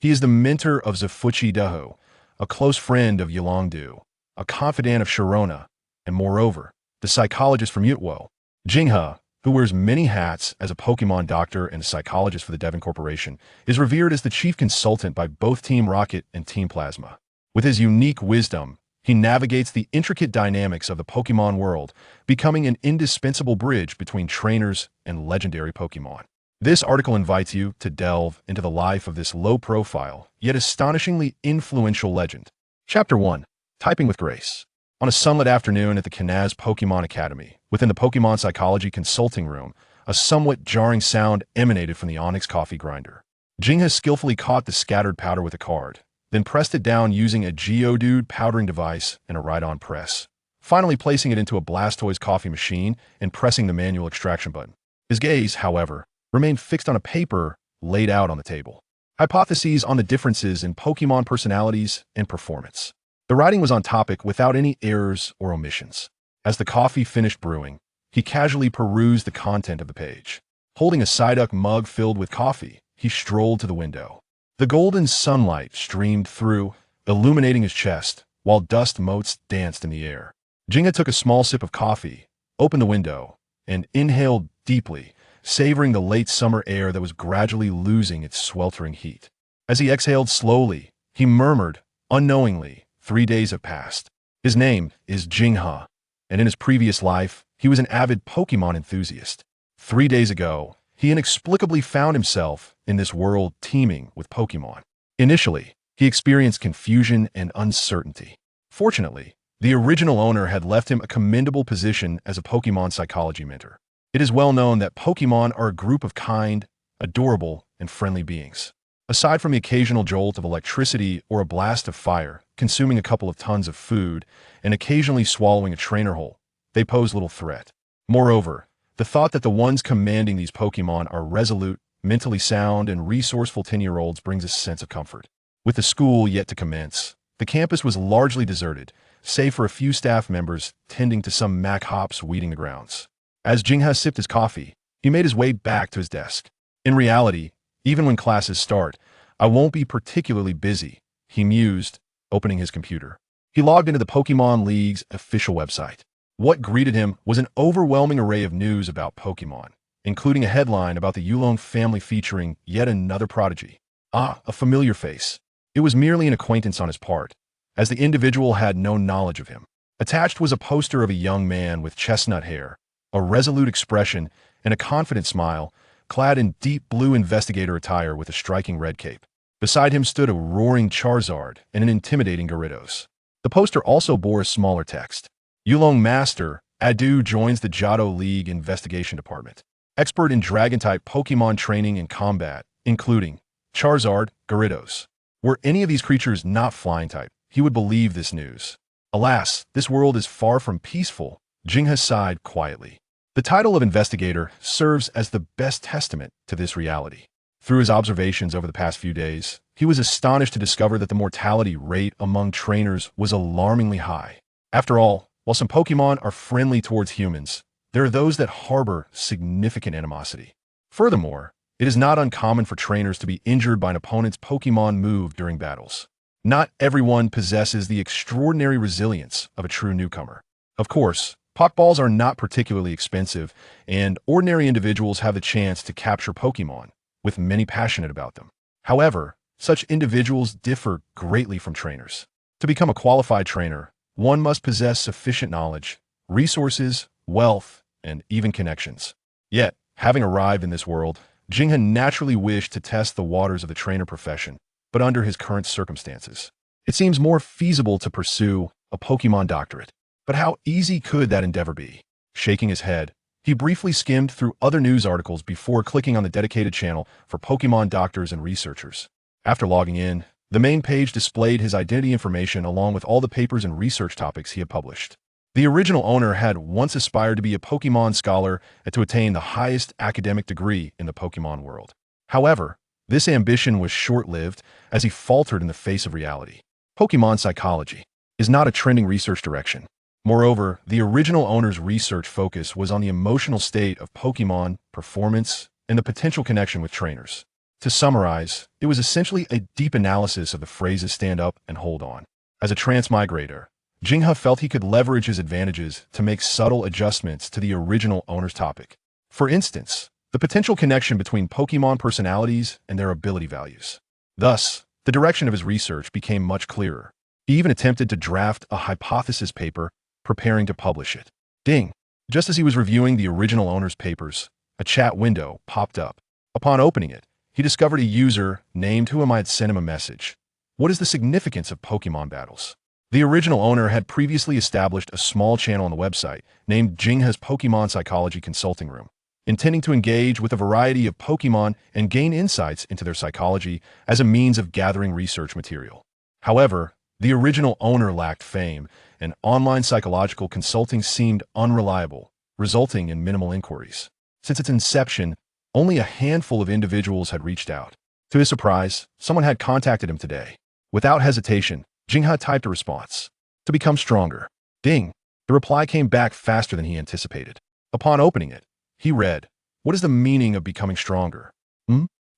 He is the mentor of Zafuchi Deho, a close friend of Yolongdu, a confidant of Sharona, and moreover, the psychologist from Mewtwo. Jinghe, who wears many hats as a Pokemon doctor and a psychologist for the Devon Corporation, is revered as the chief consultant by both Team Rocket and Team Plasma. With his unique wisdom, he navigates the intricate dynamics of the Pokemon world, becoming an indispensable bridge between trainers and legendary Pokemon. This article invites you to delve into the life of this low-profile, yet astonishingly influential legend. Chapter 1. Typing with Grace. On a sunlit afternoon at the Kanaz Pokemon Academy, within the Pokemon Psychology Consulting Room, a somewhat jarring sound emanated from the Onyx coffee grinder. Jinghe skillfully caught the scattered powder with a card, then pressed it down using a Geodude powdering device and a ride-on press, finally placing it into a Blastoise coffee machine and pressing the manual extraction button. His gaze, however, remained fixed on a paper laid out on the table. Hypotheses on the differences in Pokemon personalities and performance. The writing was on topic without any errors or omissions. As the coffee finished brewing, he casually perused the content of the page. Holding a Psyduck mug filled with coffee, he strolled to the window. The golden sunlight streamed through, illuminating his chest, while dust motes danced in the air. Jinghe took a small sip of coffee, opened the window, and inhaled deeply, savoring the late summer air that was gradually losing its sweltering heat. As he exhaled slowly, he murmured, unknowingly, 3 days have passed. His name is Jinghe, and in his previous life, he was an avid Pokemon enthusiast. 3 days ago, he inexplicably found himself in this world teeming with Pokemon. Initially, he experienced confusion and uncertainty. Fortunately, the original owner had left him a commendable position as a Pokemon psychology mentor. It is well known that Pokemon are a group of kind, adorable, and friendly beings. Aside from the occasional jolt of electricity or a blast of fire, consuming a couple of tons of food, and occasionally swallowing a trainer whole, they pose little threat. Moreover, the thought that the ones commanding these Pokemon are resolute, mentally sound, and resourceful 10-year-olds brings a sense of comfort. With the school yet to commence, the campus was largely deserted, save for a few staff members tending to some Mac hops weeding the grounds. As Jinghe sipped his coffee, he made his way back to his desk. In reality, even when classes start, I won't be particularly busy, he mused, opening his computer. He logged into the Pokemon League's official website. What greeted him was an overwhelming array of news about Pokemon, including a headline about the Yulong family featuring yet another prodigy. Ah, a familiar face. It was merely an acquaintance on his part, as the individual had no knowledge of him. Attached was a poster of a young man with chestnut hair, a resolute expression, and a confident smile, clad in deep blue investigator attire with a striking red cape. Beside him stood a roaring Charizard and an intimidating Gyarados. The poster also bore a smaller text. Yulong Master Adu joins the Johto League Investigation Department. Expert in Dragon-type Pokemon training and combat, including Charizard, Gyarados. Were any of these creatures not Flying-type, he would believe this news. Alas, this world is far from peaceful, Jinghe sighed quietly. The title of investigator serves as the best testament to this reality. Through his observations over the past few days, he was astonished to discover that the mortality rate among trainers was alarmingly high. After all, while some Pokemon are friendly towards humans, there are those that harbor significant animosity. Furthermore, it is not uncommon for trainers to be injured by an opponent's Pokemon move during battles. Not everyone possesses the extraordinary resilience of a true newcomer. Of course, Pokeballs are not particularly expensive, and ordinary individuals have the chance to capture Pokemon, with many passionate about them. However, such individuals differ greatly from trainers. To become a qualified trainer, one must possess sufficient knowledge, resources, wealth, and even connections. Yet, having arrived in this world, Jinghe naturally wished to test the waters of the trainer profession, but under his current circumstances. It seems more feasible to pursue a Pokemon doctorate. But how easy could that endeavor be? Shaking his head, he briefly skimmed through other news articles before clicking on the dedicated channel for Pokemon doctors and researchers. After logging in, the main page displayed his identity information along with all the papers and research topics he had published. The original owner had once aspired to be a Pokemon scholar and to attain the highest academic degree in the Pokemon world. However, this ambition was short-lived as he faltered in the face of reality. Pokemon psychology is not a trending research direction. Moreover, the original owner's research focus was on the emotional state of Pokemon, performance, and the potential connection with trainers. To summarize, it was essentially a deep analysis of the phrases stand up and hold on. As a transmigrator, Jinghe felt he could leverage his advantages to make subtle adjustments to the original owner's topic. For instance, the potential connection between Pokémon personalities and their ability values. Thus, the direction of his research became much clearer. He even attempted to draft a hypothesis paper, preparing to publish it. Ding! Just as he was reviewing the original owner's papers, a chat window popped up. Upon opening it, he discovered a user named whom had sent him a message. What is the significance of Pokémon battles? The original owner had previously established a small channel on the website named Jinghe's Pokémon Psychology Consulting Room, intending to engage with a variety of Pokémon and gain insights into their psychology as a means of gathering research material. However, the original owner lacked fame, and online psychological consulting seemed unreliable, resulting in minimal inquiries. Since its inception, only a handful of individuals had reached out. To his surprise, someone had contacted him today. Without hesitation, Jinghe typed a response. To become stronger. Ding! The reply came back faster than he anticipated. Upon opening it, he read, "What is the meaning of becoming stronger?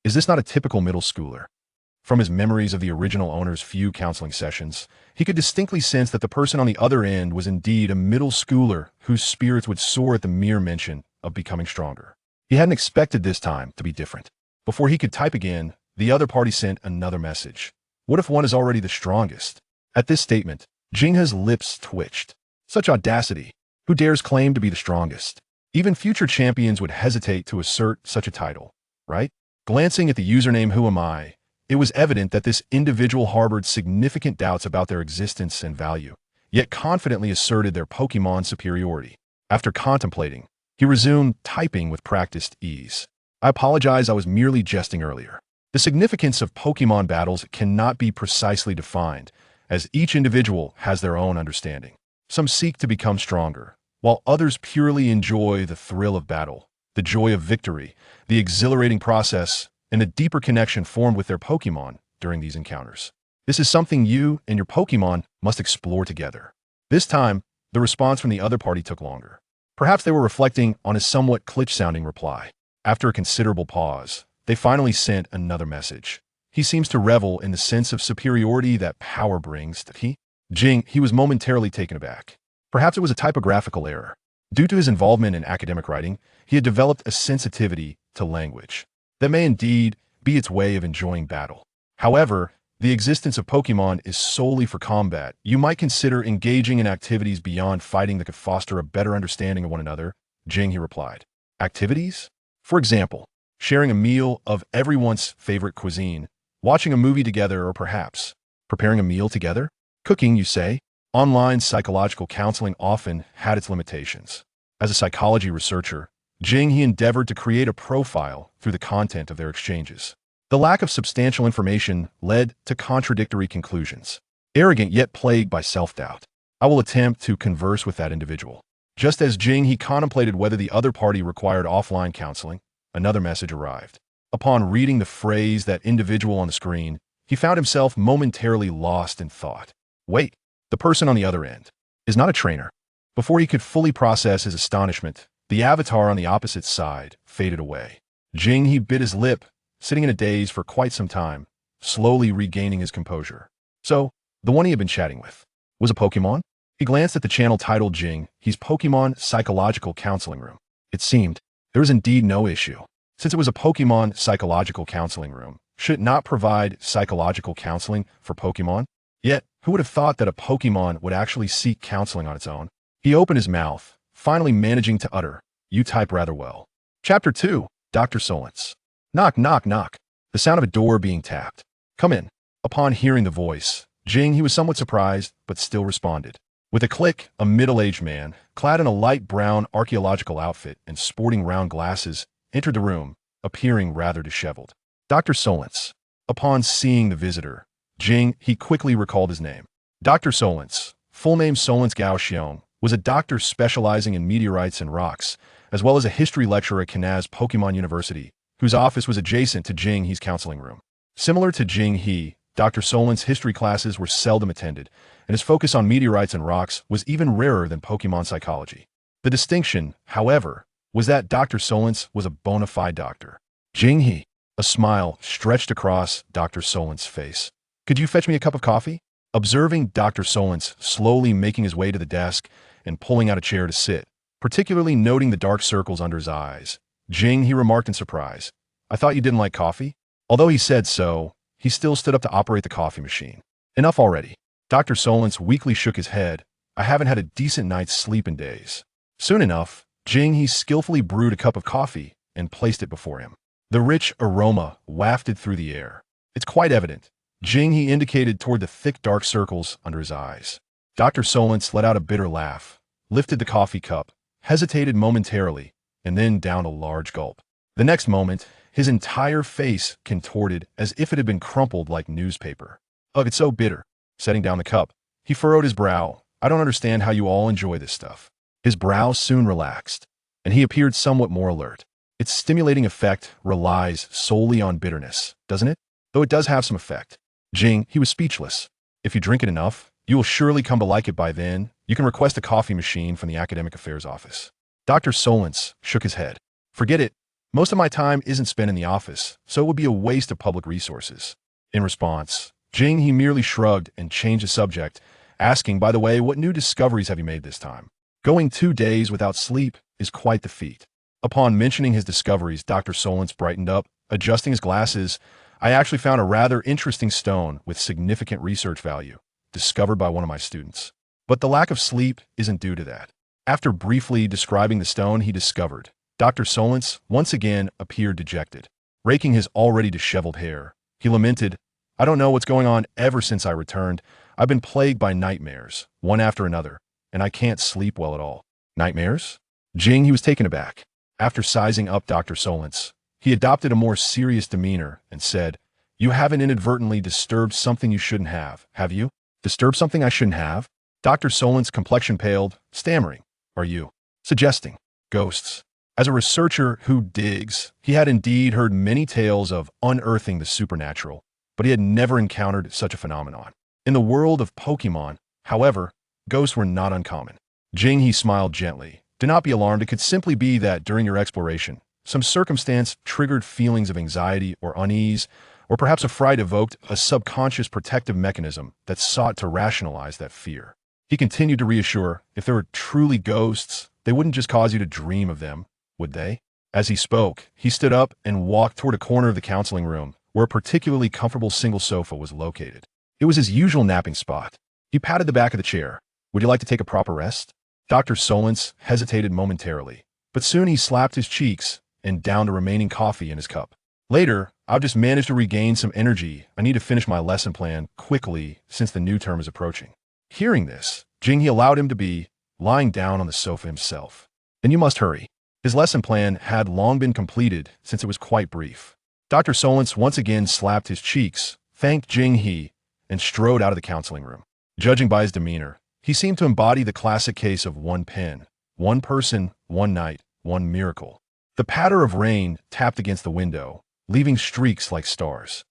Is this not a typical middle schooler?" From his memories of the original owner's few counseling sessions, he could distinctly sense that the person on the other end was indeed a middle schooler whose spirits would soar at the mere mention of becoming stronger. He hadn't expected this time to be different. Before he could type again, the other party sent another message. What if one is already the strongest? At this statement, Jinghe's lips twitched. Such audacity! Who dares claim to be the strongest? Even future champions would hesitate to assert such a title, right? Glancing at the username Who Am I, it was evident that this individual harbored significant doubts about their existence and value, yet confidently asserted their Pokémon superiority. After contemplating, he resumed typing with practiced ease. I apologize, I was merely jesting earlier. The significance of Pokémon battles cannot be precisely defined, as each individual has their own understanding. Some seek to become stronger, while others purely enjoy the thrill of battle, the joy of victory, the exhilarating process, and the deeper connection formed with their Pokémon during these encounters. This is something you and your Pokémon must explore together. This time, the response from the other party took longer. Perhaps they were reflecting on his somewhat cliché-sounding reply. After a considerable pause, they finally sent another message. He seems to revel in the sense of superiority that power brings. He was momentarily taken aback. Perhaps it was a typographical error. Due to his involvement in academic writing, he had developed a sensitivity to language. That may indeed be its way of enjoying battle. However, the existence of Pokémon is solely for combat. You might consider engaging in activities beyond fighting that could foster a better understanding of one another, he replied. Activities? For example, sharing a meal of everyone's favorite cuisine, watching a movie together, or perhaps preparing a meal together? Cooking, you say? Online psychological counseling often had its limitations. As a psychology researcher, he endeavored to create a profile through the content of their exchanges. The lack of substantial information led to contradictory conclusions. Arrogant yet plagued by self-doubt. I will attempt to converse with that individual. Just as he contemplated whether the other party required offline counseling, another message arrived. Upon reading the phrase "that individual" on the screen, he found himself momentarily lost in thought. Wait, the person on the other end is not a trainer. Before he could fully process his astonishment, the avatar on the opposite side faded away. He bit his lip, sitting in a daze for quite some time, slowly regaining his composure. So, the one he had been chatting with was a Pokémon? He glanced at the channel titled his Pokémon Psychological Counseling Room. It seemed there was indeed no issue. Since it was a Pokémon Psychological Counseling Room, should it not provide psychological counseling for Pokémon? Yet, who would have thought that a Pokémon would actually seek counseling on its own? He opened his mouth, finally managing to utter, "You type rather well." Chapter 2, Dr. Solence. Knock, knock, knock. The sound of a door being tapped. Come in. Upon hearing the voice, he was somewhat surprised, but still responded. With a click, a middle-aged man, clad in a light brown archaeological outfit and sporting round glasses, entered the room, appearing rather disheveled. Dr. Solence. Upon seeing the visitor, he quickly recalled his name. Dr. Solence, full name Solence Gao-Xiong, was a doctor specializing in meteorites and rocks, as well as a history lecturer at Kanaz Pokémon University, whose office was adjacent to his counseling room. Similar to He, Dr. Solence's history classes were seldom attended, and his focus on meteorites and rocks was even rarer than Pokémon psychology. The distinction, however, was that Dr. Solence was a bona fide doctor. He, A smile stretched across Dr. Solent's face. Could you fetch me a cup of coffee? Observing Dr. Solent slowly making his way to the desk and pulling out a chair to sit, particularly noting the dark circles under his eyes, Jing, he remarked in surprise. I thought you didn't like coffee? Although he said so, he still stood up to operate the coffee machine. Enough already. Dr. Solent weakly shook his head. I haven't had a decent night's sleep in days. Soon enough, Jing, he skillfully brewed a cup of coffee and placed it before him. The rich aroma wafted through the air. It's quite evident. Jing, he indicated toward the thick dark circles under his eyes. Dr. Solent let out a bitter laugh, lifted the coffee cup, hesitated momentarily, and then downed a large gulp. The next moment, his entire face contorted as if it had been crumpled like newspaper. Ugh, it's so bitter. Setting down the cup, he furrowed his brow. I don't understand how you all enjoy this stuff. His brow soon relaxed, and he appeared somewhat more alert. Its stimulating effect relies solely on bitterness, doesn't it? Though it does have some effect. Jing, he was speechless. If you drink it enough, you will surely come to like it by then. You can request a coffee machine from the Academic Affairs office. Dr. Solent shook his head. Forget it. Most of my time isn't spent in the office, so it would be a waste of public resources. In response, Jing, he merely shrugged and changed the subject, asking, by the way, what new discoveries have you made this time? Going 2 days without sleep is quite the feat. Upon mentioning his discoveries, Dr. Solent brightened up, adjusting his glasses. I actually found a rather interesting stone with significant research value, discovered by one of my students. But the lack of sleep isn't due to that. After briefly describing the stone he discovered, Dr. Solent once again appeared dejected. Raking his already disheveled hair, he lamented, I don't know what's going on ever since I returned. I've been plagued by nightmares, one after another, and I can't sleep well at all. Nightmares? Jing, he was taken aback. After sizing up Dr. Solent, he adopted a more serious demeanor and said, You haven't inadvertently disturbed something you shouldn't have you? Disturbed something I shouldn't have? Dr. Solent's complexion paled, stammering, Are you suggesting ghosts? As a researcher who digs, he had indeed heard many tales of unearthing the supernatural, but he had never encountered such a phenomenon. In the world of Pokémon, however, ghosts were not uncommon. Jing, he smiled gently. Do not be alarmed, it could simply be that during your exploration, some circumstance triggered feelings of anxiety or unease, or perhaps a fright evoked a subconscious protective mechanism that sought to rationalize that fear. He continued to reassure, if there were truly ghosts, they wouldn't just cause you to dream of them, would they? As he spoke, he stood up and walked toward a corner of the counseling room, where a particularly comfortable single sofa was located. It was his usual napping spot. He patted the back of the chair. Would you like to take a proper rest? Dr. Solent hesitated momentarily, but soon he slapped his cheeks and downed the remaining coffee in his cup. Later, I've just managed to regain some energy. I need to finish my lesson plan quickly since the new term is approaching. Hearing this, Jing, he allowed him to be lying down on the sofa himself. Then you must hurry. His lesson plan had long been completed since it was quite brief. Dr. Solent once again slapped his cheeks, thanked Jing He, and strode out of the counseling room. Judging by his demeanor, he seemed to embody the classic case of one pen, one person, one night, one miracle. The patter of rain tapped against the window, leaving streaks like stars.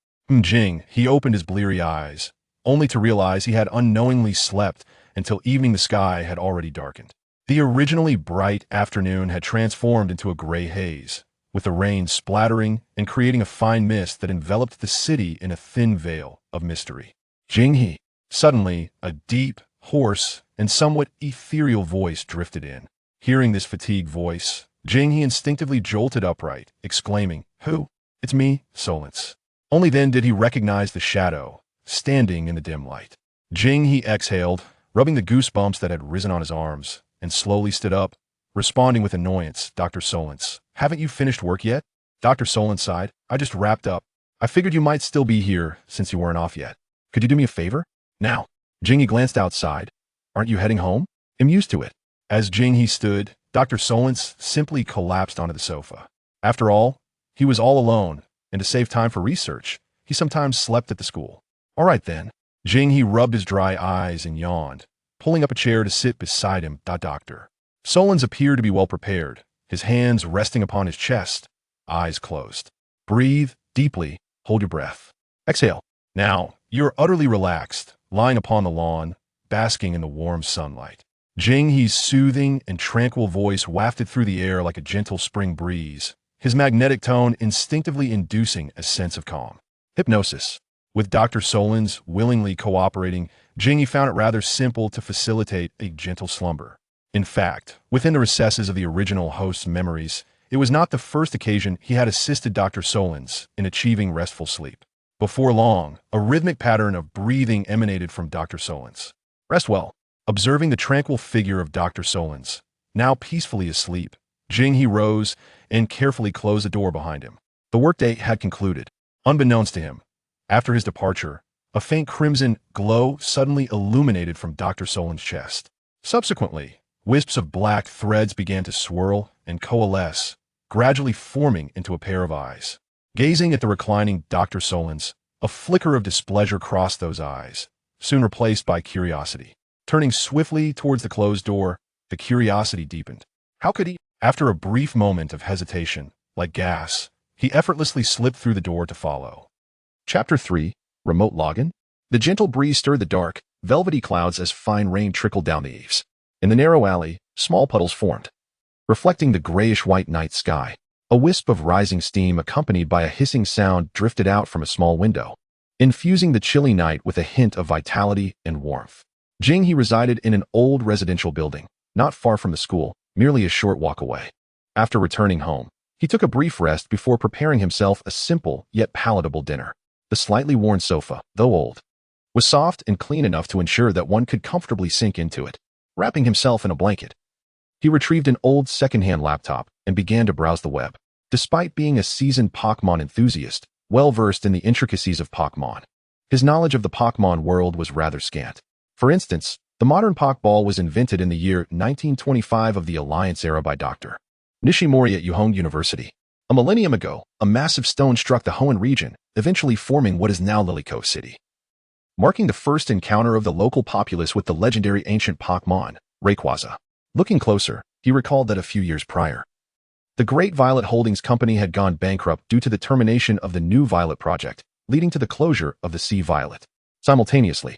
Jing, he opened his bleary eyes, only to realize he had unknowingly slept until evening. The sky had already darkened. The originally bright afternoon had transformed into a gray haze, with the rain splattering and creating a fine mist that enveloped the city in a thin veil of mystery. Jing He. Suddenly, a deep, hoarse, and somewhat ethereal voice drifted in. Hearing this fatigued voice, Jing He instinctively jolted upright, exclaiming, Who? It's me, Solent. Only then did he recognize the shadow, standing in the dim light. Jing He exhaled, rubbing the goosebumps that had risen on his arms, and slowly stood up, responding with annoyance. Dr. Solent, haven't you finished work yet? Dr. Solent sighed. I just wrapped up. I figured you might still be here since you weren't off yet. Could you do me a favor? Now. Jing He glanced outside. Aren't you heading home? I'm used to it. As Jing He stood, Dr. Solent simply collapsed onto the sofa. After all, he was all alone, and to save time for research, he sometimes slept at the school. All right then. Jing He rubbed his dry eyes and yawned, pulling up a chair to sit beside him. Dr. Solent appeared to be well prepared, his hands resting upon his chest, eyes closed. Breathe deeply, hold your breath. Exhale. Now, you're utterly relaxed, lying upon the lawn, basking in the warm sunlight. Jing He's soothing and tranquil voice wafted through the air like a gentle spring breeze, his magnetic tone instinctively inducing a sense of calm. Hypnosis. With Dr. Solon's willingly cooperating, Jing found it rather simple to facilitate a gentle slumber. In fact, within the recesses of the original host's memories, it was not the first occasion he had assisted Dr. Solon's in achieving restful sleep. Before long, a rhythmic pattern of breathing emanated from Dr. Solon's. Rest well. Observing the tranquil figure of Dr. Solon's, now peacefully asleep, Jing rose and carefully closed the door behind him. The workday had concluded. Unbeknownst to him, after his departure, a faint crimson glow suddenly illuminated from Dr. Solon's chest. Subsequently, wisps of black threads began to swirl and coalesce, gradually forming into a pair of eyes. Gazing at the reclining Dr. Solon's, a flicker of displeasure crossed those eyes, soon replaced by curiosity. Turning swiftly towards the closed door, the curiosity deepened. How could he? After a brief moment of hesitation, like gas, he effortlessly slipped through the door to follow. Chapter 3. Remote Login. The gentle breeze stirred the dark, velvety clouds as fine rain trickled down the eaves. In the narrow alley, small puddles formed, reflecting the grayish-white night sky. A wisp of rising steam accompanied by a hissing sound drifted out from a small window, infusing the chilly night with a hint of vitality and warmth. Jing resided in an old residential building, not far from the school, merely a short walk away. After returning home, he took a brief rest before preparing himself a simple yet palatable dinner. The slightly worn sofa, though old, was soft and clean enough to ensure that one could comfortably sink into it. Wrapping himself in a blanket, he retrieved an old second-hand laptop and began to browse the web. Despite being a seasoned Pokémon enthusiast, well-versed in the intricacies of Pokémon, his knowledge of the Pokémon world was rather scant. For instance, the modern Pokeball was invented in the year 1925 of the Alliance era by Dr. Nishimori at Yuhong University. A millennium ago, a massive stone struck the Hoenn region, eventually forming what is now Lilycove City, marking the first encounter of the local populace with the legendary ancient Pokémon, Rayquaza. Looking closer, he recalled that a few years prior, the Great Violet Holdings Company had gone bankrupt due to the termination of the New Violet project, leading to the closure of the Sea Violet. Simultaneously,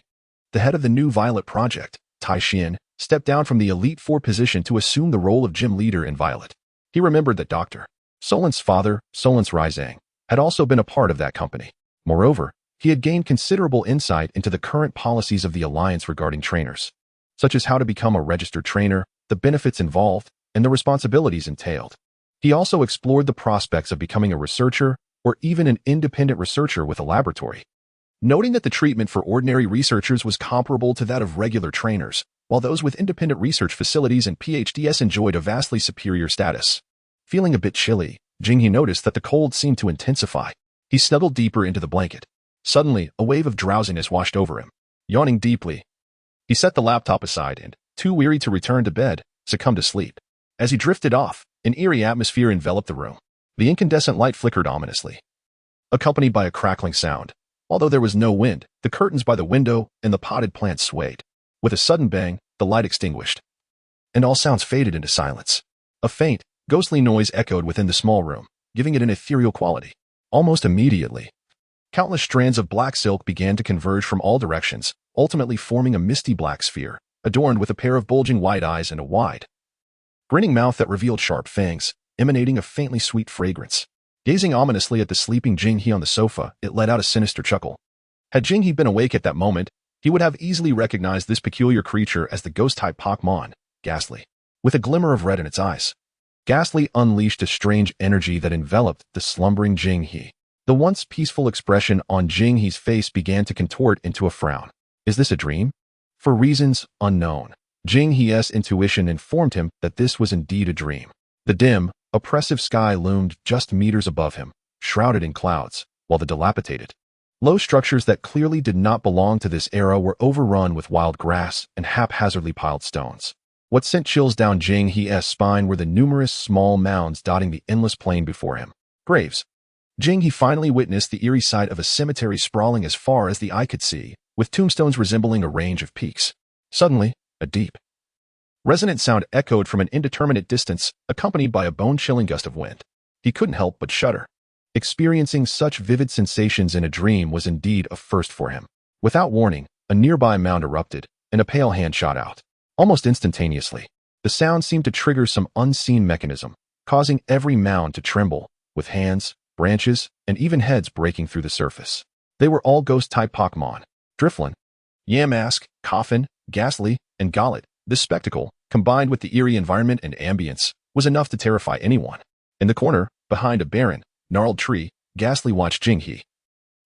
the head of the New Violet project, Tai Xian, stepped down from the Elite Four position to assume the role of gym leader in Violet. He remembered that Dr. Solon's father, Solon Ryzang, had also been a part of that company. Moreover, he had gained considerable insight into the current policies of the Alliance regarding trainers, such as how to become a registered trainer, the benefits involved, and the responsibilities entailed. He also explored the prospects of becoming a researcher or even an independent researcher with a laboratory. Noting that the treatment for ordinary researchers was comparable to that of regular trainers, while those with independent research facilities and PhDs enjoyed a vastly superior status. Feeling a bit chilly, Jing noticed that the cold seemed to intensify. He snuggled deeper into the blanket. Suddenly, a wave of drowsiness washed over him. Yawning deeply, he set the laptop aside and, too weary to return to bed, succumbed to sleep. As he drifted off, an eerie atmosphere enveloped the room. The incandescent light flickered ominously, accompanied by a crackling sound. Although there was no wind, the curtains by the window and the potted plants swayed. With a sudden bang, the light extinguished, and all sounds faded into silence. A faint, ghostly noise echoed within the small room, giving it an ethereal quality. Almost immediately, countless strands of black silk began to converge from all directions, ultimately forming a misty black sphere, adorned with a pair of bulging white eyes and a wide, grinning mouth that revealed sharp fangs, emanating a faintly sweet fragrance. Gazing ominously at the sleeping Jing on the sofa, it let out a sinister chuckle. Had Jing been awake at that moment, he would have easily recognized this peculiar creature as the ghost-type Pokémon, Ghastly, with a glimmer of red in its eyes. Ghastly unleashed a strange energy that enveloped the slumbering Jing. The once peaceful expression on Jing face began to contort into a frown. Is this a dream? For reasons unknown, Jing-He's intuition informed him that this was indeed a dream. The dim, oppressive sky loomed just meters above him, shrouded in clouds, while the dilapidated, low structures that clearly did not belong to this era were overrun with wild grass and haphazardly piled stones. What sent chills down Jing-He's spine were the numerous small mounds dotting the endless plain before him. Graves. Jing finally witnessed the eerie sight of a cemetery sprawling as far as the eye could see, with tombstones resembling a range of peaks. Suddenly, a deep, resonant sound echoed from an indeterminate distance, accompanied by a bone-chilling gust of wind. He couldn't help but shudder. Experiencing such vivid sensations in a dream was indeed a first for him. Without warning, a nearby mound erupted, and a pale hand shot out. Almost instantaneously, the sound seemed to trigger some unseen mechanism, causing every mound to tremble with hands, branches, and even heads breaking through the surface. They were all ghost-type Pokémon. Drifloon, Yamask, Coffin, Ghastly, and Golett. This spectacle, combined with the eerie environment and ambience, was enough to terrify anyone. In the corner, behind a barren, gnarled tree, Ghastly watched Jinghe,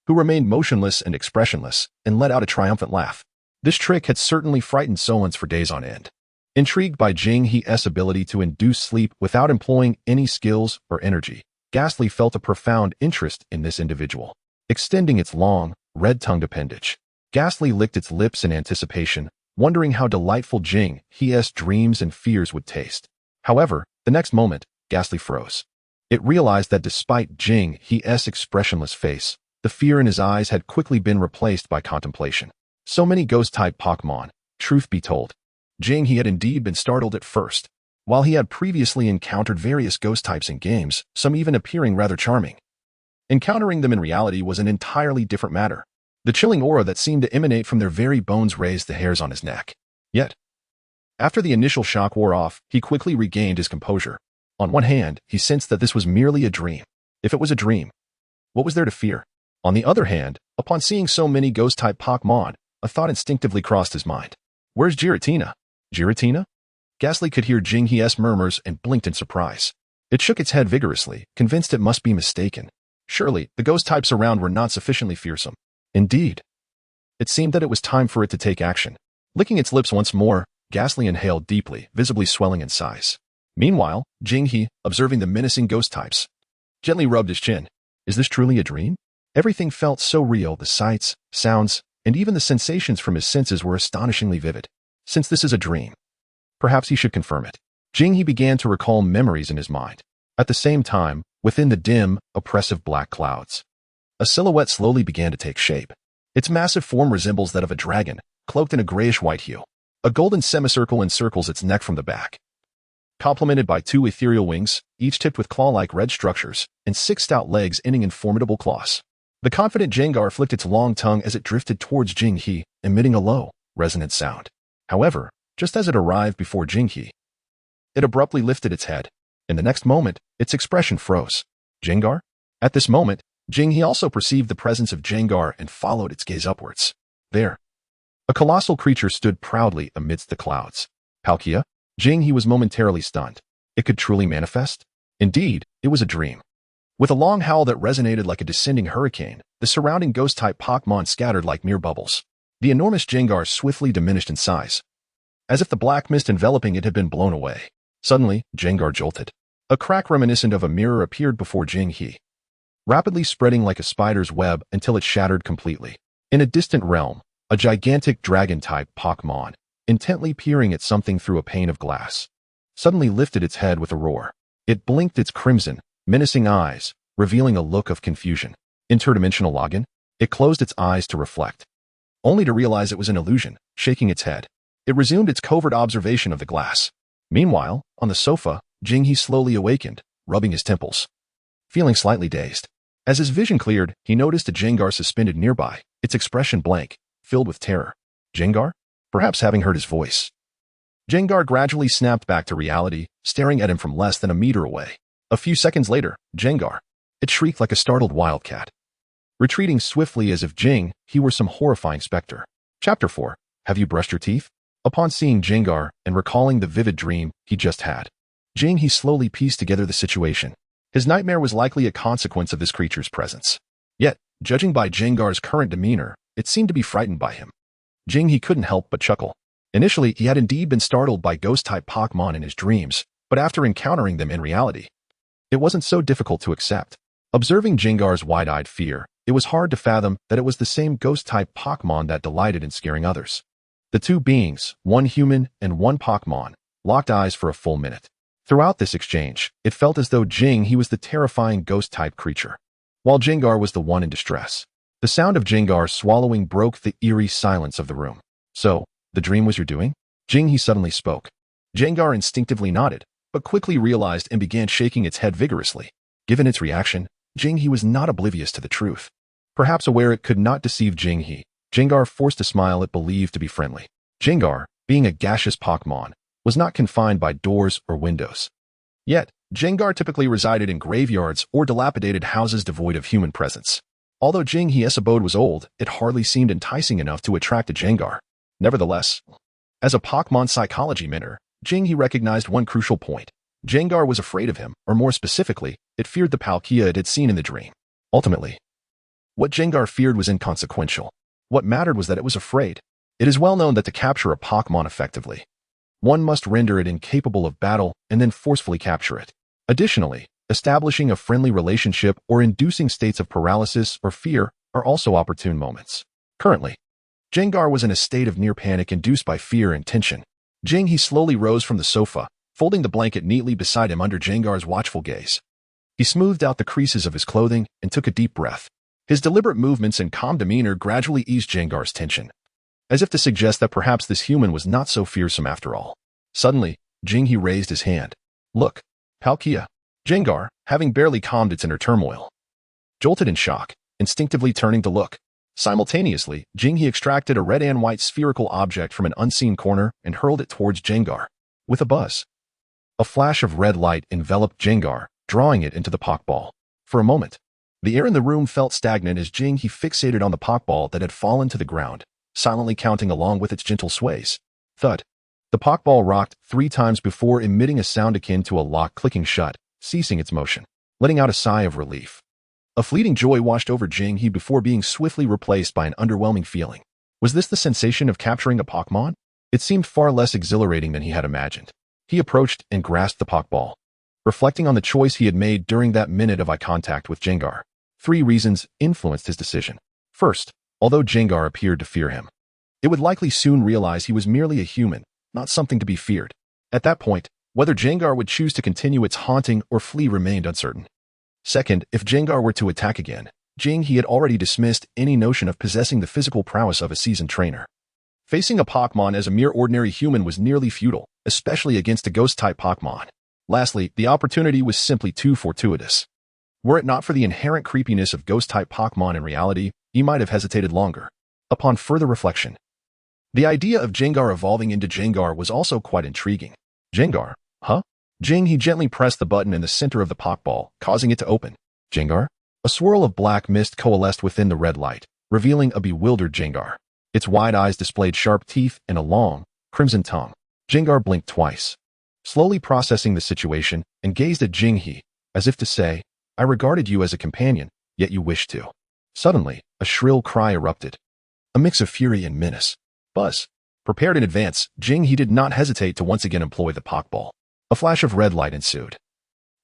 who remained motionless and expressionless, and let out a triumphant laugh. This trick had certainly frightened Solons for days on end. Intrigued by Jinghe's ability to induce sleep without employing any skills or energy, Ghastly felt a profound interest in this individual. Extending its long, red-tongued appendage, Ghastly licked its lips in anticipation, wondering how delightful Jinghe's dreams and fears would taste. However, the next moment, Ghastly froze. It realized that despite Jinghe's expressionless face, the fear in his eyes had quickly been replaced by contemplation. So many ghost-type Pokémon, truth be told, Jinghe had indeed been startled at first. While he had previously encountered various ghost types in games, some even appearing rather charming, encountering them in reality was an entirely different matter. The chilling aura that seemed to emanate from their very bones raised the hairs on his neck. Yet, after the initial shock wore off, he quickly regained his composure. On one hand, he sensed that this was merely a dream. If it was a dream, what was there to fear? On the other hand, upon seeing so many ghost-type Pokémon, a thought instinctively crossed his mind. Where's Giratina? Giratina? Ghastly could hear Jinghe's murmurs and blinked in surprise. It shook its head vigorously, convinced it must be mistaken. Surely, the ghost types around were not sufficiently fearsome. Indeed, it seemed that it was time for it to take action. Licking its lips once more, Ghastly inhaled deeply, visibly swelling in size. Meanwhile, Jinghe, observing the menacing ghost types, gently rubbed his chin. Is this truly a dream? Everything felt so real, the sights, sounds, and even the sensations from his senses were astonishingly vivid. Since this is a dream, perhaps he should confirm it. Jinghe began to recall memories in his mind. At the same time, within the dim, oppressive black clouds, a silhouette slowly began to take shape. Its massive form resembles that of a dragon, cloaked in a grayish-white hue. A golden semicircle encircles its neck from the back, complemented by 2 ethereal wings, each tipped with claw-like red structures, and 6 stout legs ending in formidable claws. The confident Jengar flicked its long tongue as it drifted towards Jinghe, emitting a low, resonant sound. However, just as it arrived before Jinghe, it abruptly lifted its head. In the next moment, its expression froze. Jengar? At this moment, Jinghe also perceived the presence of Jengar and followed its gaze upwards. There, a colossal creature stood proudly amidst the clouds. Palkia? Jinghe was momentarily stunned. It could truly manifest? Indeed, it was a dream. With a long howl that resonated like a descending hurricane, the surrounding ghost-type Pokémon scattered like mere bubbles. The enormous Jengar swiftly diminished in size, as if the black mist enveloping it had been blown away. Suddenly, Jengar jolted. A crack reminiscent of a mirror appeared before Jinghe, rapidly spreading like a spider's web until it shattered completely. In a distant realm, a gigantic dragon-type Pokémon, intently peering at something through a pane of glass, suddenly lifted its head with a roar. It blinked its crimson, menacing eyes, revealing a look of confusion. Interdimensional login? It closed its eyes to reflect, only to realize it was an illusion. Shaking its head, it resumed its covert observation of the glass. Meanwhile, on the sofa, Jinghe slowly awakened, rubbing his temples, feeling slightly dazed. As his vision cleared, he noticed a Jengar suspended nearby, its expression blank, filled with terror. Jengar? Perhaps having heard his voice, Jengar gradually snapped back to reality, staring at him from less than a meter away. A few seconds later, Jengar, it shrieked like a startled wildcat, retreating swiftly as if Jinghe were some horrifying specter. Chapter 4. Have you brushed your teeth? Upon seeing Jengar and recalling the vivid dream he just had, Jinghe slowly pieced together the situation. His nightmare was likely a consequence of this creature's presence. Yet, judging by Jengar's current demeanor, it seemed to be frightened by him. Jinghe couldn't help but chuckle. Initially, he had indeed been startled by ghost-type Pokémon in his dreams, but after encountering them in reality, it wasn't so difficult to accept. Observing Jengar's wide-eyed fear, it was hard to fathom that it was the same ghost-type Pokémon that delighted in scaring others. The two beings, one human and one Pokémon, locked eyes for a full minute. Throughout this exchange, it felt as though Jinghe was the terrifying ghost-type creature, while Jengar was the one in distress. The sound of Jengar swallowing broke the eerie silence of the room. So, the dream was your doing? Jinghe suddenly spoke. Jengar instinctively nodded, but quickly realized and began shaking its head vigorously. Given its reaction, Jinghe was not oblivious to the truth. Perhaps aware it could not deceive Jinghe, Jengar forced a smile it believed to be friendly. Jengar, being a gaseous Pokémon, was not confined by doors or windows. Yet, Jengar typically resided in graveyards or dilapidated houses devoid of human presence. Although Jing-He's abode was old, it hardly seemed enticing enough to attract a Jengar. Nevertheless, as a Pokémon psychology mentor, Jing-He recognized one crucial point. Jengar was afraid of him, or more specifically, it feared the Palkia it had seen in the dream. Ultimately, what Jengar feared was inconsequential. What mattered was that it was afraid. It is well known that to capture a Pokémon effectively, one must render it incapable of battle and then forcefully capture it. Additionally, establishing a friendly relationship or inducing states of paralysis or fear are also opportune moments. Currently, Jengar was in a state of near panic induced by fear and tension. Jing-He slowly rose from the sofa, folding the blanket neatly beside him under Jengar's watchful gaze. He smoothed out the creases of his clothing and took a deep breath. His deliberate movements and calm demeanor gradually eased Jengar's tension, as if to suggest that perhaps this human was not so fearsome after all. Suddenly, Jing-He raised his hand. Look, Palkia. Jengar, having barely calmed its inner turmoil, jolted in shock, instinctively turning to look. Simultaneously, Jing-He extracted a red and white spherical object from an unseen corner and hurled it towards Jengar. With a buzz, a flash of red light enveloped Jengar, drawing it into the Pokeball. For a moment, the air in the room felt stagnant as Jing-He fixated on the Pokeball that had fallen to the ground, silently counting along with its gentle sways. Thud. The Pokeball rocked 3 times before emitting a sound akin to a lock clicking shut, ceasing its motion, letting out a sigh of relief. A fleeting joy washed over Jing-He before being swiftly replaced by an underwhelming feeling. Was this the sensation of capturing a Pokemon? It seemed far less exhilarating than he had imagined. He approached and grasped the Pokeball, reflecting on the choice he had made during that minute of eye contact with Jengar. 3 reasons influenced his decision. First, although Jengar appeared to fear him, it would likely soon realize he was merely a human, not something to be feared. At that point, whether Jengar would choose to continue its haunting or flee remained uncertain. Second, if Jengar were to attack again, Jing-He had already dismissed any notion of possessing the physical prowess of a seasoned trainer. Facing a Pokémon as a mere ordinary human was nearly futile, especially against a ghost-type Pokémon. Lastly, the opportunity was simply too fortuitous. Were it not for the inherent creepiness of ghost-type Pokémon in reality, he might have hesitated longer. Upon further reflection, the idea of Jengar evolving into Jengar was also quite intriguing. Jengar? Huh? Jing-He gently pressed the button in the center of the Pokeball, causing it to open. Jengar? A swirl of black mist coalesced within the red light, revealing a bewildered Jengar. Its wide eyes displayed sharp teeth and a long, crimson tongue. Jengar blinked twice, slowly processing the situation, and gazed at Jing-He, as if to say, I regarded you as a companion, yet you wished to. Suddenly, a shrill cry erupted, a mix of fury and menace. Buzz. Prepared in advance, Jing-He did not hesitate to once again employ the Pokeball. A flash of red light ensued,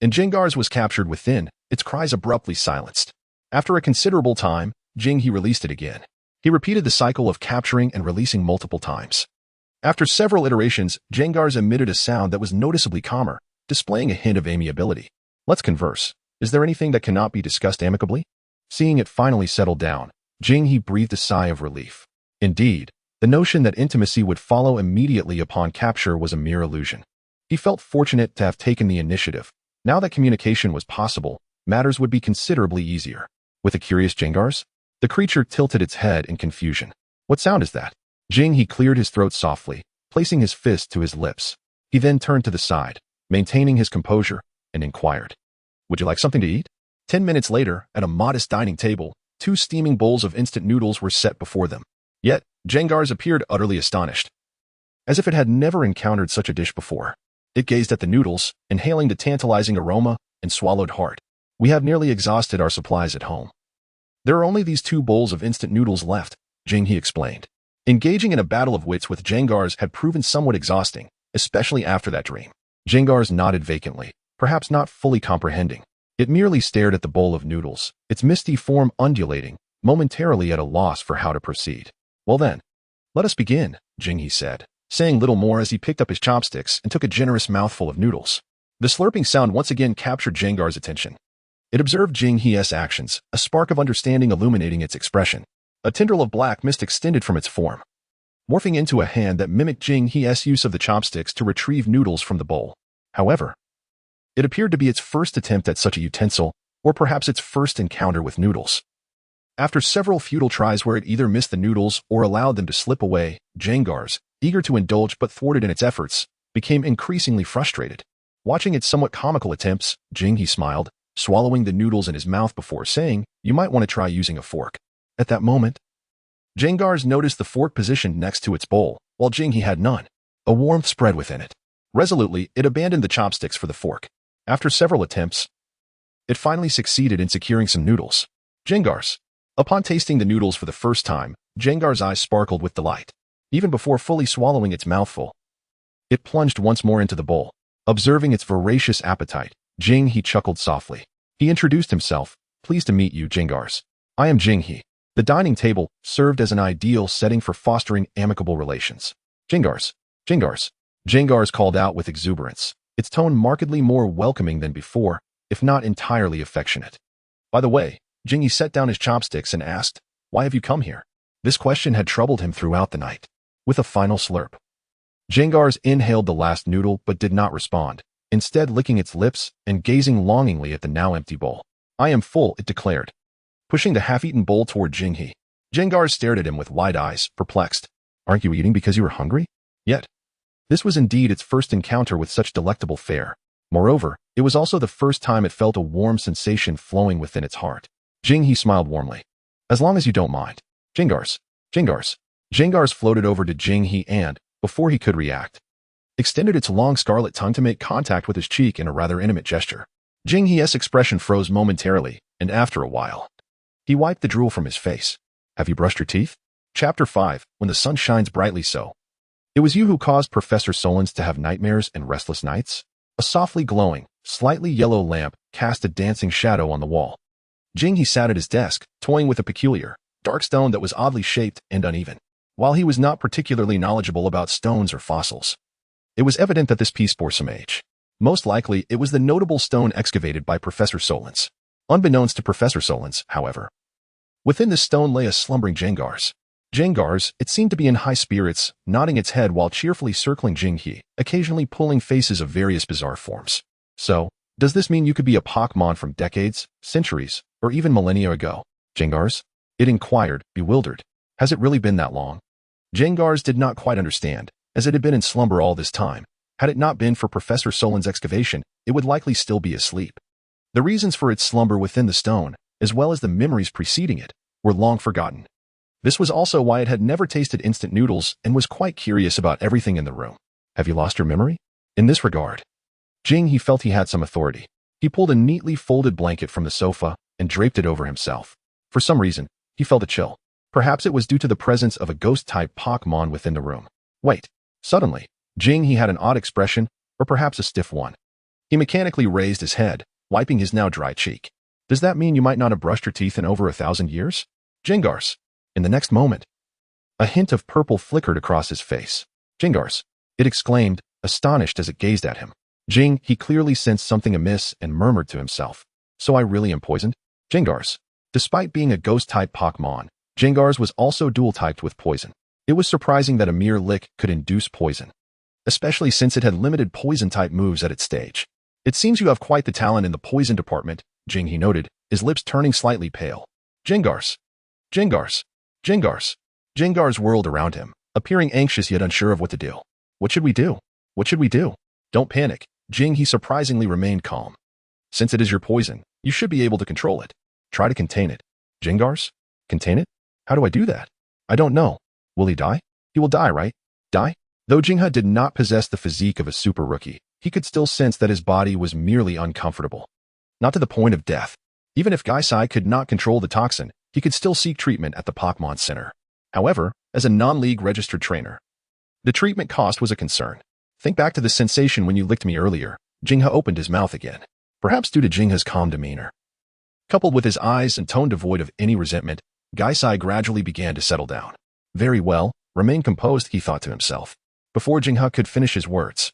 and Jengar's was captured within, its cries abruptly silenced. After a considerable time, Jing-He released it again. He repeated the cycle of capturing and releasing multiple times. After several iterations, Jengar's emitted a sound that was noticeably calmer, displaying a hint of amiability. Let's converse. Is there anything that cannot be discussed amicably? Seeing it finally settle down, Jing-He breathed a sigh of relief. Indeed, the notion that intimacy would follow immediately upon capture was a mere illusion. He felt fortunate to have taken the initiative. Now that communication was possible, matters would be considerably easier. With a curious Jengar's, the creature tilted its head in confusion. What sound is that? Jing-He cleared his throat softly, placing his fist to his lips. He then turned to the side, maintaining his composure, and inquired, Would you like something to eat? 10 minutes later, at a modest dining table, 2 steaming bowls of instant noodles were set before them. Yet, Jengar's appeared utterly astonished, as if it had never encountered such a dish before. It gazed at the noodles, inhaling the tantalizing aroma, and swallowed hard. We have nearly exhausted our supplies at home. There are only these 2 bowls of instant noodles left, Jing-He explained. Engaging in a battle of wits with Jengar's had proven somewhat exhausting, especially after that dream. Jengar's nodded vacantly, perhaps not fully comprehending. It merely stared at the bowl of noodles, its misty form undulating, momentarily at a loss for how to proceed. Well then, let us begin, Jing-He said, saying little more as he picked up his chopsticks and took a generous mouthful of noodles. The slurping sound once again captured Jengar's attention. It observed Jing-He's actions, a spark of understanding illuminating its expression. A tendril of black mist extended from its form, morphing into a hand that mimicked Jing-He's use of the chopsticks to retrieve noodles from the bowl. However, it appeared to be its first attempt at such a utensil, or perhaps its first encounter with noodles. After several futile tries where it either missed the noodles or allowed them to slip away, Jengar's, eager to indulge but thwarted in its efforts, became increasingly frustrated. Watching its somewhat comical attempts, Jing-He smiled, swallowing the noodles in his mouth before saying, "You might want to try using a fork." At that moment, Jengar's noticed the fork positioned next to its bowl, while Jing-He had none. A warmth spread within it. Resolutely, it abandoned the chopsticks for the fork. After several attempts, it finally succeeded in securing some noodles. Jengar's. Upon tasting the noodles for the first time, Jengar's eyes sparkled with delight. Even before fully swallowing its mouthful, it plunged once more into the bowl. Observing its voracious appetite, Jing-He chuckled softly. He introduced himself. "Pleased to meet you, Jengar's. I am Jing-He." The dining table served as an ideal setting for fostering amicable relations. Jengar's. Jengar's. Jengar's called out with exuberance, its tone markedly more welcoming than before, if not entirely affectionate. By the way, Jing-He set down his chopsticks and asked, "Why have you come here?" This question had troubled him throughout the night. With a final slurp, Jengar's inhaled the last noodle but did not respond, instead licking its lips and gazing longingly at the now empty bowl. "I am full," it declared, pushing the half-eaten bowl toward Jing-He. Jengar stared at him with wide eyes, perplexed. "Aren't you eating because you were hungry?" Yet, this was indeed its first encounter with such delectable fare. Moreover, it was also the first time it felt a warm sensation flowing within its heart. Jing-He smiled warmly. "As long as you don't mind." Jengar's. Jengar's. Jengar's floated over to Jing-He and, before he could react, extended its long scarlet tongue to make contact with his cheek in a rather intimate gesture. Jing-He's expression froze momentarily, and after a while, he wiped the drool from his face. "Have you brushed your teeth?" Chapter 5, When the Sun Shines Brightly So. "It was you who caused Professor Solons to have nightmares and restless nights?" A softly glowing, slightly yellow lamp cast a dancing shadow on the wall. Jing-He sat at his desk, toying with a peculiar, dark stone that was oddly shaped and uneven. While he was not particularly knowledgeable about stones or fossils, it was evident that this piece bore some age. Most likely, it was the notable stone excavated by Professor Solons. Unbeknownst to Professor Solons, however, within this stone lay a slumbering Jengar's. Jengar's, it seemed to be in high spirits, nodding its head while cheerfully circling Jing-He, occasionally pulling faces of various bizarre forms. "So, does this mean you could be a Pokémon from decades, centuries, or even millennia ago, Jengar's?" It inquired, bewildered. "Has it really been that long?" Jengar's did not quite understand, as it had been in slumber all this time. Had it not been for Professor Solon's excavation, it would likely still be asleep. The reasons for its slumber within the stone, as well as the memories preceding it, were long forgotten. This was also why it had never tasted instant noodles and was quite curious about everything in the room. "Have you lost your memory?" In this regard, Jing-He felt he had some authority. He pulled a neatly folded blanket from the sofa and draped it over himself. For some reason, he felt a chill. Perhaps it was due to the presence of a ghost-type Pokémon within the room. Wait. Suddenly, Jing-He had an odd expression, or perhaps a stiff one. He mechanically raised his head, wiping his now dry cheek. "Does that mean you might not have brushed your teeth in over 1,000 years?" Jengar's. In the next moment, a hint of purple flickered across his face. "Jengar's," it exclaimed, astonished as it gazed at him. He clearly sensed something amiss and murmured to himself, "So I really am poisoned?" Jengar's. Despite being a ghost-type Pokémon, Jengar's was also dual-typed with poison. It was surprising that a mere lick could induce poison, especially since it had limited poison-type moves at its stage. "It seems you have quite the talent in the poison department," Jing-He noted, his lips turning slightly pale. Jengar's. Jengar's. Jengar's. Jengar's whirled around him, appearing anxious yet unsure of what to do. "What should we do? What should we do?" "Don't panic." Jing-He surprisingly remained calm. "Since it is your poison, you should be able to control it. Try to contain it." Jengar's. "Contain it? How do I do that?" "I don't know." "Will he die?" "He will die, right?" "Die?" Though Jing-He did not possess the physique of a super rookie, he could still sense that his body was merely uncomfortable. Not to the point of death. Even if Gaisai could not control the toxin, he could still seek treatment at the Pokémon Center. However, as a non-league registered trainer, the treatment cost was a concern. "Think back to the sensation when you licked me earlier." Jing-He opened his mouth again, perhaps due to Jing-He's calm demeanor. Coupled with his eyes and tone devoid of any resentment, Gaisai gradually began to settle down. "Very well, remain composed," he thought to himself. Before Jing-He could finish his words,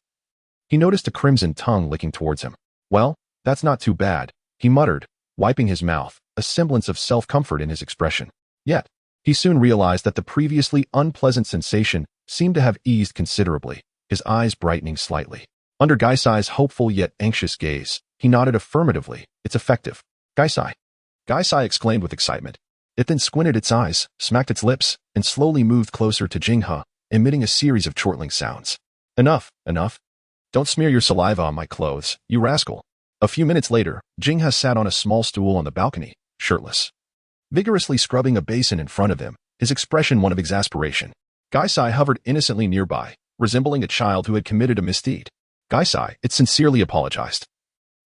he noticed a crimson tongue licking towards him. "Well, that's not too bad," he muttered, wiping his mouth, a semblance of self-comfort in his expression. Yet, he soon realized that the previously unpleasant sensation seemed to have eased considerably, his eyes brightening slightly. Under Gaisai's hopeful yet anxious gaze, he nodded affirmatively. "It's effective." "Gaisai!" Gaisai exclaimed with excitement. It then squinted its eyes, smacked its lips, and slowly moved closer to Jing-He, emitting a series of chortling sounds. "Enough, enough." Don't smear your saliva on my clothes, you rascal. A few minutes later, Jingha sat on a small stool on the balcony, shirtless, vigorously scrubbing a basin in front of him, his expression one of exasperation. Gaisai hovered innocently nearby, resembling a child who had committed a misdeed. Gaisai, it sincerely apologized,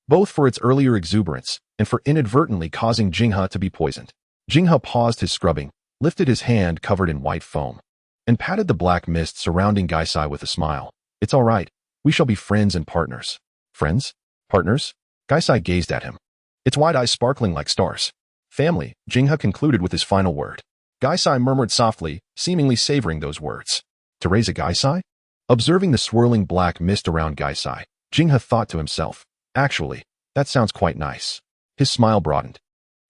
both for its earlier exuberance and for inadvertently causing Jingha to be poisoned. Jingha paused his scrubbing, lifted his hand covered in white foam, and patted the black mist surrounding Gaisai with a smile. It's all right. We shall be friends and partners. Friends? Partners? Gaisai gazed at him, its wide eyes sparkling like stars. Family, Jingha concluded with his final word. Gaisai murmured softly, seemingly savoring those words. To raise a Gaisai? Observing the swirling black mist around Gaisai, Jingha thought to himself, actually, that sounds quite nice. His smile broadened,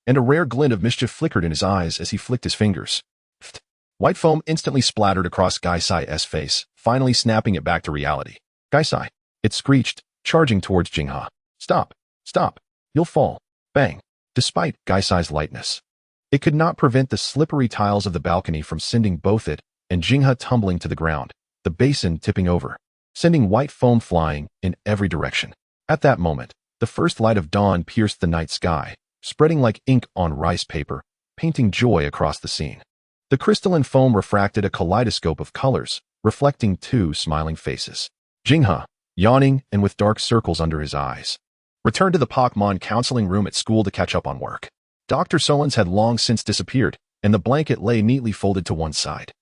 and a rare glint of mischief flickered in his eyes as he flicked his fingers. Pfft. White foam instantly splattered across Gaisai's face, finally snapping it back to reality. Gaisai, it screeched, charging towards Jingha. Stop. Stop. You'll fall. Bang. Despite Gaisai's lightness, it could not prevent the slippery tiles of the balcony from sending both it and Jingha tumbling to the ground, the basin tipping over, sending white foam flying in every direction. At that moment, the first light of dawn pierced the night sky, spreading like ink on rice paper, painting joy across the scene. The crystalline foam refracted a kaleidoscope of colors, reflecting two smiling faces. Jingha, yawning and with dark circles under his eyes, returned to the Pokémon counseling room at school to catch up on work. Dr. Solons had long since disappeared, and the blanket lay neatly folded to one side.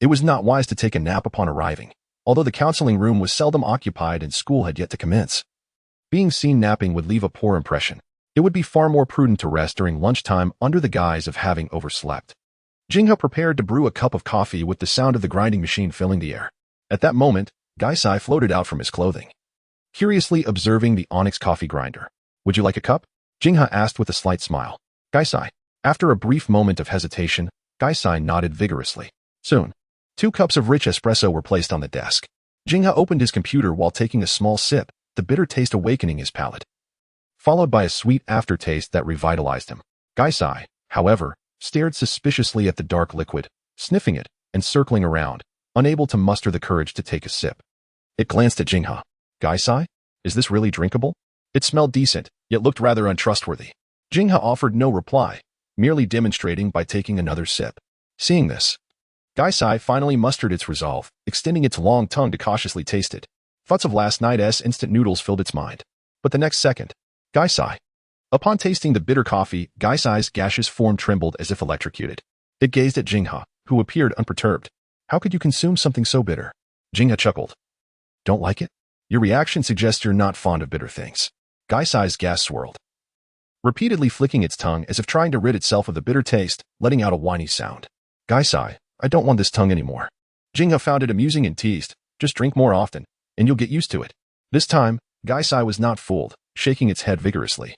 It was not wise to take a nap upon arriving, although the counseling room was seldom occupied and school had yet to commence. Being seen napping would leave a poor impression. It would be far more prudent to rest during lunchtime under the guise of having overslept. Jingha prepared to brew a cup of coffee with the sound of the grinding machine filling the air. At that moment, Gaisai floated out from his clothing, curiously observing the onyx coffee grinder. Would you like a cup? Jingha asked with a slight smile. Gaisai. After a brief moment of hesitation, Gaisai nodded vigorously. Soon, 2 cups of rich espresso were placed on the desk. Jingha opened his computer while taking a small sip, the bitter taste awakening his palate, followed by a sweet aftertaste that revitalized him. Gaisai, however, stared suspiciously at the dark liquid, sniffing it and circling around, unable to muster the courage to take a sip. It glanced at Jingha. Gaisai? Is this really drinkable? It smelled decent, yet looked rather untrustworthy. Jingha offered no reply, merely demonstrating by taking another sip. Seeing this, Gaisai finally mustered its resolve, extending its long tongue to cautiously taste it. Thoughts of last night's instant noodles filled its mind. But the next second, Gaisai. Upon tasting the bitter coffee, Gaisai's gaseous form trembled as if electrocuted. It gazed at Jingha, who appeared unperturbed. How could you consume something so bitter? Jingha chuckled. Don't like it? Your reaction suggests you're not fond of bitter things. Gaisai's gas swirled, repeatedly flicking its tongue as if trying to rid itself of the bitter taste, letting out a whiny sound. Gaisai, I don't want this tongue anymore. Jingha found it amusing and teased. Just drink more often, and you'll get used to it. This time, Gaisai was not fooled, shaking its head vigorously,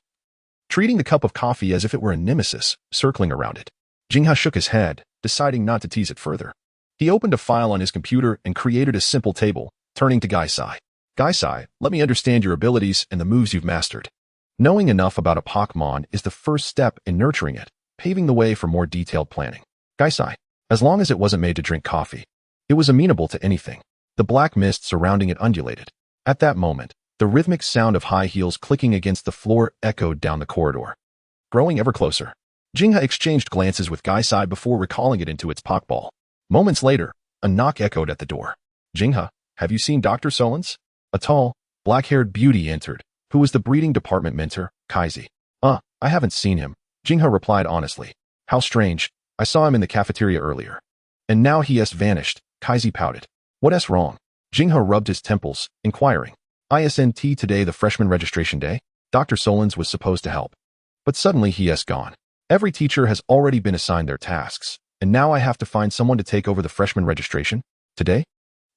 treating the cup of coffee as if it were a nemesis, circling around it. Jingha shook his head, deciding not to tease it further. He opened a file on his computer and created a simple table, turning to Gaisai. Gaisai, let me understand your abilities and the moves you've mastered. Knowing enough about a Pokémon is the first step in nurturing it, paving the way for more detailed planning. Gaisai, as long as it wasn't made to drink coffee, it was amenable to anything. The black mist surrounding it undulated. At that moment, the rhythmic sound of high heels clicking against the floor echoed down the corridor, growing ever closer. Jingha exchanged glances with Gaisai before recalling it into its Pokeball. Moments later, a knock echoed at the door. Jingha, have you seen Dr. Solons? A tall, black-haired beauty entered, who was the breeding department mentor, Kaizi. I haven't seen him, Jingha replied honestly. How strange, I saw him in the cafeteria earlier. And now he has vanished, Kaizi pouted. What's wrong? Jingha rubbed his temples, inquiring. Isn't today the freshman registration day? Dr. Solons was supposed to help. But suddenly he has gone. Every teacher has already been assigned their tasks, and now I have to find someone to take over the freshman registration? Today?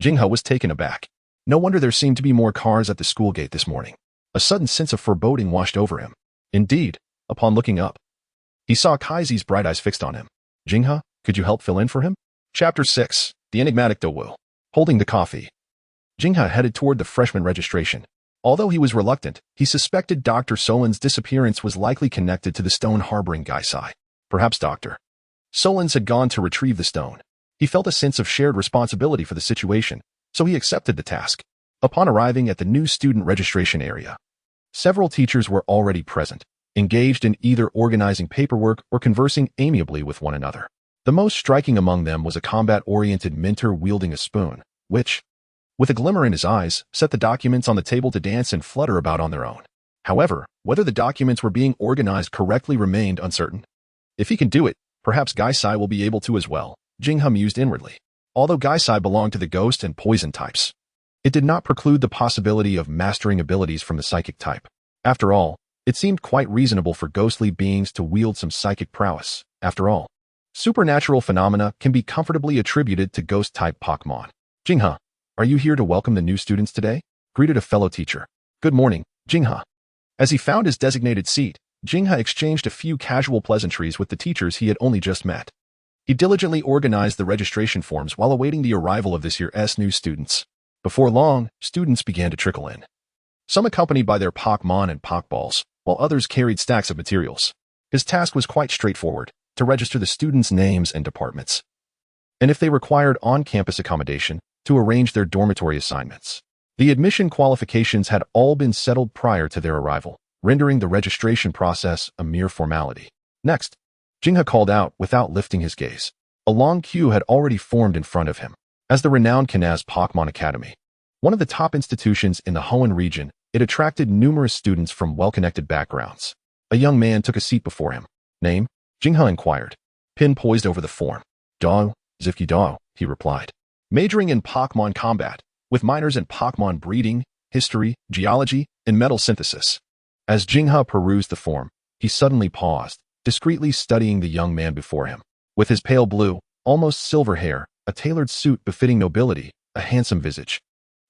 Jingha was taken aback. No wonder there seemed to be more cars at the school gate this morning. A sudden sense of foreboding washed over him. Indeed, upon looking up, he saw Kaizi's bright eyes fixed on him. Jingha, could you help fill in for him? Chapter 6, The Enigmatic Dowu. Holding the coffee, Jingha headed toward the freshman registration. Although he was reluctant, he suspected Dr. Solon's disappearance was likely connected to the stone harboring Gaisai. Perhaps Dr. Solons had gone to retrieve the stone. He felt a sense of shared responsibility for the situation, so he accepted the task. Upon arriving at the new student registration area, several teachers were already present, engaged in either organizing paperwork or conversing amiably with one another. The most striking among them was a combat-oriented mentor wielding a spoon, which, with a glimmer in his eyes, set the documents on the table to dance and flutter about on their own. However, whether the documents were being organized correctly remained uncertain. If he can do it, perhaps Gaisai will be able to as well, Jingha mused inwardly. Although Gaisai belonged to the ghost and poison types, it did not preclude the possibility of mastering abilities from the psychic type. After all, it seemed quite reasonable for ghostly beings to wield some psychic prowess. After all, supernatural phenomena can be comfortably attributed to ghost-type Pokémon. Jingha, are you here to welcome the new students today? Greeted a fellow teacher. Good morning, Jingha. As he found his designated seat, Jingha exchanged a few casual pleasantries with the teachers he had only just met. He diligently organized the registration forms while awaiting the arrival of this year's new students. Before long, students began to trickle in. Some accompanied by their Pokémon and Pokeballs, while others carried stacks of materials. His task was quite straightforward, to register the students' names and departments. And if they required on-campus accommodation, to arrange their dormitory assignments. The admission qualifications had all been settled prior to their arrival, rendering the registration process a mere formality. Next, Jingha called out without lifting his gaze. A long queue had already formed in front of him. As the renowned Kanaz Pokémon Academy, one of the top institutions in the Hoenn region, it attracted numerous students from well-connected backgrounds. A young man took a seat before him. Name? Jingha inquired. Pin poised over the form. Dao, Zifki Dao, he replied. Majoring in Pokémon combat, with minors in Pokémon breeding, history, geology, and metal synthesis. As Jingha perused the form, he suddenly paused, discreetly studying the young man before him. With his pale blue, almost silver hair, a tailored suit befitting nobility, a handsome visage,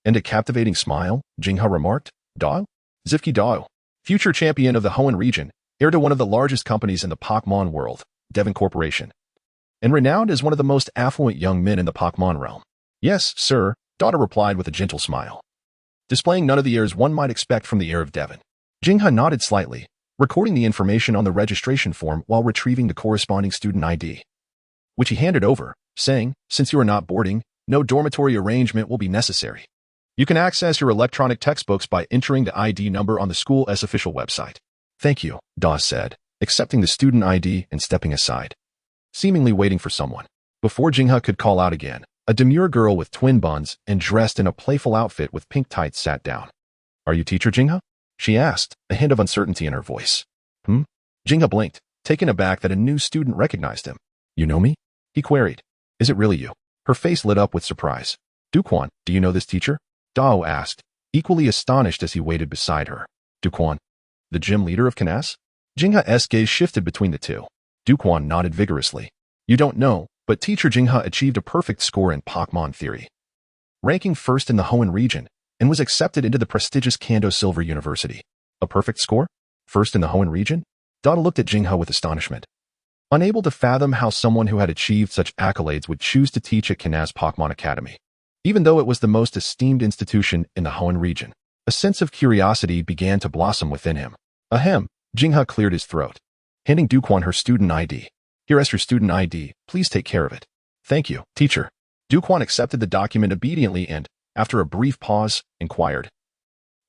and a captivating smile, Jingha remarked, Dao? Zifki Dao, future champion of the Hoenn region, heir to one of the largest companies in the Pokémon world, Devon Corporation, and renowned as one of the most affluent young men in the Pokémon realm. Yes, sir, Dada replied with a gentle smile, displaying none of the airs one might expect from the heir of Devon. Jingha nodded slightly, recording the information on the registration form while retrieving the corresponding student ID, which he handed over, saying, since you are not boarding, no dormitory arrangement will be necessary. You can access your electronic textbooks by entering the ID number on the school's official website. Thank you, Dawes said, accepting the student ID and stepping aside, seemingly waiting for someone. Before Jingha could call out again, a demure girl with twin buns and dressed in a playful outfit with pink tights sat down. Are you teacher Jingha? She asked, a hint of uncertainty in her voice. Jingha blinked, taken aback that a new student recognized him. You know me? He queried. Is it really you? Her face lit up with surprise. Duquan, do you know this teacher? Dao asked, equally astonished as he waited beside her. Duquan, the gym leader of Kanaz? Jingha's gaze shifted between the two. Duquan nodded vigorously. You don't know, but teacher Jingha achieved a perfect score in Pokémon theory, ranking first in the Hoenn region, and was accepted into the prestigious Kando Silver University. A perfect score? First in the Hoenn region? Dada looked at Jingha with astonishment, unable to fathom how someone who had achieved such accolades would choose to teach at Kanaz Pokémon Academy. Even though it was the most esteemed institution in the Hoenn region, a sense of curiosity began to blossom within him. Ahem, Jingha cleared his throat, handing Duquan her student ID. Here is your student ID, please take care of it. Thank you, teacher. Duquan accepted the document obediently and, after a brief pause, inquired.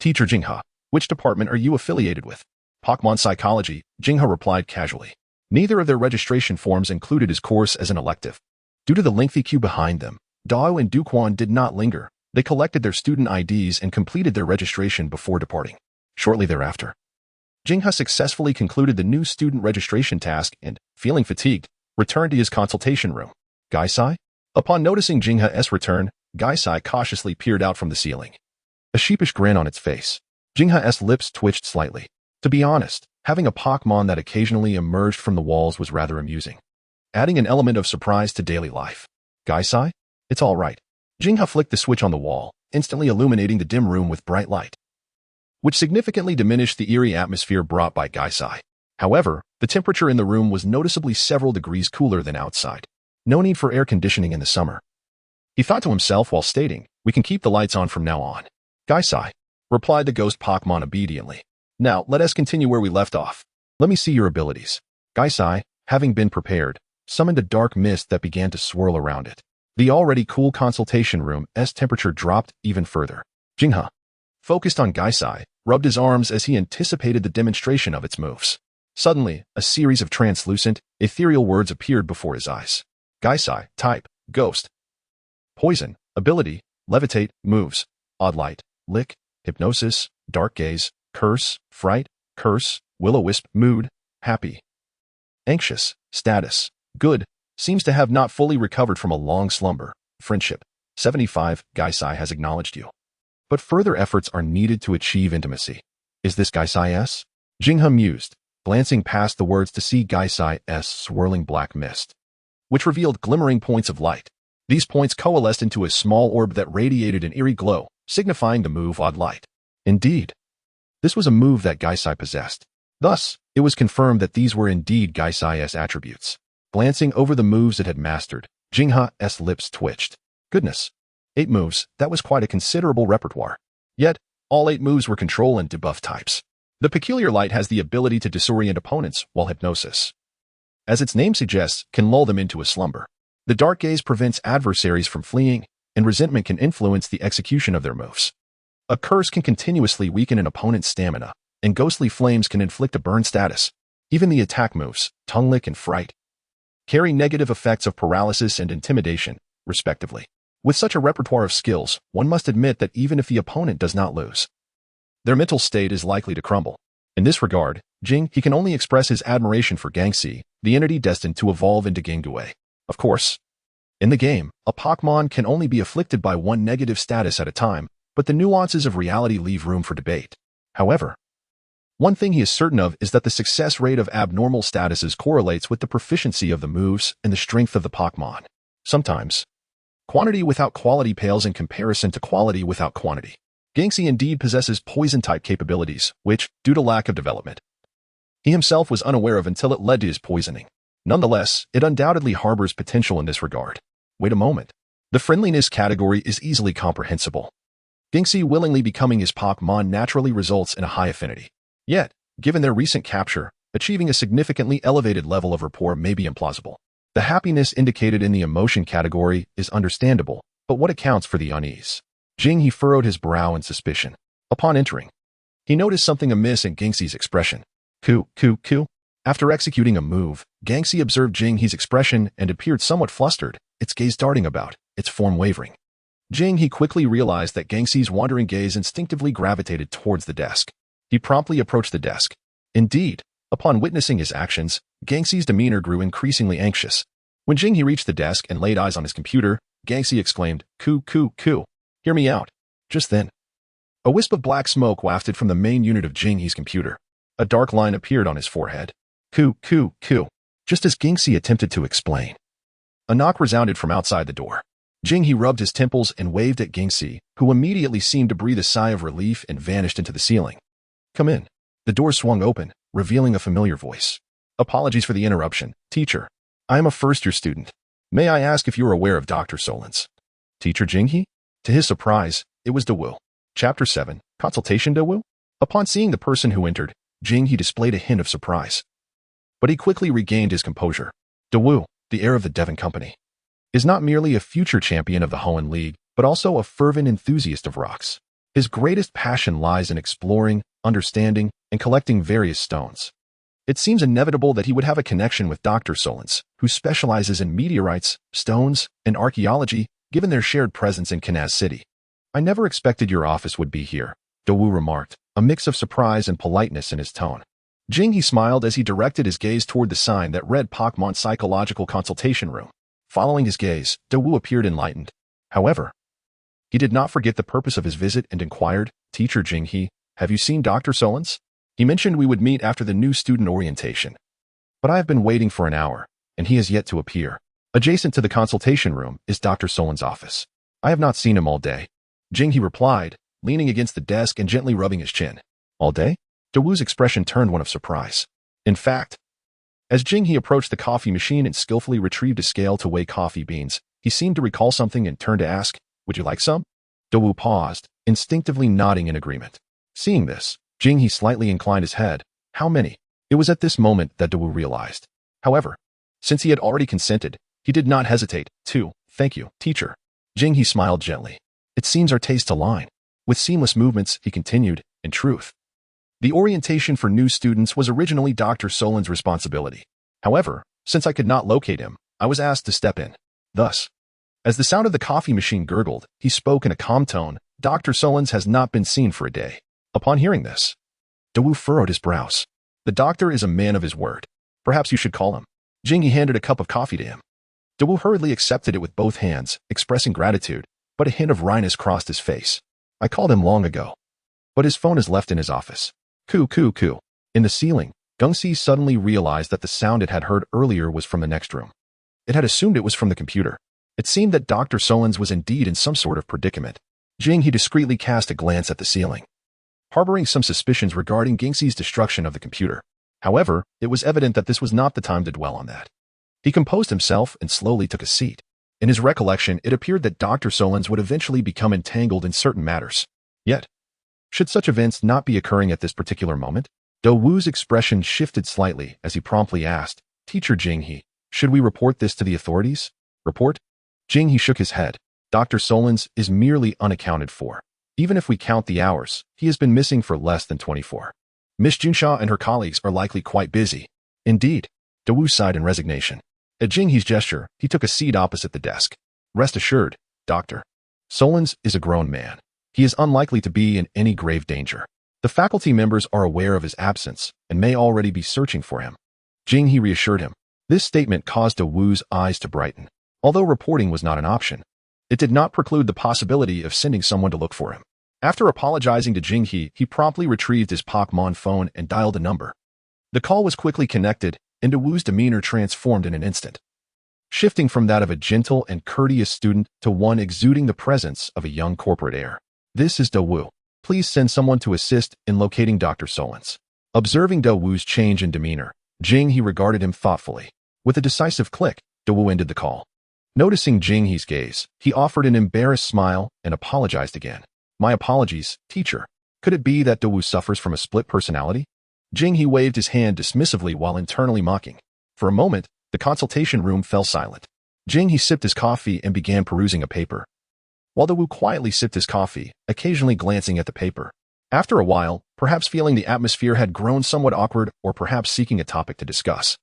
Teacher Jingha, which department are you affiliated with? Pokémon Psychology, Jingha replied casually. Neither of their registration forms included his course as an elective. Due to the lengthy queue behind them, Dao and Duquan did not linger. They collected their student IDs and completed their registration before departing. Shortly thereafter, Jingha successfully concluded the new student registration task and, feeling fatigued, returned to his consultation room. Gaisai? Upon noticing Jingha's return, Gaisai cautiously peered out from the ceiling, a sheepish grin on its face. Jingha's lips twitched slightly. To be honest, having a Pokémon that occasionally emerged from the walls was rather amusing, adding an element of surprise to daily life. Gaisai? It's all right. Jingha flicked the switch on the wall, instantly illuminating the dim room with bright light, which significantly diminished the eerie atmosphere brought by Gaisai. However, the temperature in the room was noticeably several degrees cooler than outside. No need for air conditioning in the summer. He thought to himself while stating, we can keep the lights on from now on. Gaisai, replied the ghost Pokémon obediently. Now, let us continue where we left off. Let me see your abilities. Gaisai, having been prepared, summoned a dark mist that began to swirl around it. The already cool consultation room's temperature dropped even further. Jinghe, focused on Gaisai, rubbed his arms as he anticipated the demonstration of its moves. Suddenly, a series of translucent, ethereal words appeared before his eyes. Gaisai, type, ghost. Poison, ability, levitate, moves, odd light, lick, hypnosis, dark gaze, curse, fright, curse, will-o-wisp, mood, happy. Anxious, status, good, seems to have not fully recovered from a long slumber, friendship. 75, Gaisai has acknowledged you. But further efforts are needed to achieve intimacy. Is this Gaisai-S? Jinghe mused, glancing past the words to see Gaisai-S swirling black mist, which revealed glimmering points of light. These points coalesced into a small orb that radiated an eerie glow, signifying the move Odd Light. Indeed, this was a move that Gaisai possessed. Thus, it was confirmed that these were indeed Gaisai-S attributes. Glancing over the moves it had mastered, Jinghe's lips twitched. Goodness. 8 moves, that was quite a considerable repertoire. Yet, all 8 moves were control and debuff types. The peculiar light has the ability to disorient opponents, while hypnosis, as its name suggests, can lull them into a slumber. The dark gaze prevents adversaries from fleeing, and resentment can influence the execution of their moves. A curse can continuously weaken an opponent's stamina, and ghostly flames can inflict a burn status. Even the attack moves, tongue lick and fright, carry negative effects of paralysis and intimidation, respectively. With such a repertoire of skills, one must admit that even if the opponent does not lose, their mental state is likely to crumble. In this regard, he can only express his admiration for Gangxi, the entity destined to evolve into Gangue. Of course, in the game, a Pokémon can only be afflicted by one negative status at a time, but the nuances of reality leave room for debate. However, one thing he is certain of is that the success rate of abnormal statuses correlates with the proficiency of the moves and the strength of the Pokémon. Sometimes, quantity without quality pales in comparison to quality without quantity. Gangxi indeed possesses poison-type capabilities, which, due to lack of development, he himself was unaware of until it led to his poisoning. Nonetheless, it undoubtedly harbors potential in this regard. Wait a moment. The friendliness category is easily comprehensible. Gangxi willingly becoming his Pokémon naturally results in a high affinity. Yet, given their recent capture, achieving a significantly elevated level of rapport may be implausible. The happiness indicated in the emotion category is understandable, but what accounts for the unease? He furrowed his brow in suspicion. Upon entering, he noticed something amiss in Gangxi's expression. Ku. After executing a move, Gangxi observed He's expression and appeared somewhat flustered, its gaze darting about, its form wavering. He quickly realized that Gangxi's wandering gaze instinctively gravitated towards the desk. He promptly approached the desk. Indeed, upon witnessing his actions, Gangxi's demeanor grew increasingly anxious. When he reached the desk and laid eyes on his computer, Gangxi exclaimed, Ku. Hear me out. Just then, a wisp of black smoke wafted from the main unit of He's computer. A dark line appeared on his forehead. Ku. Just as Gangxi attempted to explain, a knock resounded from outside the door. He rubbed his temples and waved at Gangxi, who immediately seemed to breathe a sigh of relief and vanished into the ceiling. Come in. The door swung open, revealing a familiar voice. Apologies for the interruption, teacher. I am a first-year student. May I ask if you are aware of Dr. Solon's? Teacher Jinghe? To his surprise, it was Dawu. Chapter 7, Consultation Dawu? Upon seeing the person who entered, Jinghe displayed a hint of surprise. But he quickly regained his composure. Dawu, the heir of the Devon Company, is not merely a future champion of the Hoenn League, but also a fervent enthusiast of rocks. His greatest passion lies in exploring, understanding, and collecting various stones. It seems inevitable that he would have a connection with Dr. Solon's, who specializes in meteorites, stones, and archaeology, given their shared presence in Kanaz City. I never expected your office would be here, Dawu remarked, a mix of surprise and politeness in his tone. Jinghe smiled as he directed his gaze toward the sign that read Pokémon Psychological Consultation Room. Following his gaze, Dawu appeared enlightened. However, he did not forget the purpose of his visit and inquired, Teacher Jinghe, have you seen Dr. Solon's? He mentioned we would meet after the new student orientation. But I have been waiting for an hour, and he has yet to appear. Adjacent to the consultation room is Dr. Solon's office. I have not seen him all day. Jinghe replied, leaning against the desk and gently rubbing his chin. All day? Dawu's expression turned one of surprise. In fact, as Jinghe approached the coffee machine and skillfully retrieved a scale to weigh coffee beans, he seemed to recall something and turned to ask, would you like some? Dawu paused, instinctively nodding in agreement. Seeing this, Jinghe slightly inclined his head. How many? It was at this moment that Dawu realized. However, since he had already consented, he did not hesitate. Thank you, teacher. Jinghe smiled gently. It seems our tastes align. With seamless movements, he continued, in truth. The orientation for new students was originally Dr. Solin's responsibility. However, since I could not locate him, I was asked to step in. Thus, as the sound of the coffee machine gurgled, he spoke in a calm tone, Dr. Solins has not been seen for a day. Upon hearing this, Dawu furrowed his brows. The doctor is a man of his word. Perhaps you should call him. Jingyi handed a cup of coffee to him. Dawu hurriedly accepted it with both hands, expressing gratitude, but a hint of wryness crossed his face. I called him long ago. But his phone is left in his office. Coo. In the ceiling, Gungsi suddenly realized that the sound it had heard earlier was from the next room. It had assumed it was from the computer. It seemed that Dr. Solins was indeed in some sort of predicament. He discreetly cast a glance at the ceiling, harboring some suspicions regarding Gingxi's destruction of the computer. However, it was evident that this was not the time to dwell on that. He composed himself and slowly took a seat. In his recollection, it appeared that Dr. Solins would eventually become entangled in certain matters. Yet, should such events not be occurring at this particular moment? Do Wu's expression shifted slightly as he promptly asked, Teacher Jinghe, should we report this to the authorities? Report? Jinghe shook his head. Dr. Solins is merely unaccounted for. Even if we count the hours, he has been missing for less than 24. Miss Junsha and her colleagues are likely quite busy. Indeed. Dawu sighed in resignation. At Jinghe's gesture, he took a seat opposite the desk. Rest assured, Dr. Solins is a grown man. He is unlikely to be in any grave danger. The faculty members are aware of his absence and may already be searching for him. Jinghe reassured him. This statement caused Dawu's eyes to brighten. Although reporting was not an option, it did not preclude the possibility of sending someone to look for him. After apologizing to Jinghe, he promptly retrieved his Pokémon phone and dialed a number. The call was quickly connected, and Dawu's demeanor transformed in an instant, shifting from that of a gentle and courteous student to one exuding the presence of a young corporate heir. This is Dawu. Please send someone to assist in locating Dr. Solins. Observing Dawu's change in demeanor, Jinghe regarded him thoughtfully. With a decisive click, Dawu ended the call. Noticing Jinghe's gaze, he offered an embarrassed smile and apologized again. My apologies, teacher. Could it be that Dawu suffers from a split personality? Jinghe waved his hand dismissively while internally mocking. For a moment, the consultation room fell silent. Jinghe sipped his coffee and began perusing a paper, while Dawu quietly sipped his coffee, occasionally glancing at the paper. After a while, perhaps feeling the atmosphere had grown somewhat awkward or perhaps seeking a topic to discuss,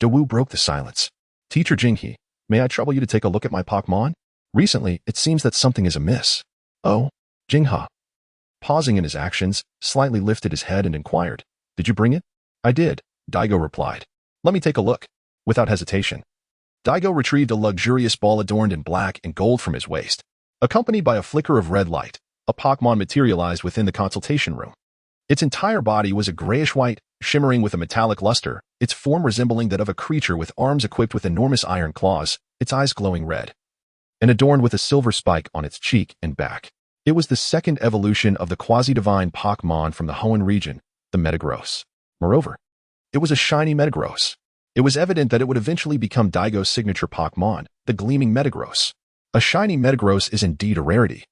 Dawu broke the silence. Teacher Jinghe, may I trouble you to take a look at my Pokémon? Recently, it seems that something is amiss. Oh, Jinghe. Pausing in his actions, slightly lifted his head and inquired, Did you bring it? I did, Daigo replied. Let me take a look. Without hesitation, Daigo retrieved a luxurious ball adorned in black and gold from his waist. Accompanied by a flicker of red light, a Pokémon materialized within the consultation room. Its entire body was a grayish-white, shimmering with a metallic luster, its form resembling that of a creature with arms equipped with enormous iron claws, its eyes glowing red, and adorned with a silver spike on its cheek and back. It was the second evolution of the quasi-divine Pokémon from the Hoenn region, the Metagross. Moreover, it was a shiny Metagross. It was evident that it would eventually become Daigo's signature Pokémon, the gleaming Metagross. A shiny Metagross is indeed a rarity.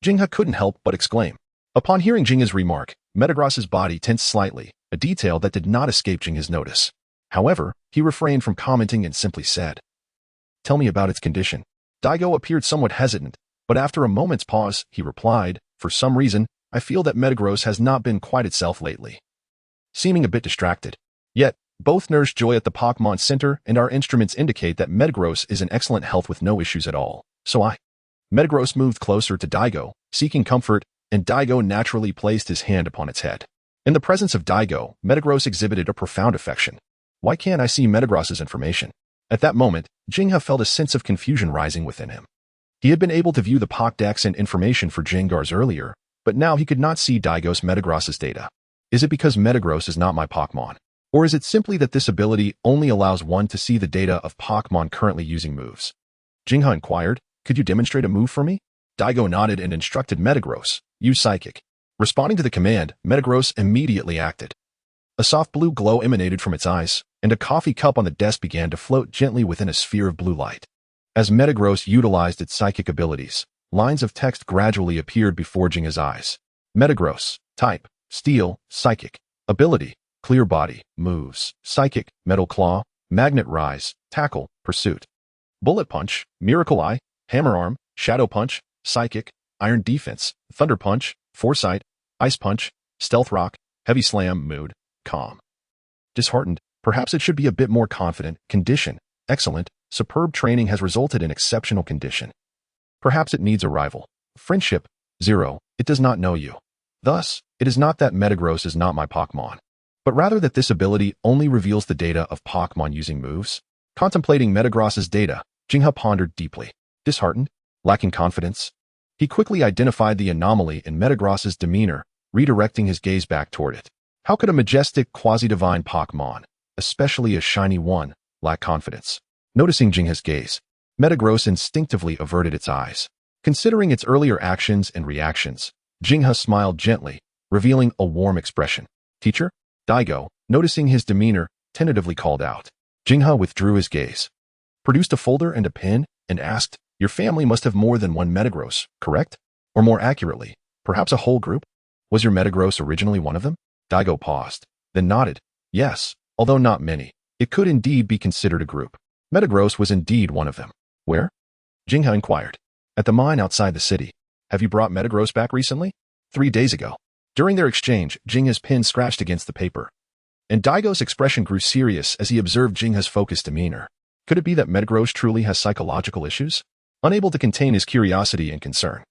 Jinghe couldn't help but exclaim. Upon hearing Jinghe's remark, Metagross's body tensed slightly, a detail that did not escape Jinghe's notice. However, he refrained from commenting and simply said, Tell me about its condition. Daigo appeared somewhat hesitant, but after a moment's pause, he replied, For some reason, I feel that Metagross has not been quite itself lately. Seeming a bit distracted. Yet, both nurse Joy at the Pokémon Center and our instruments indicate that Metagross is in excellent health with no issues at all. Metagross moved closer to Daigo, seeking comfort, and Daigo naturally placed his hand upon its head. In the presence of Daigo, Metagross exhibited a profound affection. Why can't I see Metagross's information? At that moment, Jinghe felt a sense of confusion rising within him. He had been able to view the Pokédex and information for Jengars earlier, but now he could not see Daigo's Metagross's data. Is it because Metagross is not my Pokémon? Or is it simply that this ability only allows one to see the data of Pokémon currently using moves? Jinghe inquired, Could you demonstrate a move for me? Daigo nodded and instructed Metagross, Use Psychic. Responding to the command, Metagross immediately acted. A soft blue glow emanated from its eyes, and a coffee cup on the desk began to float gently within a sphere of blue light. As Metagross utilized its psychic abilities, lines of text gradually appeared before Jinghe's eyes. Metagross, Type, Steel, Psychic. Ability, Clear Body, Moves, Psychic, Metal Claw, Magnet Rise, Tackle, Pursuit. Bullet Punch, Miracle Eye, Hammer Arm, Shadow Punch, Psychic, Iron Defense, Thunder Punch, Foresight, Ice Punch, Stealth Rock, Heavy Slam, Mood, Calm. Disheartened, perhaps it should be a bit more confident. Condition, excellent. Superb training has resulted in exceptional condition. Perhaps it needs a rival. Friendship, 0. It does not know you. Thus, it is not that Metagross is not my Pokémon, but rather that this ability only reveals the data of Pokémon using moves. Contemplating Metagross's data, Jinha pondered deeply. Disheartened, lacking confidence, he quickly identified the anomaly in Metagross's demeanor, redirecting his gaze back toward it. How could a majestic, quasi-divine Pokémon, especially a shiny one, lack confidence? Noticing Jinha's gaze, Metagross instinctively averted its eyes. Considering its earlier actions and reactions, Jinha smiled gently, revealing a warm expression. Teacher? Daigo, noticing his demeanor, tentatively called out. Jinha withdrew his gaze, produced a folder and a pen, and asked, Your family must have more than one Metagross, correct? Or more accurately, perhaps a whole group? Was your Metagross originally one of them? Daigo paused, then nodded. Yes, although not many. It could indeed be considered a group. Metagross was indeed one of them. Where? Jinha inquired. At the mine outside the city. Have you brought Metagross back recently? 3 days ago. During their exchange, Jinha's pen scratched against the paper, and Daigo's expression grew serious as he observed Jinha's focused demeanor. Could it be that Metagross truly has psychological issues? Unable to contain his curiosity and concern,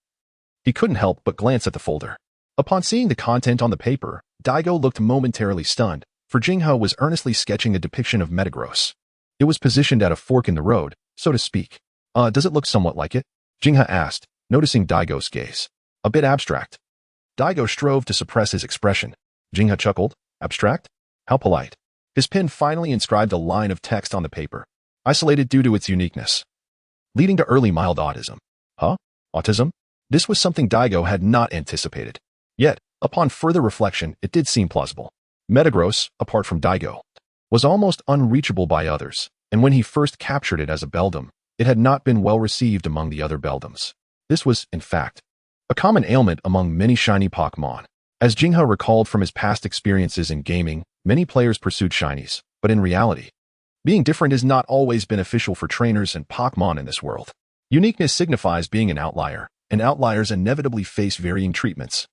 he couldn't help but glance at the folder. Upon seeing the content on the paper, Daigo looked momentarily stunned, for Jinha was earnestly sketching a depiction of Metagross. It was positioned at a fork in the road, so to speak. Does it look somewhat like it? Jinha asked, noticing Daigo's gaze. A bit abstract. Daigo strove to suppress his expression. Jinha chuckled. Abstract? How polite. His pen finally inscribed a line of text on the paper, isolated due to its uniqueness, leading to early mild autism. Huh? Autism? This was something Daigo had not anticipated. Yet, upon further reflection, it did seem plausible. Metagross, apart from Daigo, was almost unreachable by others, and when he first captured it as a Beldum, it had not been well received among the other Beldums. This was, in fact, a common ailment among many shiny Pokémon. As Jinha recalled from his past experiences in gaming, many players pursued shinies, but in reality, being different is not always beneficial for trainers and Pokémon in this world. Uniqueness signifies being an outlier, and outliers inevitably face varying treatments,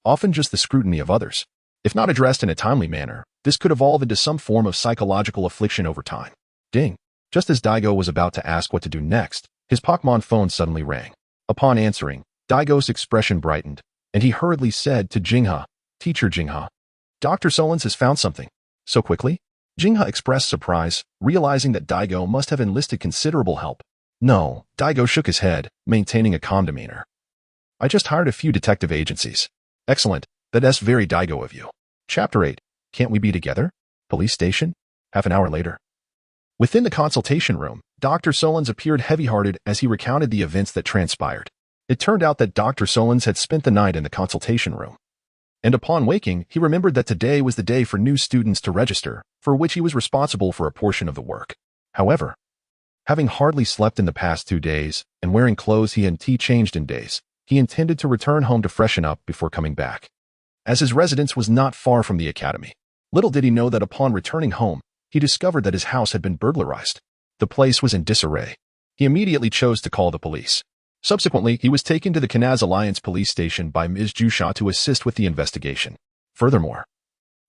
often just the scrutiny of others. If not addressed in a timely manner, this could evolve into some form of psychological affliction over time. Ding! Just as Daigo was about to ask what to do next, his Pokémon phone suddenly rang. Upon answering, Daigo's expression brightened, and he hurriedly said to Jinha, Teacher Jinha, Dr. Solons has found something. So quickly? Jinha expressed surprise, realizing that Daigo must have enlisted considerable help. No, Daigo shook his head, maintaining a calm demeanor. I just hired a few detective agencies. Excellent, that's very Daigo of you. Chapter 8. Can't we be together? Police station? Half an hour later. Within the consultation room, Dr. Solons appeared heavy-hearted as he recounted the events that transpired. It turned out that Dr. Solons had spent the night in the consultation room, and upon waking, he remembered that today was the day for new students to register, for which he was responsible for a portion of the work. However, having hardly slept in the past 2 days, and wearing clothes he hadn't changed in days, he intended to return home to freshen up before coming back, as his residence was not far from the academy. Little did he know that upon returning home, he discovered that his house had been burglarized. The place was in disarray. He immediately chose to call the police. Subsequently, he was taken to the Kanaz Alliance police station by Ms. Jusha to assist with the investigation. Furthermore,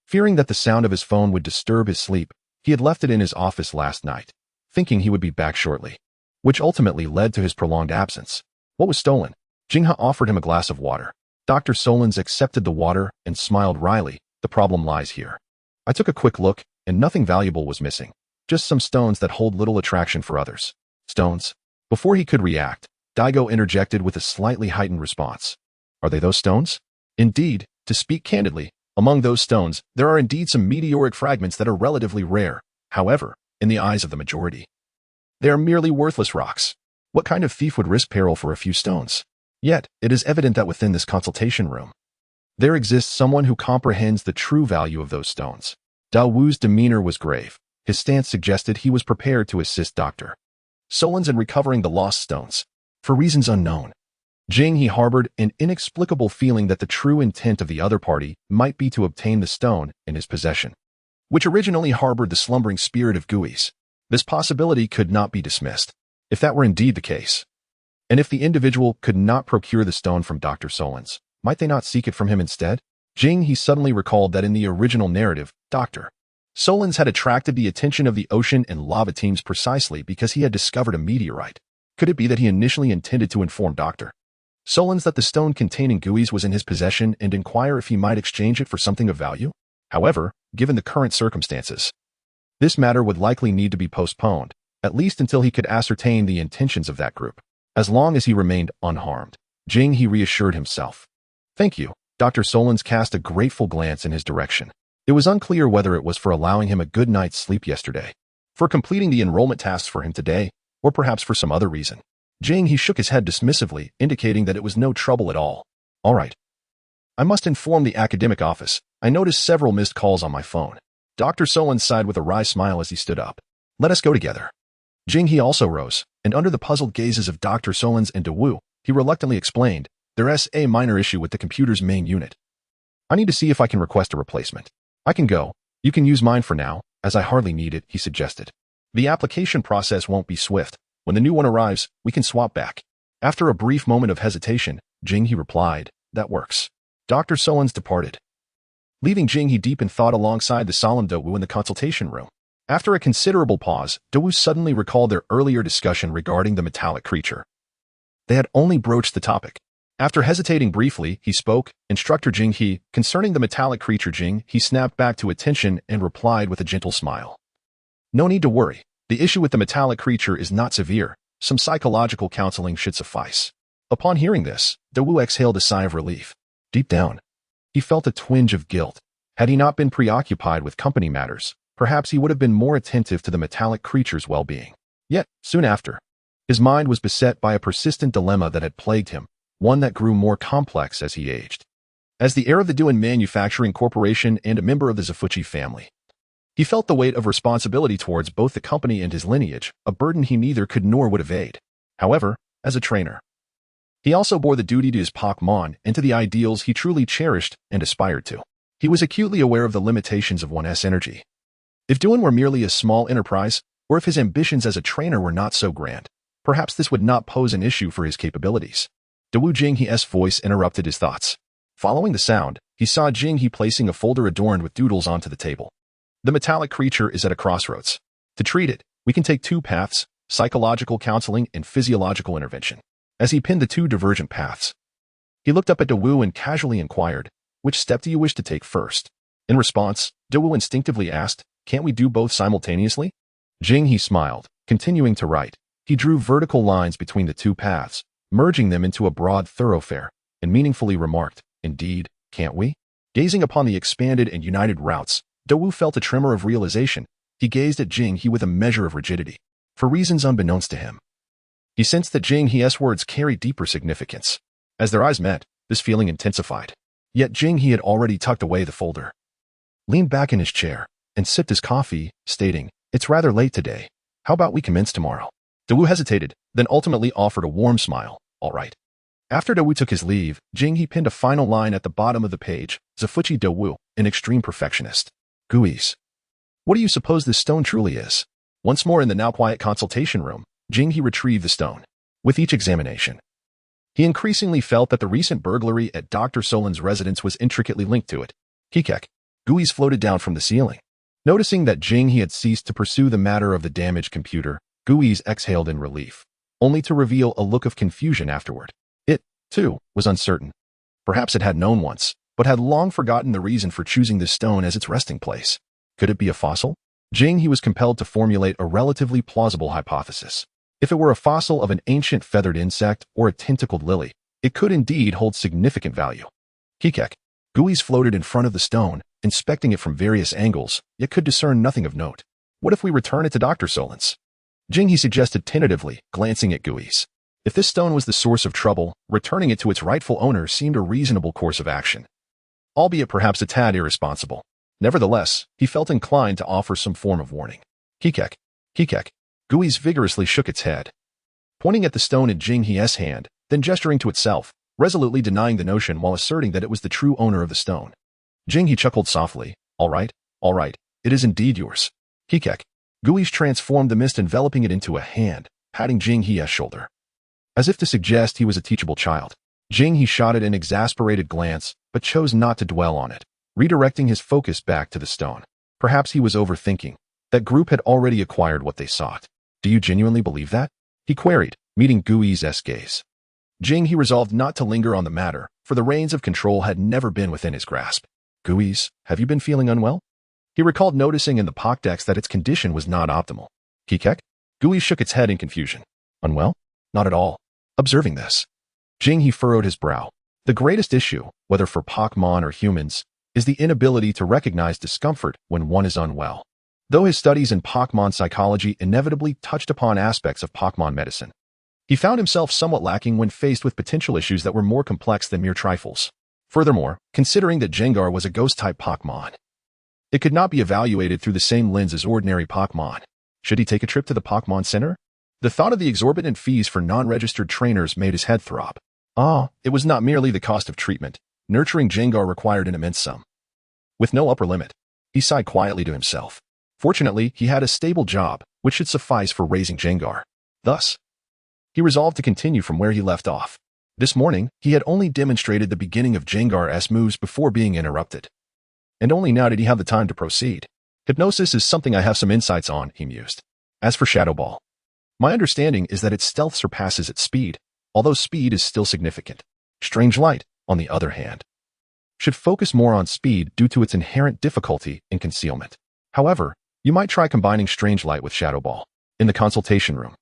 fearing that the sound of his phone would disturb his sleep, he had left it in his office last night, thinking he would be back shortly, which ultimately led to his prolonged absence. What was stolen? Jinha offered him a glass of water. Dr. Solons accepted the water and smiled wryly. The problem lies here. I took a quick look, and nothing valuable was missing. Just some stones that hold little attraction for others. Stones? Before he could react, Daigo interjected with a slightly heightened response. Are they those stones? Indeed, to speak candidly, among those stones, there are indeed some meteoric fragments that are relatively rare. However, in the eyes of the majority, they are merely worthless rocks. What kind of thief would risk peril for a few stones? Yet, it is evident that within this consultation room, there exists someone who comprehends the true value of those stones. Dao Wu's demeanor was grave. His stance suggested he was prepared to assist Dr. Solons in recovering the lost stones. For reasons unknown, he harbored an inexplicable feeling that the true intent of the other party might be to obtain the stone in his possession, which originally harbored the slumbering spirit of Guis. This possibility could not be dismissed. If that were indeed the case, And if the individual could not procure the stone from Dr. Solons, might they not seek it from him instead? Jing he suddenly recalled that in the original narrative, Dr. Solons had attracted the attention of the ocean and lava teams precisely because he had discovered a meteorite. Could it be that he initially intended to inform Dr. Solons that the stone containing GUIs was in his possession and inquire if he might exchange it for something of value? However, given the current circumstances, this matter would likely need to be postponed, at least until he could ascertain the intentions of that group. As long as he remained unharmed, Jing he reassured himself. Thank you. Dr. Solons cast a grateful glance in his direction. It was unclear whether it was for allowing him a good night's sleep yesterday, for completing the enrollment tasks for him today, or perhaps for some other reason. Jing he shook his head dismissively, indicating that it was no trouble at all. All right. I must inform the academic office. I noticed several missed calls on my phone. Dr. Solons sighed with a wry smile as he stood up. Let us go together. Jing he also rose, and under the puzzled gazes of Dr. Solons and DeWu, he reluctantly explained, there's a minor issue with the computer's main unit. I need to see if I can request a replacement. I can go. You can use mine for now, as I hardly need it, he suggested. The application process won't be swift. When the new one arrives, we can swap back. After a brief moment of hesitation, Jing he replied, that works. Dr. Solons departed, leaving Jing he deep in thought alongside the solemn DeWu in the consultation room. After a considerable pause, DeWu suddenly recalled their earlier discussion regarding the metallic creature. They had only broached the topic. After hesitating briefly, he spoke, Instructor Jing he, concerning the metallic creature Jing, he snapped back to attention and replied with a gentle smile. No need to worry. The issue with the metallic creature is not severe. Some psychological counseling should suffice. Upon hearing this, DeWu exhaled a sigh of relief. Deep down, he felt a twinge of guilt. Had he not been preoccupied with company matters, perhaps he would have been more attentive to the metallic creature's well-being. Yet, soon after, his mind was beset by a persistent dilemma that had plagued him, one that grew more complex as he aged. As the heir of the Devon Manufacturing Corporation and a member of the Zafuchi family, he felt the weight of responsibility towards both the company and his lineage, a burden he neither could nor would evade. However, as a trainer, he also bore the duty to his Pokémon and to the ideals he truly cherished and aspired to. He was acutely aware of the limitations of one's energy. If Devon were merely a small enterprise, or if his ambitions as a trainer were not so grand, perhaps this would not pose an issue for his capabilities. DeWu Jing He's voice interrupted his thoughts. Following the sound, he saw Jing He placing a folder adorned with doodles onto the table. The metallic creature is at a crossroads. To treat it, we can take two paths, psychological counseling and physiological intervention. As he pinned the two divergent paths, he looked up at DeWu and casually inquired, which step do you wish to take first? In response, DeWu instinctively asked, can't we do both simultaneously? Jing He smiled, continuing to write. He drew vertical lines between the two paths, merging them into a broad thoroughfare, and meaningfully remarked, indeed, can't we? Gazing upon the expanded and united routes, DeWu felt a tremor of realization. He gazed at Jing He with a measure of rigidity. For reasons unbeknownst to him, he sensed that Jing He's words carried deeper significance. As their eyes met, this feeling intensified. Yet Jing He had already tucked away the folder, leaned back in his chair, and sipped his coffee, stating, it's rather late today. How about we commence tomorrow? DeWu hesitated, then ultimately offered a warm smile. All right. After DeWu took his leave, Jing He pinned a final line at the bottom of the page. Zafuchi DeWu, an extreme perfectionist. GUIs. What do you suppose this stone truly is? Once more in the now quiet consultation room, Jing He retrieved the stone. With each examination, he increasingly felt that the recent burglary at Dr. Solon's residence was intricately linked to it. Kekek. GUIs floated down from the ceiling. Noticing that Jing He had ceased to pursue the matter of the damaged computer, GUIs exhaled in relief, only to reveal a look of confusion afterward. It, too, was uncertain. Perhaps it had known once, but had long forgotten the reason for choosing this stone as its resting place. Could it be a fossil? Jing He was compelled to formulate a relatively plausible hypothesis. If it were a fossil of an ancient feathered insect or a tentacled lily, it could indeed hold significant value. Kekek. GUIs floated in front of the stone, inspecting it from various angles, yet could discern nothing of note. What if we return it to Dr. Solons? Jing He suggested tentatively, glancing at GUIs. If this stone was the source of trouble, returning it to its rightful owner seemed a reasonable course of action, albeit perhaps a tad irresponsible. Nevertheless, he felt inclined to offer some form of warning. Kekek. Kekek. GUIs vigorously shook its head, pointing at the stone in Jing He's hand, then gesturing to itself, resolutely denying the notion while asserting that it was the true owner of the stone. Jing He chuckled softly. All right, it is indeed yours. Kekek. GUIs transformed the mist enveloping it into a hand, patting Jing He's shoulder. as if to suggest he was a teachable child. He shot at an exasperated glance, but chose not to dwell on it, redirecting his focus back to the stone. Perhaps he was overthinking. That group had already acquired what they sought. Do you genuinely believe that? He queried, meeting Gui's gaze. He resolved not to linger on the matter, for the reins of control had never been within his grasp. Gui's, have you been feeling unwell? He recalled noticing in the Pokédex that its condition was not optimal. Kekek? Gui shook its head in confusion. Unwell? Not at all. Observing this, he furrowed his brow. The greatest issue, whether for Pokémon or humans, is the inability to recognize discomfort when one is unwell. Though his studies in Pokémon psychology inevitably touched upon aspects of Pokémon medicine, he found himself somewhat lacking when faced with potential issues that were more complex than mere trifles. Furthermore, considering that Gengar was a ghost-type Pokémon, it could not be evaluated through the same lens as ordinary Pokémon. Should he take a trip to the Pokémon Center? The thought of the exorbitant fees for non-registered trainers made his head throb. It was not merely the cost of treatment. Nurturing Gengar required an immense sum. With no upper limit, he sighed quietly to himself. Fortunately, he had a stable job, which should suffice for raising Gengar. Thus, he resolved to continue from where he left off. This morning, he had only demonstrated the beginning of Gengar's moves before being interrupted. And only now did he have the time to proceed. Hypnosis is something I have some insights on, he mused. As for Shadow Ball, my understanding is that its stealth surpasses its speed, although speed is still significant. Strange Light, on the other hand, should focus more on speed due to its inherent difficulty in concealment. However, you might try combining Strange Light with Shadow Ball. In the consultation room,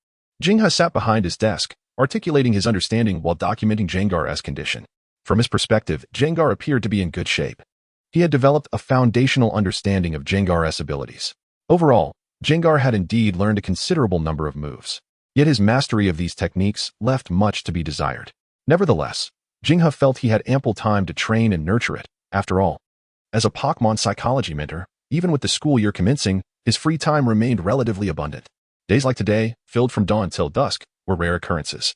Jingha sat behind his desk, articulating his understanding while documenting Gengar's condition. From his perspective, Gengar appeared to be in good shape. He had developed a foundational understanding of Gengar's abilities. Overall, Gengar had indeed learned a considerable number of moves. Yet his mastery of these techniques left much to be desired. Nevertheless, Jingha felt he had ample time to train and nurture it. After all, as a Pokémon psychology mentor, even with the school year commencing, his free time remained relatively abundant. Days like today, filled from dawn till dusk, were rare occurrences.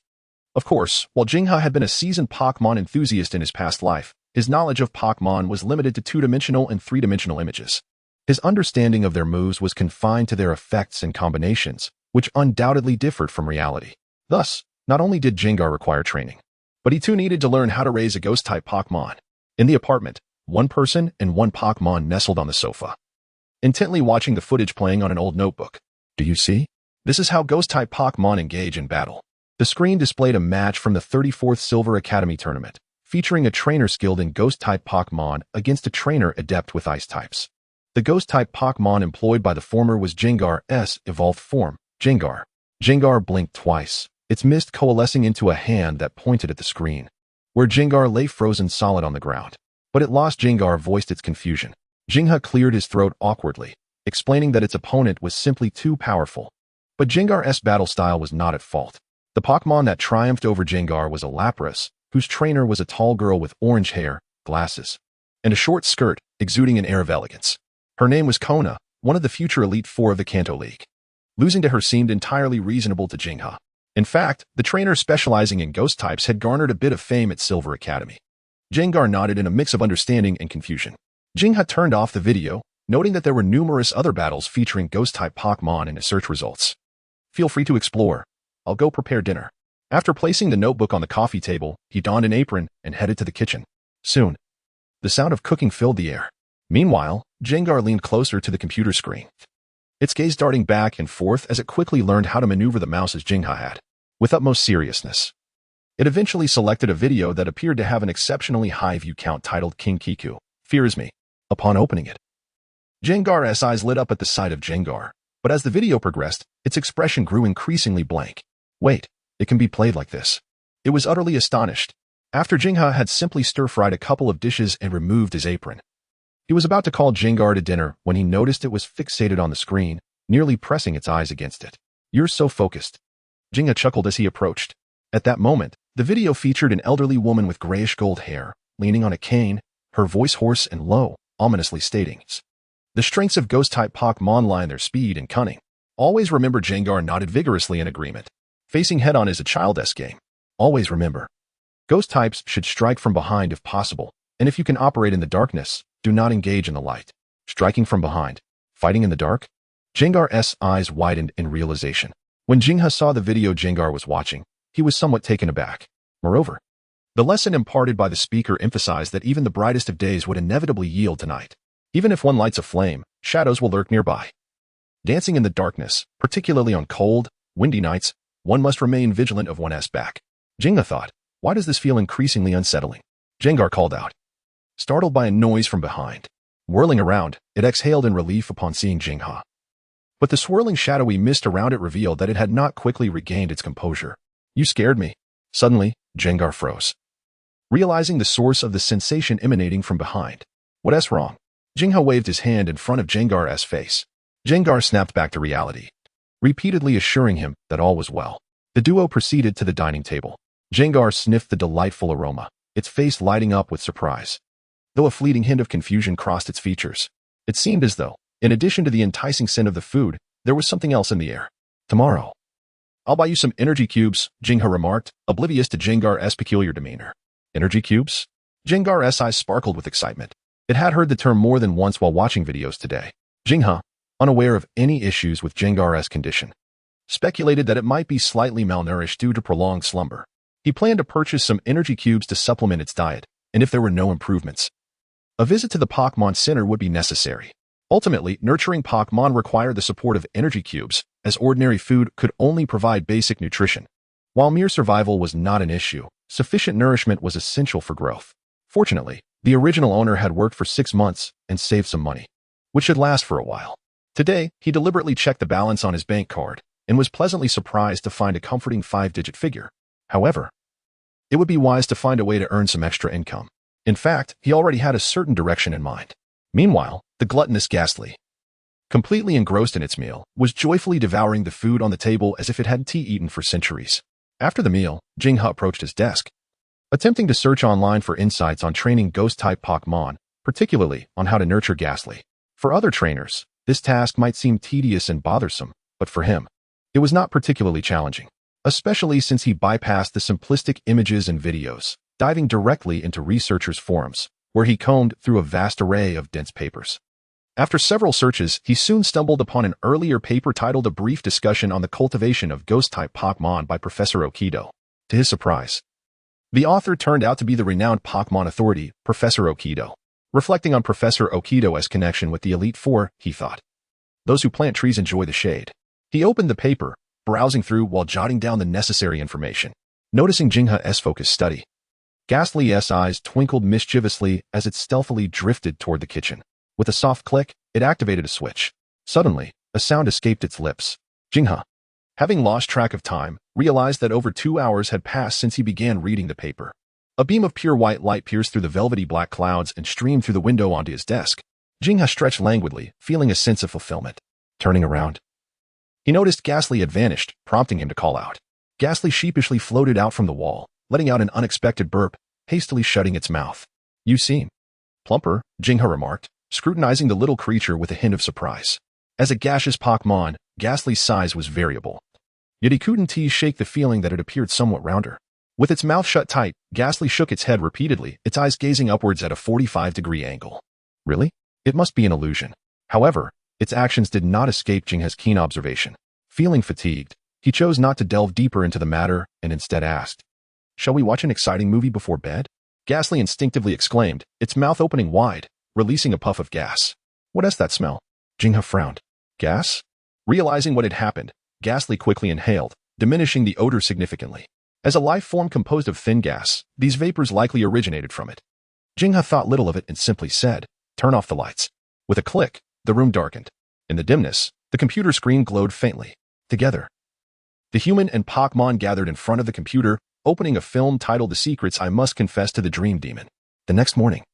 Of course, while Jingha had been a seasoned Pokémon enthusiast in his past life, his knowledge of Pokémon was limited to two-dimensional and three-dimensional images. His understanding of their moves was confined to their effects and combinations, which undoubtedly differed from reality. Thus, not only did Gengar require training, but he too needed to learn how to raise a ghost-type Pokémon. In the apartment, one person and one Pokémon nestled on the sofa, intently watching the footage playing on an old notebook. Do you see? This is how ghost-type Pokémon engage in battle. The screen displayed a match from the 34th Silver Academy Tournament, featuring a trainer skilled in ghost-type Pokémon against a trainer adept with ice types. The ghost-type Pokémon employed by the former was Gengar's evolved form, Gengar. Gengar blinked twice, its mist coalescing into a hand that pointed at the screen, where Gengar lay frozen solid on the ground. But at last Gengar voiced its confusion. Jingha cleared his throat awkwardly, explaining that its opponent was simply too powerful. But Gengar's battle style was not at fault. The Pokémon that triumphed over Gengar was a Lapras, whose trainer was a tall girl with orange hair, glasses, and a short skirt, exuding an air of elegance. Her name was Kona, one of the future Elite Four of the Kanto League. Losing to her seemed entirely reasonable to Jingha. In fact, the trainer specializing in ghost types had garnered a bit of fame at Silver Academy. Gengar nodded in a mix of understanding and confusion. Jingha turned off the video, noting that there were numerous other battles featuring ghost-type Pokémon in his search results. Feel free to explore. I'll go prepare dinner. After placing the notebook on the coffee table, he donned an apron and headed to the kitchen. Soon, the sound of cooking filled the air. Meanwhile, Gengar leaned closer to the computer screen, its gaze darting back and forth as it quickly learned how to maneuver the mouse as Jingha had. With utmost seriousness, it eventually selected a video that appeared to have an exceptionally high view count titled King Kiku, Fears Me. Upon opening it, Gengar's eyes lit up at the sight of Gengar, but as the video progressed, its expression grew increasingly blank. Wait, it can be played like this. It was utterly astonished. After Jingha had simply stir-fried a couple of dishes and removed his apron, he was about to call Gengar to dinner when he noticed it was fixated on the screen, nearly pressing its eyes against it. You're so focused. Jingha chuckled as he approached. At that moment, the video featured an elderly woman with grayish gold hair, leaning on a cane, her voice hoarse and low, ominously stating, "The strengths of ghost-type Pokémon lie in their speed and cunning." Always remember. Gengar nodded vigorously in agreement. Facing head-on is a childish game. Always remember. Ghost types should strike from behind if possible, and if you can operate in the darkness, do not engage in the light. Striking from behind. Fighting in the dark? Gengar's eyes widened in realization. When Jingha saw the video Gengar was watching, he was somewhat taken aback. Moreover, the lesson imparted by the speaker emphasized that even the brightest of days would inevitably yield to night. Even if one lights a flame, shadows will lurk nearby. Dancing in the darkness, particularly on cold, windy nights, one must remain vigilant of one's back. Jingha thought, why does this feel increasingly unsettling? Jengar called out, startled by a noise from behind. Whirling around, it exhaled in relief upon seeing Jingha. But the swirling shadowy mist around it revealed that it had not quickly regained its composure. You scared me. Suddenly, Jengar froze, realizing the source of the sensation emanating from behind. What's wrong? Jingha waved his hand in front of Jengar's face. Jengar snapped back to reality, repeatedly assuring him that all was well. The duo proceeded to the dining table. Jengar sniffed the delightful aroma, its face lighting up with surprise. Though a fleeting hint of confusion crossed its features, it seemed as though, in addition to the enticing scent of the food, there was something else in the air. Tomorrow, I'll buy you some energy cubes, Jingha remarked, oblivious to Jengar's peculiar demeanor. Energy cubes? Jengar's eyes sparkled with excitement. It had heard the term more than once while watching videos today. Jingha, unaware of any issues with Jengar's condition, speculated that it might be slightly malnourished due to prolonged slumber. He planned to purchase some energy cubes to supplement its diet, and if there were no improvements, a visit to the Pokémon Center would be necessary. Ultimately, nurturing Pokémon required the support of energy cubes, as ordinary food could only provide basic nutrition. While mere survival was not an issue, sufficient nourishment was essential for growth. Fortunately, the original owner had worked for 6 months and saved some money, which should last for a while. Today, he deliberately checked the balance on his bank card and was pleasantly surprised to find a comforting 5-digit figure. However, it would be wise to find a way to earn some extra income. In fact, he already had a certain direction in mind. Meanwhile, the gluttonous Ghastly, completely engrossed in its meal, was joyfully devouring the food on the table as if it hadn't eaten for centuries. After the meal, Jingha approached his desk, attempting to search online for insights on training ghost-type Pokémon, particularly on how to nurture Ghastly. For other trainers, this task might seem tedious and bothersome, but for him, it was not particularly challenging, especially since he bypassed the simplistic images and videos, diving directly into researchers' forums, where he combed through a vast array of dense papers. After several searches, he soon stumbled upon an earlier paper titled A Brief Discussion on the Cultivation of Ghost-Type Pokémon by Professor Okido. To his surprise, the author turned out to be the renowned Pokémon authority, Professor Okido. Reflecting on Professor Okido's connection with the Elite Four, he thought, those who plant trees enjoy the shade. He opened the paper, browsing through while jotting down the necessary information. Noticing Jingha's focused study, Ghastly's eyes twinkled mischievously as it stealthily drifted toward the kitchen. With a soft click, it activated a switch. Suddenly, a sound escaped its lips. Jingha, having lost track of time, realized that over 2 hours had passed since he began reading the paper. A beam of pure white light pierced through the velvety black clouds and streamed through the window onto his desk. Jingha stretched languidly, feeling a sense of fulfillment. Turning around, he noticed Ghastly had vanished, prompting him to call out. Ghastly sheepishly floated out from the wall, letting out an unexpected burp, hastily shutting its mouth. You seem plumper, Jingha remarked, scrutinizing the little creature with a hint of surprise. As a gaseous Pokémon, Ghastly's size was variable, yet he couldn't shake the feeling that it appeared somewhat rounder. With its mouth shut tight, Ghastly shook its head repeatedly, its eyes gazing upwards at a 45-degree angle. Really? It must be an illusion. However, its actions did not escape Jingha's keen observation. Feeling fatigued, he chose not to delve deeper into the matter and instead asked, "Shall we watch an exciting movie before bed?" Ghastly instinctively exclaimed, its mouth opening wide, releasing a puff of gas. What's that smell? Jingha frowned. Gas? Realizing what had happened, Ghastly quickly inhaled, diminishing the odor significantly. As a life form composed of thin gas, these vapors likely originated from it. Jingha thought little of it and simply said, "Turn off the lights." With a click, the room darkened. In the dimness, the computer screen glowed faintly. Together, the human and Pokémon gathered in front of the computer, opening a film titled The Secrets I Must Confess to the Dream Demon. The next morning,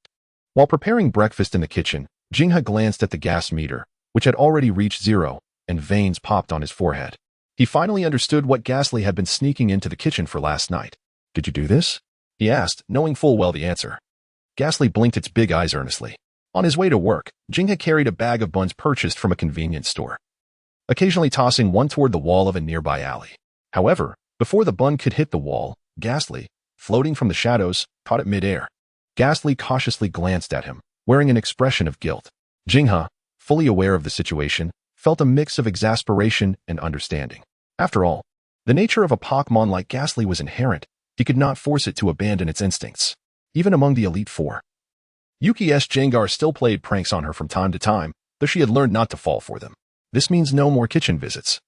while preparing breakfast in the kitchen, Jingha glanced at the gas meter, which had already reached 0, and veins popped on his forehead. He finally understood what Ghastly had been sneaking into the kitchen for last night. Did you do this? He asked, knowing full well the answer. Ghastly blinked its big eyes earnestly. On his way to work, Jingha carried a bag of buns purchased from a convenience store, occasionally tossing one toward the wall of a nearby alley. However, before the bun could hit the wall, Ghastly, floating from the shadows, caught it mid-air. Ghastly cautiously glanced at him, wearing an expression of guilt. Jingha, fully aware of the situation, felt a mix of exasperation and understanding. After all, The nature of a Pokémon like Ghastly was inherent. He could not force it to abandon its instincts. Even among the Elite Four, Yuki's Jengar still played pranks on her from time to time, though she had learned not to fall for them. This means no more kitchen visits.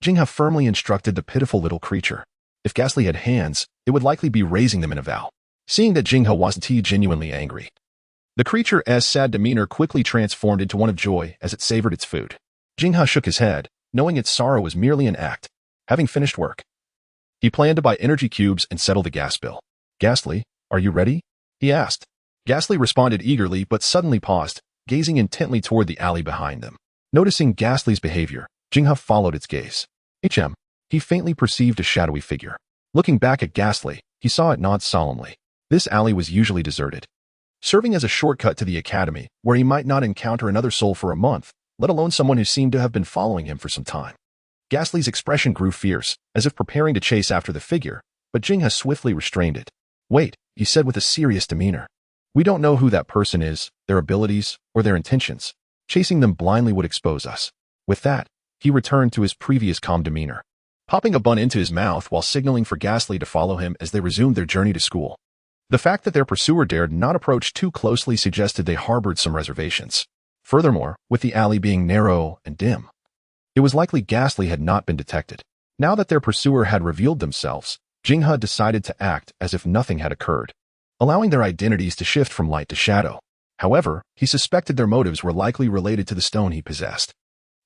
Jingha firmly instructed the pitiful little creature. If Ghastly had hands, it would likely be raising them in a vow. Seeing that Jingha wasn't genuinely angry, the creature's sad demeanor quickly transformed into one of joy as it savored its food. Jingha shook his head, knowing its sorrow was merely an act. Having finished work, he planned to buy energy cubes and settle the gas bill. Ghastly, are you ready? He asked. Ghastly responded eagerly but suddenly paused, gazing intently toward the alley behind them. Noticing Ghastly's behavior, Jingha followed its gaze. He faintly perceived a shadowy figure. Looking back at Ghastly, he saw it nod solemnly. This alley was usually deserted, serving as a shortcut to the academy, where he might not encounter another soul for a month, let alone someone who seemed to have been following him for some time. Ghastly's expression grew fierce, as if preparing to chase after the figure, but Jingha swiftly restrained it. Wait, he said with a serious demeanor. We don't know who that person is, their abilities, or their intentions. Chasing them blindly would expose us. With that, he returned to his previous calm demeanor, popping a bun into his mouth while signaling for Ghastly to follow him as they resumed their journey to school. The fact that their pursuer dared not approach too closely suggested they harbored some reservations. Furthermore, with the alley being narrow and dim, it was likely Ghastly had not been detected. Now that their pursuer had revealed themselves, Jingha decided to act as if nothing had occurred, allowing their identities to shift from light to shadow. However, he suspected their motives were likely related to the stone he possessed.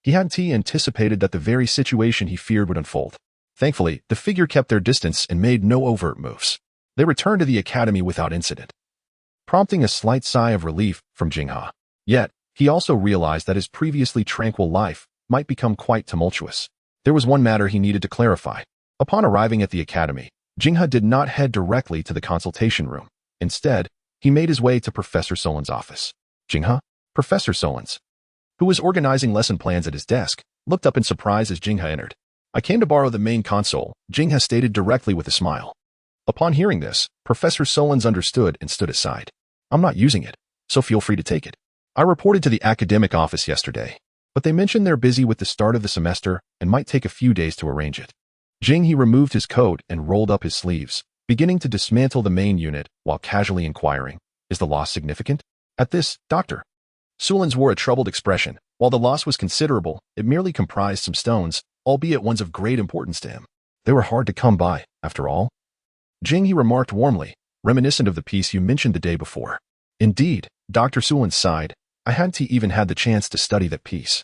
He hadn't anticipated that the very situation he feared would unfold. Thankfully, the figure kept their distance and made no overt moves. They returned to the academy without incident, prompting a slight sigh of relief from Jingha. Yet, he also realized that his previously tranquil life might become quite tumultuous. There was one matter he needed to clarify. Upon arriving at the academy, Jingha did not head directly to the consultation room. Instead, he made his way to Professor Solan's office. Jingha? Professor Solans, who was organizing lesson plans at his desk, looked up in surprise as Jingha entered. I came to borrow the main console, Jingha stated directly with a smile. Upon hearing this, Professor Solans understood and stood aside. I'm not using it, so feel free to take it. I reported to the academic office yesterday, but they mentioned they're busy with the start of the semester and might take a few days to arrange it. Jinghe removed his coat and rolled up his sleeves, beginning to dismantle the main unit while casually inquiring, is the loss significant? At this, Dr. Solans wore a troubled expression. While the loss was considerable, it merely comprised some stones, albeit ones of great importance to him. They were hard to come by, after all. Jinghe remarked warmly, reminiscent of the piece you mentioned the day before. Indeed, Dr. Solans sighed. I hadn't even had the chance to study that piece.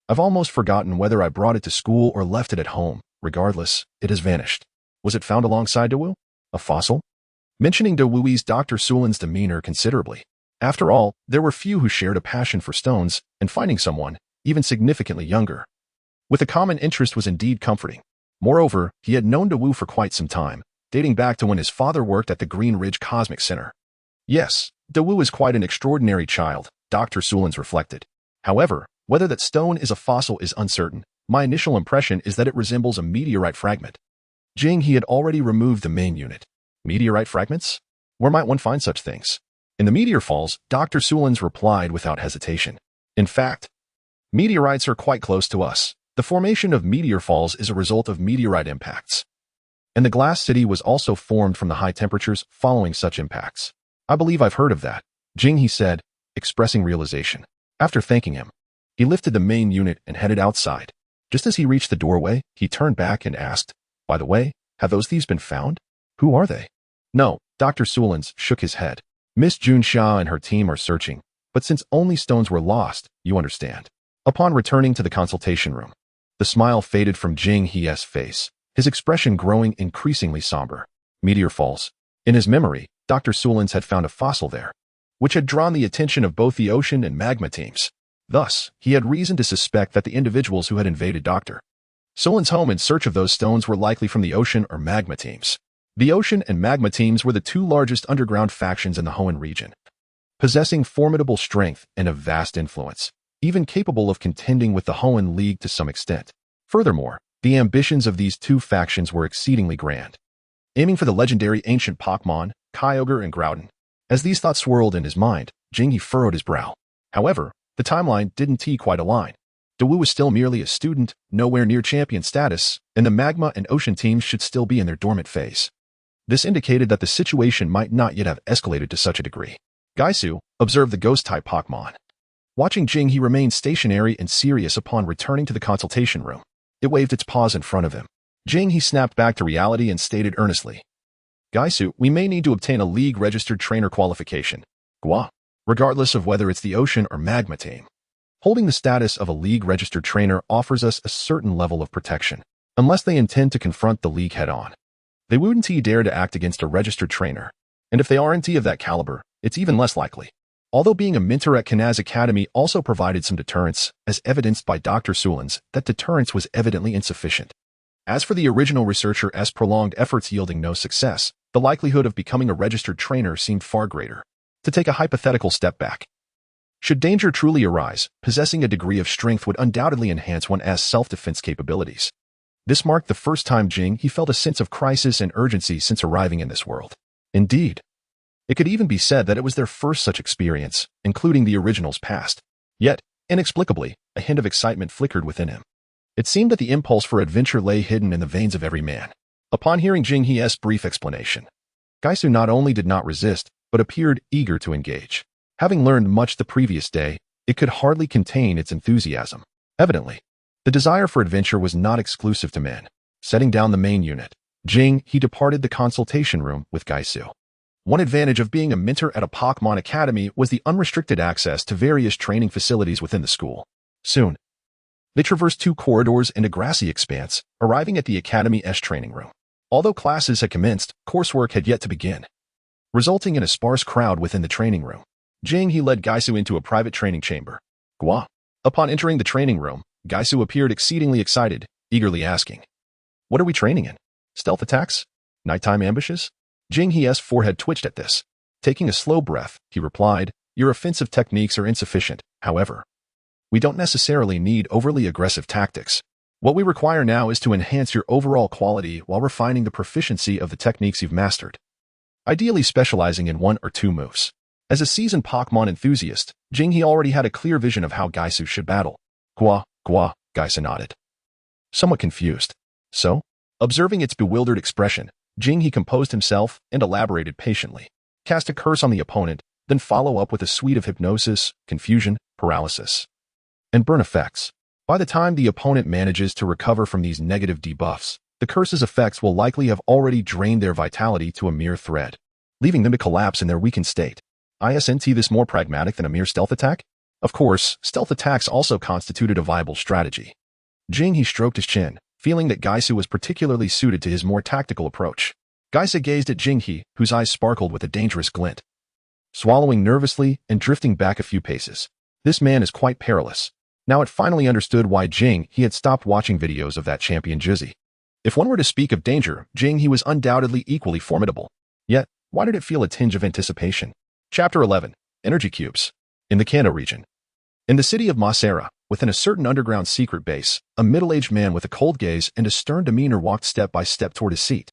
I've almost forgotten whether I brought it to school or left it at home. Regardless, it has vanished. Was it found alongside Dawu? A fossil? Mentioning Dawui's Dr. Solans' demeanor considerably. After all, there were few who shared a passion for stones, and finding someone, even significantly younger, with a common interest was indeed comforting. Moreover, he had known Dawu for quite some time, dating back to when his father worked at the Green Ridge Cosmic Center. Yes, Dawu is quite an extraordinary child, Dr. Solans reflected. However, whether that stone is a fossil is uncertain. My initial impression is that it resembles a meteorite fragment. Jinghe had already removed the main unit. Meteorite fragments? Where might one find such things? In the meteor falls, Dr. Solans replied without hesitation. In fact, meteorites are quite close to us. The formation of meteor falls is a result of meteorite impacts. And the glass city was also formed from the high temperatures following such impacts. I believe I've heard of that, Jinghe said, expressing realization. After thanking him, he lifted the main unit and headed outside. Just as he reached the doorway, he turned back and asked, by the way, have those thieves been found? Who are they? No, Dr. Solans shook his head. Miss Jun Xia and her team are searching, but since only stones were lost, you understand. Upon returning to the consultation room, the smile faded from Jinghe's face, his expression growing increasingly somber. Meteor falls. In his memory, Dr. Solans had found a fossil there, which had drawn the attention of both the ocean and magma teams. Thus, he had reason to suspect that the individuals who had invaded Dr. Solans' home in search of those stones were likely from the ocean or magma teams. The ocean and magma teams were the two largest underground factions in the Hoenn region, possessing formidable strength and a vast influence, even capable of contending with the Hoenn League to some extent. Furthermore, the ambitions of these two factions were exceedingly grand, aiming for the legendary ancient Pokémon, Kyogre and Groudon. As these thoughts swirled in his mind, Jinghe furrowed his brow. However, the timeline didn't quite align. Dawu is still merely a student, nowhere near champion status, and the magma and ocean teams should still be in their dormant phase. This indicated that the situation might not yet have escalated to such a degree. Gaisu observed the ghost-type Pokémon. Watching Jing, he remained stationary and serious upon returning to the consultation room. It waved its paws in front of him. Jing, he snapped back to reality and stated earnestly, Gaisu, we may need to obtain a league-registered trainer qualification. Gua. Regardless of whether it's the ocean or magma team. Holding the status of a league-registered trainer offers us a certain level of protection, unless they intend to confront the league head-on. They wouldn't dare to act against a registered trainer, and if they aren't of that caliber, it's even less likely. Although being a mentor at Kanaz Academy also provided some deterrence, as evidenced by Dr. Sulin's, that deterrence was evidently insufficient. As for the original researcher's prolonged efforts yielding no success, the likelihood of becoming a registered trainer seemed far greater. To take a hypothetical step back. Should danger truly arise, possessing a degree of strength would undoubtedly enhance one's self-defense capabilities. This marked the first time Jing he felt a sense of crisis and urgency since arriving in this world. Indeed, it could even be said that it was their first such experience, including the original's past. Yet, inexplicably, a hint of excitement flickered within him. It seemed that the impulse for adventure lay hidden in the veins of every man. Upon hearing Jing He's brief explanation, Gaisu not only did not resist, but appeared eager to engage. Having learned much the previous day, it could hardly contain its enthusiasm. Evidently, the desire for adventure was not exclusive to men. Setting down the main unit, Jing he departed the consultation room with Gaisu. One advantage of being a mentor at a Pokémon Academy was the unrestricted access to various training facilities within the school. Soon, they traversed 2 corridors and a grassy expanse, arriving at the Academy's training room. Although classes had commenced, coursework had yet to begin, resulting in a sparse crowd within the training room. Jing he led Gaisu into a private training chamber. Gua. Upon entering the training room, Gaisu appeared exceedingly excited, eagerly asking, What are we training in? Stealth attacks? Nighttime ambushes? Jing He's forehead twitched at this. Taking a slow breath, he replied, Your offensive techniques are insufficient, however. We don't necessarily need overly aggressive tactics. What we require now is to enhance your overall quality while refining the proficiency of the techniques you've mastered. Ideally specializing in 1 or 2 moves. As a seasoned Pokémon enthusiast, Jing he already had a clear vision of how Gaisu should battle. Gua, Gaisu nodded. Somewhat confused. So, observing its bewildered expression, Jing he composed himself and elaborated patiently. Cast a curse on the opponent, then follow up with a suite of hypnosis, confusion, paralysis, and burn effects. By the time the opponent manages to recover from these negative debuffs, the curse's effects will likely have already drained their vitality to a mere thread, leaving them to collapse in their weakened state. Isn't this more pragmatic than a mere stealth attack? Of course, stealth attacks also constituted a viable strategy. Jing he stroked his chin, feeling that Gaisu was particularly suited to his more tactical approach. Gaisu gazed at Jing he, whose eyes sparkled with a dangerous glint. Swallowing nervously and drifting back a few paces. This man is quite perilous. Now it finally understood why Jing he had stopped watching videos of that champion Jizzy. If one were to speak of danger, Jing he was undoubtedly equally formidable. Yet, why did it feel a tinge of anticipation? Chapter 11. Energy Cubes. In the Kanto region. In the city of Masera, within a certain underground secret base, a middle-aged man with a cold gaze and a stern demeanor walked step by step toward his seat.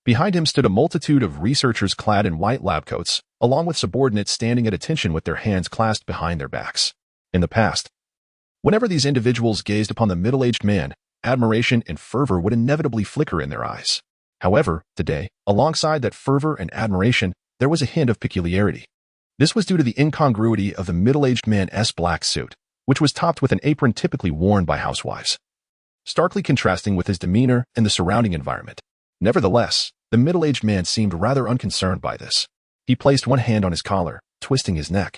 Behind him stood a multitude of researchers clad in white lab coats, along with subordinates standing at attention with their hands clasped behind their backs. In the past, whenever these individuals gazed upon the middle-aged man, admiration and fervor would inevitably flicker in their eyes. However, today, alongside that fervor and admiration, there was a hint of peculiarity. This was due to the incongruity of the middle-aged man's black suit, which was topped with an apron typically worn by housewives, starkly contrasting with his demeanor and the surrounding environment. Nevertheless, the middle-aged man seemed rather unconcerned by this. He placed one hand on his collar, twisting his neck,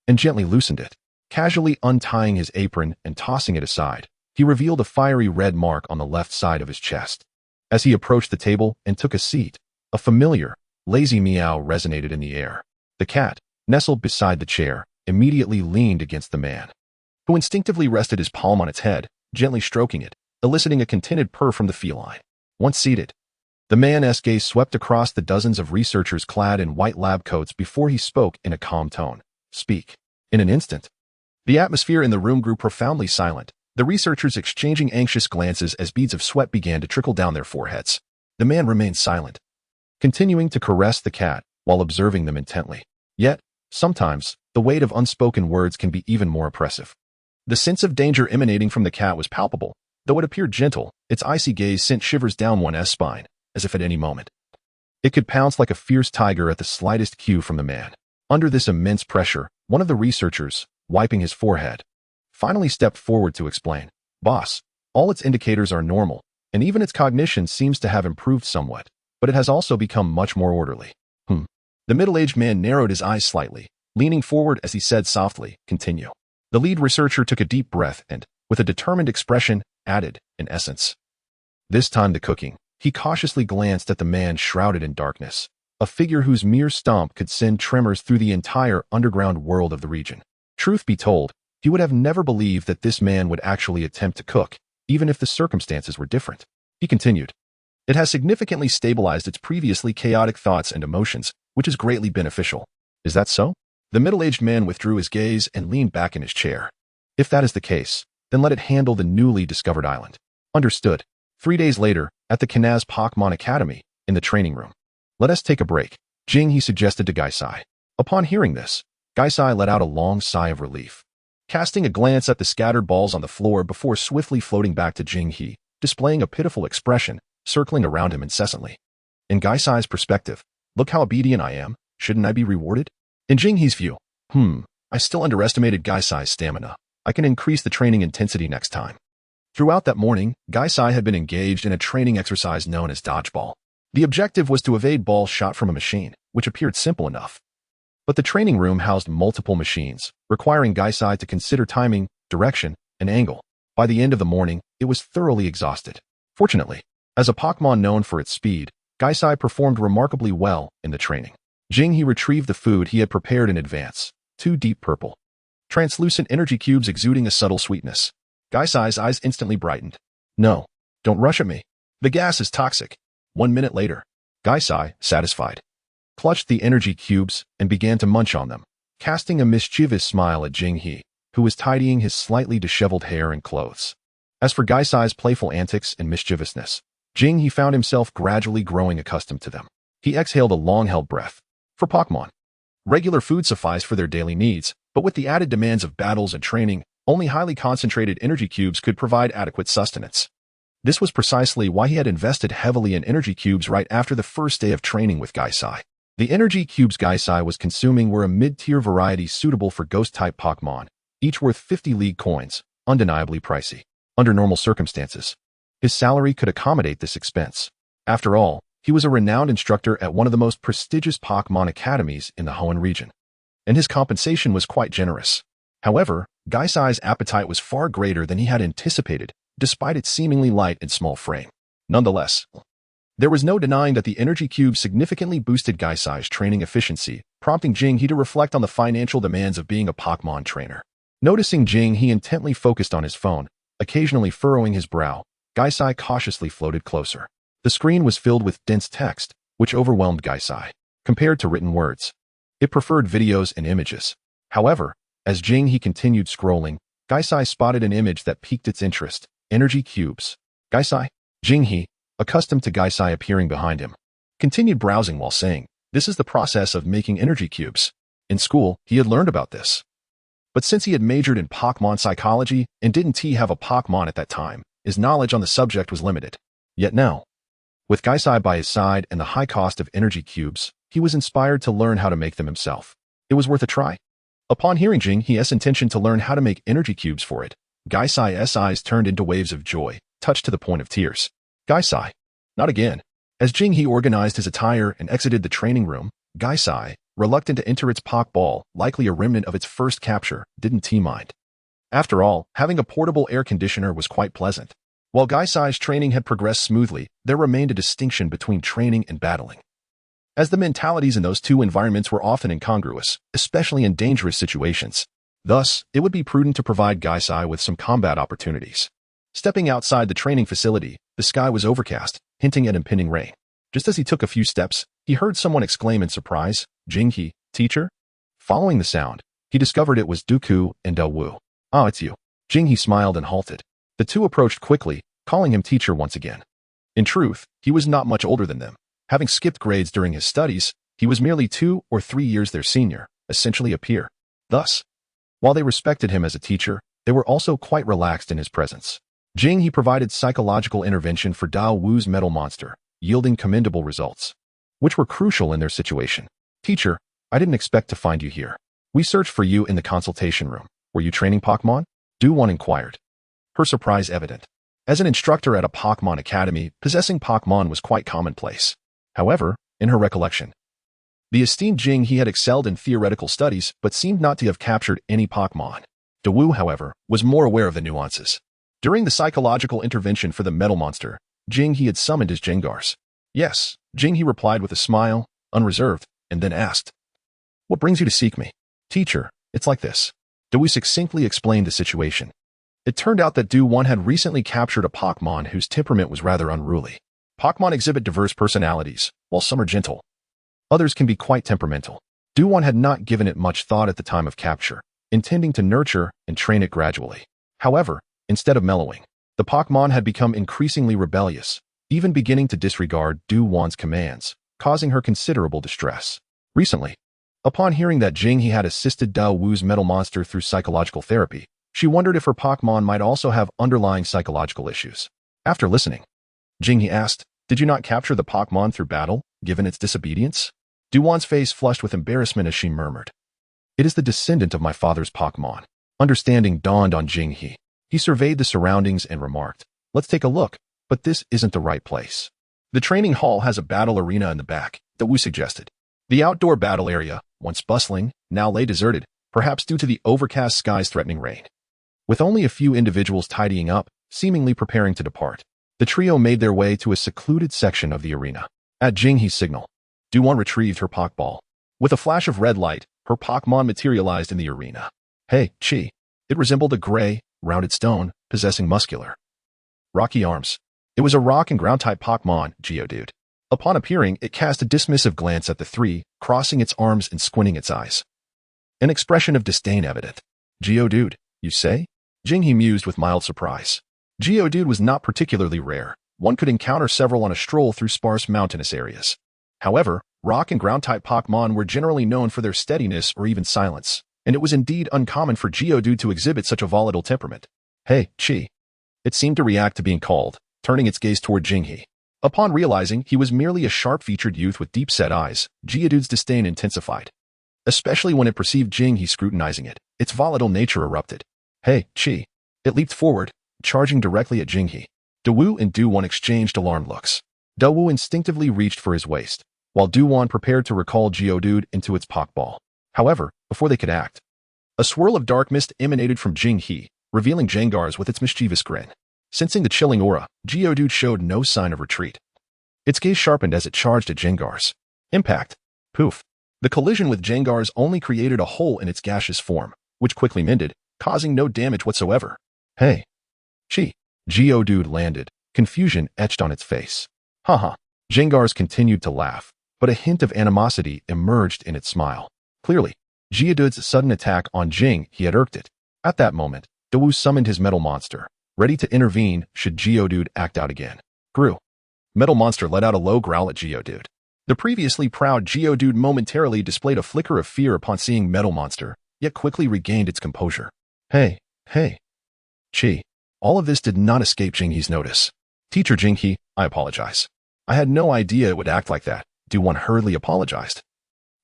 and gently loosened it. Casually untying his apron and tossing it aside, he revealed a fiery red mark on the left side of his chest. As he approached the table and took a seat, a familiar, lazy meow resonated in the air. The cat, nestled beside the chair, immediately leaned against the man, who instinctively rested his palm on its head, gently stroking it, eliciting a contented purr from the feline. Once seated, the man's gaze swept across the dozens of researchers clad in white lab coats before he spoke in a calm tone. Speak. In an instant, the atmosphere in the room grew profoundly silent, the researchers exchanging anxious glances as beads of sweat began to trickle down their foreheads. The man remained silent, continuing to caress the cat while observing them intently. Yet, sometimes, the weight of unspoken words can be even more oppressive. The sense of danger emanating from the cat was palpable. Though it appeared gentle, its icy gaze sent shivers down one's spine, as if at any moment it could pounce like a fierce tiger at the slightest cue from the man. Under this immense pressure, one of the researchers, wiping his forehead, finally stepped forward to explain. Boss, all its indicators are normal, and even its cognition seems to have improved somewhat, but it has also become much more orderly. The middle-aged man narrowed his eyes slightly, leaning forward as he said softly, continue. The lead researcher took a deep breath and, with a determined expression, added, in essence. This time the cooking. He cautiously glanced at the man shrouded in darkness, a figure whose mere stomp could send tremors through the entire underground world of the region. Truth be told, he would have never believed that this man would actually attempt to cook, even if the circumstances were different. He continued. It has significantly stabilized its previously chaotic thoughts and emotions, which is greatly beneficial. Is that so? The middle-aged man withdrew his gaze and leaned back in his chair. If that is the case, then let it handle the newly discovered island. Understood. 3 days later, at the Kanaz Pokémon Academy, in the training room. Let us take a break, Jing he suggested to Gaisai. Upon hearing this, Gaisai let out a long sigh of relief. Casting a glance at the scattered balls on the floor before swiftly floating back to Jing he, displaying a pitiful expression, circling around him incessantly. In Gaisai's perspective, look how obedient I am, shouldn't I be rewarded? In Jing he's view, I still underestimated Gaisai's stamina. I can increase the training intensity next time. Throughout that morning, Gaisai had been engaged in a training exercise known as dodgeball. The objective was to evade balls shot from a machine, which appeared simple enough. But the training room housed multiple machines, requiring Gaisai to consider timing, direction, and angle. By the end of the morning, it was thoroughly exhausted. Fortunately, as a Pokémon known for its speed, Gaisai performed remarkably well in the training. Jing he retrieved the food he had prepared in advance, 2 deep purple, translucent energy cubes exuding a subtle sweetness. Gaisai's eyes instantly brightened. No, don't rush at me. The gas is toxic. 1 minute later, Gaisai, satisfied, clutched the energy cubes and began to munch on them, casting a mischievous smile at Jing he, who was tidying his slightly disheveled hair and clothes. As for Gaisai's playful antics and mischievousness, Jing he found himself gradually growing accustomed to them. He exhaled a long-held breath. For Pokémon, regular food sufficed for their daily needs, but with the added demands of battles and training, only highly concentrated energy cubes could provide adequate sustenance. This was precisely why he had invested heavily in energy cubes right after the first day of training with Gaisai. The energy cubes Gaisai was consuming were a mid-tier variety suitable for ghost-type Pokémon, each worth 50 league coins, undeniably pricey. Under normal circumstances, his salary could accommodate this expense. After all, he was a renowned instructor at one of the most prestigious Pokémon academies in the Hoenn region, and his compensation was quite generous. However, Gaisai's appetite was far greater than he had anticipated, despite its seemingly light and small frame. Nonetheless, there was no denying that the energy cube significantly boosted Gaisai's training efficiency, prompting Jing he to reflect on the financial demands of being a Pokémon trainer. Noticing Jing he intently focused on his phone, occasionally furrowing his brow, Gaisai cautiously floated closer. The screen was filled with dense text, which overwhelmed Gaisai. Compared to written words, it preferred videos and images. However, as Jing he continued scrolling, Gaisai spotted an image that piqued its interest. Energy cubes. Gaisai? Jing he, accustomed to Gaisai appearing behind him, continued browsing while saying, this is the process of making energy cubes. In school, he had learned about this. But since he had majored in Pokémon psychology and didn't have a Pokémon at that time, his knowledge on the subject was limited. Yet now, with Gaisai by his side and the high cost of energy cubes, he was inspired to learn how to make them himself. It was worth a try. Upon hearing Jing he's intention to learn how to make energy cubes for it, Gaisai's eyes turned into waves of joy, touched to the point of tears. Gaisai. Not again. As Jing he organized his attire and exited the training room, Gaisai, reluctant to enter its Pokeball, likely a remnant of its first capture, didn't mind. After all, having a portable air conditioner was quite pleasant. While Gaisai's training had progressed smoothly, there remained a distinction between training and battling, as the mentalities in those two environments were often incongruous, especially in dangerous situations. Thus, it would be prudent to provide Gaisai with some combat opportunities. Stepping outside the training facility, the sky was overcast, hinting at impending rain. Just as he took a few steps, he heard someone exclaim in surprise, Jing he, teacher? Following the sound, he discovered it was Dooku and Wu. Ah, it's you. Jing he smiled and halted. The two approached quickly, calling him teacher once again. In truth, he was not much older than them. Having skipped grades during his studies, he was merely 2 or 3 years their senior, essentially a peer. Thus, while they respected him as a teacher, They were also quite relaxed in his presence. Jing he provided psychological intervention for Dao Wu's metal monster, yielding commendable results, which were crucial in their situation. Teacher, I didn't expect to find you here. We searched for you in the consultation room. Were you training Pokémon? Devon inquired, her surprise evident. As an instructor at a Pokémon academy, possessing Pokémon was quite commonplace. However, in her recollection, the esteemed Jing he had excelled in theoretical studies but seemed not to have captured any Pokémon. Dewu, however, was more aware of the nuances. During the psychological intervention for the metal monster, Jing he had summoned his Jengars. Yes, Jing he replied with a smile, unreserved, and then asked, "What brings you to seek me?" Teacher, it's like this. Dewu succinctly explained the situation. It turned out that Devon had recently captured a Pokémon whose temperament was rather unruly. Pokémon exhibit diverse personalities, while some are gentle. Others can be quite temperamental. Devon had not given it much thought at the time of capture, intending to nurture and train it gradually. However, instead of mellowing, the Pokémon had become increasingly rebellious, even beginning to disregard Devon's commands, causing her considerable distress. Recently, upon hearing that Jing he had assisted Dao Wu's metal monster through psychological therapy, she wondered if her Pokémon might also have underlying psychological issues. After listening, Jing he asked, "Did you not capture the Pokémon through battle, given its disobedience?" Devon's face flushed with embarrassment as she murmured, "It is the descendant of my father's Pokémon." Understanding dawned on Jing he. He surveyed the surroundings and remarked, "Let's take a look, but this isn't the right place." The training hall has a battle arena in the back, Dewu suggested. The outdoor battle area, once bustling, now lay deserted, perhaps due to the overcast skies threatening rain. With only a few individuals tidying up, seemingly preparing to depart, the trio made their way to a secluded section of the arena. At Jing he's signal, Devon retrieved her Pokeball. With a flash of red light, her Pokémon materialized in the arena. Hey, Chi. It resembled a gray, rounded stone, possessing muscular, rocky arms. It was a rock and ground-type Pokémon, Geodude. Upon appearing, it cast a dismissive glance at the three, crossing its arms and squinting its eyes. An expression of disdain evident. Geodude, you say? Jing he mused with mild surprise. Geodude was not particularly rare. One could encounter several on a stroll through sparse mountainous areas. However, rock and ground-type Pokémon were generally known for their steadiness or even silence, and it was indeed uncommon for Geodude to exhibit such a volatile temperament. Hey, Chi. It seemed to react to being called, turning its gaze toward Jing he. Upon realizing he was merely a sharp-featured youth with deep-set eyes, Geodude's disdain intensified. Especially when it perceived Jing he scrutinizing it, its volatile nature erupted. Hey, Chi. It leaped forward, charging directly at Jing he. Dewu and Devon exchanged alarmed looks. Dewu instinctively reached for his waist, while Devon prepared to recall Geodude into its Pokeball. However, before they could act, a swirl of dark mist emanated from Jing he, revealing Jengars with its mischievous grin. Sensing the chilling aura, Geodude showed no sign of retreat. Its gaze sharpened as it charged at Jengars. Impact. Poof. The collision with Jengars only created a hole in its gaseous form, which quickly mended, causing no damage whatsoever. Hey. Chi. Geodude landed, confusion etched on its face. Haha. Jengars continued to laugh, but a hint of animosity emerged in its smile. Clearly, Geodude's sudden attack on Jing he had irked it. At that moment, Dewu summoned his metal monster, ready to intervene should Geodude act out again. Grew. Metal monster let out a low growl at Geodude. The previously proud Geodude momentarily displayed a flicker of fear upon seeing metal monster, yet quickly regained its composure. Hey. Chi. All of this did not escape Jing he's notice. Teacher Jing he, I apologize. I had no idea it would act like that. Devon hurriedly apologized,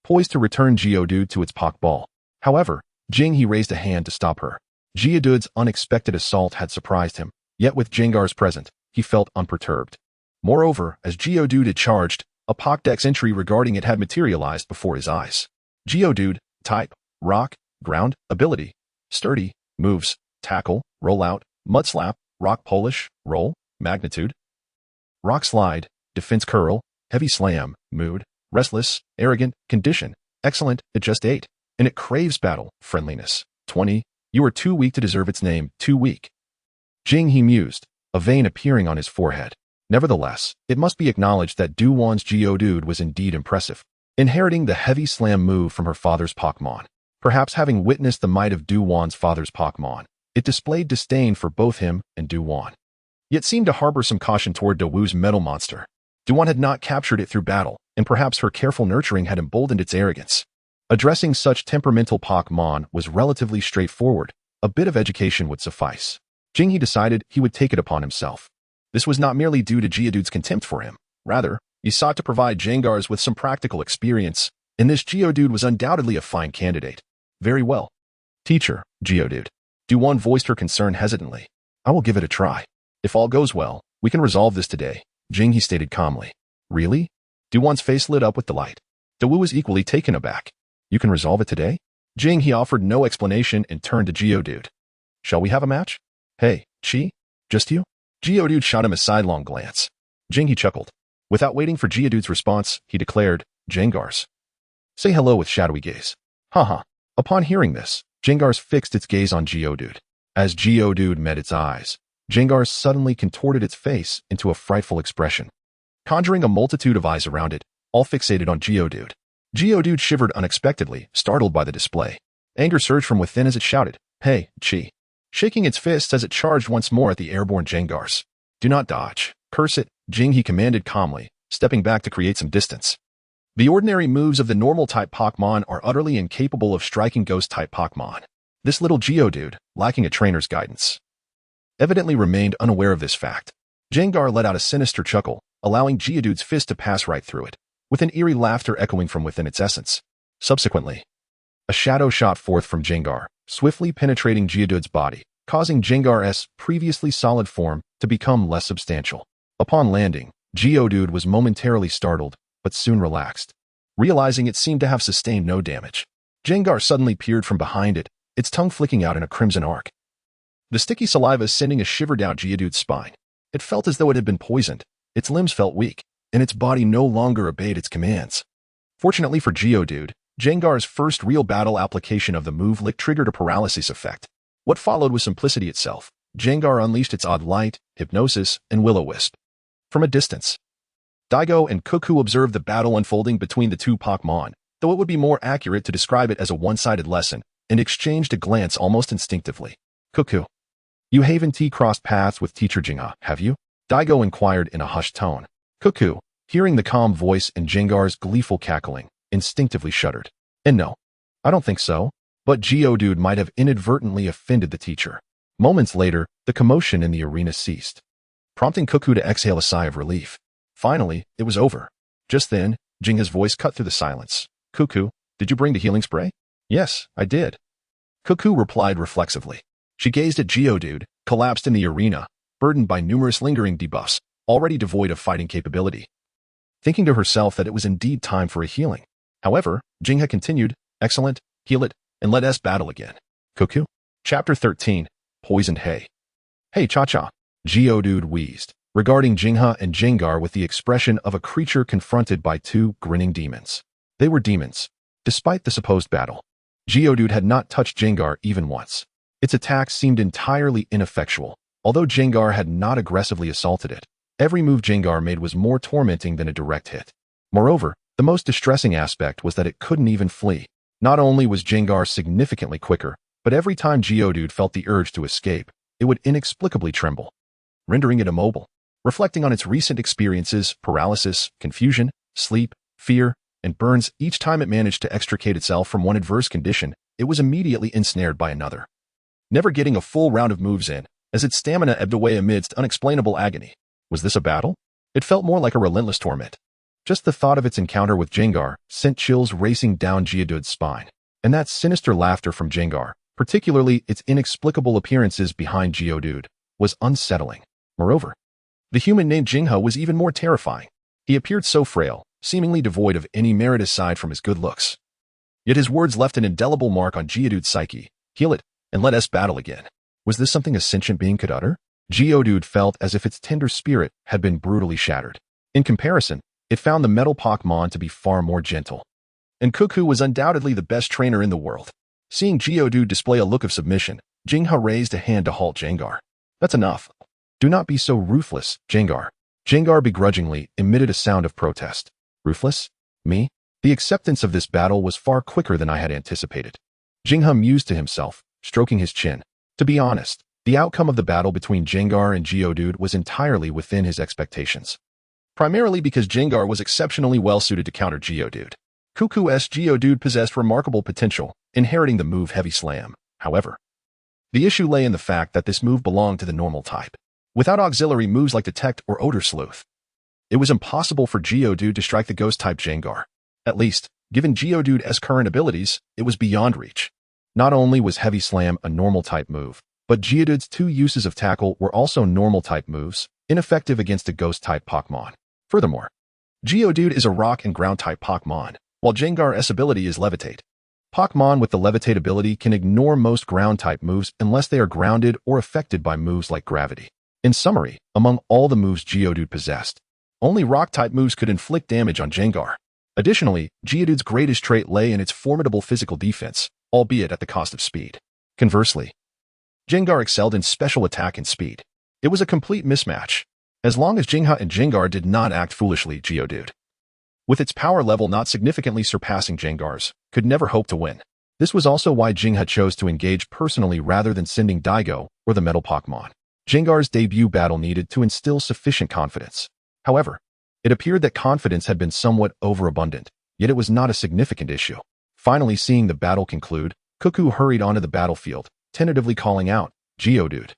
poised to return Geodude to its Pokeball. However, Jing he raised a hand to stop her. Geodude's unexpected assault had surprised him, yet with Jengars present, he felt unperturbed. Moreover, as Geodude had charged, a Pokédex entry regarding it had materialized before his eyes. Geodude, type, rock, ground, ability, sturdy, moves, tackle, rollout, mudslap, rock polish, roll, magnitude, rock slide, defense curl, heavy slam, mood, restless, arrogant, condition, excellent, it just 8, and it craves battle, friendliness, 20, you are too weak to deserve its name, too weak. Jing he mused, a vein appearing on his forehead. Nevertheless, it must be acknowledged that Devon's Geodude was indeed impressive, inheriting the heavy slam move from her father's Pokémon. Perhaps having witnessed the might of Devon's father's Pokémon, it displayed disdain for both him and Devon, yet seemed to harbor some caution toward Dewu's metal monster. Devon had not captured it through battle, and perhaps her careful nurturing had emboldened its arrogance. Addressing such temperamental Pokémon was relatively straightforward, A bit of education would suffice. Jinghe decided he would take it upon himself. This was not merely due to Geodude's contempt for him. Rather, he sought to provide Jengars with some practical experience, and this Geodude was undoubtedly a fine candidate. Very well. Teacher, Geodude. Duan voiced her concern hesitantly. I will give it a try. If all goes well, we can resolve this today, Jinghe stated calmly. Really? Duan's face lit up with delight. Dawu was equally taken aback. You can resolve it today? Jinghe offered no explanation and turned to Geodude. Shall we have a match? Hey, Chi? Just you? Geodude shot him a sidelong glance. Jinghe chuckled. Without waiting for Geodude's response, he declared, Jengars. Say hello with shadowy gaze. Haha. Upon hearing this, Jengars fixed its gaze on Geodude. As Geodude met its eyes, Jengars suddenly contorted its face into a frightful expression, conjuring a multitude of eyes around it, all fixated on Geodude. Geodude shivered unexpectedly, startled by the display. Anger surged from within as it shouted, Hey, Chi. Shaking its fists as it charged once more at the airborne Jengars. Do not dodge. Curse it, Jinghe commanded calmly, stepping back to create some distance. The ordinary moves of the normal-type Pokémon are utterly incapable of striking Ghost-type Pokémon. This little Geodude, lacking a trainer's guidance, evidently remained unaware of this fact. Jengar let out a sinister chuckle, allowing Geodude's fist to pass right through it, with an eerie laughter echoing from within its essence. Subsequently, a shadow shot forth from Jengar, swiftly penetrating Geodude's body, causing Jengar's previously solid form to become less substantial. Upon landing, Geodude was momentarily startled, but soon relaxed, realizing it seemed to have sustained no damage. Jengar suddenly peered from behind it, its tongue flicking out in a crimson arc. The sticky saliva sending a shiver down Geodude's spine. It felt as though it had been poisoned, its limbs felt weak, and its body no longer obeyed its commands. Fortunately for Geodude, Jengar's first real battle application of the move Lick triggered a paralysis effect. What followed was simplicity itself. Jengar unleashed its odd light, hypnosis, and will-o-wisp. From a distance, Daigo and Cuckoo observed the battle unfolding between the two Pokémon, though it would be more accurate to describe it as a one-sided lesson, and exchanged a glance almost instinctively. Cuckoo. You haven't crossed paths with Teacher Jinghe, have you? Daigo inquired in a hushed tone. Cuckoo, hearing the calm voice and Jengar's gleeful cackling, instinctively shuddered. And no, I don't think so, but Geodude might have inadvertently offended the teacher. Moments later, the commotion in the arena ceased, prompting Cuckoo to exhale a sigh of relief. Finally, it was over. Just then, Jinghe's voice cut through the silence. Cuckoo, did you bring the healing spray? Yes, I did. Cuckoo replied reflexively. She gazed at Geodude, collapsed in the arena, burdened by numerous lingering debuffs, already devoid of fighting capability, thinking to herself that it was indeed time for a healing. However, Jinghe continued, Excellent, heal it, and let us battle again. Cuckoo? Chapter 13, Poisoned Hay. Hey Cha-Cha, Geodude wheezed, regarding Jinghe and Jengar with the expression of a creature confronted by two grinning demons. They were demons. Despite the supposed battle, Geodude had not touched Jengar even once. Its attacks seemed entirely ineffectual, although Jengar had not aggressively assaulted it. Every move Jengar made was more tormenting than a direct hit. Moreover, the most distressing aspect was that it couldn't even flee. Not only was Jengar significantly quicker, but every time Geodude felt the urge to escape, it would inexplicably tremble, rendering it immobile. Reflecting on its recent experiences, paralysis, confusion, sleep, fear, and burns, each time it managed to extricate itself from one adverse condition, it was immediately ensnared by another, never getting a full round of moves in, as its stamina ebbed away amidst unexplainable agony. Was this a battle? It felt more like a relentless torment. Just the thought of its encounter with Jengar sent chills racing down Geodude's spine, and that sinister laughter from Jengar, particularly its inexplicable appearances behind Geodude, was unsettling. Moreover, the human named Jinghe was even more terrifying. He appeared so frail, seemingly devoid of any merit aside from his good looks. Yet his words left an indelible mark on Geodude's psyche. Heal it, and let us battle again. Was this something a sentient being could utter? Geodude felt as if its tender spirit had been brutally shattered. In comparison, it found the metal Pokémon to be far more gentle. And Cuckoo was undoubtedly the best trainer in the world. Seeing Geodude display a look of submission, Jinghe raised a hand to halt Jengar. That's enough. Do not be so ruthless, Jengar. Jengar begrudgingly emitted a sound of protest. Ruthless? Me? The acceptance of this battle was far quicker than I had anticipated. Jinghe mused to himself, stroking his chin. To be honest, the outcome of the battle between Jengar and Geodude was entirely within his expectations. Primarily because Jengar was exceptionally well-suited to counter Geodude. Cuckoo's Geodude possessed remarkable potential, inheriting the move Heavy Slam. However, The issue lay in the fact that this move belonged to the normal type. Without auxiliary moves like Detect or Odor Sleuth, it was impossible for Geodude to strike the Ghost-type Gengar. At least, given Geodude's current abilities, it was beyond reach. Not only was Heavy Slam a normal-type move, but Geodude's 2 uses of Tackle were also normal-type moves, ineffective against a Ghost-type Pokémon. Furthermore, Geodude is a Rock and Ground-type Pokémon, while Gengar's ability is Levitate. Pokémon with the Levitate ability can ignore most Ground-type moves unless they are grounded or affected by moves like Gravity. In summary, among all the moves Geodude possessed, only Rock-type moves could inflict damage on Gengar. Additionally, Geodude's greatest trait lay in its formidable physical defense, albeit at the cost of speed. Conversely, Gengar excelled in special attack and speed. It was a complete mismatch. As long as Jinha and Gengar did not act foolishly, Geodude, with its power level not significantly surpassing Gengar's, could never hope to win. This was also why Jinha chose to engage personally rather than sending Daigo or the Metal Pokémon. Gengar's debut battle needed to instill sufficient confidence. However, it appeared that confidence had been somewhat overabundant, yet it was not a significant issue. Finally, seeing the battle conclude, Cuckoo hurried onto the battlefield, tentatively calling out, Geodude.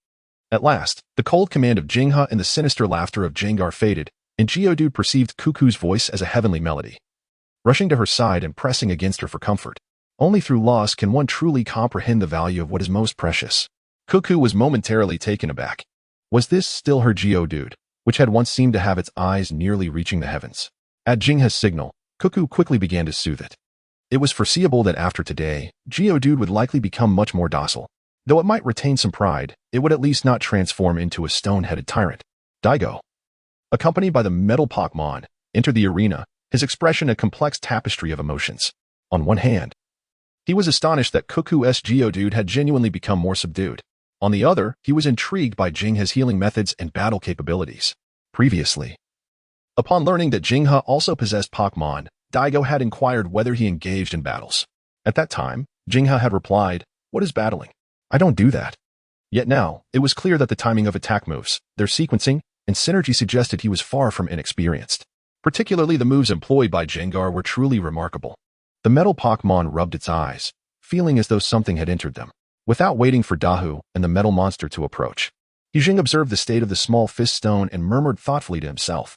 At last, the cold command of Jinha and the sinister laughter of Gengar faded, and Geodude perceived Cuckoo's voice as a heavenly melody. Rushing to her side and pressing against her for comfort. Only through loss can one truly comprehend the value of what is most precious. Cuckoo was momentarily taken aback. Was this still her Geodude, which had once seemed to have its eyes nearly reaching the heavens? At Jinha's signal, Cuckoo quickly began to soothe it. It was foreseeable that after today, Geodude would likely become much more docile. Though it might retain some pride, it would at least not transform into a stone-headed tyrant. Daigo, accompanied by the Metal Pokémon, entered the arena, his expression a complex tapestry of emotions. On one hand, he was astonished that Cuckoo's Geodude had genuinely become more subdued. On the other, he was intrigued by Jinha's healing methods and battle capabilities. Previously, upon learning that Jinha also possessed Pokémon, Daigo had inquired whether he engaged in battles. At that time, Jinha had replied, "What is battling? I don't do that." Yet now, it was clear that the timing of attack moves, their sequencing, and synergy suggested he was far from inexperienced. Particularly the moves employed by Gengar were truly remarkable. The Metal Pokémon rubbed its eyes, feeling as though something had entered them. Without waiting for Dahu and the metal monster to approach, Yijing observed the state of the small fist stone and murmured thoughtfully to himself.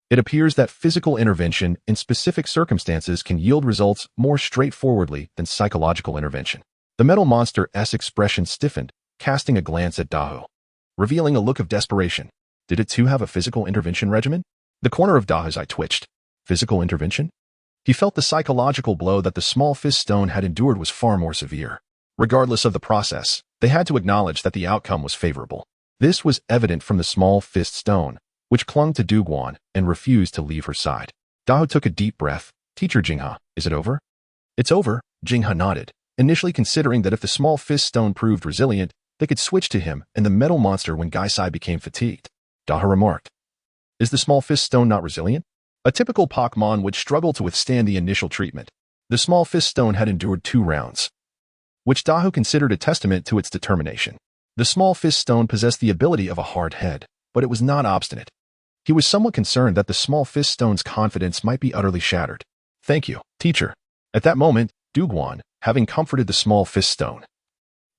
It appears that physical intervention in specific circumstances can yield results more straightforwardly than psychological intervention. The metal monster's expression stiffened, casting a glance at Dahu, revealing a look of desperation. Did it too have a physical intervention regimen? The corner of Dahu's eye twitched. Physical intervention? He felt the psychological blow that the small fist stone had endured was far more severe. Regardless of the process, they had to acknowledge that the outcome was favorable. This was evident from the small fist stone, which clung to Duguan and refused to leave her side. Dahu took a deep breath. "Teacher Jinha, is it over?" "It's over," Jinha nodded, initially considering that if the small fist stone proved resilient, they could switch to him and the metal monster when Gaisai became fatigued. Dahu remarked, "Is the small fist stone not resilient?" A typical Pokémon would struggle to withstand the initial treatment. The small fist stone had endured 2 rounds, which Dahu considered a testament to its determination. The small fist stone possessed the ability of a hard head, but it was not obstinate. He was somewhat concerned that the small fist stone's confidence might be utterly shattered. "Thank you, teacher." At that moment, Duguan, having comforted the small fist stone,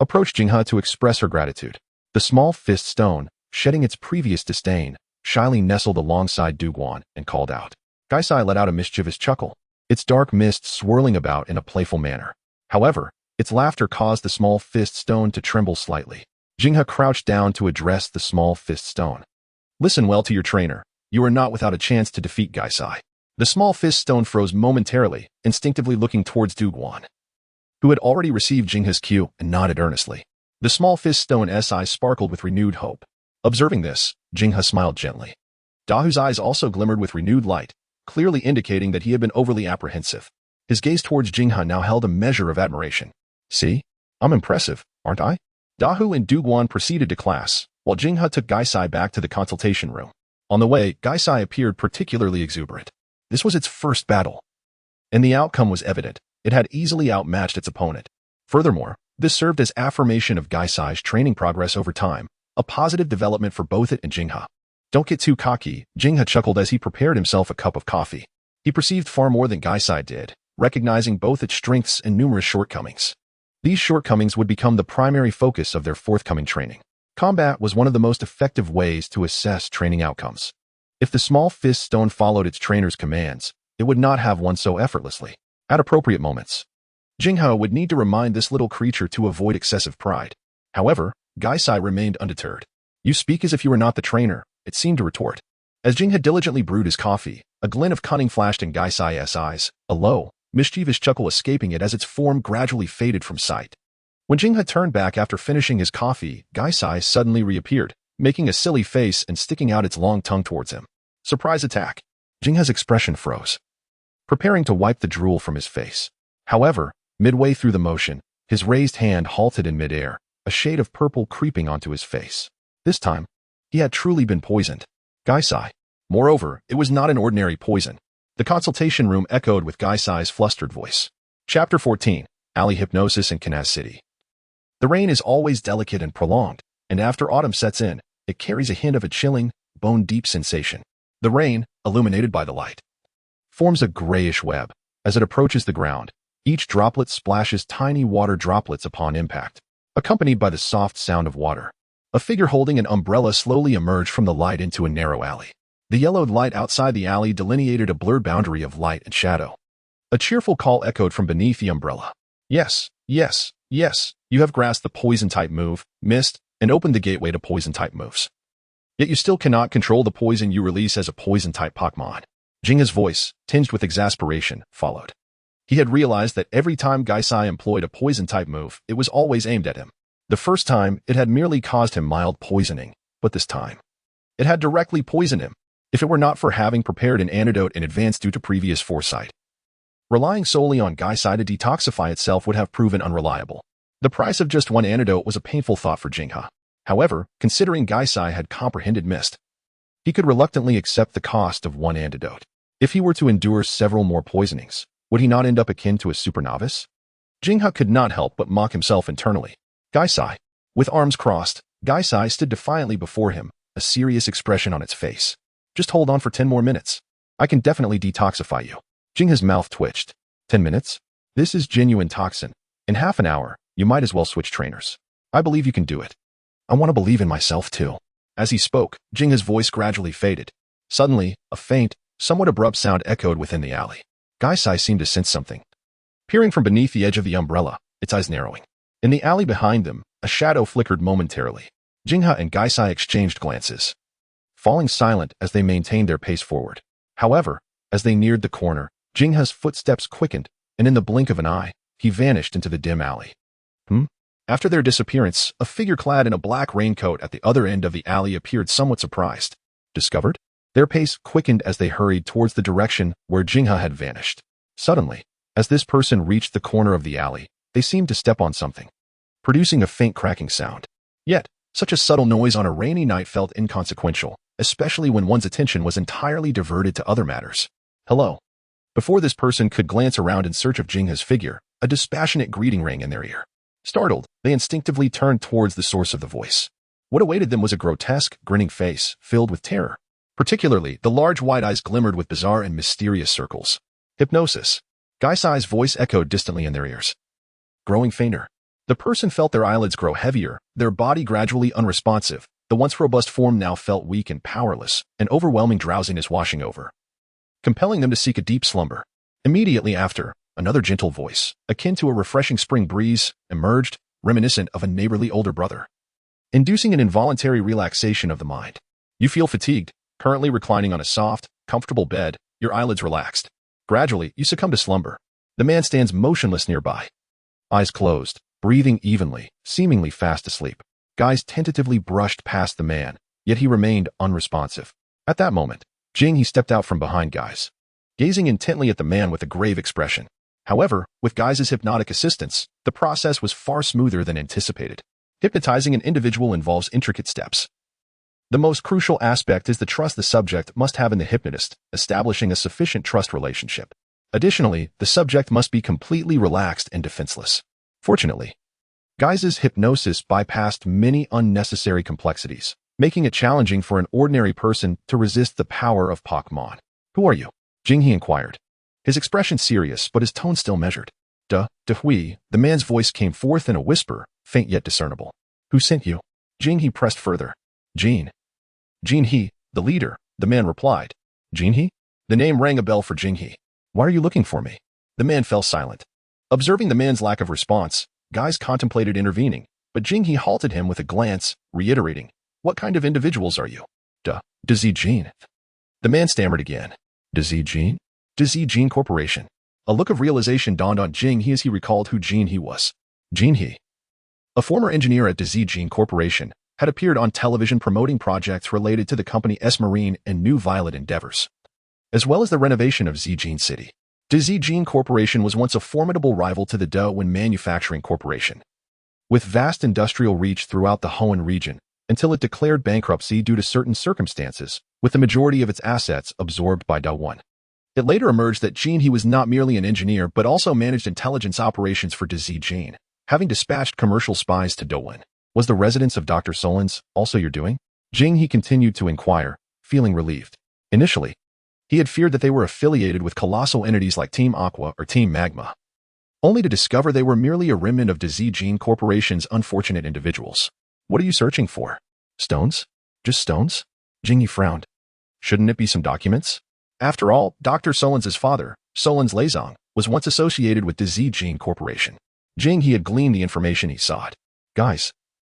approached Jinha to express her gratitude. The small fist stone, shedding its previous disdain, shyly nestled alongside Duguan and called out. Gaisai let out a mischievous chuckle, its dark mist swirling about in a playful manner. However, its laughter caused the small fist stone to tremble slightly. Jinha crouched down to address the small fist stone. "Listen well to your trainer. You are not without a chance to defeat Gaisai." The small fist stone froze momentarily, instinctively looking towards Duguan, who had already received Jinha's cue and nodded earnestly. The small fist stone's eyes sparkled with renewed hope. Observing this, Jinha smiled gently. Dahu's eyes also glimmered with renewed light, clearly indicating that he had been overly apprehensive. His gaze towards Jinha now held a measure of admiration. "See? I'm impressive, aren't I?" Dahu and Duguan proceeded to class, while Jinha took Gaisai back to the consultation room. On the way, Gaisai appeared particularly exuberant. This was its first battle, and the outcome was evident. It had easily outmatched its opponent. Furthermore, this served as affirmation of Gaisai's training progress over time, a positive development for both it and Jinha. "Don't get too cocky," Jinha chuckled as he prepared himself a cup of coffee. He perceived far more than Gaisai did, recognizing both its strengths and numerous shortcomings. These shortcomings would become the primary focus of their forthcoming training. Combat was one of the most effective ways to assess training outcomes. If the small fist stone followed its trainer's commands, it would not have won so effortlessly. At appropriate moments, Jinghe would need to remind this little creature to avoid excessive pride. However, Gaisai remained undeterred. "You speak as if you were not the trainer," it seemed to retort. As Jinghe diligently brewed his coffee, a glint of cunning flashed in Gaisai's eyes, a low, mischievous chuckle escaping it as its form gradually faded from sight. When Jinghe turned back after finishing his coffee, Gaisai suddenly reappeared, making a silly face and sticking out its long tongue towards him. Surprise attack. Jinghe's expression froze, preparing to wipe the drool from his face. However, midway through the motion, his raised hand halted in midair, a shade of purple creeping onto his face. This time, he had truly been poisoned. Gaisai. Moreover, it was not an ordinary poison. The consultation room echoed with Gaisai's flustered voice. Chapter 14. Alley Hypnosis in Kanaz City. The rain is always delicate and prolonged, and after autumn sets in, it carries a hint of a chilling, bone-deep sensation. The rain, illuminated by the light, forms a grayish web. As it approaches the ground, each droplet splashes tiny water droplets upon impact, accompanied by the soft sound of water. A figure holding an umbrella slowly emerged from the light into a narrow alley. The yellowed light outside the alley delineated a blurred boundary of light and shadow. A cheerful call echoed from beneath the umbrella. "Yes, yes, yes, you have grasped the poison-type move, missed, and opened the gateway to poison-type moves. Yet you still cannot control the poison you release as a poison-type Pokémon." Jinghe's voice, tinged with exasperation, followed. He had realized that every time Gaisai employed a poison-type move, it was always aimed at him. The first time, it had merely caused him mild poisoning, but this time, it had directly poisoned him, if it were not for having prepared an antidote in advance due to previous foresight. Relying solely on Gaisai to detoxify itself would have proven unreliable. The price of just one antidote was a painful thought for Jinghe. However, considering Gaisai had comprehended mist, he could reluctantly accept the cost of one antidote. If he were to endure several more poisonings, would he not end up akin to a super novice? Jinghe could not help but mock himself internally. Gaisai. With arms crossed, Gaisai stood defiantly before him, a serious expression on its face. "Just hold on for 10 more minutes. I can definitely detoxify you." Jinghe's mouth twitched. 10 minutes? This is genuine toxin. In half an hour, you might as well switch trainers. I believe you can do it. I want to believe in myself too. As he spoke, Jinghe's voice gradually faded. Suddenly, a faint, somewhat abrupt sound echoed within the alley. Gaisai seemed to sense something. Peering from beneath the edge of the umbrella, its eyes narrowing. In the alley behind them, a shadow flickered momentarily. Jinghe and Gaisai exchanged glances, falling silent as they maintained their pace forward. However, as they neared the corner, Jinghe's footsteps quickened, and in the blink of an eye, he vanished into the dim alley. After their disappearance, a figure clad in a black raincoat at the other end of the alley appeared somewhat surprised. Discovered? Their pace quickened as they hurried towards the direction where Jinghe had vanished. Suddenly, as this person reached the corner of the alley, they seemed to step on something, producing a faint cracking sound. Yet, such a subtle noise on a rainy night felt inconsequential, especially when one's attention was entirely diverted to other matters. "Hello." Before this person could glance around in search of Jinghe's figure, a dispassionate greeting rang in their ear. Startled, they instinctively turned towards the source of the voice. What awaited them was a grotesque, grinning face filled with terror. Particularly, the large white eyes glimmered with bizarre and mysterious circles. "Hypnosis." Gaisai's voice echoed distantly in their ears, growing fainter. The person felt their eyelids grow heavier, their body gradually unresponsive. The once robust form now felt weak and powerless, an overwhelming drowsiness washing over, compelling them to seek a deep slumber. Immediately after, another gentle voice, akin to a refreshing spring breeze, emerged, reminiscent of a neighborly older brother, inducing an involuntary relaxation of the mind. "You feel fatigued, currently reclining on a soft, comfortable bed, your eyelids relaxed. Gradually, you succumb to slumber." The man stands motionless nearby, eyes closed, breathing evenly, seemingly fast asleep. Guys tentatively brushed past the man, yet he remained unresponsive. At that moment, Jinghe stepped out from behind Guys, gazing intently at the man with a grave expression. However, with Guys' hypnotic assistance, the process was far smoother than anticipated. Hypnotizing an individual involves intricate steps. The most crucial aspect is the trust the subject must have in the hypnotist, establishing a sufficient trust relationship. Additionally, the subject must be completely relaxed and defenseless. Fortunately, Guys' hypnosis bypassed many unnecessary complexities, making it challenging for an ordinary person to resist the power of Pokémon. "Who are you?" Jinghe inquired, his expression serious but his tone still measured. Hui. The man's voice came forth in a whisper, faint yet discernible. Who sent you? Jing He pressed further. Jin He, the leader, the man replied. Jin He? The name rang a bell for Jing He. Why are you looking for me? The man fell silent. Observing the man's lack of response, guys contemplated intervening, but Jing He halted him with a glance, reiterating, What kind of individuals are you? Dzijin. The man stammered again. Dzijin? Dzijin Corporation. A look of realization dawned on Jing He as he recalled who Jin He was. Jin He, a former engineer at Dzijin Corporation, had appeared on television promoting projects related to the company's marine and new violet endeavors, as well as the renovation of Zijin City. Dzijin Corporation was once a formidable rival to the Devon Manufacturing Corporation, with vast industrial reach throughout the Hoenn region, until it declared bankruptcy due to certain circumstances, with the majority of its assets absorbed by Devon. It later emerged that Jin He was not merely an engineer but also managed intelligence operations for Dzijin, having dispatched commercial spies to Devon. Was the residence of Dr. Solon's also your doing? Jing He continued to inquire, feeling relieved. Initially, he had feared that they were affiliated with colossal entities like Team Aqua or Team Magma, only to discover they were merely a remnant of Dzijin Corporation's unfortunate individuals. What are you searching for? Stones? Just stones? Jing He frowned. Shouldn't it be some documents? After all, Dr. Solon's father, Solon's Leizong, was once associated with Dzijin Corporation. Jing He had gleaned the information he sought. Guys,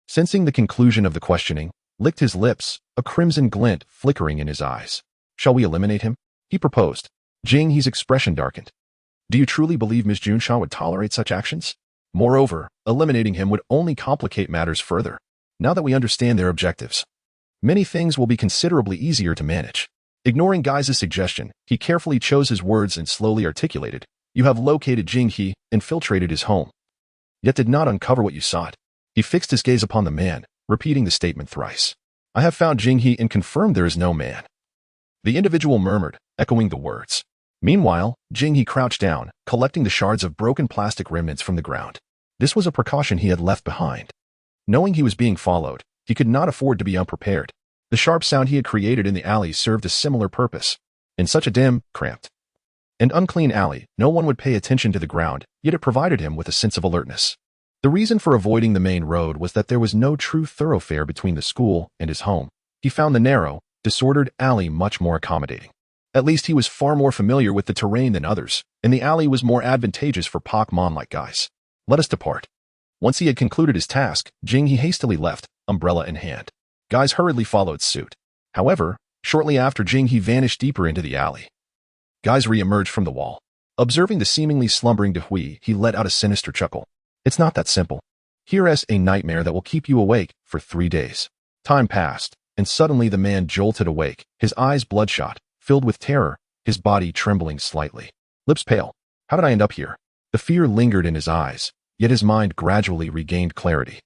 sensing the conclusion of the questioning, licked his lips, a crimson glint flickering in his eyes. Shall we eliminate him? He proposed. Jing He's expression darkened. Do you truly believe Ms. Junsha would tolerate such actions? Moreover, eliminating him would only complicate matters further. Now that we understand their objectives, many things will be considerably easier to manage. Ignoring Guy's suggestion, he carefully chose his words and slowly articulated, You have located Jing He, infiltrated his home, yet did not uncover what you sought. He fixed his gaze upon the man, repeating the statement thrice. I have found Jing He and confirmed there is no man. The individual murmured, echoing the words. Meanwhile, Jing He crouched down, collecting the shards of broken plastic remnants from the ground. This was a precaution he had left behind. Knowing he was being followed, he could not afford to be unprepared. The sharp sound he had created in the alley served a similar purpose. In such a dim, cramped, and unclean alley, no one would pay attention to the ground, yet it provided him with a sense of alertness. The reason for avoiding the main road was that there was no true thoroughfare between the school and his home. He found the narrow, disordered alley much more accommodating. At least he was far more familiar with the terrain than others, and the alley was more advantageous for Pokémon-like guys. Let us depart. Once he had concluded his task, Jing He hastily left, umbrella in hand. Guys hurriedly followed suit. However, shortly after Jing He vanished deeper into the alley. Guys re-emerged from the wall. Observing the seemingly slumbering Hui, he let out a sinister chuckle. It's not that simple. Here is a nightmare that will keep you awake for 3 days. Time passed, and suddenly the man jolted awake, his eyes bloodshot, filled with terror, his body trembling slightly. Lips pale. How did I end up here? The fear lingered in his eyes, yet his mind gradually regained clarity.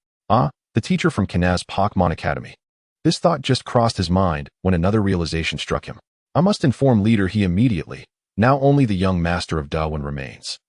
The teacher from Kana's Pokémon Academy. This thought just crossed his mind when another realization struck him. I must inform Leader He immediately. Now only the young master of Devon remains.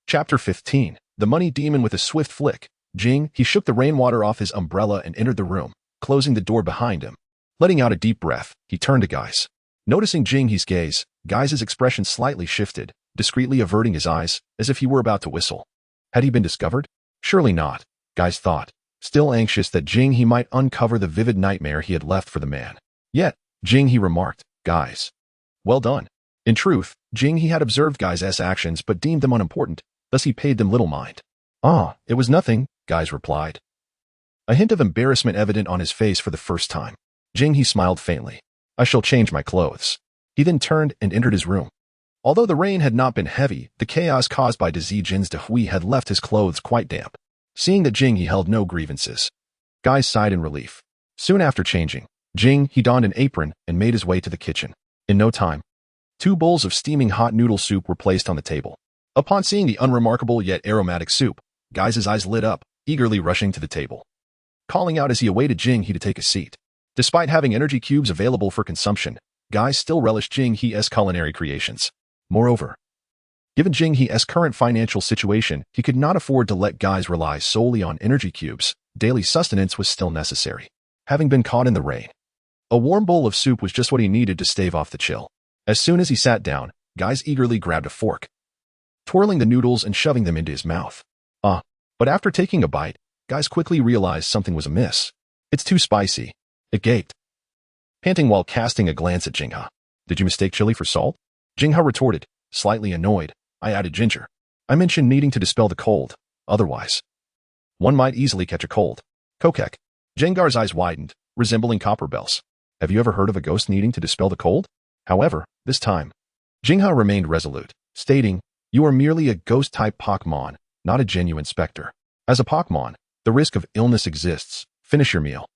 Chapter 15. The Money Demon. With a swift flick, Jing He shook the rainwater off his umbrella and entered the room, closing the door behind him. Letting out a deep breath, he turned to Guys. Noticing Jing He's gaze, Guys' expression slightly shifted, discreetly averting his eyes, as if he were about to whistle. Had he been discovered? Surely not, Guys thought, still anxious that Jing He might uncover the vivid nightmare he had left for the man. Yet, Jing He remarked, Guys. Well done. In truth, Jing He had observed Guys' actions but deemed them unimportant, thus he paid them little mind. It was nothing, Guys replied. A hint of embarrassment evident on his face for the first time. Jing He smiled faintly. I shall change my clothes. He then turned and entered his room. Although the rain had not been heavy, the chaos caused by Dzijin's Hui had left his clothes quite damp. Seeing that Jing He held no grievances, Guys sighed in relief. Soon after changing, Jing He donned an apron and made his way to the kitchen. In no time, 2 bowls of steaming hot noodle soup were placed on the table. Upon seeing the unremarkable yet aromatic soup, Guys' eyes lit up, eagerly rushing to the table, calling out as he awaited Jing He to take a seat. Despite having energy cubes available for consumption, Guys still relished Jing He's culinary creations. Moreover, given Jing He's current financial situation, he could not afford to let Guys rely solely on energy cubes. Daily sustenance was still necessary. Having been caught in the rain, a warm bowl of soup was just what he needed to stave off the chill. As soon as he sat down, Guys eagerly grabbed a fork. twirling the noodles and shoving them into his mouth. But after taking a bite, guys quickly realized something was amiss. It's too spicy. It gaped, panting while casting a glance at Jingha. Did you mistake chili for salt? Jingha retorted, slightly annoyed. I added ginger. I mentioned needing to dispel the cold. Otherwise, one might easily catch a cold. Kokek. Jengar's eyes widened, resembling copper bells. Have you ever heard of a ghost needing to dispel the cold? However, this time, Jingha remained resolute, stating, you are merely a ghost-type Pokémon, not a genuine specter. As a Pokémon, the risk of illness exists. Finish your meal.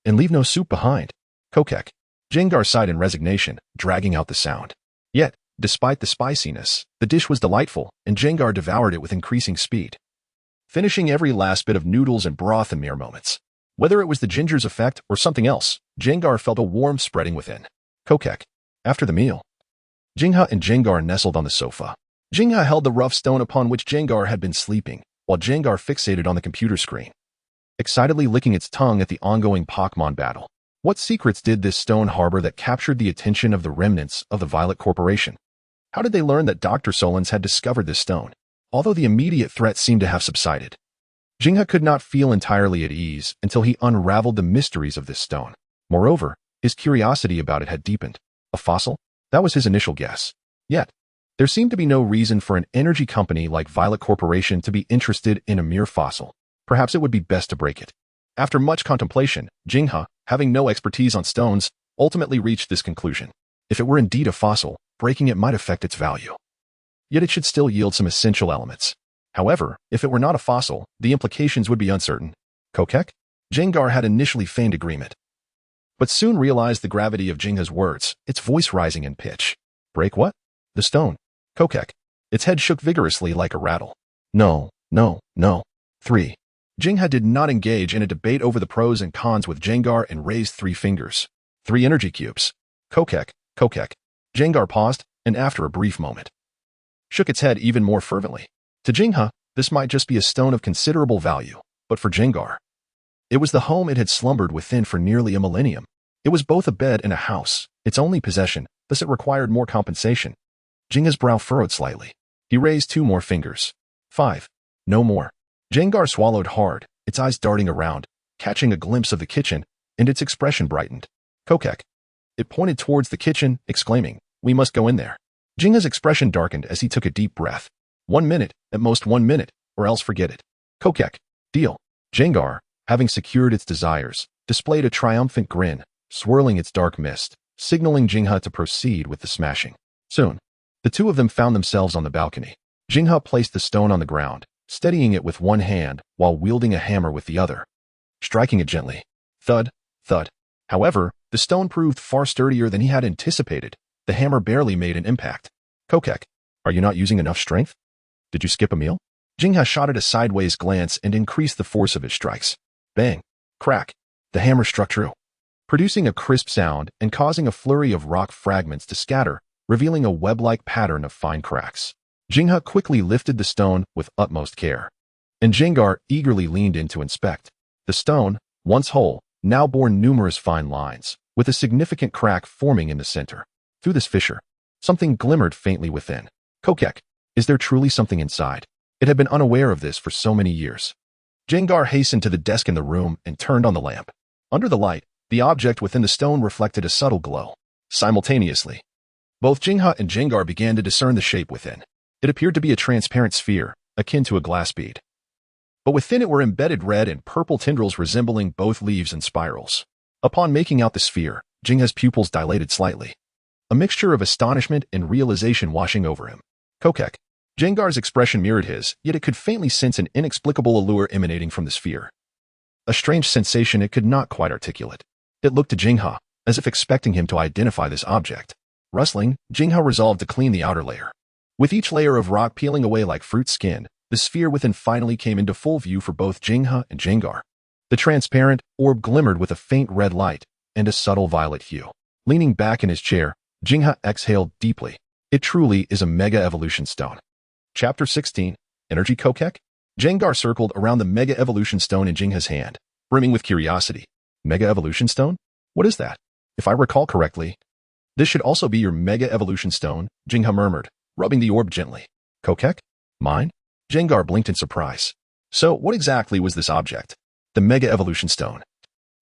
And leave no soup behind. Kokek. Jengar sighed in resignation, dragging out the sound. Yet, despite the spiciness, the dish was delightful, and Jengar devoured it with increasing speed, finishing every last bit of noodles and broth in mere moments. Whether it was the ginger's effect or something else, Jengar felt a warmth spreading within. Kokek. After the meal, Jingha and Jengar nestled on the sofa. Jingha held the rough stone upon which Jengar had been sleeping, while Jengar fixated on the computer screen, excitedly licking its tongue at the ongoing Pokémon battle. What secrets did this stone harbor that captured the attention of the remnants of the Violet Corporation? How did they learn that Dr. Solons had discovered this stone? Although the immediate threat seemed to have subsided, Jingha could not feel entirely at ease until he unraveled the mysteries of this stone. Moreover, his curiosity about it had deepened. A fossil? That was his initial guess. Yet, there seemed to be no reason for an energy company like Violet Corporation to be interested in a mere fossil. Perhaps it would be best to break it. After much contemplation, Jingha, having no expertise on stones, ultimately reached this conclusion. If it were indeed a fossil, breaking it might affect its value. Yet it should still yield some essential elements. However, if it were not a fossil, the implications would be uncertain. Kokek? Jengar had initially feigned agreement, but soon realized the gravity of Jingha's words, its voice rising in pitch. Break what? The stone. Kokek. Its head shook vigorously like a rattle. No. 3. Jingha did not engage in a debate over the pros and cons with Jengar and raised 3 fingers. 3 energy cubes. Kokek. Jengar paused, and after a brief moment, shook its head even more fervently. To Jingha, this might just be a stone of considerable value, but for Jengar, it was the home it had slumbered within for nearly a millennium. It was both a bed and a house, its only possession, thus it required more compensation. Jingha's brow furrowed slightly. He raised 2 more fingers. 5. No more. Jengar swallowed hard, its eyes darting around, catching a glimpse of the kitchen, and its expression brightened. Kokek. It pointed towards the kitchen, exclaiming, we must go in there. Jingha's expression darkened as he took a deep breath. 1 minute, at most 1 minute, or else forget it. Kokek. Deal. Jengar, having secured its desires, displayed a triumphant grin, swirling its dark mist, signaling Jingha to proceed with the smashing. Soon, the 2 of them found themselves on the balcony. Jingha placed the stone on the ground, steadying it with one hand while wielding a hammer with the other, striking it gently. Thud, thud. However, the stone proved far sturdier than he had anticipated. The hammer barely made an impact. Kokek, are you not using enough strength? Did you skip a meal? Jingha shot a sideways glance and increased the force of his strikes. Bang. Crack. The hammer struck true, producing a crisp sound and causing a flurry of rock fragments to scatter, revealing a web-like pattern of fine cracks. Jingha quickly lifted the stone with utmost care, and Jengar eagerly leaned in to inspect. The stone, once whole, now bore numerous fine lines, with a significant crack forming in the center. Through this fissure, something glimmered faintly within. Kokek, is there truly something inside? It had been unaware of this for so many years. Jengar hastened to the desk in the room and turned on the lamp. Under the light, the object within the stone reflected a subtle glow. Simultaneously, both Jingha and Jengar began to discern the shape within. It appeared to be a transparent sphere, akin to a glass bead. But within it were embedded red and purple tendrils resembling both leaves and spirals. Upon making out the sphere, Jingha's pupils dilated slightly, a mixture of astonishment and realization washing over him. Kokek. Jengar's expression mirrored his, yet it could faintly sense an inexplicable allure emanating from the sphere. A strange sensation it could not quite articulate. It looked to Jingha, as if expecting him to identify this object. Rustling, Jingha resolved to clean the outer layer. With each layer of rock peeling away like fruit skin, the sphere within finally came into full view for both Jingha and Jengar. The transparent orb glimmered with a faint red light and a subtle violet hue. Leaning back in his chair, Jingha exhaled deeply. It truly is a Mega Evolution Stone. Chapter 16. Energy Kokek? Jengar circled around the Mega Evolution Stone in Jingha's hand, brimming with curiosity. Mega Evolution Stone? What is that? If I recall correctly, this should also be your Mega Evolution Stone, Jingha murmured, rubbing the orb gently. Kokek? Mine? Jengar blinked in surprise. So, what exactly was this object? The Mega Evolution Stone.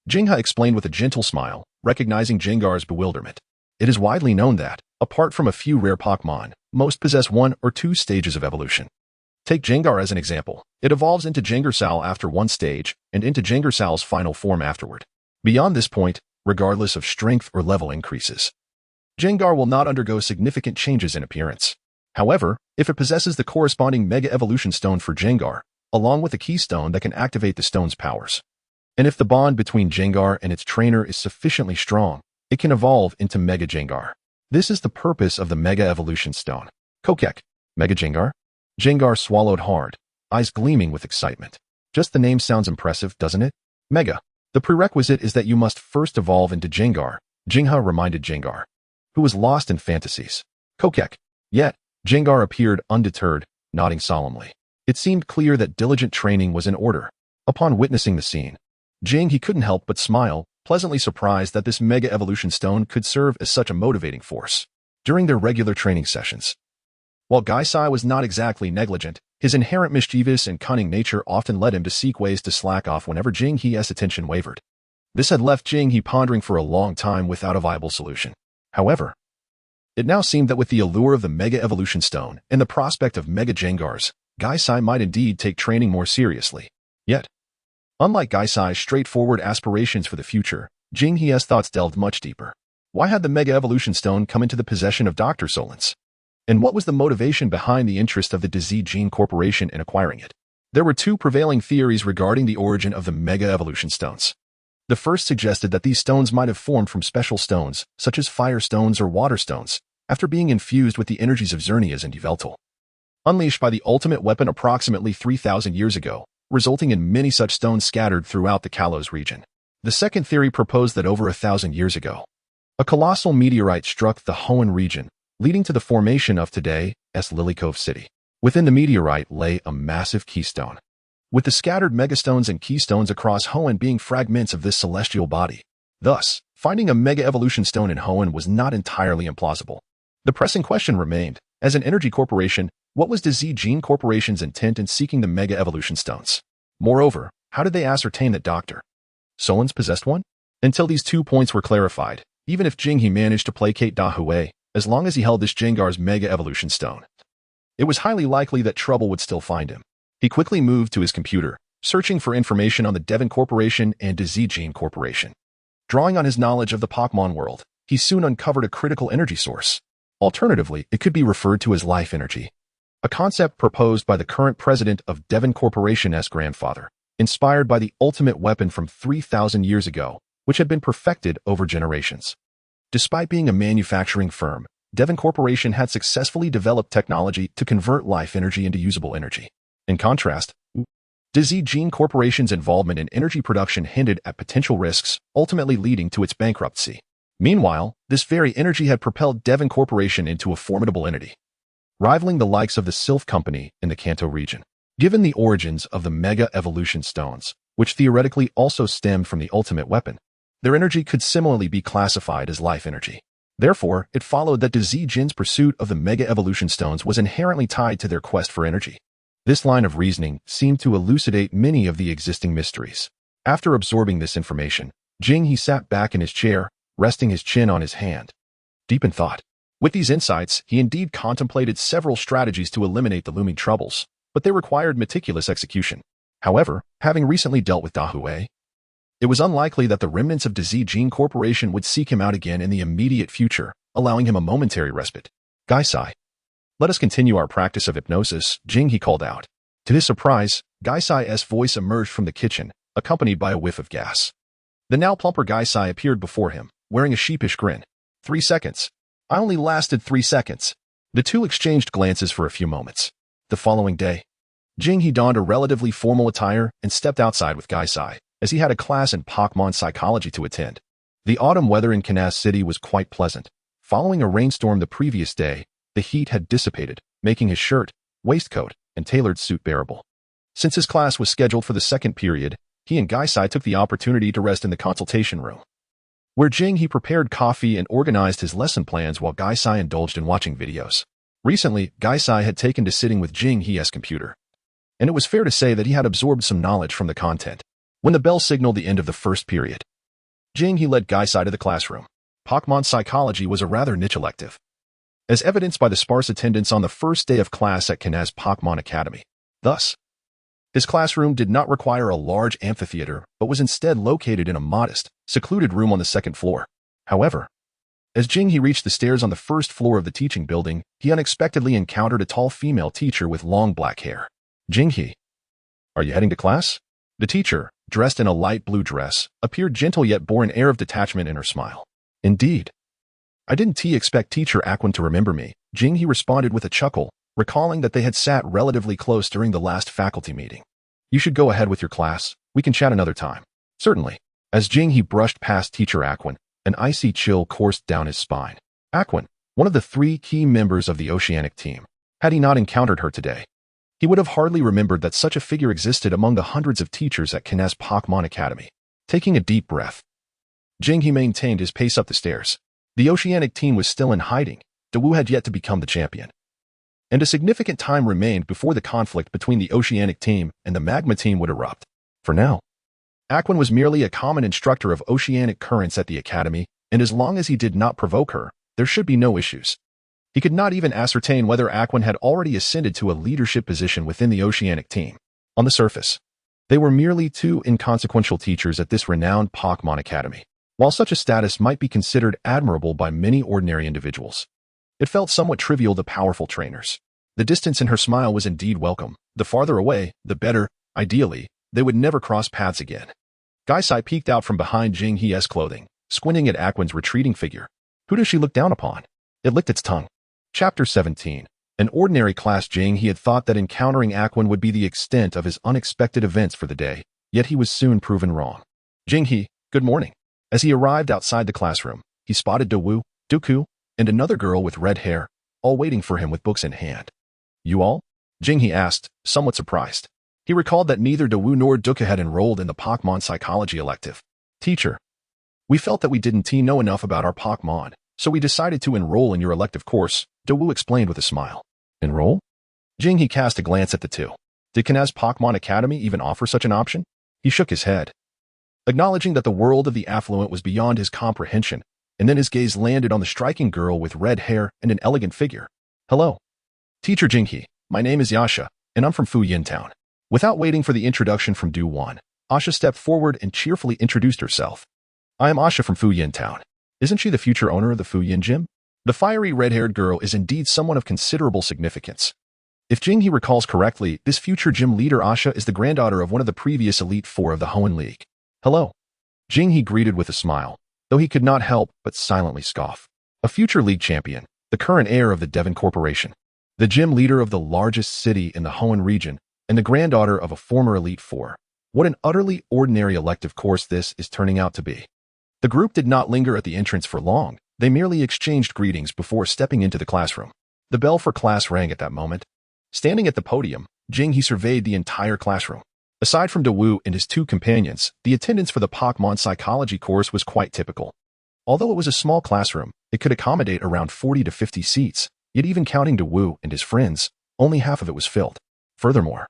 Jingha explained with a gentle smile, recognizing Jengar's bewilderment. It is widely known that, apart from a few rare Pokémon, most possess 1 or 2 stages of evolution. Take Jengar as an example. It evolves into Jengarsal after one stage, and into Jengarsal's final form afterward. Beyond this point, regardless of strength or level increases, Jengar will not undergo significant changes in appearance. However, if it possesses the corresponding Mega Evolution Stone for Jengar, along with a keystone that can activate the stone's powers, and if the bond between Jengar and its trainer is sufficiently strong, it can evolve into Mega Jengar. This is the purpose of the Mega Evolution Stone. Kokek, Mega Jengar? Jengar swallowed hard, eyes gleaming with excitement. Just the name sounds impressive, doesn't it? Mega. The prerequisite is that you must first evolve into Jengar, Jingha reminded Jengar, who was lost in fantasies. Kokek. Yet, Jengar appeared undeterred, nodding solemnly. It seemed clear that diligent training was in order. Upon witnessing the scene, he couldn't help but smile, pleasantly surprised that this Mega Evolution Stone could serve as such a motivating force. During their regular training sessions, while Gaisai was not exactly negligent, his inherent mischievous and cunning nature often led him to seek ways to slack off whenever Jinghe's attention wavered. This had left Jinghe pondering for a long time without a viable solution. However, it now seemed that with the allure of the Mega Evolution Stone and the prospect of Mega Jengars, Gaisai might indeed take training more seriously. Yet, unlike Gaisai's straightforward aspirations for the future, Jinghe's thoughts delved much deeper. Why had the Mega Evolution Stone come into the possession of Dr. Solence? And what was the motivation behind the interest of the Dizzy Gene Corporation in acquiring it? There were 2 prevailing theories regarding the origin of the Mega Evolution Stones. The first suggested that these stones might have formed from special stones, such as fire stones or water stones, after being infused with the energies of Xerneas and Yveltal, unleashed by the ultimate weapon approximately 3,000 years ago, resulting in many such stones scattered throughout the Kalos region. The second theory proposed that over 1,000 years ago, a colossal meteorite struck the Hoenn region, leading to the formation of today's Lilycove City. Within the meteorite lay a massive keystone, with the scattered megastones and keystones across Hoenn being fragments of this celestial body. Thus, finding a Mega Evolution Stone in Hoenn was not entirely implausible. The pressing question remained, as an energy corporation, what was Dizzy Gene Corporation's intent in seeking the Mega Evolution Stones? Moreover, how did they ascertain that Dr. Solence possessed one? Until these 2 points were clarified, even if Jinghe managed to placate Dahue, as long as he held this Jengar's Mega Evolution Stone, it was highly likely that trouble would still find him. He quickly moved to his computer, searching for information on the Devon Corporation and Dizzy Gene Corporation. Drawing on his knowledge of the Pokémon world, he soon uncovered a critical energy source. Alternatively, it could be referred to as life energy, a concept proposed by the current president of Devon Corporation's grandfather, inspired by the ultimate weapon from 3,000 years ago, which had been perfected over generations. Despite being a manufacturing firm, Devon Corporation had successfully developed technology to convert life energy into usable energy. In contrast, Dizzy Gene Corporation's involvement in energy production hinted at potential risks, ultimately leading to its bankruptcy. Meanwhile, this very energy had propelled Devon Corporation into a formidable entity, rivaling the likes of the Sylph Company in the Kanto region. Given the origins of the Mega Evolution Stones, which theoretically also stemmed from the ultimate weapon, their energy could similarly be classified as life energy. Therefore, it followed that Dizzy Jin's pursuit of the Mega Evolution Stones was inherently tied to their quest for energy. This line of reasoning seemed to elucidate many of the existing mysteries. After absorbing this information, Jinghe sat back in his chair, resting his chin on his hand, deep in thought. With these insights, he indeed contemplated several strategies to eliminate the looming troubles, but they required meticulous execution. However, having recently dealt with Dahue, it was unlikely that the remnants of Dizzy Gene Corporation would seek him out again in the immediate future, allowing him a momentary respite. Gaisai, let us continue our practice of hypnosis, Jinghe called out. To his surprise, Gaisai's voice emerged from the kitchen, accompanied by a whiff of gas. The now plumper Gaisai appeared before him, wearing a sheepish grin. 3 seconds. I only lasted 3 seconds. The two exchanged glances for a few moments. The following day, Jinghe donned a relatively formal attire and stepped outside with Gaisai, as he had a class in Pokémon Psychology to attend. The autumn weather in Kanas City was quite pleasant. Following a rainstorm the previous day, the heat had dissipated, making his shirt, waistcoat, and tailored suit bearable. Since his class was scheduled for the second period, he and Gaisai took the opportunity to rest in the consultation room, where Jinghe prepared coffee and organized his lesson plans while Gaisai indulged in watching videos. Recently, Gaisai had taken to sitting with Jing He's computer, and it was fair to say that he had absorbed some knowledge from the content. When the bell signaled the end of the first period, Jing He led Gaisai to the classroom. Pokémon Psychology was a rather niche elective, as evidenced by the sparse attendance on the first day of class at Kinaz Pokémon Academy. Thus, his classroom did not require a large amphitheater, but was instead located in a modest, secluded room on the second floor. However, as Jing He reached the stairs on the first floor of the teaching building, he unexpectedly encountered a tall female teacher with long black hair. Jing He, are you heading to class? The teacher, dressed in a light blue dress, appeared gentle yet bore an air of detachment in her smile. Indeed. I didn't expect Teacher Aquin to remember me, Jing He responded with a chuckle, recalling that they had sat relatively close during the last faculty meeting. You should go ahead with your class. We can chat another time. Certainly. As Jing He brushed past Teacher Aquin, an icy chill coursed down his spine. Aquin, one of the 3 key members of the Oceanic team. Had he not encountered her today, he would have hardly remembered that such a figure existed among the hundreds of teachers at Kinaz Pokémon Academy. Taking a deep breath, Jing He maintained his pace up the stairs. The Oceanic team was still in hiding. Dawu had yet to become the champion, and a significant time remained before the conflict between the Oceanic team and the Magma team would erupt. For now, Aquin was merely a common instructor of oceanic currents at the academy, and as long as he did not provoke her, there should be no issues. He could not even ascertain whether Aquin had already ascended to a leadership position within the Oceanic team. On the surface, they were merely 2 inconsequential teachers at this renowned Pokémon Academy. While such a status might be considered admirable by many ordinary individuals, it felt somewhat trivial to powerful trainers. The distance in her smile was indeed welcome. The farther away, the better. Ideally, they would never cross paths again. Gaisai peeked out from behind Jing He's clothing, squinting at Aquin's retreating figure. Who does she look down upon? It licked its tongue. Chapter 17. An ordinary class. Jing He had thought that encountering Aquin would be the extent of his unexpected events for the day, yet he was soon proven wrong. Jing He, good morning. As he arrived outside the classroom, he spotted Dawu, Dooku, and another girl with red hair, all waiting for him with books in hand. You all? Jing He asked, somewhat surprised. He recalled that neither Dawu nor Dooku had enrolled in the Pokémon Psychology elective. Teacher, we felt that we didn't know enough about our Pokémon, so we decided to enroll in your elective course, Dawu explained with a smile. Enroll? Jing He cast a glance at the 2. Did Kinaz Pokémon Academy even offer such an option? He shook his head, acknowledging that the world of the affluent was beyond his comprehension, and then his gaze landed on the striking girl with red hair and an elegant figure. Hello. Teacher Jing He, my name is Yasha, and I'm from Fuyin Town. Without waiting for the introduction from Duwan, Asha stepped forward and cheerfully introduced herself. I am Asha from Fuyin Town. Isn't she the future owner of the Fuyin Gym? The fiery red-haired girl is indeed someone of considerable significance. If Jing He recalls correctly, this future gym leader Asha is the granddaughter of one of the previous Elite Four of the Hoenn League. Hello. Jing He greeted with a smile, though he could not help but silently scoff. A future league champion, the current heir of the Devon Corporation, the gym leader of the largest city in the Hoenn region, and the granddaughter of a former Elite Four. What an utterly ordinary elective course this is turning out to be. The group did not linger at the entrance for long. They merely exchanged greetings before stepping into the classroom. The bell for class rang at that moment. Standing at the podium, Jing He surveyed the entire classroom. Aside from Dawu and his 2 companions, the attendance for the Pokémon Psychology course was quite typical. Although it was a small classroom, it could accommodate around 40 to 50 seats, yet even counting Dawu and his friends, only half of it was filled. Furthermore,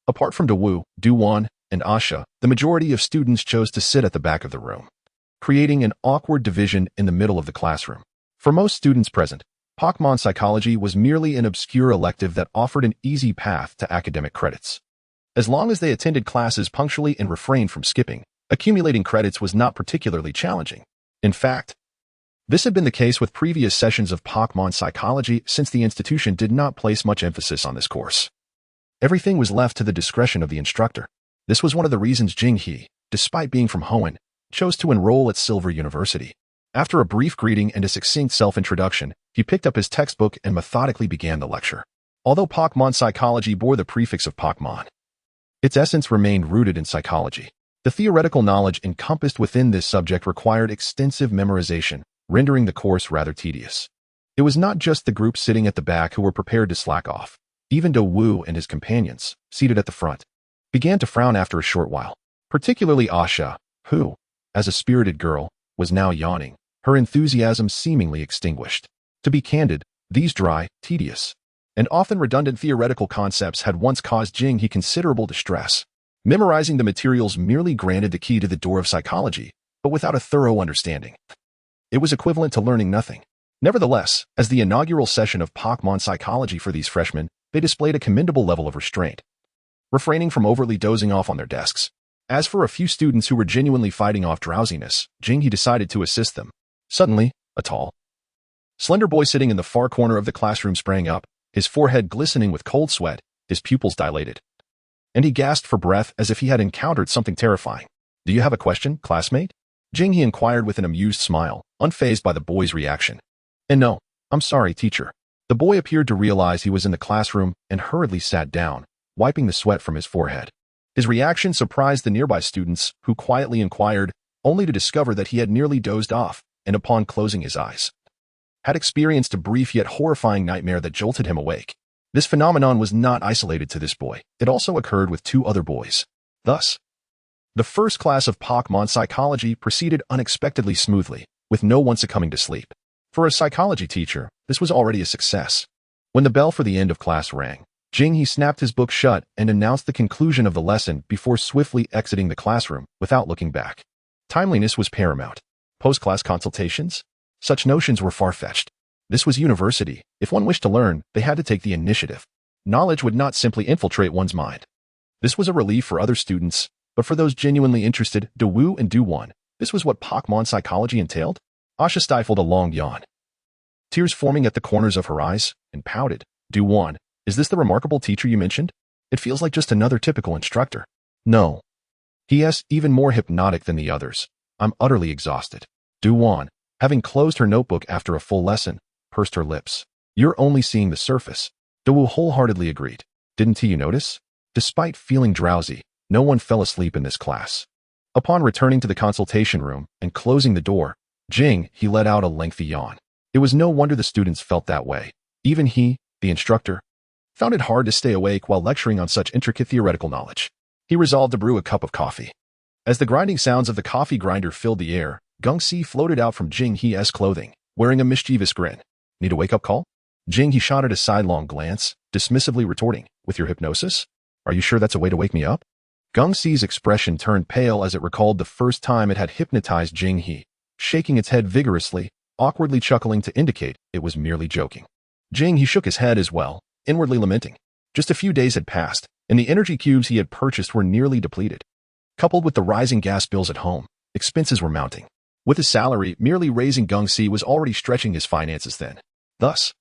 apart from Dawu, Duwan, and Asha, the majority of students chose to sit at the back of the room, creating an awkward division in the middle of the classroom. For most students present, Pokémon Psychology was merely an obscure elective that offered an easy path to academic credits. As long as they attended classes punctually and refrained from skipping, accumulating credits was not particularly challenging. In fact, this had been the case with previous sessions of Pokémon Psychology since the institution did not place much emphasis on this course. Everything was left to the discretion of the instructor. This was one of the reasons Jing He, despite being from Hoenn, chose to enroll at Silver University. After a brief greeting and a succinct self-introduction, he picked up his textbook and methodically began the lecture. Although Pokémon Psychology bore the prefix of Pokémon, its essence remained rooted in psychology. The theoretical knowledge encompassed within this subject required extensive memorization, rendering the course rather tedious. It was not just the group sitting at the back who were prepared to slack off. Even Dawu and his companions, seated at the front, began to frown after a short while. Particularly Asha, who, as a spirited girl, was now yawning, her enthusiasm seemingly extinguished. To be candid, These dry, tedious, and often redundant theoretical concepts had once caused Jinghee considerable distress. Memorizing the materials merely granted the key to the door of psychology, but without a thorough understanding. It was equivalent to learning nothing. Nevertheless, as the inaugural session of Pokémon psychology for these freshmen, they displayed a commendable level of restraint, refraining from overtly dozing off on their desks. As for a few students who were genuinely fighting off drowsiness, Jinghee decided to assist them. Suddenly, a tall, slender boy sitting in the far corner of the classroom sprang up, his forehead glistening with cold sweat, his pupils dilated, and he gasped for breath as if he had encountered something terrifying. "Do you have a question, classmate?" Jinghee inquired with an amused smile, unfazed by the boy's reaction. "And no, I'm sorry, teacher." The boy appeared to realize he was in the classroom and hurriedly sat down, wiping the sweat from his forehead. His reaction surprised the nearby students, who quietly inquired, only to discover that he had nearly dozed off, and upon closing his eyes, had experienced a brief yet horrifying nightmare that jolted him awake. This phenomenon was not isolated to this boy. It also occurred with 2 other boys. Thus, the first class of Pokémon psychology proceeded unexpectedly smoothly, with no one succumbing to sleep. For a psychology teacher, this was already a success. When the bell for the end of class rang, Jinghee snapped his book shut and announced the conclusion of the lesson before swiftly exiting the classroom without looking back. Timeliness was paramount. Post-class consultations? Such notions were far-fetched. This was university. If one wished to learn, they had to take the initiative. Knowledge would not simply infiltrate one's mind. This was a relief for other students, but for those genuinely interested, Daewoo and Do-won, this was what Pokémon psychology entailed? Asha stifled a long yawn, tears forming at the corners of her eyes, and pouted. "Do-won, is this the remarkable teacher you mentioned? It feels like just another typical instructor." "No. He is even more hypnotic than the others. I'm utterly exhausted." Do-won, having closed her notebook after a full lesson, pursed her lips. "You're only seeing the surface." Daewoo wholeheartedly agreed. "Didn't you notice? Despite feeling drowsy, no one fell asleep in this class." Upon returning to the consultation room and closing the door, he let out a lengthy yawn. It was no wonder the students felt that way. Even he, the instructor, found it hard to stay awake while lecturing on such intricate theoretical knowledge. He resolved to brew a cup of coffee. As the grinding sounds of the coffee grinder filled the air, Gungsi floated out from Jinghee's clothing, wearing a mischievous grin. "Need a wake-up call?" Jinghee shot at a sidelong glance, dismissively retorting, "With your hypnosis? Are you sure that's a way to wake me up?" Gungsi's expression turned pale as it recalled the first time it had hypnotized Jinghee, shaking its head vigorously, awkwardly chuckling to indicate it was merely joking. Jinghee shook his head as well, inwardly lamenting. Just a few days had passed, and the energy cubes he had purchased were nearly depleted. Coupled with the rising gas bills at home, expenses were mounting. With his salary merely raising, Gungsi was already stretching his finances thin. Thus,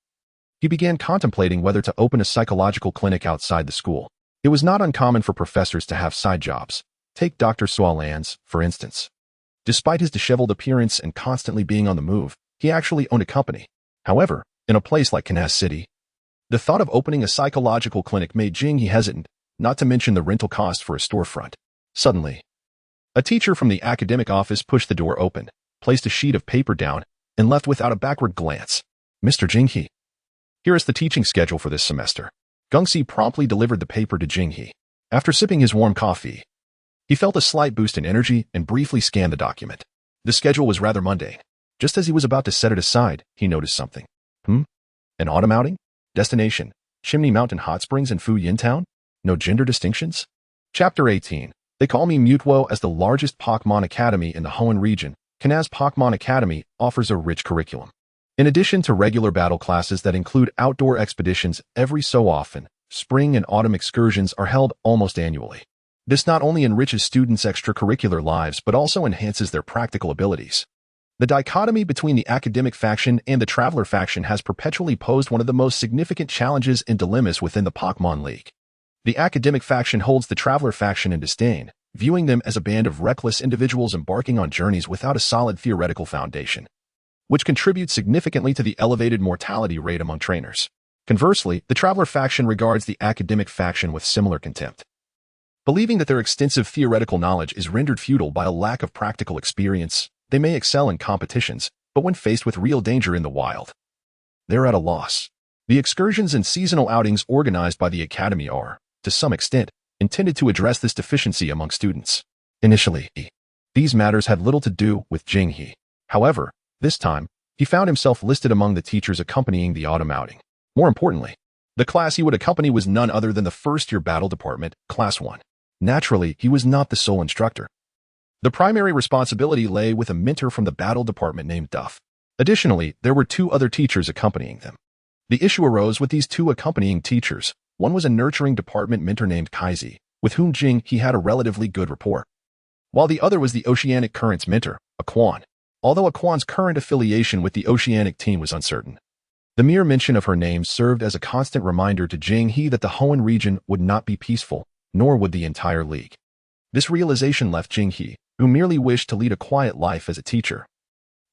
he began contemplating whether to open a psychological clinic outside the school. It was not uncommon for professors to have side jobs. Take Dr. Swalan's, for instance. Despite his disheveled appearance and constantly being on the move, he actually owned a company. However, in a place like Kansas City, the thought of opening a psychological clinic made Jinghee hesitant, not to mention the rental cost for a storefront. Suddenly, a teacher from the academic office pushed the door open, placed a sheet of paper down, and left without a backward glance. "Mr. Jinghee, here is the teaching schedule for this semester." Gungsi promptly delivered the paper to Jinghee. After sipping his warm coffee, he felt a slight boost in energy and briefly scanned the document. The schedule was rather mundane. Just as he was about to set it aside, he noticed something. An autumn outing? Destination: Chimney Mountain Hot Springs in Fu Yin Town? No gender distinctions? Chapter 18. They call me Mewtwo. As the largest Pokémon Academy in the Hoenn region, Kansas Pokémon Academy offers a rich curriculum. In addition to regular battle classes that include outdoor expeditions every so often, spring and autumn excursions are held almost annually. This not only enriches students' extracurricular lives but also enhances their practical abilities. The dichotomy between the academic faction and the traveler faction has perpetually posed one of the most significant challenges and dilemmas within the Pokémon League. The academic faction holds the traveler faction in disdain, viewing them as a band of reckless individuals embarking on journeys without a solid theoretical foundation, which contributes significantly to the elevated mortality rate among trainers. Conversely, the traveler faction regards the academic faction with similar contempt, believing that their extensive theoretical knowledge is rendered futile by a lack of practical experience. They may excel in competitions, but when faced with real danger in the wild, they're at a loss. The excursions and seasonal outings organized by the Academy are, to some extent, intended to address this deficiency among students. Initially, these matters had little to do with Jinghee. However, this time, he found himself listed among the teachers accompanying the autumn outing. More importantly, the class he would accompany was none other than the first-year battle department, Class 1. Naturally, he was not the sole instructor. The primary responsibility lay with a mentor from the battle department named Duff. Additionally, there were 2 other teachers accompanying them. The issue arose with these 2 accompanying teachers. One was a nurturing department mentor named Kaizi, with whom he had a relatively good rapport, while the other was the Oceanic Currents mentor, Aquan. Although Aquan's current affiliation with the Oceanic team was uncertain, the mere mention of her name served as a constant reminder to Jing-He that the Hoenn region would not be peaceful, nor would the entire league. This realization left Jing-He, who merely wished to lead a quiet life as a teacher,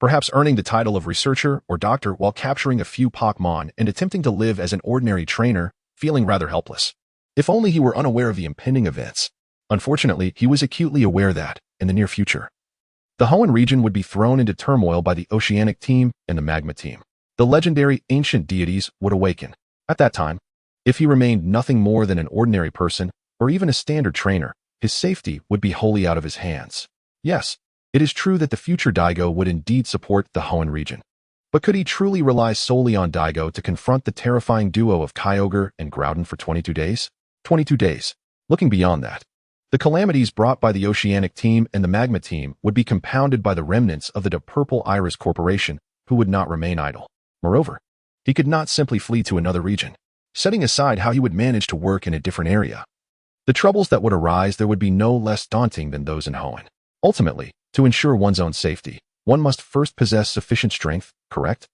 perhaps earning the title of researcher or doctor while capturing a few Pokémon and attempting to live as an ordinary trainer, feeling rather helpless. If only he were unaware of the impending events. Unfortunately, he was acutely aware that, in the near future, the Hoenn region would be thrown into turmoil by the Oceanic team and the Magma team. The legendary ancient deities would awaken. At that time, if he remained nothing more than an ordinary person, or even a standard trainer, his safety would be wholly out of his hands. Yes, it is true that the future Daigo would indeed support the Hoenn region. But could he truly rely solely on Daigo to confront the terrifying duo of Kyogre and Groudon for 22 days? 22 days. Looking beyond that, the calamities brought by the Oceanic team and the Magma team would be compounded by the remnants of the Purple Iris Corporation, who would not remain idle. Moreover, he could not simply flee to another region, setting aside how he would manage to work in a different area. The troubles that would arise there would be no less daunting than those in Hoenn. Ultimately, to ensure one's own safety, one must first possess sufficient strength, correct?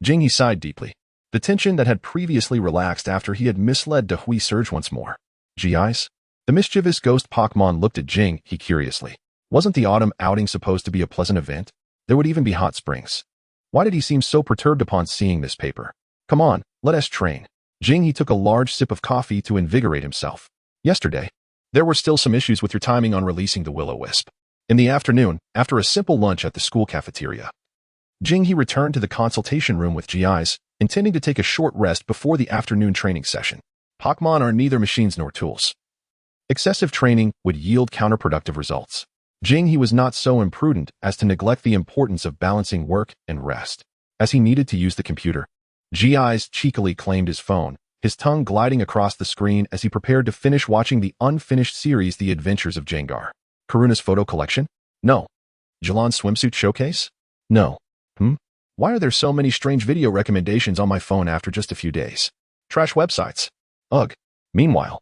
Jing-He sighed deeply. The tension that had previously relaxed after he had misled Dehui surged once more. G.I.s? The mischievous ghost Pokémon looked at Jing-He curiously. Wasn't the autumn outing supposed to be a pleasant event? There would even be hot springs. Why did he seem so perturbed upon seeing this paper? Come on, let us train. Jing-He took a large sip of coffee to invigorate himself. Yesterday, there were still some issues with your timing on releasing the Will-O-Wisp. In the afternoon, after a simple lunch at the school cafeteria, Jing-He returned to the consultation room with GIs, intending to take a short rest before the afternoon training session. Pokémon are neither machines nor tools. Excessive training would yield counterproductive results. Jing-He was not so imprudent as to neglect the importance of balancing work and rest. As he needed to use the computer, GIs cheekily claimed his phone, his tongue gliding across the screen as he prepared to finish watching the unfinished series The Adventures of Jengar. Karuna's photo collection? No. Jalan's swimsuit showcase? No. Why are there so many strange video recommendations on my phone after just a few days? Trash websites. Ugh. Meanwhile,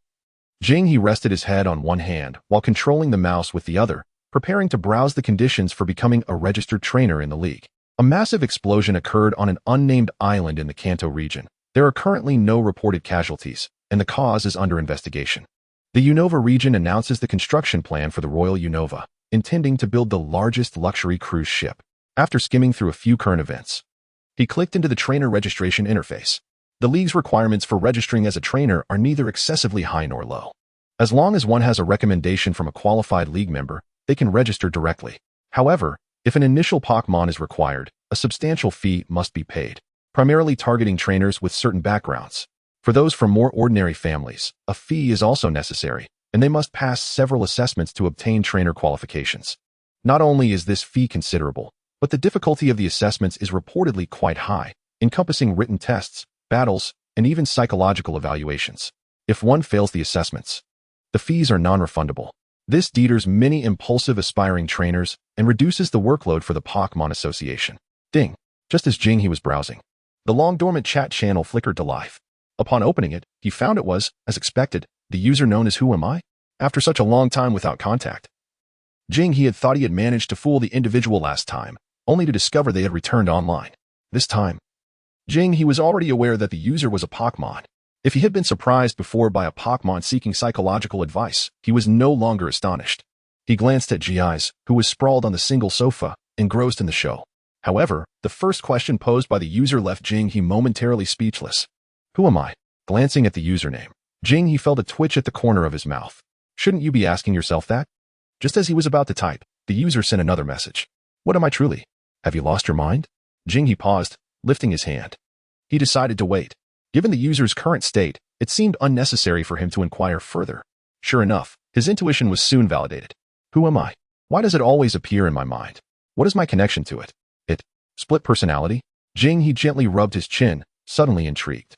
Jing-He rested his head on one hand while controlling the mouse with the other, preparing to browse the conditions for becoming a registered trainer in the league. A massive explosion occurred on an unnamed island in the Kanto region. There are currently no reported casualties, and the cause is under investigation. The Unova region announces the construction plan for the Royal Unova, intending to build the largest luxury cruise ship. After skimming through a few current events, he clicked into the trainer registration interface. The league's requirements for registering as a trainer are neither excessively high nor low. As long as one has a recommendation from a qualified league member, they can register directly. However, if an initial Pokémon is required, a substantial fee must be paid, primarily targeting trainers with certain backgrounds. For those from more ordinary families, a fee is also necessary, and they must pass several assessments to obtain trainer qualifications. Not only is this fee considerable, but the difficulty of the assessments is reportedly quite high, encompassing written tests, battles, and even psychological evaluations. If one fails the assessments, the fees are non-refundable. This deters many impulsive aspiring trainers and reduces the workload for the Pokémon Association. Ding! Just as Jing-He was browsing, the long-dormant chat channel flickered to life. Upon opening it, he found it was, as expected, the user known as Who Am I? After such a long time without contact, Jing-He had thought he had managed to fool the individual last time, only to discover they had returned online. This time, Jing-He was already aware that the user was a Pokémon. If he had been surprised before by a Pokémon seeking psychological advice, he was no longer astonished. He glanced at GIs, who was sprawled on the single sofa, engrossed in the show. However, the first question posed by the user left Jing-He momentarily speechless. Who am I? Glancing at the username, Jing-He felt a twitch at the corner of his mouth. Shouldn't you be asking yourself that? Just as he was about to type, the user sent another message. What am I truly? Have you lost your mind? Jing-He paused, lifting his hand. He decided to wait. Given the user's current state, it seemed unnecessary for him to inquire further. Sure enough, his intuition was soon validated. Who am I? Why does it always appear in my mind? What is my connection to it? Split personality? Jing he gently rubbed his chin, suddenly intrigued.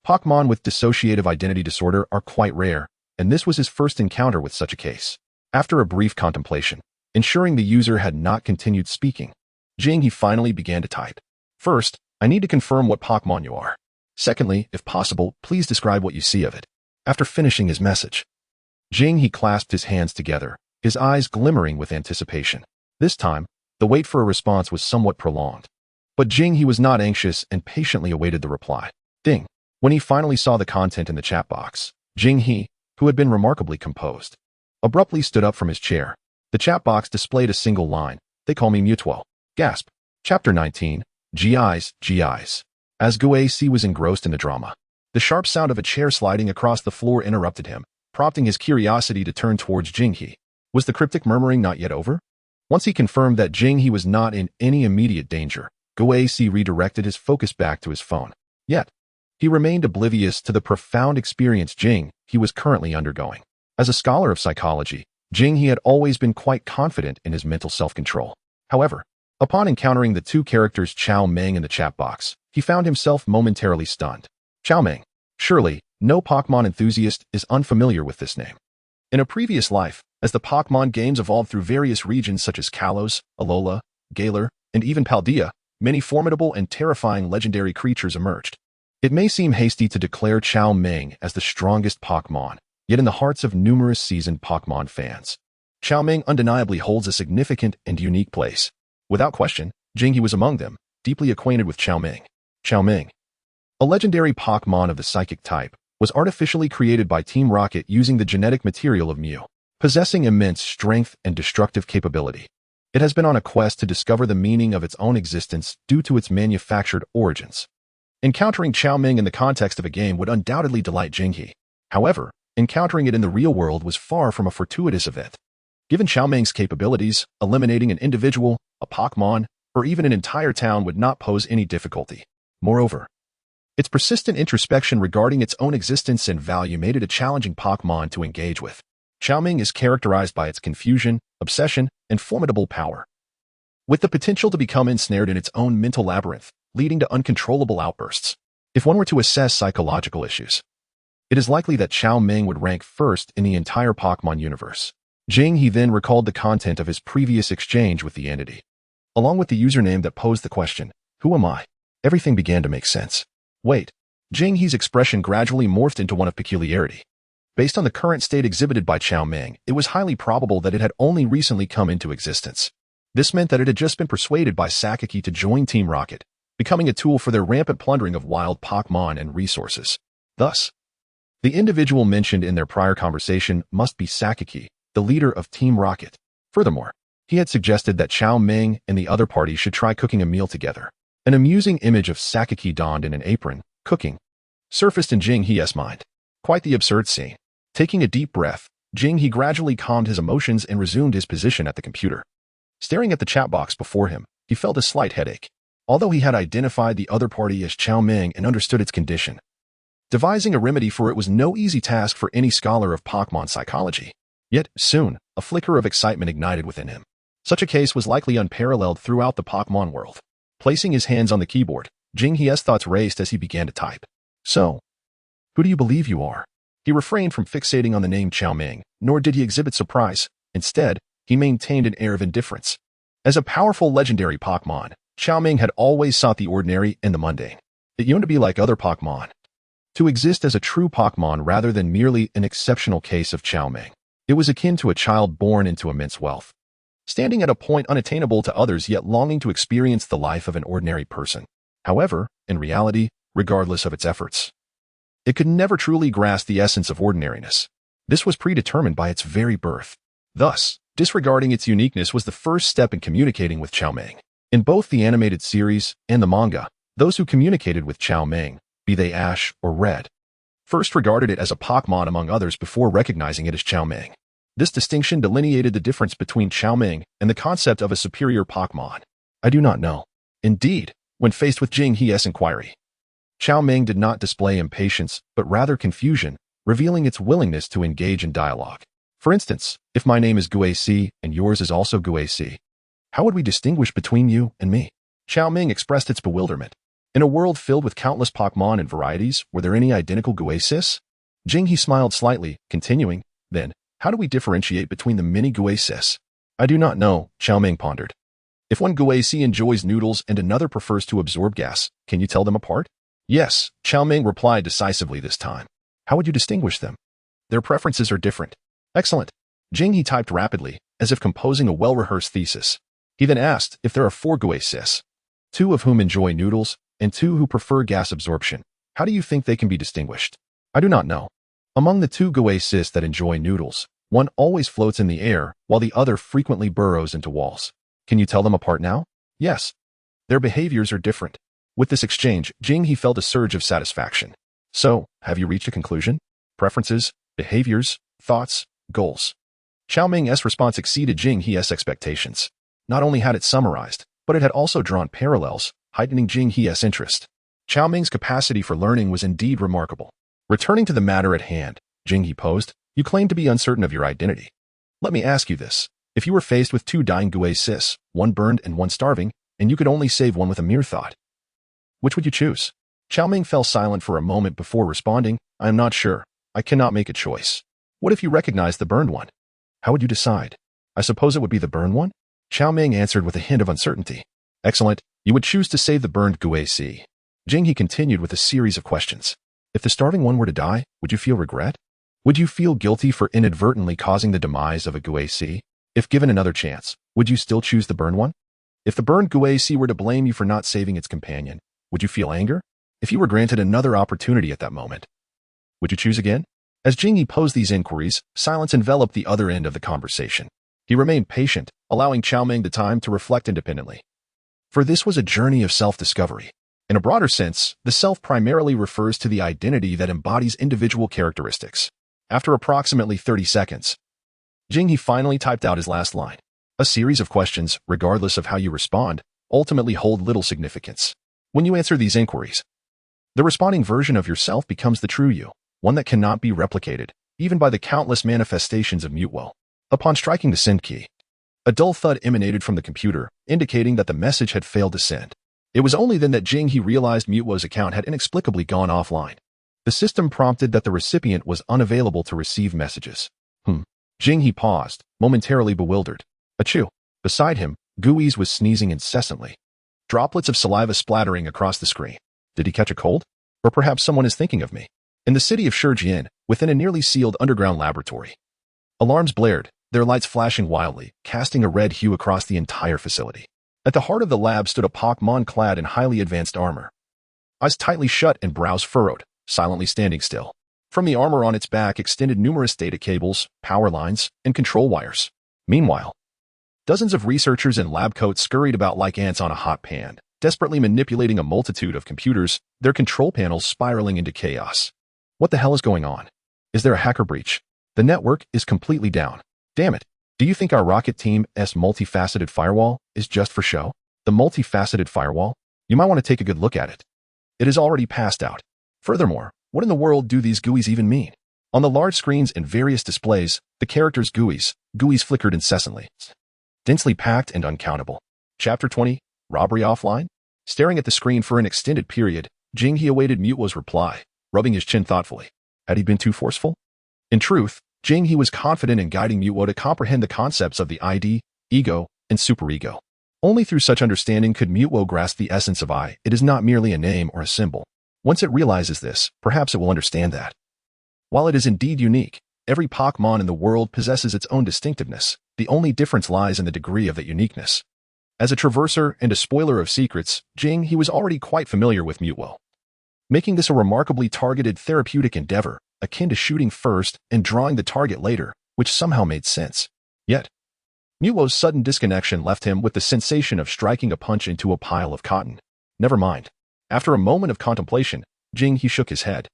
Pokémon with dissociative identity disorder are quite rare, and this was his first encounter with such a case. After a brief contemplation, ensuring the user had not continued speaking, Jing he finally began to type. First, I need to confirm what Pokémon you are. Secondly, if possible, please describe what you see of it. After finishing his message, Jing he clasped his hands together, his eyes glimmering with anticipation. This time, the wait for a response was somewhat prolonged. But Jing he was not anxious and patiently awaited the reply. Ding. When he finally saw the content in the chat box, Jing he, who had been remarkably composed, abruptly stood up from his chair. The chat box displayed a single line. They call me Mewtwo. Gasp. Chapter 19. GIs. As Guac was engrossed in the drama, the sharp sound of a chair sliding across the floor interrupted him, prompting his curiosity to turn towards Jing he. Was the cryptic murmuring not yet over? Once he confirmed that Jing he was not in any immediate danger, Guac redirected his focus back to his phone. Yet, he remained oblivious to the profound experience Jing he was currently undergoing. As a scholar of psychology, Jing he had always been quite confident in his mental self-control. However, upon encountering the two characters Chow Meng in the chat box, he found himself momentarily stunned. Chow Meng. Surely, no Pokémon enthusiast is unfamiliar with this name. In a previous life, as the Pokémon games evolved through various regions such as Kalos, Alola, Galar, and even Paldea, many formidable and terrifying legendary creatures emerged. It may seem hasty to declare Chow Meng as the strongest Pokémon, yet in the hearts of numerous seasoned Pokémon fans, Chow Meng undeniably holds a significant and unique place. Without question, Jing he was among them, deeply acquainted with Chow Meng. Chow Meng, a legendary Pokémon of the psychic type, was artificially created by Team Rocket using the genetic material of Mew, possessing immense strength and destructive capability. It has been on a quest to discover the meaning of its own existence due to its manufactured origins. Encountering Chow Meng in the context of a game would undoubtedly delight Jing he. However, encountering it in the real world was far from a fortuitous event. Given Chow Meng's capabilities, eliminating an individual, a Pokémon, or even an entire town would not pose any difficulty. Moreover, its persistent introspection regarding its own existence and value made it a challenging Pokémon to engage with. Chow Meng is characterized by its confusion, obsession, and formidable power, with the potential to become ensnared in its own mental labyrinth, leading to uncontrollable outbursts. If one were to assess psychological issues, it is likely that Chow Meng would rank first in the entire Pokémon universe. Jing he then recalled the content of his previous exchange with the entity. Along with the username that posed the question, "Who am I?" Everything began to make sense. Wait. Jing he's expression gradually morphed into one of peculiarity. Based on the current state exhibited by Chow Meng, it was highly probable that it had only recently come into existence. This meant that it had just been persuaded by Sakaki to join Team Rocket, becoming a tool for their rampant plundering of wild Pokémon and resources. Thus, the individual mentioned in their prior conversation must be Sakaki, the leader of Team Rocket. Furthermore, he had suggested that Chow Meng and the other party should try cooking a meal together. An amusing image of Sakaki donned in an apron, cooking, surfaced in Jing he's mind. Quite the absurd scene. Taking a deep breath, Jing he gradually calmed his emotions and resumed his position at the computer. Staring at the chat box before him, he felt a slight headache. Although he had identified the other party as Chow Meng and understood its condition, devising a remedy for it was no easy task for any scholar of Pokémon psychology. Yet, soon, a flicker of excitement ignited within him. Such a case was likely unparalleled throughout the Pokémon world. Placing his hands on the keyboard, Jing he's thoughts raced as he began to type. So, who do you believe you are? He refrained from fixating on the name Chow Meng, nor did he exhibit surprise. Instead, he maintained an air of indifference. As a powerful legendary Pokémon, Chow Meng had always sought the ordinary and the mundane. It yearned to be like other Pokémon, to exist as a true Pokémon rather than merely an exceptional case of Chow Meng. It was akin to a child born into immense wealth, standing at a point unattainable to others yet longing to experience the life of an ordinary person. However, in reality, regardless of its efforts, it could never truly grasp the essence of ordinariness. This was predetermined by its very birth. Thus, disregarding its uniqueness was the first step in communicating with Chow Meng. In both the animated series and the manga, those who communicated with Chow Meng, be they Ash or Red, first regarded it as a Pokémon among others before recognizing it as Chow Meng. This distinction delineated the difference between Chow Meng and the concept of a superior Pokémon. I do not know. Indeed, when faced with Jing he's inquiry, Chow Meng did not display impatience, but rather confusion, revealing its willingness to engage in dialogue. For instance, if my name is Guac and yours is also Guac, how would we distinguish between you and me? Xiao Ming expressed its bewilderment. In a world filled with countless Pokémon and varieties, were there any identical Guasis? Jinghe smiled slightly, continuing, then, how do we differentiate between the many Guasis? I do not know, Xiao Ming pondered. If one Guasi enjoys noodles and another prefers to absorb gas, can you tell them apart? Yes, Xiao Ming replied decisively this time. How would you distinguish them? Their preferences are different. Excellent. Jinghe typed rapidly, as if composing a well-rehearsed thesis. He then asked if there are 4 Guasis, 2 of whom enjoy noodles, and 2 who prefer gas absorption. How do you think they can be distinguished? I do not know. Among the 2 Guasis that enjoy noodles, one always floats in the air, while the other frequently burrows into walls. Can you tell them apart now? Yes. Their behaviors are different. With this exchange, Jinghe felt a surge of satisfaction. So, have you reached a conclusion? Preferences, behaviors, thoughts, goals. Xiao Ming's response exceeded Jinghe's expectations. Not only had it summarized, but it had also drawn parallels, heightening Jinghe's interest. Xiao Ming's capacity for learning was indeed remarkable. Returning to the matter at hand, Jinghe posed, you claim to be uncertain of your identity. Let me ask you this. If you were faced with 2 dying Guasis, one burned and one starving, and you could only save one with a mere thought, which would you choose? Xiao Ming fell silent for a moment before responding, I am not sure. I cannot make a choice. What if you recognize the burned one? How would you decide? I suppose it would be the burned one? Xiao Ming answered with a hint of uncertainty. Excellent. You would choose to save the burned Guasi. Jinghe continued with a series of questions. If the starving one were to die, would you feel regret? Would you feel guilty for inadvertently causing the demise of a Guasi? If given another chance, would you still choose the burned one? If the burned Guasi were to blame you for not saving its companion, would you feel anger? If you were granted another opportunity at that moment, would you choose again? As Jinghe posed these inquiries, silence enveloped the other end of the conversation. He remained patient, allowing Xiao Ming the time to reflect independently. For this was a journey of self-discovery. In a broader sense, the self primarily refers to the identity that embodies individual characteristics. After approximately 30 seconds, Jinghe finally typed out his last line. A series of questions, regardless of how you respond, ultimately hold little significance. When you answer these inquiries, the responding version of yourself becomes the true you, one that cannot be replicated, even by the countless manifestations of Mewtwo. Upon striking the send key, a dull thud emanated from the computer, indicating that the message had failed to send. It was only then that Jinghe realized Mewtwo's account had inexplicably gone offline. The system prompted that the recipient was unavailable to receive messages. Jinghe paused, momentarily bewildered. Achoo! Beside him, Guiz was sneezing incessantly. Droplets of saliva splattering across the screen. Did he catch a cold? Or perhaps someone is thinking of me. In the city of Shijian, within a nearly sealed underground laboratory, alarms blared, their lights flashing wildly, casting a red hue across the entire facility. At the heart of the lab stood a Pokémon clad in highly advanced armor. Eyes tightly shut and brows furrowed, silently standing still. From the armor on its back extended numerous data cables, power lines, and control wires. Meanwhile, dozens of researchers in lab coats scurried about like ants on a hot pan, desperately manipulating a multitude of computers, their control panels spiraling into chaos. What the hell is going on? Is there a hacker breach? The network is completely down. Damn it. Do you think our rocket team's multifaceted firewall is just for show? The multifaceted firewall? You might want to take a good look at it. It is already passed out. Furthermore, what in the world do these GUIs even mean? On the large screens and various displays, the characters GUIs flickered incessantly. Densely packed and uncountable. Chapter 20, Robbery Offline? Staring at the screen for an extended period, Jinghe awaited Mewtwo's reply, rubbing his chin thoughtfully. Had he been too forceful? In truth, Jinghe was confident in guiding Mewtwo to comprehend the concepts of the ID, ego, and superego. Only through such understanding could Mewtwo grasp the essence of I. It is not merely a name or a symbol. Once it realizes this, perhaps it will understand that. While it is indeed unique, every Pokémon in the world possesses its own distinctiveness. The only difference lies in the degree of that uniqueness. As a traverser and a spoiler of secrets, Jinghe was already quite familiar with Mewtwo, making this a remarkably targeted therapeutic endeavor, akin to shooting first and drawing the target later, which somehow made sense. Yet, Mewtwo's sudden disconnection left him with the sensation of striking a punch into a pile of cotton. Never mind. After a moment of contemplation, Jinghe shook his head.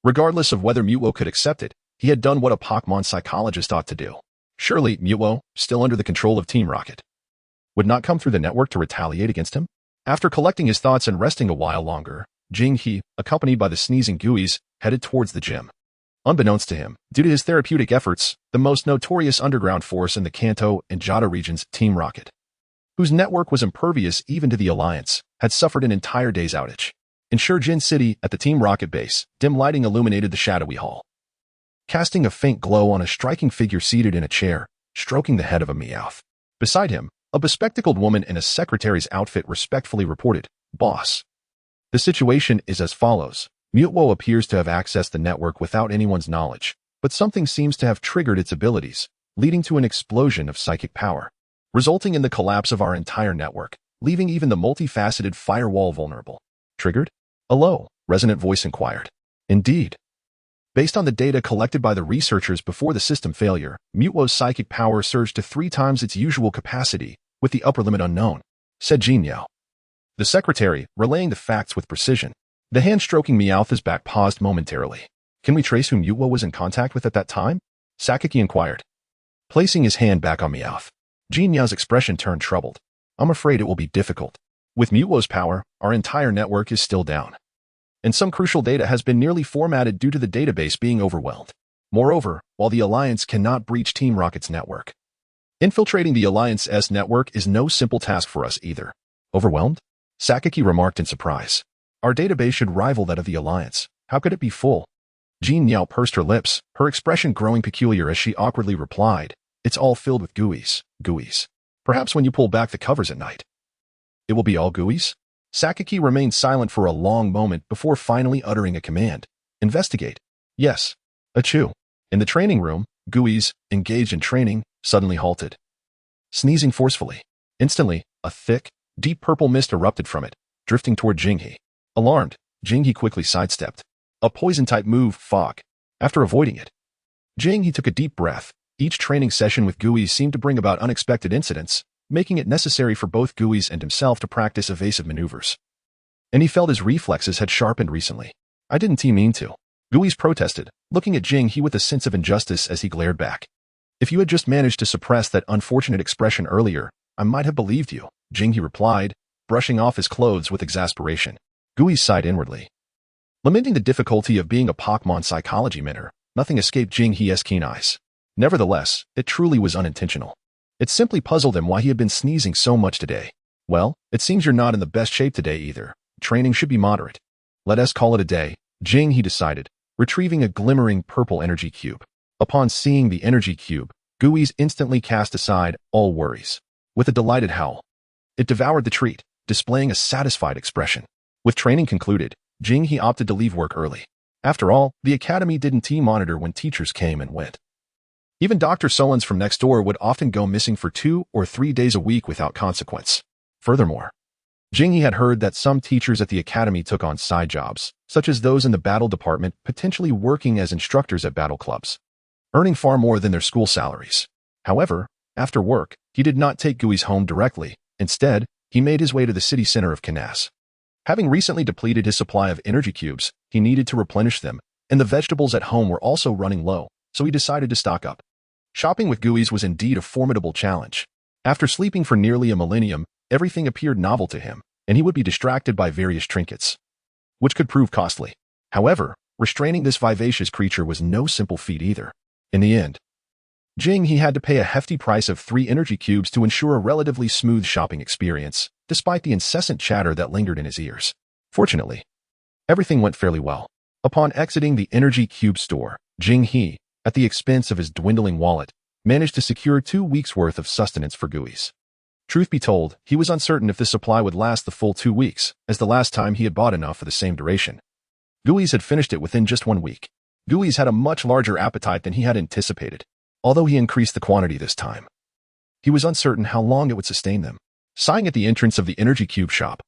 Regardless of whether Mewtwo could accept it, he had done what a Pokémon psychologist ought to do. Surely Mewtwo, still under the control of Team Rocket, would not come through the network to retaliate against him? After collecting his thoughts and resting a while longer, Jinghe, accompanied by the sneezing GUIs, headed towards the gym. Unbeknownst to him, due to his therapeutic efforts, the most notorious underground force in the Kanto and Jada regions, Team Rocket, whose network was impervious even to the Alliance, had suffered an entire day's outage. In Shurjin City, at the Team Rocket base, dim lighting illuminated the shadowy hall, casting a faint glow on a striking figure seated in a chair, stroking the head of a Meowth. Beside him, a bespectacled woman in a secretary's outfit respectfully reported, "Boss. The situation is as follows. Mewtwo appears to have accessed the network without anyone's knowledge, but something seems to have triggered its abilities, leading to an explosion of psychic power, resulting in the collapse of our entire network, leaving even the multifaceted firewall vulnerable." Triggered? A low, resonant voice inquired. Indeed. Based on the data collected by the researchers before the system failure, Mewtwo's psychic power surged to 3 times its usual capacity, with the upper limit unknown, said Jin Yao. The secretary, relaying the facts with precision. The hand stroking Meowth's back paused momentarily. Can we trace who Mewtwo was in contact with at that time? Sakaki inquired. Placing his hand back on Meowth, Jin Yao's expression turned troubled. I'm afraid it will be difficult. With Mewtwo's power, our entire network is still down, and some crucial data has been nearly formatted due to the database being overwhelmed. Moreover, while the Alliance cannot breach Team Rocket's network, infiltrating the Alliance's network is no simple task for us either. Overwhelmed? Sakaki remarked in surprise. Our database should rival that of the Alliance. How could it be full? Jin Yao pursed her lips, her expression growing peculiar as she awkwardly replied, It's all filled with GUIs. GUIs. Perhaps when you pull back the covers at night, it will be all GUIs? Sakaki remained silent for a long moment before finally uttering a command. Investigate. Yes. Achoo. In the training room, GUIs, engaged in training, suddenly halted, sneezing forcefully. Instantly, a thick, deep purple mist erupted from it, drifting toward Jinghe. Alarmed, Jinghe quickly sidestepped. A poison-type move, fog. After avoiding it, Jinghe took a deep breath. Each training session with GUIs seemed to bring about unexpected incidents, making it necessary for both GUIs and himself to practice evasive maneuvers. And he felt his reflexes had sharpened recently. I didn't mean to. GUIs protested, looking at Jinghe with a sense of injustice as he glared back. If you had just managed to suppress that unfortunate expression earlier, I might have believed you, Jinghe replied, brushing off his clothes with exasperation. GUIs sighed inwardly. Lamenting the difficulty of being a Pokémon psychology mentor, nothing escaped Jinghe's keen eyes. Nevertheless, it truly was unintentional. It simply puzzled him why he had been sneezing so much today. Well, it seems you're not in the best shape today either. Training should be moderate. Let us call it a day, Jinghe decided, retrieving a glimmering purple energy cube. Upon seeing the energy cube, GUIs instantly cast aside all worries. With a delighted howl, it devoured the treat, displaying a satisfied expression. With training concluded, Jinghe opted to leave work early. After all, the academy didn't monitor when teachers came and went. Even Dr. Solons from next door would often go missing for 2 or 3 days a week without consequence. Furthermore, Jinghe had heard that some teachers at the academy took on side jobs, such as those in the battle department, potentially working as instructors at battle clubs, earning far more than their school salaries. However, after work, he did not take GUIs home directly. Instead, he made his way to the city center of Canas. Having recently depleted his supply of energy cubes, he needed to replenish them, and the vegetables at home were also running low, so he decided to stock up. Shopping with GUIs was indeed a formidable challenge. After sleeping for nearly a millennium, everything appeared novel to him, and he would be distracted by various trinkets, which could prove costly. However, restraining this vivacious creature was no simple feat either. In the end, Jinghe had to pay a hefty price of 3 energy cubes to ensure a relatively smooth shopping experience, despite the incessant chatter that lingered in his ears. Fortunately, everything went fairly well. Upon exiting the energy cube store, Jinghe, at the expense of his dwindling wallet, managed to secure 2 weeks' worth of sustenance for GUIs. Truth be told, he was uncertain if this supply would last the full 2 weeks, as the last time he had bought enough for the same duration. GUIs had finished it within just 1 week. GUIs had a much larger appetite than he had anticipated. Although he increased the quantity this time, he was uncertain how long it would sustain them. Sighing at the entrance of the energy cube shop,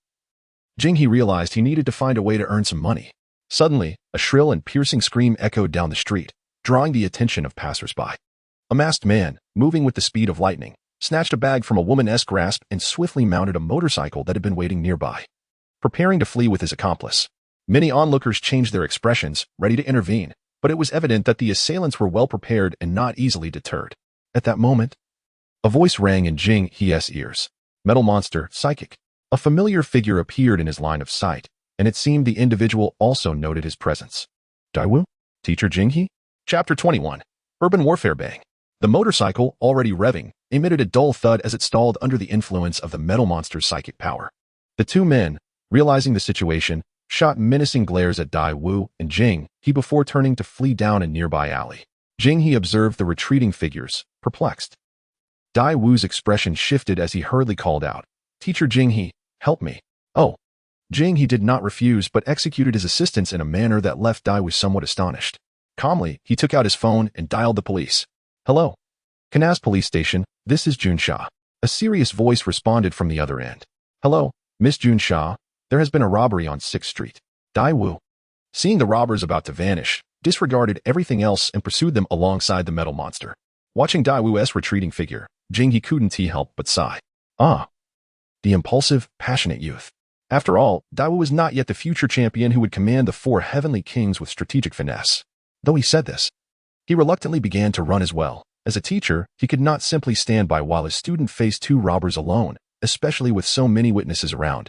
Jinghe realized he needed to find a way to earn some money. Suddenly, a shrill and piercing scream echoed down the street, drawing the attention of passers-by. A masked man, moving with the speed of lightning, snatched a bag from a woman's grasp and swiftly mounted a motorcycle that had been waiting nearby, preparing to flee with his accomplice. Many onlookers changed their expressions, ready to intervene, but it was evident that the assailants were well prepared and not easily deterred. At that moment, a voice rang in Jinghe's ears. Metal monster, psychic. A familiar figure appeared in his line of sight, and it seemed the individual also noted his presence. Daiwu? Teacher Jinghe? Chapter 21. Urban Warfare Bang. The motorcycle, already revving, emitted a dull thud as it stalled under the influence of the metal monster's psychic power. The two men, realizing the situation, shot menacing glares at Dai Wu and Jing He before turning to flee down a nearby alley. Jing He observed the retreating figures, perplexed. Dai Wu's expression shifted as he hurriedly called out, "Teacher Jing He, help me." "Oh." Jing He did not refuse but executed his assistance in a manner that left Dai Wu somewhat astonished. Calmly, he took out his phone and dialed the police. "Hello. Canaz Police Station, this is Jun Sha." A serious voice responded from the other end. "Hello, Miss Jun Sha. There has been a robbery on 6th Street. Dai Wu, seeing the robbers about to vanish, disregarded everything else and pursued them alongside the metal monster. Watching Dai Wu's retreating figure, Jing He couldn't help but sigh. Ah. The impulsive, passionate youth. After all, Dai Wu was not yet the future champion who would command the 4 heavenly kings with strategic finesse. Though he said this, he reluctantly began to run as well. As a teacher, he could not simply stand by while his student faced 2 robbers alone, especially with so many witnesses around,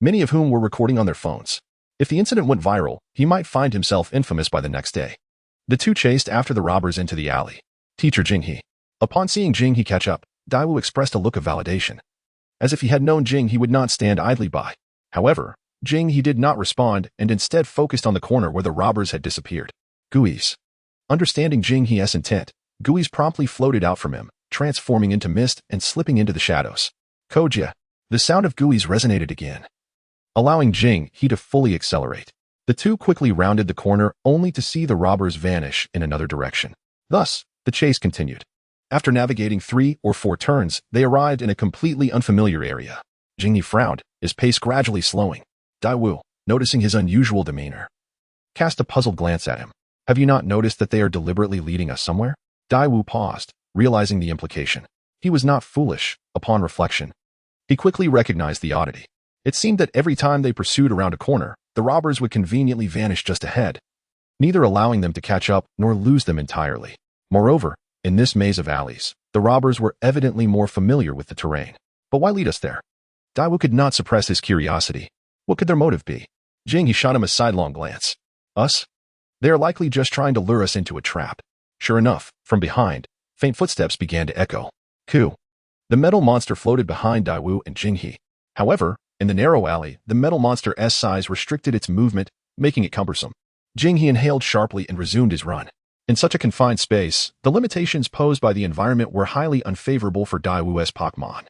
many of whom were recording on their phones. If the incident went viral, he might find himself infamous by the next day. The two chased after the robbers into the alley. Teacher Jing He. Upon seeing Jing He catch up, Dai Wu expressed a look of validation. As if he had known Jing He would not stand idly by. However, Jing He did not respond and instead focused on the corner where the robbers had disappeared. Guis. Understanding Jing He's intent, Guis promptly floated out from him, transforming into mist and slipping into the shadows. Koja. The sound of Guis resonated again, allowing Jing He to fully accelerate. The two quickly rounded the corner only to see the robbers vanish in another direction. Thus, the chase continued. After navigating 3 or 4 turns, they arrived in a completely unfamiliar area. Jing He frowned, his pace gradually slowing. Dai Wu, noticing his unusual demeanor, cast a puzzled glance at him. Have you not noticed that they are deliberately leading us somewhere? Dai Wu paused, realizing the implication. He was not foolish, upon reflection. He quickly recognized the oddity. It seemed that every time they pursued around a corner, the robbers would conveniently vanish just ahead, neither allowing them to catch up nor lose them entirely. Moreover, in this maze of alleys, the robbers were evidently more familiar with the terrain. But why lead us there? Dai Wu could not suppress his curiosity. What could their motive be? Jing He shot him a sidelong glance. Us? They are likely just trying to lure us into a trap. Sure enough, from behind, faint footsteps began to echo. Ku. The metal monster floated behind Dai Wu and Jing He. However, in the narrow alley, the metal monster's size restricted its movement, making it cumbersome. Jing He inhaled sharply and resumed his run. In such a confined space, the limitations posed by the environment were highly unfavorable for Dai Wu's Pokémon.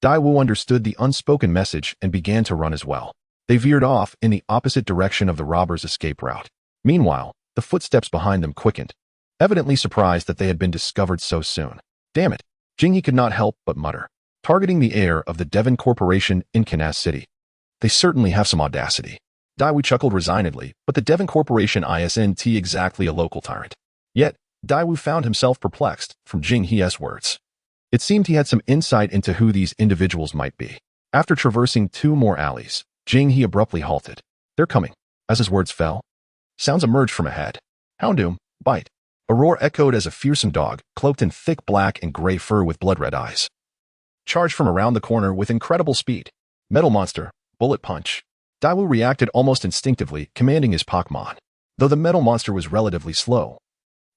Dai Wu understood the unspoken message and began to run as well. They veered off in the opposite direction of the robbers' escape route. Meanwhile, the footsteps behind them quickened, evidently surprised that they had been discovered so soon. Damn it, Jing He could not help but mutter, targeting the heir of the Devon Corporation in Canaz City. They certainly have some audacity. Dai Wu chuckled resignedly, but the Devon Corporation isn't exactly a local tyrant. Yet, Dai Wu found himself perplexed from Jing He's words. It seemed he had some insight into who these individuals might be. After traversing 2 more alleys, Jing He abruptly halted. They're coming. As his words fell, sounds emerged from ahead. Houndoom, bite. A roar echoed as a fearsome dog, cloaked in thick black and gray fur with blood-red eyes, charged from around the corner with incredible speed. Metal monster, bullet punch. Dai Wu reacted almost instinctively, commanding his Pokémon. Though the metal monster was relatively slow,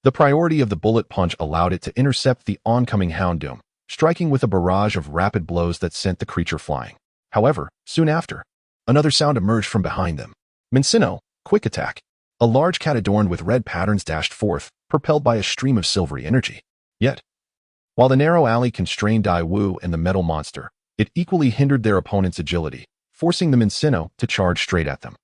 the priority of the bullet punch allowed it to intercept the oncoming Houndoom, striking with a barrage of rapid blows that sent the creature flying. However, soon after, another sound emerged from behind them. Mincino, quick attack. A large cat adorned with red patterns dashed forth, propelled by a stream of silvery energy. Yet, while the narrow alley constrained Dai Wu and the metal monster, it equally hindered their opponent's agility, forcing the Mincino to charge straight at them.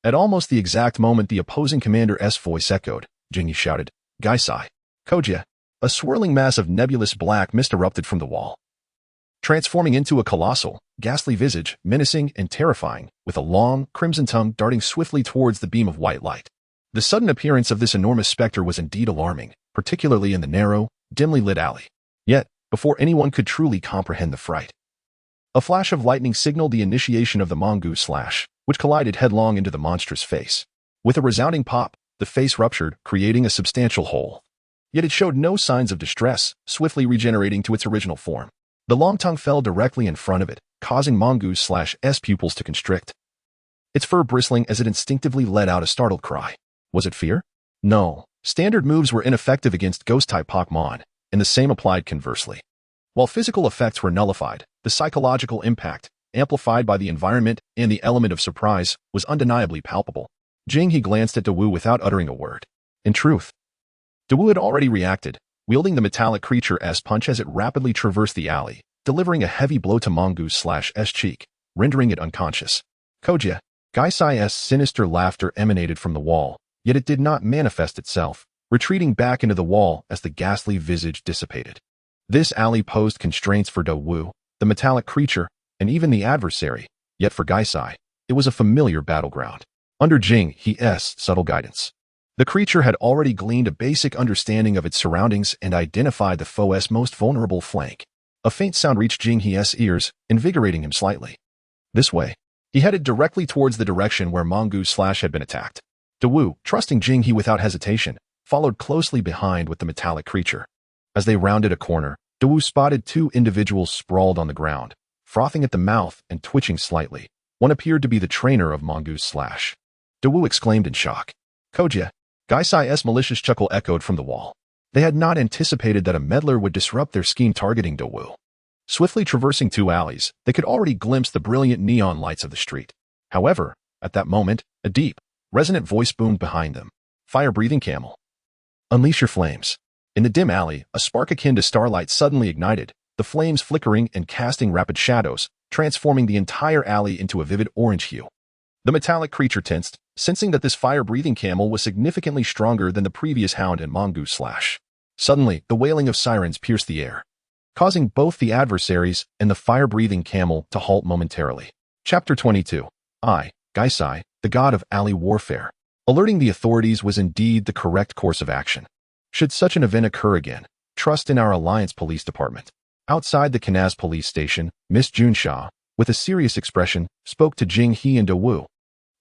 At almost the exact moment the opposing commander's voice echoed, Jing He shouted, Gaisai. Koja. A swirling mass of nebulous black mist erupted from the wall, transforming into a colossal, ghastly visage, menacing and terrifying, with a long, crimson tongue darting swiftly towards the beam of white light. The sudden appearance of this enormous specter was indeed alarming, particularly in the narrow, dimly lit alley. Yet, before anyone could truly comprehend the fright, a flash of lightning signaled the initiation of the mongoose slash, which collided headlong into the monstrous face. With a resounding pop, the face ruptured, creating a substantial hole. Yet it showed no signs of distress, swiftly regenerating to its original form. The long tongue fell directly in front of it, causing mongoose slash's pupils to constrict, its fur bristling as it instinctively let out a startled cry. Was it fear? No. Standard moves were ineffective against ghost-type Pokémon, and the same applied conversely. While physical effects were nullified, the psychological impact, amplified by the environment and the element of surprise, was undeniably palpable. Jing-He glanced at Dawu without uttering a word. In truth, Dawu had already reacted, wielding the metallic creature's punch as it rapidly traversed the alley, delivering a heavy blow to Mongoose/'s cheek, rendering it unconscious. Koja, Gaisai's sinister laughter emanated from the wall, yet it did not manifest itself, retreating back into the wall as the ghastly visage dissipated. This alley posed constraints for Dawu, the metallic creature, and even the adversary, yet for Gaisai, it was a familiar battleground. Under Jing-He's subtle guidance, the creature had already gleaned a basic understanding of its surroundings and identified the foe's most vulnerable flank. A faint sound reached Jing-He's ears, invigorating him slightly. This way, he headed directly towards the direction where Mongoose/ had been attacked. Dawu, trusting Jing-He without hesitation, followed closely behind with the metallic creature. As they rounded a corner, Dawu spotted two individuals sprawled on the ground, frothing at the mouth and twitching slightly. One appeared to be the trainer of Mongoose/. Dawu exclaimed in shock. Koja, Gaisai's malicious chuckle echoed from the wall. They had not anticipated that a meddler would disrupt their scheme targeting Dawu. Swiftly traversing two alleys, they could already glimpse the brilliant neon lights of the street. However, at that moment, a deep, resonant voice boomed behind them. Fire-breathing camel. Unleash your flames. In the dim alley, a spark akin to starlight suddenly ignited, the flames flickering and casting rapid shadows, transforming the entire alley into a vivid orange hue. The metallic creature tensed, sensing that this fire-breathing camel was significantly stronger than the previous hound and Mongoose/. Suddenly, the wailing of sirens pierced the air, causing both the adversaries and the fire-breathing camel to halt momentarily. Chapter 22. Gaisai, the god of alley warfare. Alerting the authorities was indeed the correct course of action. Should such an event occur again, trust in our Alliance Police Department. Outside the Kanaz police station, Miss Junsha, with a serious expression, spoke to Jing-He and Dawu,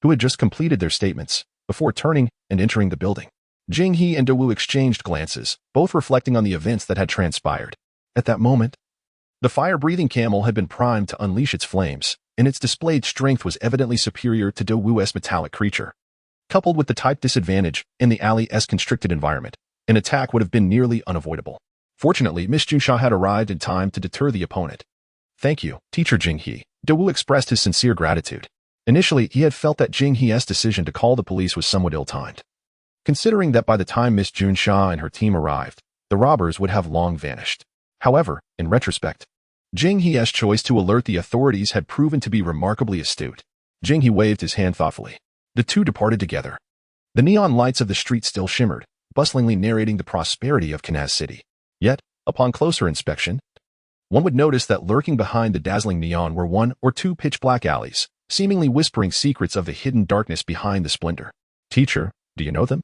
who had just completed their statements, before turning and entering the building. Jing-He and Dawu exchanged glances, both reflecting on the events that had transpired. At that moment, the fire-breathing camel had been primed to unleash its flames, and its displayed strength was evidently superior to Dawu's metallic creature. Coupled with the type disadvantage in the alley's constricted environment, an attack would have been nearly unavoidable. Fortunately, Miss Junsha had arrived in time to deter the opponent. Thank you, Teacher Jing-He. Dawu expressed his sincere gratitude. Initially, he had felt that Jing-He's decision to call the police was somewhat ill-timed, considering that by the time Miss Junsha and her team arrived, the robbers would have long vanished. However, in retrospect, Jing-He's choice to alert the authorities had proven to be remarkably astute. Jing-He waved his hand thoughtfully. The two departed together. The neon lights of the street still shimmered, bustlingly narrating the prosperity of Kanaz City. Yet, upon closer inspection, one would notice that lurking behind the dazzling neon were one or two pitch-black alleys, seemingly whispering secrets of the hidden darkness behind the splendor. Teacher, do you know them?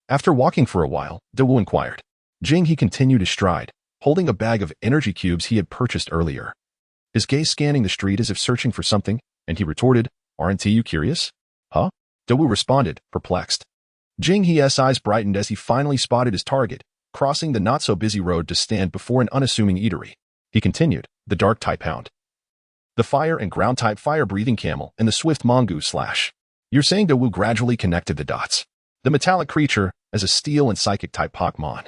After walking for a while, Dawu inquired. Jing-He continued his stride, holding a bag of energy cubes he had purchased earlier. His gaze scanning the street as if searching for something, and he retorted, Aren't you curious? Huh? Dawu responded, perplexed. Jing-He's eyes brightened as he finally spotted his target, crossing the not-so-busy road to stand before an unassuming eatery. He continued, the dark-type hound, the fire and ground-type fire-breathing camel, and the swift Mongoose/. You're saying Dawu gradually connected the dots. The metallic creature, as a steel and psychic-type Pokémon,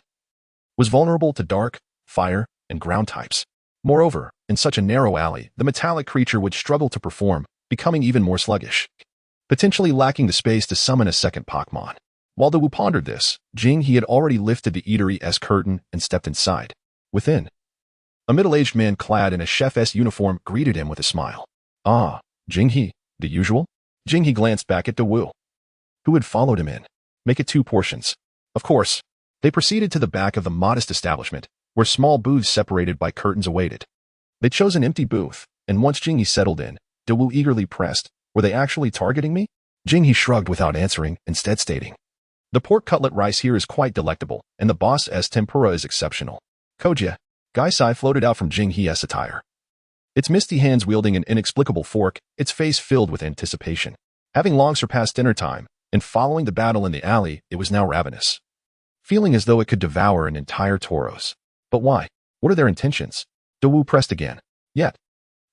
was vulnerable to dark, fire, and ground types. Moreover, in such a narrow alley, the metallic creature would struggle to perform, becoming even more sluggish, potentially lacking the space to summon a second Pokémon. While Dawu pondered this, Jing-He had already lifted the eatery's curtain and stepped inside. Within, a middle-aged man clad in a chef's uniform greeted him with a smile. Ah, Jing-He, the usual? Jing-He glanced back at Dawu, who had followed him in. Make it 2 portions. Of course. They proceeded to the back of the modest establishment, where small booths separated by curtains awaited. They chose an empty booth, and once Jing-He settled in, Dawu eagerly pressed, Were they actually targeting me? Jing-He shrugged without answering, instead stating, The pork cutlet rice here is quite delectable, and the boss's tempura is exceptional. Koja, Gaisai floated out from Jing-He's attire, its misty hands wielding an inexplicable fork, its face filled with anticipation. Having long surpassed dinner time, and following the battle in the alley, it was now ravenous, feeling as though it could devour an entire Tauros. But why? What are their intentions? Dawu pressed again. Yet,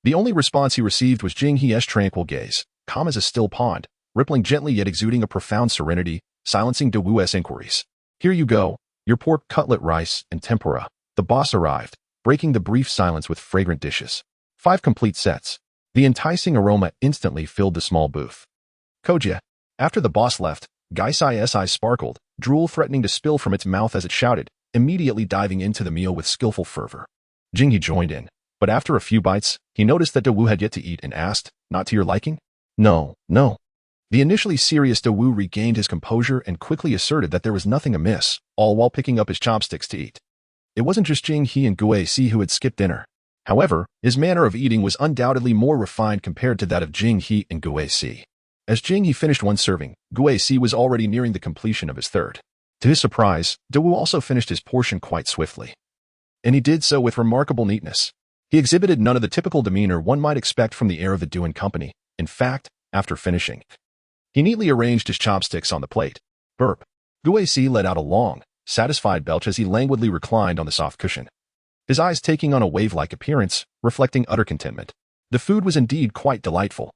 the only response he received was Jing-He's tranquil gaze, calm as a still pond, rippling gently yet exuding a profound serenity, silencing Dawu's inquiries. Here you go, your pork cutlet rice and tempura. The boss arrived. breaking the brief silence with fragrant dishes. 5 complete sets. The enticing aroma instantly filled the small booth. Koja. After the boss left, Gaisai's eyes sparkled, drool threatening to spill from its mouth as it shouted, immediately diving into the meal with skillful fervor. Jinghe joined in, but after a few bites, he noticed that Dawu had yet to eat and asked, "Not to your liking?" "No, no." The initially serious Dawu regained his composure and quickly asserted that there was nothing amiss, all while picking up his chopsticks to eat. It wasn't just Jinghe and Guesi who had skipped dinner. However, his manner of eating was undoubtedly more refined compared to that of Jinghe and Guesi. As Jinghe finished one serving, Guesi was already nearing the completion of his third. To his surprise, Dawu also finished his portion quite swiftly. And he did so with remarkable neatness. He exhibited none of the typical demeanor one might expect from the heir of the Duan company. In fact, after finishing, he neatly arranged his chopsticks on the plate. Burp. Guesi let out a long, satisfied belch as he languidly reclined on the soft cushion, his eyes taking on a wave-like appearance, reflecting utter contentment. The food was indeed quite delightful.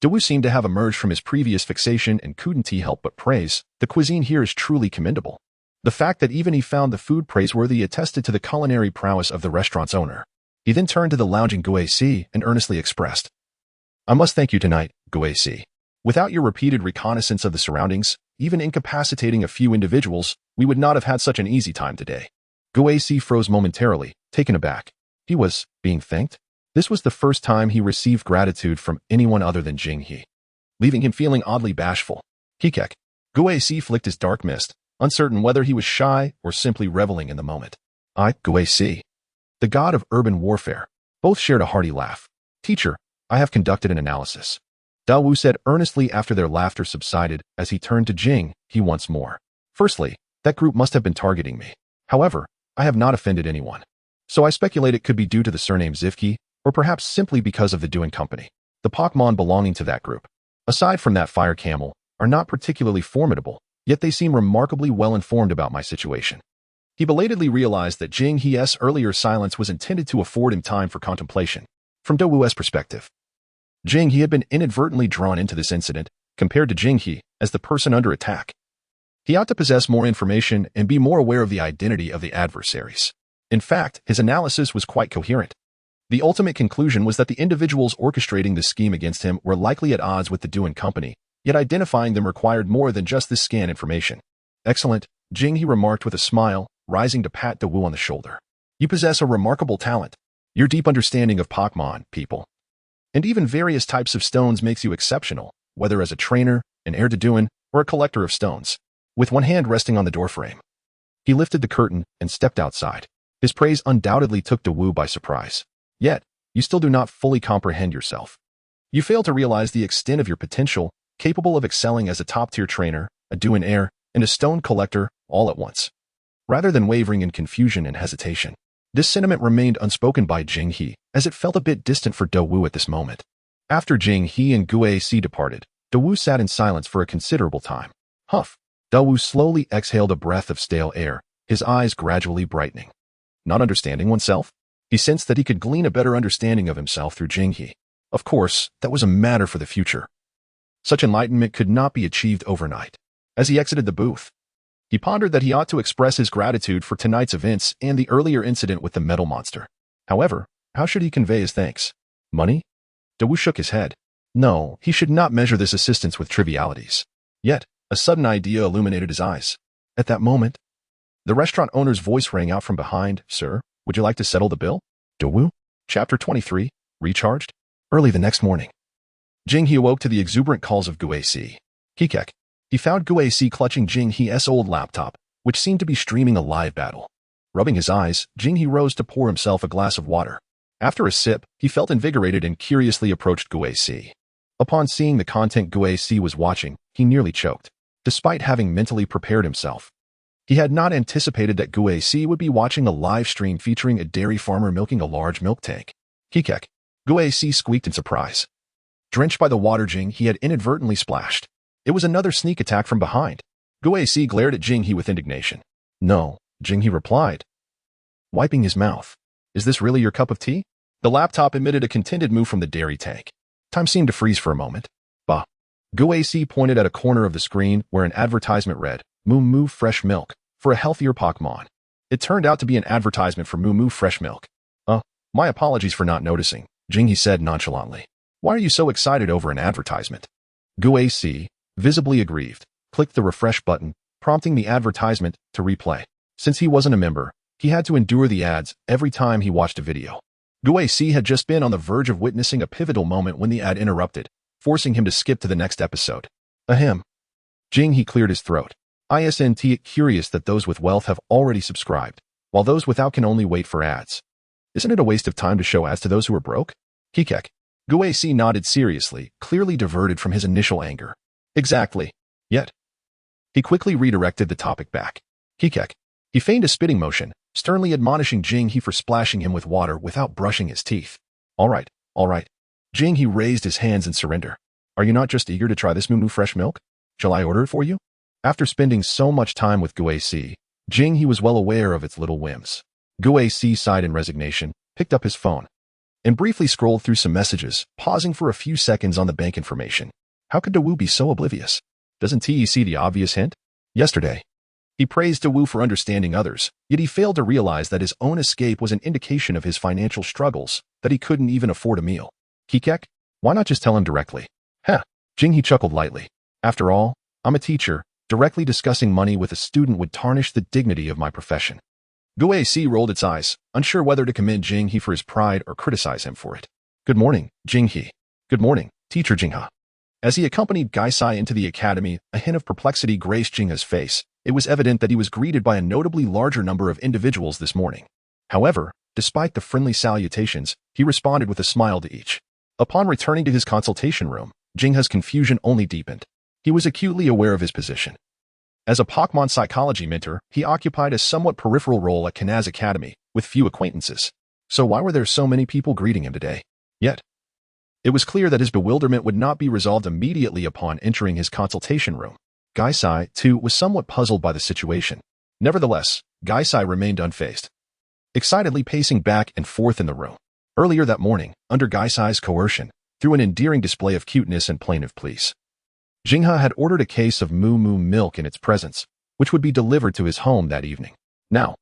Dawu seemed to have emerged from his previous fixation and couldn't help but praise. The cuisine here is truly commendable. The fact that even he found the food praiseworthy attested to the culinary prowess of the restaurant's owner. He then turned to the lounging Guesi and earnestly expressed, "I must thank you tonight, Guesi. Without your repeated reconnaissance of the surroundings, even incapacitating a few individuals, we would not have had such an easy time today." Guesi froze momentarily, taken aback. He was being thanked? This was the first time he received gratitude from anyone other than Jinghe, leaving him feeling oddly bashful. Kekek. Guesi flicked his dark mist, uncertain whether he was shy or simply reveling in the moment. I, Guesi, the god of urban warfare. Both shared a hearty laugh. Teacher, I have conducted an analysis, Dawu said earnestly after their laughter subsided as he turned to Jinghe once more. Firstly, that group must have been targeting me. However, I have not offended anyone. So I speculate it could be due to the surname Zivki, or perhaps simply because of the Duan company. The Pokémon belonging to that group, aside from that fire camel, are not particularly formidable, yet they seem remarkably well informed about my situation. He belatedly realized that Jinghe's earlier silence was intended to afford him time for contemplation. From Dawu's perspective, Jinghe had been inadvertently drawn into this incident, compared to Jinghe as the person under attack. He ought to possess more information and be more aware of the identity of the adversaries. In fact, his analysis was quite coherent. The ultimate conclusion was that the individuals orchestrating the scheme against him were likely at odds with the Duan company, yet identifying them required more than just this scan information. Excellent, Jinghe remarked with a smile, rising to pat Dawu on the shoulder. You possess a remarkable talent. Your deep understanding of Pokémon, people, and even various types of stones makes you exceptional, whether as a trainer, an heir to Duan, or a collector of stones. With one hand resting on the doorframe, he lifted the curtain and stepped outside. His praise undoubtedly took Dawu by surprise. Yet, you still do not fully comprehend yourself. You fail to realize the extent of your potential, capable of excelling as a top-tier trainer, a Duan heir, and a stone collector, all at once. Rather than wavering in confusion and hesitation, this sentiment remained unspoken by Jinghe, as it felt a bit distant for Dawu at this moment. After Jinghe and Guesi departed, Dawu sat in silence for a considerable time. Huff. Dawu slowly exhaled a breath of stale air, his eyes gradually brightening. Not understanding oneself? He sensed that he could glean a better understanding of himself through Jinghe. Of course, that was a matter for the future. Such enlightenment could not be achieved overnight. As he exited the booth, he pondered that he ought to express his gratitude for tonight's events and the earlier incident with the metal monster. However, how should he convey his thanks? Money? Dawu shook his head. No, he should not measure this assistance with trivialities. Yet, a sudden idea illuminated his eyes. At that moment, the restaurant owner's voice rang out from behind. Sir, would you like to settle the bill? Dawu? Chapter 23, Recharged? Early the next morning, Jinghe awoke to the exuberant calls of Guesi. Kekek. He found Guesi clutching Jinghe's old laptop, which seemed to be streaming a live battle. Rubbing his eyes, Jinghe rose to pour himself a glass of water. After a sip, he felt invigorated and curiously approached Guesi. Upon seeing the content Guesi was watching, he nearly choked. Despite having mentally prepared himself, he had not anticipated that Guesi would be watching a live stream featuring a dairy farmer milking a large milk tank. Kekek. Guesi squeaked in surprise. Drenched by the water Jinghe had inadvertently splashed. It was another sneak attack from behind. Guesi glared at Jinghe with indignation. No, Jinghe replied, wiping his mouth. Is this really your cup of tea? The laptop emitted a contented moo from the dairy tank. Time seemed to freeze for a moment. Bah. Guesi pointed at a corner of the screen where an advertisement read, Moo Moo Fresh Milk, for a healthier Pokémon. It turned out to be an advertisement for Moo Moo Fresh Milk. My apologies for not noticing, Jinghe said nonchalantly. Why are you so excited over an advertisement? Guac, visibly aggrieved, clicked the refresh button, prompting the advertisement to replay. Since he wasn't a member, he had to endure the ads every time he watched a video. Guac had just been on the verge of witnessing a pivotal moment when the ad interrupted, forcing him to skip to the next episode. Ahem. Jinghe cleared his throat. Isn't it curious that those with wealth have already subscribed, while those without can only wait for ads? Isn't it a waste of time to show ads to those who are broke? Kekek. Guac nodded seriously, clearly diverted from his initial anger. Exactly. Yet. He quickly redirected the topic back. Kekek. He feigned a spitting motion, sternly admonishing Jinghe for splashing him with water without brushing his teeth. All right. Jinghe raised his hands in surrender. Are you not just eager to try this new fresh milk? Shall I order it for you? After spending so much time with Guac, Jinghe was well aware of its little whims. Guac sighed in resignation, picked up his phone, and briefly scrolled through some messages, pausing for a few seconds on the bank information. How could Dawu be so oblivious? Doesn't he see the obvious hint? Yesterday, he praised Dawu for understanding others, yet he failed to realize that his own escape was an indication of his financial struggles, that he couldn't even afford a meal. Kekek? Why not just tell him directly? Heh. Jinghe chuckled lightly. After all, I'm a teacher. Directly discussing money with a student would tarnish the dignity of my profession. Guac rolled its eyes, unsure whether to commend Jinghe for his pride or criticize him for it. Good morning, Jinghe. Good morning, Teacher Jinghe. As he accompanied Gaisai into the academy, a hint of perplexity graced Jinghe's face. It was evident that he was greeted by a notably larger number of individuals this morning. However, despite the friendly salutations, he responded with a smile to each. Upon returning to his consultation room, Jinghe's confusion only deepened. He was acutely aware of his position. As a Pokémon psychology mentor, he occupied a somewhat peripheral role at Kanaz Academy, with few acquaintances. So why were there so many people greeting him today? Yet, it was clear that his bewilderment would not be resolved immediately upon entering his consultation room. Gaisai, too, was somewhat puzzled by the situation. Nevertheless, Gaisai remained unfazed, excitedly pacing back and forth in the room. Earlier that morning, under Gaisai's coercion, through an endearing display of cuteness and plaintive pleas, Jinghe had ordered a case of Moo Moo milk in its presence, which would be delivered to his home that evening. Now,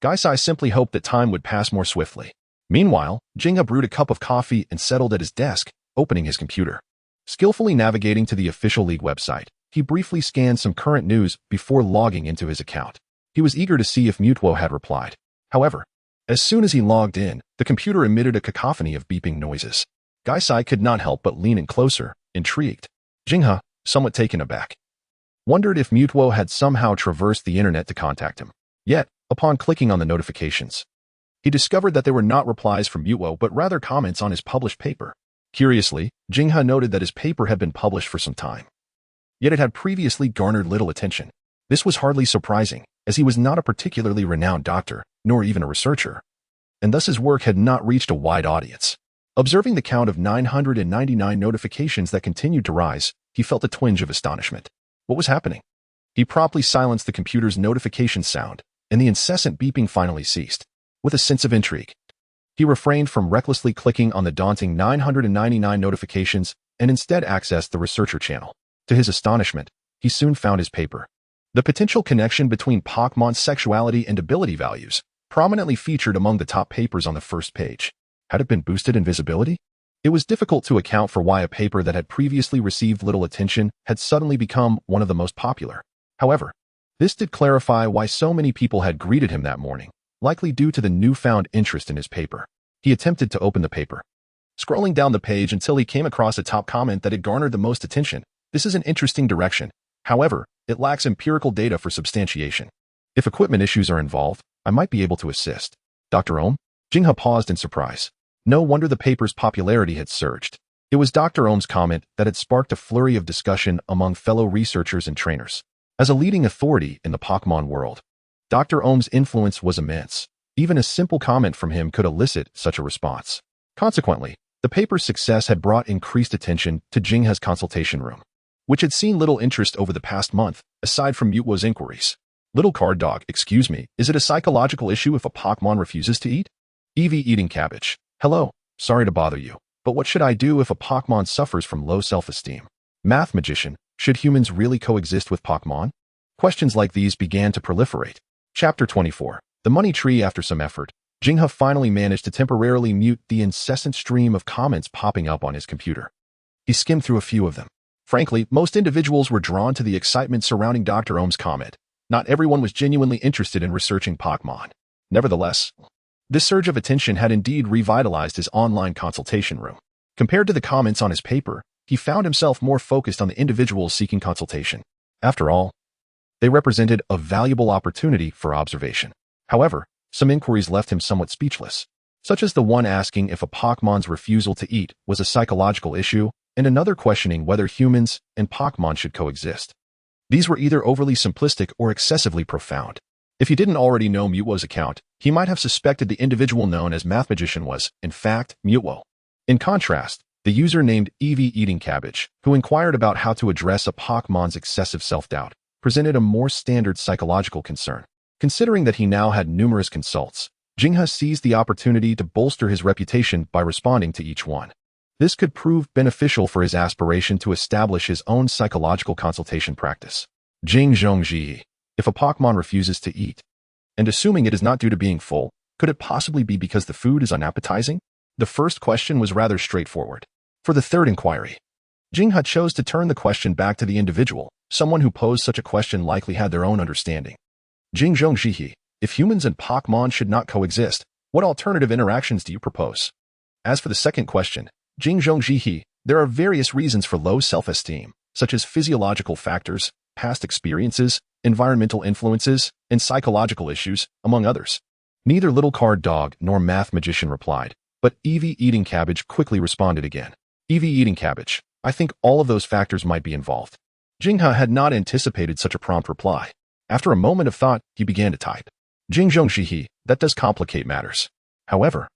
Gaisai simply hoped that time would pass more swiftly. Meanwhile, Jinghe brewed a cup of coffee and settled at his desk, opening his computer. Skillfully navigating to the official league website, he briefly scanned some current news before logging into his account. He was eager to see if Mewtwo had replied. However, as soon as he logged in, the computer emitted a cacophony of beeping noises. Gaisai could not help but lean in closer, intrigued. Jinghe, somewhat taken aback, wondered if Mewtwo had somehow traversed the internet to contact him. Yet, upon clicking on the notifications, he discovered that they were not replies from Mewtwo but rather comments on his published paper. Curiously, Jinghe noted that his paper had been published for some time, yet it had previously garnered little attention. This was hardly surprising, as he was not a particularly renowned doctor, nor even a researcher, and thus his work had not reached a wide audience. Observing the count of 999 notifications that continued to rise, he felt a twinge of astonishment. What was happening? He promptly silenced the computer's notification sound, and the incessant beeping finally ceased. With a sense of intrigue, he refrained from recklessly clicking on the daunting 999 notifications and instead accessed the researcher channel. To his astonishment, he soon found his paper. The potential connection between Pokémon's sexuality and ability values prominently featured among the top papers on the first page. Had it been boosted in visibility? It was difficult to account for why a paper that had previously received little attention had suddenly become one of the most popular. However, this did clarify why so many people had greeted him that morning, likely due to the newfound interest in his paper. He attempted to open the paper, scrolling down the page until he came across a top comment that had garnered the most attention. This is an interesting direction. However, it lacks empirical data for substantiation. If equipment issues are involved, I might be able to assist. Dr. Ohm? Jinghe paused in surprise. No wonder the paper's popularity had surged. It was Dr. Ohm's comment that had sparked a flurry of discussion among fellow researchers and trainers. As a leading authority in the Pokémon world, Dr. Ohm's influence was immense. Even a simple comment from him could elicit such a response. Consequently, the paper's success had brought increased attention to Jinghe's consultation room, which had seen little interest over the past month, aside from Mewtwo's inquiries. Little card dog, excuse me, is it a psychological issue if a Pokémon refuses to eat? Eevee eating cabbage. Hello, sorry to bother you, but what should I do if a Pokémon suffers from low self-esteem? Math magician, should humans really coexist with Pokémon? Questions like these began to proliferate. Chapter 24. The Money Tree. After some effort, Jinghe finally managed to temporarily mute the incessant stream of comments popping up on his computer. He skimmed through a few of them. Frankly, most individuals were drawn to the excitement surrounding Dr. Ohm's comment. Not everyone was genuinely interested in researching Pokémon. Nevertheless, this surge of attention had indeed revitalized his online consultation room. Compared to the comments on his paper, he found himself more focused on the individuals seeking consultation. After all, they represented a valuable opportunity for observation. However, some inquiries left him somewhat speechless, such as the one asking if a Pokémon's refusal to eat was a psychological issue, and another questioning whether humans and Pokémon should coexist. These were either overly simplistic or excessively profound. If he didn't already know Mewtwo's account, he might have suspected the individual known as Math Magician was, in fact, Mewtwo. In contrast, the user named Eevee Eating Cabbage, who inquired about how to address a Pokémon's excessive self-doubt, presented a more standard psychological concern. Considering that he now had numerous consults, Jinghe seized the opportunity to bolster his reputation by responding to each one. This could prove beneficial for his aspiration to establish his own psychological consultation practice. Jing Zhongji, if a Pokémon refuses to eat, and assuming it is not due to being full, could it possibly be because the food is unappetizing? The first question was rather straightforward. For the third inquiry, Jinghe chose to turn the question back to the individual. Someone who posed such a question likely had their own understanding. Jing Zhongji, if humans and Pokémon should not coexist, what alternative interactions do you propose? As for the second question, Jing Zhongji, there are various reasons for low self-esteem, such as physiological factors, past experiences, environmental influences, and psychological issues, among others. Neither Little Card Dog nor Math Magician replied, but Eevee Eating Cabbage quickly responded again. Eevee Eating Cabbage, I think all of those factors might be involved. Jinghe had not anticipated such a prompt reply. After a moment of thought, he began to type. Jing Zhongji, that does complicate matters. However,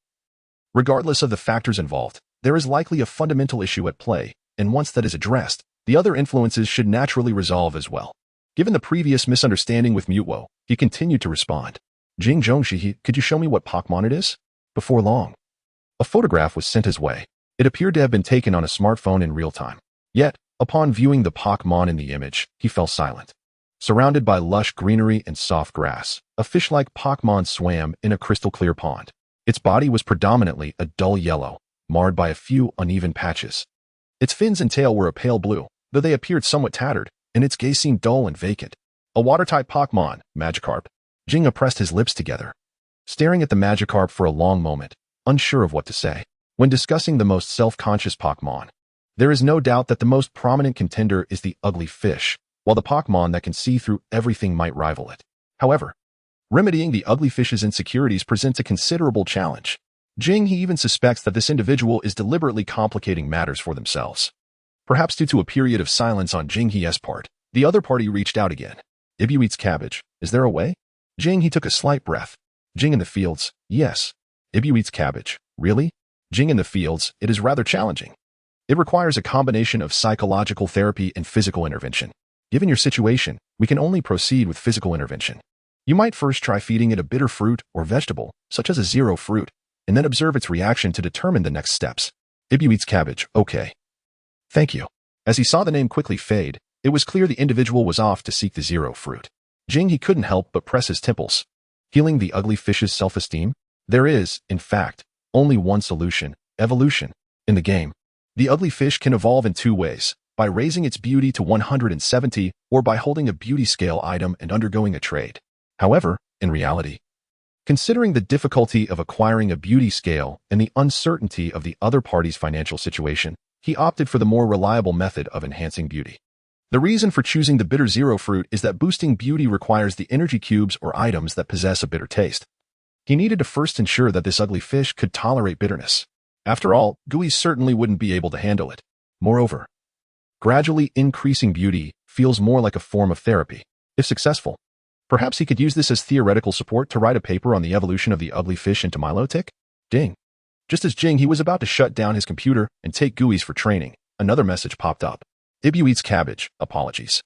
regardless of the factors involved, there is likely a fundamental issue at play, and once that is addressed, the other influences should naturally resolve as well. Given the previous misunderstanding with Mewtwo, he continued to respond. Jing Zhongji, could you show me what Pokémon it is? Before long, a photograph was sent his way. It appeared to have been taken on a smartphone in real time. Yet, upon viewing the Pokémon in the image, he fell silent. Surrounded by lush greenery and soft grass, a fish-like Pokémon swam in a crystal-clear pond. Its body was predominantly a dull yellow, marred by a few uneven patches. Its fins and tail were a pale blue, though they appeared somewhat tattered, and its gaze seemed dull and vacant. A water-type Pokémon, Magikarp. Jinghe pressed his lips together, staring at the Magikarp for a long moment, unsure of what to say. When discussing the most self-conscious Pokémon, there is no doubt that the most prominent contender is the ugly fish, while the Pokémon that can see through everything might rival it. However, remedying the ugly fish's insecurities presents a considerable challenge. Jinghe even suspects that this individual is deliberately complicating matters for themselves. Perhaps due to a period of silence on Jinghe's part, the other party reached out again. Ibu eats cabbage. Is there a way? Jinghe took a slight breath. Jing in the fields, yes. Ibu eats cabbage. Really? Jing in the fields, it is rather challenging. It requires a combination of psychological therapy and physical intervention. Given your situation, we can only proceed with physical intervention. You might first try feeding it a bitter fruit or vegetable, such as a zero fruit, and then observe its reaction to determine the next steps. Ibu eats cabbage, okay. Thank you. As he saw the name quickly fade, it was clear the individual was off to seek the zero fruit. Jinghe couldn't help but press his temples. Healing the ugly fish's self-esteem? There is, in fact, only one solution, evolution. In the game, the ugly fish can evolve in two ways, by raising its beauty to 170 or by holding a beauty scale item and undergoing a trade. However, in reality, considering the difficulty of acquiring a beauty scale and the uncertainty of the other party's financial situation, he opted for the more reliable method of enhancing beauty. The reason for choosing the bitter zero fruit is that boosting beauty requires the energy cubes or items that possess a bitter taste. He needed to first ensure that this ugly fish could tolerate bitterness. After all, Gooey certainly wouldn't be able to handle it. Moreover, gradually increasing beauty feels more like a form of therapy. If successful, perhaps he could use this as theoretical support to write a paper on the evolution of the ugly fish into Milotic? Ding. Just as Jing, he was about to shut down his computer and take Gooey's for training, another message popped up. Ibu eats cabbage, apologies.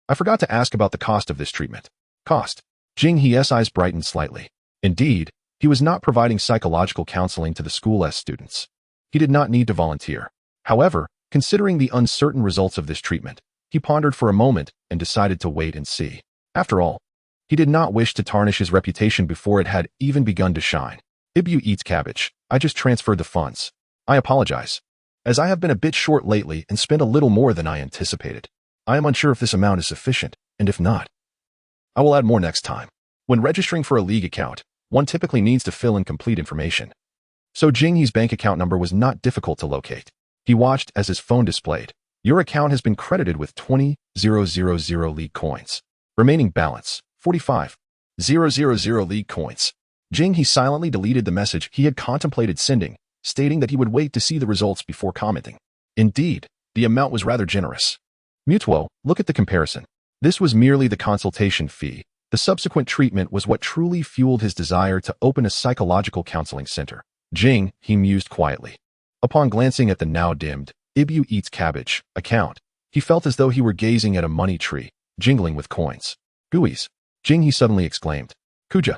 I forgot to ask about the cost of this treatment. Cost. Jing, his eyes brightened slightly. Indeed, he was not providing psychological counseling to the school's students. He did not need to volunteer. However, considering the uncertain results of this treatment, he pondered for a moment and decided to wait and see. After all, he did not wish to tarnish his reputation before it had even begun to shine. Ibu eats cabbage. I just transferred the funds. I apologize. As I have been a bit short lately and spent a little more than I anticipated. I am unsure if this amount is sufficient, and if not, I will add more next time. When registering for a league account, one typically needs to fill in complete information. So Jinghe's bank account number was not difficult to locate. He watched as his phone displayed. Your account has been credited with 20,000 league coins. Remaining balance, 45,000 league coins. Jinghe silently deleted the message he had contemplated sending, stating that he would wait to see the results before commenting. Indeed, the amount was rather generous. Mewtwo, look at the comparison. This was merely the consultation fee. The subsequent treatment was what truly fueled his desire to open a psychological counseling center. Jing, he mused quietly. Upon glancing at the now dimmed, Ibu eats cabbage account, he felt as though he were gazing at a money tree, jingling with coins. Gooeyes! Jinghe suddenly exclaimed. Kuja!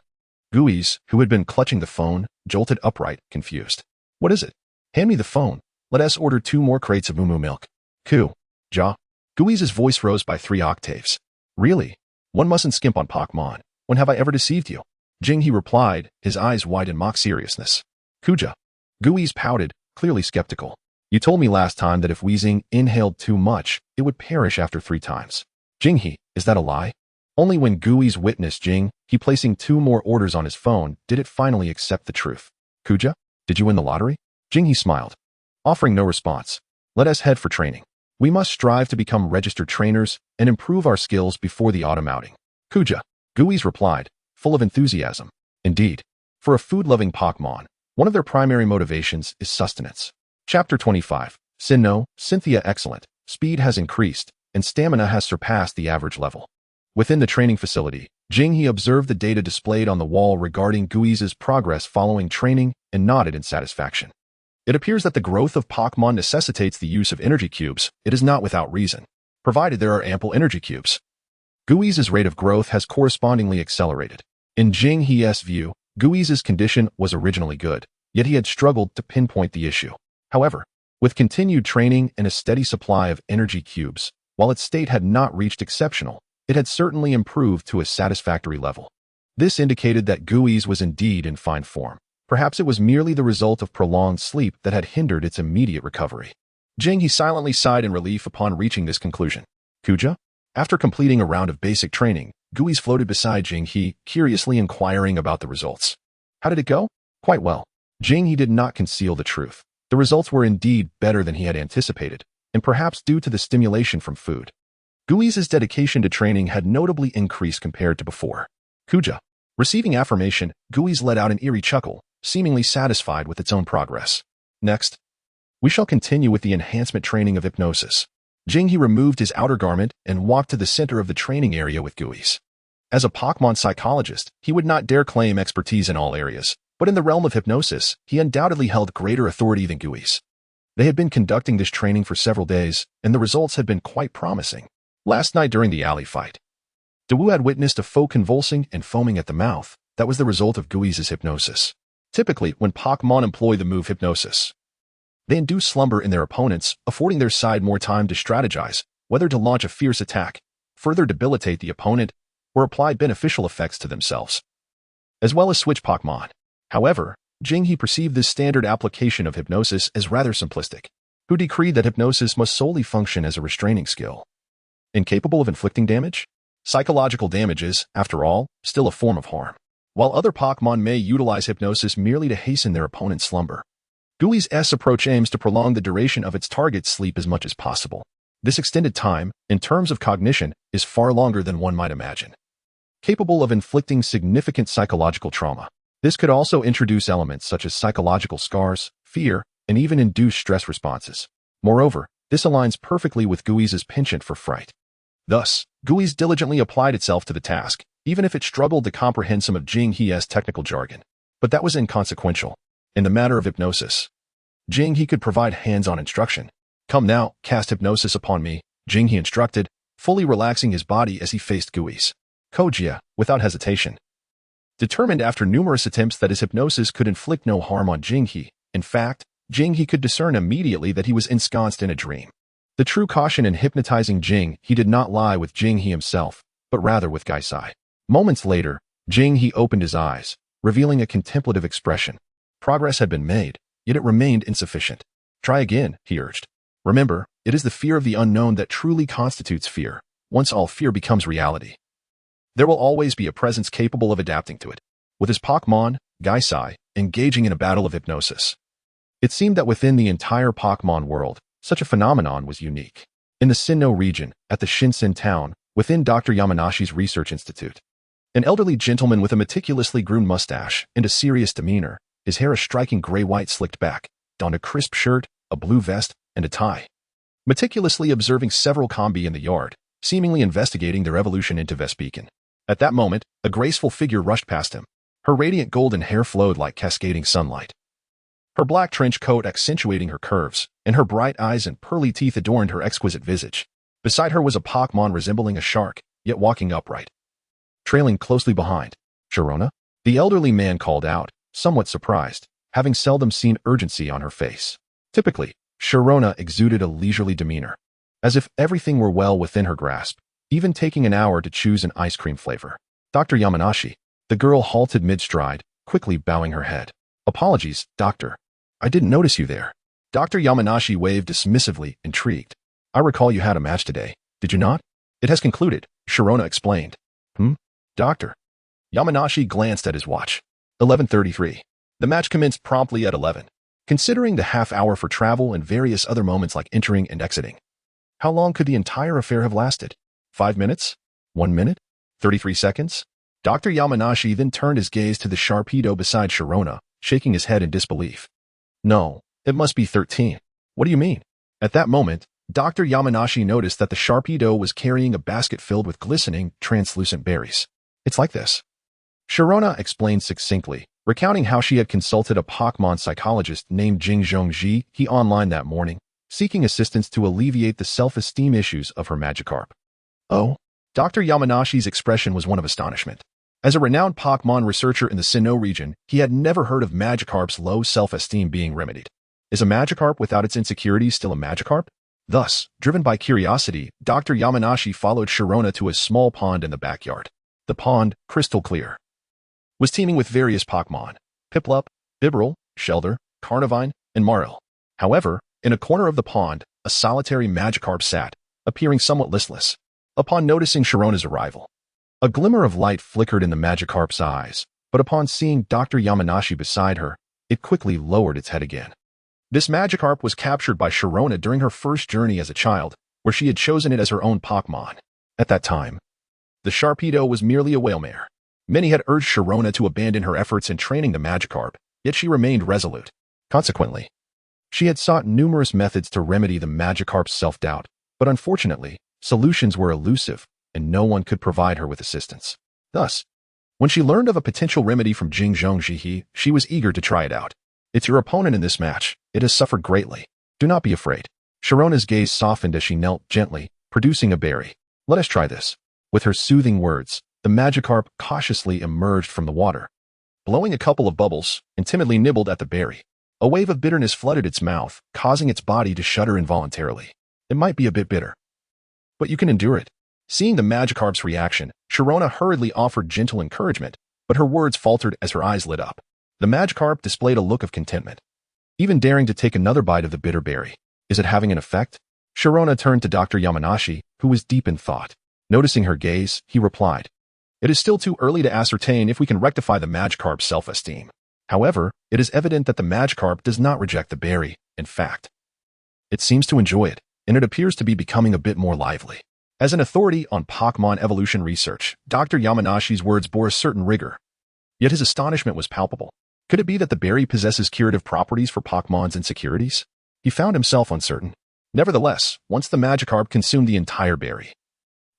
Gooeyes, who had been clutching the phone, jolted upright, confused. What is it? Hand me the phone. Let us order 2 more crates of moo milk. Ku. Ja. Gooeyes' voice rose by 3 octaves. Really? One mustn't skimp on Pokémon. When have I ever deceived you? Jinghe replied, his eyes wide in mock seriousness. Kuja. Gooeyes pouted, clearly skeptical. You told me last time that if Weezing inhaled too much, it would perish after 3 times. Jinghe, is that a lie? Only when Gooeyes witnessed Jinghe placing 2 more orders on his phone did it finally accept the truth. Kuja, did you win the lottery? Jinghe smiled, offering no response. Let us head for training. We must strive to become registered trainers and improve our skills before the autumn outing. Kuja, Gooeyes replied, full of enthusiasm. Indeed, for a food-loving Pokémon, one of their primary motivations is sustenance. Chapter 25. Sinnoh, Cynthia excellent. Speed has increased, and stamina has surpassed the average level. Within the training facility, Jinghe observed the data displayed on the wall regarding Gooeyes' progress following training and nodded in satisfaction. It appears that the growth of Pokémon necessitates the use of energy cubes. It is not without reason, provided there are ample energy cubes. Gooeyes' rate of growth has correspondingly accelerated. In Jinghe's view, Gooeyes' condition was originally good, yet he had struggled to pinpoint the issue. However, with continued training and a steady supply of energy cubes, while its state had not reached exceptional, it had certainly improved to a satisfactory level. This indicated that Gooeyes was indeed in fine form. Perhaps it was merely the result of prolonged sleep that had hindered its immediate recovery. Jinghe silently sighed in relief upon reaching this conclusion. Kuja? After completing a round of basic training, Gooeyes floated beside Jinghe, curiously inquiring about the results. How did it go? Quite well. Jinghe did not conceal the truth. The results were indeed better than he had anticipated, and perhaps due to the stimulation from food. Gooeyes' dedication to training had notably increased compared to before. Kuja. Receiving affirmation, Gooeyes let out an eerie chuckle, seemingly satisfied with its own progress. Next, we shall continue with the enhancement training of hypnosis. Jinghe removed his outer garment and walked to the center of the training area with Gooeyes. As a Pokémon psychologist, he would not dare claim expertise in all areas, but in the realm of hypnosis, he undoubtedly held greater authority than Gooeyes. They had been conducting this training for several days, and the results had been quite promising. Last night during the alley fight, Dawu had witnessed a foe convulsing and foaming at the mouth. That was the result of Gooeyes' hypnosis. Typically, when Pokémon employ the move hypnosis, they induce slumber in their opponents, affording their side more time to strategize, whether to launch a fierce attack, further debilitate the opponent, or apply beneficial effects to themselves, as well as switch Pokémon. However, Jinghe perceived this standard application of hypnosis as rather simplistic, who decreed that hypnosis must solely function as a restraining skill. Incapable of inflicting damage? Psychological damage is, after all, still a form of harm. While other Pokémon may utilize hypnosis merely to hasten their opponent's slumber, Gooeyes' approach aims to prolong the duration of its target's sleep as much as possible. This extended time, in terms of cognition, is far longer than one might imagine. Capable of inflicting significant psychological trauma. This could also introduce elements such as psychological scars, fear, and even induce stress responses. Moreover, this aligns perfectly with Gooeyes' penchant for fright. Thus, Gooeyes diligently applied itself to the task, even if it struggled to comprehend some of Jinghe's technical jargon. But that was inconsequential. In the matter of hypnosis, Jinghe could provide hands-on instruction. Come now, cast hypnosis upon me, Jinghe instructed, fully relaxing his body as he faced Gooeyes. Kojia, without hesitation, determined after numerous attempts that his hypnosis could inflict no harm on Jinghe. In fact, Jinghe could discern immediately that he was ensconced in a dream. The true caution in hypnotizing Jinghe did not lie with Jinghe himself, but rather with Gaisai. Moments later, Jinghe opened his eyes, revealing a contemplative expression. Progress had been made, yet it remained insufficient. Try again, he urged. Remember, it is the fear of the unknown that truly constitutes fear. Once all fear becomes reality, there will always be a presence capable of adapting to it. With his Pokémon, Gaisai, engaging in a battle of hypnosis. It seemed that within the entire Pokémon world, such a phenomenon was unique. In the Sinnoh region, at the Shinsen town, within Dr. Yamanashi's research institute, an elderly gentleman with a meticulously groomed mustache and a serious demeanor, his hair a striking gray-white slicked back, donned a crisp shirt, a blue vest, and a tie. Meticulously observing several combi in the yard, seemingly investigating their evolution into Vespiquen. At that moment, a graceful figure rushed past him. Her radiant golden hair flowed like cascading sunlight. Her black trench coat accentuating her curves, and her bright eyes and pearly teeth adorned her exquisite visage. Beside her was a Pokémon resembling a shark, yet walking upright. Trailing closely behind, Sharona? The elderly man called out, somewhat surprised, having seldom seen urgency on her face. Typically, Sharona exuded a leisurely demeanor, as if everything were well within her grasp, even taking an hour to choose an ice cream flavor. Dr. Yamanashi. The girl halted mid-stride, quickly bowing her head. Apologies, doctor. I didn't notice you there. Dr. Yamanashi waved dismissively, intrigued. I recall you had a match today, did you not? It has concluded, Sharona explained. Doctor. Yamanashi glanced at his watch. 11:33. The match commenced promptly at 11. Considering the half hour for travel and various other moments like entering and exiting. How long could the entire affair have lasted? 5 minutes? 1 minute? 33 seconds? Dr. Yamanashi then turned his gaze to the Sharpedo beside Sharona, shaking his head in disbelief. No, it must be 13. What do you mean? At that moment, Dr. Yamanashi noticed that the Sharpedo was carrying a basket filled with glistening, translucent berries. It's like this. Sharona explained succinctly, recounting how she had consulted a Pokémon psychologist named Jing Zhongji he online that morning, seeking assistance to alleviate the self-esteem issues of her Magikarp. Oh? Dr. Yamanashi's expression was one of astonishment. As a renowned Pokémon researcher in the Sinnoh region, he had never heard of Magikarp's low self-esteem being remedied. Is a Magikarp without its insecurities still a Magikarp? Thus, driven by curiosity, Dr. Yamanashi followed Sharona to a small pond in the backyard. The pond, crystal clear, was teeming with various Pokémon, Piplup, Bibarel, Shelder, Carnivine, and Maril. However, in a corner of the pond, a solitary Magikarp sat, appearing somewhat listless. Upon noticing Sharona's arrival, a glimmer of light flickered in the Magikarp's eyes, but upon seeing Dr. Yamanashi beside her, it quickly lowered its head again. This Magikarp was captured by Sharona during her first journey as a child, where she had chosen it as her own Pokémon. At that time, the Sharpedo was merely a whalemare. Many had urged Sharona to abandon her efforts in training the Magikarp, yet she remained resolute. Consequently, she had sought numerous methods to remedy the Magikarp's self-doubt, but unfortunately, solutions were elusive, and no one could provide her with assistance. Thus, when she learned of a potential remedy from Jing Zhongji, she was eager to try it out. It's your opponent in this match. It has suffered greatly. Do not be afraid. Sharona's gaze softened as she knelt gently, producing a berry. Let us try this. With her soothing words, the Magikarp cautiously emerged from the water. Blowing a couple of bubbles, and timidly nibbled at the berry. A wave of bitterness flooded its mouth, causing its body to shudder involuntarily. It might be a bit bitter, but you can endure it. Seeing the Magikarp's reaction, Sharona hurriedly offered gentle encouragement, but her words faltered as her eyes lit up. The Magikarp displayed a look of contentment, even daring to take another bite of the bitter berry. Is it having an effect? Sharona turned to Dr. Yamanashi, who was deep in thought. Noticing her gaze, he replied, It is still too early to ascertain if we can rectify the Magikarp's self-esteem. However, it is evident that the Magikarp does not reject the berry. In fact, it seems to enjoy it, and it appears to be becoming a bit more lively. As an authority on Pokémon evolution research, Dr. Yamanashi's words bore a certain rigor. Yet his astonishment was palpable. Could it be that the berry possesses curative properties for Pokémon's insecurities? He found himself uncertain. Nevertheless, once the Magikarp consumed the entire berry,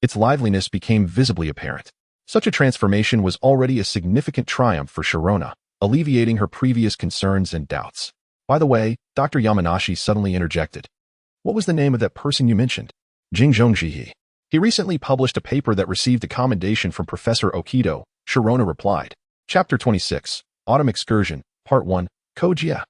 its liveliness became visibly apparent. Such a transformation was already a significant triumph for Sharona, alleviating her previous concerns and doubts. By the way, Dr. Yamanashi suddenly interjected. What was the name of that person you mentioned? Jing Zhongji. He recently published a paper that received a commendation from Professor Okido, Sharona replied. Chapter 26, Autumn Excursion, Part 1, Kojia.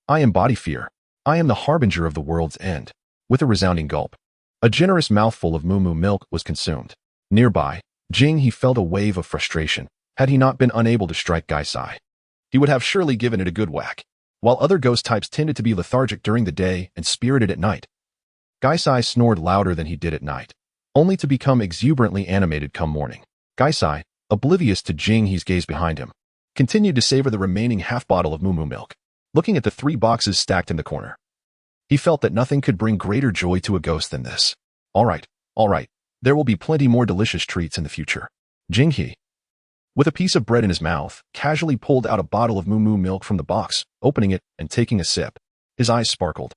I embody fear. I am the harbinger of the world's end. With a resounding gulp, a generous mouthful of moo milk was consumed. Nearby, Jing he felt a wave of frustration, Had he not been unable to strike Gaisai, he would have surely given it a good whack. While other ghost types tended to be lethargic during the day and spirited at night, Gaisai snored louder than he did at night, only to become exuberantly animated come morning. Gaisai, oblivious to Jinghe's gaze behind him, continued to savor the remaining half-bottle of moo milk, looking at the 3 boxes stacked in the corner. He felt that nothing could bring greater joy to a ghost than this. All right, there will be plenty more delicious treats in the future. Jinghe, with a piece of bread in his mouth, casually pulled out a bottle of moo milk from the box, opening it and taking a sip. His eyes sparkled.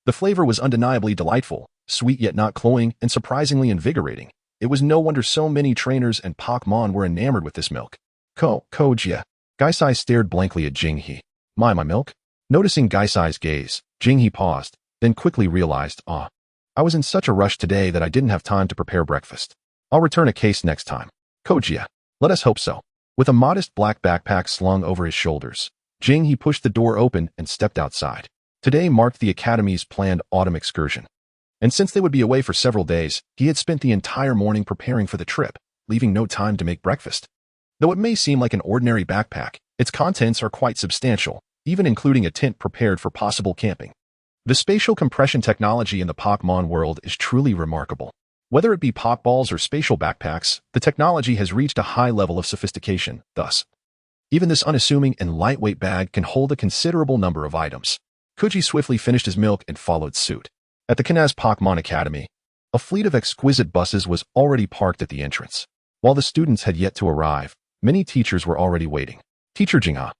The flavor was undeniably delightful, sweet yet not cloying, and surprisingly invigorating. It was no wonder so many trainers and Pokémon were enamored with this milk. Koja. Gaisai stared blankly at Jinghe. My milk? Noticing Gaisai's gaze, Jinghe paused, then quickly realized, I was in such a rush today that I didn't have time to prepare breakfast. I'll return a case next time. Koja. Let us hope so. With a modest black backpack slung over his shoulders, Jinghe pushed the door open and stepped outside. Today marked the Academy's planned autumn excursion. And since they would be away for several days, he had spent the entire morning preparing for the trip, leaving no time to make breakfast. Though it may seem like an ordinary backpack, its contents are quite substantial, even including a tent prepared for possible camping. The spatial compression technology in the Pokémon world is truly remarkable. Whether it be Pokeballs or spatial backpacks, the technology has reached a high level of sophistication. Thus, even this unassuming and lightweight bag can hold a considerable number of items. Koji swiftly finished his milk and followed suit. At the Kanaz Pokémon Academy, a fleet of exquisite buses was already parked at the entrance. While the students had yet to arrive, many teachers were already waiting. Teacher Jinghe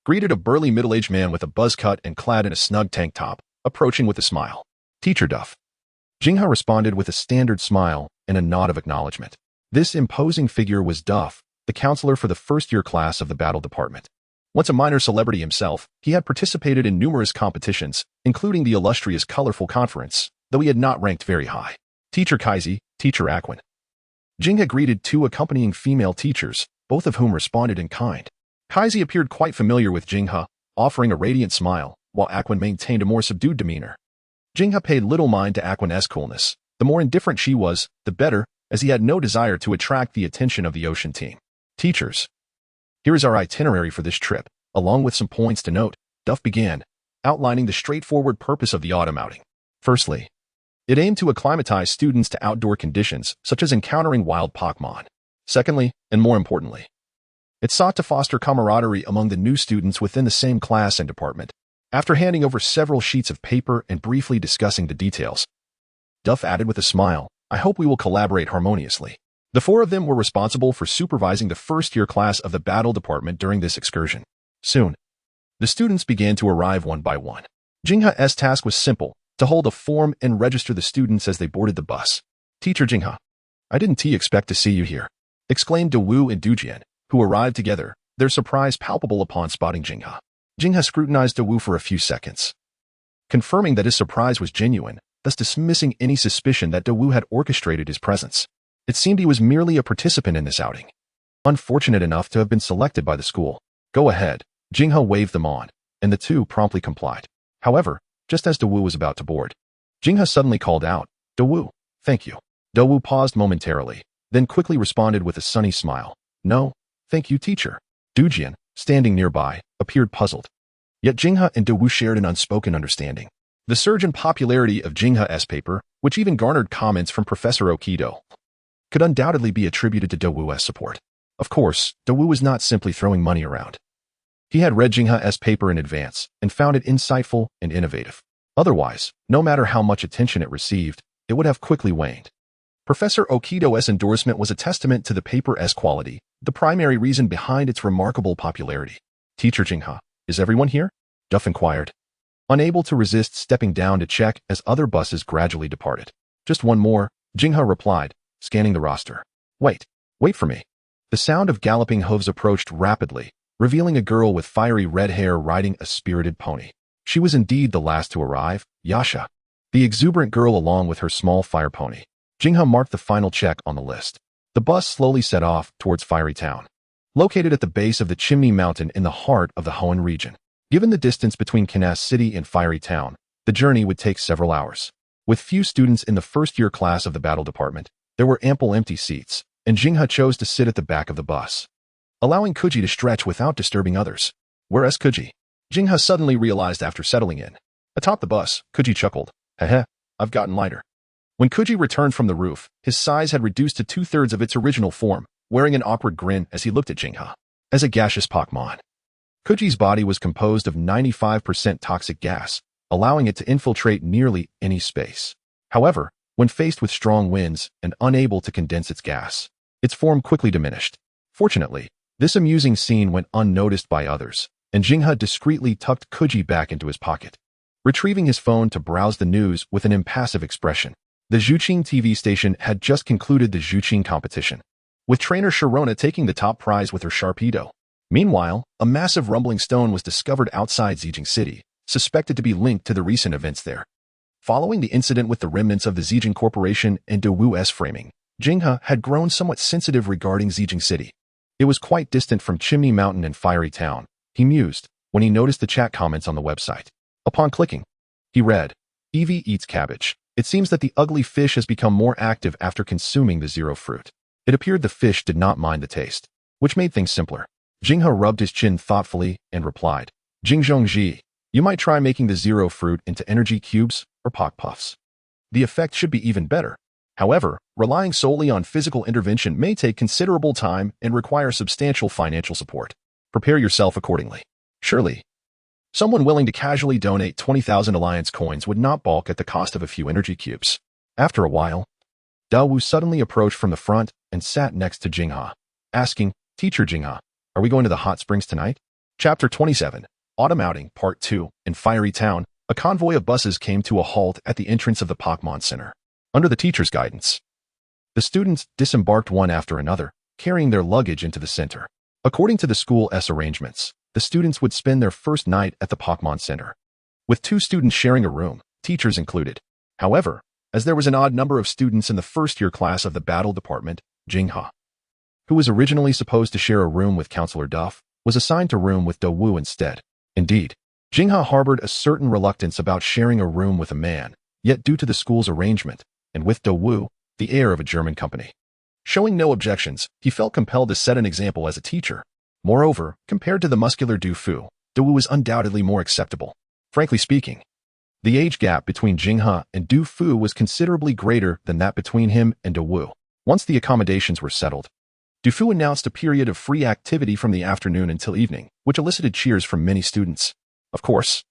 greeted a burly middle-aged man with a buzz cut and clad in a snug tank top, approaching with a smile. Teacher Duff. Jinghe responded with a standard smile and a nod of acknowledgement. This imposing figure was Duff, the counselor for the first-year class of the Battle Department. Once a minor celebrity himself, he had participated in numerous competitions, including the illustrious Colorful Conference, though he had not ranked very high. Teacher Kaizi, Teacher Aquin. Jinghe greeted 2 accompanying female teachers, both of whom responded in kind. Kaizi appeared quite familiar with Jinghe, offering a radiant smile, while Aquin maintained a more subdued demeanor. Jinghe paid little mind to Aquin's coolness. The more indifferent she was, the better, as he had no desire to attract the attention of the Ocean team. Teachers. Here is our itinerary for this trip, along with some points to note. Duff began, outlining the straightforward purpose of the autumn outing. Firstly, it aimed to acclimatize students to outdoor conditions, such as encountering wild Pokémon. Secondly, and more importantly, it sought to foster camaraderie among the new students within the same class and department. After handing over several sheets of paper and briefly discussing the details, Duff added with a smile, I hope we will collaborate harmoniously. The 4 of them were responsible for supervising the first-year class of the Battle Department during this excursion. Soon, the students began to arrive one by one. Jinghe's task was simple, to hold a form and register the students as they boarded the bus. Teacher Jinghe. I didn't expect to see you here, exclaimed Dawu and Dujian, who arrived together, their surprise palpable upon spotting Jinghe. Jinghe scrutinized Dawu for a few seconds, confirming that his surprise was genuine, thus dismissing any suspicion that Dawu had orchestrated his presence. It seemed he was merely a participant in this outing, unfortunate enough to have been selected by the school. Go ahead. Jinghe waved them on, and the 2 promptly complied. However, just as Dawu was about to board, Jinghe suddenly called out, Dawu, thank you. Dawu paused momentarily, then quickly responded with a sunny smile. No, thank you, teacher. Dujian, standing nearby, appeared puzzled. Yet Jinghe and Dawu shared an unspoken understanding. The surge in popularity of Jinghe's paper, which even garnered comments from Professor Okido, could undoubtedly be attributed to Dawu's support. Of course, Dawu was not simply throwing money around. He had read Jinghe's paper in advance and found it insightful and innovative. Otherwise, no matter how much attention it received, it would have quickly waned. Professor Okido's endorsement was a testament to the paper's quality, the primary reason behind its remarkable popularity. Teacher Jinghe, is everyone here? Duff inquired, unable to resist stepping down to check as other buses gradually departed. Just one more, Jinghe replied, scanning the roster. Wait for me. The sound of galloping hooves approached rapidly, revealing a girl with fiery red hair riding a spirited pony. She was indeed the last to arrive, Yasha, the exuberant girl along with her small fire pony. Jinghe marked the final check on the list. The bus slowly set off towards Fiery Town, located at the base of the Chimney Mountain in the heart of the Hoenn region. Given the distance between Kanaz City and Fiery Town, the journey would take several hours. With few students in the first-year class of the Battle Department, there were ample empty seats, and Jinghe chose to sit at the back of the bus. allowing Kuji to stretch without disturbing others. Whereas Kuji? Jingha suddenly realized after settling in. Atop the bus, Kuji chuckled. Heh, I've gotten lighter. When Kuji returned from the roof, his size had reduced to 2/3 of its original form, wearing an awkward grin as he looked at Jingha. As a gaseous Pokémon. Kuji's body was composed of 95% toxic gas, allowing it to infiltrate nearly any space. However, when faced with strong winds and unable to condense its gas, its form quickly diminished. Fortunately, this amusing scene went unnoticed by others, and Jingha discreetly tucked Kuji back into his pocket, retrieving his phone to browse the news with an impassive expression. The Zhuqing TV station had just concluded the Zhuqing competition, with trainer Sharona taking the top prize with her Sharpedo. Meanwhile, a massive rumbling stone was discovered outside Zijing City, suspected to be linked to the recent events there. Following the incident with the remnants of the Zijing Corporation and Dawu's framing, Jingha had grown somewhat sensitive regarding Zijing City. It was quite distant from Chimney Mountain and Fiery Town, he mused, when he noticed the chat comments on the website. Upon clicking, he read, Eevee eats cabbage. It seems that the ugly fish has become more active after consuming the zero fruit. It appeared the fish did not mind the taste, which made things simpler. Jingha rubbed his chin thoughtfully and replied, Jingzhongji, you might try making the zero fruit into energy cubes or Pock Puffs. The effect should be even better. However, relying solely on physical intervention may take considerable time and require substantial financial support. Prepare yourself accordingly. Surely, someone willing to casually donate 20,000 Alliance coins would not balk at the cost of a few energy cubes. After a while, Dawu suddenly approached from the front and sat next to Jingha, asking, Teacher Jingha, are we going to the hot springs tonight? Chapter 27, Autumn Outing, Part 2. In Fiery Town, a convoy of buses came to a halt at the entrance of the Pokémon Center. Under the teacher's guidance, the students disembarked one after another, carrying their luggage into the center. According to the school's arrangements, the students would spend their first night at the Pokémon Center, with 2 students sharing a room, teachers included. However, as there was an odd number of students in the first-year class of the Battle Department, Jingha, who was originally supposed to share a room with Counselor Duff, was assigned to room with Dawu instead. Indeed, Jingha harbored a certain reluctance about sharing a room with a man, yet due to the school's arrangement, and with Dawu, the heir of a German company, showing no objections, he felt compelled to set an example as a teacher. Moreover, compared to the muscular Du Fu, Dawu was undoubtedly more acceptable. Frankly speaking, the age gap between Jingha and Du Fu was considerably greater than that between him and Dawu. Once the accommodations were settled, Du Fu announced a period of free activity from the afternoon until evening, which elicited cheers from many students. Of course,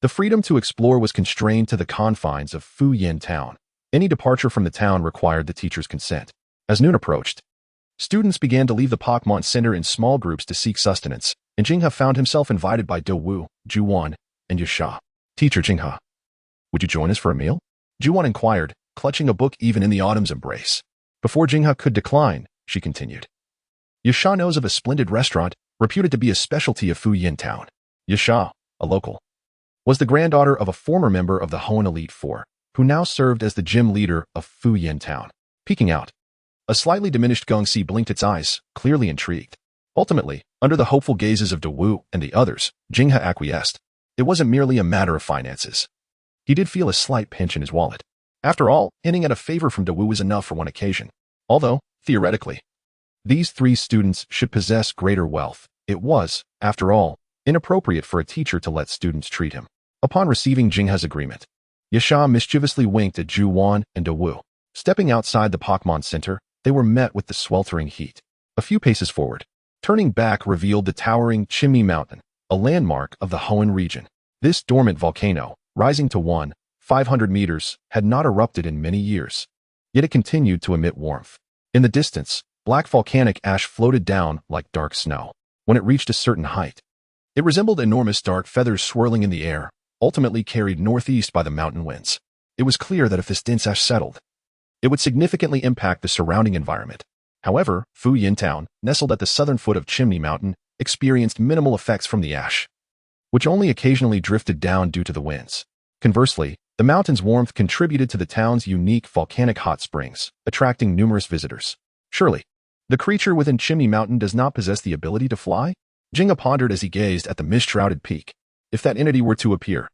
the freedom to explore was constrained to the confines of Fu Yin Town. Any departure from the town required the teacher's consent. As noon approached, students began to leave the Pokémon Center in small groups to seek sustenance, and Jingha found himself invited by Dawu, Juwan, and Yasha. Teacher Jingha, would you join us for a meal? Juwan inquired, clutching a book even in the autumn's embrace. Before Jingha could decline, she continued. Yasha knows of a splendid restaurant, reputed to be a specialty of Fu Yin Town. Yasha, a local, was the granddaughter of a former member of the Hoenn Elite Four, who now served as the gym leader of Fu Yin Town. Peeking out, a slightly diminished Gengsi blinked its eyes, clearly intrigued. Ultimately, under the hopeful gazes of Dawu and the others, Jingha acquiesced. It wasn't merely a matter of finances. He did feel a slight pinch in his wallet. After all, hinting at a favor from Dawu was enough for one occasion. Although, theoretically, these 3 students should possess greater wealth, it was, after all, inappropriate for a teacher to let students treat him. Upon receiving Jingha's agreement, Yasha mischievously winked at Juwan and Dawu. Stepping outside the Pokémon Center, they were met with the sweltering heat. A few paces forward, turning back revealed the towering Chimney Mountain, a landmark of the Hoenn region. This dormant volcano, rising to 1,500 meters, had not erupted in many years, yet it continued to emit warmth. In the distance, black volcanic ash floated down like dark snow. When it reached a certain height, it resembled enormous dark feathers swirling in the air, ultimately carried northeast by the mountain winds. It was clear that if this dense ash settled, it would significantly impact the surrounding environment. However, Fu Yin Town, nestled at the southern foot of Chimney Mountain, experienced minimal effects from the ash, which only occasionally drifted down due to the winds. Conversely, the mountain's warmth contributed to the town's unique volcanic hot springs, attracting numerous visitors. Surely, the creature within Chimney Mountain does not possess the ability to fly? Jingha pondered as he gazed at the mist-shrouded peak. If that entity were to appear,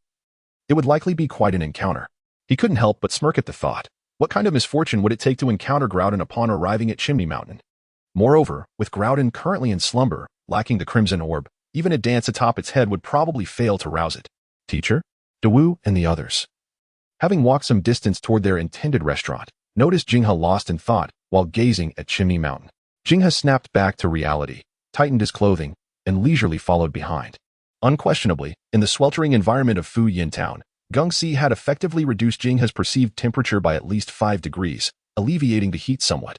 it would likely be quite an encounter. He couldn't help but smirk at the thought. What kind of misfortune would it take to encounter Groudon upon arriving at Chimney Mountain? Moreover, with Groudon currently in slumber, lacking the Crimson Orb, even a dance atop its head would probably fail to rouse it. Teacher? Dawu and the others, having walked some distance toward their intended restaurant, noticed Jinghe lost in thought while gazing at Chimney Mountain. Jinghe snapped back to reality, tightened his clothing, and leisurely followed behind. Unquestionably, in the sweltering environment of Fu Yin Town, Gengsi had effectively reduced Jinghe's perceived temperature by at least 5 degrees, alleviating the heat somewhat.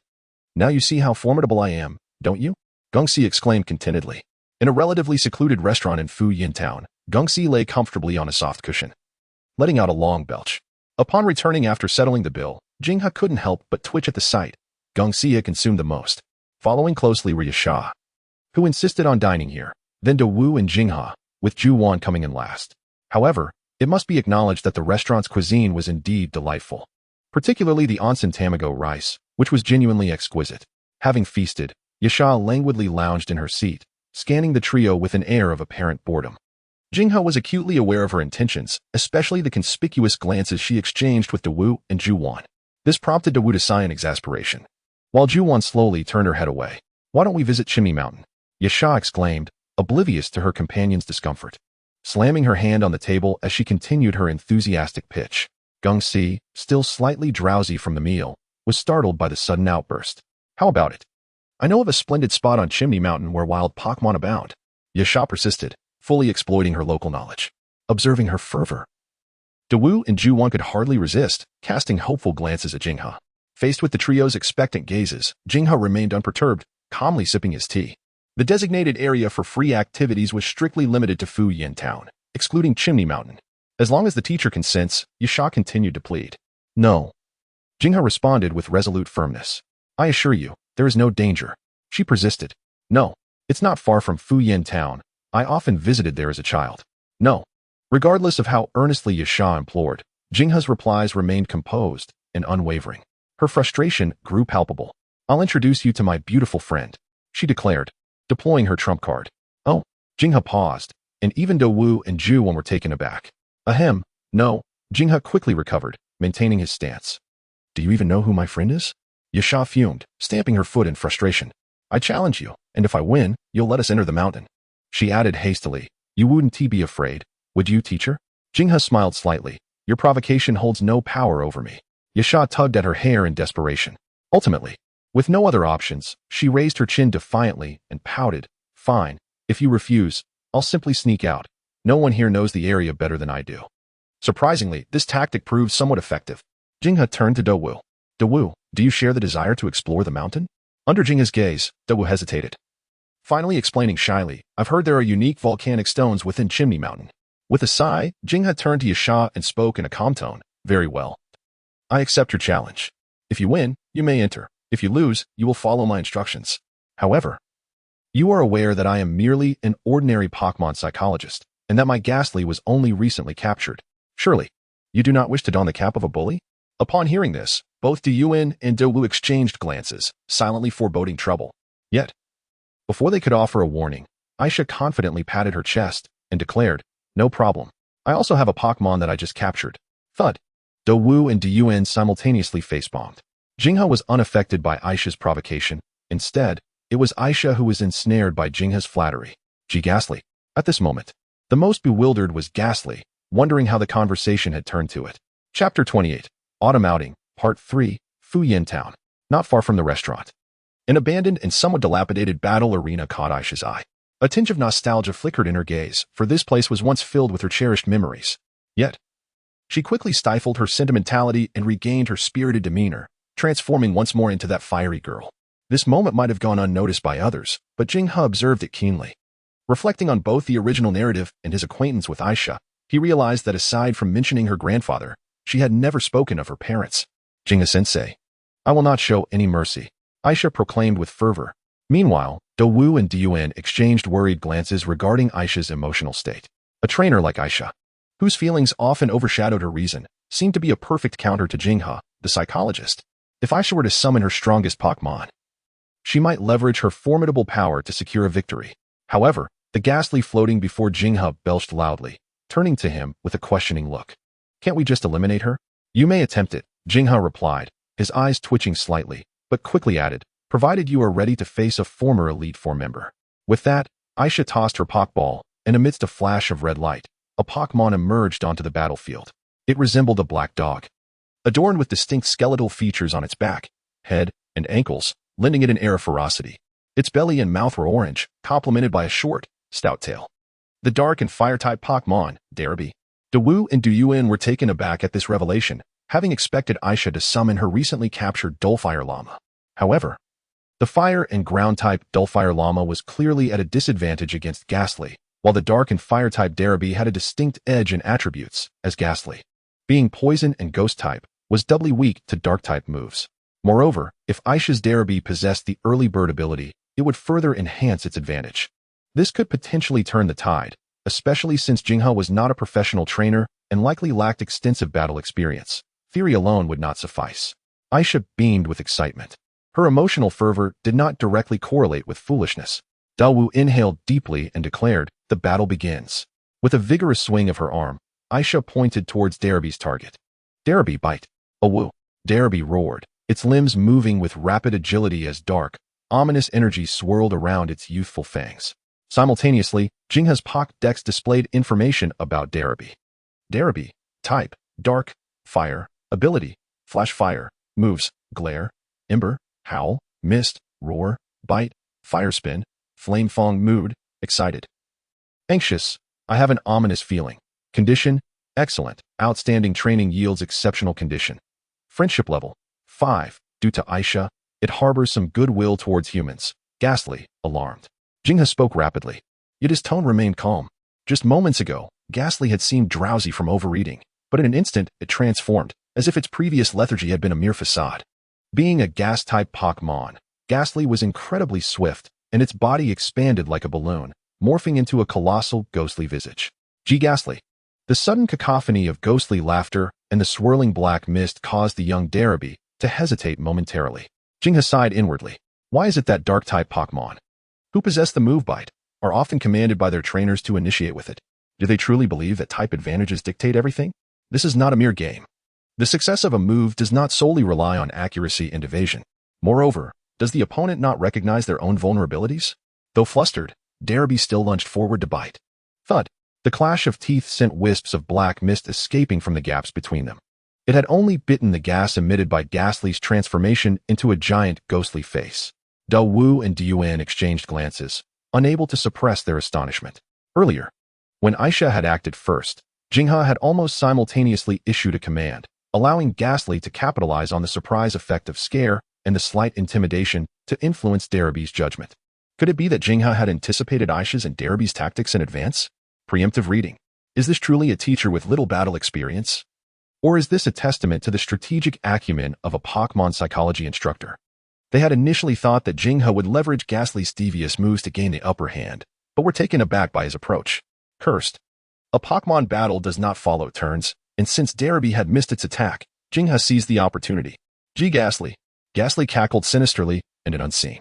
Now you see how formidable I am, don't you? Gengsi exclaimed contentedly. In a relatively secluded restaurant in Fu Yin Town, Gengsi lay comfortably on a soft cushion, letting out a long belch. Upon returning after settling the bill, Jinghe couldn't help but twitch at the sight. Gengsi had consumed the most. Following closely were Yasha, who insisted on dining here, then Dawu and Jinghe, with Juwan coming in last. However, it must be acknowledged that the restaurant's cuisine was indeed delightful, particularly the onsen tamago rice, which was genuinely exquisite. Having feasted, Yasha languidly lounged in her seat, scanning the trio with an air of apparent boredom. Jinghe was acutely aware of her intentions, especially the conspicuous glances she exchanged with Dawu and Juwan. This prompted Dawu to sigh in exasperation, while Juwan slowly turned her head away. Why don't we visit Chimney Mountain? Yasha exclaimed, oblivious to her companion's discomfort, slamming her hand on the table as she continued her enthusiastic pitch. Gengsi, still slightly drowsy from the meal, was startled by the sudden outburst. How about it? I know of a splendid spot on Chimney Mountain where wild Pokémon abound. Yasha persisted, fully exploiting her local knowledge. Observing her fervor, Dawu and Juwan could hardly resist, casting hopeful glances at Jinghe. Faced with the trio's expectant gazes, Jinghe remained unperturbed, calmly sipping his tea. The designated area for free activities was strictly limited to Fu Yin Town, excluding Chimney Mountain. As long as the teacher consents, Yasha continued to plead. No. Jinghe responded with resolute firmness. I assure you, there is no danger. She persisted. No. It's not far from Fu Yin Town. I often visited there as a child. No. Regardless of how earnestly Yasha implored, Jinghe's replies remained composed and unwavering. Her frustration grew palpable. I'll introduce you to my beautiful friend, she declared, deploying her trump card. Oh, Jinghe paused, and even Dawu and Juwan were taken aback. Ahem, no, Jinghe quickly recovered, maintaining his stance. Do you even know who my friend is? Yasha fumed, stamping her foot in frustration. I challenge you, and if I win, you'll let us enter the mountain. She added hastily, you wouldn't be afraid, would you, teacher? Jinghe smiled slightly. Your provocation holds no power over me. Yasha tugged at her hair in desperation. Ultimately, with no other options, she raised her chin defiantly and pouted. Fine, if you refuse, I'll simply sneak out. No one here knows the area better than I do. Surprisingly, this tactic proved somewhat effective. Jinghe turned to Dawu. Dawu, do you share the desire to explore the mountain? Under Jinghe's gaze, Dawu hesitated. Finally explaining shyly, I've heard there are unique volcanic stones within Chimney Mountain. With a sigh, Jinghe turned to Yasha and spoke in a calm tone. Very well. I accept your challenge. If you win, you may enter. If you lose, you will follow my instructions. However, you are aware that I am merely an ordinary Pokémon psychologist, and that my Ghastly was only recently captured. Surely, you do not wish to don the cap of a bully? Upon hearing this, both Dawu and Dawu exchanged glances, silently foreboding trouble. Yet, before they could offer a warning, Aisha confidently patted her chest and declared, no problem. I also have a Pokémon that I just captured. Thud. Dawu and Dawu simultaneously face-bombed. Jinghe was unaffected by Aisha's provocation. Instead, it was Aisha who was ensnared by Jinghe's flattery. Ghastly. At this moment, the most bewildered was Ghastly, wondering how the conversation had turned to it. Chapter 28. Autumn Outing, Part 3, Fu Yin Town. Not far from the restaurant, an abandoned and somewhat dilapidated battle arena caught Aisha's eye. A tinge of nostalgia flickered in her gaze, for this place was once filled with her cherished memories. Yet, she quickly stifled her sentimentality and regained her spirited demeanor, transforming once more into that fiery girl. This moment might have gone unnoticed by others, but Jinghe observed it keenly. Reflecting on both the original narrative and his acquaintance with Aisha, he realized that aside from mentioning her grandfather, she had never spoken of her parents. Jinghe-sensei, I will not show any mercy, Aisha proclaimed with fervor. Meanwhile, Dawu and Dawu exchanged worried glances regarding Aisha's emotional state. A trainer like Aisha, whose feelings often overshadowed her reason, seemed to be a perfect counter to Jinghe, the psychologist. If Aisha were to summon her strongest Pokémon, she might leverage her formidable power to secure a victory. However, the Ghastly floating before Jinghe belched loudly, turning to him with a questioning look. Can't we just eliminate her? You may attempt it, Jinghe replied, his eyes twitching slightly, but quickly added, provided you are ready to face a former Elite Four member. With that, Aisha tossed her Pokeball, and amidst a flash of red light, a Pokémon emerged onto the battlefield. It resembled a black dog, adorned with distinct skeletal features on its back, head, and ankles, lending it an air of ferocity. Its belly and mouth were orange, complemented by a short, stout tail. The dark and fire-type Pokémon, Derby. Dawu and Duyuan were taken aback at this revelation, having expected Aisha to summon her recently captured Dullfire Llama. However, the fire and ground-type Dullfire Llama was clearly at a disadvantage against Ghastly, while the dark and fire-type Derby had a distinct edge in attributes, as Ghastly, being poison and ghost-type, was doubly weak to dark-type moves. Moreover, if Aisha's Derby possessed the early bird ability, it would further enhance its advantage. This could potentially turn the tide, especially since Jingha was not a professional trainer and likely lacked extensive battle experience. Theory alone would not suffice. Aisha beamed with excitement. Her emotional fervor did not directly correlate with foolishness. Dawu inhaled deeply and declared, "The battle begins." With a vigorous swing of her arm, Aisha pointed towards Derby's target. "Derby, bite." "Awu." Derby roared, its limbs moving with rapid agility as dark, ominous energy swirled around its youthful fangs. Simultaneously, Jingha's Pokédex displayed information about Derby. Derby, type, dark, fire, ability, flash fire, moves, glare, ember, howl, mist, roar, bite, fire spin, flame fong mood, excited. Anxious, I have an ominous feeling. Condition, excellent, outstanding training yields exceptional condition. Friendship level, 5, due to Aisha, it harbors some goodwill towards humans. Ghastly, alarmed. Jingha spoke rapidly, yet his tone remained calm. Just moments ago, Ghastly had seemed drowsy from overeating, but in an instant it transformed, as if its previous lethargy had been a mere facade. Being a gas-type Pokémon, Ghastly was incredibly swift, and its body expanded like a balloon, morphing into a colossal, ghostly visage. Ghastly. The sudden cacophony of ghostly laughter and the swirling black mist caused the young Derby to hesitate momentarily. Jingha sighed inwardly. Why is it that dark-type Pokémon, who possess the move bite, are often commanded by their trainers to initiate with it? Do they truly believe that type advantages dictate everything? This is not a mere game. The success of a move does not solely rely on accuracy and evasion. Moreover, does the opponent not recognize their own vulnerabilities? Though flustered, Derby still lunged forward to bite. Thud. The clash of teeth sent wisps of black mist escaping from the gaps between them. It had only bitten the gas emitted by Ghastly's transformation into a giant ghostly face. Dawu and Duyuan exchanged glances, unable to suppress their astonishment. Earlier, when Aisha had acted first, Jingha had almost simultaneously issued a command, allowing Ghastly to capitalize on the surprise effect of scare and the slight intimidation to influence Derby's judgment. Could it be that Jingha had anticipated Aisha's and Derby's tactics in advance? Preemptive reading. Is this truly a teacher with little battle experience? Or is this a testament to the strategic acumen of a Pokémon psychology instructor? They had initially thought that Jingha would leverage Ghastly's devious moves to gain the upper hand, but were taken aback by his approach. Cursed. A Pokémon battle does not follow turns, and since Derby had missed its attack, Jingha seized the opportunity. Ghastly. Ghastly cackled sinisterly and an unseen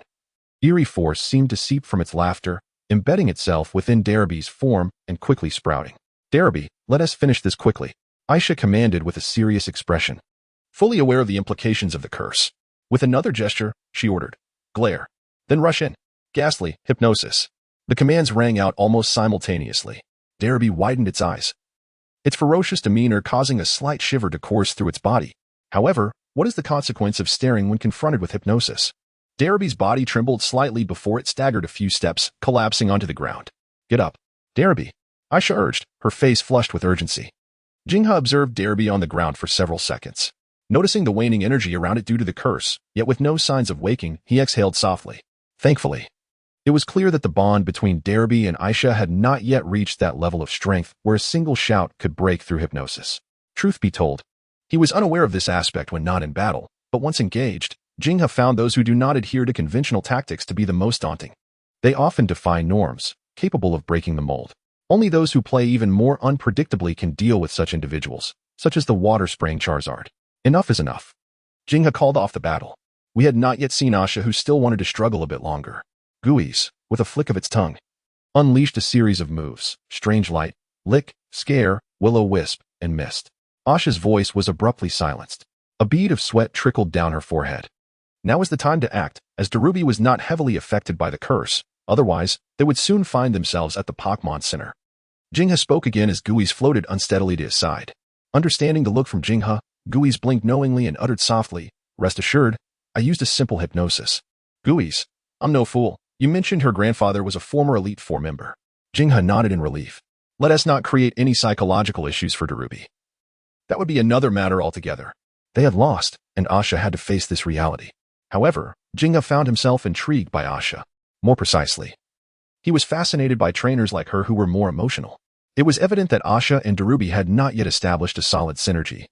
eerie force seemed to seep from its laughter, embedding itself within Derby's form and quickly sprouting. Derby, let us finish this quickly, Aisha commanded with a serious expression. Fully aware of the implications of the curse, with another gesture, she ordered, glare. Then rush in. Ghastly, hypnosis. The commands rang out almost simultaneously. Derby widened its eyes, its ferocious demeanor causing a slight shiver to course through its body. However, what is the consequence of staring when confronted with hypnosis? Derby's body trembled slightly before it staggered a few steps, collapsing onto the ground. Get up. Derby, Aisha urged, her face flushed with urgency. Jingha observed Derby on the ground for several seconds. Noticing the waning energy around it due to the curse, yet with no signs of waking, he exhaled softly. Thankfully. It was clear that the bond between Derby and Aisha had not yet reached that level of strength where a single shout could break through hypnosis. Truth be told, he was unaware of this aspect when not in battle, but once engaged, Jingha found those who do not adhere to conventional tactics to be the most daunting. They often defy norms, capable of breaking the mold. Only those who play even more unpredictably can deal with such individuals, such as the water-spraying Charizard. Enough is enough. Jingha called off the battle. We had not yet seen Aisha, who still wanted to struggle a bit longer. Gooey's, with a flick of its tongue, unleashed a series of moves: Strange Light, Lick, Scare, Will-O-Wisp, and Mist. Aisha's voice was abruptly silenced. A bead of sweat trickled down her forehead. Now was the time to act, as Darubi was not heavily affected by the curse. Otherwise, they would soon find themselves at the Pokémon Center. Jingha spoke again as Guiz floated unsteadily to his side. Understanding the look from Jingha, Guiz blinked knowingly and uttered softly, "Rest assured, I used a simple hypnosis." "Guiz, I'm no fool. You mentioned her grandfather was a former Elite Four member." Jingha nodded in relief. "Let us not create any psychological issues for Darubi. That would be another matter altogether." They had lost, and Asha had to face this reality. However, Jingha found himself intrigued by Asha. More precisely, he was fascinated by trainers like her who were more emotional. It was evident that Asha and Darubi had not yet established a solid synergy,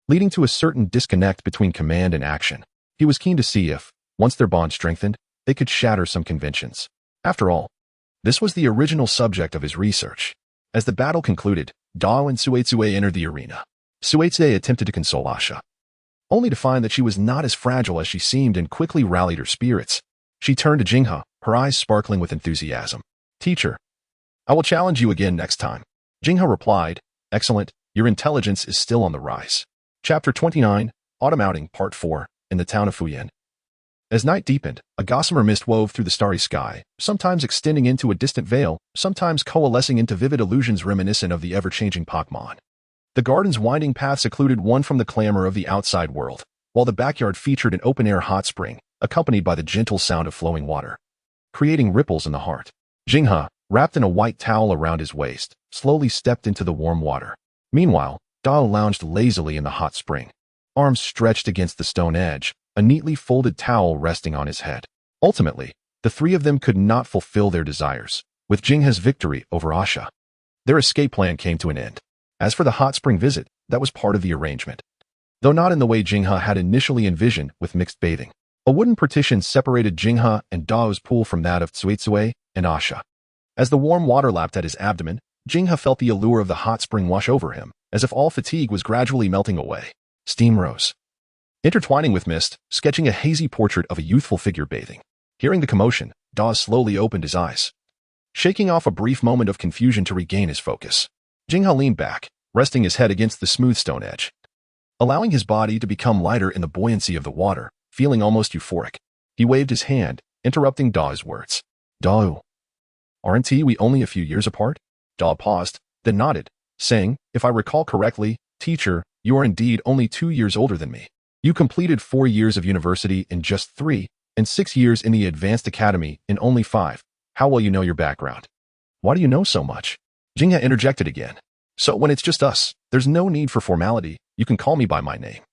leading to a certain disconnect between command and action. He was keen to see if, once their bond strengthened, they could shatter some conventions. After all, this was the original subject of his research. As the battle concluded, Dao and Suetsue entered the arena. Suetsue attempted to console Asha, only to find that she was not as fragile as she seemed and quickly rallied her spirits. She turned to Jingha, her eyes sparkling with enthusiasm. "Teacher, I will challenge you again next time." Jingha replied, "Excellent, your intelligence is still on the rise." Chapter 29, Autumn Outing, Part 4, in the town of Fuyan. As night deepened, a gossamer mist wove through the starry sky, sometimes extending into a distant veil, sometimes coalescing into vivid illusions reminiscent of the ever-changing Pokémon. The garden's winding path secluded one from the clamor of the outside world, while the backyard featured an open-air hot spring, accompanied by the gentle sound of flowing water, creating ripples in the heart. Jingha, wrapped in a white towel around his waist, slowly stepped into the warm water. Meanwhile, Dao lounged lazily in the hot spring, arms stretched against the stone edge, a neatly folded towel resting on his head. Ultimately, the three of them could not fulfill their desires. With Jingha's victory over Asha, their escape plan came to an end. As for the hot spring visit, that was part of the arrangement, though not in the way Jingha had initially envisioned with mixed bathing. A wooden partition separated Jingha and Dao's pool from that of Suetsue and Asha. As the warm water lapped at his abdomen, Jingha felt the allure of the hot spring wash over him, as if all fatigue was gradually melting away. Steam rose, intertwining with mist, sketching a hazy portrait of a youthful figure bathing. Hearing the commotion, Dao slowly opened his eyes, shaking off a brief moment of confusion to regain his focus. Jingha leaned back, resting his head against the smooth stone edge, allowing his body to become lighter in the buoyancy of the water, feeling almost euphoric. He waved his hand, interrupting Dao's words. "Dao, aren't we only a few years apart?" Dao paused, then nodded, saying, "If I recall correctly, teacher, you are indeed only 2 years older than me. You completed 4 years of university in just 3, and 6 years in the advanced academy in only 5. How well you know your background." "Why do you know so much?" Jingha interjected again. "So when it's just us, there's no need for formality. You can call me by my name."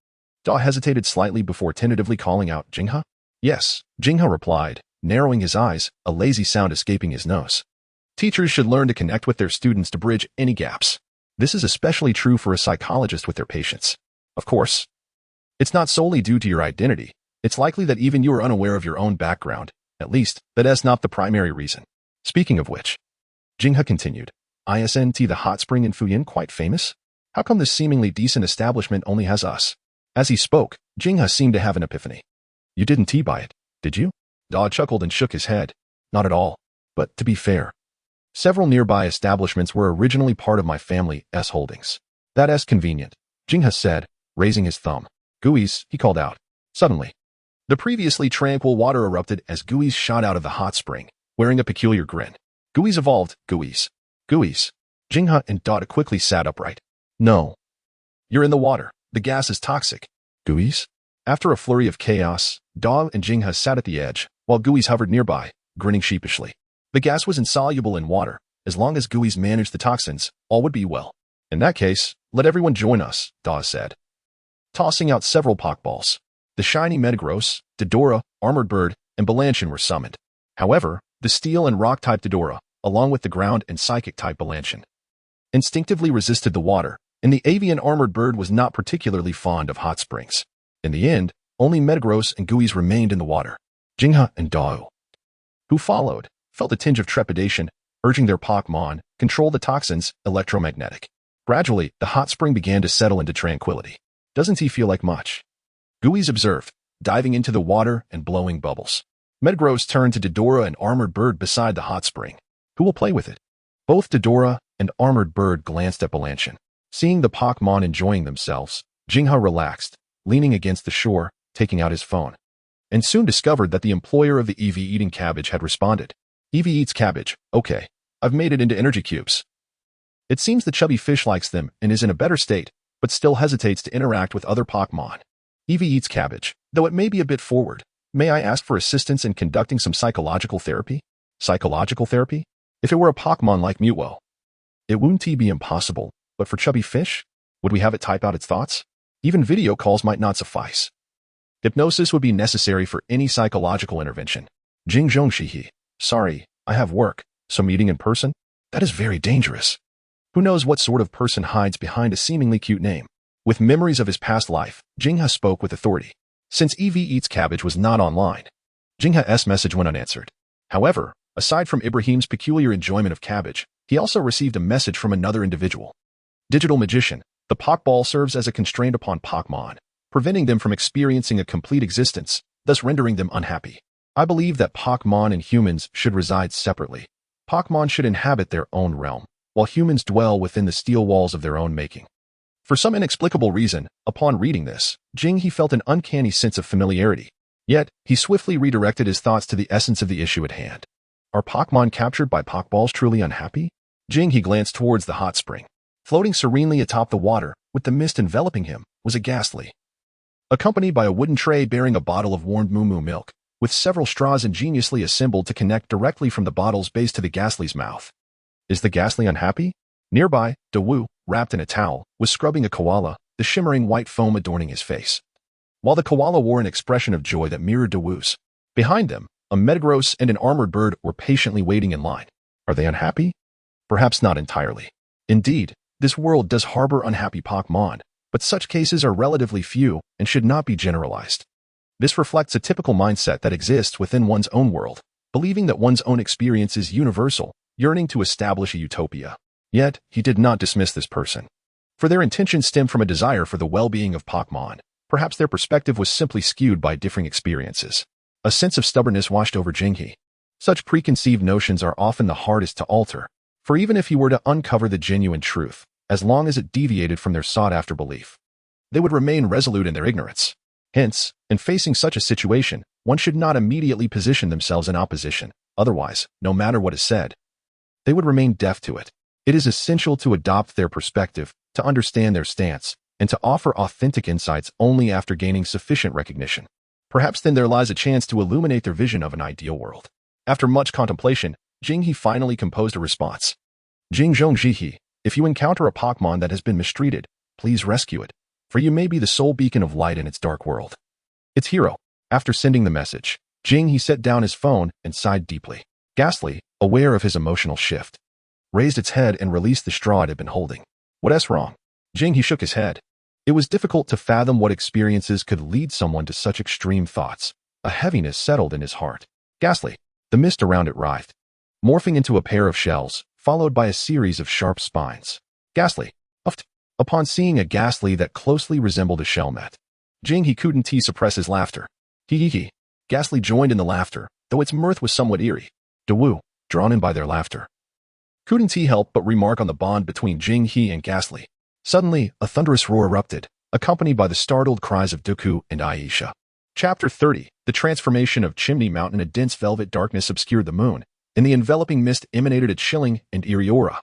Dao hesitated slightly before tentatively calling out, "Jingha?" "Yes," Jingha replied, narrowing his eyes, a lazy sound escaping his nose. Teachers should learn to connect with their students to bridge any gaps. This is especially true for a psychologist with their patients. Of course, it's not solely due to your identity. It's likely that even you are unaware of your own background. At least, that is not the primary reason. Speaking of which, Jingha continued, "Isn't the hot spring in Fuyan quite famous? How come this seemingly decent establishment only has us?" As he spoke, Jingha seemed to have an epiphany. "You didn't tea by it, did you?" Dao chuckled and shook his head. "Not at all. But to be fair, several nearby establishments were originally part of my family's holdings." "That is convenient," Jingha said, raising his thumb. "Guiz," he called out. Suddenly, the previously tranquil water erupted as Guiz shot out of the hot spring, wearing a peculiar grin. "Guiz evolved, Guiz. Guiz." Jingha and Dao quickly sat upright. "No. You're in the water. The gas is toxic." "Guiz?" After a flurry of chaos, Dao and Jingha sat at the edge, while Guiz hovered nearby, grinning sheepishly. The gas was insoluble in water. As long as Guiz managed the toxins, all would be well. "In that case, let everyone join us," Dao said, tossing out several Pokeballs. The shiny Metagross, Dodora, Armored Bird, and Balanchian were summoned. However, the Steel and Rock-type Dodora, along with the Ground and Psychic-type Balanchian, instinctively resisted the water, and the Avian Armored Bird was not particularly fond of hot springs. In the end, only Metagross and Guiz remained in the water. Jingha and Dao, who followed, felt a tinge of trepidation, urging their Pokémon, control the toxins, electromagnetic. Gradually, the hot spring began to settle into tranquility. "Doesn't he feel like much?" Guiz observed, diving into the water and blowing bubbles. Metagross turned to Dodora and Armored Bird beside the hot spring. "Who will play with it?" Both Dodora and Armored Bird glanced at Balanchian. Seeing the Pokémon enjoying themselves, Jingha relaxed, leaning against the shore, taking out his phone. and soon discovered that the employer of the EV eating cabbage had responded. EV eats cabbage. Okay, I've made it into energy cubes. It seems the chubby fish likes them and is in a better state, but still hesitates to interact with other Pokémon. EV eats cabbage, though it may be a bit forward. May I ask for assistance in conducting some psychological therapy? Psychological therapy? If it were a Pokémon like Mewtwo, it wouldn't be impossible, but for chubby fish? Would we have it type out its thoughts? Even video calls might not suffice. Hypnosis would be necessary for any psychological intervention. Jing Zhongxihe. Sorry, I have work, so meeting in person? That is very dangerous. Who knows what sort of person hides behind a seemingly cute name? With memories of his past life, Jingha spoke with authority. Since EV eats cabbage was not online, Jingha's message went unanswered. However, aside from Ibrahim's peculiar enjoyment of cabbage, he also received a message from another individual. Digital Magician. The Pokeball serves as a constraint upon Pokémon, preventing them from experiencing a complete existence, thus rendering them unhappy. I believe that Pokémon and humans should reside separately. Pokémon should inhabit their own realm, while humans dwell within the steel walls of their own making. For some inexplicable reason, upon reading this, Jinghe felt an uncanny sense of familiarity. Yet, he swiftly redirected his thoughts to the essence of the issue at hand. Are Pokémon captured by Pokeballs truly unhappy? Jinghe glanced towards the hot spring. Floating serenely atop the water, with the mist enveloping him, was a Ghastly. Accompanied by a wooden tray bearing a bottle of warmed moo milk, with several straws ingeniously assembled to connect directly from the bottle's base to the Ghastly's mouth. Is the Ghastly unhappy? Nearby, Dawu, wrapped in a towel, was scrubbing a koala, the shimmering white foam adorning his face. While the koala wore an expression of joy that mirrored Dawu's. Behind them, a Metagross and an armored bird were patiently waiting in line. Are they unhappy? Perhaps not entirely. Indeed, this world does harbor unhappy Pokémon, but such cases are relatively few and should not be generalized. This reflects a typical mindset that exists within one's own world, believing that one's own experience is universal, yearning to establish a utopia. Yet, he did not dismiss this person. For their intentions stemmed from a desire for the well-being of Pokémon. Perhaps their perspective was simply skewed by differing experiences. A sense of stubbornness washed over Jinghe. Such preconceived notions are often the hardest to alter, for even if he were to uncover the genuine truth, as long as it deviated from their sought-after belief, they would remain resolute in their ignorance. Hence, in facing such a situation, one should not immediately position themselves in opposition. Otherwise, no matter what is said, they would remain deaf to it. It is essential to adopt their perspective, to understand their stance, and to offer authentic insights only after gaining sufficient recognition. Perhaps then there lies a chance to illuminate their vision of an ideal world. After much contemplation, Jinghe finally composed a response. Jing Zhongxihe, if you encounter a Pokémon that has been mistreated, please rescue it, for you may be the sole beacon of light in its dark world. Its hero. After sending the message, Jinghe set down his phone and sighed deeply. Ghastly, aware of his emotional shift, raised its head and released the straw it had been holding. What's wrong? Jinghe shook his head. It was difficult to fathom what experiences could lead someone to such extreme thoughts. A heaviness settled in his heart. Ghastly. The mist around it writhed, morphing into a pair of shells, followed by a series of sharp spines. Ghastly. Uffed. Upon seeing a Ghastly that closely resembled a Shelmet, Jinghe couldn't suppress his laughter. Hee. Ghastly joined in the laughter, though its mirth was somewhat eerie. Dawu, drawn in by their laughter, couldn't help but remark on the bond between Jinghe and Ghastly. Suddenly, a thunderous roar erupted, accompanied by the startled cries of Dooku and Aisha. Chapter 30. The transformation of Chimney Mountain. A dense velvet darkness obscured the moon, and the enveloping mist emanated a chilling and eerie aura,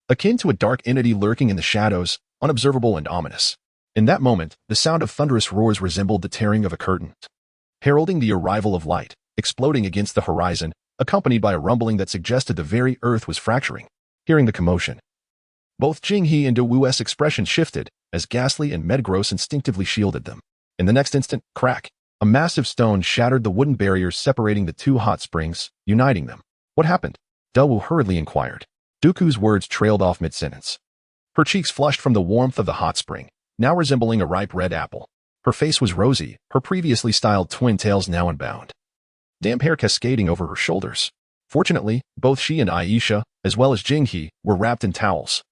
akin to a dark entity lurking in the shadows, unobservable and ominous. In that moment, the sound of thunderous roars resembled the tearing of a curtain, heralding the arrival of light, exploding against the horizon, accompanied by a rumbling that suggested the very earth was fracturing. Hearing the commotion, both Jinghe and Dawu's expressions shifted, as Ghastly and Metagross instinctively shielded them. In the next instant, crack! A massive stone shattered the wooden barriers separating the two hot springs, uniting them. What happened? Dawu hurriedly inquired. Dooku's words trailed off mid-sentence. Her cheeks flushed from the warmth of the hot spring, now resembling a ripe red apple. Her face was rosy, her previously styled twin tails now unbound, damp hair cascading over her shoulders. Fortunately, both she and Aisha, as well as Jinghe, were wrapped in towels.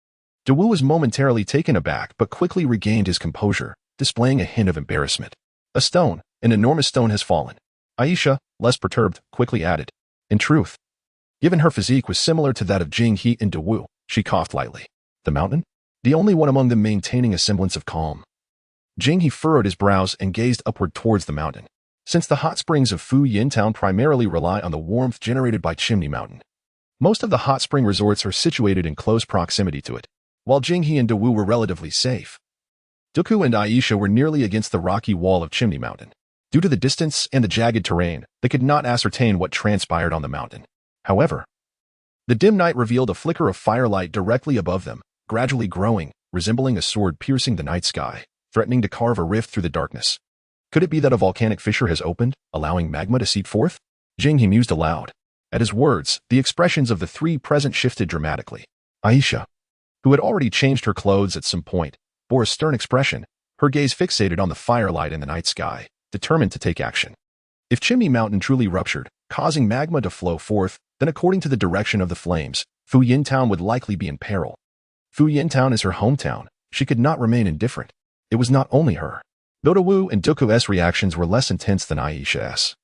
Dawu was momentarily taken aback but quickly regained his composure, displaying a hint of embarrassment. A stone, an enormous stone has fallen. Aisha, less perturbed, quickly added. In truth, given her physique was similar to that of Jinghe and Dawu, she coughed lightly. The mountain? The only one among them maintaining a semblance of calm. Jinghe furrowed his brows and gazed upward towards the mountain. Since the hot springs of Fu Yin Town primarily rely on the warmth generated by Chimney Mountain, most of the hot spring resorts are situated in close proximity to it. While Jinghe and Dawu were relatively safe, Dooku and Aisha were nearly against the rocky wall of Chimney Mountain. Due to the distance and the jagged terrain, they could not ascertain what transpired on the mountain. However, the dim night revealed a flicker of firelight directly above them, gradually growing, resembling a sword piercing the night sky, threatening to carve a rift through the darkness. Could it be that a volcanic fissure has opened, allowing magma to seep forth? Jinghe mused aloud. At his words, the expressions of the three present shifted dramatically. Aisha, who had already changed her clothes at some point, bore a stern expression, her gaze fixated on the firelight in the night sky, determined to take action. If Chimney Mountain truly ruptured, causing magma to flow forth, then according to the direction of the flames, Fu Yin Town would likely be in peril. Fu Yin Town is her hometown. She could not remain indifferent. It was not only her. Though Dawu and Dooku's reactions were less intense than Aisha's,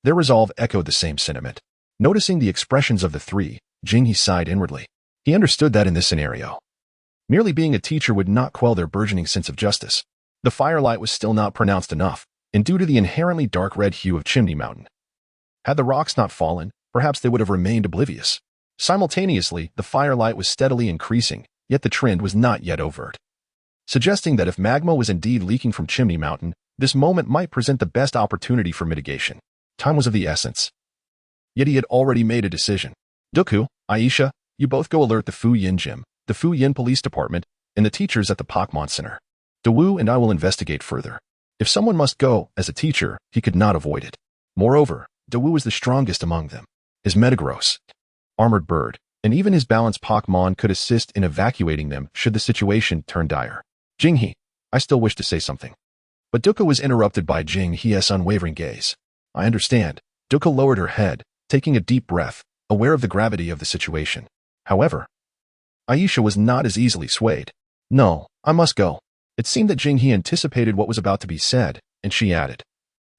their resolve echoed the same sentiment. Noticing the expressions of the three, Jinghe sighed inwardly. He understood that in this scenario, merely being a teacher would not quell their burgeoning sense of justice. The firelight was still not pronounced enough, and due to the inherently dark red hue of Chimney Mountain, had the rocks not fallen, perhaps they would have remained oblivious. Simultaneously, the firelight was steadily increasing, yet the trend was not yet overt, suggesting that if magma was indeed leaking from Chimney Mountain, this moment might present the best opportunity for mitigation. Time was of the essence. Yet he had already made a decision. Dooku, Aisha, you both go alert the Fu Yin Gym, the Fu Yin Police Department, and the teachers at the Pokémon Center. Dawu and I will investigate further. If someone must go, as a teacher, he could not avoid it. Moreover, Dawu is the strongest among them. His Metagross, Armored Bird, and even his balanced Pokémon could assist in evacuating them should the situation turn dire. Jinghe, I still wish to say something. But Dooku was interrupted by Jinghe's unwavering gaze. I understand. Dooku lowered her head, taking a deep breath, aware of the gravity of the situation. However, Aisha was not as easily swayed. No, I must go. It seemed that Jinghe anticipated what was about to be said, and she added,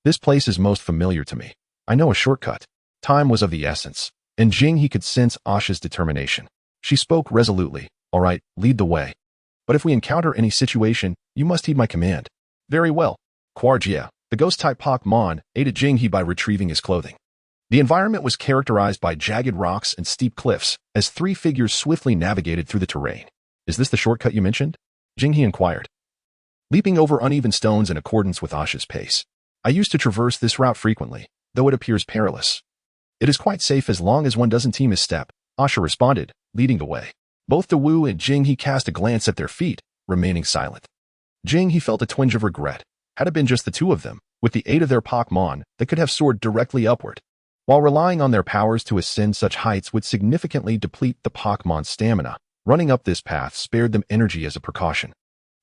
this place is most familiar to me. I know a shortcut. Time was of the essence, and Jinghe could sense Aisha's determination. She spoke resolutely. All right, lead the way. But if we encounter any situation, you must heed my command. Very well. Quargia, the ghost-type Pokémon, aided Jinghe by retrieving his clothing. The environment was characterized by jagged rocks and steep cliffs, as three figures swiftly navigated through the terrain. Is this the shortcut you mentioned? Jinghe inquired, leaping over uneven stones in accordance with Aisha's pace. I used to traverse this route frequently, though it appears perilous. It is quite safe as long as one doesn't team his step, Aisha responded, leading the way. Both Dawu and Jinghe cast a glance at their feet, remaining silent. Jinghe felt a twinge of regret. Had it been just the two of them, with the aid of their Pokémon, they could have soared directly upward. While relying on their powers to ascend such heights would significantly deplete the Pokémon's stamina, running up this path spared them energy as a precaution,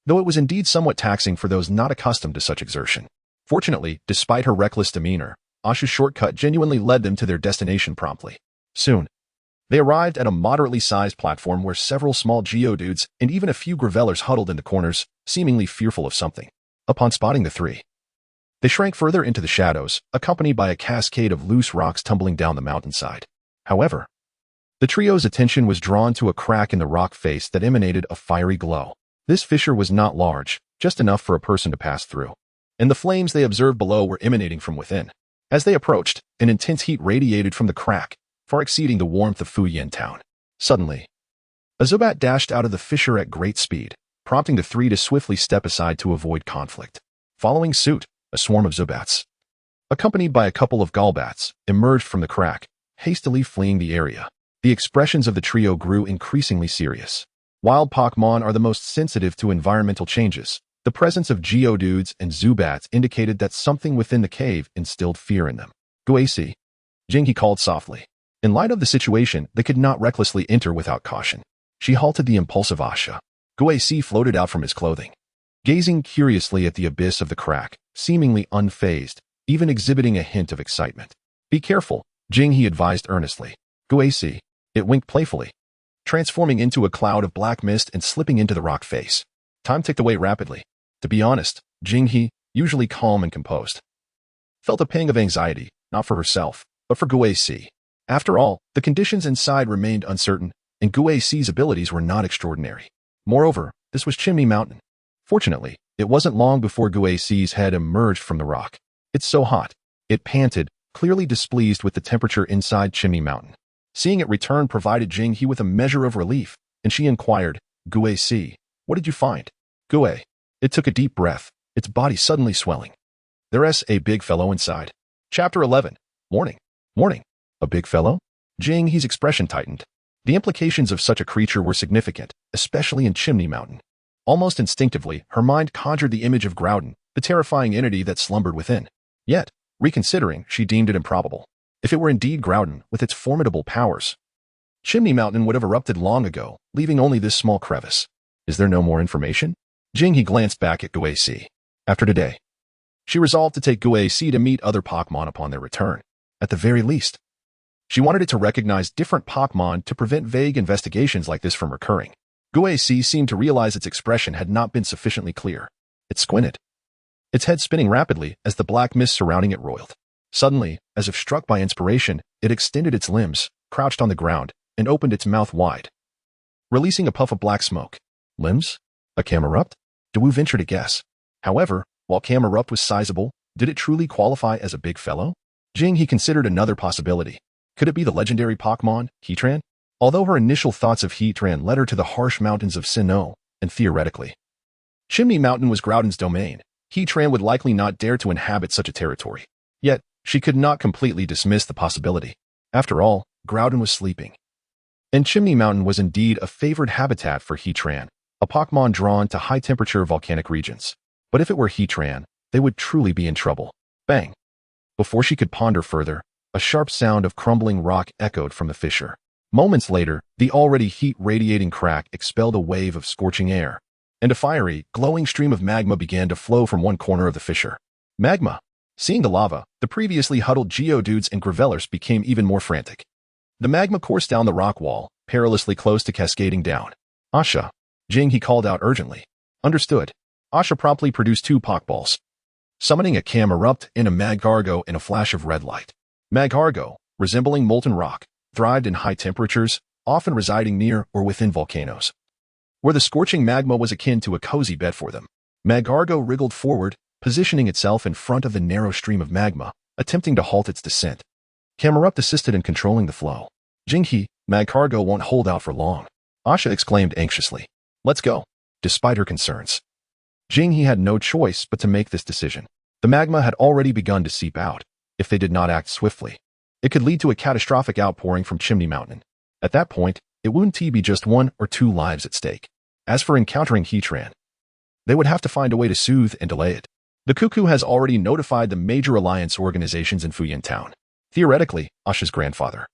though it was indeed somewhat taxing for those not accustomed to such exertion. Fortunately, despite her reckless demeanor, Aisha's shortcut genuinely led them to their destination promptly. Soon, they arrived at a moderately sized platform where several small Geodudes and even a few Gravellers huddled in the corners, seemingly fearful of something. Upon spotting the three, they shrank further into the shadows, accompanied by a cascade of loose rocks tumbling down the mountainside. However, the trio's attention was drawn to a crack in the rock face that emanated a fiery glow. This fissure was not large, just enough for a person to pass through, and the flames they observed below were emanating from within. As they approached, an intense heat radiated from the crack, far exceeding the warmth of Fu Yin Town. Suddenly, a Zubat dashed out of the fissure at great speed, prompting the three to swiftly step aside to avoid conflict. Following suit, a swarm of Zubats, accompanied by a couple of Golbats, emerged from the crack, hastily fleeing the area. The expressions of the trio grew increasingly serious. Wild Pokémon are the most sensitive to environmental changes. The presence of Geodudes and Zubats indicated that something within the cave instilled fear in them. Guacy, Jinghe called softly. In light of the situation, they could not recklessly enter without caution. She halted the impulsive Aisha. Guacy floated out from his clothing, gazing curiously at the abyss of the crack, seemingly unfazed, even exhibiting a hint of excitement. Be careful, Jinghe advised earnestly. Guacy, it winked playfully, transforming into a cloud of black mist and slipping into the rock face. Time ticked away rapidly. To be honest, Jinghe, usually calm and composed, felt a pang of anxiety, not for herself, but for Guacy. After all, the conditions inside remained uncertain, and Guacy's abilities were not extraordinary. Moreover, this was Chimney Mountain. Fortunately, it wasn't long before Guacy's head emerged from the rock. It's so hot. It panted, clearly displeased with the temperature inside Chimney Mountain. Seeing it return provided Jing-He with a measure of relief, and she inquired, "Gue Si, what did you find?" "Gue." It took a deep breath, its body suddenly swelling. "There's a big fellow inside." Chapter 11. Morning. Morning. A big fellow? Jing-He's expression tightened. The implications of such a creature were significant, especially in Chimney Mountain. Almost instinctively, her mind conjured the image of Groudon, the terrifying entity that slumbered within. Yet, reconsidering, she deemed it improbable. If it were indeed Groudon, with its formidable powers, Chimney Mountain would have erupted long ago, leaving only this small crevice. Is there no more information? Jing-He glanced back at Gue Si. After today, she resolved to take Gue Si to meet other Pokémon upon their return. At the very least, she wanted it to recognize different Pokémon to prevent vague investigations like this from recurring. Gue Si seemed to realize its expression had not been sufficiently clear. It squinted, its head spinning rapidly as the black mist surrounding it roiled. Suddenly, as if struck by inspiration, it extended its limbs, crouched on the ground, and opened its mouth wide, releasing a puff of black smoke. Limbs? A Camerupt? Dawu ventured to guess. However, while Camerupt was sizable, did it truly qualify as a big fellow? Jing-He considered another possibility. Could it be the legendary Pokémon, Heatran? Although her initial thoughts of Heatran led her to the harsh mountains of Sinnoh, and theoretically, Chimney Mountain was Groudon's domain, Heatran would likely not dare to inhabit such a territory. Yet, she could not completely dismiss the possibility. After all, Groudon was sleeping. And Chimney Mountain was indeed a favored habitat for Heatran, a Pokémon drawn to high-temperature volcanic regions. But if it were Heatran, they would truly be in trouble. Bang! Before she could ponder further, a sharp sound of crumbling rock echoed from the fissure. Moments later, the already heat-radiating crack expelled a wave of scorching air, and a fiery, glowing stream of magma began to flow from one corner of the fissure. Magma! Seeing the lava, the previously huddled Geodudes and Gravelers became even more frantic. The magma coursed down the rock wall, perilously close to cascading down. "Asha!" Jing-He called out urgently. Understood. Asha promptly produced 2 Pokeballs, summoning a Camerupt and a Magcargo in a flash of red light. Magcargo, resembling molten rock, thrived in high temperatures, often residing near or within volcanoes, where the scorching magma was akin to a cozy bed for them. Magcargo wriggled forward, positioning itself in front of the narrow stream of magma, attempting to halt its descent. Camerupt assisted in controlling the flow. Jing-He, Magcargo won't hold out for long. Asha exclaimed anxiously. Let's go. Despite her concerns, Jing-He had no choice but to make this decision. The magma had already begun to seep out. If they did not act swiftly, it could lead to a catastrophic outpouring from Chimney Mountain. At that point, it wouldn't be just 1 or 2 lives at stake. As for encountering Heatran, they would have to find a way to soothe and delay it. The Cuckoo has already notified the major alliance organizations in Fuyin Town. Theoretically, Asha's grandfather,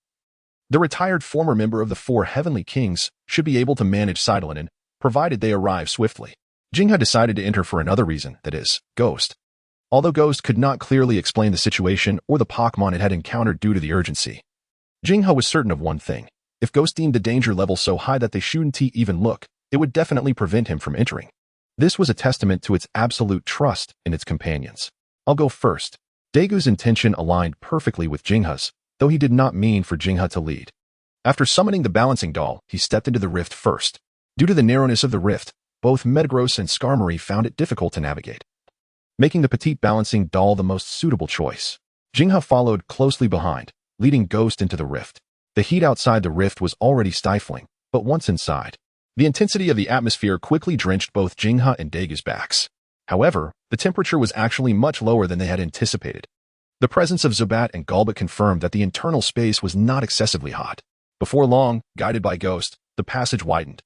the retired former member of the 4 Heavenly Kings, should be able to manage Sidolin, provided they arrive swiftly. Jing had decided to enter for another reason, that is, Ghost. Although Ghost could not clearly explain the situation or the Pokémon it had encountered due to the urgency, Jing-He was certain of one thing. If Ghost deemed the danger level so high that they shouldn't even look, it would definitely prevent him from entering. This was a testament to its absolute trust in its companions. I'll go first. Dagu's intention aligned perfectly with Jing-He's, though he did not mean for Jing-He to lead. After summoning the balancing doll, he stepped into the rift first. Due to the narrowness of the rift, both Metagross and Skarmory found it difficult to navigate, making the petite balancing doll the most suitable choice. Jing-He followed closely behind, leading Ghost into the rift. The heat outside the rift was already stifling, but once inside, the intensity of the atmosphere quickly drenched both Jing-He and Dagu's backs. However, the temperature was actually much lower than they had anticipated. The presence of Zubat and Golbat confirmed that the internal space was not excessively hot. Before long, guided by Ghost, the passage widened,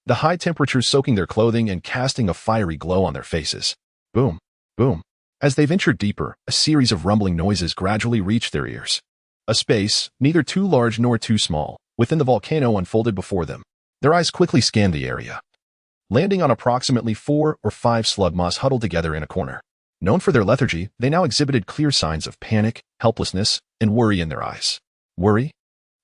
the high temperatures soaking their clothing and casting a fiery glow on their faces. Boom, boom. As they ventured deeper, a series of rumbling noises gradually reached their ears. A space, neither too large nor too small, within the volcano unfolded before them. Their eyes quickly scanned the area, landing on approximately 4 or 5 slugmoths huddled together in a corner. Known for their lethargy, they now exhibited clear signs of panic, helplessness, and worry in their eyes. Worry?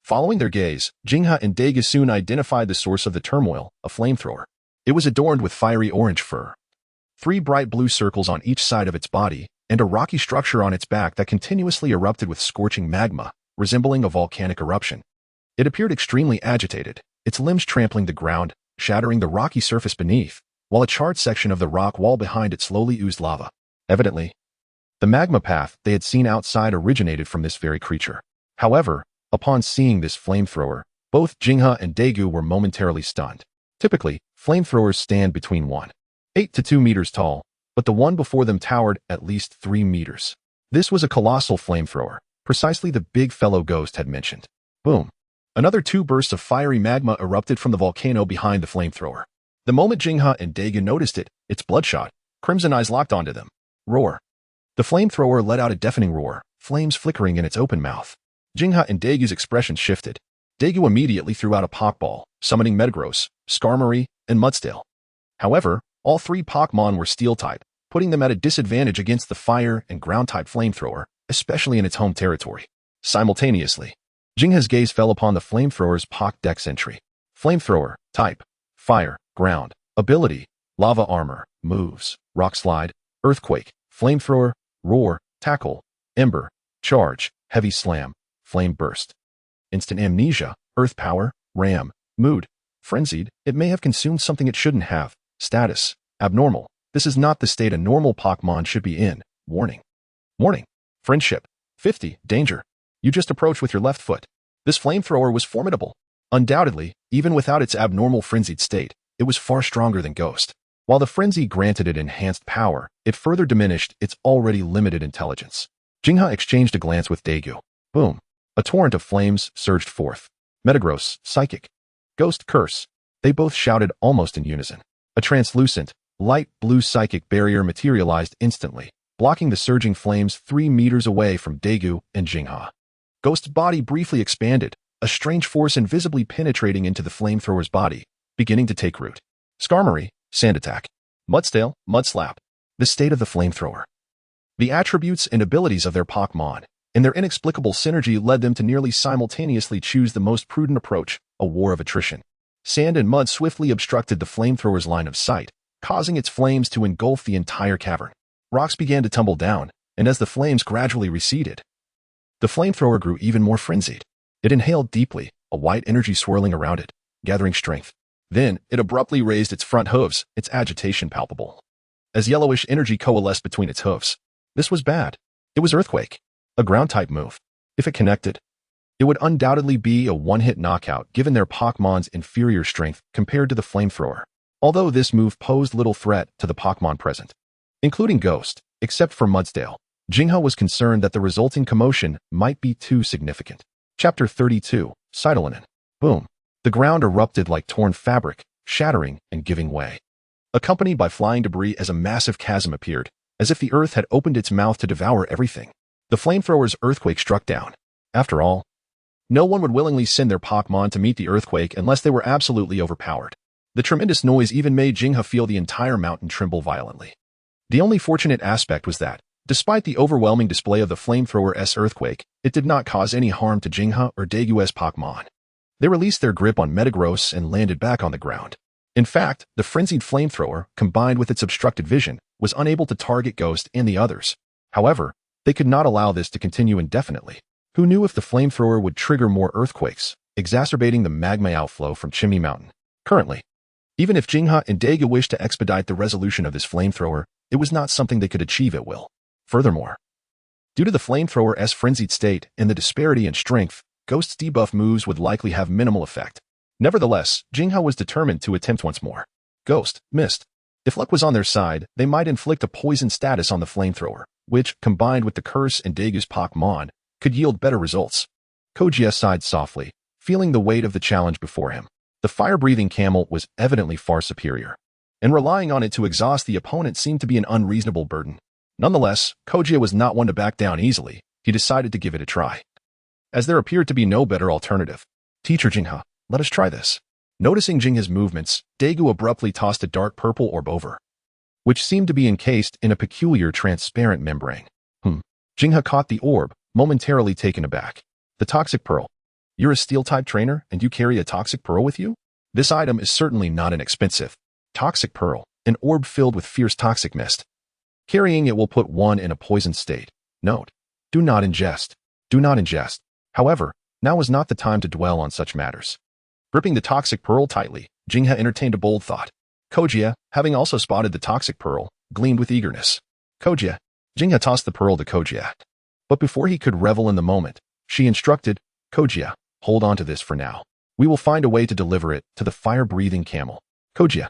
Following their gaze, Jing-He and Dagu soon identified the source of the turmoil, a flamethrower. It was adorned with fiery orange fur, 3 bright blue circles on each side of its body, and a rocky structure on its back that continuously erupted with scorching magma, resembling a volcanic eruption. It appeared extremely agitated, its limbs trampling the ground, shattering the rocky surface beneath, while a charred section of the rock wall behind it slowly oozed lava. Evidently, The magma path they had seen outside originated from this very creature. However, upon seeing this flamethrower, both Jingha and Daegu were momentarily stunned. Typically, flamethrowers stand between 1.8 to 2 meters tall, but the one before them towered at least 3 meters. This was a colossal flamethrower, precisely the big fellow Ghost had mentioned. Boom. Another 2 bursts of fiery magma erupted from the volcano behind the flamethrower. The moment Jingha and Daegu noticed it, its bloodshot, crimson eyes locked onto them. Roar. The flamethrower let out a deafening roar, flames flickering in its open mouth. Jingha and Daegu's expression shifted. Daegu immediately threw out a Pokeball, summoning Metagross, Skarmory, and Mudsdale. However, all 3 Pokémon were Steel-type, putting them at a disadvantage against the Fire and Ground-type flamethrower, especially in its home territory. Simultaneously, Jingha's gaze fell upon the flamethrower's Pokédex entry. Flamethrower, type, Fire, Ground, ability, Lava Armor, moves, Rock Slide, Earthquake, Flamethrower, Roar, Tackle, Ember, Charge, Heavy Slam, Flame Burst. Instant Amnesia, Earth Power, Ram, Mood, Frenzied, it may have consumed something it shouldn't have. Status, Abnormal, this is not the state a normal Pokémon should be in. Warning. Warning. Friendship. 50, Danger. You just approached with your left foot. This flamethrower was formidable. Undoubtedly, even without its abnormal frenzied state, it was far stronger than Ghost. While the frenzy granted it enhanced power, it further diminished its already limited intelligence. Jingha exchanged a glance with Daegu. Boom. A torrent of flames surged forth. Metagross, Psychic. Ghost, Curse. They both shouted almost in unison. A translucent, light blue psychic barrier materialized instantly, blocking the surging flames 3 meters away from Daegu and Jingha. Ghost's body briefly expanded, a strange force invisibly penetrating into the flamethrower's body, beginning to take root. Skarmory, Sand Attack. Mudsdale, Mud Slap. The state of the flamethrower. The attributes and abilities of their Pokémon, and their inexplicable synergy led them to nearly simultaneously choose the most prudent approach, a war of attrition. Sand and mud swiftly obstructed the flamethrower's line of sight, causing its flames to engulf the entire cavern. Rocks began to tumble down, and as the flames gradually receded, the flamethrower grew even more frenzied. It inhaled deeply, a white energy swirling around it, gathering strength. Then, it abruptly raised its front hooves, its agitation palpable. As yellowish energy coalesced between its hooves. This was bad. It was Earthquake, a ground-type move. If it connected, it would undoubtedly be a one-hit knockout given their Pokémon's inferior strength compared to the flamethrower. Although this move posed little threat to the Pokémon present, including Ghost, except for Mudsdale, Jingha was concerned that the resulting commotion might be too significant. Chapter 32, Cytolinin. Boom. The ground erupted like torn fabric, shattering and giving way. Accompanied by flying debris as a massive chasm appeared, as if the earth had opened its mouth to devour everything. The flamethrower's earthquake struck down. After all, no one would willingly send their Pokémon to meet the earthquake unless they were absolutely overpowered. The tremendous noise even made Jingha feel the entire mountain tremble violently. The only fortunate aspect was that, despite the overwhelming display of the flamethrower's earthquake, it did not cause any harm to Jingha or Daegu's Pokémon. They released their grip on Metagross and landed back on the ground. In fact, the frenzied flamethrower, combined with its obstructed vision, was unable to target Ghost and the others. However, they could not allow this to continue indefinitely. Who knew if the flamethrower would trigger more earthquakes, exacerbating the magma outflow from Chimney Mountain? Currently, even if Jingha and Daegu wished to expedite the resolution of this flamethrower, it was not something they could achieve at will. Furthermore, due to the flamethrower's frenzied state and the disparity in strength, Ghost's debuff moves would likely have minimal effect. Nevertheless, Jingha was determined to attempt once more. Ghost missed. If luck was on their side, they might inflict a poison status on the flamethrower, which, combined with the curse and Daegu's Pokémon, could yield better results. Kogia sighed softly, feeling the weight of the challenge before him. The fire-breathing camel was evidently far superior, and relying on it to exhaust the opponent seemed to be an unreasonable burden. Nonetheless, Kogia was not one to back down easily. He decided to give it a try. As there appeared to be no better alternative. Teacher Jingha, let us try this. Noticing Jingha's movements, Daegu abruptly tossed a dark purple orb over, which seemed to be encased in a peculiar transparent membrane. Jingha caught the orb, momentarily taken aback. The Toxic Pearl. You're a Steel-type trainer and you carry a Toxic Pearl with you? This item is certainly not inexpensive. Toxic Pearl, an orb filled with fierce toxic mist. Carrying it will put one in a poisoned state. Note: do not ingest. Do not ingest. However, now was not the time to dwell on such matters. Gripping the Toxic Pearl tightly, Jingha entertained a bold thought. Kogia, having also spotted the Toxic Pearl, gleamed with eagerness. Kogia, Jingha tossed the pearl to Kojia. But before he could revel in the moment, she instructed, Kojia, hold on to this for now. We will find a way to deliver it to the fire-breathing camel. Kojia.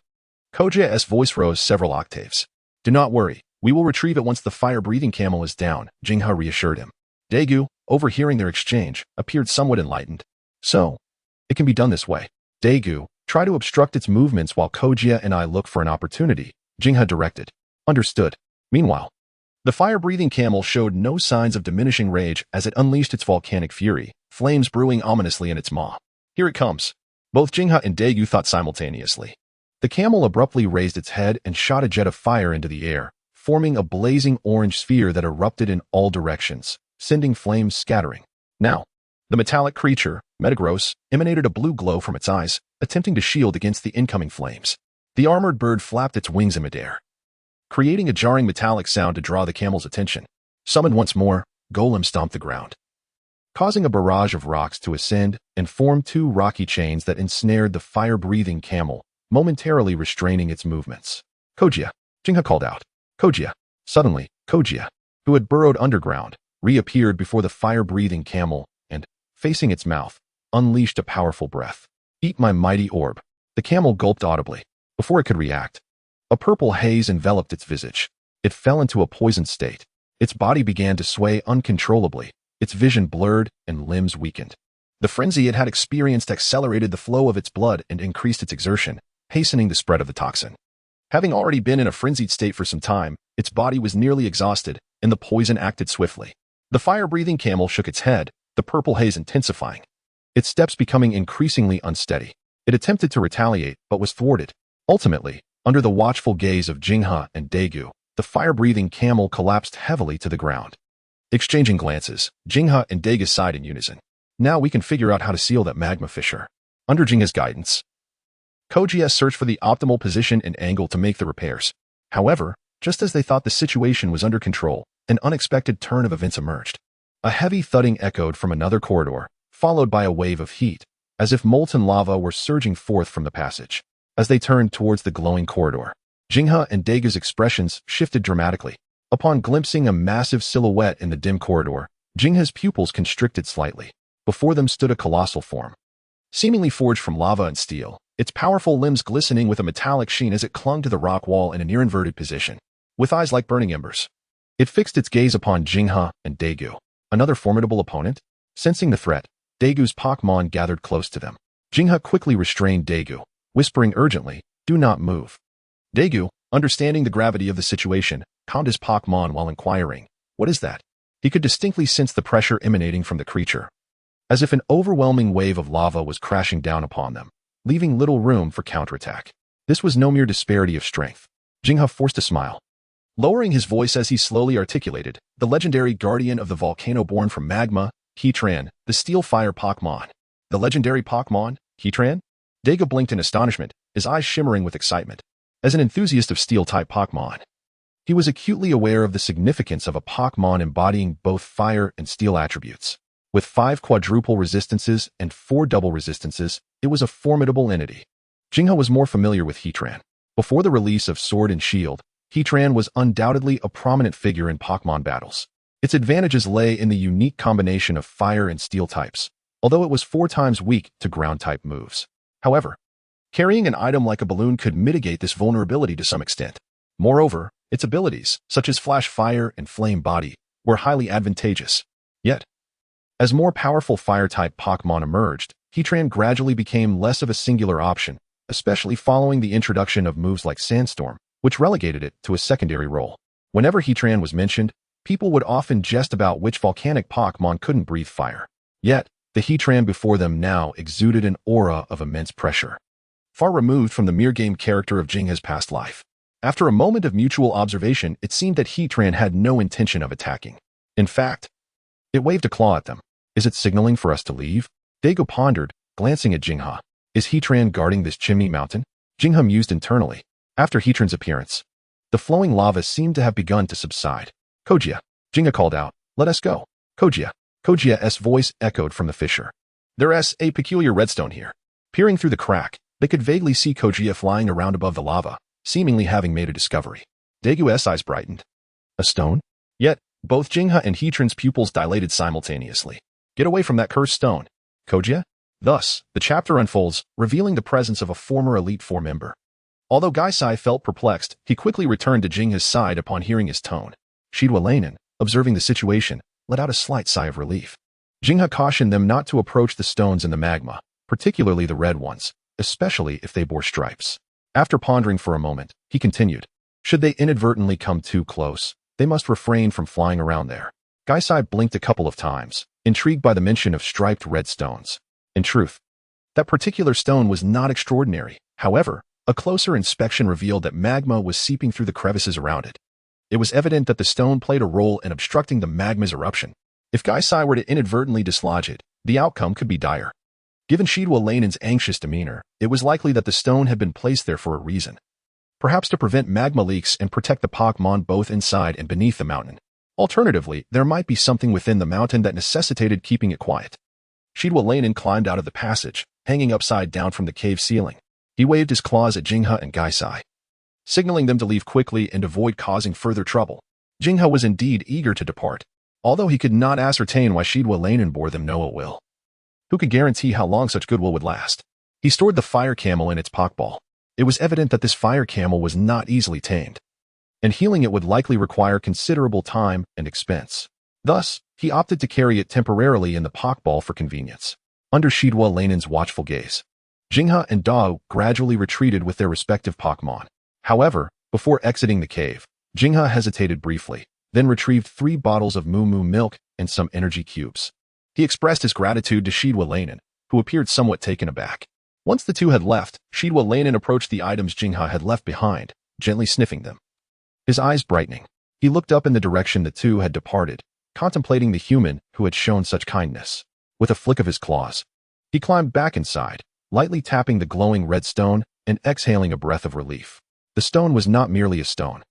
Kojia's voice rose several octaves. Do not worry, we will retrieve it once the fire-breathing camel is down, Jingha reassured him. Daegu, overhearing their exchange, appeared somewhat enlightened. So, it can be done this way. Daegu, try to obstruct its movements while Kojia and I look for an opportunity, Jingha directed. Understood. Meanwhile, the fire-breathing camel showed no signs of diminishing rage as it unleashed its volcanic fury, flames brewing ominously in its maw. Here it comes. Both Jingha and Daegu thought simultaneously. The camel abruptly raised its head and shot a jet of fire into the air, forming a blazing orange sphere that erupted in all directions, sending flames scattering. Now, the metallic creature, Metagross, emanated a blue glow from its eyes, attempting to shield against the incoming flames. The armored bird flapped its wings in midair, creating a jarring metallic sound to draw the camel's attention. Summoned once more, Golem stomped the ground, causing a barrage of rocks to ascend and form two rocky chains that ensnared the fire-breathing camel, momentarily restraining its movements. Kojia, Jingha called out. Kojia. Suddenly, Kojia, who had burrowed underground, reappeared before the fire-breathing camel and, facing its mouth, unleashed a powerful breath. Eat my mighty orb. The camel gulped audibly. Before it could react, a purple haze enveloped its visage. It fell into a poisoned state. Its body began to sway uncontrollably, its vision blurred and limbs weakened. The frenzy it had experienced accelerated the flow of its blood and increased its exertion, hastening the spread of the toxin. Having already been in a frenzied state for some time, its body was nearly exhausted, and the poison acted swiftly. The fire-breathing camel shook its head, the purple haze intensifying, its steps becoming increasingly unsteady. It attempted to retaliate, but was thwarted. Ultimately, under the watchful gaze of Jingha and Daegu, the fire-breathing camel collapsed heavily to the ground. Exchanging glances, Jingha and Daegu sighed in unison. Now we can figure out how to seal that magma fissure. Under Jingha's guidance, Kojia searched for the optimal position and angle to make the repairs. However, just as they thought the situation was under control, an unexpected turn of events emerged. A heavy thudding echoed from another corridor, followed by a wave of heat, as if molten lava were surging forth from the passage. As they turned towards the glowing corridor, Jingha and Daegu's expressions shifted dramatically. Upon glimpsing a massive silhouette in the dim corridor, Jingha's pupils constricted slightly. Before them stood a colossal form, seemingly forged from lava and steel, its powerful limbs glistening with a metallic sheen as it clung to the rock wall in a near-inverted position. With eyes like burning embers, it fixed its gaze upon Jingha and Daegu, another formidable opponent. Sensing the threat, Daegu's Pokémon gathered close to them. Jingha quickly restrained Daegu, whispering urgently, "Do not move." Daegu, understanding the gravity of the situation, calmed his Pokémon while inquiring, "What is that?" He could distinctly sense the pressure emanating from the creature, as if an overwhelming wave of lava was crashing down upon them, leaving little room for counterattack. This was no mere disparity of strength. Jingha forced a smile, lowering his voice as he slowly articulated, "The legendary guardian of the volcano born from magma, Heatran, the steel fire Pokémon." The legendary Pokémon, Heatran? Daegu blinked in astonishment, his eyes shimmering with excitement. As an enthusiast of steel-type Pokémon, he was acutely aware of the significance of a Pokémon embodying both fire and steel attributes. With 5 quadruple resistances and 4 double resistances, it was a formidable entity. Jingha was more familiar with Heatran. Before the release of Sword and Shield, Heatran was undoubtedly a prominent figure in Pokémon battles. Its advantages lay in the unique combination of fire and steel types, although it was 4 times weak to ground-type moves. However, carrying an item like a balloon could mitigate this vulnerability to some extent. Moreover, its abilities, such as Flash Fire and Flame Body, were highly advantageous. Yet, as more powerful fire-type Pokémon emerged, Heatran gradually became less of a singular option, especially following the introduction of moves like Sandstorm, which relegated it to a secondary role. Whenever Heatran was mentioned, people would often jest about which volcanic Pokémon couldn't breathe fire. Yet, the Heatran before them now exuded an aura of immense pressure, far removed from the mere game character of Jingha's past life. After a moment of mutual observation, it seemed that Heatran had no intention of attacking. In fact, it waved a claw at them. "Is it signaling for us to leave?" Daegu pondered, glancing at Jingha. "Is Heatran guarding this chimney mountain?" Jingha mused internally. After Heatran's appearance, the flowing lava seemed to have begun to subside. "Kojia," Jingha called out, "let us go." "Kojia." Kojia's voice echoed from the fissure. "There's a peculiar redstone here." Peering through the crack, they could vaguely see Kojia flying around above the lava, seemingly having made a discovery. Daegu's eyes brightened. "A stone?" Yet, both Jingha and Heatran's pupils dilated simultaneously. Get away from that cursed stone, Kojia? Thus, the chapter unfolds, revealing the presence of a former Elite Four member. Although Gaisai felt perplexed, he quickly returned to Jingha's side upon hearing his tone. Shidwa Lanen, observing the situation, let out a slight sigh of relief. Jingha cautioned them not to approach the stones in the magma, particularly the red ones, especially if they bore stripes. After pondering for a moment, he continued. Should they inadvertently come too close, they must refrain from flying around there. Gaisai blinked a couple of times, intrigued by the mention of striped red stones. In truth, that particular stone was not extraordinary. However, a closer inspection revealed that magma was seeping through the crevices around it. It was evident that the stone played a role in obstructing the magma's eruption. If Gaisai were to inadvertently dislodge it, the outcome could be dire. Given Shidwa Lanen's anxious demeanor, it was likely that the stone had been placed there for a reason. Perhaps to prevent magma leaks and protect the Pokémon both inside and beneath the mountain. Alternatively, there might be something within the mountain that necessitated keeping it quiet. Shidwa Lanen climbed out of the passage, hanging upside down from the cave ceiling. He waved his claws at Jingha and Gaisai, signaling them to leave quickly and avoid causing further trouble. Jingha was indeed eager to depart, although he could not ascertain why Shidwa Lanen bore them no ill will. Who could guarantee how long such goodwill would last? He stored the fire camel in its Pokeball. It was evident that this fire camel was not easily tamed, and healing it would likely require considerable time and expense. Thus, he opted to carry it temporarily in the Pokeball for convenience. Under Shidwa Lanen's watchful gaze, Jingha and Dao gradually retreated with their respective Pokémon. However, before exiting the cave, Jingha hesitated briefly, then retrieved 3 bottles of Moo Moo milk and some energy cubes. He expressed his gratitude to Shidwa Lanen, who appeared somewhat taken aback. Once the two had left, Shidwa Lanen approached the items Jingha had left behind, gently sniffing them. His eyes brightening, he looked up in the direction the two had departed, contemplating the human who had shown such kindness. With a flick of his claws, he climbed back inside, lightly tapping the glowing red stone and exhaling a breath of relief. The stone was not merely a stone.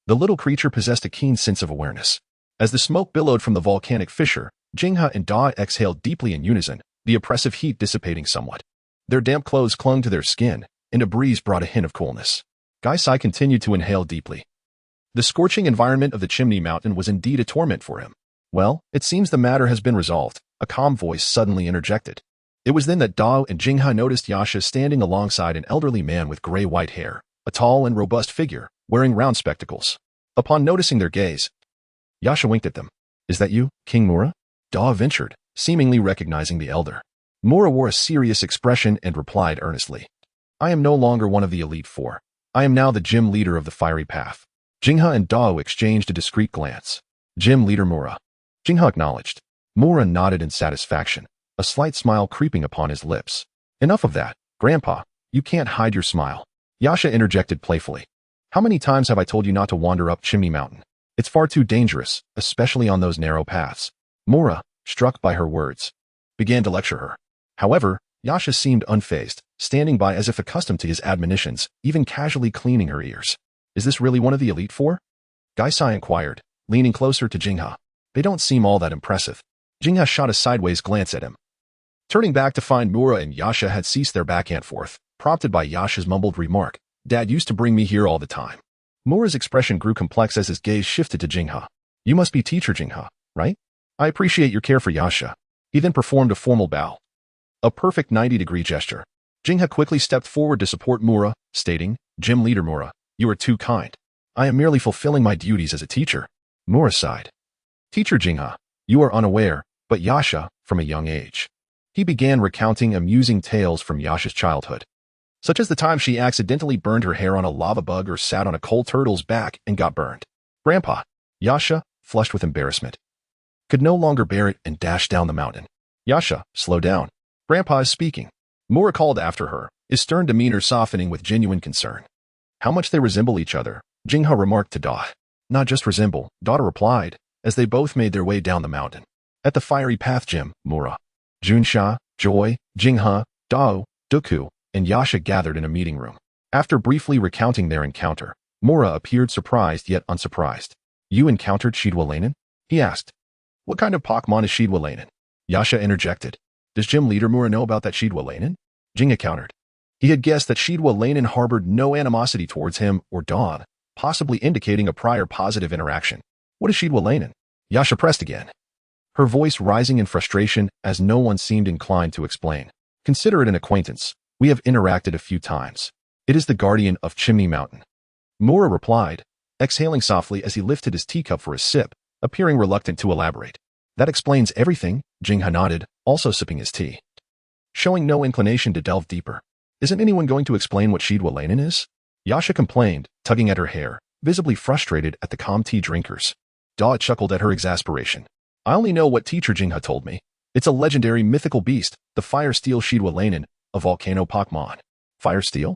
The little creature possessed a keen sense of awareness. As the smoke billowed from the volcanic fissure, Jingha and Da exhaled deeply in unison, the oppressive heat dissipating somewhat. Their damp clothes clung to their skin, and a breeze brought a hint of coolness. Gaisai continued to inhale deeply. The scorching environment of the chimney mountain was indeed a torment for him. Well, it seems the matter has been resolved, a calm voice suddenly interjected. It was then that Dao and Jingha noticed Yasha standing alongside an elderly man with gray-white hair, a tall and robust figure, wearing round spectacles. Upon noticing their gaze, Yasha winked at them. Is that you, King Mura? Dao ventured, seemingly recognizing the elder. Mura wore a serious expression and replied earnestly. I am no longer one of the Elite Four. I am now the gym leader of the Fiery Path. Jingha and Dao exchanged a discreet glance. Gym leader Mura. Jingha acknowledged. Mura nodded in satisfaction, a slight smile creeping upon his lips. Enough of that, Grandpa. You can't hide your smile. Yasha interjected playfully. How many times have I told you not to wander up Chimney Mountain? It's far too dangerous, especially on those narrow paths. Mura, struck by her words, began to lecture her. However, Yasha seemed unfazed, standing by as if accustomed to his admonitions, even casually cleaning her ears. Is this really one of the Elite Four? Gaisai inquired, leaning closer to Jingha. They don't seem all that impressive. Jingha shot a sideways glance at him. Turning back to find Mura and Yasha had ceased their back and forth, prompted by Yasha's mumbled remark. Dad used to bring me here all the time. Mura's expression grew complex as his gaze shifted to Jingha. You must be teacher Jingha, right? I appreciate your care for Yasha. He then performed a formal bow. A perfect 90-degree gesture. Jingha quickly stepped forward to support Mura, stating, Gym leader Mura, you are too kind. I am merely fulfilling my duties as a teacher. Mura sighed. Teacher Jingha, you are unaware, but Yasha, from a young age. He began recounting amusing tales from Yasha's childhood, such as the time she accidentally burned her hair on a lava bug or sat on a coal turtle's back and got burned. Grandpa, Yasha, flushed with embarrassment, could no longer bear it and dashed down the mountain. Yasha, slow down. Grandpa is speaking. Mura called after her, his stern demeanor softening with genuine concern. How much they resemble each other, Jingha remarked to Da. Not just resemble, Dada replied, as they both made their way down the mountain. At the Fiery Path Gym, Mura, Junsha, Joy, Jingha, Dao, Dooku, and Yasha gathered in a meeting room. After briefly recounting their encounter, Mura appeared surprised yet unsurprised. You encountered Shidwa Lanen? He asked. What kind of Pokémon is Shidwa Lanen? Yasha interjected. Does Gym Leader Mura know about that Shidwa Lanen? Jingha countered. He had guessed that Shidwa Lanen harbored no animosity towards him or Dawn, possibly indicating a prior positive interaction. What is Shidwalainen? Yasha pressed again, her voice rising in frustration as no one seemed inclined to explain. Consider it an acquaintance. We have interacted a few times. It is the guardian of Chimney Mountain. Mura replied, exhaling softly as he lifted his teacup for a sip, appearing reluctant to elaborate. That explains everything, Jingha nodded, also sipping his tea, showing no inclination to delve deeper. Isn't anyone going to explain what Shidwalainen is? Yasha complained, tugging at her hair, visibly frustrated at the calm tea drinkers. Daw chuckled at her exasperation. I only know what teacher Jingha told me. It's a legendary mythical beast, the Fire Steel Shidwalainen, a volcano Pokémon. Fire Steel?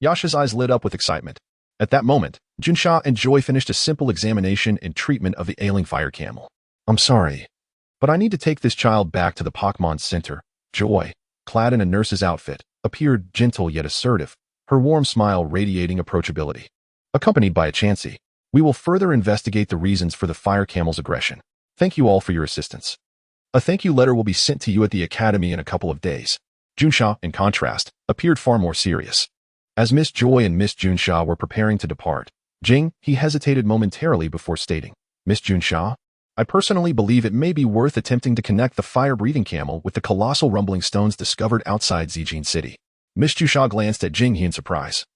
Yasha's eyes lit up with excitement. At that moment, Junsha and Joy finished a simple examination and treatment of the ailing fire camel. I'm sorry, but I need to take this child back to the Pokémon Center. Joy, clad in a nurse's outfit, appeared gentle yet assertive, her warm smile radiating approachability. Accompanied by a Chansey, we will further investigate the reasons for the fire camel's aggression. Thank you all for your assistance. A thank you letter will be sent to you at the academy in a couple of days. Junsha, in contrast, appeared far more serious. As Miss Joy and Miss Junsha were preparing to depart, he hesitated momentarily before stating, Miss Junsha, I personally believe it may be worth attempting to connect the fire-breathing camel with the colossal rumbling stones discovered outside Zijin City. Miss Junsha glanced at Jinghe in surprise,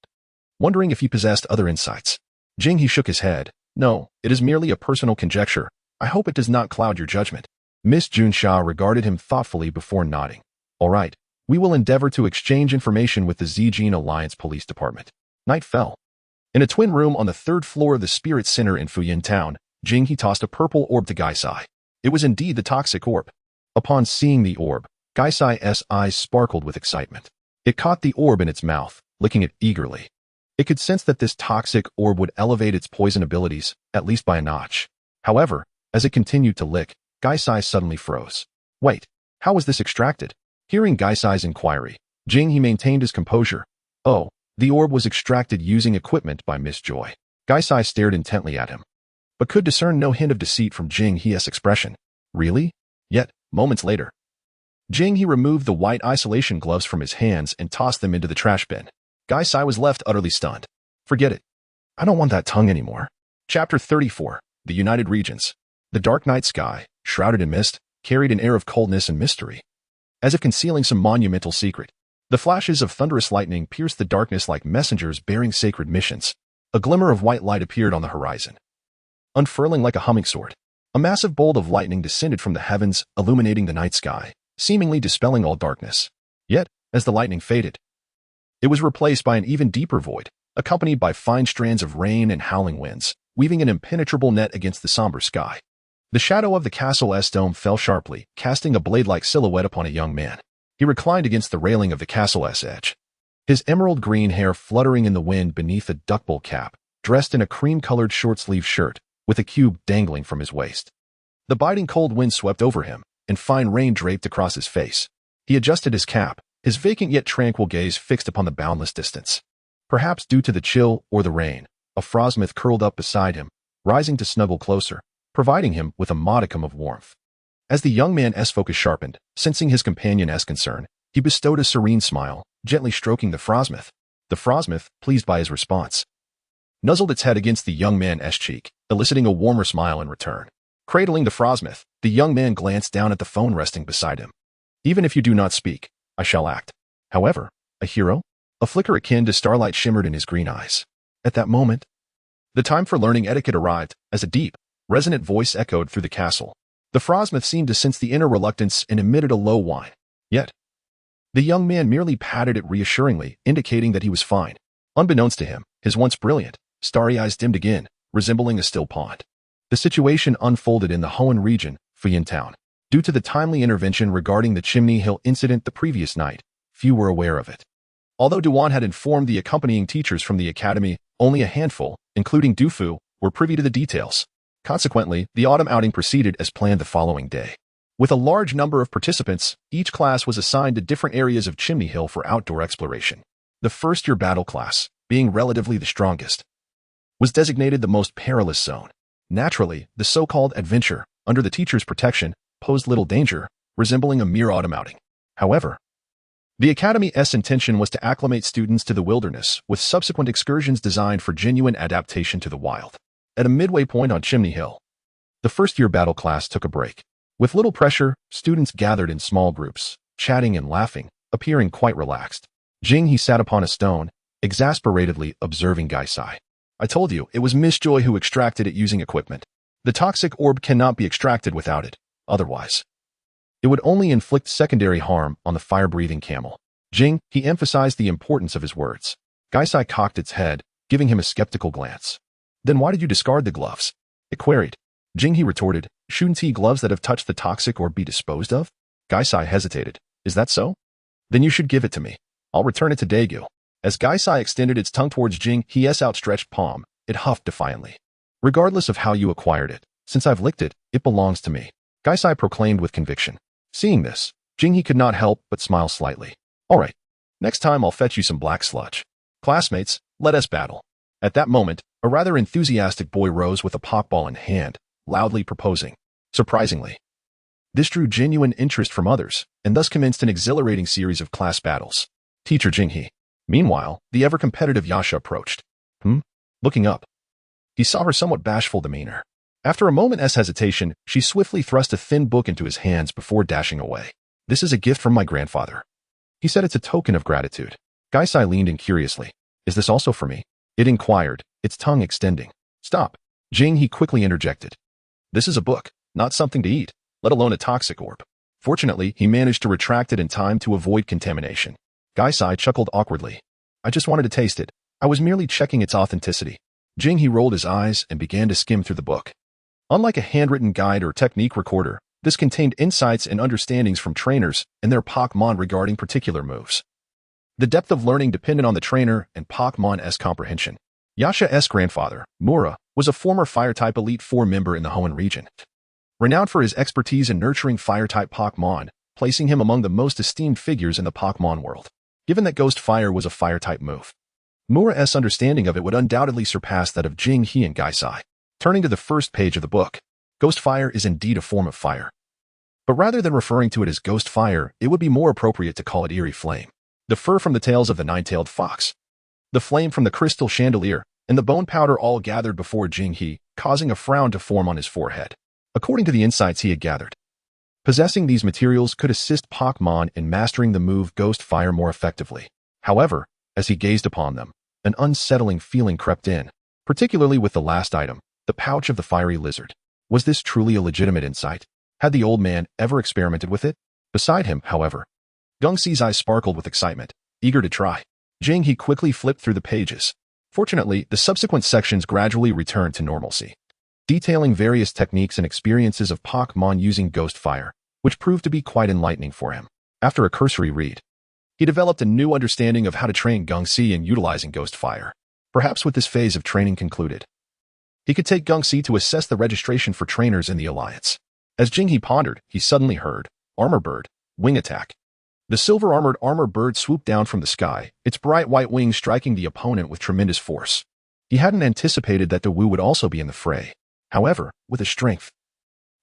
wondering if he possessed other insights. Jinghe shook his head. No, it is merely a personal conjecture. I hope it does not cloud your judgment. Miss Junsha regarded him thoughtfully before nodding. All right, we will endeavor to exchange information with the Zijin Alliance Police Department. Night fell. In a twin room on the third floor of the Spirit Center in Fuyin Town, Jinghe tossed a purple orb to Gaisai. It was indeed the toxic orb. Upon seeing the orb, Gaisai's eyes sparkled with excitement. It caught the orb in its mouth, licking it eagerly. It could sense that this toxic orb would elevate its poison abilities, at least by a notch. However, as it continued to lick, Gaisai suddenly froze. Wait, how was this extracted? Hearing Gaisai's inquiry, Jinghe maintained his composure. Oh, the orb was extracted using equipment by Miss Joy. Gaisai stared intently at him, but could discern no hint of deceit from Jinghe's expression. Really? Yet, moments later, Jinghe removed the white isolation gloves from his hands and tossed them into the trash bin. Gaisai was left utterly stunned. Forget it. I don't want that tongue anymore. Chapter 34, The United Regions. The dark night sky, shrouded in mist, carried an air of coldness and mystery, as if concealing some monumental secret. The flashes of thunderous lightning pierced the darkness like messengers bearing sacred missions. A glimmer of white light appeared on the horizon, unfurling like a humming sword. A massive bolt of lightning descended from the heavens, illuminating the night sky, seemingly dispelling all darkness. Yet, as the lightning faded, it was replaced by an even deeper void, accompanied by fine strands of rain and howling winds, weaving an impenetrable net against the somber sky. The shadow of the castle's dome fell sharply, casting a blade-like silhouette upon a young man. He reclined against the railing of the castle's edge, his emerald green hair fluttering in the wind beneath a duckbill cap, dressed in a cream-colored short-sleeved shirt, with a cube dangling from his waist. The biting cold wind swept over him, and fine rain draped across his face. He adjusted his cap, his vacant yet tranquil gaze fixed upon the boundless distance. Perhaps due to the chill or the rain, a frostmith curled up beside him, rising to snuggle closer, providing him with a modicum of warmth. As the young man's focus sharpened, sensing his companion's concern, he bestowed a serene smile, gently stroking the frostmith. The frostmith, pleased by his response, nuzzled its head against the young man's cheek, eliciting a warmer smile in return. Cradling the frostmith, the young man glanced down at the phone resting beside him. Even if you do not speak, I shall act. However, a hero? A flicker akin to starlight shimmered in his green eyes. At that moment, the time for learning etiquette arrived, as a deep, resonant voice echoed through the castle. The frostmith seemed to sense the inner reluctance and emitted a low whine. Yet, the young man merely patted it reassuringly, indicating that he was fine. Unbeknownst to him, his once brilliant, starry eyes dimmed again, resembling a still pond. The situation unfolded in the Hoenn region, Fuyin Town. Due to the timely intervention regarding the Chimney Hill incident the previous night, few were aware of it. Although Devon had informed the accompanying teachers from the academy, only a handful, including Dufu, were privy to the details. Consequently, the autumn outing proceeded as planned the following day. With a large number of participants, each class was assigned to different areas of Chimney Hill for outdoor exploration. The first-year battle class, being relatively the strongest, was designated the most perilous zone. Naturally, the so-called adventure, under the teacher's protection, posed little danger, resembling a mere autumn outing. However, the Academy's intention was to acclimate students to the wilderness, with subsequent excursions designed for genuine adaptation to the wild. At a midway point on Chimney Hill, The first-year battle class took a break. With little pressure, students gathered in small groups, chatting and laughing, appearing quite relaxed. Jing-He sat upon a stone, exasperatedly observing Gaisai. I told you, it was Miss Joy who extracted it using equipment. The toxic orb cannot be extracted without it. Otherwise, it would only inflict secondary harm on the fire-breathing camel. Jing-He emphasized the importance of his words. Gaisai cocked its head, giving him a skeptical glance. Then why did you discard the gloves? It queried. Jing-He retorted, shouldn't gloves that have touched the toxic orb be disposed of? Gaisai hesitated. Is that so? Then you should give it to me. I'll return it to Daegu. As Gaisai extended its tongue towards Jing-He's outstretched palm, it huffed defiantly. Regardless of how you acquired it, since I've licked it, it belongs to me, Gaisai proclaimed with conviction. Seeing this, Jing-He could not help but smile slightly. All right. Next time I'll fetch you some black sludge. Classmates, let us battle. At that moment, a rather enthusiastic boy rose with a pokeball in hand, loudly proposing. Surprisingly, this drew genuine interest from others, and thus commenced an exhilarating series of class battles. Teacher Jing-He. Meanwhile, the ever-competitive Yasha approached. Looking up, he saw her somewhat bashful demeanor. After a moment's hesitation, she swiftly thrust a thin book into his hands before dashing away. This is a gift from my grandfather. He said it's a token of gratitude. Gaisai leaned in curiously. Is this also for me? It inquired, its tongue extending. Stop. Jing-He quickly interjected. This is a book, not something to eat, let alone a toxic orb. Fortunately, he managed to retract it in time to avoid contamination. Gaisai chuckled awkwardly. I just wanted to taste it. I was merely checking its authenticity. Jing-He rolled his eyes and began to skim through the book. Unlike a handwritten guide or technique recorder, this contained insights and understandings from trainers and their Pokémon regarding particular moves. The depth of learning depended on the trainer and Pokémon's comprehension. Yasha's grandfather, Mura, was a former Fire-type Elite Four member in the Hoenn region. Renowned for his expertise in nurturing Fire-type Pokémon, placing him among the most esteemed figures in the Pokémon world. Given that Ghost Fire was a Fire-type move, Mura's understanding of it would undoubtedly surpass that of Jing-He and Gaisai. Turning to the first page of the book, Ghost Fire is indeed a form of fire. But rather than referring to it as Ghost Fire, it would be more appropriate to call it Eerie Flame. The fur from the tails of the nine-tailed fox, the flame from the crystal chandelier, and the bone powder all gathered before Jing-He, causing a frown to form on his forehead. According to the insights he had gathered, possessing these materials could assist Pokémon in mastering the move Ghost Fire more effectively. However, as he gazed upon them, an unsettling feeling crept in, particularly with the last item, the pouch of the fiery lizard. Was this truly a legitimate insight? Had the old man ever experimented with it? Beside him, however, Gungxi's eyes sparkled with excitement, eager to try. Jing-He quickly flipped through the pages. Fortunately, the subsequent sections gradually returned to normalcy, detailing various techniques and experiences of Pokémon using Ghost Fire, which proved to be quite enlightening for him. After a cursory read, he developed a new understanding of how to train Gungxi in utilizing Ghost Fire. Perhaps with this phase of training concluded, he could take Gungxi to assess the registration for trainers in the Alliance. As Jing-He pondered, he suddenly heard, Armor Bird, Wing Attack. The silver-armored armor bird swooped down from the sky, its bright white wings striking the opponent with tremendous force. He hadn't anticipated that Dawu would also be in the fray. However, with his strength,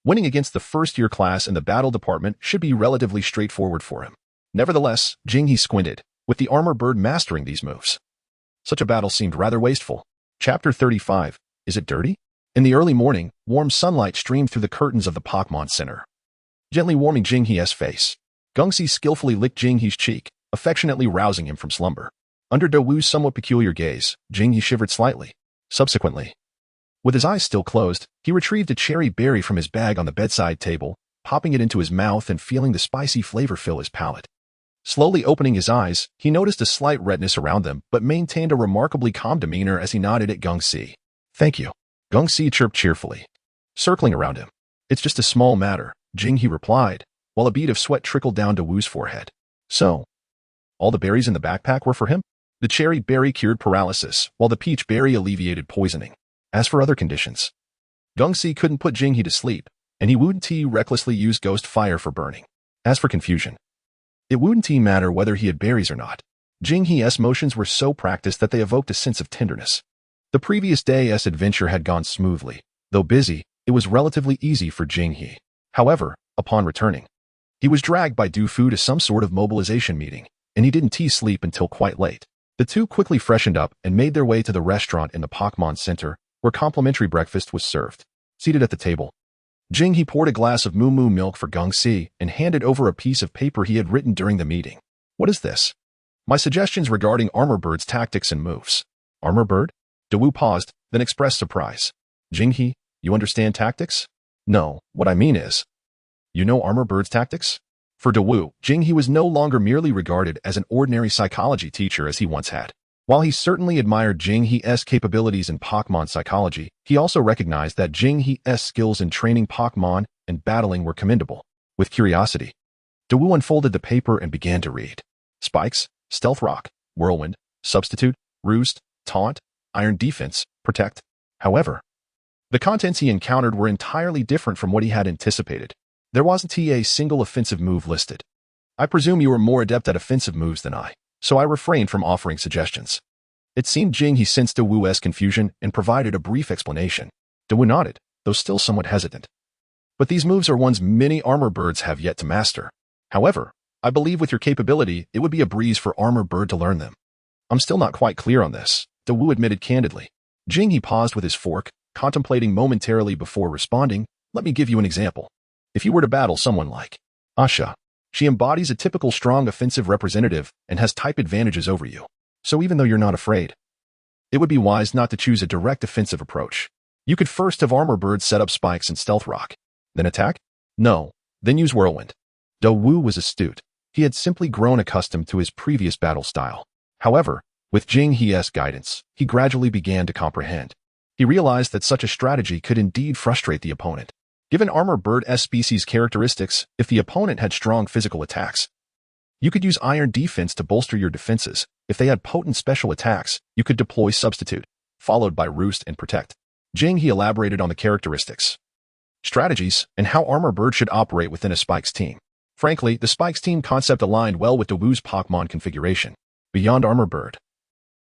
winning against the first-year class in the battle department should be relatively straightforward for him. Nevertheless, Jing-He squinted, with the armor bird mastering these moves. Such a battle seemed rather wasteful. Chapter 35. Is it dirty? In the early morning, warm sunlight streamed through the curtains of the Pokémon Center, gently warming Jing-He's face. Gungxi skillfully licked Jing-He's cheek, affectionately rousing him from slumber. Under Dawu's somewhat peculiar gaze, Jing-He shivered slightly. Subsequently, with his eyes still closed, he retrieved a cherry berry from his bag on the bedside table, popping it into his mouth and feeling the spicy flavor fill his palate. Slowly opening his eyes, he noticed a slight redness around them but maintained a remarkably calm demeanor as he nodded at Gungxi. Thank you. Gungxi chirped cheerfully, circling around him. It's just a small matter, Jing-He replied, while a bead of sweat trickled down Dawu's forehead. So, all the berries in the backpack were for him? The cherry berry cured paralysis, while the peach berry alleviated poisoning. As for other conditions, Gungxi couldn't put Jing-He to sleep, and he wouldn't recklessly use Ghost Fire for burning. As for confusion, it wouldn't matter whether he had berries or not. Jing-He's motions were so practiced that they evoked a sense of tenderness. The previous day's adventure had gone smoothly. Though busy, it was relatively easy for Jing-He. However, upon returning, he was dragged by Dufu to some sort of mobilization meeting, and he didn't sleep until quite late. The two quickly freshened up and made their way to the restaurant in the Pokémon Center, where complimentary breakfast was served. Seated at the table, He poured a glass of moo milk for Gongsi and handed over a piece of paper he had written during the meeting. What is this? My suggestions regarding Armor Bird's tactics and moves. Armor Bird? Dawu paused, then expressed surprise. He, you understand tactics? No, what I mean is, you know Armor Bird's tactics? For Dawu, He was no longer merely regarded as an ordinary psychology teacher as he once had. While he certainly admired He's capabilities in Pokémon psychology, he also recognized that He's skills in training Pokémon and battling were commendable. With curiosity, Dawu unfolded the paper and began to read. Spikes, Stealth Rock, Whirlwind, Substitute, Roost, Taunt, Iron Defense, Protect. However, the contents he encountered were entirely different from what he had anticipated. There wasn't a single offensive move listed. I presume you are more adept at offensive moves than I, so I refrained from offering suggestions. It seemed he sensed Dawu's confusion and provided a brief explanation. Dawu nodded, though still somewhat hesitant. But these moves are ones many Armor Birds have yet to master. However, I believe with your capability, it would be a breeze for Armor Bird to learn them. I'm still not quite clear on this, Dawu admitted candidly. He paused with his fork, contemplating momentarily before responding. Let me give you an example. If you were to battle someone like Asha, she embodies a typical strong offensive representative and has type advantages over you. So even though you're not afraid, it would be wise not to choose a direct offensive approach. You could first have Armor Bird set up Spikes and Stealth Rock. Then attack? No. Then use Whirlwind. Dawu was astute. He had simply grown accustomed to his previous battle style. However, with He's guidance, he gradually began to comprehend. He realized that such a strategy could indeed frustrate the opponent. Given Armor Bird's species characteristics, if the opponent had strong physical attacks, you could use Iron Defense to bolster your defenses. If they had potent special attacks, you could deploy Substitute, followed by Roost and Protect. He elaborated on the characteristics, strategies, and how Armor Bird should operate within a Spikes team. Frankly, the Spikes team concept aligned well with Dawu's Pokémon configuration. Beyond Armor Bird,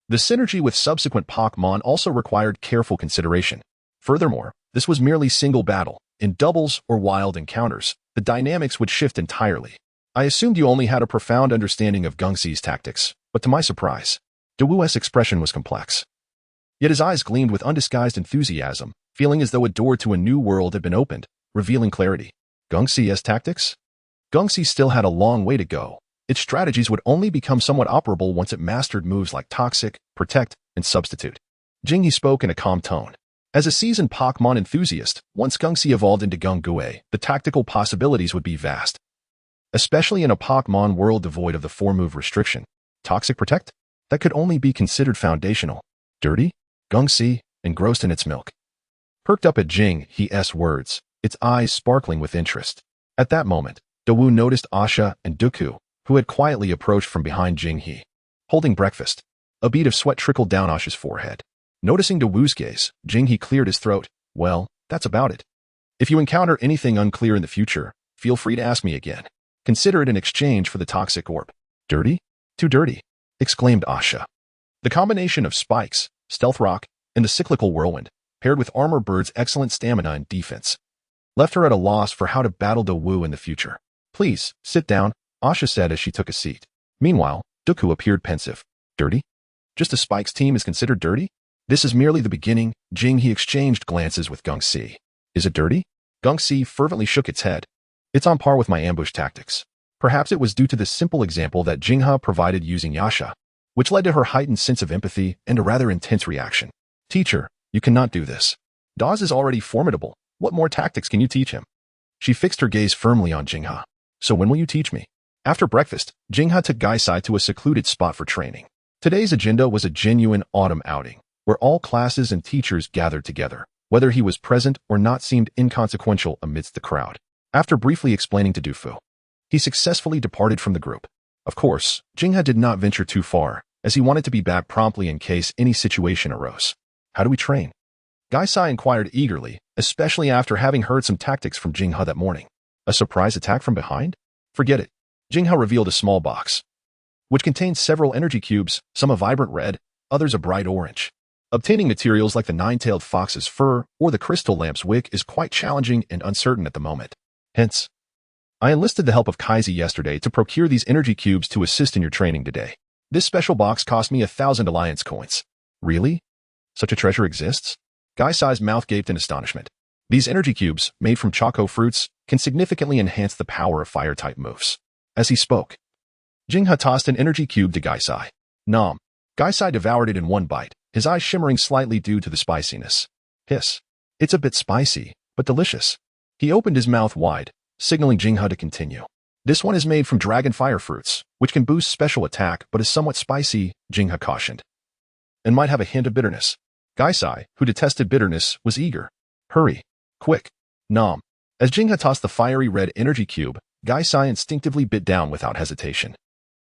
the synergy with subsequent Pokémon also required careful consideration. Furthermore, this was merely single battle. In doubles or wild encounters, the dynamics would shift entirely. I assumed you only had a profound understanding of Gongsi's tactics, but to my surprise, Dawu's expression was complex. Yet his eyes gleamed with undisguised enthusiasm, feeling as though a door to a new world had been opened, revealing clarity. Gongsi's tactics? Gongsi still had a long way to go. Its strategies would only become somewhat operable once it mastered moves like Toxic, Protect, and Substitute. He spoke in a calm tone. As a seasoned Pokémon enthusiast, once Gongsi evolved into Gungue, the tactical possibilities would be vast. Especially in a Pokémon world devoid of the 4-move restriction. Toxic Protect? That could only be considered foundational. Dirty? Gongsi, engrossed in its milk, perked up at He's words, its eyes sparkling with interest. At that moment, Dawu noticed Asha and Dooku, who had quietly approached from behind He, holding breakfast. A bead of sweat trickled down Asha's forehead. Noticing Dawu's gaze, He cleared his throat. Well, that's about it. If you encounter anything unclear in the future, feel free to ask me again. Consider it an exchange for the Toxic Orb. Dirty? Too dirty, exclaimed Asha. The combination of Spikes, Stealth Rock, and the cyclical Whirlwind, paired with Armor Bird's excellent stamina and defense, left her at a loss for how to battle Dawu in the future. Please, sit down, Asha said as she took a seat. Meanwhile, Dooku appeared pensive. Dirty? Just a Spikes team is considered dirty? This is merely the beginning. He exchanged glances with Gongsi. Is it dirty? Gongsi fervently shook its head. It's on par with my ambush tactics. Perhaps it was due to the simple example that Jingha provided using Yasha, which led to her heightened sense of empathy and a rather intense reaction. Teacher, you cannot do this. Dawes is already formidable. What more tactics can you teach him? She fixed her gaze firmly on Jingha. So when will you teach me? After breakfast, Jingha took Gaisai to a secluded spot for training. Today's agenda was a genuine autumn outing, where all classes and teachers gathered together. Whether he was present or not seemed inconsequential amidst the crowd. After briefly explaining to Dufu, he successfully departed from the group. Of course, Jingha did not venture too far, as he wanted to be back promptly in case any situation arose. How do we train? Gaisai inquired eagerly, especially after having heard some tactics from Jingha that morning. A surprise attack from behind? Forget it. Jingha revealed a small box, which contained several energy cubes, some a vibrant red, others a bright orange. Obtaining materials like the nine-tailed fox's fur or the crystal lamp's wick is quite challenging and uncertain at the moment. Hence, I enlisted the help of Kaizi yesterday to procure these energy cubes to assist in your training today. This special box cost me 1,000 alliance coins. Really? Such a treasure exists? Gaisai's mouth gaped in astonishment. These energy cubes, made from choco fruits, can significantly enhance the power of fire-type moves. As he spoke, Jingha tossed an energy cube to Gaisai. Nom. Gaisai devoured it in one bite, his eyes shimmering slightly due to the spiciness. Hiss. It's a bit spicy, but delicious. He opened his mouth wide, signaling Jingha to continue. This one is made from dragon fire fruits, which can boost special attack but is somewhat spicy, Jingha cautioned. And might have a hint of bitterness. Gaisai, who detested bitterness, was eager. Hurry. Quick. Nom. As Jingha tossed the fiery red energy cube, Gaisai instinctively bit down without hesitation.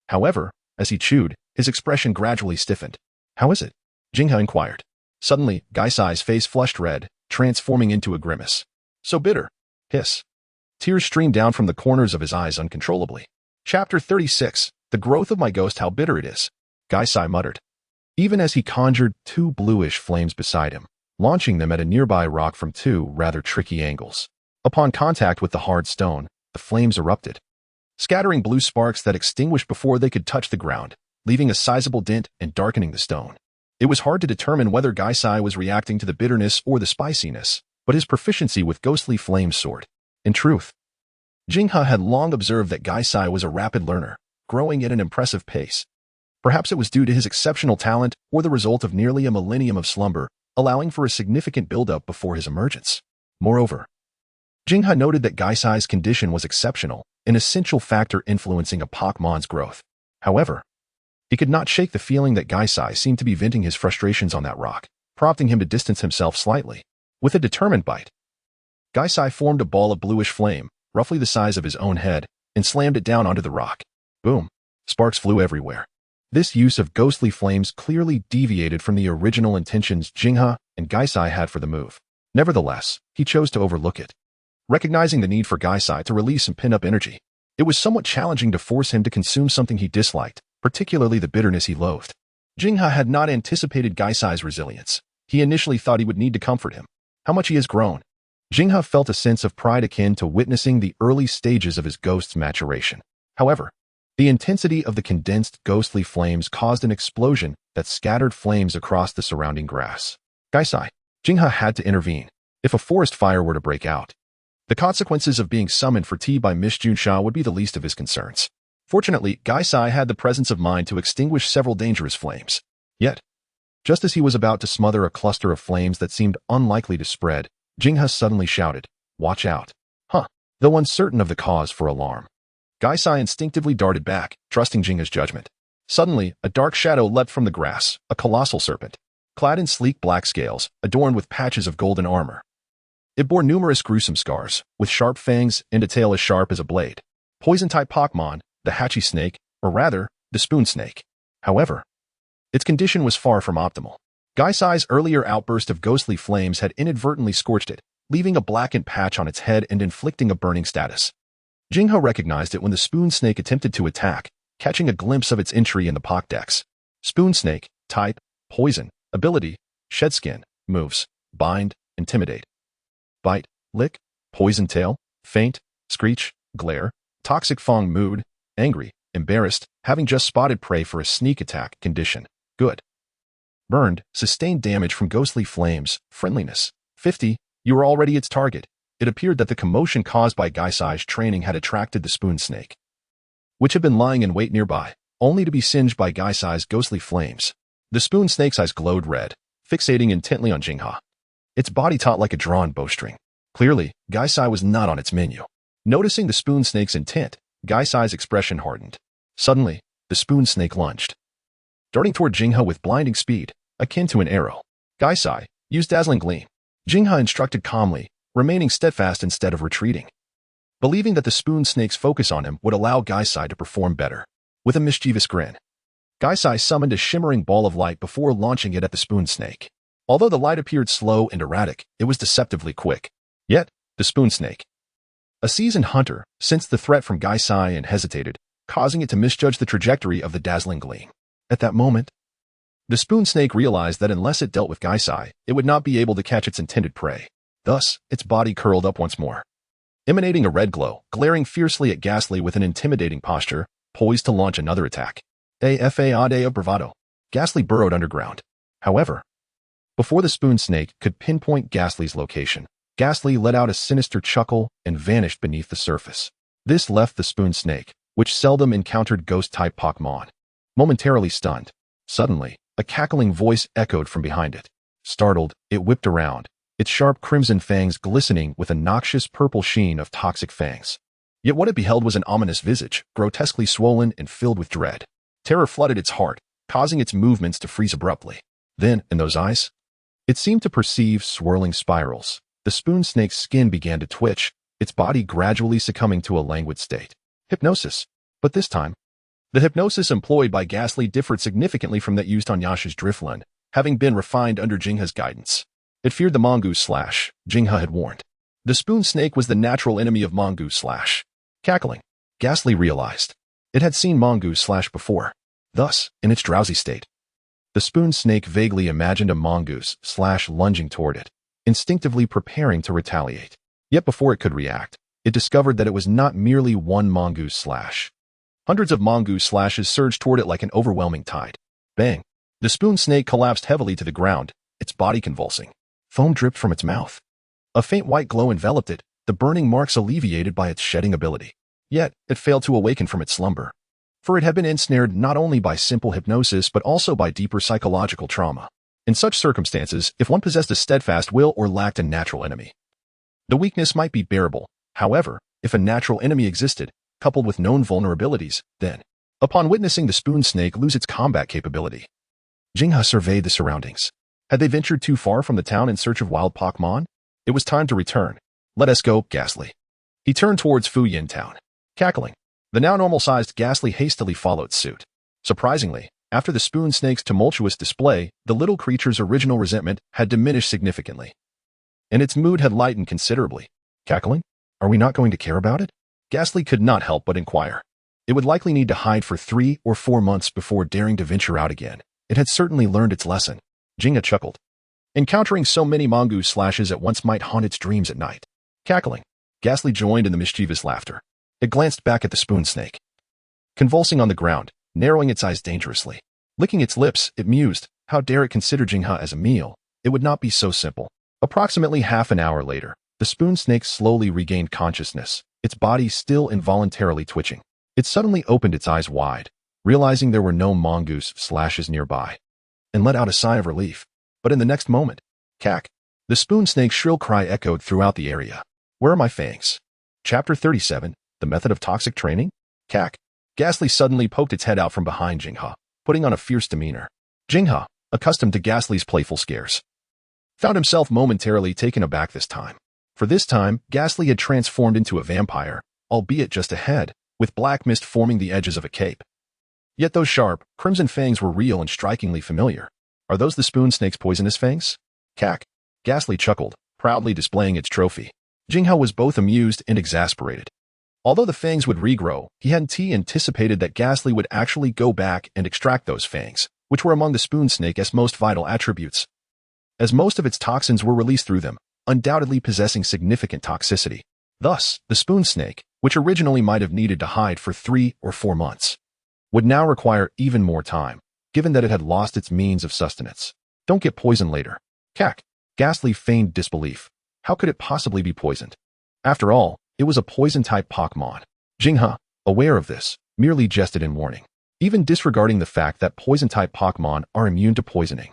However, as he chewed, his expression gradually stiffened. How is it? Jingha inquired. Suddenly, Gaisai's face flushed red, transforming into a grimace. So bitter. Hiss. Tears streamed down from the corners of his eyes uncontrollably. Chapter 36. The growth of my ghost, how bitter it is. Gaisai muttered. Even as he conjured two bluish flames beside him, launching them at a nearby rock from two rather tricky angles. Upon contact with the hard stone, the flames erupted, scattering blue sparks that extinguished before they could touch the ground, leaving a sizable dent and darkening the stone. It was hard to determine whether Gaisai was reacting to the bitterness or the spiciness, but his proficiency with ghostly flames soared. In truth, Jingha had long observed that Gaisai was a rapid learner, growing at an impressive pace. Perhaps it was due to his exceptional talent or the result of nearly a millennium of slumber, allowing for a significant buildup before his emergence. Moreover, Jingha noted that Gaisai's condition was exceptional, an essential factor influencing a Pokemon's growth. However, he could not shake the feeling that Gaisai seemed to be venting his frustrations on that rock, prompting him to distance himself slightly. With a determined bite, Gaisai formed a ball of bluish flame, roughly the size of his own head, and slammed it down onto the rock. Boom! Sparks flew everywhere. This use of ghostly flames clearly deviated from the original intentions Jingha and Gaisai had for the move. Nevertheless, he chose to overlook it. Recognizing the need for Gaisai to release some pin-up energy, it was somewhat challenging to force him to consume something he disliked, particularly the bitterness he loathed. Jingha had not anticipated Gaisai's resilience. He initially thought he would need to comfort him. How much he has grown. Jingha felt a sense of pride akin to witnessing the early stages of his ghost's maturation. However, the intensity of the condensed ghostly flames caused an explosion that scattered flames across the surrounding grass. Gaisai. Jingha had to intervene. If a forest fire were to break out, the consequences of being summoned for tea by Miss Junsha would be the least of his concerns. Fortunately, Gaisai had the presence of mind to extinguish several dangerous flames. Yet, just as he was about to smother a cluster of flames that seemed unlikely to spread, Jingha suddenly shouted, "Watch out." Though uncertain of the cause for alarm, Gaisai instinctively darted back, trusting Jingha's judgment. Suddenly, a dark shadow leapt from the grass, a colossal serpent, clad in sleek black scales, adorned with patches of golden armor. It bore numerous gruesome scars, with sharp fangs and a tail as sharp as a blade. Poison-type Pokémon, the Hachi snake, or rather, the spoon snake. However, its condition was far from optimal. Gaisai's earlier outburst of ghostly flames had inadvertently scorched it, leaving a blackened patch on its head and inflicting a burning status. Jingha recognized it when the spoon snake attempted to attack, catching a glimpse of its entry in the Pokédex. Spoon snake, type, poison, ability, shed skin, moves, bind, intimidate, bite, lick, poison tail, faint, screech, glare, toxic fong mood, angry, embarrassed, having just spotted prey for a sneak attack condition. Good. Burned, sustained damage from ghostly flames, friendliness. 50, you were already its target. It appeared that the commotion caused by Gaisai's training had attracted the spoon snake, which had been lying in wait nearby, only to be singed by Gaisai's ghostly flames. The spoon snake's eyes glowed red, fixating intently on Jingha. Its body taut like a drawn bowstring. Clearly, Gaisai was not on its menu. Noticing the spoon snake's intent, Gaisai's expression hardened. Suddenly, the spoon snake lunged, darting toward Jingha with blinding speed, akin to an arrow. Gaisai, use Dazzling Gleam. Jingha instructed calmly, remaining steadfast instead of retreating, believing that the spoon snake's focus on him would allow Gaisai to perform better. With a mischievous grin, Gaisai summoned a shimmering ball of light before launching it at the spoon snake. Although the light appeared slow and erratic, it was deceptively quick. Yet, the spoon snake, a seasoned hunter, sensed the threat from Gaisai and hesitated, causing it to misjudge the trajectory of the dazzling gleam. At that moment, the spoon snake realized that unless it dealt with Gaisai, it would not be able to catch its intended prey. Thus, its body curled up once more, emanating a red glow, glaring fiercely at Ghastly with an intimidating posture, poised to launch another attack. AFA of bravado. Ghastly burrowed underground. However, before the spoon snake could pinpoint Ghastly's location, Ghastly let out a sinister chuckle and vanished beneath the surface. This left the spoon snake, which seldom encountered ghost-type Pokémon, momentarily stunned. Suddenly, a cackling voice echoed from behind it. Startled, it whipped around, its sharp crimson fangs glistening with a noxious purple sheen of toxic fangs. Yet what it beheld was an ominous visage, grotesquely swollen and filled with dread. Terror flooded its heart, causing its movements to freeze abruptly. Then, in those eyes, it seemed to perceive swirling spirals. The spoon snake's skin began to twitch, its body gradually succumbing to a languid state. Hypnosis. But this time, the hypnosis employed by Ghastly differed significantly from that used on Yasha's Drifloon, having been refined under Jingha's guidance. It feared the mongoose slash, Jingha had warned. The spoon snake was the natural enemy of mongoose slash. Cackling, Ghastly realized. It had seen mongoose slash before. Thus, in its drowsy state, the spoon snake vaguely imagined a mongoose slash lunging toward it, instinctively preparing to retaliate. Yet before it could react, it discovered that it was not merely one mongoose slash. Hundreds of mongoose slashes surged toward it like an overwhelming tide. Bang! The spoon snake collapsed heavily to the ground, its body convulsing. Foam dripped from its mouth. A faint white glow enveloped it, the burning marks alleviated by its shedding ability. Yet, it failed to awaken from its slumber. For it had been ensnared not only by simple hypnosis but also by deeper psychological trauma. In such circumstances, if one possessed a steadfast will or lacked a natural enemy, the weakness might be bearable. However, if a natural enemy existed, coupled with known vulnerabilities, then, upon witnessing the spoon snake lose its combat capability, Jingha surveyed the surroundings. Had they ventured too far from the town in search of wild Pokémon? It was time to return. Let us go, Ghastly. He turned towards Fuyin Town. Cackling, the now normal-sized Ghastly hastily followed suit. Surprisingly, after the spoon snake's tumultuous display, the little creature's original resentment had diminished significantly, and its mood had lightened considerably. Cackling, are we not going to care about it? Ghastly could not help but inquire. It would likely need to hide for 3 or 4 months before daring to venture out again. It had certainly learned its lesson. Jingha chuckled. Encountering so many mongoose slashes at once might haunt its dreams at night. Cackling, Ghastly joined in the mischievous laughter. It glanced back at the spoon snake, convulsing on the ground, narrowing its eyes dangerously. Licking its lips, it mused, how dare it consider Jingha as a meal? It would not be so simple. Approximately half an hour later, the spoon snake slowly regained consciousness, its body still involuntarily twitching. It suddenly opened its eyes wide, realizing there were no mongoose slashes nearby, and let out a sigh of relief. But in the next moment, cack, the spoon snake's shrill cry echoed throughout the area. Where are my fangs? Chapter 37, The Method of Toxic Training? Cack. Ghastly suddenly poked its head out from behind Jingha, putting on a fierce demeanor. Jingha, accustomed to Ghastly's playful scares, found himself momentarily taken aback this time. For this time, Ghastly had transformed into a vampire, albeit just a head, with black mist forming the edges of a cape. Yet those sharp, crimson fangs were real and strikingly familiar. Are those the spoon snake's poisonous fangs? Cack. Ghastly chuckled, proudly displaying its trophy. Jingha was both amused and exasperated. Although the fangs would regrow, he hadn't anticipated that Ghastly would actually go back and extract those fangs, which were among the spoon snake's most vital attributes, as most of its toxins were released through them, undoubtedly possessing significant toxicity. Thus, the spoon snake, which originally might have needed to hide for 3 or 4 months, would now require even more time, given that it had lost its means of sustenance. Don't get poisoned later. Cack. Ghastly feigned disbelief. How could it possibly be poisoned? After all, it was a poison-type Pokémon. Jingha, aware of this, merely jested in warning, even disregarding the fact that poison-type Pokémon are immune to poisoning.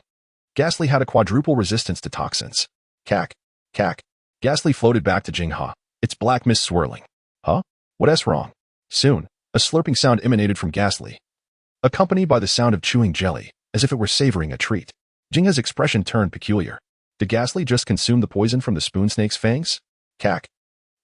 Ghastly had a quadruple resistance to toxins. Cack. Cack. Ghastly floated back to Jingha, its black mist swirling. Huh? What's wrong? Soon, a slurping sound emanated from Ghastly, accompanied by the sound of chewing jelly, as if it were savoring a treat. Jingha's expression turned peculiar. Did Ghastly just consume the poison from the spoon snake's fangs? Cack.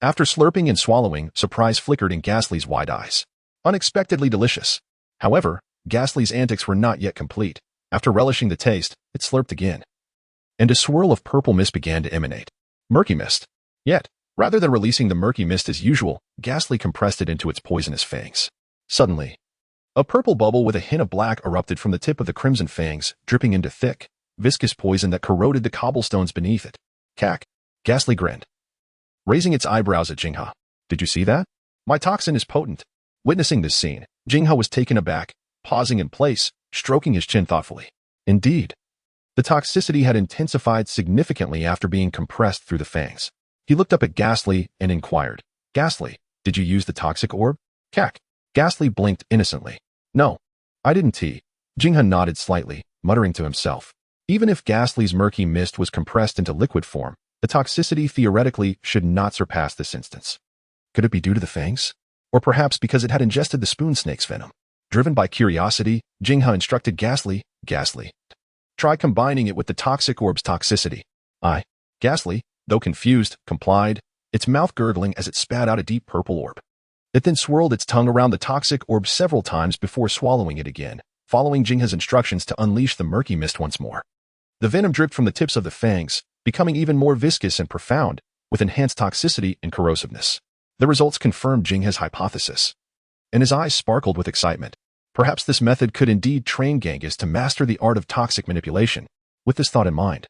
After slurping and swallowing, surprise flickered in Ghastly's wide eyes. Unexpectedly delicious. However, Ghastly's antics were not yet complete. After relishing the taste, it slurped again, and a swirl of purple mist began to emanate. Murky mist. Yet, rather than releasing the murky mist as usual, Ghastly compressed it into its poisonous fangs. Suddenly, a purple bubble with a hint of black erupted from the tip of the crimson fangs, dripping into thick, viscous poison that corroded the cobblestones beneath it. Cack. Ghastly grinned, raising its eyebrows at Jingha. Did you see that? My toxin is potent. Witnessing this scene, Jingha was taken aback, pausing in place, stroking his chin thoughtfully. Indeed, the toxicity had intensified significantly after being compressed through the fangs. He looked up at Ghastly and inquired, Ghastly, did you use the toxic orb? Cack. Ghastly blinked innocently. No, I didn't. Jinghe nodded slightly, muttering to himself. Even if Ghastly's murky mist was compressed into liquid form, the toxicity theoretically should not surpass this instance. Could it be due to the fangs? Or perhaps because it had ingested the spoon snake's venom? Driven by curiosity, Jinghe instructed Ghastly, try combining it with the toxic orb's toxicity. Ghastly, though confused, complied, its mouth gurgling as it spat out a deep purple orb. It then swirled its tongue around the toxic orb several times before swallowing it again, following Jinghe's instructions to unleash the murky mist once more. The venom dripped from the tips of the fangs, becoming even more viscous and profound, with enhanced toxicity and corrosiveness. The results confirmed Jinghe's hypothesis, and his eyes sparkled with excitement. Perhaps this method could indeed train Genghis to master the art of toxic manipulation. With this thought in mind,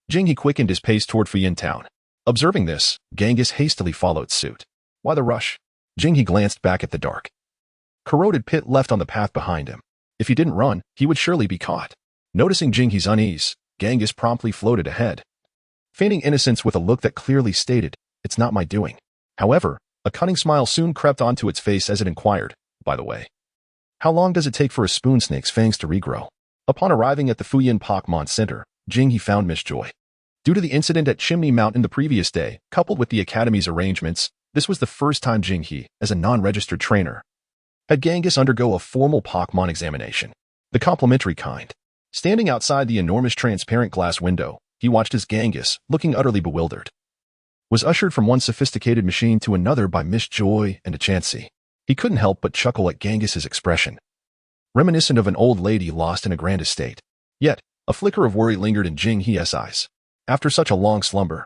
Jinghe quickened his pace toward Fuyin Town. Observing this, Genghis hastily followed suit. Why the rush? Jinghe glanced back at the dark, corroded pit left on the path behind him. If he didn't run, he would surely be caught. Noticing Jinghe's unease, Genghis promptly floated ahead, feigning innocence with a look that clearly stated, it's not my doing. However, a cunning smile soon crept onto its face as it inquired, by the way, how long does it take for a spoon snake's fangs to regrow? Upon arriving at the Fuyin Pokémon Center, Jinghe found Miss Joy. Due to the incident at Chimney Mountain the previous day, coupled with the Academy's arrangements, this was the first time Jinghe, as a non-registered trainer, had Genghis undergo a formal Pokémon examination, the complimentary kind. Standing outside the enormous transparent glass window, he watched as Genghis, looking utterly bewildered, was ushered from one sophisticated machine to another by Miss Joy and a Chansey. He couldn't help but chuckle at Genghis's expression, reminiscent of an old lady lost in a grand estate. Yet, a flicker of worry lingered in Jinghe's eyes. After such a long slumber,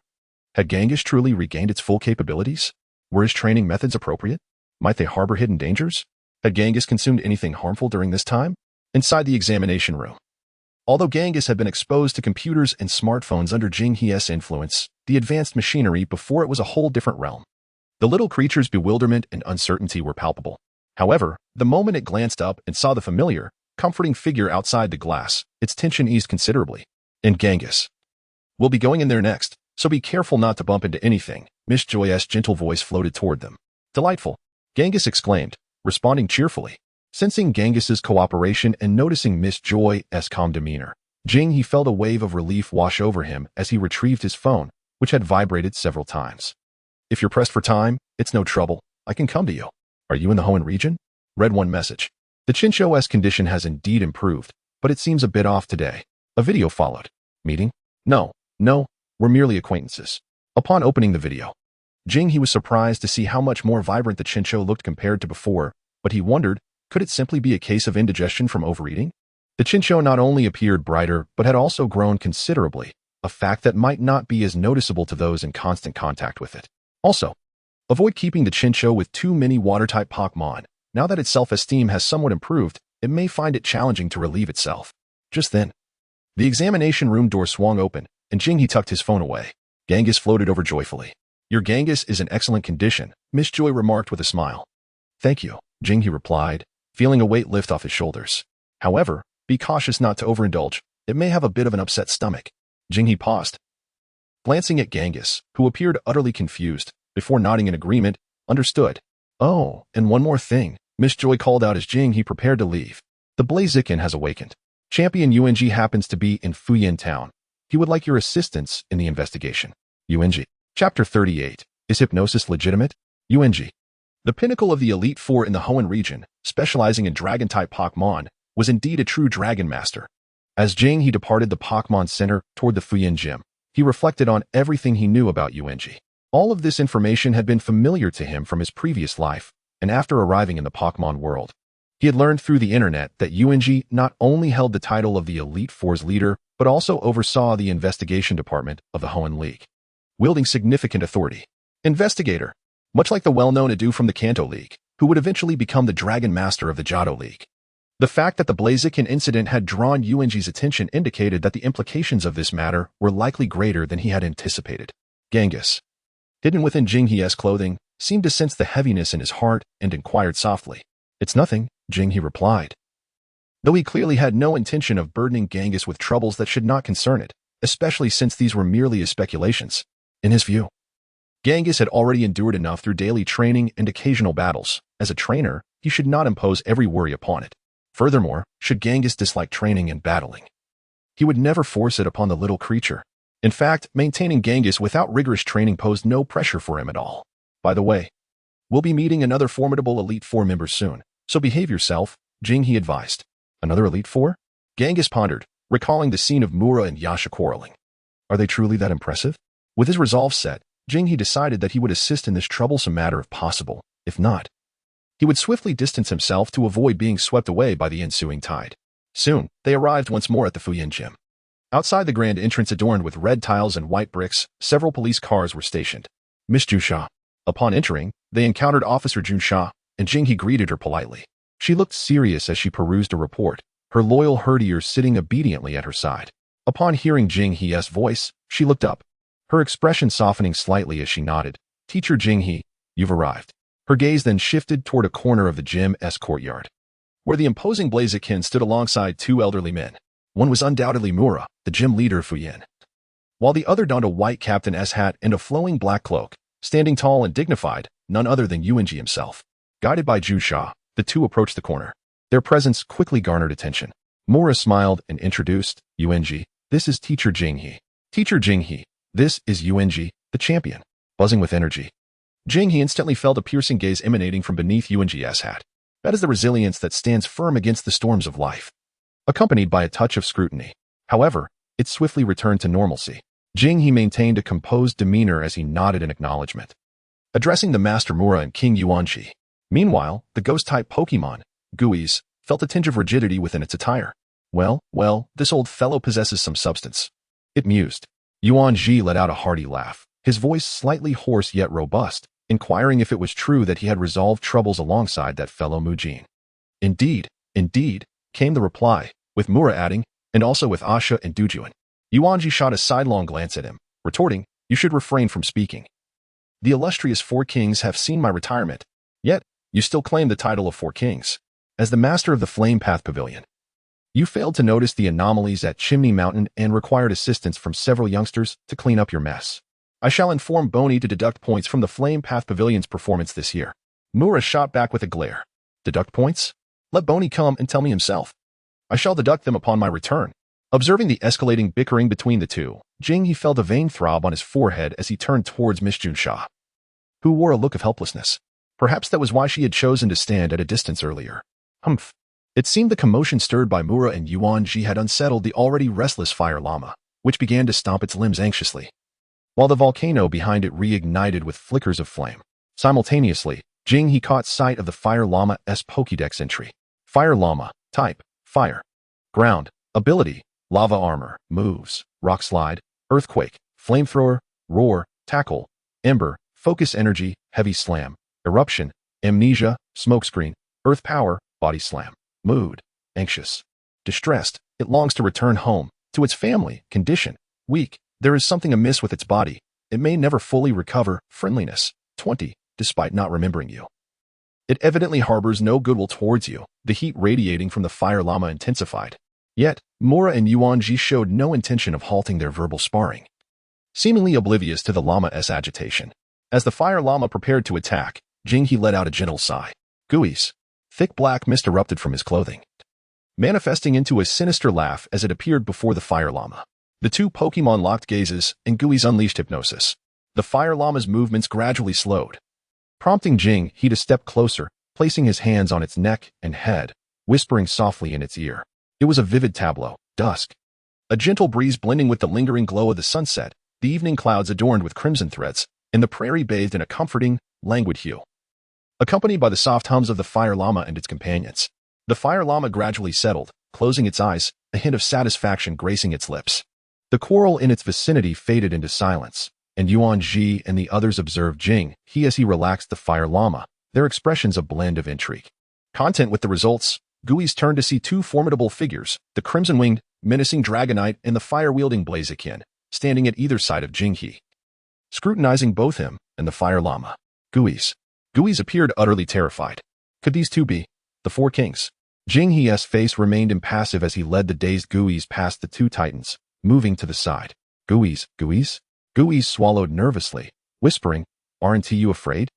had Genghis truly regained its full capabilities? Were his training methods appropriate? Might they harbor hidden dangers? Had Genghis consumed anything harmful during this time? Inside the examination room, although Genghis had been exposed to computers and smartphones under Jinghe's influence, the advanced machinery before it was a whole different realm. The little creature's bewilderment and uncertainty were palpable. However, the moment it glanced up and saw the familiar, comforting figure outside the glass, its tension eased considerably. And Genghis, we'll be going in there next, so be careful not to bump into anything. Miss Joy's gentle voice floated toward them. Delightful, Genghis exclaimed, responding cheerfully. Sensing Genghis's cooperation and noticing Miss Joy's calm demeanor, Jinghe felt a wave of relief wash over him as he retrieved his phone, which had vibrated several times. If you're pressed for time, it's no trouble. I can come to you. Are you in the Hoenn region? Read one message. The Chincho's condition has indeed improved, but it seems a bit off today. A video followed. Meeting? No, we're merely acquaintances. Upon opening the video, Jinghe was surprised to see how much more vibrant the Chincho looked compared to before, but he wondered, could it simply be a case of indigestion from overeating? The Chincho not only appeared brighter, but had also grown considerably, a fact that might not be as noticeable to those in constant contact with it. Also, avoid keeping the Chincho with too many water-type Pokémon. Now that its self-esteem has somewhat improved, it may find it challenging to relieve itself. Just then, the examination room door swung open, and Jinghe tucked his phone away. Genghis floated over joyfully. Your Genghis is in excellent condition, Miss Joy remarked with a smile. Thank you, Jinghe replied, feeling a weight lift off his shoulders. However, be cautious not to overindulge. It may have a bit of an upset stomach. Jinghe paused, glancing at Genghis, who appeared utterly confused, before nodding in agreement. Understood. Oh, and one more thing, Miss Joy called out as Jinghe prepared to leave. The Blaziken has awakened. Champion UNG happens to be in Fuyin Town. He would like your assistance in the investigation. UNG. Chapter 38. Is hypnosis legitimate? UNG. The pinnacle of the Elite Four in the Hoenn region, specializing in Dragon-type Pokémon, was indeed a true Dragon Master. As Jinghe departed the Pokémon Center toward the Fuyin Gym, he reflected on everything he knew about UNG. All of this information had been familiar to him from his previous life, and after arriving in the Pokémon world, he had learned through the internet that UNG not only held the title of the Elite Four's leader, but also oversaw the investigation department of the Hoenn League, wielding significant authority. Investigator, much like the well-known Adu from the Kanto League, who would eventually become the Dragon Master of the Johto League. The fact that the Blaziken incident had drawn UNG's attention indicated that the implications of this matter were likely greater than he had anticipated. Genghis, hidden within Jinghe's clothing, seemed to sense the heaviness in his heart and inquired softly. It's nothing, Jinghe replied, though he clearly had no intention of burdening Genghis with troubles that should not concern it, especially since these were merely his speculations. In his view, Genghis had already endured enough through daily training and occasional battles. As a trainer, he should not impose every worry upon it. Furthermore, should Genghis dislike training and battling, he would never force it upon the little creature. In fact, maintaining Genghis without rigorous training posed no pressure for him at all. By the way, we'll be meeting another formidable Elite Four member soon, so behave yourself, Jing-He advised. Another Elite Four? Genghis pondered, recalling the scene of Mura and Yasha quarreling. Are they truly that impressive? With his resolve set, Jing-He decided that he would assist in this troublesome matter if possible. If not, he would swiftly distance himself to avoid being swept away by the ensuing tide. Soon, they arrived once more at the Fuyin Gym. Outside the grand entrance adorned with red tiles and white bricks, several police cars were stationed. Miss Jusha. Upon entering, they encountered Officer Junsha, and Jing-He greeted her politely. She looked serious as she perused a report, her loyal herdiers sitting obediently at her side. Upon hearing Jing-He's voice, she looked up, her expression softening slightly as she nodded. Teacher Jing-He, you've arrived. Her gaze then shifted toward a corner of the gym's courtyard, where the imposing Blaziken stood alongside two elderly men. One was undoubtedly Mura, the gym leader of Fuyin, while the other donned a white captain's hat and a flowing black cloak, standing tall and dignified, none other than Yuanji himself. Guided by Jusha, the two approached the corner. Their presence quickly garnered attention. Mura smiled and introduced, Yuanji, this is Teacher Jing-He. Teacher Jing-He, this is Yuanji, the champion. Buzzing with energy, Jing-He instantly felt a piercing gaze emanating from beneath Yuanji's hat. That is the resilience that stands firm against the storms of life, accompanied by a touch of scrutiny. However, it swiftly returned to normalcy. Jing-He maintained a composed demeanor as he nodded in acknowledgement, addressing the Master Mura and King Yuanji. Meanwhile, the ghost-type Pokémon, Guis, felt a tinge of rigidity within its attire. Well, this old fellow possesses some substance, it mused. Yuanji let out a hearty laugh, his voice slightly hoarse yet robust, inquiring if it was true that he had resolved troubles alongside that fellow Mujin. Indeed, came the reply, with Mura adding, and also with Asha and Dujuan. Yuanji shot a sidelong glance at him, retorting, you should refrain from speaking. The illustrious Four Kings have seen my retirement, yet you still claim the title of Four Kings. As the master of the Flame Path Pavilion, you failed to notice the anomalies at Chimney Mountain and required assistance from several youngsters to clean up your mess. I shall inform Boney to deduct points from the Flame Path Pavilion's performance this year. Mura shot back with a glare. Deduct points? Let Boney come and tell me himself. I shall deduct them upon my return. Observing the escalating bickering between the two, Jing-He felt a vein throb on his forehead as he turned towards Miss Junsha, who wore a look of helplessness. Perhaps that was why she had chosen to stand at a distance earlier. Humph. It seemed the commotion stirred by Mura and Yuanji had unsettled the already restless fire llama, which began to stomp its limbs anxiously, while the volcano behind it reignited with flickers of flame. Simultaneously, Jing-He caught sight of the fire llama's Pokédex entry. Fire llama, type, fire. Ground, ability, lava armor, moves, rock slide, earthquake, flamethrower, roar, tackle, ember, focus energy, heavy slam, eruption, amnesia, smokescreen, earth power, body slam. Mood, anxious, distressed, it longs to return home, to its family. Condition, weak, there is something amiss with its body, it may never fully recover. Friendliness, 20, despite not remembering you. It evidently harbors no goodwill towards you. The heat radiating from the fire llama intensified. Yet, Mura and Yuanji showed no intention of halting their verbal sparring, seemingly oblivious to the llama's agitation. As the fire llama prepared to attack, Jing-He let out a gentle sigh. Guis. Thick black mist erupted from his clothing, manifesting into a sinister laugh as it appeared before the fire llama. The two Pokémon locked gazes, and Guis unleashed hypnosis. The fire llama's movements gradually slowed, prompting Jing-He to step closer, placing his hands on its neck and head, whispering softly in its ear. It was a vivid tableau. Dusk. A gentle breeze blending with the lingering glow of the sunset, the evening clouds adorned with crimson threads, and the prairie bathed in a comforting, languid hue, accompanied by the soft hums of the fire llama and its companions. The fire llama gradually settled, closing its eyes, a hint of satisfaction gracing its lips. The quarrel in its vicinity faded into silence, and Yuanji and the others observed Jing-He as he relaxed the fire llama, their expressions a blend of intrigue. Content with the results, Guis turned to see two formidable figures, the crimson-winged, menacing Dragonite and the fire-wielding Blaziken, standing at either side of Jing-He, scrutinizing both him and the fire llama. Guis appeared utterly terrified. Could these two be the Four Kings? Jing-He's face remained impassive as he led the dazed Guis past the two titans, moving to the side. Guis swallowed nervously, whispering, Aren't you afraid?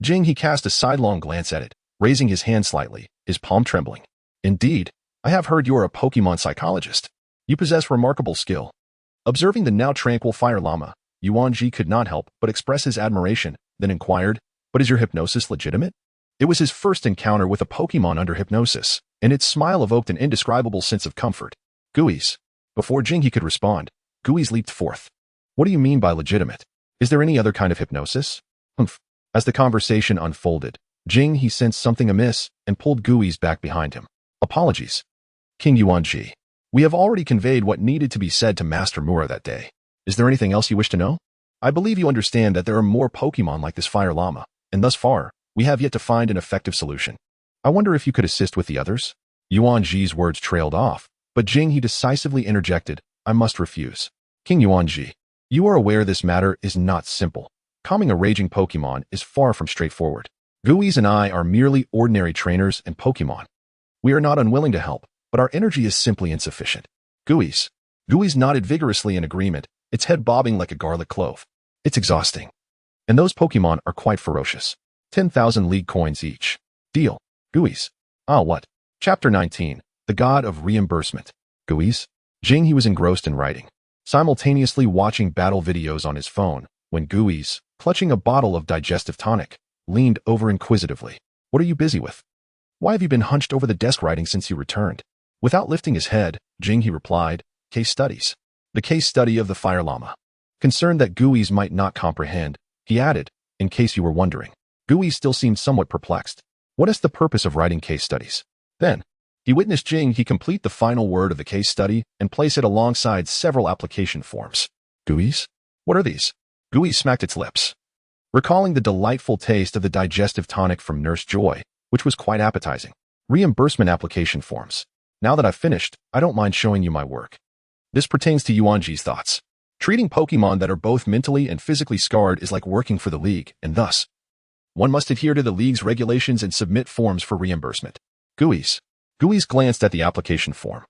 Jing, he cast a sidelong glance at it, raising his hand slightly, his palm trembling. Indeed, I have heard you are a Pokemon psychologist. You possess remarkable skill. Observing the now tranquil Fire Llama, Yuan-Ji could not help but express his admiration, then inquired, but is your hypnosis legitimate? It was his first encounter with a Pokemon under hypnosis, and its smile evoked an indescribable sense of comfort. Gooey's. Before Jing he could respond, Gooey's leaped forth. What do you mean by legitimate? Is there any other kind of hypnosis? Humph. As the conversation unfolded, Jing he sensed something amiss and pulled Gooey's back behind him. Apologies. King Yuan-Ji. We have already conveyed what needed to be said to Master Mura that day. Is there anything else you wish to know? I believe you understand that there are more Pokemon like this Fire Llama, and thus far, we have yet to find an effective solution. I wonder if you could assist with the others? Yuan-Ji's words trailed off, but Jing he decisively interjected, I must refuse. King Yuan-Ji, you are aware this matter is not simple. Calming a raging Pokemon is far from straightforward. Gooey's and I are merely ordinary trainers and Pokemon. We are not unwilling to help, but our energy is simply insufficient. Gooey's nodded vigorously in agreement, its head bobbing like a garlic clove. It's exhausting. And those Pokemon are quite ferocious. 10,000 league coins each. Deal. Gooey's. Ah, what? Chapter 19. The God of Reimbursement. Gooey's. Jing he was engrossed in writing, simultaneously watching battle videos on his phone, when Gooey's, clutching a bottle of digestive tonic, leaned over inquisitively. What are you busy with? Why have you been hunched over the desk writing since you returned? Without lifting his head, Jing he replied, Case studies. The case study of the Fire Llama. Concerned that Gooey's might not comprehend, he added, in case you were wondering. Gooey still seemed somewhat perplexed. What is the purpose of writing case studies? Then, he witnessed Jing he complete the final word of the case study and place it alongside several application forms. Gooey's? What are these? Gooey smacked its lips, recalling the delightful taste of the digestive tonic from Nurse Joy, which was quite appetizing. Reimbursement application forms. Now that I've finished, I don't mind showing you my work. This pertains to Yuan-Ji's thoughts. Treating Pokemon that are both mentally and physically scarred is like working for the League, and thus, one must adhere to the League's regulations and submit forms for reimbursement. Gooey's glanced at the application form.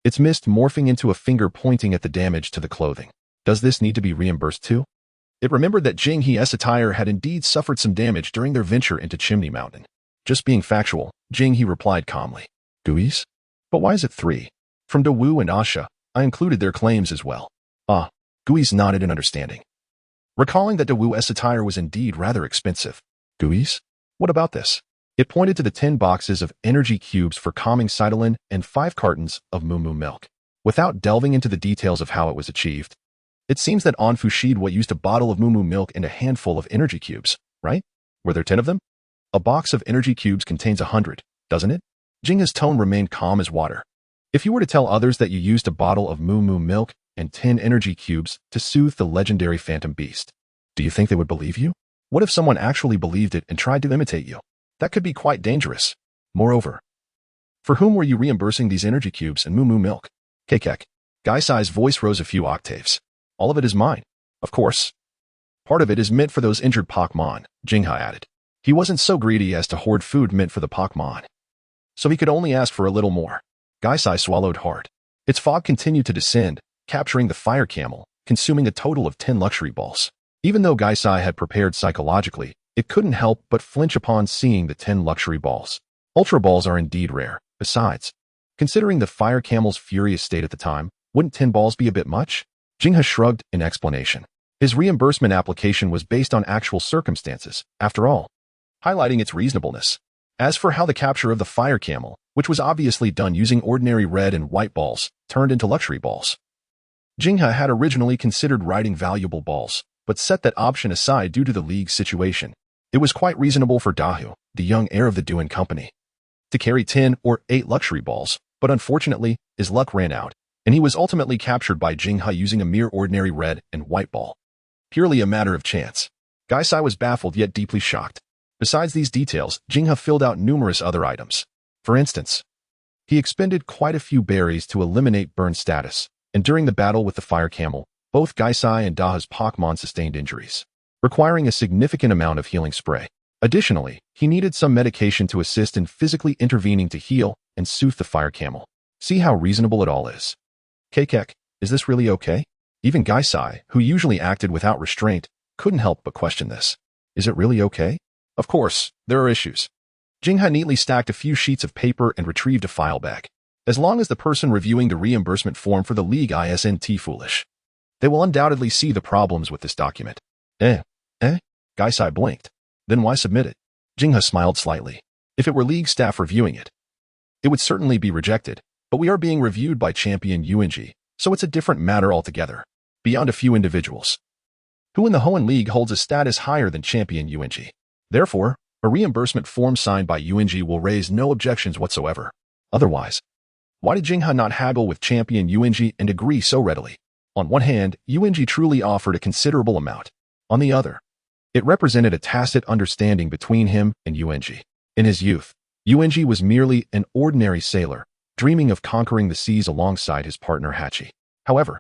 Its mist morphing into a finger pointing at the damage to the clothing. Does this need to be reimbursed too? It remembered that Jing He's attire had indeed suffered some damage during their venture into Chimney Mountain. Just being factual, Jing He replied calmly. Gooey's? But why is it 3? From Dawu and Asha, I included their claims as well. Ah, Gooey's nodded in understanding, recalling that Dawu's attire was indeed rather expensive. Gooey's? What about this? It pointed to the 10 boxes of energy cubes for calming Cytolin and 5 cartons of Moo Moo milk. Without delving into the details of how it was achieved, it seems that Anfu Shidwa used a bottle of Moo Moo milk and a handful of energy cubes, right? Were there 10 of them? A box of energy cubes contains 100, doesn't it? Jingha's tone remained calm as water. If you were to tell others that you used a bottle of Moo Moo milk and 10 energy cubes to soothe the legendary Phantom Beast, do you think they would believe you? What if someone actually believed it and tried to imitate you? That could be quite dangerous. Moreover, for whom were you reimbursing these energy cubes and Moo Moo milk? Kekek. Gaisai's voice rose a few octaves. All of it is mine, of course. Part of it is meant for those injured Pokemon, Jingha added. He wasn't so greedy as to hoard food meant for the Pokemon, so he could only ask for a little more. Gaisai swallowed hard. Its fog continued to descend, capturing the fire camel, consuming a total of 10 luxury balls. Even though Gaisai had prepared psychologically, it couldn't help but flinch upon seeing the 10 luxury balls. Ultra balls are indeed rare. Besides, considering the fire camel's furious state at the time, wouldn't 10 balls be a bit much? Jingha shrugged in explanation. His reimbursement application was based on actual circumstances, after all, highlighting its reasonableness. As for how the capture of the fire camel, which was obviously done using ordinary red and white balls, turned into luxury balls, Jingha had originally considered writing valuable balls, but set that option aside due to the League's situation. It was quite reasonable for Dahu, the young heir of the Duan Company, to carry 10 or 8 luxury balls, but unfortunately, his luck ran out, and he was ultimately captured by Jingha using a mere ordinary red and white ball. Purely a matter of chance. Gaisai was baffled yet deeply shocked. Besides these details, Jingha filled out numerous other items. For instance, he expended quite a few berries to eliminate burn status, and during the battle with the fire camel, both Gaisai and Daha's Pokemon sustained injuries, requiring a significant amount of healing spray. Additionally, he needed some medication to assist in physically intervening to heal and soothe the fire camel. See how reasonable it all is. Kekek, is this really okay? Even Gaisai, who usually acted without restraint, couldn't help but question this. Is it really okay? Of course, there are issues. Jingha neatly stacked a few sheets of paper and retrieved a file bag. As long as the person reviewing the reimbursement form for the league isn't foolish, they will undoubtedly see the problems with this document. Gaisai blinked. Then why submit it? Jingha smiled slightly. If it were league staff reviewing it, it would certainly be rejected, but we are being reviewed by Champion UNG, so it's a different matter altogether, beyond a few individuals. Who in the Hoenn League holds a status higher than Champion UNG? Therefore, a reimbursement form signed by UNG will raise no objections whatsoever. Otherwise, why did Jingha not haggle with Champion UNG and agree so readily? On one hand, UNG truly offered a considerable amount. On the other, it represented a tacit understanding between him and UNG. In his youth, UNG was merely an ordinary sailor, dreaming of conquering the seas alongside his partner Hachi. However,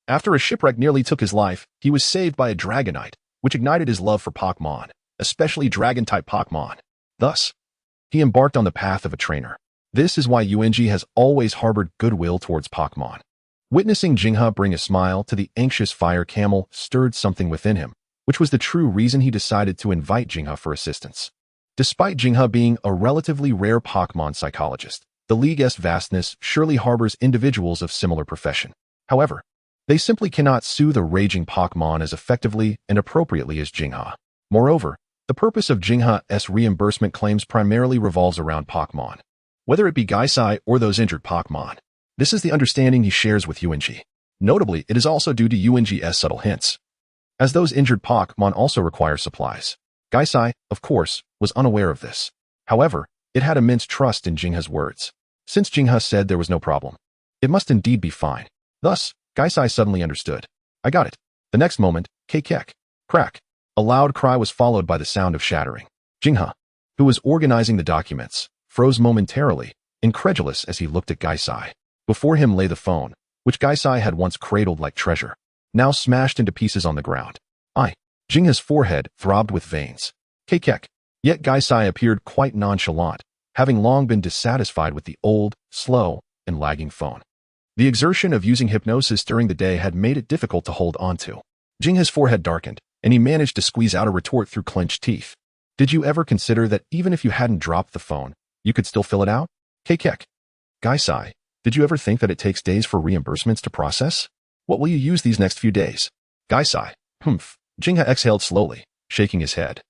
after a shipwreck nearly took his life, he was saved by a Dragonite, which ignited his love for Pokémon, especially Dragon-type Pokémon. Thus, he embarked on the path of a trainer. This is why UNG has always harbored goodwill towards Pokémon. Witnessing Jingha bring a smile to the anxious fire camel stirred something within him, which was the true reason he decided to invite Jingha for assistance. Despite Jingha being a relatively rare Pokémon psychologist, the League's vastness surely harbors individuals of similar profession. However, they simply cannot soothe a raging Pokémon as effectively and appropriately as Jingha. Moreover, the purpose of Jingha's reimbursement claims primarily revolves around Pokémon, whether it be Gaisai or those injured Pokémon. This is the understanding he shares with UNG. Notably, it is also due to UNG's subtle hints, as those injured Pokémon also require supplies. Gaisai, of course, was unaware of this. However, it had immense trust in Jingha's words. Since Jingha said there was no problem, it must indeed be fine. Thus, Gaisai suddenly understood. I got it. The next moment, kek, crack. A loud cry was followed by the sound of shattering. Jingha, who was organizing the documents, froze momentarily, incredulous as he looked at Gaisai. Before him lay the phone, which Gaisai had once cradled like treasure, now smashed into pieces on the ground. Jingha's forehead throbbed with veins. Kek. Yet Gaisai appeared quite nonchalant, having long been dissatisfied with the old, slow, and lagging phone. The exertion of using hypnosis during the day had made it difficult to hold onto. Jingha's forehead darkened, and he managed to squeeze out a retort through clenched teeth. Did you ever consider that even if you hadn't dropped the phone, you could still fill it out? Kek. Gaisai, did you ever think that it takes days for reimbursements to process? What will you use these next few days? Gaisai, Jingha exhaled slowly, shaking his head,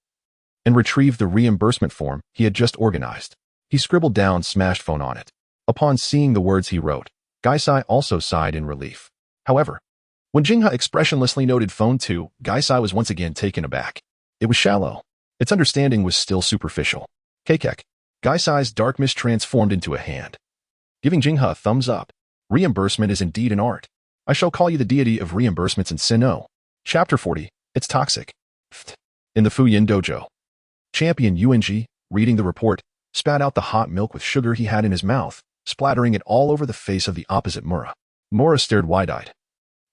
and retrieved the reimbursement form he had just organized. He scribbled down smashed phone on it. Upon seeing the words he wrote, Gaisai also sighed in relief. However, when Jingha expressionlessly noted phone 2, Gaisai was once again taken aback. It was shallow. Its understanding was still superficial. Kek. Gaisai's dark mist transformed into a hand, giving Jingha a thumbs up. Reimbursement is indeed an art. I shall call you the deity of reimbursements in Sinnoh. Chapter 40. It's toxic. In the Fuyin Dojo, Champion UNG, reading the report, spat out the hot milk with sugar he had in his mouth, splattering it all over the face of the opposite Mura. Mura stared wide-eyed,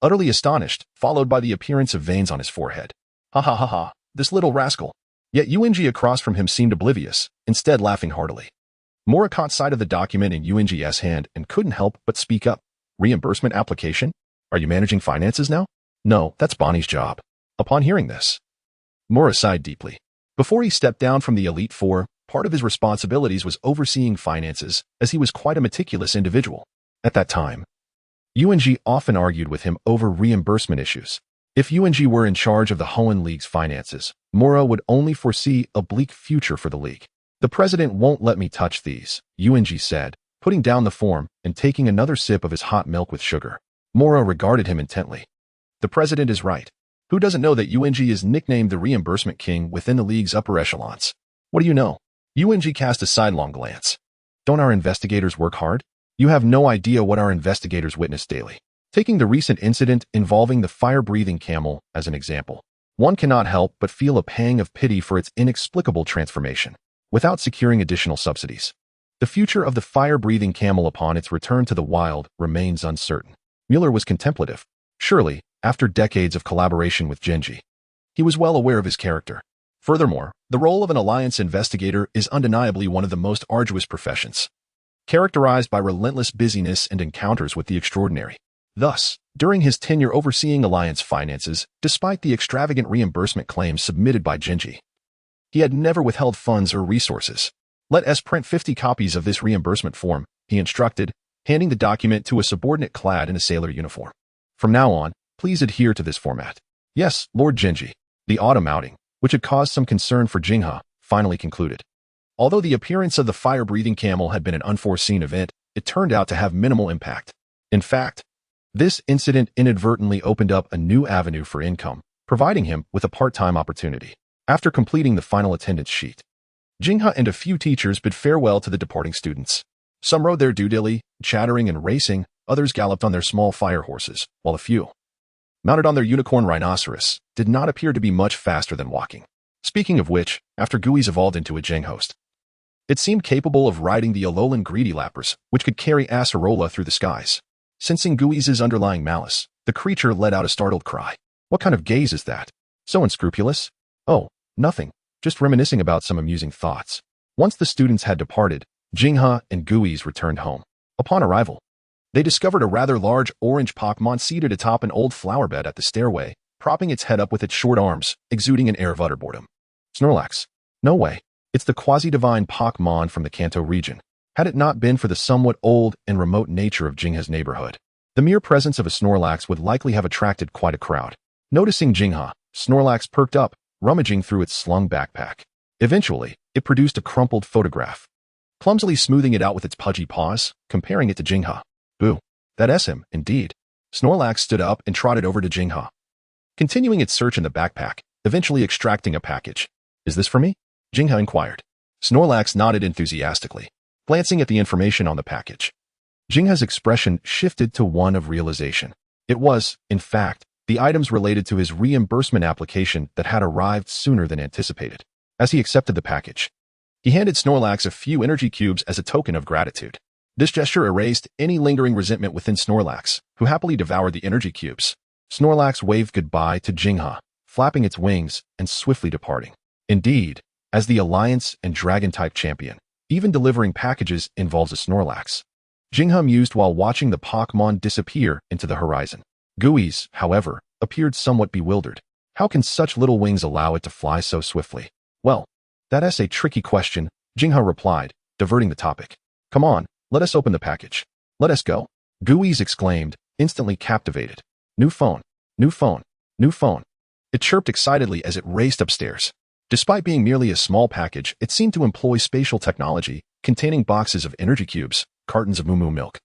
utterly astonished, followed by the appearance of veins on his forehead. Ha, this little rascal. Yet UNG across from him seemed oblivious, instead laughing heartily. Mura caught sight of the document in UNG's hand and couldn't help but speak up. Reimbursement application? Are you managing finances now? No, that's Bonnie's job. Upon hearing this, Mura sighed deeply. Before he stepped down from the Elite Four, part of his responsibilities was overseeing finances, as he was quite a meticulous individual. At that time, UNG often argued with him over reimbursement issues. If UNG were in charge of the Hoenn League's finances, Mura would only foresee a bleak future for the league. The president won't let me touch these, UNG said, putting down the form and taking another sip of his hot milk with sugar. Mura regarded him intently. The president is right. Who doesn't know that UNG is nicknamed the reimbursement king within the league's upper echelons? What do you know? UNG cast a sidelong glance. Don't our investigators work hard? You have no idea what our investigators witness daily. Taking the recent incident involving the fire-breathing camel as an example, one cannot help but feel a pang of pity for its inexplicable transformation, without securing additional subsidies. The future of the fire-breathing camel upon its return to the wild remains uncertain. Mueller was contemplative. Surely, after decades of collaboration with Genji, he was well aware of his character. Furthermore, the role of an alliance investigator is undeniably one of the most arduous professions, characterized by relentless busyness and encounters with the extraordinary. Thus, during his tenure overseeing alliance finances, despite the extravagant reimbursement claims submitted by Genji, He had never withheld funds or resources. Let us print 50 copies of this reimbursement form, he instructed, handing the document to a subordinate clad in a sailor uniform. From now on, please adhere to this format. Yes, Lord Genji. The autumn outing, which had caused some concern for Jingha, finally concluded. Although the appearance of the fire-breathing camel had been an unforeseen event, it turned out to have minimal impact. In fact, this incident inadvertently opened up a new avenue for income, providing him with a part-time opportunity. After completing the final attendance sheet, Jingha and a few teachers bid farewell to the departing students. Some rode their doodilly, chattering and racing, others galloped on their small fire horses, while a few, mounted on their unicorn rhinoceros, did not appear to be much faster than walking. Speaking of which, after Gui's evolved into a Jing host, it seemed capable of riding the Alolan greedy lappers, which could carry Acerola through the skies. Sensing Gui's underlying malice, the creature let out a startled cry. What kind of gaze is that? So unscrupulous? Oh, nothing. Just reminiscing about some amusing thoughts. Once the students had departed, Jingha and Gui's returned home. Upon arrival, they discovered a rather large orange Pokémon seated atop an old flower bed at the stairway, propping its head up with its short arms, exuding an air of utter boredom. Snorlax. No way. It's the quasi-divine Pokémon from the Kanto region. Had it not been for the somewhat old and remote nature of Jingha's neighborhood, the mere presence of a Snorlax would likely have attracted quite a crowd. Noticing Jingha, Snorlax perked up, rummaging through its slung backpack. Eventually, it produced a crumpled photograph, clumsily smoothing it out with its pudgy paws, comparing it to Jingha. Boo. That's him, indeed. Snorlax stood up and trotted over to Jingha, continuing its search in the backpack, eventually extracting a package. Is this for me? Jingha inquired. Snorlax nodded enthusiastically, glancing at the information on the package. Jingha's expression shifted to one of realization. It was, in fact, the items related to his reimbursement application that had arrived sooner than anticipated. As he accepted the package, he handed Snorlax a few energy cubes as a token of gratitude. This gesture erased any lingering resentment within Snorlax, who happily devoured the energy cubes. Snorlax waved goodbye to Jingha, flapping its wings and swiftly departing. Indeed, as the Alliance and Dragon-type champion, even delivering packages involves a Snorlax. Jingha mused while watching the Pokémon disappear into the horizon. Gui's, however, appeared somewhat bewildered. How can such little wings allow it to fly so swiftly? Well, that's a tricky question, Jingha replied, diverting the topic. Come on, let us open the package. Let us go. Gui's exclaimed, instantly captivated. New phone, new phone, new phone. It chirped excitedly as it raced upstairs. Despite being merely a small package, it seemed to employ spatial technology, containing boxes of energy cubes, cartons of Moo milk,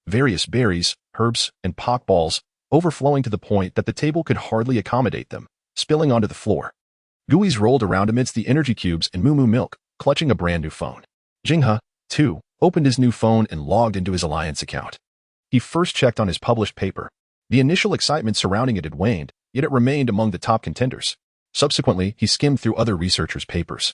various berries, herbs, and Pokeballs, overflowing to the point that the table could hardly accommodate them, spilling onto the floor. Gui's rolled around amidst the energy cubes and Moo milk, clutching a brand new phone. Jingha, too, opened his new phone and logged into his Alliance account. He first checked on his published paper. The initial excitement surrounding it had waned, yet it remained among the top contenders. Subsequently, he skimmed through other researchers' papers,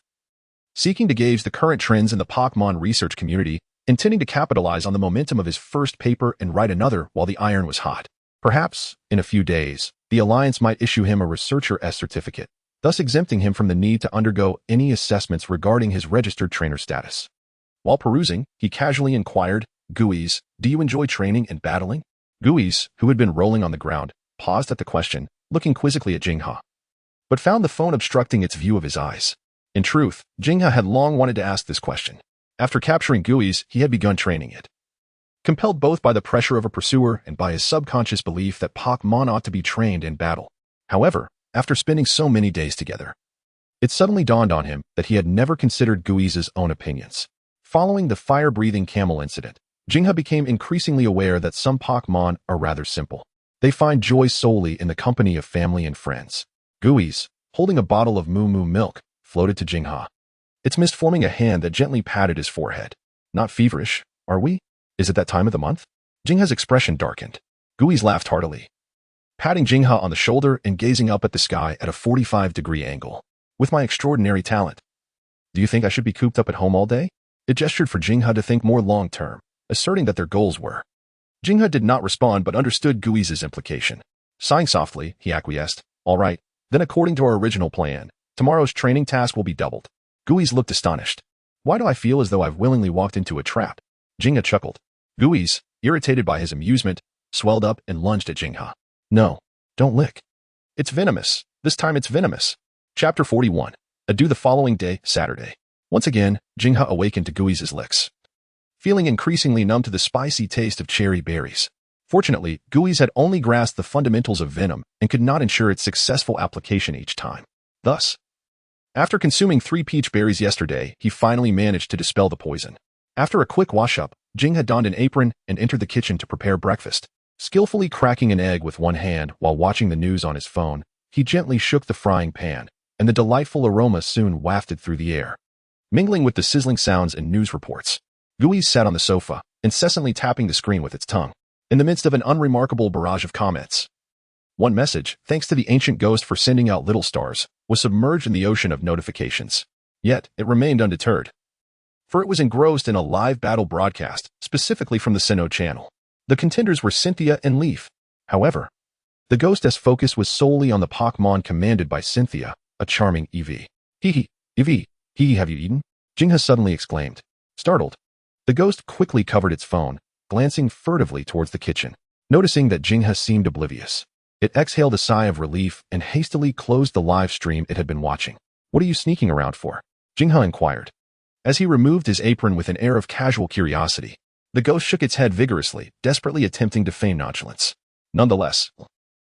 seeking to gauge the current trends in the Pokémon research community, intending to capitalize on the momentum of his first paper and write another while the iron was hot. Perhaps, in a few days, the Alliance might issue him a Researcher S certificate, thus exempting him from the need to undergo any assessments regarding his registered trainer status. While perusing, he casually inquired, Gui's, do you enjoy training and battling? Gui's, who had been rolling on the ground, paused at the question, looking quizzically at Jingha, but found the phone obstructing its view of his eyes. In truth, Jingha had long wanted to ask this question. After capturing Gui's, he had begun training it, compelled both by the pressure of a pursuer and by his subconscious belief that Pokémon ought to be trained in battle. However, after spending so many days together, it suddenly dawned on him that he had never considered Gui's own opinions. Following the fire-breathing camel incident, Jingha became increasingly aware that some Pokémon are rather simple. They find joy solely in the company of family and friends. Gui's, holding a bottle of Moo milk, floated to Jingha, its mist forming a hand that gently patted his forehead. Not feverish, are we? Is it that time of the month? Jingha's expression darkened. Gui's laughed heartily, patting Jingha on the shoulder and gazing up at the sky at a 45-degree angle. With my extraordinary talent, do you think I should be cooped up at home all day? It gestured for Jingha to think more long-term, asserting that their goals were. Jingha did not respond but understood Gui's implication. Sighing softly, he acquiesced. All right, then according to our original plan, tomorrow's training task will be doubled. Gui's looked astonished. Why do I feel as though I've willingly walked into a trap? Jingha chuckled. Gui's, irritated by his amusement, swelled up and lunged at Jingha. No, don't lick. It's venomous. This time it's venomous. Chapter 41. Adieu the following day, Saturday. Once again, Jingha awakened to Gui's licks, feeling increasingly numb to the spicy taste of cherry berries. Fortunately, Gui's had only grasped the fundamentals of venom and could not ensure its successful application each time. Thus, after consuming 3 peach berries yesterday, he finally managed to dispel the poison. After a quick wash-up, Jingha donned an apron and entered the kitchen to prepare breakfast. Skillfully cracking an egg with one hand while watching the news on his phone, he gently shook the frying pan, and the delightful aroma soon wafted through the air, mingling with the sizzling sounds and news reports. Gui sat on the sofa, incessantly tapping the screen with its tongue, in the midst of an unremarkable barrage of comments. One message, thanks to the ancient ghost for sending out little stars, was submerged in the ocean of notifications. Yet, it remained undeterred, for it was engrossed in a live battle broadcast, specifically from the Sinnoh channel. The contenders were Cynthia and Leaf. However, the ghost's focus was solely on the Pokémon commanded by Cynthia, a charming Eevee. Eevee, have you eaten? Jingha suddenly exclaimed. Startled, the ghost quickly covered its phone, glancing furtively towards the kitchen. Noticing that Jingha seemed oblivious, it exhaled a sigh of relief and hastily closed the live stream it had been watching. What are you sneaking around for? Jingha inquired, as he removed his apron with an air of casual curiosity. The ghost shook its head vigorously, desperately attempting to feign nonchalance. Nonetheless,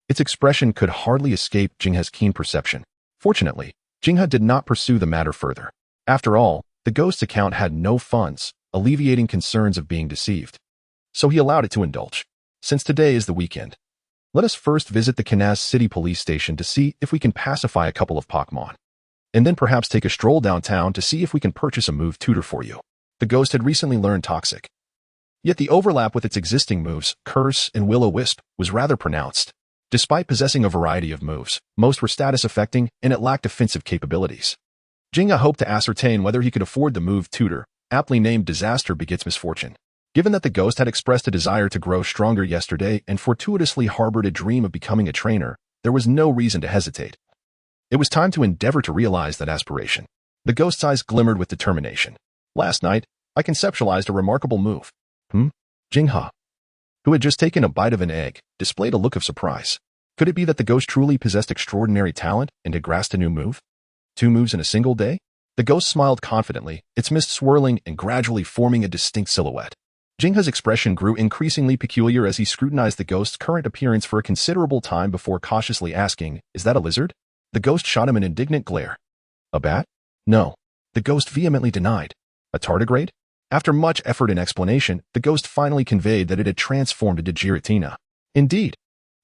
its expression could hardly escape Jingha's keen perception. Fortunately, Jingha did not pursue the matter further. After all, the ghost's account had no funds, alleviating concerns of being deceived. So he allowed it to indulge. Since today is the weekend, let us first visit the Kanaz City police station to see if we can pacify a couple of Pokémon, and then perhaps take a stroll downtown to see if we can purchase a move tutor for you. The ghost had recently learned Toxic, yet the overlap with its existing moves, Curse and Will-O-Wisp, was rather pronounced. Despite possessing a variety of moves, most were status-affecting and it lacked offensive capabilities. Jingha hoped to ascertain whether he could afford the move tutor, aptly named Disaster Begets Misfortune. Given that the ghost had expressed a desire to grow stronger yesterday and fortuitously harbored a dream of becoming a trainer, there was no reason to hesitate. It was time to endeavor to realize that aspiration. The ghost's eyes glimmered with determination. Last night, I conceptualized a remarkable move. Jingha, who had just taken a bite of an egg, displayed a look of surprise. Could it be that the ghost truly possessed extraordinary talent and had grasped a new move? 2 moves in a single day? The ghost smiled confidently, its mist swirling and gradually forming a distinct silhouette. Jingha's expression grew increasingly peculiar as he scrutinized the ghost's current appearance for a considerable time before cautiously asking, "Is that a lizard?" The ghost shot him an indignant glare. "A bat? No." The ghost vehemently denied. "A tardigrade?" After much effort and explanation, the ghost finally conveyed that it had transformed into Giratina. Indeed,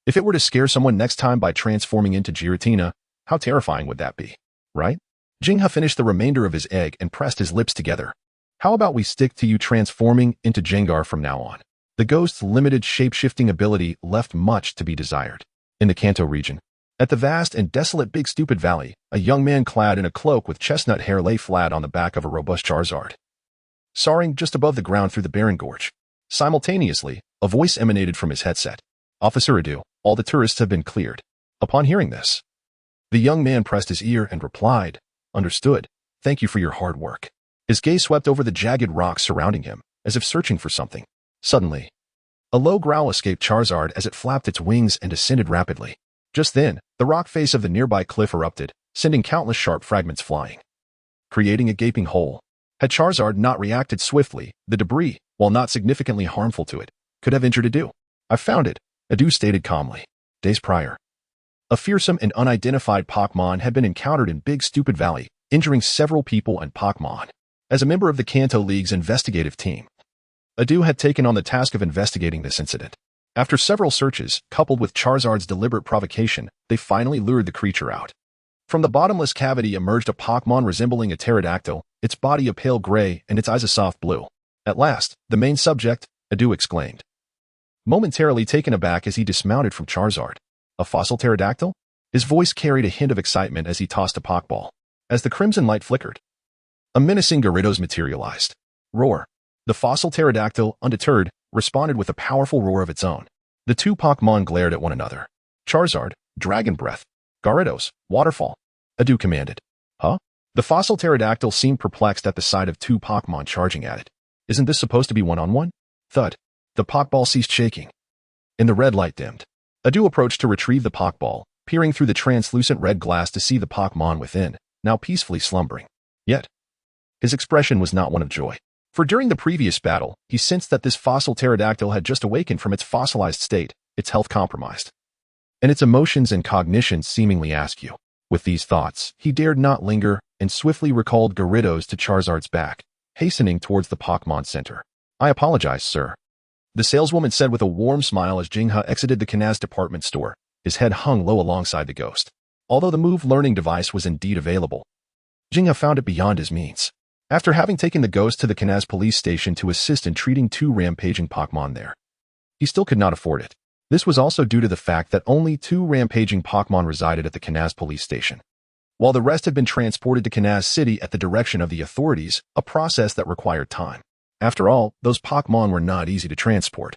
if it were to scare someone next time by transforming into Giratina, how terrifying would that be, right? Jingha finished the remainder of his egg and pressed his lips together. How about we stick to you transforming into Jengar from now on? The ghost's limited shape-shifting ability left much to be desired. In the Kanto region, at the vast and desolate Big Stupid Valley, a young man clad in a cloak with chestnut hair lay flat on the back of a robust Charizard, soaring just above the ground through the barren gorge. Simultaneously, a voice emanated from his headset. "Officer Adieu, all the tourists have been cleared." Upon hearing this, the young man pressed his ear and replied, "Understood. Thank you for your hard work." His gaze swept over the jagged rocks surrounding him, as if searching for something. Suddenly, a low growl escaped Charizard as it flapped its wings and descended rapidly. Just then, the rock face of the nearby cliff erupted, sending countless sharp fragments flying, creating a gaping hole. Had Charizard not reacted swiftly, the debris, while not significantly harmful to it, could have injured Adieu. "I found it," Adieu stated calmly. Days prior, a fearsome and unidentified Pokémon had been encountered in Big Stupid Valley, injuring several people and Pokémon. As a member of the Kanto League's investigative team, Adieu had taken on the task of investigating this incident. After several searches, coupled with Charizard's deliberate provocation, they finally lured the creature out. From the bottomless cavity emerged a Pokémon resembling a pterodactyl, its body a pale gray and its eyes a soft blue. "At last, the main subject," Adieu exclaimed, momentarily taken aback as he dismounted from Charizard. "A fossil pterodactyl?" His voice carried a hint of excitement as he tossed a Pokeball. As the crimson light flickered, a menacing Gyarados materialized. "Roar!" The fossil pterodactyl, undeterred, responded with a powerful roar of its own. The 2 Pokémon glared at one another. "Charizard, Dragon Breath. Gyarados, Waterfall," Adieu commanded. "Huh?" The fossil pterodactyl seemed perplexed at the sight of 2 Pokémon charging at it. "Isn't this supposed to be one-on-one?" Thud. The Pokeball ceased shaking, and the red light dimmed. Adieu approached to retrieve the Pokeball, peering through the translucent red glass to see the Pokémon within, now peacefully slumbering. Yet, his expression was not one of joy. For during the previous battle, he sensed that this fossil pterodactyl had just awakened from its fossilized state, its health compromised, and its emotions and cognition seemingly askew. With these thoughts, he dared not linger and swiftly recalled Gyarados to Charizard's back, hastening towards the Pokémon Center. "I apologize, sir," the saleswoman said with a warm smile as Jinghe exited the Kanaz department store, his head hung low alongside the ghost. Although the move learning device was indeed available, Jinghe found it beyond his means. After having taken the ghost to the Kanaz police station to assist in treating 2 rampaging Pokémon there, he still could not afford it. This was also due to the fact that only 2 rampaging Pokémon resided at the Kanaz police station, while the rest had been transported to Kanaz City at the direction of the authorities, a process that required time. After all, those Pokémon were not easy to transport,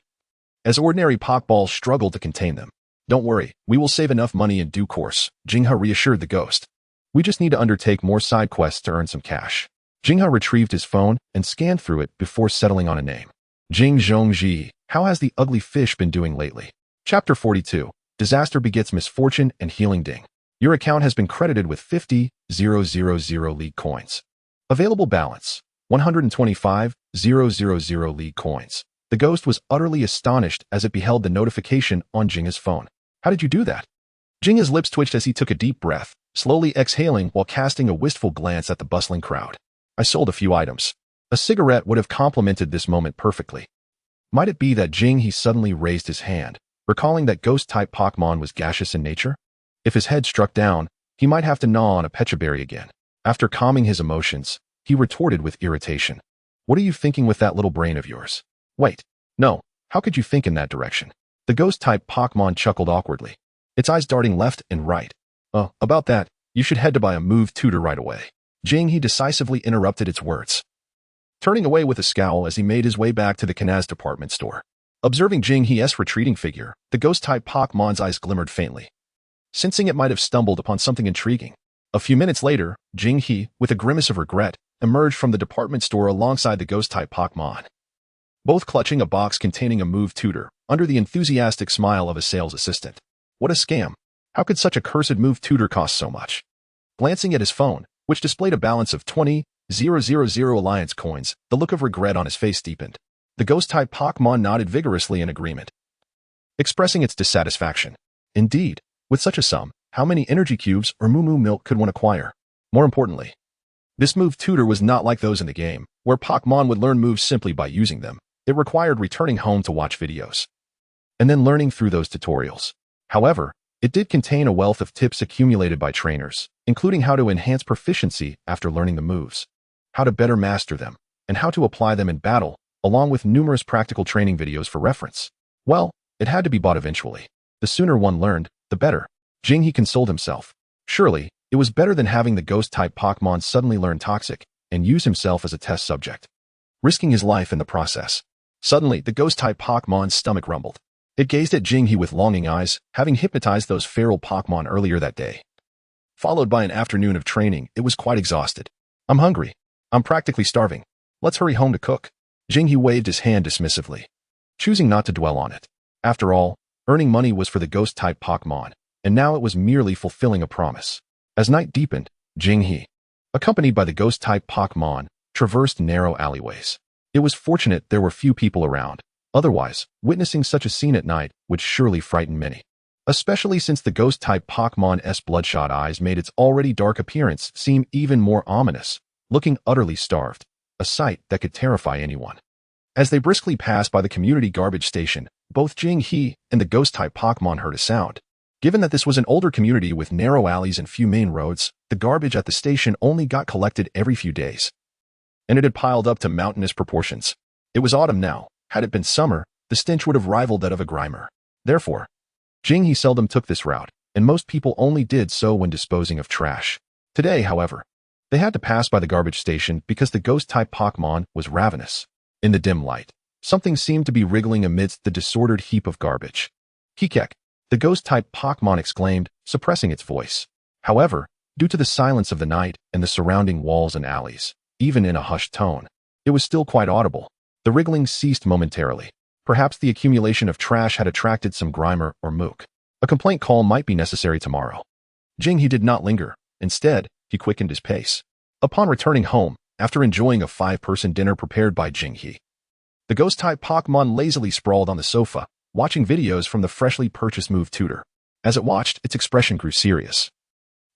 as ordinary Pokeballs struggled to contain them. "Don't worry, we will save enough money in due course," Jinghe reassured the ghost. "We just need to undertake more side quests to earn some cash." Jinghe retrieved his phone and scanned through it before settling on a name. Jing Zhongji, how has the ugly fish been doing lately? Chapter 42, Disaster Begets Misfortune and Healing Ding. Your account has been credited with 50,000 league coins. Available balance, 125,000 league coins. The ghost was utterly astonished as it beheld the notification on Jinghe's phone. "How did you do that?" Jinghe's lips twitched as he took a deep breath, slowly exhaling while casting a wistful glance at the bustling crowd. "I sold a few items." A cigarette would have complemented this moment perfectly. Might it be that Jinghe suddenly raised his hand, recalling that ghost-type Pokémon was gaseous in nature? If his head struck down, he might have to gnaw on a Pecha berry again. After calming his emotions, he retorted with irritation. "What are you thinking with that little brain of yours?" "Wait. No, how could you think in that direction?" The ghost-type Pokémon chuckled awkwardly, its eyes darting left and right. "Oh, about that, you should head to buy a move tutor right away." Jinghe decisively interrupted its words, turning away with a scowl as he made his way back to the Kanaz department store. Observing Jinghe's retreating figure, the ghost-type Pokémon's eyes glimmered faintly, sensing it might have stumbled upon something intriguing. A few minutes later, Jinghe, with a grimace of regret, emerged from the department store alongside the ghost-type Pokémon, both clutching a box containing a move tutor, under the enthusiastic smile of a sales assistant. What a scam! How could such a cursed move tutor cost so much? Glancing at his phone, which displayed a balance of 20,000 Alliance coins, the look of regret on his face deepened. The ghost-type Pokémon nodded vigorously in agreement, expressing its dissatisfaction. Indeed, with such a sum, how many energy cubes or moo milk could one acquire? More importantly, this move tutor was not like those in the game, where Pokémon would learn moves simply by using them. It required returning home to watch videos, and then learning through those tutorials. However, it did contain a wealth of tips accumulated by trainers, including how to enhance proficiency after learning the moves, how to better master them, and how to apply them in battle, along with numerous practical training videos for reference. Well, it had to be bought eventually. The sooner one learned, the better. Jinghe consoled himself. Surely, it was better than having the ghost-type Pokémon suddenly learn Toxic and use himself as a test subject, risking his life in the process. Suddenly, the ghost-type Pokémon's stomach rumbled. It gazed at Jinghe with longing eyes, having hypnotized those feral Pokémon earlier that day. Followed by an afternoon of training, it was quite exhausted. "I'm hungry. I'm practically starving. Let's hurry home to cook." Jinghe waved his hand dismissively, choosing not to dwell on it. After all, earning money was for the ghost-type Pokémon, and now it was merely fulfilling a promise. As night deepened, Jinghe, accompanied by the ghost-type Pokémon, traversed narrow alleyways. It was fortunate there were few people around. Otherwise, witnessing such a scene at night would surely frighten many, especially since the ghost-type Pokémon's bloodshot eyes made its already dark appearance seem even more ominous, looking utterly starved, a sight that could terrify anyone. As they briskly passed by the community garbage station, both Jinghe and the ghost-type Pokémon heard a sound. Given that this was an older community with narrow alleys and few main roads, the garbage at the station only got collected every few days, and it had piled up to mountainous proportions. It was autumn now. Had it been summer, the stench would have rivaled that of a Grimer. Therefore, Jinghe seldom took this route, and most people only did so when disposing of trash. Today, however, they had to pass by the garbage station because the ghost-type Pokémon was ravenous. In the dim light, something seemed to be wriggling amidst the disordered heap of garbage. "Kekek," the ghost-type Pokémon exclaimed, suppressing its voice. However, due to the silence of the night and the surrounding walls and alleys, even in a hushed tone, it was still quite audible. The wriggling ceased momentarily. Perhaps the accumulation of trash had attracted some Grimer or Mook. A complaint call might be necessary tomorrow. Jinghe did not linger. Instead, he quickened his pace. Upon returning home, after enjoying a 5-person dinner prepared by Jinghe, the ghost-type Pokémon lazily sprawled on the sofa, watching videos from the freshly purchased Mewtwo. As it watched, its expression grew serious,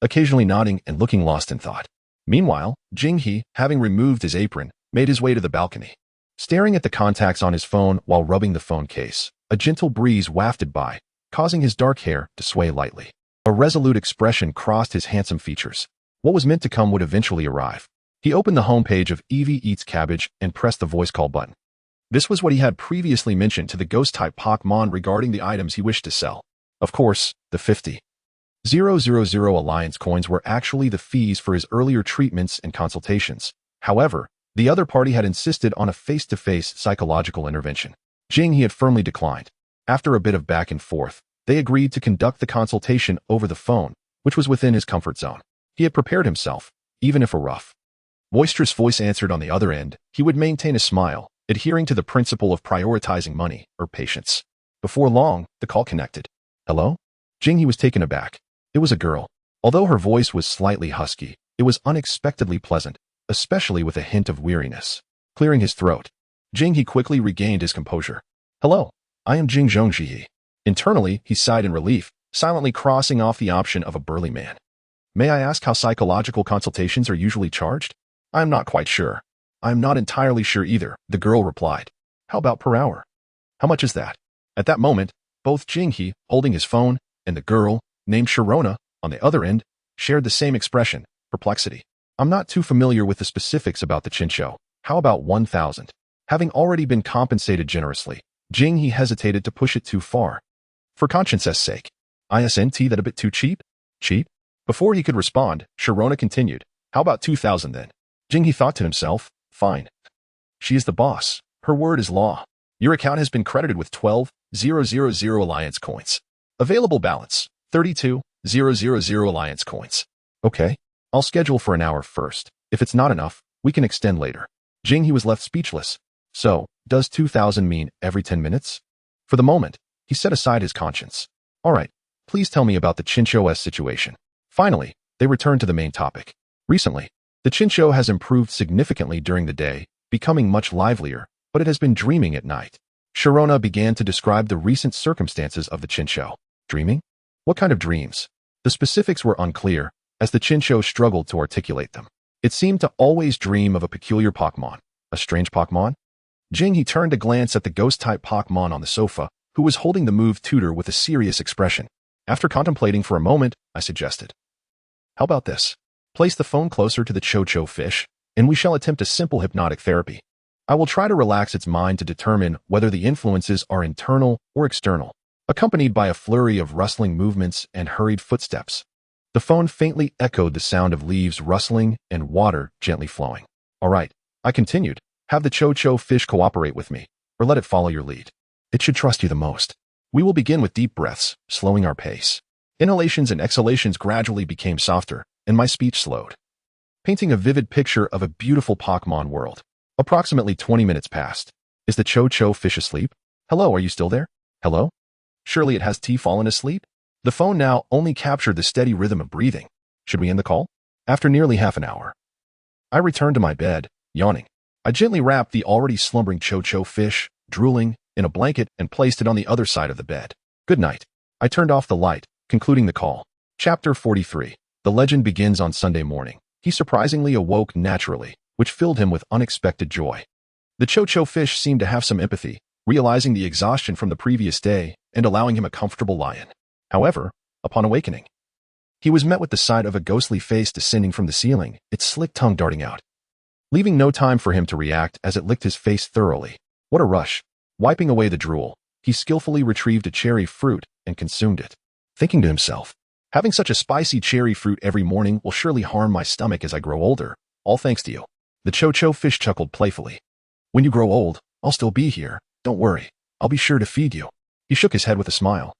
occasionally nodding and looking lost in thought. Meanwhile, Jinghe, having removed his apron, made his way to the balcony. Staring at the contacts on his phone while rubbing the phone case, a gentle breeze wafted by, causing his dark hair to sway lightly. A resolute expression crossed his handsome features. What was meant to come would eventually arrive. He opened the homepage of Eevee Eats Cabbage and pressed the voice call button. This was what he had previously mentioned to the ghost-type Pokémon regarding the items he wished to sell. Of course, the 50,000 Alliance coins were actually the fees for his earlier treatments and consultations. However, the other party had insisted on a face-to-face psychological intervention. Jinghe had firmly declined. After a bit of back and forth, they agreed to conduct the consultation over the phone, which was within his comfort zone. He had prepared himself, even if a rough, boisterous voice answered on the other end. He would maintain a smile, adhering to the principle of prioritizing money or patience. Before long, the call connected. Hello? Jinghe was taken aback. It was a girl. Although her voice was slightly husky, it was unexpectedly pleasant, especially with a hint of weariness. Clearing his throat, Jinghe quickly regained his composure. Hello, I am Jing Zhongji. Internally, he sighed in relief, silently crossing off the option of a burly man. May I ask how psychological consultations are usually charged? I am not quite sure. I am not entirely sure either, the girl replied. How about per hour? How much is that? At that moment, both Jinghe, holding his phone, and the girl, named Sharona, on the other end, shared the same expression, perplexity. I'm not too familiar with the specifics about the Chinchou. How about 1,000? Having already been compensated generously, Jinghe hesitated to push it too far. For conscience's sake. Isn't that a bit too cheap? Cheap? Before he could respond, Sharona continued. How about 2,000 then? Jinghe thought to himself, fine. She is the boss. Her word is law. Your account has been credited with 12,000 Alliance coins. Available balance, 32,000 Alliance coins. Okay. I'll schedule for an hour first. If it's not enough, we can extend later. Jinghe was left speechless. So, does 2,000 mean every 10 minutes? For the moment, he set aside his conscience. All right, please tell me about the Chinchou's situation. Finally, they returned to the main topic. Recently, the Chinchou has improved significantly during the day, becoming much livelier, but it has been dreaming at night. Sharona began to describe the recent circumstances of the Chinchou. Dreaming? What kind of dreams? The specifics were unclear, as the Chinchou struggled to articulate them. It seemed to always dream of a peculiar Pokémon. A strange Pokémon? Jinghe turned to glance at the ghost-type Pokémon on the sofa, who was holding the Mewtwo with a serious expression. After contemplating for a moment, I suggested. How about this? Place the phone closer to the Cho-Cho fish, and we shall attempt a simple hypnotic therapy. I will try to relax its mind to determine whether the influences are internal or external, accompanied by a flurry of rustling movements and hurried footsteps. The phone faintly echoed the sound of leaves rustling and water gently flowing. All right, I continued. Have the Cho-Cho fish cooperate with me, or let it follow your lead. It should trust you the most. We will begin with deep breaths, slowing our pace. Inhalations and exhalations gradually became softer, and my speech slowed, painting a vivid picture of a beautiful Pokémon world. Approximately 20 minutes passed. Is the Cho-Cho fish asleep? Hello, are you still there? Hello? Surely it has fallen asleep? The phone now only captured the steady rhythm of breathing. Should we end the call? After nearly half an hour, I returned to my bed, yawning. I gently wrapped the already slumbering Cho-Cho fish, drooling, in a blanket and placed it on the other side of the bed. Good night. I turned off the light, concluding the call. Chapter 43. The legend begins on Sunday morning. He surprisingly awoke naturally, which filled him with unexpected joy. The Cho-Cho fish seemed to have some empathy, realizing the exhaustion from the previous day and allowing him a comfortable lie-in. However, upon awakening, he was met with the sight of a ghostly face descending from the ceiling, its slick tongue darting out, leaving no time for him to react as it licked his face thoroughly. What a rush! Wiping away the drool, he skillfully retrieved a cherry fruit and consumed it, thinking to himself, having such a spicy cherry fruit every morning will surely harm my stomach as I grow older, all thanks to you. The Cho-Cho fish chuckled playfully. When you grow old, I'll still be here. Don't worry. I'll be sure to feed you. He shook his head with a smile,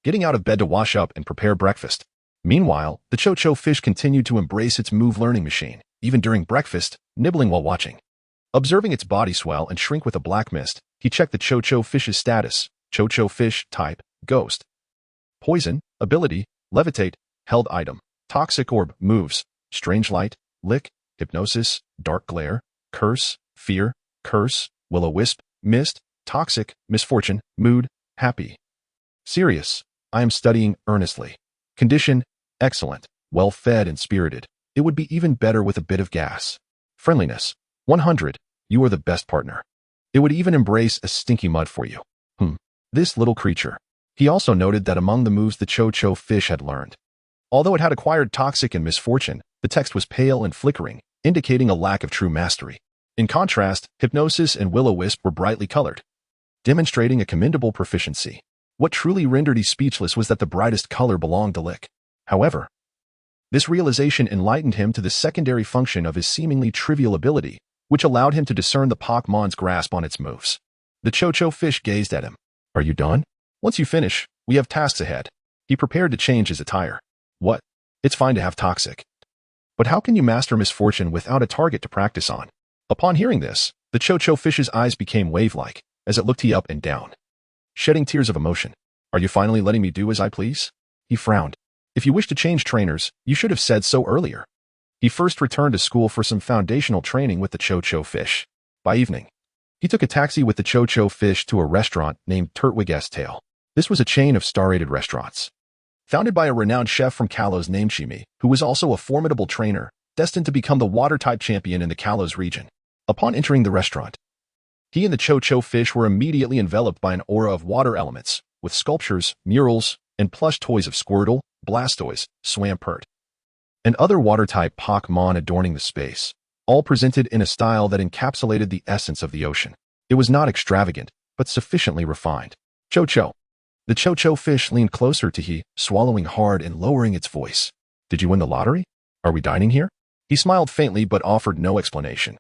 getting out of bed to wash up and prepare breakfast. Meanwhile, the Cho-Cho fish continued to embrace its move learning machine, even during breakfast, nibbling while watching. Observing its body swell and shrink with a black mist, he checked the Cho-Cho fish's status. Cho-Cho fish, type, ghost. Poison, ability, levitate, held item, toxic orb, moves, strange light, lick, hypnosis, dark glare, curse, fear, curse, will-o-wisp, mist, toxic, misfortune, mood, happy. Serious, I am studying earnestly. Condition, excellent, well-fed and spirited. It would be even better with a bit of gas. Friendliness, 100, you are the best partner. It would even embrace a stinky mud for you. This little creature. He also noted that among the moves the Cho-Cho fish had learned, although it had acquired toxic and misfortune, the text was pale and flickering, indicating a lack of true mastery. In contrast, hypnosis and will-o-wisp were brightly colored, demonstrating a commendable proficiency. What truly rendered he speechless was that the brightest color belonged to lick. However, this realization enlightened him to the secondary function of his seemingly trivial ability, which allowed him to discern the Pokémon's grasp on its moves. The Cho-Cho fish gazed at him. Are you done? Once you finish, we have tasks ahead. He prepared to change his attire. What? It's fine to have toxic. But how can you master misfortune without a target to practice on? Upon hearing this, the Cho-Cho fish's eyes became wave-like, as it looked he up and down, shedding tears of emotion. Are you finally letting me do as I please? He frowned. If you wish to change trainers, you should have said so earlier. He first returned to school for some foundational training with the Cho-Cho fish. By evening, he took a taxi with the Cho-Cho fish to a restaurant named Turtwig's Tail. This was a chain of star-rated restaurants, founded by a renowned chef from Kalos named Shimi, who was also a formidable trainer, destined to become the water-type champion in the Kalos region. Upon entering the restaurant, he and the Cho-Cho fish were immediately enveloped by an aura of water elements, with sculptures, murals, and plush toys of Squirtle, Blastoise, Swampert, and other water-type Pokémon adorning the space, all presented in a style that encapsulated the essence of the ocean. It was not extravagant, but sufficiently refined. Cho-Cho. The Cho-Cho fish leaned closer to he, swallowing hard and lowering its voice. Did you win the lottery? Are we dining here? He smiled faintly but offered no explanation.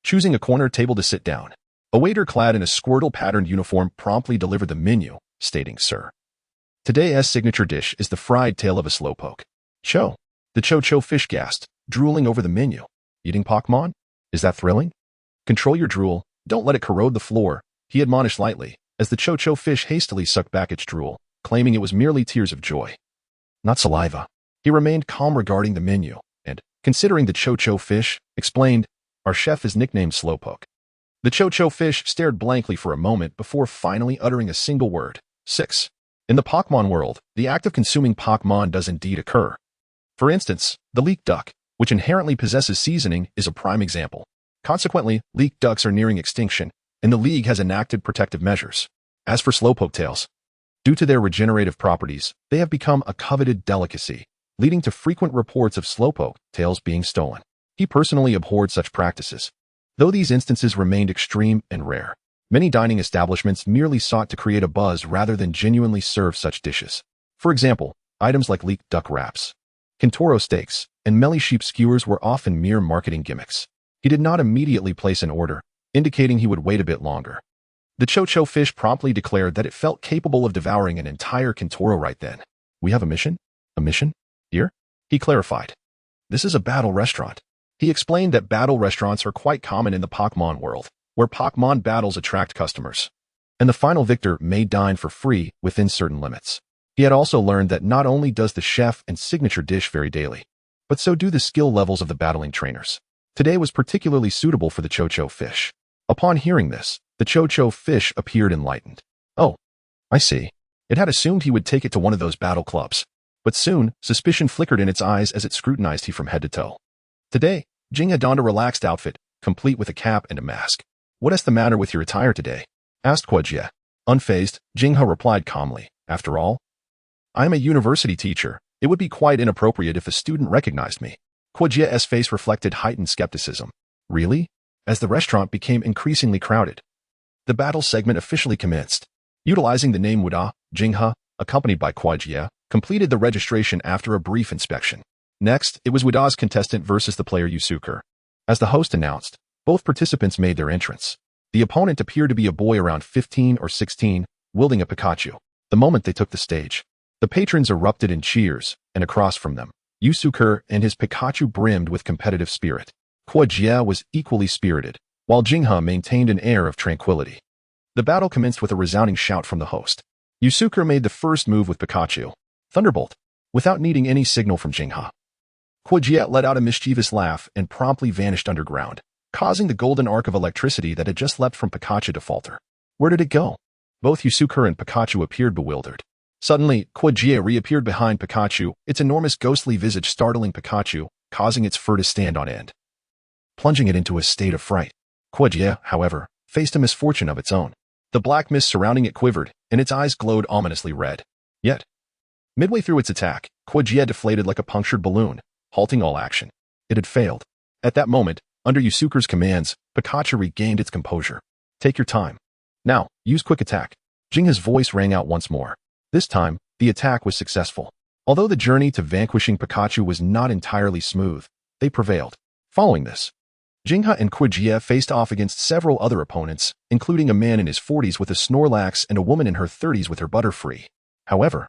Choosing a corner table to sit down, a waiter clad in a Squirtle-patterned uniform promptly delivered the menu, stating, Sir, today's signature dish is the fried tail of a slowpoke. Cho. The Cho-Cho fish gasped, drooling over the menu. Eating Pokémon? Is that thrilling? Control your drool, don't let it corrode the floor, he admonished lightly, as the Cho-Cho fish hastily sucked back its drool, claiming it was merely tears of joy, not saliva. He remained calm regarding the menu, and, considering the Cho-Cho fish, explained, Our chef is nicknamed Slowpoke. The Cho-Cho fish stared blankly for a moment before finally uttering a single word. 6. In the Pokémon world, the act of consuming Pokémon does indeed occur. For instance, the leek duck, which inherently possesses seasoning, is a prime example. Consequently, leek ducks are nearing extinction, and the League has enacted protective measures. As for slowpoke tails, due to their regenerative properties, they have become a coveted delicacy, leading to frequent reports of slowpoke tails being stolen. He personally abhorred such practices. Though these instances remained extreme and rare, many dining establishments merely sought to create a buzz rather than genuinely serve such dishes. For example, items like leek duck wraps, Kintoro steaks, and Melly sheep skewers were often mere marketing gimmicks. He did not immediately place an order, indicating he would wait a bit longer. The Cho-Cho fish promptly declared that it felt capable of devouring an entire Kintoro right then. We have a mission? A mission? Here? He clarified. This is a battle restaurant. He explained that battle restaurants are quite common in the Pokémon world, where Pokémon battles attract customers, and the final victor may dine for free within certain limits. He had also learned that not only does the chef and signature dish vary daily, but so do the skill levels of the battling trainers. Today was particularly suitable for the Cho-Cho fish. Upon hearing this, the Cho-Cho fish appeared enlightened. Oh, I see. It had assumed he would take it to one of those battle clubs. But soon, suspicion flickered in its eyes as it scrutinized he from head to toe. Today, Jing had donned a relaxed outfit, complete with a cap and a mask. What is the matter with your attire today? Asked Kuo-jie. Unfazed, Jinghe replied calmly. After all, I am a university teacher. It would be quite inappropriate if a student recognized me. Kuo-jie's face reflected heightened skepticism. Really? As the restaurant became increasingly crowded, the battle segment officially commenced. Utilizing the name Wuda, Jinghe, accompanied by Kuo-jie, completed the registration after a brief inspection. Next, it was Wuda's contestant versus the player Yusuke. As the host announced, both participants made their entrance. The opponent appeared to be a boy around 15 or 16, wielding a Pikachu. The moment they took the stage, the patrons erupted in cheers, and across from them, Yusuke and his Pikachu brimmed with competitive spirit. Kuo-jie was equally spirited, while Jinghe maintained an air of tranquility. The battle commenced with a resounding shout from the host. Yusuke made the first move with Pikachu, Thunderbolt, without needing any signal from Jinghe. Jie let out a mischievous laugh and promptly vanished underground, causing the golden arc of electricity that had just leapt from Pikachu to falter. Where did it go? Both Yusuke and Pikachu appeared bewildered. Suddenly, Jie reappeared behind Pikachu, its enormous ghostly visage startling Pikachu, causing its fur to stand on end, plunging it into a state of fright. Jie, however, faced a misfortune of its own. The black mist surrounding it quivered, and its eyes glowed ominously red. Yet, midway through its attack, Jie deflated like a punctured balloon, halting all action. It had failed. At that moment, under Yusuke's commands, Pikachu regained its composure. Take your time. Now, use quick attack. Jinha's voice rang out once more. This time, the attack was successful. Although the journey to vanquishing Pikachu was not entirely smooth, they prevailed. Following this, Jinha and Jie faced off against several other opponents, including a man in his 40s with a Snorlax and a woman in her 30s with her Butterfree. However,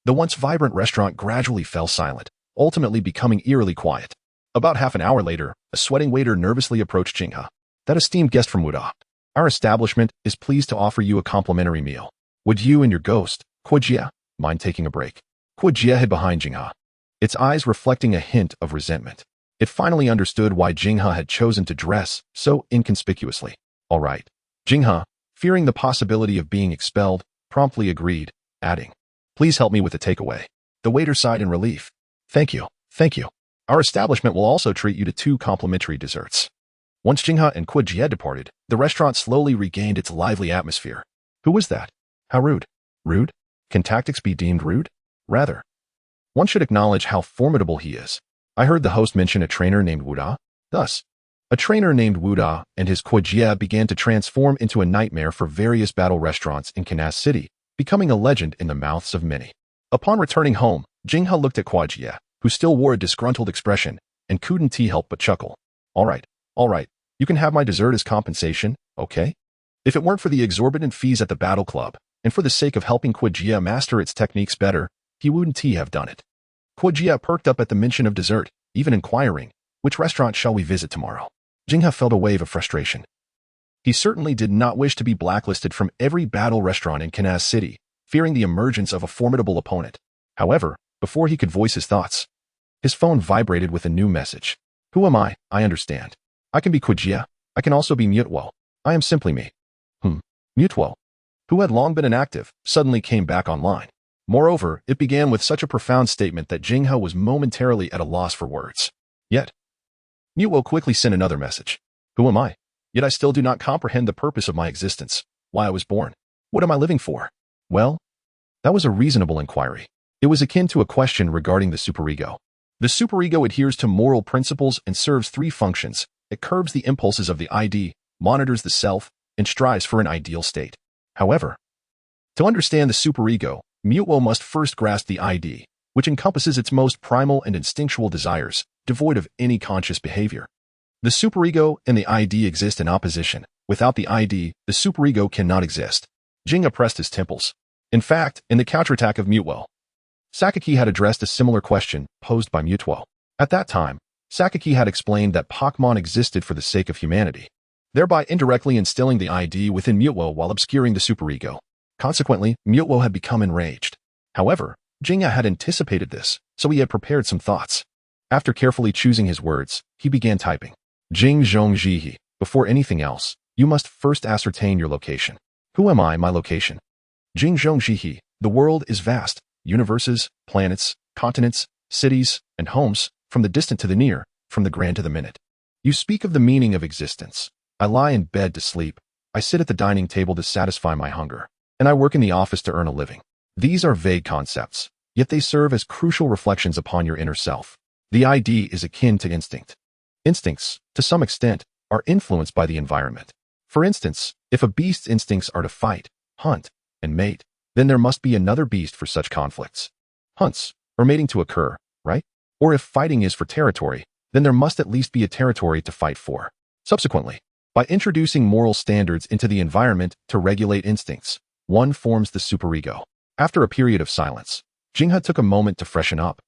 the once vibrant restaurant gradually fell silent, ultimately becoming eerily quiet. About half an hour later, a sweating waiter nervously approached Jinha. That esteemed guest from Wuda. Our establishment is pleased to offer you a complimentary meal. Would you and your ghost, Jie, mind taking a break? Jie hid behind Jinha, its eyes reflecting a hint of resentment. It finally understood why Jinha had chosen to dress so inconspicuously. All right. Jinha, fearing the possibility of being expelled, promptly agreed, adding, please help me with the takeaway. The waiter sighed in relief. Thank you. Thank you. Our establishment will also treat you to 2 complimentary desserts. Once Jinha and Jie departed, the restaurant slowly regained its lively atmosphere. Who was that? How rude. Rude? Can tactics be deemed rude? Rather, one should acknowledge how formidable he is. I heard the host mention a trainer named Wuda. Thus, a trainer named Wuda and his Jie began to transform into a nightmare for various battle restaurants in Kanas City, becoming a legend in the mouths of many. Upon returning home, Jinha looked at Jie, who still wore a disgruntled expression, and couldn't help but chuckle. All right. You can have my dessert as compensation, okay? If it weren't for the exorbitant fees at the Battle Club, and for the sake of helping Jie master its techniques better, he wouldn't have done it. Jie perked up at the mention of dessert, even inquiring, which restaurant shall we visit tomorrow? Jinha felt a wave of frustration. He certainly did not wish to be blacklisted from every battle restaurant in Kanas City, fearing the emergence of a formidable opponent. However, before he could voice his thoughts, his phone vibrated with a new message. Who am I? I understand. I can be Jie. I can also be Mewtwo. I am simply me. Mewtwo, who had long been inactive, suddenly came back online. Moreover, it began with such a profound statement that Jinha was momentarily at a loss for words. Yet, Mewtwo quickly sent another message. Who am I? Yet I still do not comprehend the purpose of my existence, why I was born. What am I living for? Well, that was a reasonable inquiry. It was akin to a question regarding the superego. The superego adheres to moral principles and serves 3 functions. It curbs the impulses of the ID, monitors the self, and strives for an ideal state. However, to understand the superego, Mewtwo must first grasp the ID, which encompasses its most primal and instinctual desires, devoid of any conscious behavior. The superego and the ID exist in opposition. Without the ID, the superego cannot exist. Jinha pressed his temples. In fact, in the counterattack of Mewtwo, Sakaki had addressed a similar question posed by Mewtwo. At that time, Sakaki had explained that Pokémon existed for the sake of humanity, thereby indirectly instilling the ID within Mewtwo while obscuring the superego. Consequently, Mewtwo had become enraged. However, Jinha had anticipated this, so he had prepared some thoughts. After carefully choosing his words, he began typing. Jing Zhong Jihi. Before anything else, you must first ascertain your location. Who am I, my location? Jing Zhong Jihi. The world is vast. Universes, planets, continents, cities, and homes, from the distant to the near, from the grand to the minute. You speak of the meaning of existence. I lie in bed to sleep. I sit at the dining table to satisfy my hunger. And I work in the office to earn a living. These are vague concepts, yet they serve as crucial reflections upon your inner self. The ID is akin to instinct. Instincts, to some extent, are influenced by the environment. For instance, if a beast's instincts are to fight, hunt, and mate, then there must be another beast for such conflicts. Hunts, or mating to occur, right? Or if fighting is for territory, then there must at least be a territory to fight for. Subsequently, by introducing moral standards into the environment to regulate instincts, one forms the superego. After a period of silence, Jinha took a moment to freshen up,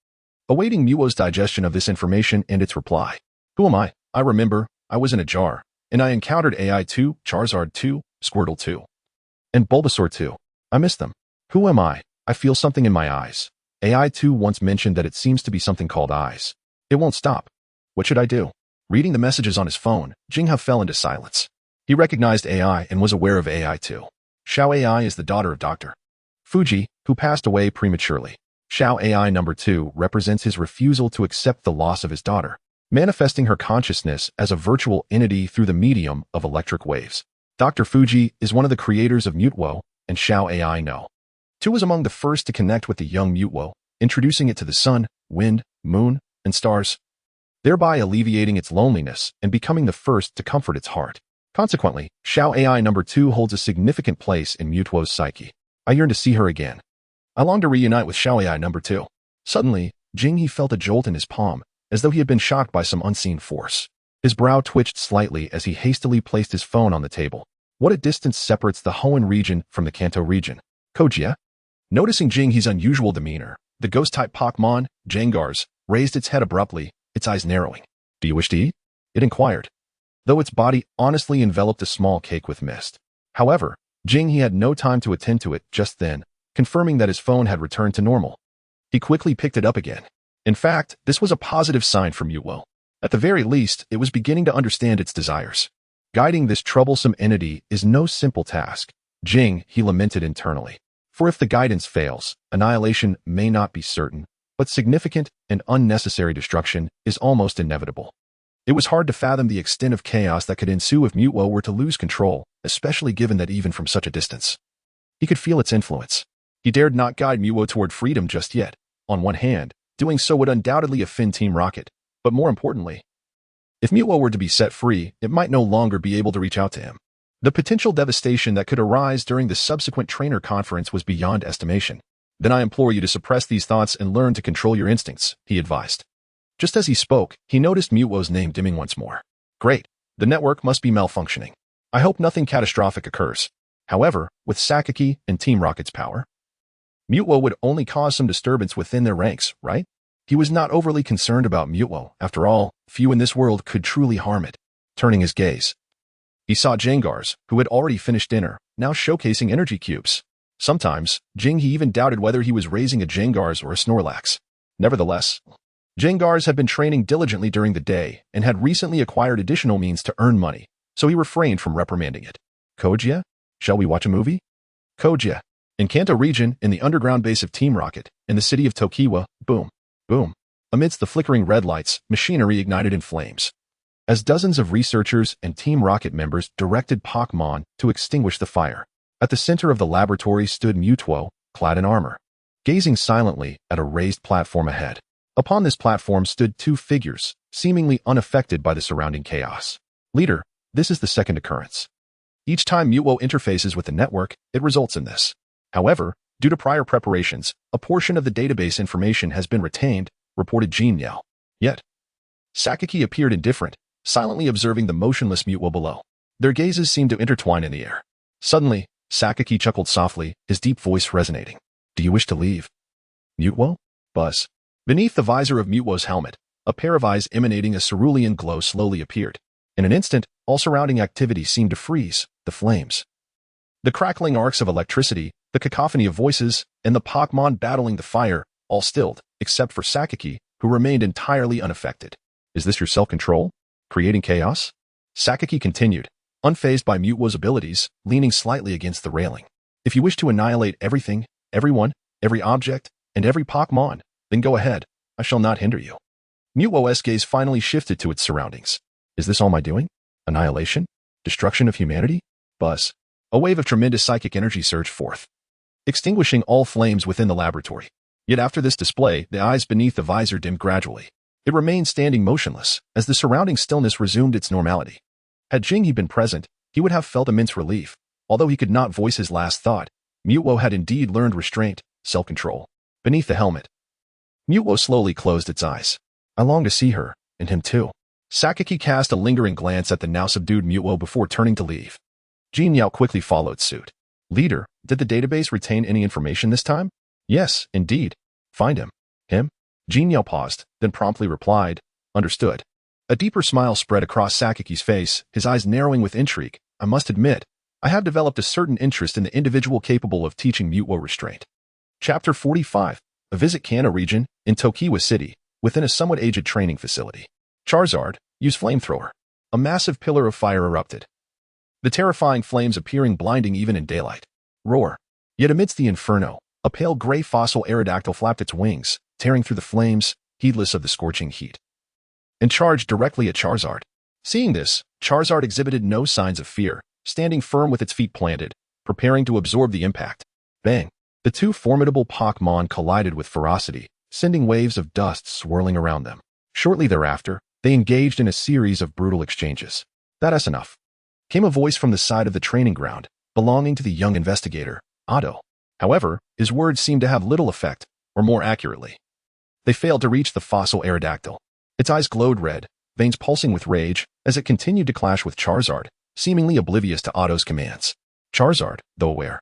awaiting Mewtwo's digestion of this information and its reply. Who am I? I remember, I was in a jar, and I encountered AI 2, Charizard 2, Squirtle 2, and Bulbasaur 2. I miss them. Who am I? I feel something in my eyes. AI 2 once mentioned that it seems to be something called eyes. It won't stop. What should I do? Reading the messages on his phone, Jinghe fell into silence. He recognized AI and was aware of AI too. Xiao AI is the daughter of Dr. Fuji, who passed away prematurely. Xiao AI number 2 represents his refusal to accept the loss of his daughter, manifesting her consciousness as a virtual entity through the medium of electric waves. Dr. Fuji is one of the creators of Mewtwo, and Xiao AI No. 2 was among the first to connect with the young Mewtwo, introducing it to the sun, wind, moon, and stars, thereby alleviating its loneliness and becoming the first to comfort its heart. Consequently, Xiao AI number 2 holds a significant place in Mewtwo's psyche. I yearn to see her again. I long to reunite with Xiao AI number 2. Suddenly, Jinghe felt a jolt in his palm, as though he had been shocked by some unseen force. His brow twitched slightly as he hastily placed his phone on the table. What a distance separates the Hoenn region from the Kanto region. Kojia? Noticing Jinghe's unusual demeanor, the ghost-type Pokémon, Jangars, raised its head abruptly, its eyes narrowing. Do you wish to eat? It inquired, though its body honestly enveloped a small cake with mist. However, Jinghe had no time to attend to it just then, confirming that his phone had returned to normal. He quickly picked it up again. In fact, this was a positive sign for Mewtwo. At the very least, it was beginning to understand its desires. Guiding this troublesome entity is no simple task. Jinghe, he lamented internally. For if the guidance fails, annihilation may not be certain, but significant and unnecessary destruction is almost inevitable. It was hard to fathom the extent of chaos that could ensue if Mewtwo were to lose control, especially given that even from such a distance, he could feel its influence. He dared not guide Mewtwo toward freedom just yet. On one hand, doing so would undoubtedly offend Team Rocket, but more importantly, if Mewtwo were to be set free, it might no longer be able to reach out to him. The potential devastation that could arise during the subsequent trainer conference was beyond estimation. Then I implore you to suppress these thoughts and learn to control your instincts, he advised. Just as he spoke, he noticed Mewtwo's name dimming once more. Great. The network must be malfunctioning. I hope nothing catastrophic occurs. However, with Sakaki and Team Rocket's power, Mewtwo would only cause some disturbance within their ranks, right? He was not overly concerned about Mewtwo. After all, few in this world could truly harm it. Turning his gaze, he saw Jangars, who had already finished dinner, now showcasing energy cubes. Sometimes, Jinghe even doubted whether he was raising a Jangars or a Snorlax. Nevertheless, Jangars had been training diligently during the day and had recently acquired additional means to earn money, so he refrained from reprimanding it. Kojia? Shall we watch a movie? Kojia. In Kanto region, in the underground base of Team Rocket, in the city of Tokiwa, boom, boom. Amidst the flickering red lights, machinery ignited in flames. As dozens of researchers and Team Rocket members directed Pokémon to extinguish the fire, at the center of the laboratory stood Mewtwo, clad in armor, gazing silently at a raised platform ahead. Upon this platform stood two figures, seemingly unaffected by the surrounding chaos. Leader, this is the second occurrence. Each time Mewtwo interfaces with the network, it results in this. However, due to prior preparations, a portion of the database information has been retained, reported Genial. Yet, Sakaki appeared indifferent, silently observing the motionless Mewtwo below. Their gazes seemed to intertwine in the air. Suddenly, Sakaki chuckled softly, his deep voice resonating. Do you wish to leave? Mewtwo? Buzz. Beneath the visor of Mewtwo's helmet, a pair of eyes emanating a cerulean glow slowly appeared. In an instant, all surrounding activity seemed to freeze, the flames, the crackling arcs of electricity, the cacophony of voices, and the Pokémon battling the fire, all stilled, except for Sakaki, who remained entirely unaffected. Is this your self-control? Creating chaos? Sakaki continued, unfazed by Mewtwo's abilities, leaning slightly against the railing. If you wish to annihilate everything, everyone, every object, and every Pokémon, then go ahead, I shall not hinder you. Mewtwo's gaze finally shifted to its surroundings. Is this all my doing? Annihilation? Destruction of humanity? Buzz. A wave of tremendous psychic energy surged forth, extinguishing all flames within the laboratory. Yet after this display, the eyes beneath the visor dimmed gradually. It remained standing motionless, as the surrounding stillness resumed its normality. Had Jinghe been present, he would have felt immense relief. Although he could not voice his last thought, Mewtwo had indeed learned restraint, self-control. Beneath the helmet, Mewtwo slowly closed its eyes. I long to see her, and him too. Sakaki cast a lingering glance at the now subdued Mewtwo before turning to leave. Genial quickly followed suit. Leader, did the database retain any information this time? Yes, indeed. Find him. Him? Genial paused, then promptly replied, understood. A deeper smile spread across Sakaki's face, his eyes narrowing with intrigue. I must admit, I have developed a certain interest in the individual capable of teaching Mewtwo restraint. Chapter 45. A visit Kanto region, in Tokiwa City. within a somewhat aged training facility. Charizard, use flamethrower. A massive pillar of fire erupted, the terrifying flames appearing blinding even in daylight. Roar. Yet amidst the inferno, a pale gray fossil Aerodactyl flapped its wings, tearing through the flames, heedless of the scorching heat, and charged directly at Charizard. Seeing this, Charizard exhibited no signs of fear, standing firm with its feet planted, preparing to absorb the impact. Bang! The two formidable Pokémon collided with ferocity, sending waves of dust swirling around them. Shortly thereafter, they engaged in a series of brutal exchanges. "That's enough," came a voice from the side of the training ground, belonging to the young investigator, Otto. However, his words seemed to have little effect, or more accurately, they failed to reach the fossil Aerodactyl. Its eyes glowed red, veins pulsing with rage, as it continued to clash with Charizard, seemingly oblivious to Otto's commands. Charizard, though aware,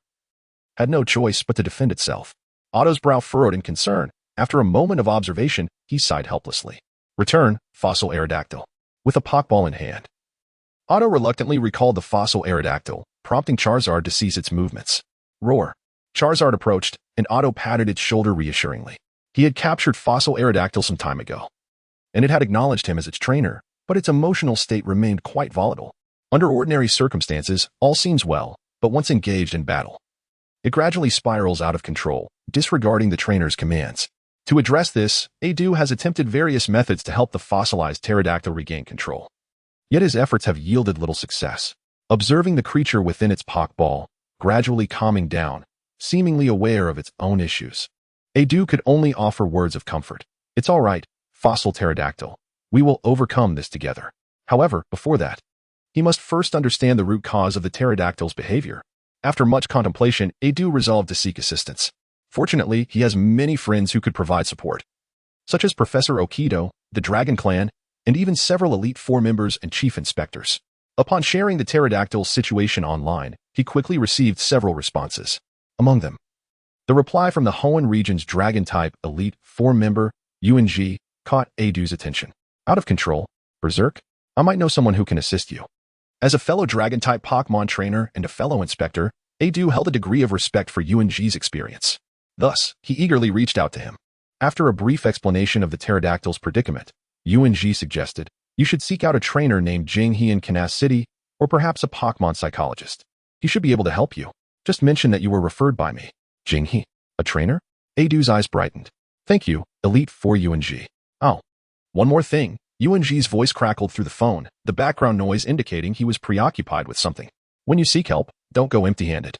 had no choice but to defend itself. Otto's brow furrowed in concern. After a moment of observation, he sighed helplessly. "Return, fossil Aerodactyl." With a Pokeball in hand, Otto reluctantly recalled the fossil Aerodactyl, prompting Charizard to cease its movements. Roar. Charizard approached, and Otto patted its shoulder reassuringly. He had captured fossil Aerodactyl some time ago, and it had acknowledged him as its trainer, but its emotional state remained quite volatile. Under ordinary circumstances, all seems well, but once engaged in battle, it gradually spirals out of control, disregarding the trainer's commands. To address this, Adu has attempted various methods to help the fossilized pterodactyl regain control. Yet his efforts have yielded little success. Observing the creature within its Pokeball, gradually calming down, seemingly aware of its own issues, Adu could only offer words of comfort. "It's all right, fossil pterodactyl. We will overcome this together." However, before that, he must first understand the root cause of the pterodactyl's behavior. After much contemplation, Adu resolved to seek assistance. Fortunately, he has many friends who could provide support, such as Professor Okido, the Dragon Clan, and even several Elite Four members and chief inspectors. Upon sharing the pterodactyl's situation online, he quickly received several responses. Among them, the reply from the Hoenn region's Dragon-type Elite Four member, UNG, caught Adu's attention. "Out of control, Berserk? I might know someone who can assist you." As a fellow Dragon-type Pokémon trainer and a fellow inspector, Adu held a degree of respect for UNG's experience. Thus, he eagerly reached out to him. After a brief explanation of the pterodactyl's predicament, UNG suggested, "You should seek out a trainer named Jinghe in Kansas City, or perhaps a Pokémon psychologist. He should be able to help you. Just mention that you were referred by me." "Jinghe? A trainer?" Adu's eyes brightened. "Thank you, Elite Four UNG. Oh, one more thing." UNG's voice crackled through the phone, the background noise indicating he was preoccupied with something. "When you seek help, don't go empty-handed.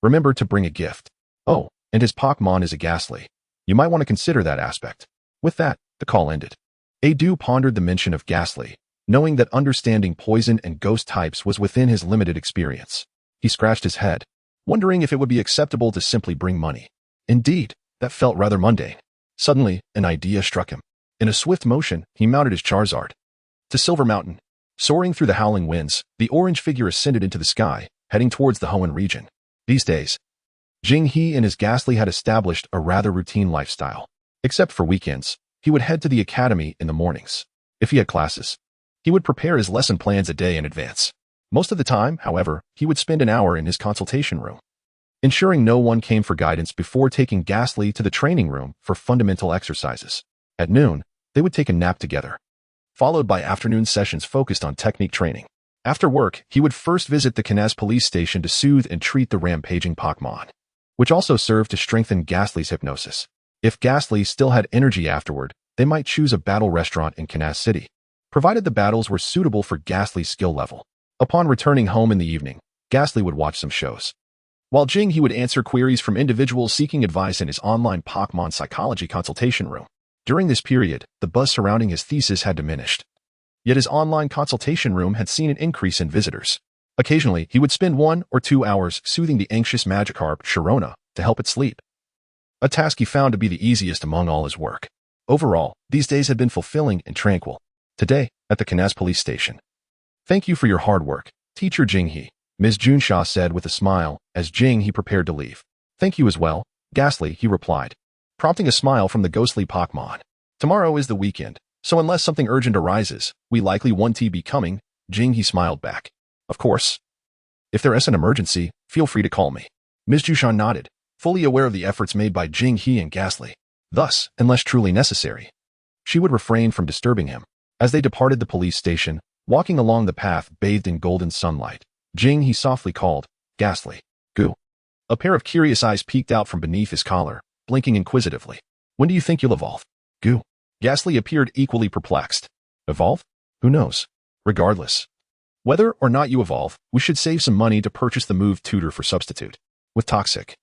Remember to bring a gift. Oh, and his Pokémon is a Ghastly. You might want to consider that aspect." With that, the call ended. Adu pondered the mention of Ghastly, knowing that understanding poison and ghost types was within his limited experience. He scratched his head, wondering if it would be acceptable to simply bring money. Indeed, that felt rather mundane. Suddenly, an idea struck him. In a swift motion, he mounted his Charizard to Silver Mountain. Soaring through the howling winds, the orange figure ascended into the sky, heading towards the Hoenn region. These days, Jinghe and his Ghastly had established a rather routine lifestyle. Except for weekends, he would head to the academy in the mornings. If he had classes, he would prepare his lesson plans a day in advance. Most of the time, however, he would spend an hour in his consultation room, ensuring no one came for guidance before taking Ghastly to the training room for fundamental exercises. At noon, they would take a nap together, followed by afternoon sessions focused on technique training. After work, he would first visit the Knaz police station to soothe and treat the rampaging Pokémon, which also served to strengthen Ghastly's hypnosis. If Ghastly still had energy afterward, they might choose a battle restaurant in Kansas City, provided the battles were suitable for Ghastly's skill level. Upon returning home in the evening, Ghastly would watch some shows, while Jinghe would answer queries from individuals seeking advice in his online Pokémon psychology consultation room. During this period, the buzz surrounding his thesis had diminished. Yet his online consultation room had seen an increase in visitors. Occasionally, he would spend 1 or 2 hours soothing the anxious Magikarp, Sharona, to help it sleep, a task he found to be the easiest among all his work. Overall, these days had been fulfilling and tranquil. Today, at the Knaz police station. "Thank you for your hard work, Teacher Jinghe," Ms. Junshaw said with a smile as Jinghe prepared to leave. "Thank you as well, Ghastly," he replied, prompting a smile from the ghostly Pokémon. "Tomorrow is the weekend, so unless something urgent arises, we likely won't be coming," Jinghe smiled back. "Of course. If there is an emergency, feel free to call me." Ms. Junshaw nodded, fully aware of the efforts made by Jinghe and Ghastly. Thus, unless truly necessary, she would refrain from disturbing him. As they departed the police station, walking along the path bathed in golden sunlight, Jing, he softly called, "Ghastly." "Goo." A pair of curious eyes peeked out from beneath his collar, blinking inquisitively. "When do you think you'll evolve?" "Goo." Ghastly appeared equally perplexed. "Evolve? Who knows? Regardless. Whether or not you evolve, we should save some money to purchase the move tutor for Substitute. With Toxic.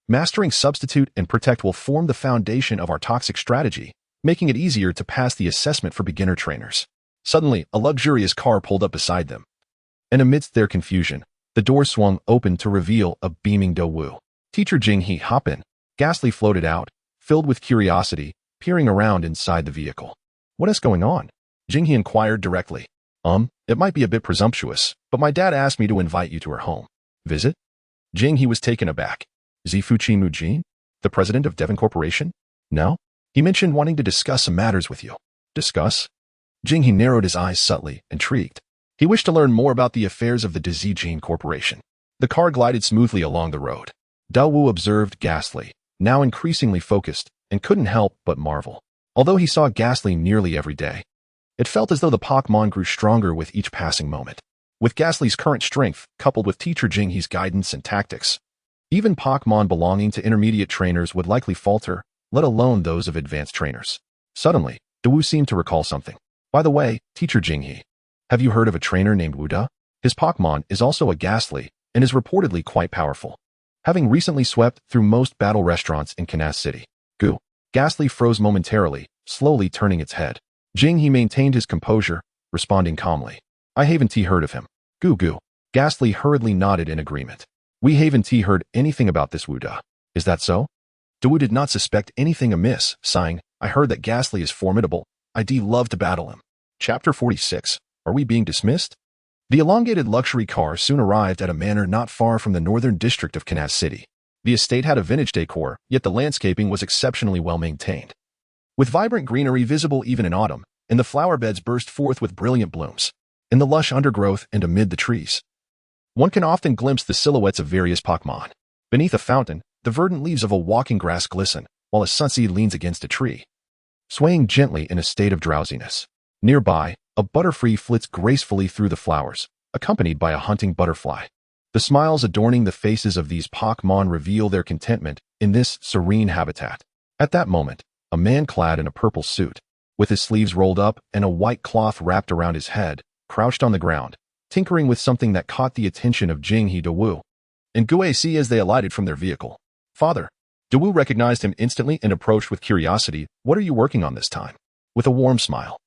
Mastering Substitute and Protect will form the foundation of our Toxic strategy, making it easier to pass the assessment for beginner trainers." Suddenly, a luxurious car pulled up beside them. And amidst their confusion, the door swung open to reveal a beaming Dawu. "Teacher Jing-hee, hop in." Ghastly floated out, filled with curiosity, peering around inside the vehicle. "What is going on?" Jing-hee inquired directly. It might be a bit presumptuous, but my dad asked me to invite you to her home." "Visit?" Jing-hee was taken aback. "Zifuchi Mujin? The president of Devon Corporation?" "No. He mentioned wanting to discuss some matters with you." "Discuss?" Jing-hee narrowed his eyes subtly, intrigued. He wished to learn more about the affairs of the Dzijin Corporation. The car glided smoothly along the road. Dawu observed Ghastly, now increasingly focused, and couldn't help but marvel. Although he saw Ghastly nearly every day, it felt as though the Pokémon grew stronger with each passing moment. With Ghastly's current strength, coupled with Teacher Jing-hee's guidance and tactics, even Pokémon belonging to intermediate trainers would likely falter, let alone those of advanced trainers. Suddenly, Dawu seemed to recall something. "By the way, Teacher Jing-hee, have you heard of a trainer named Wuda? His Pokémon is also a Ghastly and is reportedly quite powerful, having recently swept through most battle restaurants in Kansas City." "Goo." Ghastly froze momentarily, slowly turning its head. Jing-hee maintained his composure, responding calmly. "I haven't heard of him." "Goo goo." Ghastly hurriedly nodded in agreement. "We haven't heard anything about this Wuda. Is that so?" Dawu did not suspect anything amiss, sighing, "I heard that Ghastly is formidable. I'd love to battle him." Chapter 46. Are we being dismissed? The elongated luxury car soon arrived at a manor not far from the northern district of Kansas City. The estate had a vintage decor, yet the landscaping was exceptionally well maintained, with vibrant greenery visible even in autumn, and the flower beds burst forth with brilliant blooms. In the lush undergrowth and amid the trees, one can often glimpse the silhouettes of various Pokémon. Beneath a fountain, the verdant leaves of a walking grass glisten, while a Sensei leans against a tree, swaying gently in a state of drowsiness. Nearby, a butterfly flits gracefully through the flowers, accompanied by a hunting butterfly. The smiles adorning the faces of these Pokémon reveal their contentment in this serene habitat. At that moment, a man clad in a purple suit, with his sleeves rolled up and a white cloth wrapped around his head, crouched on the ground, tinkering with something that caught the attention of Jing-hee Dawu and Guac as they alighted from their vehicle. "Father." Dawu recognized him instantly and approached with curiosity. "What are you working on this time?" With a warm smile,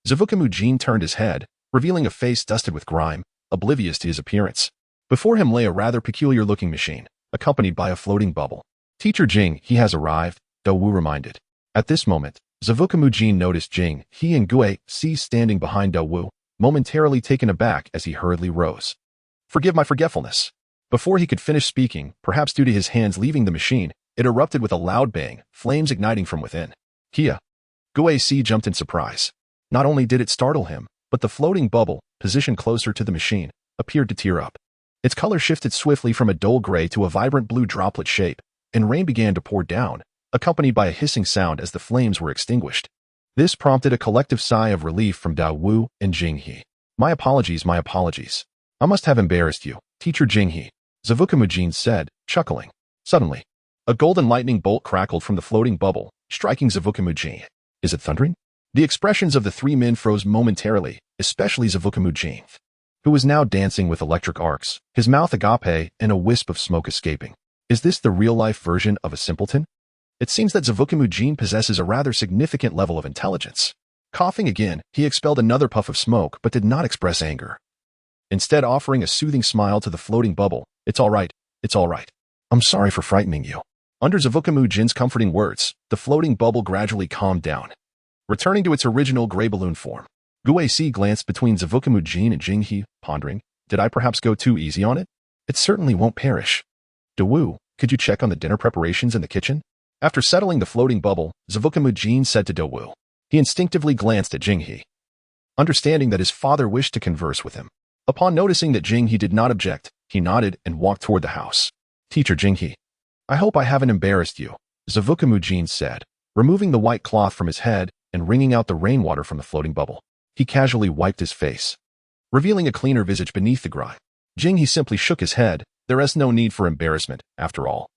Zavukimujin turned his head, revealing a face dusted with grime, oblivious to his appearance. Before him lay a rather peculiar-looking machine, accompanied by a floating bubble. "Teacher Jing, he has arrived," Dawu reminded. At this moment, Zavukimujin noticed Jing, he and Guac standing behind Dawu, momentarily taken aback as he hurriedly rose. "Forgive my forgetfulness." Before he could finish speaking, perhaps due to his hands leaving the machine, it erupted with a loud bang, flames igniting from within. "Kia." Guac jumped in surprise. Not only did it startle him, but the floating bubble, positioned closer to the machine, appeared to tear up. Its color shifted swiftly from a dull gray to a vibrant blue droplet shape, and rain began to pour down, accompanied by a hissing sound as the flames were extinguished. This prompted a collective sigh of relief from Dawu and Jing-hee. My apologies. I must have embarrassed you, Teacher Jing-hee," Zavukimujin said, chuckling. Suddenly, a golden lightning bolt crackled from the floating bubble, striking Zavukimujin. "Is it thundering?" The expressions of the three men froze momentarily, especially Zavukimujin, who was now dancing with electric arcs, his mouth agape and a wisp of smoke escaping. Is this the real-life version of a simpleton? It seems that Zavukimujin possesses a rather significant level of intelligence. Coughing again, he expelled another puff of smoke but did not express anger. Instead, offering a soothing smile to the floating bubble, "It's all right. I'm sorry for frightening you." Under Zavukimujin's comforting words, the floating bubble gradually calmed down, returning to its original gray balloon form. Guac glanced between Zavukimujin and Jing-hee, pondering, "Did I perhaps go too easy on it? It certainly won't perish." "Dawu, could you check on the dinner preparations in the kitchen?" After settling the floating bubble, Zavukimujin said to Dawu. He instinctively glanced at Jing-hee, understanding that his father wished to converse with him. Upon noticing that Jing-hee did not object, he nodded and walked toward the house. "Teacher Jing-hee, I hope I haven't embarrassed you," Zavukimujin said, removing the white cloth from his head and wringing out the rainwater from the floating bubble. He casually wiped his face, revealing a cleaner visage beneath the grime. He simply shook his head. There is no need for embarrassment, after all.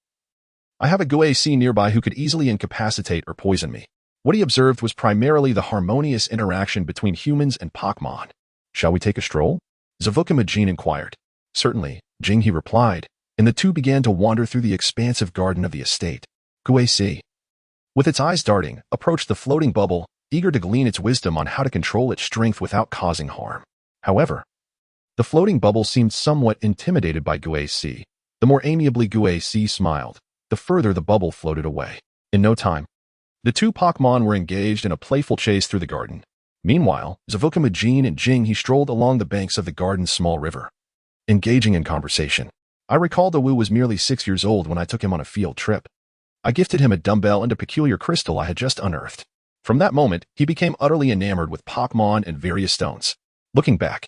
I have a Guac nearby who could easily incapacitate or poison me. What he observed was primarily the harmonious interaction between humans and Pokémon. Shall we take a stroll? Zavukimajin inquired. Certainly, He replied, and the two began to wander through the expansive garden of the estate. Guac, with its eyes darting, approached the floating bubble, eager to glean its wisdom on how to control its strength without causing harm. However, the floating bubble seemed somewhat intimidated by Guac. The more amiably Guac smiled, the further the bubble floated away. In no time, the two Pokémon were engaged in a playful chase through the garden. Meanwhile, Zavukimajin and He strolled along the banks of the garden's small river, engaging in conversation. I recall Dawu was merely 6 years old when I took him on a field trip. I gifted him a dumbbell and a peculiar crystal I had just unearthed. From that moment, he became utterly enamored with Pokémon and various stones. Looking back,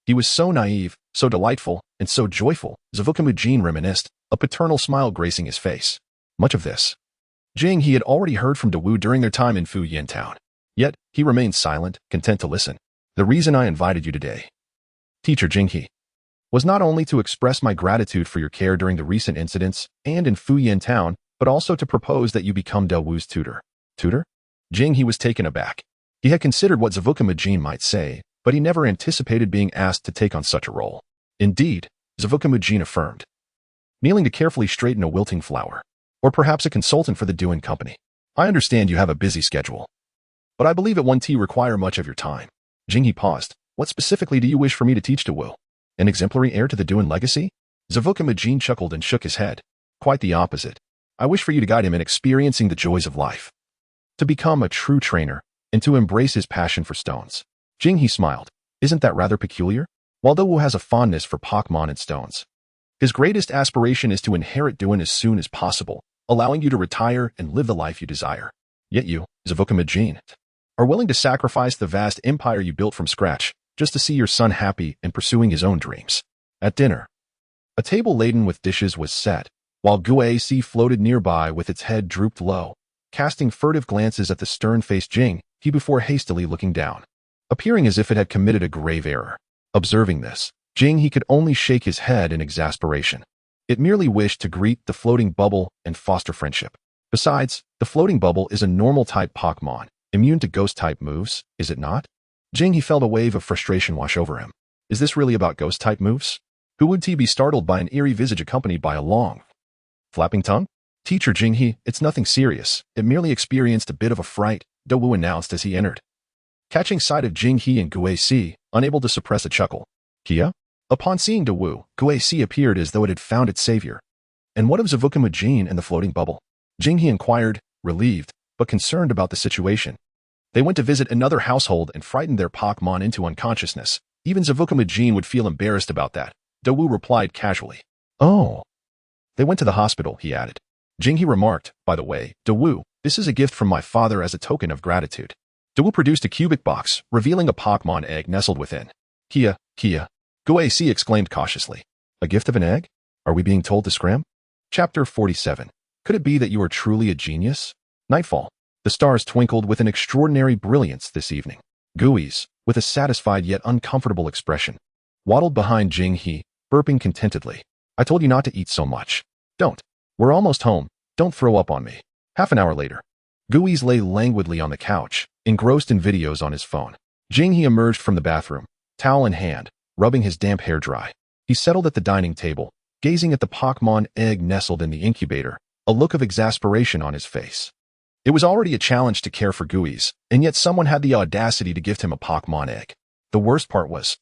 he was so naive, so delightful, and so joyful, Zavukimajin reminisced, a paternal smile gracing his face. Much of this he had already heard from Dawu during their time in Fu Yin Town. Yet, he remained silent, content to listen. The reason I invited you today, Teacher He, was not only to express my gratitude for your care during the recent incidents and in Fu Yin Town, but also to propose that you become Dawu's tutor. Tutor? He was taken aback. He had considered what Zavukimajin might say, but he never anticipated being asked to take on such a role. Indeed, Zavukimajin affirmed, kneeling to carefully straighten a wilting flower. Or perhaps a consultant for the Duan company. I understand you have a busy schedule, but I believe it won't require much of your time. He paused. What specifically do you wish for me to teach Dawu? An exemplary heir to the Duan legacy? Zavukimajin chuckled and shook his head. Quite the opposite. I wish for you to guide him in experiencing the joys of life, to become a true trainer, and to embrace his passion for stones. He smiled. Isn't that rather peculiar? While Dawu has a fondness for Pokémon and stones, his greatest aspiration is to inherit Duan as soon as possible, allowing you to retire and live the life you desire. Yet you, Zavukimajin, are willing to sacrifice the vast empire you built from scratch just to see your son happy and pursuing his own dreams. At dinner, a table laden with dishes was set, while Guac floated nearby with its head drooped low, casting furtive glances at the stern-faced he before hastily looking down, appearing as if it had committed a grave error. Observing this, he could only shake his head in exasperation. It merely wished to greet the floating bubble and foster friendship. Besides, the floating bubble is a normal-type Pokémon, immune to ghost-type moves, is it not? He felt a wave of frustration wash over him. Is this really about ghost-type moves? Who would be startled by an eerie visage accompanied by a long, flapping tongue? Teacher He, it's nothing serious. It merely experienced a bit of a fright, Dawu announced as he entered. Catching sight of He and Guac, unable to suppress a chuckle. Kia? Upon seeing Dawu, Guac appeared as though it had found its savior. And what of Zavukimajin and the floating bubble? He inquired, relieved, but concerned about the situation. They went to visit another household and frightened their Pokémon into unconsciousness. Even Zavukimajin would feel embarrassed about that. Dawu replied casually. Oh. They went to the hospital, he added. He remarked, by the way, Dawu, this is a gift from my father as a token of gratitude. Dawu produced a cubic box, revealing a Pokémon egg nestled within. Kia, Guac exclaimed cautiously. A gift of an egg? Are we being told to scram? Chapter 47. Could it be that you are truly a genius? Nightfall. The stars twinkled with an extraordinary brilliance this evening. Guiz, with a satisfied yet uncomfortable expression, waddled behind He, burping contentedly. I told you not to eat so much. Don't. We're almost home. Don't throw up on me. Half an hour later, Guiz lay languidly on the couch, engrossed in videos on his phone. He emerged from the bathroom, towel in hand, rubbing his damp hair dry. He settled at the dining table, gazing at the Pokémon egg nestled in the incubator, a look of exasperation on his face. It was already a challenge to care for Guiz, and yet someone had the audacity to gift him a Pokémon egg. The worst part was,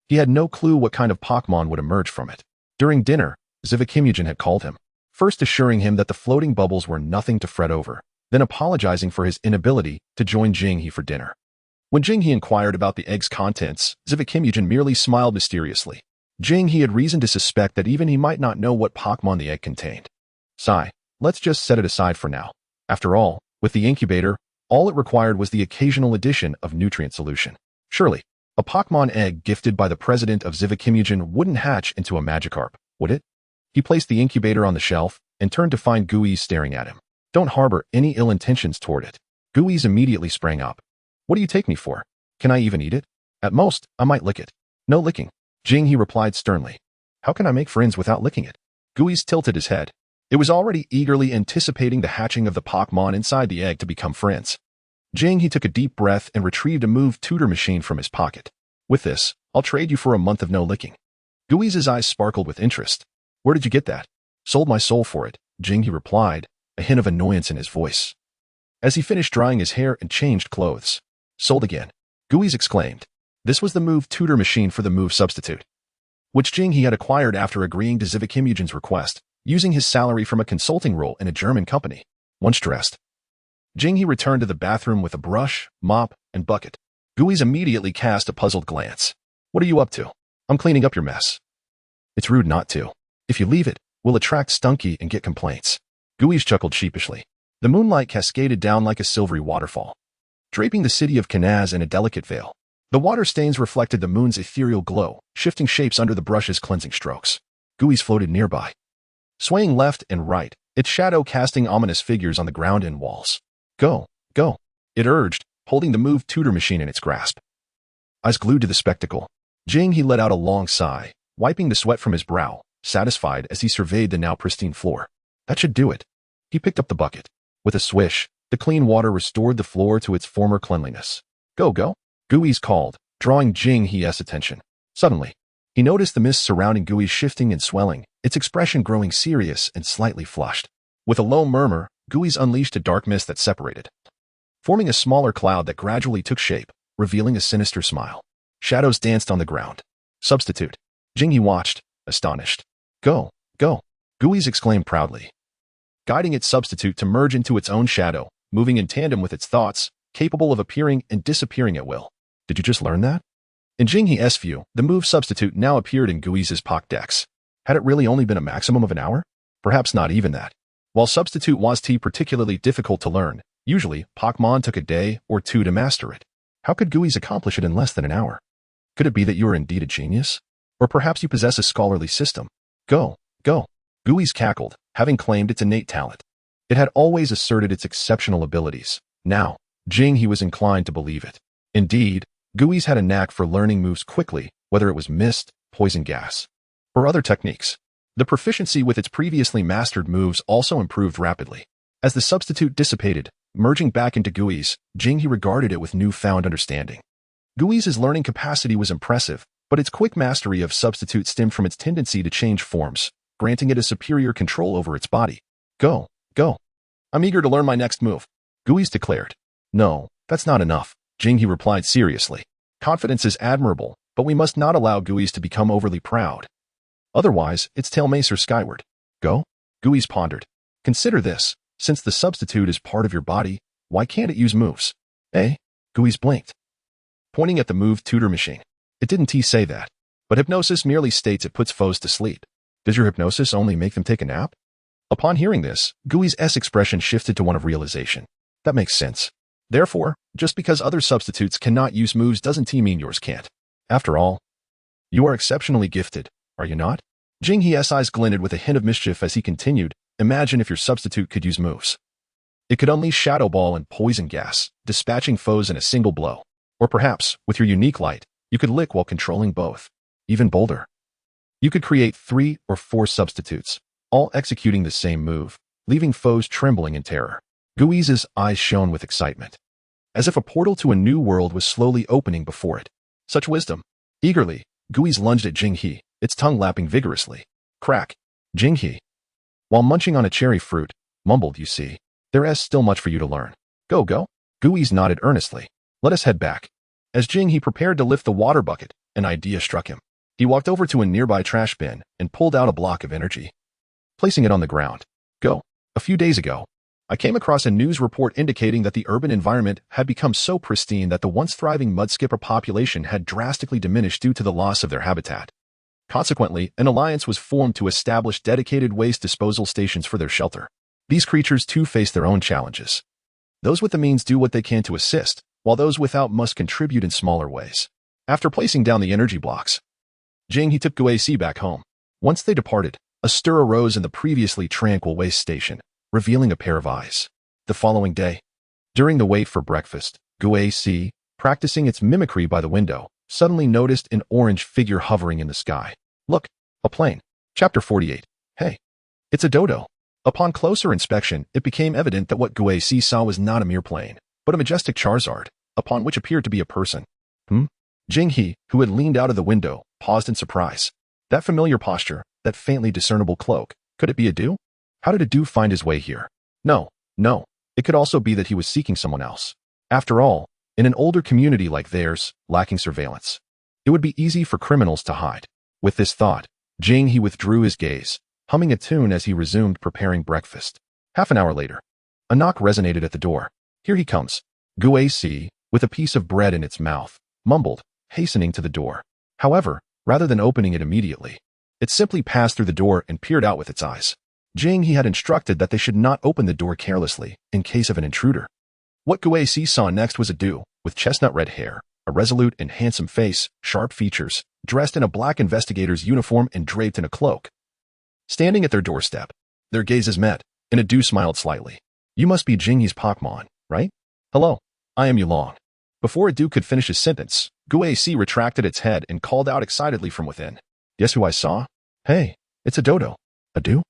he had no clue what kind of Pokémon would emerge from it. During dinner, Zavukimajin had called him, first assuring him that the floating bubbles were nothing to fret over, then apologizing for his inability to join He for dinner. When He inquired about the egg's contents, Zavukimajin merely smiled mysteriously. He had reason to suspect that even he might not know what Pokémon the egg contained. Sigh, let's just set it aside for now. After all, with the incubator, all it required was the occasional addition of nutrient solution. Surely, a Pokémon egg gifted by the president of Zavukimajin wouldn't hatch into a Magikarp, would it? He placed the incubator on the shelf and turned to find Guiz staring at him. Don't harbor any ill intentions toward it. Gui's immediately sprang up. What do you take me for? Can I even eat it? At most, I might lick it. No licking. Jing, he replied sternly. How can I make friends without licking it? Gui's tilted his head. It was already eagerly anticipating the hatching of the Pokémon inside the egg to become friends. Jing, he took a deep breath and retrieved a move tutor machine from his pocket. With this, I'll trade you for a month of no licking. Gui's eyes sparkled with interest. Where did you get that? Sold my soul for it, Jing, he replied, a hint of annoyance in his voice. As he finished drying his hair and changed clothes. Sold again. Gui's exclaimed. This was the move tutor machine for the move substitute, which Jing he had acquired after agreeing to Zivik request, using his salary from a consulting role in a German company. Once dressed, Jing he returned to the bathroom with a brush, mop, and bucket. Gui's immediately cast a puzzled glance. What are you up to? I'm cleaning up your mess. It's rude not to. If you leave it, we'll attract Stunky and get complaints. Gui's chuckled sheepishly. The moonlight cascaded down like a silvery waterfall, draping the city of Kanaz in a delicate veil. The water stains reflected the moon's ethereal glow, shifting shapes under the brush's cleansing strokes. Gui's floated nearby, swaying left and right, its shadow casting ominous figures on the ground and walls. Go, go, it urged, holding the move tutor machine in its grasp. Eyes glued to the spectacle, Jing he let out a long sigh, wiping the sweat from his brow, satisfied as he surveyed the now pristine floor. That should do it. He picked up the bucket. With a swish, the clean water restored the floor to its former cleanliness. Go, go, Gui's called, drawing Jing he's attention. Suddenly, he noticed the mist surrounding Gui shifting and swelling, its expression growing serious and slightly flushed. With a low murmur, Gui's unleashed a dark mist that separated, forming a smaller cloud that gradually took shape, revealing a sinister smile. Shadows danced on the ground. Substitute. Jing he watched, astonished. Go, go, Gui's exclaimed proudly, guiding its substitute to merge into its own shadow, moving in tandem with its thoughts, capable of appearing and disappearing at will. Did you just learn that? In Jing he's view, the move substitute now appeared in Gui's Pokédex. Had it really only been a maximum of an hour? Perhaps not even that. While substitute was particularly difficult to learn, usually Pokémon took a day or two to master it. How could Gui's accomplish it in less than an hour? Could it be that you are indeed a genius? Or perhaps you possess a scholarly system? Go, go. Gui's cackled, having claimed its innate talent. It had always asserted its exceptional abilities. Now, Jing he was inclined to believe it. Indeed, Gui's had a knack for learning moves quickly, whether it was mist, poison gas, or other techniques. The proficiency with its previously mastered moves also improved rapidly. As the substitute dissipated, merging back into Gui's, Jing he regarded it with newfound understanding. Gui's learning capacity was impressive, but its quick mastery of substitute stemmed from its tendency to change forms, granting it a superior control over its body. Go, go. I'm eager to learn my next move, Gui's declared. No, that's not enough, Jing he replied seriously. Confidence is admirable, but we must not allow Gui's to become overly proud. Otherwise, its tail may soar skyward. Go? Gui's pondered. Consider this, since the substitute is part of your body, why can't it use moves? Eh? Gui's blinked, pointing at the move tutor machine. It didn't say that, but hypnosis merely states it puts foes to sleep. Does your hypnosis only make them take a nap? Upon hearing this, Gui's expression shifted to one of realization. That makes sense. Therefore, just because other substitutes cannot use moves doesn't mean yours can't. After all, you are exceptionally gifted, are you not? Jing he's eyes glinted with a hint of mischief as he continued, imagine if your substitute could use moves. It could unleash Shadow Ball and Poison Gas, dispatching foes in a single blow. Or perhaps, with your unique light, you could lick while controlling both. Even bolder. You could create 3 or 4 substitutes, all executing the same move, leaving foes trembling in terror. Gui's eyes shone with excitement, as if a portal to a new world was slowly opening before it. Such wisdom. Eagerly, Gui's lunged at Jing he, its tongue lapping vigorously. Crack. Jing he, while munching on a cherry fruit, mumbled, you see, there is still much for you to learn. Go, go. Gui's nodded earnestly. Let us head back. As Jing he prepared to lift the water bucket, an idea struck him. He walked over to a nearby trash bin and pulled out a block of energy, placing it on the ground. Go. A few days ago, I came across a news report indicating that the urban environment had become so pristine that the once thriving mudskipper population had drastically diminished due to the loss of their habitat. Consequently, an alliance was formed to establish dedicated waste disposal stations for their shelter. These creatures too face their own challenges. Those with the means do what they can to assist, while those without must contribute in smaller ways. After placing down the energy blocks, Jing he took Gui's back home. Once they departed, a stir arose in the previously tranquil waste station, revealing a pair of eyes. The following day, During the wait for breakfast, Guac, practicing its mimicry by the window, suddenly noticed an orange figure hovering in the sky. Look, a plane. Chapter 48. Hey, it's a dodo. Upon closer inspection, it became evident that what Guac saw was not a mere plane, but a majestic Charizard, upon which appeared to be a person. Jinghe, who had leaned out of the window, paused in surprise. That familiar posture, that faintly discernible cloak, could it be a do? How did a do find his way here? No. It could also be that he was seeking someone else. After all, in an older community like theirs, lacking surveillance, it would be easy for criminals to hide. With this thought, Jinghe withdrew his gaze, humming a tune as he resumed preparing breakfast. Half an hour later, a knock resonated at the door. Here he comes. Guac, with a piece of bread in its mouth, mumbled, hastening to the door. However, rather than opening it immediately, it simply passed through the door and peered out with its eyes. Jinghe had instructed that they should not open the door carelessly in case of an intruder. What Guac saw next was a do, with chestnut-red hair, a resolute and handsome face, sharp features, dressed in a black investigator's uniform and draped in a cloak. Standing at their doorstep, their gazes met, and a do smiled slightly. You must be Jinghe's Pokémon, right? Hello, I am Yulong. Before a do could finish his sentence, Guac retracted its head and called out excitedly from within. Guess who I saw? Hey, it's a dodo. A do?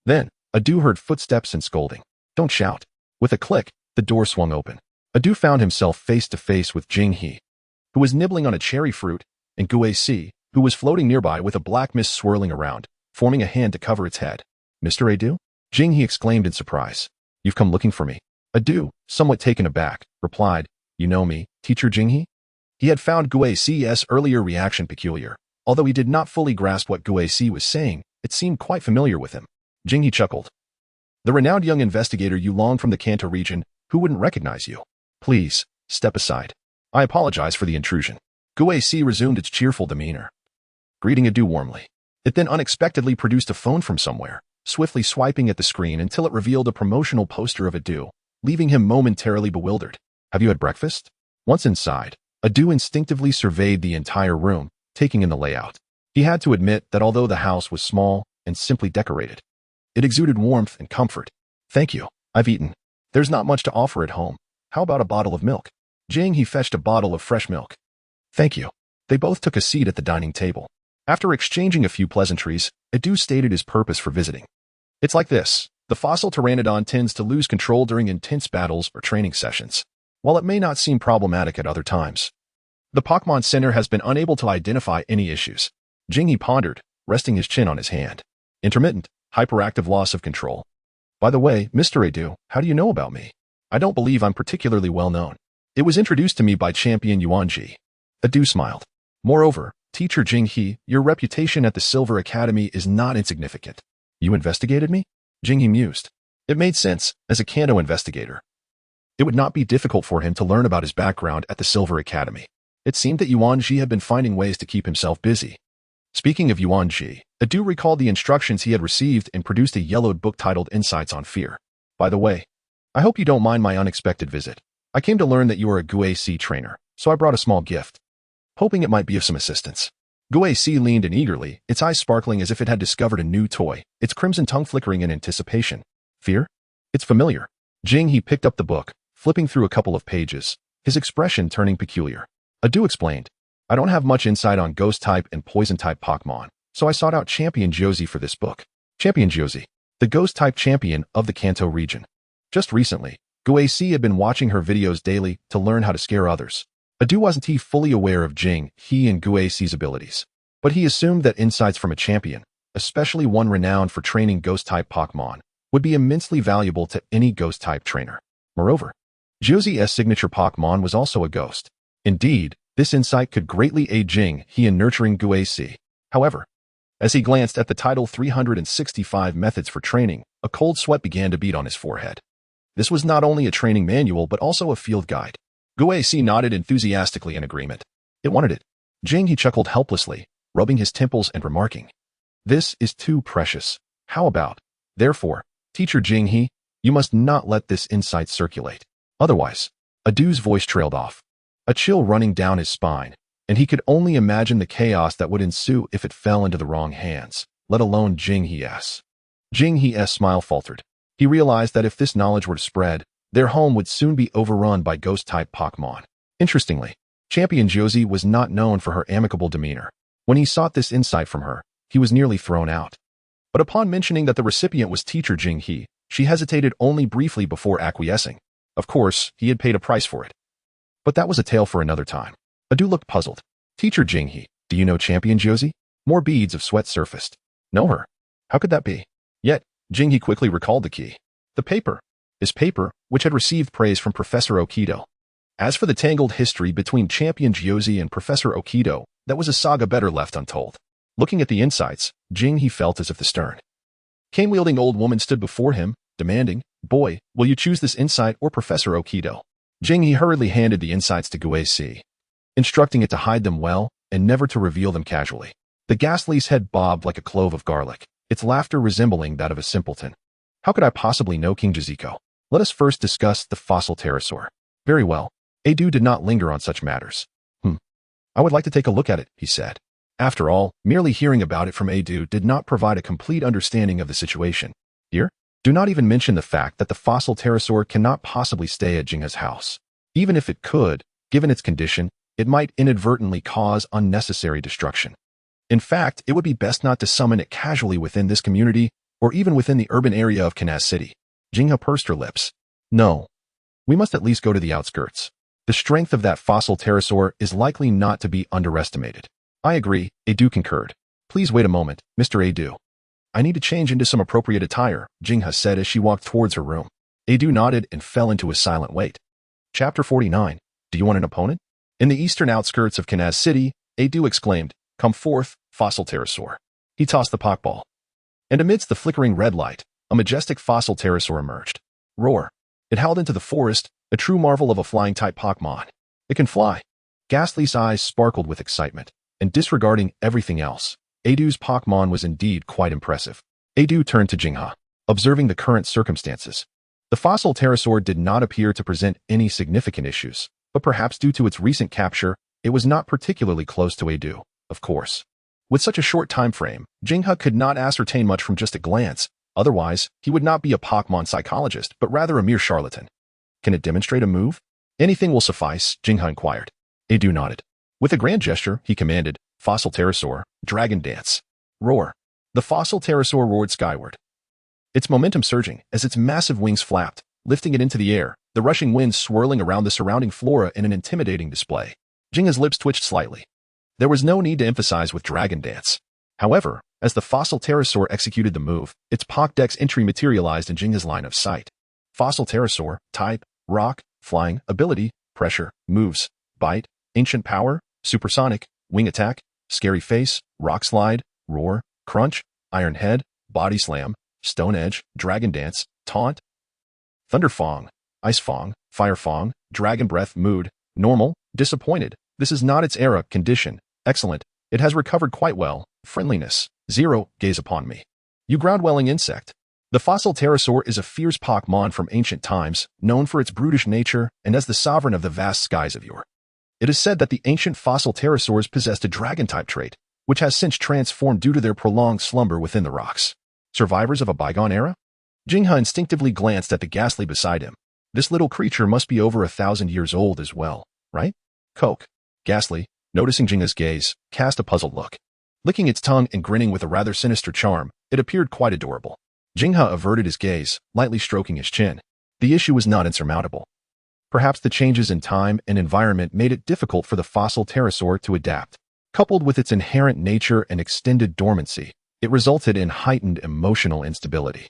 Then, a do heard footsteps and scolding. Don't shout. With a click, the door swung open. A do found himself face to face with Jinghe, who was nibbling on a cherry fruit, and Guac, who was floating nearby with a black mist swirling around, forming a hand to cover its head. Mr. Adu? Jinghe exclaimed in surprise. You've come looking for me. A do, somewhat taken aback, replied, You know me, Teacher Jinghe? He had found Guac's earlier reaction peculiar. Although he did not fully grasp what Guac was saying, it seemed quite familiar with him. Jinghe chuckled. The renowned young investigator Yulong from the Kanto region, who wouldn't recognize you. Please, step aside. I apologize for the intrusion. Guac resumed its cheerful demeanor, greeting a do warmly. It then unexpectedly produced a phone from somewhere, swiftly swiping at the screen until it revealed a promotional poster of a do, leaving him momentarily bewildered. Have you had breakfast? Once inside, a do instinctively surveyed the entire room, taking in the layout. He had to admit that although the house was small and simply decorated, it exuded warmth and comfort. Thank you, I've eaten. There's not much to offer at home. How about a bottle of milk? Jinghe fetched a bottle of fresh milk. Thank you. They both took a seat at the dining table. After exchanging a few pleasantries, Adu stated his purpose for visiting. It's like this. The fossil pteranodon tends to lose control during intense battles or training sessions, while it may not seem problematic at other times. The Pokémon Center has been unable to identify any issues. Jinghe pondered, resting his chin on his hand. Intermittent, hyperactive loss of control. By the way, Mr. Adu, how do you know about me? I don't believe I'm particularly well known. It was introduced to me by Champion Yuanji. Adu smiled. Moreover, Teacher Jinghe, your reputation at the Silver Academy is not insignificant. You investigated me? Jinghe mused. It made sense, as a Kanto investigator. It would not be difficult for him to learn about his background at the Silver Academy. It seemed that Yuanji had been finding ways to keep himself busy. Speaking of Yuanji, Adu recalled the instructions he had received and produced a yellowed book titled Insights on Fear. By the way, I hope you don't mind my unexpected visit. I came to learn that you are a Guac trainer, so I brought a small gift, hoping it might be of some assistance. Guac leaned in eagerly, its eyes sparkling as if it had discovered a new toy, its crimson tongue flickering in anticipation. Fear? It's familiar. Jinghe picked up the book, flipping through a couple of pages, his expression turning peculiar. Adu explained, I don't have much insight on ghost-type and poison-type Pokémon, so I sought out Champion Josie for this book. Champion Josie, the ghost-type champion of the Kanto region. Just recently, Guac had been watching her videos daily to learn how to scare others. Adu wasn't fully aware of Jinghe and Guac's abilities, but he assumed that insights from a champion, especially one renowned for training ghost-type Pokémon, would be immensely valuable to any ghost-type trainer. Moreover, Josie's signature Pokémon was also a ghost. Indeed, this insight could greatly aid Jinghe in nurturing Guac. However, as he glanced at the title 365 Methods for Training, a cold sweat began to beat on his forehead. This was not only a training manual but also a field guide. Guac nodded enthusiastically in agreement. It wanted it. Jinghe chuckled helplessly, rubbing his temples and remarking, This is too precious. How about? Therefore, Teacher Jinghe, you must not let this insight circulate. Otherwise, Adu's voice trailed off, a chill running down his spine, and he could only imagine the chaos that would ensue if it fell into the wrong hands, let alone Jinghe's. Jinghe's smile faltered. He realized that if this knowledge were to spread, Their home would soon be overrun by ghost-type Pokémon. Interestingly, Champion Josie was not known for her amicable demeanor. When he sought this insight from her, he was nearly thrown out. But upon mentioning that the recipient was teacher Jing-He, she hesitated only briefly before acquiescing. Of course, he had paid a price for it. But that was a tale for another time. Adu looked puzzled. Teacher Jing-He, do you know Champion Josie? More beads of sweat surfaced. Know her? How could that be? Yet, Jing-He quickly recalled the key. The paper. His paper, which had received praise from Professor Okido. As for the tangled history between Champion Josie and Professor Okido, that was a saga better left untold. Looking at the insights, Jing-He felt as if the stern, cane-wielding old woman stood before him, demanding, "Boy, will you choose this insight or Professor Okido?" Jing-He hurriedly handed the insights to Guei-Si, instructing it to hide them well and never to reveal them casually. The ghastly's head bobbed like a clove of garlic, its laughter resembling that of a simpleton. How could I possibly know King Jiziko? Let us first discuss the fossil pterosaur. Very well. Adu did not linger on such matters. I would like to take a look at it, he said. After all, merely hearing about it from Adu did not provide a complete understanding of the situation. Here, do not even mention the fact that the fossil pterosaur cannot possibly stay at Jingha's house. Even if it could, given its condition, it might inadvertently cause unnecessary destruction. In fact, it would be best not to summon it casually within this community or even within the urban area of Kanaz City. Jingha pursed her lips. No. We must at least go to the outskirts. The strength of that fossil pterosaur is likely not to be underestimated. I agree, Adu concurred. Please wait a moment, Mr. Adu. I need to change into some appropriate attire, Jingha said as she walked towards her room. Adu nodded and fell into a silent wait. Chapter 49. Do you want an opponent? In the eastern outskirts of Kanaz City, Adu exclaimed, "Come forth, fossil pterosaur." He tossed the Pokeball. And amidst the flickering red light, a majestic fossil pterosaur emerged. Roar. It howled into the forest, a true marvel of a flying-type Pokémon. It can fly. Ghastly's eyes sparkled with excitement, and disregarding everything else, Adu's Pokémon was indeed quite impressive. Adu turned to Jingha, observing the current circumstances. The fossil pterosaur did not appear to present any significant issues, but perhaps due to its recent capture, it was not particularly close to Adu, of course. With such a short time frame, Jingha could not ascertain much from just a glance. Otherwise, he would not be a Pokémon psychologist, but rather a mere charlatan. Can it demonstrate a move? Anything will suffice, Jingha inquired. Adu nodded. With a grand gesture, he commanded, "Fossil pterosaur, dragon dance." Roar. The fossil pterosaur roared skyward, its momentum surging as its massive wings flapped, lifting it into the air, the rushing winds swirling around the surrounding flora in an intimidating display. Jingha's lips twitched slightly. There was no need to emphasize with dragon dance. However, as the fossil pterosaur executed the move, its Pokédex entry materialized in Jingha's line of sight. Fossil pterosaur, type, rock, flying, ability, pressure, moves, bite, ancient power, supersonic, wing attack, scary face, rock slide, roar, crunch, iron head, body slam, stone edge, dragon dance, taunt, thunder fong, ice fong, fire fong, dragon breath, mood, normal, disappointed. This is not its era, condition, excellent. It has recovered quite well, friendliness, 0, gaze upon me. You ground-dwelling insect. The fossil pterosaur is a fierce Pokémon from ancient times, known for its brutish nature and as the sovereign of the vast skies of yore. It is said that the ancient fossil pterosaurs possessed a dragon-type trait, which has since transformed due to their prolonged slumber within the rocks. Survivors of a bygone era? Jingha instinctively glanced at the ghastly beside him. This little creature must be over 1,000 years old as well, right? Coke. Ghastly, noticing Jingha's gaze, cast a puzzled look. Licking its tongue and grinning with a rather sinister charm, it appeared quite adorable. Jingha averted his gaze, lightly stroking his chin. The issue was not insurmountable. Perhaps the changes in time and environment made it difficult for the fossil pterosaur to adapt. Coupled with its inherent nature and extended dormancy, it resulted in heightened emotional instability.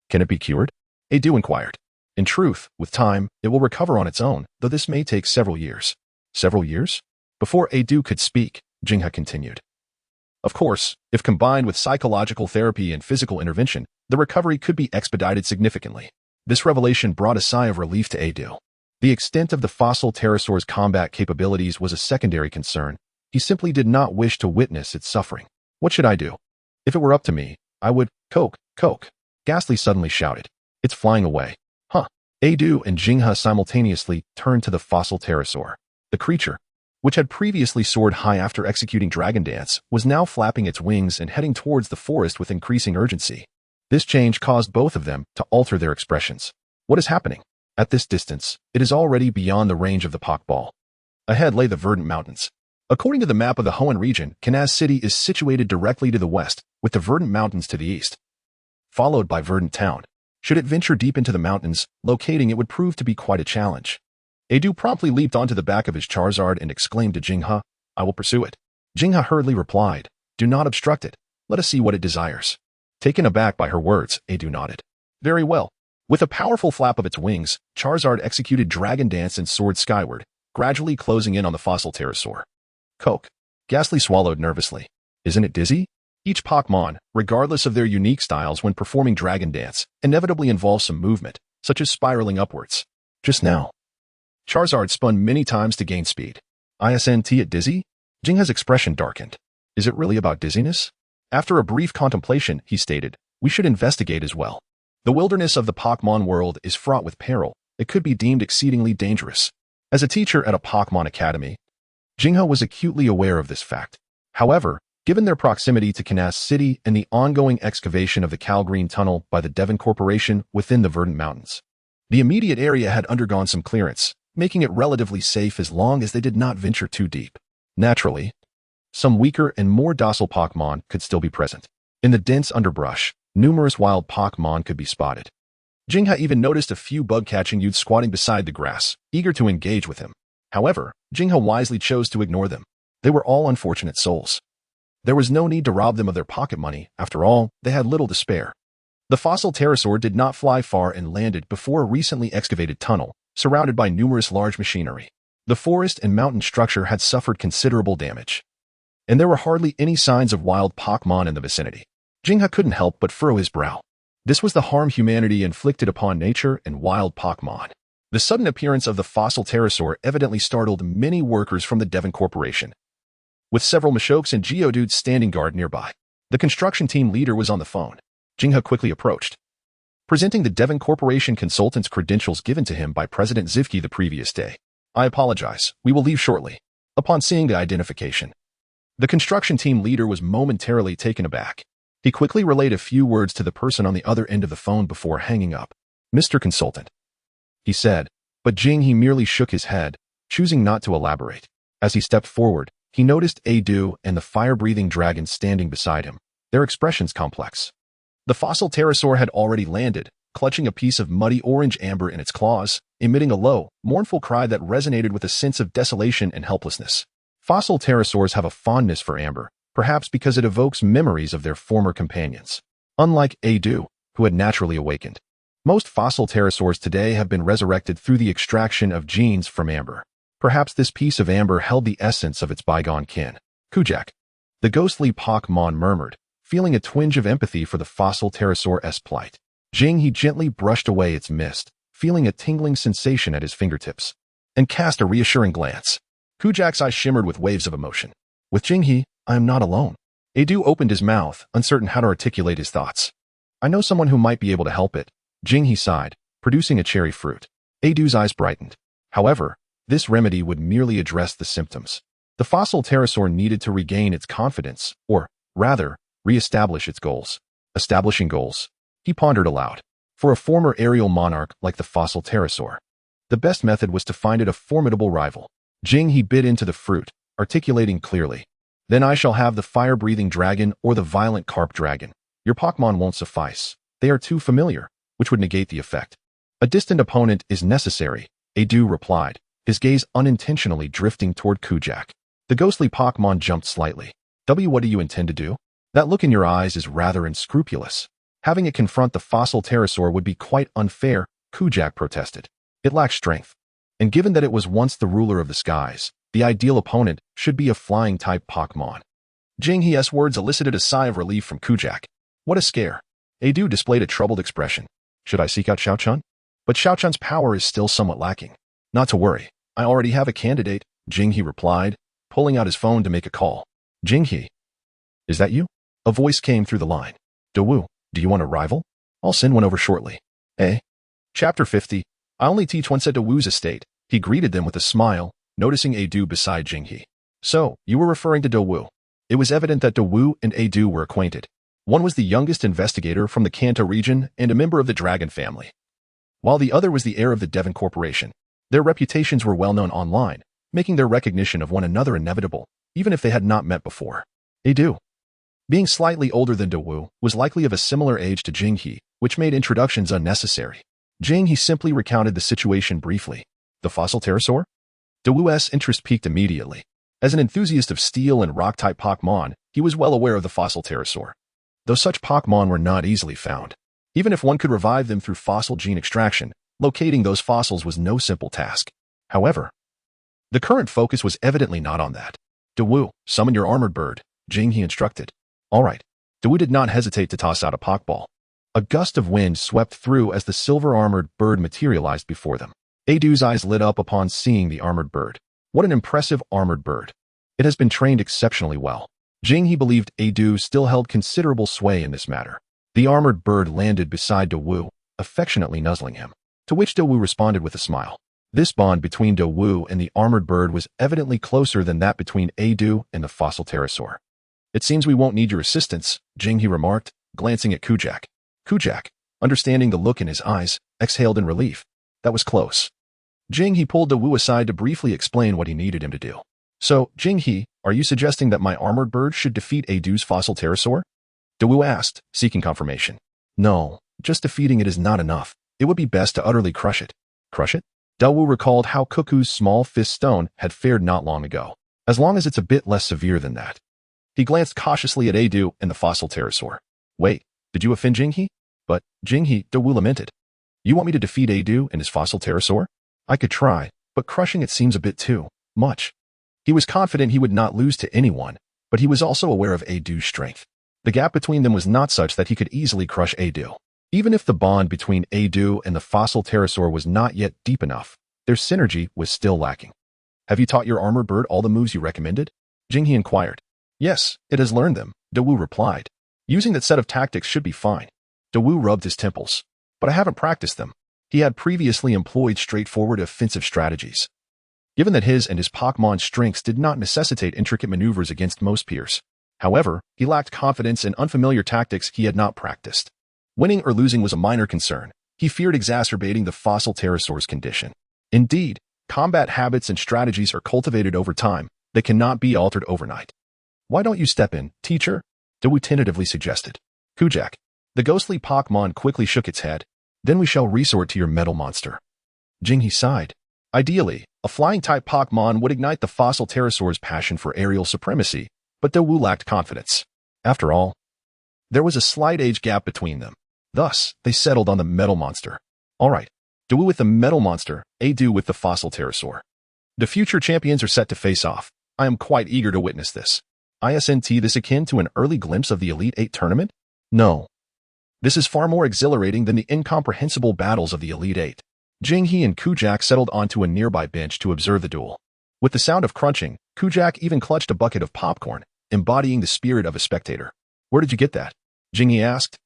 Can it be cured? Adu inquired. In truth, with time, it will recover on its own, though this may take several years. Several years? Before Adu could speak, Jingha continued. Of course, if combined with psychological therapy and physical intervention, the recovery could be expedited significantly. This revelation brought a sigh of relief to Adu. The extent of the fossil pterosaur's combat capabilities was a secondary concern. He simply did not wish to witness its suffering. What should I do? If it were up to me, I would, Coke. Ghastly suddenly shouted. It's flying away. Huh. Adu and Jingha simultaneously turned to the fossil pterosaur. The creature, which had previously soared high after executing Dragon Dance, was now flapping its wings and heading towards the forest with increasing urgency. This change caused both of them to alter their expressions. What is happening? At this distance, it is already beyond the range of the Pokeball. Ahead lay the Verdant Mountains. According to the map of the Hoenn region, Canaz City is situated directly to the west, with the Verdant Mountains to the east, followed by Verdant Town. Should it venture deep into the mountains, locating it would prove to be quite a challenge. Edu promptly leaped onto the back of his Charizard and exclaimed to Jinghe, "I will pursue it." Jinghe hurriedly replied, "Do not obstruct it. Let us see what it desires." Taken aback by her words, Edu nodded. "Very well." With a powerful flap of its wings, Charizard executed Dragon Dance and soared skyward, gradually closing in on the fossil pterosaur. Coke. Ghastly swallowed nervously. "Isn't it dizzy?" Each Pokémon, regardless of their unique styles when performing Dragon Dance, inevitably involves some movement, such as spiraling upwards. Just now, Charizard spun many times to gain speed. "Isn't it dizzy?" Jinghe's expression darkened. "Is it really about dizziness?" After a brief contemplation, he stated, "We should investigate as well. The wilderness of the Pokémon world is fraught with peril. It could be deemed exceedingly dangerous." As a teacher at a Pokémon Academy, Jinghe was acutely aware of this fact. However, given their proximity to Canaz City and the ongoing excavation of the Calgreen Tunnel by the Devon Corporation within the Verdant Mountains, the immediate area had undergone some clearance, making it relatively safe as long as they did not venture too deep. Naturally, some weaker and more docile Pokémon could still be present. In the dense underbrush, numerous wild Pokémon could be spotted. Jinghe even noticed a few bug-catching youths squatting beside the grass, eager to engage with him. However, Jinghe wisely chose to ignore them. They were all unfortunate souls. There was no need to rob them of their pocket money. After all, they had little to spare. The fossil pterosaur did not fly far and landed before a recently excavated tunnel, surrounded by numerous large machinery. The forest and mountain structure had suffered considerable damage, and there were hardly any signs of wild Pokémon in the vicinity. Jinghe couldn't help but furrow his brow. This was the harm humanity inflicted upon nature and wild Pokémon. The sudden appearance of the fossil pterosaur evidently startled many workers from the Devon Corporation, with several Mashokes and Geodudes standing guard nearby. The construction team leader was on the phone. Jinghe quickly approached, presenting the Devon Corporation consultant's credentials given to him by President Zivki the previous day. "I apologize. We will leave shortly." Upon seeing the identification, the construction team leader was momentarily taken aback. He quickly relayed a few words to the person on the other end of the phone before hanging up. "Mr. Consultant," he said, but Jinghe merely shook his head, choosing not to elaborate. As he stepped forward, he noticed Edu and the fire-breathing dragon standing beside him, their expressions complex. The fossil pterosaur had already landed, clutching a piece of muddy orange amber in its claws, emitting a low, mournful cry that resonated with a sense of desolation and helplessness. Fossil pterosaurs have a fondness for amber, perhaps because it evokes memories of their former companions. Unlike Edu, who had naturally awakened, most fossil pterosaurs today have been resurrected through the extraction of genes from amber. Perhaps this piece of amber held the essence of its bygone kin. "Kujak," the ghostly Pokémon murmured, feeling a twinge of empathy for the fossil pterosaur's plight. Jinghe gently brushed away its mist, feeling a tingling sensation at his fingertips, and cast a reassuring glance. Kujak's eyes shimmered with waves of emotion. "With Jinghe, I am not alone." Edu opened his mouth, uncertain how to articulate his thoughts. "I know someone who might be able to help it." Jinghe sighed, producing a cherry fruit. Edu's eyes brightened. However, this remedy would merely address the symptoms. The fossil pterosaur needed to regain its confidence, or, rather, re-establish its goals. Establishing goals, he pondered aloud. For a former aerial monarch like the fossil pterosaur, the best method was to find it a formidable rival. Jinghe bit into the fruit, articulating clearly. "Then I shall have the fire-breathing dragon or the violent carp dragon. Your Pokémon won't suffice. They are too familiar, which would negate the effect. A distant opponent is necessary," Edu replied, his gaze unintentionally drifting toward Kujak. The ghostly Pokémon jumped slightly. What do you intend to do?" "That look in your eyes is rather unscrupulous. Having it confront the fossil pterosaur would be quite unfair," Kujak protested. "It lacks strength. And given that it was once the ruler of the skies, the ideal opponent should be a flying-type Pokémon." Jinghe's words elicited a sigh of relief from Kujak. "What a scare." Edu displayed a troubled expression. "Should I seek out Xiaochun?" "But Xiaochun's power is still somewhat lacking." "Not to worry. I already have a candidate," Jinghe replied, pulling out his phone to make a call. "Jinghe, is that you?" A voice came through the line. "Dawu, do you want a rival? I'll send one over shortly." "Eh?" Chapter 50. I only teach once at Dawu's estate. He greeted them with a smile, noticing Edu beside Jinghe. "So, you were referring to Dawu." It was evident that Dawu and Edu were acquainted. One was the youngest investigator from the Kanto region and a member of the dragon family, while the other was the heir of the Devon Corporation. Their reputations were well known online, making their recognition of one another inevitable, even if they had not met before. Adu, being slightly older than Dawu, was likely of a similar age to Jinghe, which made introductions unnecessary. Jinghe simply recounted the situation briefly. The fossil pterosaur? Dawu's interest peaked immediately. As an enthusiast of steel and rock-type Pokémon, he was well aware of the fossil pterosaur. Though such Pokémon were not easily found. Even if one could revive them through fossil gene extraction, locating those fossils was no simple task. However, the current focus was evidently not on that. Dawu, summon your armored bird, Jinghe instructed. All right. Dawu did not hesitate to toss out a Pokeball. A gust of wind swept through as the silver-armored bird materialized before them. Adu's eyes lit up upon seeing the armored bird. What an impressive armored bird. It has been trained exceptionally well. Jinghe believed Adu still held considerable sway in this matter. The armored bird landed beside Dawu, affectionately nuzzling him, to which Dawu responded with a smile. This bond between Dawu and the armored bird was evidently closer than that between Adu and the fossil pterosaur. It seems we won't need your assistance, Jinghe remarked, glancing at Kujak. Kujak, understanding the look in his eyes, exhaled in relief. That was close. Jinghe pulled Dawu aside to briefly explain what he needed him to do. So, Jinghe, are you suggesting that my armored bird should defeat Adu's fossil pterosaur? Dawu asked, seeking confirmation. No, just defeating it is not enough. It would be best to utterly crush it. Crush it? Dawu recalled how Cuckoo's small fist stone had fared not long ago. As long as it's a bit less severe than that. He glanced cautiously at Adu and the fossil pterosaur. Wait, did you offend Jinghe? But, Jinghe, Dawu lamented. You want me to defeat Adu and his fossil pterosaur? I could try, but crushing it seems a bit too much. He was confident he would not lose to anyone, but he was also aware of Adu's strength. The gap between them was not such that he could easily crush Adu. Even if the bond between Adu and the fossil pterosaur was not yet deep enough, their synergy was still lacking. Have you taught your armored bird all the moves you recommended? Jinghe inquired. Yes, it has learned them, Dawu replied. Using that set of tactics should be fine. Dawu rubbed his temples. But I haven't practiced them. He had previously employed straightforward offensive strategies. Given that his and his Pokémon's strengths did not necessitate intricate maneuvers against most peers. However, he lacked confidence in unfamiliar tactics he had not practiced. Winning or losing was a minor concern. He feared exacerbating the fossil pterosaur's condition. Indeed, combat habits and strategies are cultivated over time. They cannot be altered overnight. Why don't you step in, teacher? Dawu tentatively suggested. Kujak. The ghostly Pokémon quickly shook its head. Then we shall resort to your metal monster. Jinghe sighed. Ideally, a flying-type Pokémon would ignite the fossil pterosaur's passion for aerial supremacy, but Dawu lacked confidence. After all, there was a slight age gap between them. Thus, they settled on the metal monster. All right, Dawu with the metal monster, Adu with the fossil pterosaur. The future champions are set to face off. I am quite eager to witness this. Isn't this akin to an early glimpse of the Elite Eight tournament? No. This is far more exhilarating than the incomprehensible battles of the Elite Eight. Jinghe and Kujak settled onto a nearby bench to observe the duel. With the sound of crunching, Kujak even clutched a bucket of popcorn, embodying the spirit of a spectator. Where did you get that? Jinghe asked.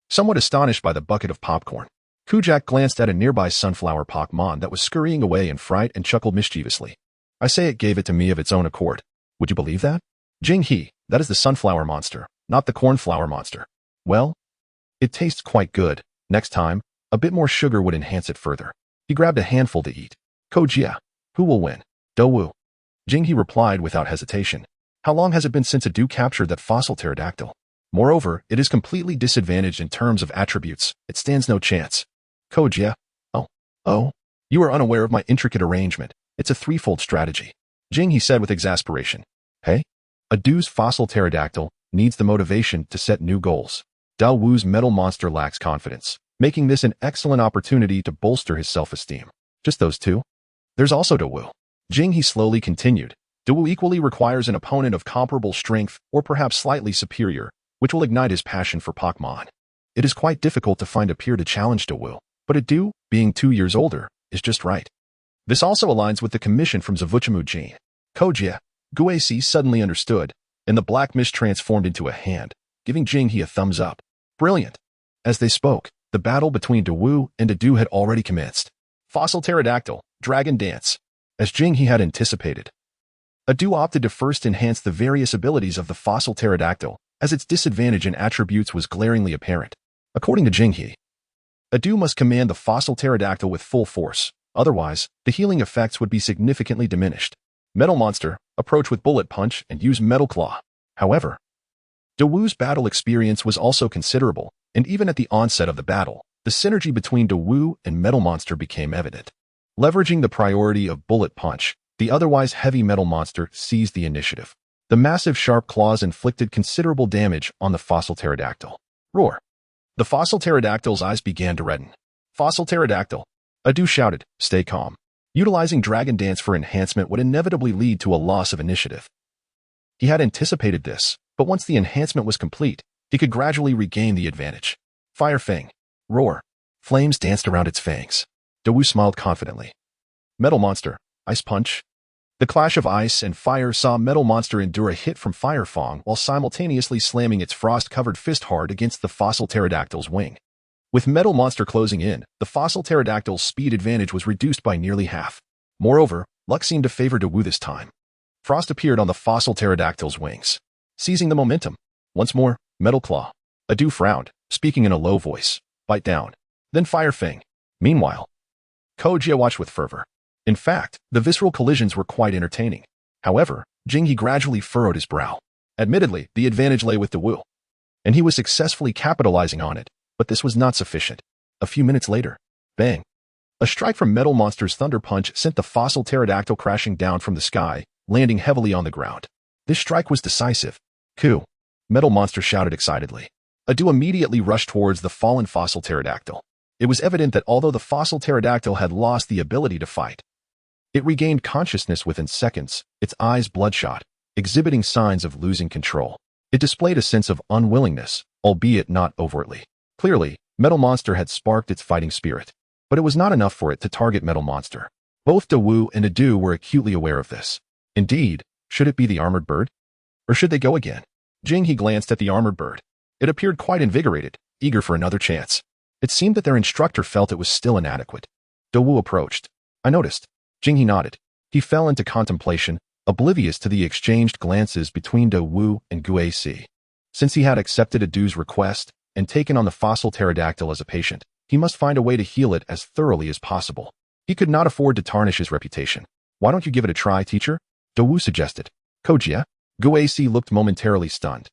Somewhat astonished by the bucket of popcorn, Kujak glanced at a nearby sunflower Pokémon that was scurrying away in fright and chuckled mischievously. I say it gave it to me of its own accord. Would you believe that? Jinghe, that is the sunflower monster, not the cornflower monster. Well, it tastes quite good. Next time, a bit more sugar would enhance it further. He grabbed a handful to eat. Kojia, who will win? Dawu. Jinghe replied without hesitation. How long has it been since Adu captured that fossil pterodactyl? Moreover, it is completely disadvantaged in terms of attributes. It stands no chance. Kojia. Oh. You are unaware of my intricate arrangement. It's a threefold strategy. Jinghe said with exasperation. Hey? Adu's fossil pterodactyl needs the motivation to set new goals. Dawu's metal monster lacks confidence, making this an excellent opportunity to bolster his self-esteem. Just those two? There's also Dawu. Jinghe slowly continued. Dawu equally requires an opponent of comparable strength or perhaps slightly superior, which will ignite his passion for Pokémon. It is quite difficult to find a peer to challenge Dawu, but Adu, being 2 years older, is just right. This also aligns with the commission from Zavuchamu Gene. Kojia, Guesi suddenly understood, and the black mist transformed into a hand, giving Jinghe a thumbs up. Brilliant. As they spoke, the battle between Dawu and Adu had already commenced. Fossil pterodactyl, dragon dance. As Jinghe had anticipated. Adu opted to first enhance the various abilities of the fossil pterodactyl, as its disadvantage in attributes was glaringly apparent. According to Jinghe, Adu must command the fossil pterodactyl with full force, otherwise, the healing effects would be significantly diminished. Metal Monster, approach with Bullet Punch and use Metal Claw. However, Dawoo's battle experience was also considerable, and even at the onset of the battle, the synergy between Dawoo and Metal Monster became evident. Leveraging the priority of Bullet Punch, the otherwise heavy Metal Monster seized the initiative. The massive sharp claws inflicted considerable damage on the fossil pterodactyl. Roar! The fossil pterodactyl's eyes began to redden. Fossil pterodactyl! Adu shouted, stay calm. Utilizing Dragon Dance for enhancement would inevitably lead to a loss of initiative. He had anticipated this, but once the enhancement was complete, he could gradually regain the advantage. Fire Fang! Roar! Flames danced around its fangs. Dawoo smiled confidently. Metal Monster! Ice Punch! The clash of ice and fire saw Metal Monster endure a hit from Fire Fang while simultaneously slamming its frost-covered fist hard against the fossil pterodactyl's wing. With Metal Monster closing in, the fossil pterodactyl's speed advantage was reduced by nearly half. Moreover, luck seemed to favor Dawoo this time. Frost appeared on the fossil pterodactyl's wings. Seizing the momentum. Once more, Metal Claw. Adu frowned, speaking in a low voice. Bite down. Then Fire Fang. Meanwhile, Kojia watched with fervor. In fact, the visceral collisions were quite entertaining. However, Jinghe gradually furrowed his brow. Admittedly, the advantage lay with Dawoo, and he was successfully capitalizing on it, but this was not sufficient. A few minutes later, bang! A strike from Metal Monster's Thunder Punch sent the fossil pterodactyl crashing down from the sky, landing heavily on the ground. This strike was decisive. Coup! Metal Monster shouted excitedly. Adu immediately rushed towards the fallen fossil pterodactyl. It was evident that although the fossil pterodactyl had lost the ability to fight, it regained consciousness within seconds, its eyes bloodshot, exhibiting signs of losing control. It displayed a sense of unwillingness, albeit not overtly. Clearly, Metal Monster had sparked its fighting spirit, but it was not enough for it to target Metal Monster. Both Dawoo and Adu were acutely aware of this. Indeed, should it be the armored bird? Or should they go again? Jinghe glanced at the armored bird. It appeared quite invigorated, eager for another chance. It seemed that their instructor felt it was still inadequate. Dawoo approached. I noticed. Jinghe nodded. He fell into contemplation, oblivious to the exchanged glances between Dawoo and Guac. Since he had accepted Adu's request and taken on the fossil pterodactyl as a patient, he must find a way to heal it as thoroughly as possible. He could not afford to tarnish his reputation. Why don't you give it a try, teacher? Dawoo suggested. Kojia? Guac looked momentarily stunned,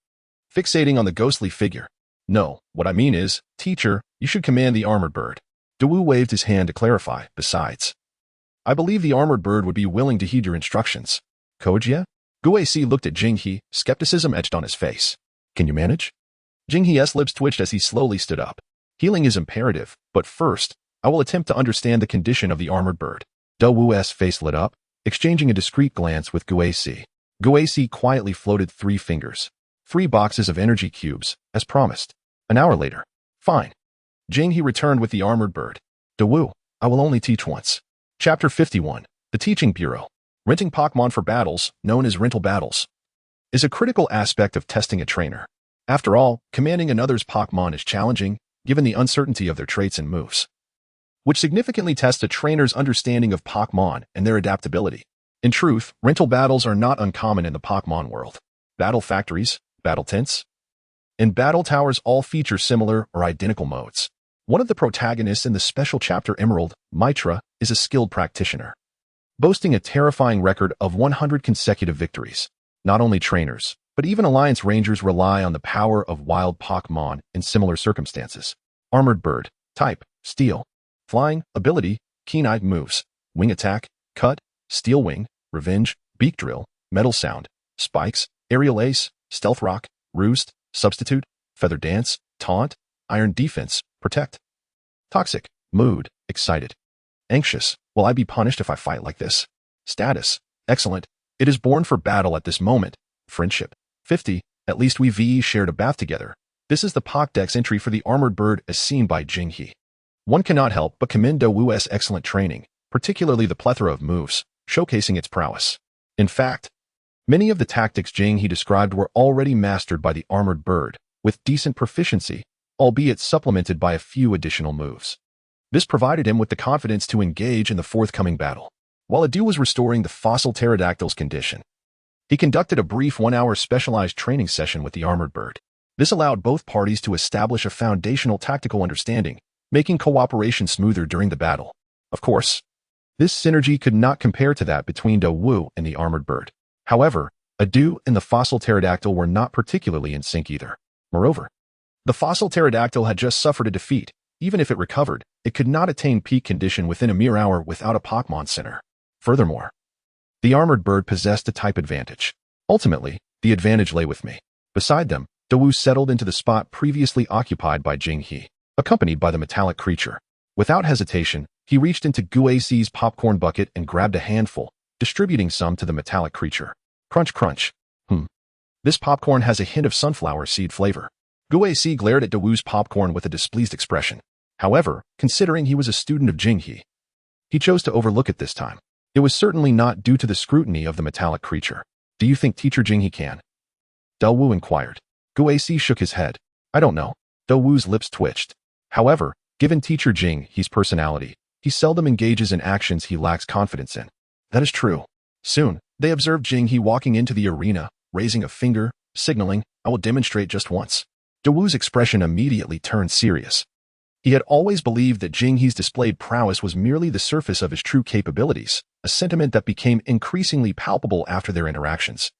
fixating on the ghostly figure. No, what I mean is, teacher, you should command the armored bird. Dawoo waved his hand to clarify. Besides, I believe the armored bird would be willing to heed your instructions. Kojia? Guac looked at Jinghe, skepticism etched on his face. Can you manage? Jinghe's lips twitched as he slowly stood up. Healing is imperative, but first, I will attempt to understand the condition of the armored bird. Dawoo's face lit up, exchanging a discreet glance with Guac. Guac quietly floated 3 fingers. 3 boxes of energy cubes, as promised. An hour later. Fine. Jinghe returned with the armored bird. Dawoo, I will only teach once. Chapter 51. The Teaching Bureau. Renting Pokémon for battles, known as rental battles, is a critical aspect of testing a trainer. After all, commanding another's Pokémon is challenging, given the uncertainty of their traits and moves, which significantly tests a trainer's understanding of Pokémon and their adaptability. In truth, rental battles are not uncommon in the Pokémon world. Battle factories, battle tents, and battle towers all feature similar or identical modes. One of the protagonists in the special chapter Emerald, Mitra, is a skilled practitioner, boasting a terrifying record of 100 consecutive victories. Not only trainers, but even Alliance Rangers rely on the power of wild Pokémon in similar circumstances. Armored Bird. Type, Steel. Flying, Ability, Keen-Eyed Moves, Wing Attack, Cut, Steel Wing, Revenge, Beak Drill, Metal Sound, Spikes, Aerial Ace, Stealth Rock, Roost, Substitute, Feather Dance, Taunt, Iron Defense, Protect. Toxic, Mood, Excited. Anxious, will I be punished if I fight like this? Status, Excellent. It is born for battle at this moment. Friendship. 50, at least we VE shared a bath together. This is the Pokédex entry for the armored bird as seen by Jinghe. One cannot help but commend Dawoo's excellent training, particularly the plethora of moves, showcasing its prowess. In fact, many of the tactics Jinghe described were already mastered by the armored bird, with decent proficiency, albeit supplemented by a few additional moves. This provided him with the confidence to engage in the forthcoming battle. While Adu was restoring the fossil pterodactyl's condition, he conducted a brief 1-hour specialized training session with the armored bird. This allowed both parties to establish a foundational tactical understanding, making cooperation smoother during the battle. Of course, this synergy could not compare to that between Dawu and the armored bird. However, Adu and the fossil pterodactyl were not particularly in sync either. Moreover, the fossil pterodactyl had just suffered a defeat. Even if it recovered, it could not attain peak condition within a mere hour without a Pokémon Center. Furthermore, the armored bird possessed a type advantage. Ultimately, the advantage lay with me. Beside them, Dawu settled into the spot previously occupied by Jinghe, accompanied by the metallic creature. Without hesitation, he reached into Guaci's popcorn bucket and grabbed a handful, distributing some to the metallic creature. Crunch crunch. This popcorn has a hint of sunflower seed flavor. Guaci glared at Dawu's popcorn with a displeased expression. However, considering he was a student of Jinghe, he chose to overlook it this time. It was certainly not due to the scrutiny of the metallic creature. Do you think Teacher Jinghe can? Dawu inquired. Guaci shook his head. I don't know. Dawu's lips twitched. However, given Teacher Jinghe's personality, he seldom engages in actions he lacks confidence in. That is true. Soon, they observed Jinghe walking into the arena, raising a finger, signaling, I will demonstrate just once. Dawu's expression immediately turned serious. He had always believed that Jinghe's displayed prowess was merely the surface of his true capabilities, a sentiment that became increasingly palpable after their interactions,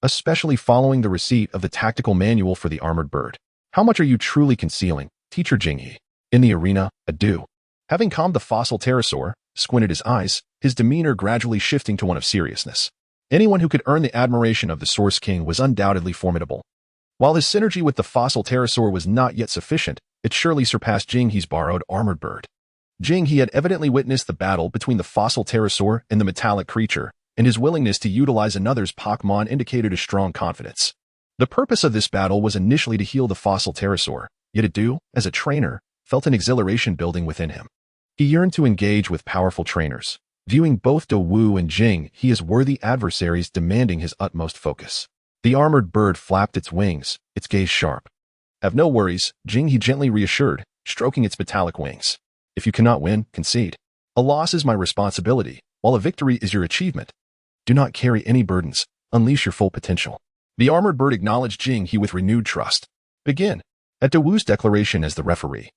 especially following the receipt of the tactical manual for the armored bird. How much are you truly concealing, Teacher Jinghe? In the arena, Adu, having calmed the fossil pterosaur, squinted his eyes, his demeanor gradually shifting to one of seriousness. Anyone who could earn the admiration of the Source King was undoubtedly formidable. While his synergy with the fossil pterosaur was not yet sufficient, it surely surpassed Jinghe's borrowed armored bird. Jinghe had evidently witnessed the battle between the fossil pterosaur and the metallic creature, and his willingness to utilize another's Pokémon indicated a strong confidence. The purpose of this battle was initially to heal the fossil pterosaur, yet Adu, as a trainer, felt an exhilaration building within him. He yearned to engage with powerful trainers, viewing both Dawu and Jinghe as worthy adversaries demanding his utmost focus. The armored bird flapped its wings, its gaze sharp. Have no worries, Jinghe gently reassured, stroking its metallic wings. If you cannot win, concede. A loss is my responsibility, while a victory is your achievement. Do not carry any burdens, unleash your full potential. The armored bird acknowledged Jinghe with renewed trust. Begin. At Dawu's declaration as the referee,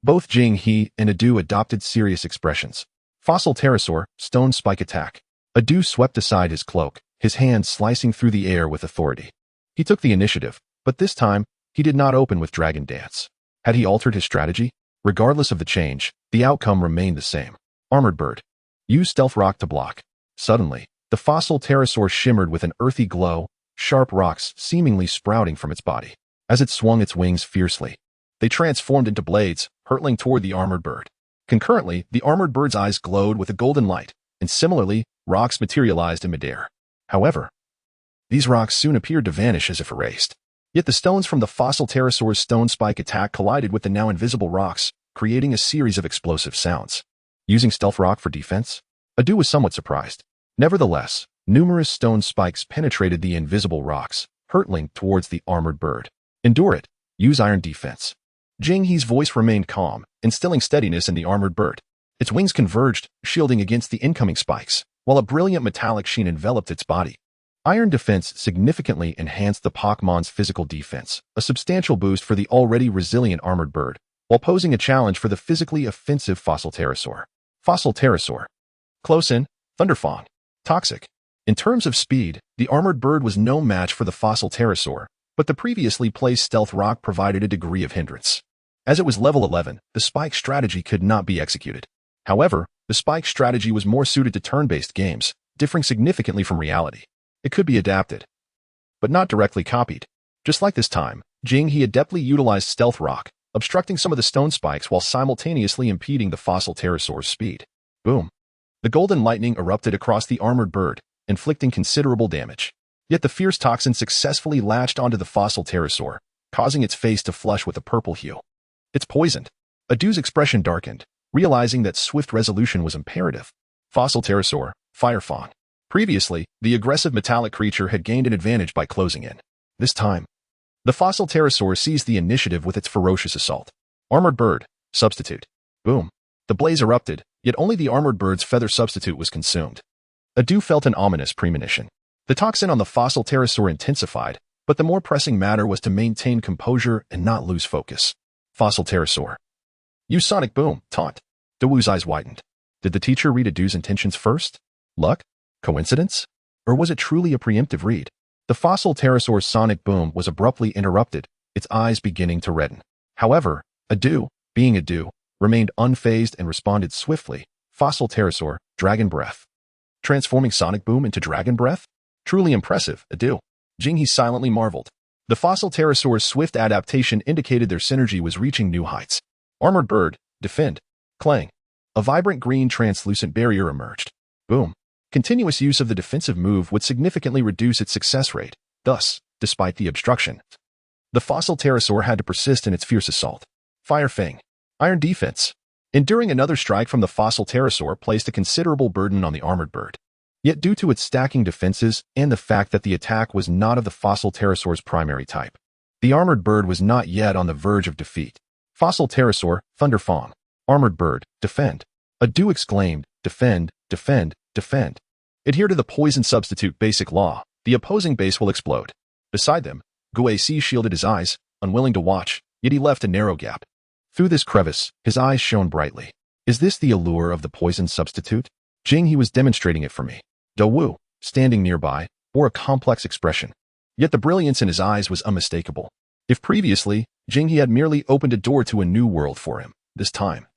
both Jinghe and Adu adopted serious expressions. Fossil pterosaur, stone spike attack. Adu swept aside his cloak, his hand slicing through the air with authority. He took the initiative, but this time, he did not open with Dragon Dance. Had he altered his strategy? Regardless of the change, the outcome remained the same. Armored bird. Use Stealth Rock to block. Suddenly, the fossil pterosaur shimmered with an earthy glow, sharp rocks seemingly sprouting from its body. As it swung its wings fiercely, they transformed into blades, hurtling toward the armored bird. Concurrently, the armored bird's eyes glowed with a golden light, and similarly, rocks materialized in midair. However, these rocks soon appeared to vanish as if erased. Yet the stones from the fossil pterosaur's stone spike attack collided with the now invisible rocks, creating a series of explosive sounds. Using Stealth Rock for defense? Adu was somewhat surprised. Nevertheless, numerous stone spikes penetrated the invisible rocks, hurtling towards the armored bird. Endure it. Use Iron Defense. Jinghe's voice remained calm, instilling steadiness in the armored bird. Its wings converged, shielding against the incoming spikes, while a brilliant metallic sheen enveloped its body. Iron Defense significantly enhanced the Pokémon's physical defense, a substantial boost for the already resilient armored bird, while posing a challenge for the physically offensive fossil pterosaur. Fossil pterosaur. Close in, Thunderfang. Toxic. In terms of speed, the armored bird was no match for the fossil pterosaur, but the previously placed Stealth Rock provided a degree of hindrance. As it was level 11, the spike strategy could not be executed. However, the spike strategy was more suited to turn-based games, differing significantly from reality. It could be adapted, but not directly copied. Just like this time, Jinghe adeptly utilized Stealth Rock, obstructing some of the stone spikes while simultaneously impeding the fossil pterosaur's speed. Boom. The golden lightning erupted across the armored bird, inflicting considerable damage. Yet the fierce toxin successfully latched onto the fossil pterosaur, causing its face to flush with a purple hue. It's poisoned. Adu's expression darkened, realizing that swift resolution was imperative. Fossil pterosaur, Firefang. Previously, the aggressive metallic creature had gained an advantage by closing in. This time, the fossil pterosaur seized the initiative with its ferocious assault. Armored bird, substitute. Boom. The blaze erupted, yet only the armored bird's feather substitute was consumed. Adu felt an ominous premonition. The toxin on the fossil pterosaur intensified, but the more pressing matter was to maintain composure and not lose focus. Fossil pterosaur. Use Sonic Boom, taunt. Dawoo's eyes widened. Did the teacher read Adu's intentions first? Luck? Coincidence? Or was it truly a preemptive read? The fossil pterosaur's Sonic Boom was abruptly interrupted, its eyes beginning to redden. However, Adu, being Adu, remained unfazed and responded swiftly. Fossil pterosaur, Dragon Breath. Transforming Sonic Boom into Dragon Breath? Truly impressive, Adu. Jinghe silently marveled. The fossil pterosaur's swift adaptation indicated their synergy was reaching new heights. Armored Bird, Defend. Clang. A vibrant green translucent barrier emerged. Boom. Continuous use of the defensive move would significantly reduce its success rate. Thus, despite the obstruction, the fossil pterosaur had to persist in its fierce assault. Fire Fang. Iron Defense. Enduring another strike from the fossil pterosaur placed a considerable burden on the armored bird. Yet due to its stacking defenses and the fact that the attack was not of the fossil pterosaur's primary type, the armored bird was not yet on the verge of defeat. Fossil pterosaur, Thunder Fang. Armored Bird, Defend. Adu exclaimed, Defend, defend, defend. Adhere to the poison substitute basic law. The opposing base will explode. Beside them, Guac shielded his eyes, unwilling to watch, yet he left a narrow gap. Through this crevice, his eyes shone brightly. Is this the allure of the poison substitute? Jinghe was demonstrating it for me. Dawu, standing nearby, bore a complex expression. Yet the brilliance in his eyes was unmistakable. If previously, Jinghe had merely opened a door to a new world for him, this time,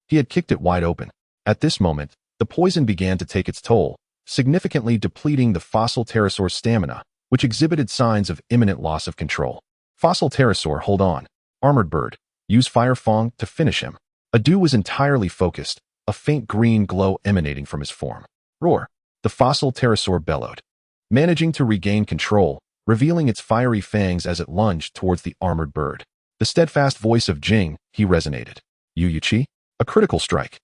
he had kicked it wide open. At this moment, the poison began to take its toll, significantly depleting the fossil pterosaur's stamina, which exhibited signs of imminent loss of control. Fossil pterosaur, hold on. Armored Bird, use Fire Fang to finish him. Adu was entirely focused, a faint green glow emanating from his form. Roar. The fossil pterosaur bellowed, managing to regain control, revealing its fiery fangs as it lunged towards the armored bird. The steadfast voice of Jinghe resonated. Yuuchi? A critical strike.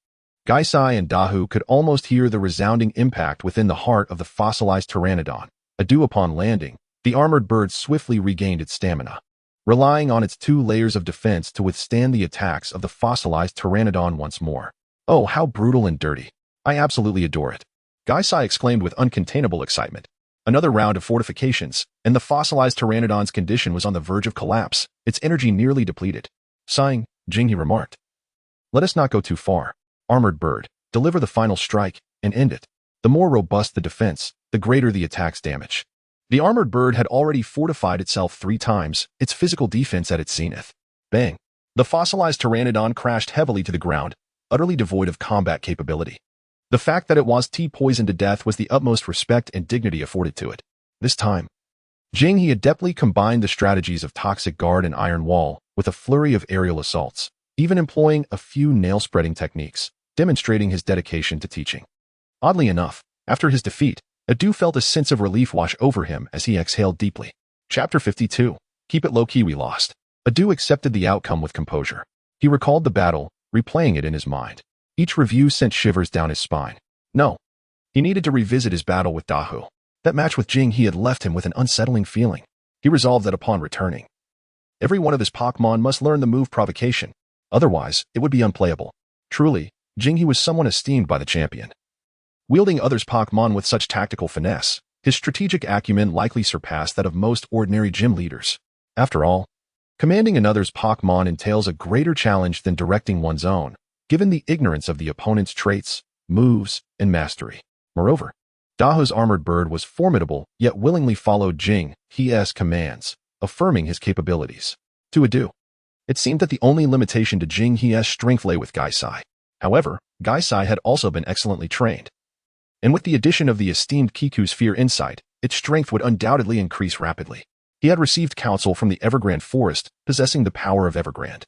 Gaisai and Dahu could almost hear the resounding impact within the heart of the fossilized pteranodon. Adu upon landing, the armored bird swiftly regained its stamina, relying on its 2 layers of defense to withstand the attacks of the fossilized pteranodon once more. Oh, how brutal and dirty. I absolutely adore it. Gaisai exclaimed with uncontainable excitement. Another round of fortifications, and the fossilized pteranodon's condition was on the verge of collapse, its energy nearly depleted. Sighing, Jinghe remarked, let us not go too far. Armored Bird, deliver the final strike, and end it. The more robust the defense, the greater the attack's damage. The armored bird had already fortified itself 3 times, its physical defense at its zenith. Bang! The fossilized pteranodon crashed heavily to the ground, utterly devoid of combat capability. The fact that it was poisoned to death was the utmost respect and dignity afforded to it. This time, Jinghe adeptly combined the strategies of Toxic Guard and Iron Wall with a flurry of aerial assaults, even employing a few nail-spreading techniques, demonstrating his dedication to teaching. Oddly enough, after his defeat, Adu felt a sense of relief wash over him as he exhaled deeply. Chapter 52. Keep it low-key, we lost. Adu accepted the outcome with composure. He recalled the battle, replaying it in his mind. Each review sent shivers down his spine. No. He needed to revisit his battle with Dahu. That match with Jinghe had left him with an unsettling feeling. He resolved that upon returning, every one of his Pokémon must learn the move Provocation. Otherwise, it would be unplayable. Truly, Jinghe was someone esteemed by the champion. Wielding others' Pokémon with such tactical finesse, his strategic acumen likely surpassed that of most ordinary gym leaders. After all, commanding another's Pokémon entails a greater challenge than directing one's own, given the ignorance of the opponent's traits, moves, and mastery. Moreover, Dahu's armored bird was formidable, yet willingly followed Jinghe's commands, affirming his capabilities. To Adu, it seemed that the only limitation to Jinghe's strength lay with Gaisai. However, Gaisai had also been excellently trained, and with the addition of the esteemed Kiku's Fear Insight, its strength would undoubtedly increase rapidly. He had received counsel from the Evergrande Forest, possessing the power of Evergrande.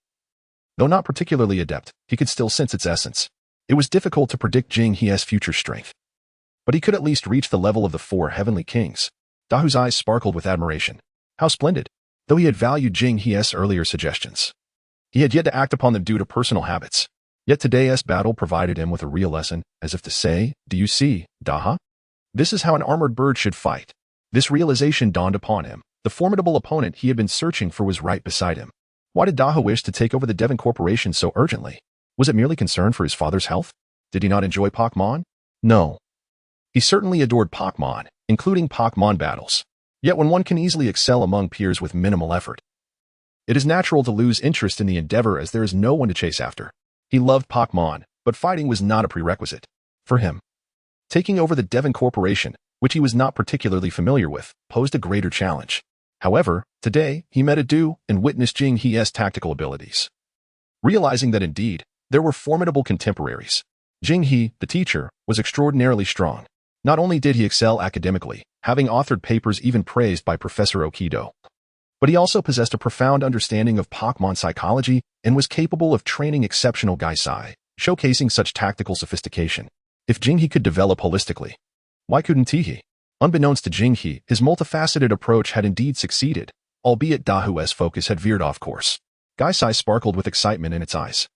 Though not particularly adept, he could still sense its essence. It was difficult to predict Jinghe's future strength, but he could at least reach the level of the 4 Heavenly Kings. Dahu's eyes sparkled with admiration. How splendid! Though he had valued Jinghe's earlier suggestions, he had yet to act upon them due to personal habits. Yet today's battle provided him with a real lesson, as if to say, do you see, Daha? This is how an armored bird should fight. This realization dawned upon him. The formidable opponent he had been searching for was right beside him. Why did Daha wish to take over the Devon Corporation so urgently? Was it merely concern for his father's health? Did he not enjoy Pokémon? No. He certainly adored Pokémon, including Pokémon battles. Yet when one can easily excel among peers with minimal effort, it is natural to lose interest in the endeavor as there is no one to chase after. He loved Pokémon, but fighting was not a prerequisite for him. Taking over the Devon Corporation, which he was not particularly familiar with, posed a greater challenge. However, today, he met Adu and witnessed Jing He's tactical abilities. Realizing that indeed, there were formidable contemporaries. Jing He, the teacher, was extraordinarily strong. Not only did he excel academically, having authored papers even praised by Professor Okido, but he also possessed a profound understanding of Pokémon psychology and was capable of training exceptional Gaisai, showcasing such tactical sophistication. If Jing He could develop holistically, why couldn't he? Unbeknownst to Jing He, his multifaceted approach had indeed succeeded, albeit Dahu's focus had veered off course. Gaisai sparkled with excitement in its eyes.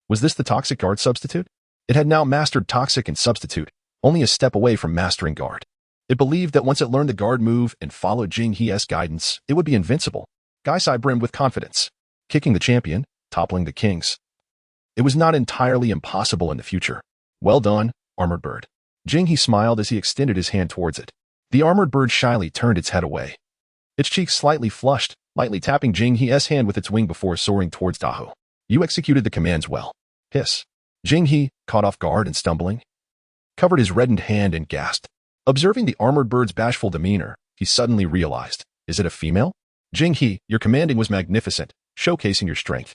Was this the Toxic Guard substitute? It had now mastered Toxic and Substitute, only a step away from mastering Guard. It believed that once it learned the Guard move and followed Jing He's guidance, it would be invincible. Gaisai brimmed with confidence, kicking the champion, toppling the kings. It was not entirely impossible in the future. Well done, Armored Bird. Jing He smiled as he extended his hand towards it. The Armored Bird shyly turned its head away. Its cheeks slightly flushed, lightly tapping Jing He's hand with its wing before soaring towards Dahu. You executed the commands well. Hiss. Jing He, caught off guard and stumbling, covered his reddened hand and gasped. Observing the Armored Bird's bashful demeanor, he suddenly realized, is it a female? Jing He, your commanding was magnificent, showcasing your strength.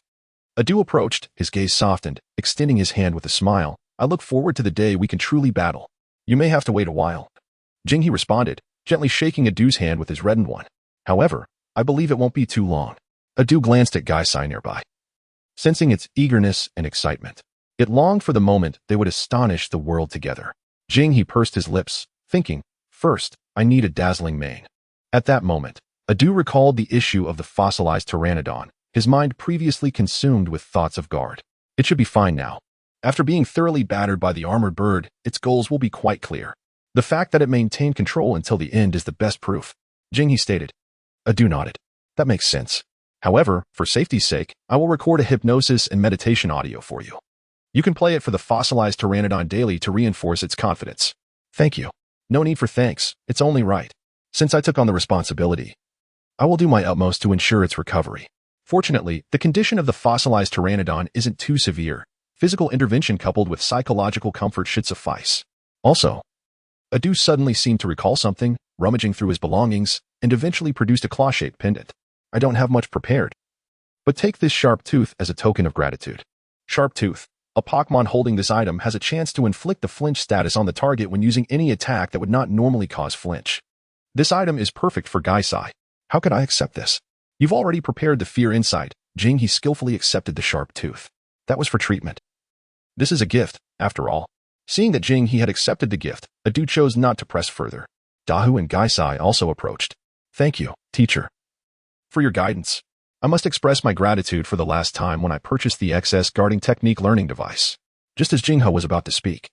Adu approached, his gaze softened, extending his hand with a smile. I look forward to the day we can truly battle. You may have to wait a while. Jing He responded, gently shaking Adu's hand with his reddened one. However, I believe it won't be too long. Adu glanced at Gaisai nearby, sensing its eagerness and excitement. It longed for the moment they would astonish the world together. Jing He pursed his lips, thinking, first, I need a dazzling mane. At that moment, Adu recalled the issue of the fossilized pteranodon, his mind previously consumed with thoughts of Guard. It should be fine now. After being thoroughly battered by the Armored Bird, its goals will be quite clear. The fact that it maintained control until the end is the best proof, Jing He stated. Adu nodded. That makes sense. However, for safety's sake, I will record a hypnosis and meditation audio for you. You can play it for the fossilized pteranodon daily to reinforce its confidence. Thank you. No need for thanks, it's only right. Since I took on the responsibility, I will do my utmost to ensure its recovery. Fortunately, the condition of the fossilized pteranodon isn't too severe. Physical intervention coupled with psychological comfort should suffice. Also, Adu suddenly seemed to recall something, rummaging through his belongings, and eventually produced a claw-shaped pendant. I don't have much prepared, but take this sharp tooth as a token of gratitude. Sharp tooth. A Pokémon holding this item has a chance to inflict the flinch status on the target when using any attack that would not normally cause flinch. This item is perfect for Gaisai. How could I accept this? You've already prepared the fear insight. Jing He skillfully accepted the sharp tooth. That was for treatment. This is a gift, after all. Seeing that Jing He had accepted the gift, Adu chose not to press further. Dahu and Gaisai also approached. Thank you, teacher, for your guidance. I must express my gratitude for the last time when I purchased the XS guarding technique learning device. Just as Jing He was about to speak,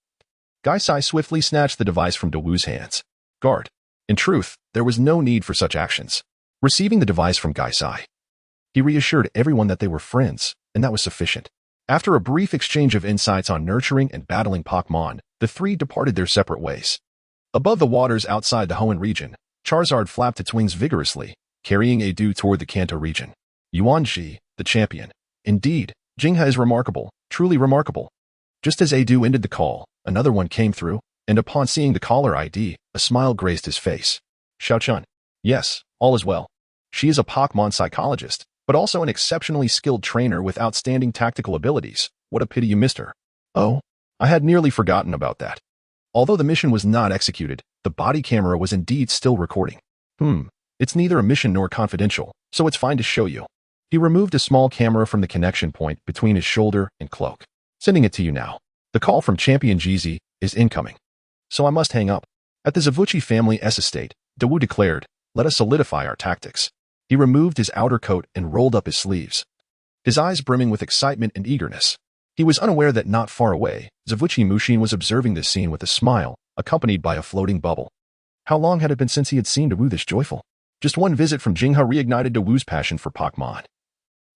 Gaisai swiftly snatched the device from Dawoo's hands. Guard. In truth, there was no need for such actions. Receiving the device from Gaisai, he reassured everyone that they were friends, and that was sufficient. After a brief exchange of insights on nurturing and battling Pokémon, the three departed their separate ways. Above the waters outside the Hoenn region, Charizard flapped its wings vigorously, carrying Adu toward the Kanto region. Yuanji, the champion. Indeed, Jing He is remarkable, truly remarkable. Just as Adu ended the call, another one came through, and upon seeing the caller ID, a smile graced his face. Xiaochun. Yes, all is well. She is a Pokémon psychologist, but also an exceptionally skilled trainer with outstanding tactical abilities. What a pity you missed her. Oh, I had nearly forgotten about that. Although the mission was not executed, the body camera was indeed still recording. It's neither a mission nor confidential, so it's fine to show you. He removed a small camera from the connection point between his shoulder and cloak. Sending it to you now. The call from Champion Jeezy is incoming. So I must hang up. At the Zavuchi family's estate, Dawoo declared, let us solidify our tactics. He removed his outer coat and rolled up his sleeves, his eyes brimming with excitement and eagerness. He was unaware that not far away, Zavuchi Mushin was observing this scene with a smile, accompanied by a floating bubble. How long had it been since he had seen Dawoo this joyful? Just one visit from Jing He reignited Dawoo's passion for Pokémon,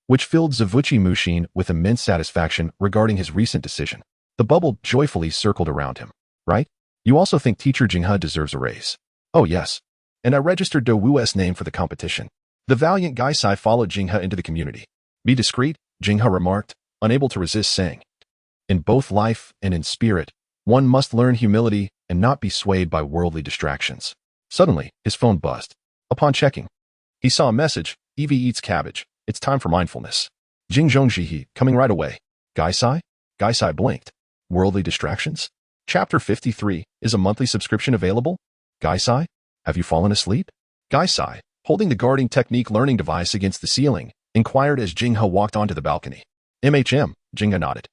which filled Zavuchi Mushin with immense satisfaction regarding his recent decision. The bubble joyfully circled around him. Right? You also think teacher Jing He deserves a raise? Oh yes. And I registered Dawoo's name for the competition. The valiant Gaisai followed Jing He into the community. Be discreet, Jing He remarked, unable to resist saying. In both life and in spirit, one must learn humility and not be swayed by worldly distractions. Suddenly, his phone buzzed. Upon checking, he saw a message, Evie eats cabbage. It's time for mindfulness. Jing Zhongjihe, coming right away. Gaisai? Gaisai blinked. Worldly distractions? Chapter 53, is a monthly subscription available? Gaisai? Have you fallen asleep? Gaisai, holding the guarding technique learning device against the ceiling, inquired as Jinghe walked onto the balcony. Jinghe nodded.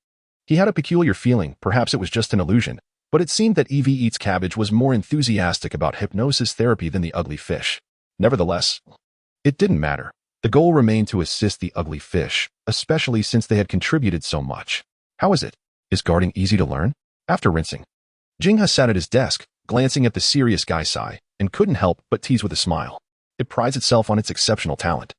He had a peculiar feeling, perhaps it was just an illusion, but it seemed that Evie eats cabbage was more enthusiastic about hypnosis therapy than the ugly fish. Nevertheless, it didn't matter. The goal remained to assist the ugly fish, especially since they had contributed so much. How is it? Is guarding easy to learn? After rinsing, Jinghe sat at his desk, glancing at the serious Gaisai, and couldn't help but tease with a smile. It prides itself on its exceptional talent.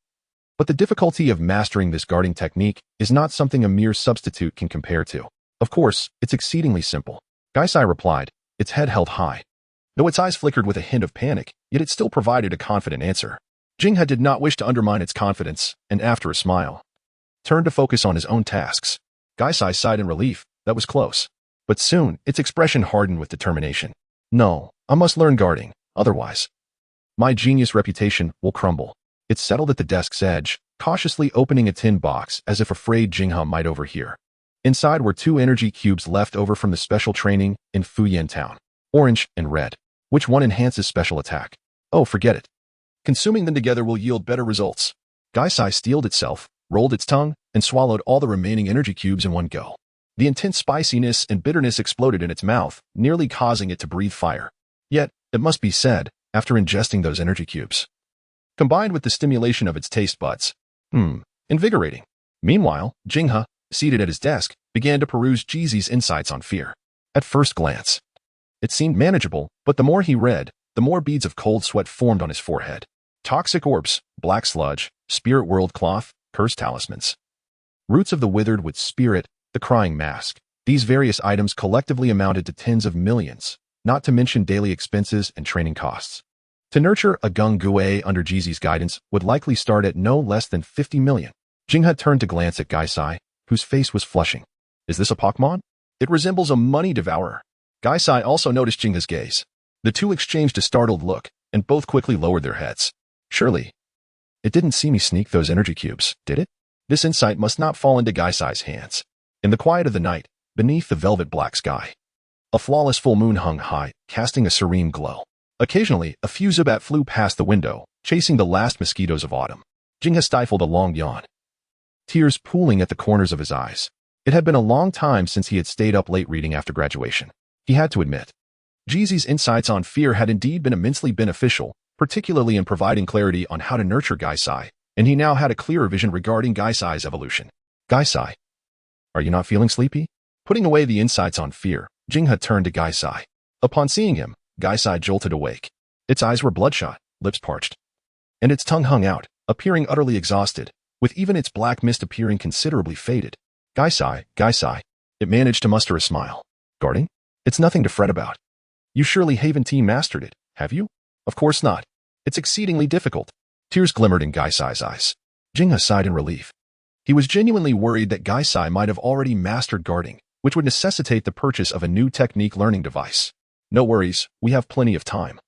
But the difficulty of mastering this guarding technique is not something a mere substitute can compare to. Of course, it's exceedingly simple. Gaisai replied, its head held high. Though its eyes flickered with a hint of panic, yet it still provided a confident answer. Jinghe did not wish to undermine its confidence, and after a smile, turned to focus on his own tasks. Gaisai sighed in relief. That was close. But soon, its expression hardened with determination. No, I must learn guarding, otherwise my genius reputation will crumble. It settled at the desk's edge, cautiously opening a tin box as if afraid Jinghe might overhear. Inside were 2 energy cubes left over from the special training in Fuyan Town. Orange and red. Which one enhances special attack? Oh, forget it. Consuming them together will yield better results. Gaisai steeled itself, rolled its tongue, and swallowed all the remaining energy cubes in one go. The intense spiciness and bitterness exploded in its mouth, nearly causing it to breathe fire. Yet, it must be said, after ingesting those energy cubes, combined with the stimulation of its taste buds, invigorating. Meanwhile, Jinghe, seated at his desk, began to peruse Jeezy's insights on fear. At first glance, it seemed manageable, but the more he read, the more beads of cold sweat formed on his forehead. Toxic orbs, black sludge, spirit world cloth, cursed talismans. Roots of the withered with spirit, the crying mask. These various items collectively amounted to tens of millions, not to mention daily expenses and training costs. To nurture a Gung Gue under Jeezy's guidance would likely start at no less than 50 million. Jinghe turned to glance at Gaisai, whose face was flushing. Is this a Pokémon? It resembles a money devourer. Gaisai also noticed Jinghe's gaze. The two exchanged a startled look, and both quickly lowered their heads. Surely, it didn't see me sneak those energy cubes, did it? This insight must not fall into Gaisai's hands. In the quiet of the night, beneath the velvet black sky, a flawless full moon hung high, casting a serene glow. Occasionally, a few Zubat flew past the window, chasing the last mosquitoes of autumn. Jinghe stifled a long yawn, tears pooling at the corners of his eyes. It had been a long time since he had stayed up late reading after graduation. He had to admit, Jeezy's insights on fear had indeed been immensely beneficial, particularly in providing clarity on how to nurture Gaisai, and he now had a clearer vision regarding Gaisai's evolution. Gaisai, are you not feeling sleepy? Putting away the insights on fear, Jinghe turned to Gaisai. Upon seeing him, Gaisai jolted awake. Its eyes were bloodshot, lips parched, and its tongue hung out, appearing utterly exhausted, with even its black mist appearing considerably faded. Gaisai, it managed to muster a smile. Guarding? It's nothing to fret about. You surely Haven team mastered it, have you? Of course not. It's exceedingly difficult. Tears glimmered in Gaisai's eyes. Jinghe sighed in relief. He was genuinely worried that Gaisai might have already mastered guarding, which would necessitate the purchase of a new technique learning device. No worries, we have plenty of time.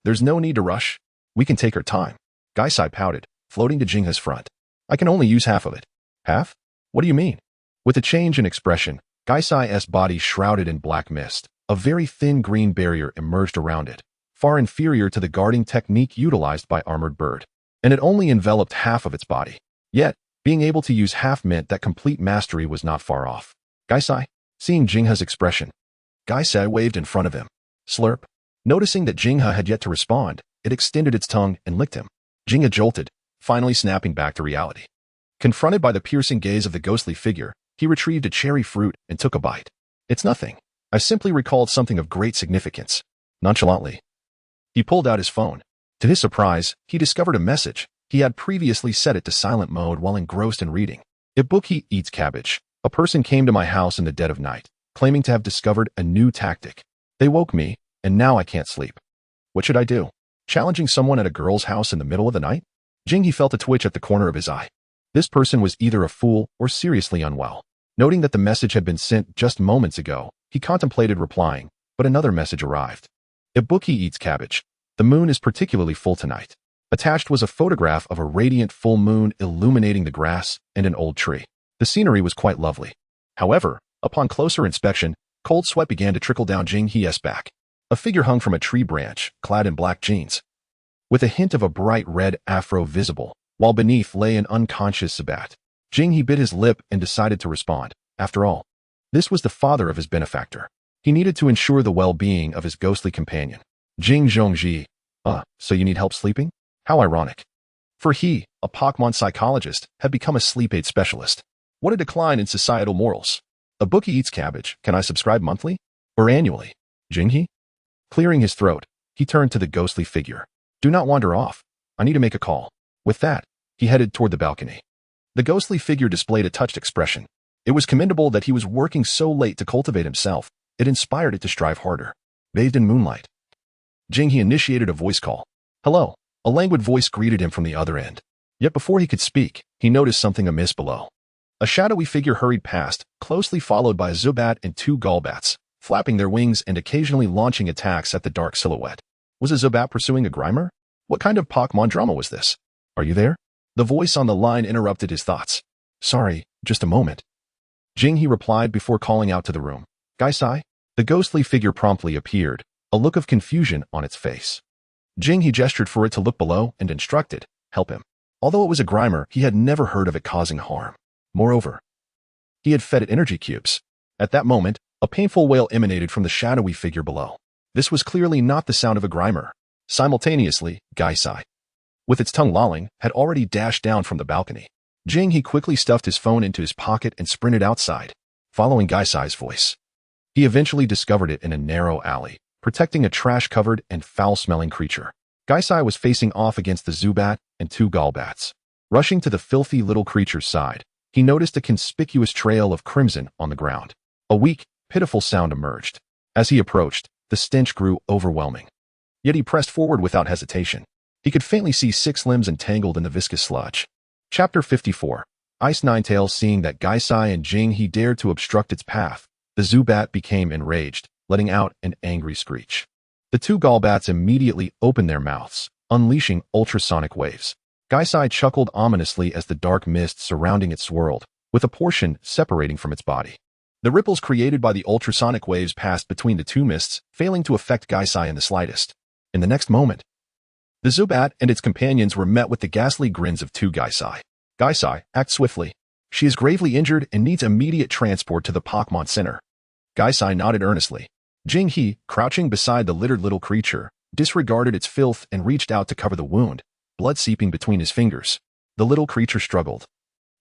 There's no need to rush. We can take our time. Gaisai pouted, floating to Jinghe's front. I can only use half of it. Half? What do you mean? With a change in expression, Gaisai's body shrouded in black mist. A very thin green barrier emerged around it, far inferior to the guarding technique utilized by Armored Bird, and it only enveloped half of its body. Yet, being able to use half meant that complete mastery was not far off. Gaisai, seeing Jinghe's expression, Gaisai waved in front of him. Slurp. Noticing that Jinghe had yet to respond, it extended its tongue and licked him. Jinghe jolted, finally snapping back to reality. Confronted by the piercing gaze of the ghostly figure, he retrieved a cherry fruit and took a bite. It's nothing. I simply recalled something of great significance. Nonchalantly, he pulled out his phone. To his surprise, he discovered a message. He had previously set it to silent mode while engrossed in reading. Ibuki eats cabbage. A person came to my house in the dead of night, claiming to have discovered a new tactic. They woke me, and now I can't sleep. What should I do? Challenging someone at a girl's house in the middle of the night? Jinghe felt a twitch at the corner of his eye. This person was either a fool or seriously unwell. Noting that the message had been sent just moments ago, he contemplated replying, but another message arrived. Ibuki eats cabbage. The moon is particularly full tonight. Attached was a photograph of a radiant full moon illuminating the grass and an old tree. The scenery was quite lovely. However, upon closer inspection, cold sweat began to trickle down Jing He's back. A figure hung from a tree branch, clad in black jeans, with a hint of a bright red afro visible, while beneath lay an unconscious Sabat. Jing He bit his lip and decided to respond. After all, this was the father of his benefactor. He needed to ensure the well-being of his ghostly companion. Jing Zhongji. So you need help sleeping? How ironic. For he, a Pokémon psychologist, had become a sleep aid specialist. What a decline in societal morals. Ibuki eats cabbage. Can I subscribe monthly? Or annually? Jing He? Clearing his throat, he turned to the ghostly figure. Do not wander off. I need to make a call. With that, he headed toward the balcony. The ghostly figure displayed a touched expression. It was commendable that he was working so late to cultivate himself. It inspired it to strive harder. Bathed in moonlight, Jing He initiated a voice call. Hello. A languid voice greeted him from the other end. Yet before he could speak, he noticed something amiss below. A shadowy figure hurried past, closely followed by a Zubat and 2 Golbats, flapping their wings and occasionally launching attacks at the dark silhouette. Was a Zubat pursuing a Grimer? What kind of Pokémon drama was this? Are you there? The voice on the line interrupted his thoughts. Sorry, just a moment. Jing He replied before calling out to the room. Gaisai? The ghostly figure promptly appeared, a look of confusion on its face. Jing He gestured for it to look below and instructed, help him. Although it was a Grimer, he had never heard of it causing harm. Moreover, he had fed it energy cubes. At that moment, a painful wail emanated from the shadowy figure below. This was clearly not the sound of a Grimer. Simultaneously, Gaisai, with its tongue lolling, had already dashed down from the balcony. Jing He quickly stuffed his phone into his pocket and sprinted outside, following Gaisai's voice. He eventually discovered it in a narrow alley, protecting a trash-covered and foul-smelling creature. Gaisai was facing off against the Zubat and 2 Golbats. Rushing to the filthy little creature's side, he noticed a conspicuous trail of crimson on the ground. A weak, pitiful sound emerged. As he approached, the stench grew overwhelming. Yet he pressed forward without hesitation. He could faintly see 6 limbs entangled in the viscous sludge. Chapter 54. Ice Ninetales. Seeing that Gaisai and Jing He dared to obstruct its path, the Zubat became enraged, letting out an angry screech. The 2 Golbats immediately opened their mouths, unleashing ultrasonic waves. Gaisai chuckled ominously as the dark mist surrounding it swirled, with a portion separating from its body. The ripples created by the ultrasonic waves passed between the 2 mists, failing to affect Gaisai in the slightest. In the next moment, the Zubat and its companions were met with the ghastly grins of 2 Gaisai. Gaisai, act swiftly. She is gravely injured and needs immediate transport to the Pokémon Center. Gaisai nodded earnestly. Jing He, crouching beside the littered little creature, disregarded its filth and reached out to cover the wound, blood seeping between his fingers. The little creature struggled,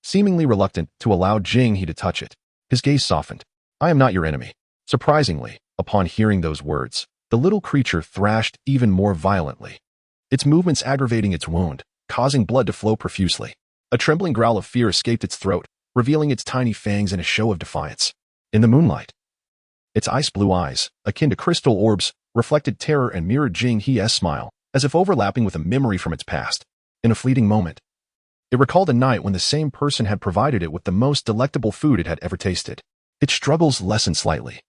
seemingly reluctant to allow Jing He to touch it. His gaze softened. I am not your enemy. Surprisingly, upon hearing those words, the little creature thrashed even more violently, its movements aggravating its wound, causing blood to flow profusely. A trembling growl of fear escaped its throat, revealing its tiny fangs in a show of defiance. In the moonlight, its ice-blue eyes, akin to crystal orbs, reflected terror and mirrored Jing He's smile, as if overlapping with a memory from its past. In a fleeting moment, it recalled a night when the same person had provided it with the most delectable food it had ever tasted. Its struggles lessened slightly.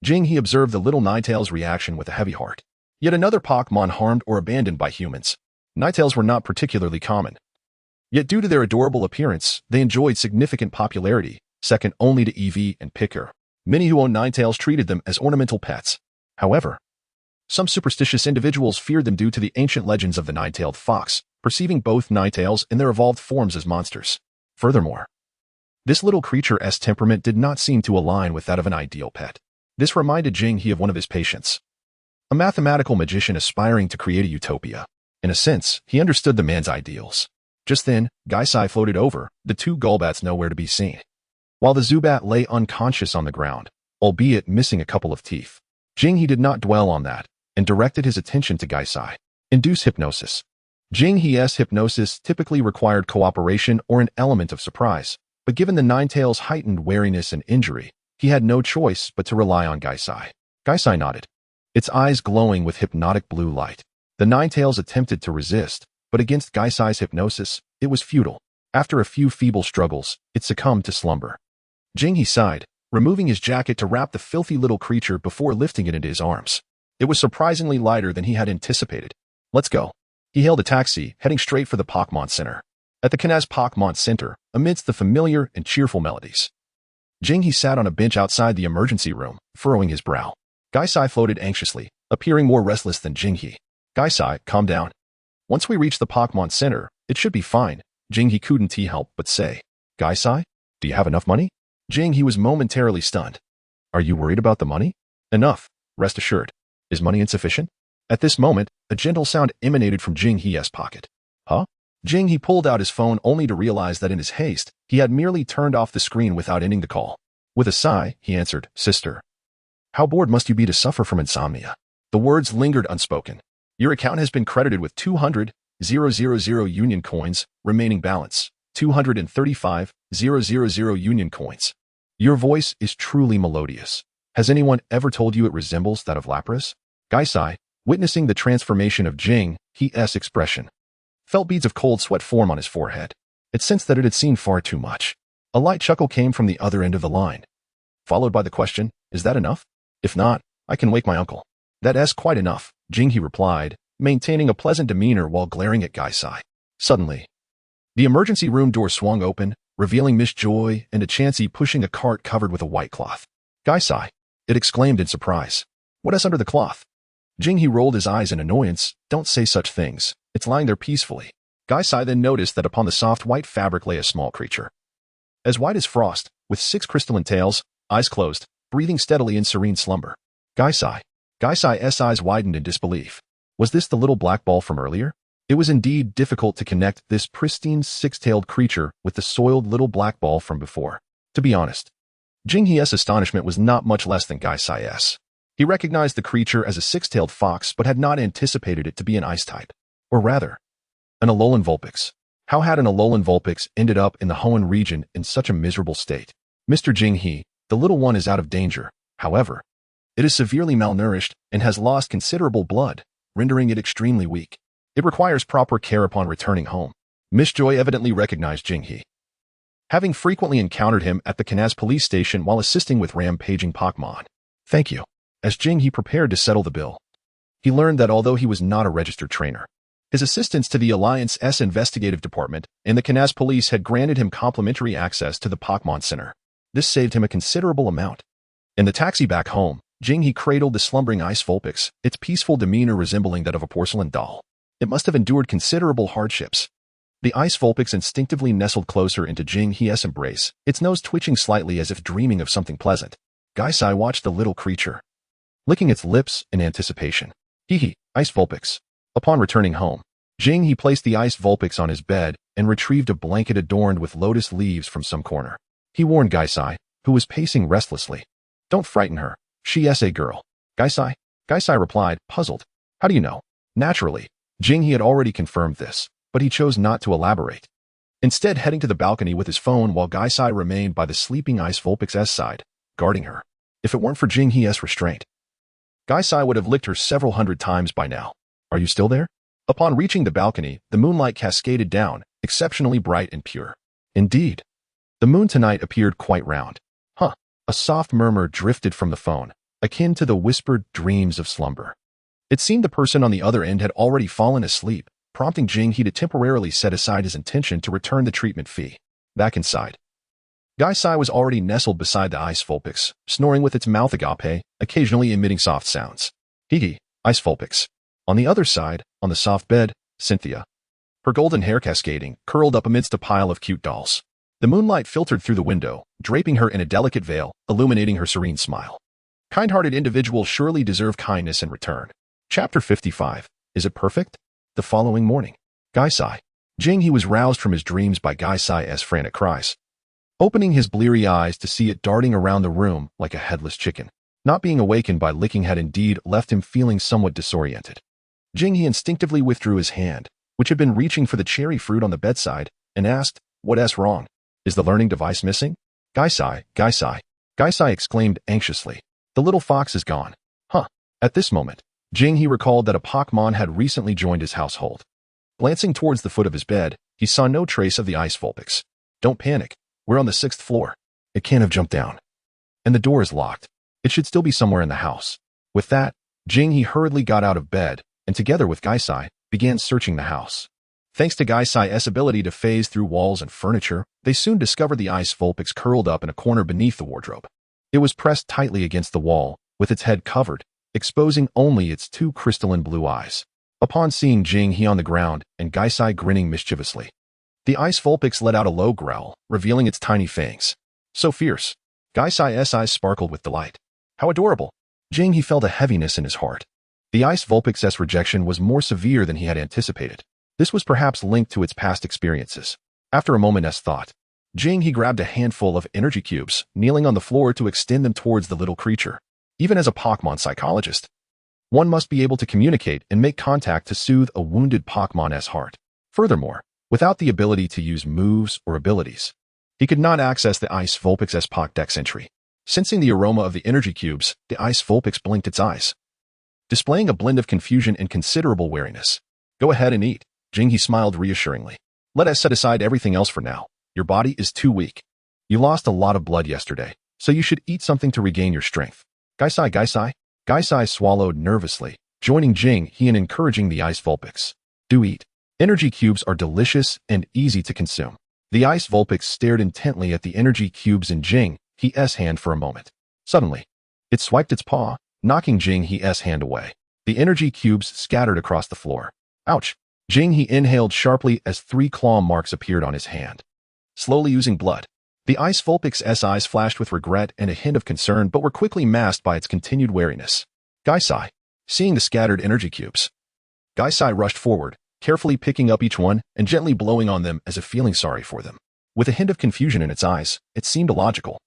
Jing He observed the little Ninetales' reaction with a heavy heart. Yet another Pokémon harmed or abandoned by humans. Ninetales were not particularly common. Yet due to their adorable appearance, they enjoyed significant popularity, second only to Eevee and Picker. Many who owned Ninetales treated them as ornamental pets. However, some superstitious individuals feared them due to the ancient legends of the nine-tailed fox, perceiving both Ninetales in their evolved forms as monsters. Furthermore, this little creature's temperament did not seem to align with that of an ideal pet. This reminded Jing He of one of his patients, a mathematical magician aspiring to create a utopia. In a sense, he understood the man's ideals. Just then, Gaisai floated over, the 2 Golbats nowhere to be seen, while the Zubat lay unconscious on the ground, albeit missing a couple of teeth. Jing He did not dwell on that, and directed his attention to Gaisai. Induce hypnosis. Jing He's hypnosis typically required cooperation or an element of surprise, but given the Ninetales' heightened wariness and injury, he had no choice but to rely on Gaisai. Gaisai nodded, its eyes glowing with hypnotic blue light. The Ninetales attempted to resist, but against Gaisai's hypnosis, it was futile. After a few feeble struggles, it succumbed to slumber. Jing He sighed, removing his jacket to wrap the filthy little creature before lifting it into his arms. It was surprisingly lighter than he had anticipated. Let's go. He hailed a taxi, heading straight for the Pokémon Center. At the Pokémon Center, amidst the familiar and cheerful melodies, Jing He sat on a bench outside the emergency room, furrowing his brow. Gaisai floated anxiously, appearing more restless than Jing He. Gaisai, calm down. Once we reach the Pokémon Center, it should be fine, Jing He couldn't help but say. Gaisai, do you have enough money? Jing He was momentarily stunned. Are you worried about the money? Enough, rest assured. Is money insufficient? At this moment, a gentle sound emanated from Jing He's pocket. Huh? Jing He pulled out his phone only to realize that in his haste, he had merely turned off the screen without ending the call. With a sigh, he answered, Sister. How bored must you be to suffer from insomnia? The words lingered unspoken. Your account has been credited with 200,000 Union coins, remaining balance, 235,000 Union coins. Your voice is truly melodious. Has anyone ever told you it resembles that of Lapras? Gaisai, witnessing the transformation of Jing He's expression, felt beads of cold sweat form on his forehead. It sensed that it had seen far too much. A light chuckle came from the other end of the line, followed by the question, is that enough? If not, I can wake my uncle. That's quite enough, Jing He replied, maintaining a pleasant demeanor while glaring at Gaisai. Suddenly, the emergency room door swung open, revealing Miss Joy and a Chansey pushing a cart covered with a white cloth. Gaisai, it exclaimed in surprise. What is under the cloth? Jing He rolled his eyes in annoyance. Don't say such things. It's lying there peacefully. Gaisai then noticed that upon the soft white fabric lay a small creature, as white as frost, with 6 crystalline tails, eyes closed, breathing steadily in serene slumber. Gaisai's eyes widened in disbelief. Was this the little black ball from earlier? It was indeed difficult to connect this pristine 6-tailed creature with the soiled little black ball from before. To be honest, Jing He's astonishment was not much less than Gaisai's. He recognized the creature as a 6-tailed fox but had not anticipated it to be an ice type. Or rather, an Alolan Vulpix. How had an Alolan Vulpix ended up in the Hoenn region in such a miserable state? Mr. Jing He, the little one is out of danger. However, it is severely malnourished and has lost considerable blood, rendering it extremely weak. It requires proper care upon returning home. Miss Joy evidently recognized Jing He, having frequently encountered him at the Canaz police station while assisting with rampaging Pokémon. Thank you. As Jing He prepared to settle the bill, he learned that although he was not a registered trainer, his assistance to the Alliance's investigative department and the Canaz police had granted him complimentary access to the Pokémon Center. This saved him a considerable amount. In the taxi back home, Jing He cradled the slumbering Ice Vulpix, its peaceful demeanor resembling that of a porcelain doll. It must have endured considerable hardships. The Ice Vulpix instinctively nestled closer into Jing He's embrace, its nose twitching slightly as if dreaming of something pleasant. Gaisai watched the little creature, licking its lips in anticipation. Ice Vulpix. Upon returning home, Jing He placed the Ice Vulpix on his bed and retrieved a blanket adorned with lotus leaves from some corner. He warned Gaisai, who was pacing restlessly. Don't frighten her. She's a girl. Gaisai replied, puzzled. How do you know? Naturally, Jing He had already confirmed this, but he chose not to elaborate. Instead, heading to the balcony with his phone while Gaisai remained by the sleeping Ice Vulpix's side, guarding her. If it weren't for Jing He's restraint, Gaisai would have licked her several hundred times by now. Are you still there? Upon reaching the balcony, the moonlight cascaded down, exceptionally bright and pure. Indeed, the moon tonight appeared quite round. Huh. A soft murmur drifted from the phone, akin to the whispered dreams of slumber. It seemed the person on the other end had already fallen asleep, prompting Jing He to temporarily set aside his intention to return the treatment fee. Back inside, Gaisai was already nestled beside the Ice Vulpix, snoring with its mouth agape, occasionally emitting soft sounds. Ice Vulpix. On the other side, on the soft bed, Cynthia, her golden hair cascading, curled up amidst a pile of cute dolls. The moonlight filtered through the window, draping her in a delicate veil, illuminating her serene smile. Kind-hearted individuals surely deserve kindness in return. Chapter 55. Is it perfect? The following morning, Gaisai. Jing He was roused from his dreams by Gaisai's frantic cries, opening his bleary eyes to see it darting around the room like a headless chicken. Not being awakened by licking had indeed left him feeling somewhat disoriented. Jing He instinctively withdrew his hand, which had been reaching for the cherry fruit on the bedside, and asked, What's wrong? Is the learning device missing? Gaisai. Gaisai exclaimed anxiously. The little fox is gone. Huh. At this moment, Jing He recalled that a Pokémon had recently joined his household. Glancing towards the foot of his bed, he saw no trace of the Ice Vulpix. Don't panic. We're on the 6th floor. It can't have jumped down. And the door is locked. It should still be somewhere in the house. With that, Jing-He hurriedly got out of bed, and together with Gaisai, began searching the house. Thanks to Gaisai's ability to phase through walls and furniture, they soon discovered the ice Vulpix curled up in a corner beneath the wardrobe. It was pressed tightly against the wall, with its head covered, exposing only its 2 crystalline blue eyes. Upon seeing Jing-He on the ground and Gaisai grinning mischievously, the ice Vulpix let out a low growl, revealing its tiny fangs. So fierce. Gaisai's eyes sparkled with delight. How adorable! Jing-He felt a heaviness in his heart. The ice Vulpix's rejection was more severe than he had anticipated. This was perhaps linked to its past experiences. After a moment's thought, Jing-He grabbed a handful of energy cubes, kneeling on the floor to extend them towards the little creature. Even as a Pokémon psychologist, one must be able to communicate and make contact to soothe a wounded Pokémon's heart. Furthermore, without the ability to use moves or abilities, he could not access the ice Vulpix's Pokédex entry. Sensing the aroma of the energy cubes, the ice Vulpix blinked its eyes, displaying a blend of confusion and considerable wariness. Go ahead and eat. Jing-He smiled reassuringly. Let us set aside everything else for now. Your body is too weak. You lost a lot of blood yesterday, so you should eat something to regain your strength. Gaisai. Gaisai swallowed nervously, joining Jing-He in encouraging the ice Vulpix. Do eat. Energy cubes are delicious and easy to consume. The ice Vulpix stared intently at the energy cubes in Jing-He's hand for a moment. Suddenly, it swiped its paw, knocking Jing-He's hand away. The energy cubes scattered across the floor. Ouch! Jing-He inhaled sharply as 3 claw marks appeared on his hand. Slowly using blood. The ice Vulpix's eyes flashed with regret and a hint of concern but were quickly masked by its continued wariness. Gaisai. Seeing the scattered energy cubes, Gaisai rushed forward, carefully picking up each one and gently blowing on them as if feeling sorry for them. With a hint of confusion in its eyes, it seemed illogical.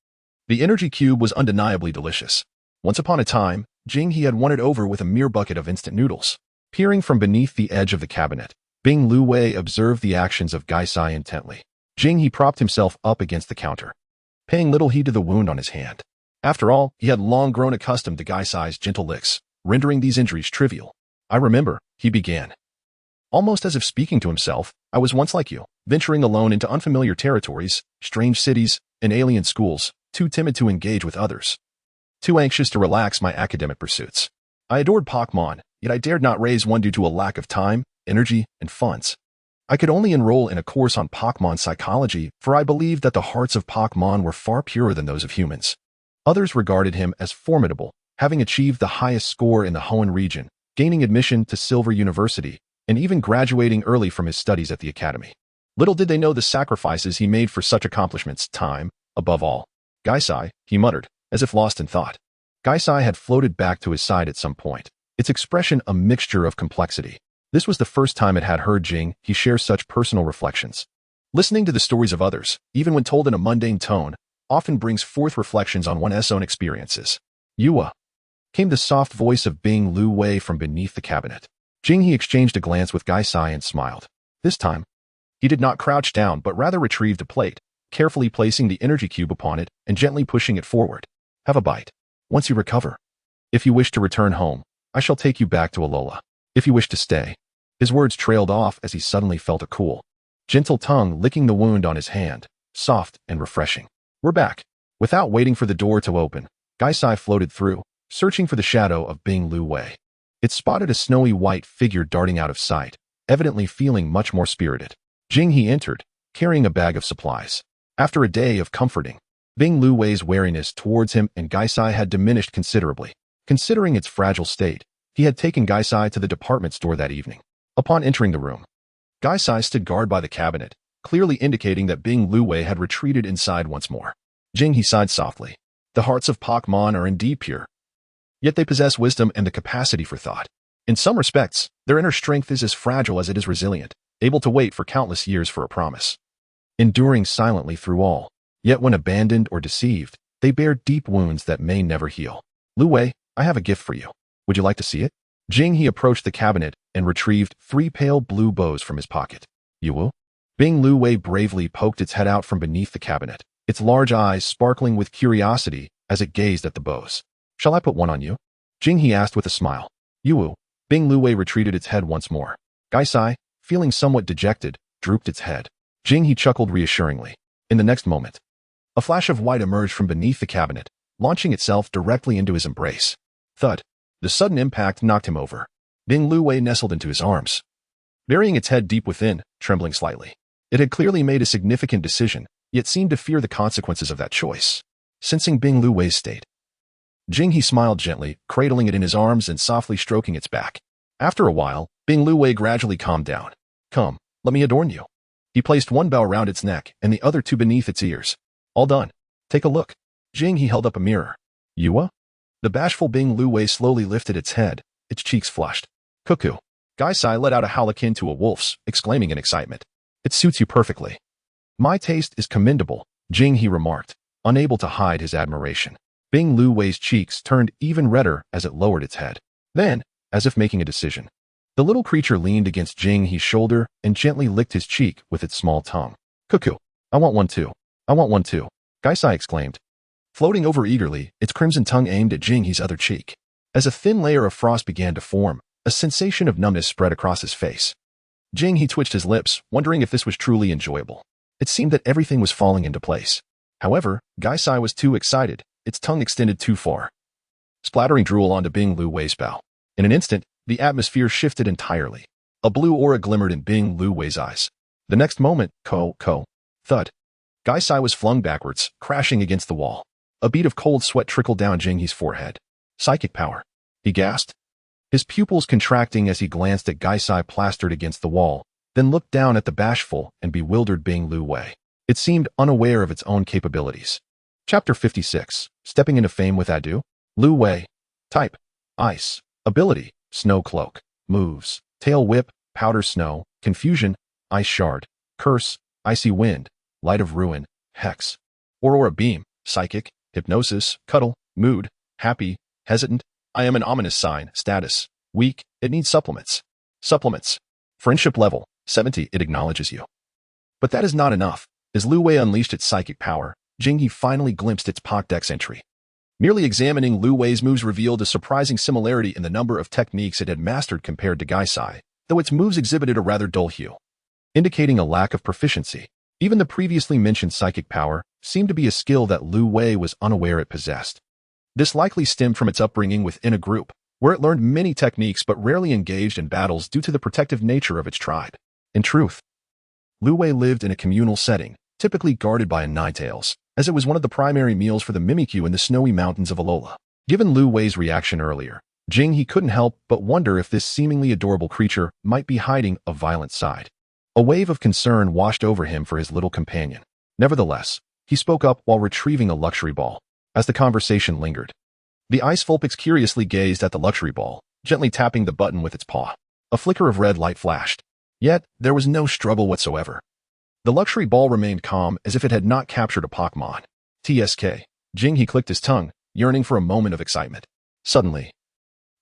The energy cube was undeniably delicious. Once upon a time, Jing-He had won it over with a mere bucket of instant noodles. Peering from beneath the edge of the cabinet, Bing Lu Wei observed the actions of Gaisai intently. Jing-He propped himself up against the counter, paying little heed to the wound on his hand. After all, he had long grown accustomed to Gaisai's gentle licks, rendering these injuries trivial. I remember, he began, almost as if speaking to himself, I was once like you, venturing alone into unfamiliar territories, strange cities, and alien schools, too timid to engage with others, too anxious to relax my academic pursuits. I adored Pokémon, yet I dared not raise one due to a lack of time, energy, and funds. I could only enroll in a course on Pokémon psychology, for I believed that the hearts of Pokémon were far purer than those of humans. Others regarded him as formidable, having achieved the highest score in the Hoenn region, gaining admission to Silver University, and even graduating early from his studies at the academy. Little did they know the sacrifices he made for such accomplishments, time, above all. Gaisai, he muttered, as if lost in thought. Gaisai had floated back to his side at some point, its expression a mixture of complexity. This was the first time it had heard Jing-He share such personal reflections. Listening to the stories of others, even when told in a mundane tone, often brings forth reflections on one's own experiences. Yua, came the soft voice of Bing Lu Wei from beneath the cabinet. Jing-He exchanged a glance with Gaisai and smiled. This time, he did not crouch down but rather retrieved a plate, carefully placing the energy cube upon it and gently pushing it forward. Have a bite. Once you recover. If you wish to return home, I shall take you back to Alola. If you wish to stay. His words trailed off as he suddenly felt a cool, gentle tongue licking the wound on his hand, soft and refreshing. We're back. Without waiting for the door to open, Gaisai floated through, searching for the shadow of Bing Lu Wei. It spotted a snowy white figure darting out of sight, evidently feeling much more spirited. Jing-He entered, carrying a bag of supplies. After a day of comforting, Bing Lu Wei's wariness towards him and Gaisai had diminished considerably. Considering its fragile state, he had taken Gaisai to the department store that evening. Upon entering the room, Gaisai stood guard by the cabinet, clearly indicating that Bing Lu Wei had retreated inside once more. Jing-He sighed softly. The hearts of Pokémon are indeed pure. Yet they possess wisdom and the capacity for thought. In some respects, their inner strength is as fragile as it is resilient, able to wait for countless years for a promise, enduring silently through all. Yet when abandoned or deceived, they bear deep wounds that may never heal. Lu Wei, I have a gift for you. Would you like to see it? Jing-He approached the cabinet and retrieved 3 pale blue bows from his pocket. You will? Bing Lu Wei bravely poked its head out from beneath the cabinet, its large eyes sparkling with curiosity as it gazed at the bows. Shall I put one on you? Jing-He asked with a smile. You. Bing Lu Wei retreated its head once more. Gaisai, feeling somewhat dejected, drooped its head. Jing-He chuckled reassuringly. In the next moment, A flash of white emerged from beneath the cabinet, launching itself directly into his embrace. Thud. The sudden impact knocked him over. Bing Lu Wei nestled into his arms, burying its head deep within, trembling slightly. It had clearly made a significant decision, yet seemed to fear the consequences of that choice. Sensing Bing Lu Wei's state, Jing-He smiled gently, cradling it in his arms and softly stroking its back. After a while, Bing Lu Wei gradually calmed down. Come, let me adorn you. He placed one bow around its neck and the other two beneath its ears. All done. Take a look. Jing-He held up a mirror. Yua? The bashful Bing Lu Wei slowly lifted its head, its cheeks flushed. Cuckoo. Gai-Sai let out a howl akin to a wolf's, exclaiming in excitement. It suits you perfectly. My taste is commendable, Jing-He remarked, unable to hide his admiration. Bing Lu Wei's cheeks turned even redder as it lowered its head. Then, as if making a decision, the little creature leaned against Jing-He's shoulder and gently licked his cheek with its small tongue. Cuckoo. I want one too. I want one too, Gai-Sai exclaimed, floating over eagerly, its crimson tongue aimed at Jing-He's other cheek. As a thin layer of frost began to form, a sensation of numbness spread across his face. Jing-He twitched his lips, wondering if this was truly enjoyable. It seemed that everything was falling into place. However, Gai-Sai was too excited, its tongue extended too far, splattering drool onto Bing Lu Wei's bow. In an instant, the atmosphere shifted entirely. A blue aura glimmered in Bing Lu Wei's eyes. The next moment, thud. Gai-Sai was flung backwards, crashing against the wall. A bead of cold sweat trickled down Jing-He's forehead. Psychic power. He gasped, his pupils contracting as he glanced at Gai-Sai plastered against the wall, then looked down at the bashful and bewildered Bing Lu Wei. It seemed unaware of its own capabilities. Chapter 56. Stepping into fame with ado. Lu Wei. Type. Ice. Ability. Snow Cloak. Moves. Tail Whip. Powder Snow. Confusion. Ice Shard. Curse. Icy Wind. Light of Ruin. Hex. Aurora Beam. Psychic. Hypnosis. Cuddle. Mood. Happy. Hesitant. I am an ominous sign. Status. Weak. It needs supplements. Supplements. Friendship level. 70. It acknowledges you. But that is not enough. As Lu Wei unleashed its psychic power, Jing-He finally glimpsed its Pokédex entry. Merely examining Lu Wei's moves revealed a surprising similarity in the number of techniques it had mastered compared to Gai-Sai, though its moves exhibited a rather dull hue, indicating a lack of proficiency. Even the previously mentioned psychic power seemed to be a skill that Lu Wei was unaware it possessed. This likely stemmed from its upbringing within a group, where it learned many techniques but rarely engaged in battles due to the protective nature of its tribe. In truth, Lu Wei lived in a communal setting, typically guarded by a Ninetales, as it was one of the primary meals for the Mimikyu in the snowy mountains of Alola. Given Lu Wei's reaction earlier, Jing-He couldn't help but wonder if this seemingly adorable creature might be hiding a violent side. A wave of concern washed over him for his little companion. Nevertheless, he spoke up while retrieving a luxury ball. As the conversation lingered, the Ice Vulpix curiously gazed at the luxury ball, gently tapping the button with its paw. A flicker of red light flashed. Yet, there was no struggle whatsoever. The luxury ball remained calm as if it had not captured a Pokémon. TSK. Jing-He clicked his tongue, yearning for a moment of excitement. Suddenly,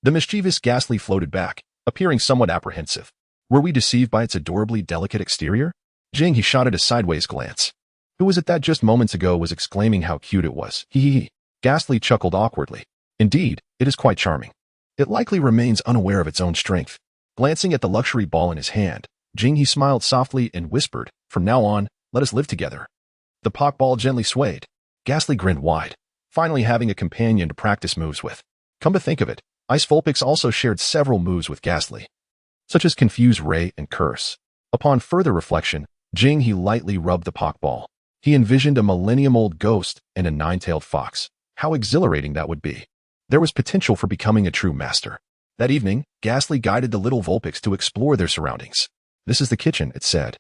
the mischievous Ghastly floated back, appearing somewhat apprehensive. Were we deceived by its adorably delicate exterior? Jing-He shot it a sideways glance. Who was it that just moments ago was exclaiming how cute it was? Hee. Ghastly chuckled awkwardly. Indeed, it is quite charming. It likely remains unaware of its own strength. Glancing at the luxury ball in his hand, Jing-He smiled softly and whispered, from now on, let us live together. The Pokeball gently swayed. Ghastly grinned wide, finally having a companion to practice moves with. Come to think of it, Ice Vulpix also shared several moves with Ghastly, such as Confuse Ray and Curse. Upon further reflection, Jing-He lightly rubbed the Pokeball. He envisioned a millennium-old ghost and a nine-tailed fox. How exhilarating that would be. There was potential for becoming a true master. That evening, Ghastly guided the little Vulpix to explore their surroundings. This is the kitchen, it said,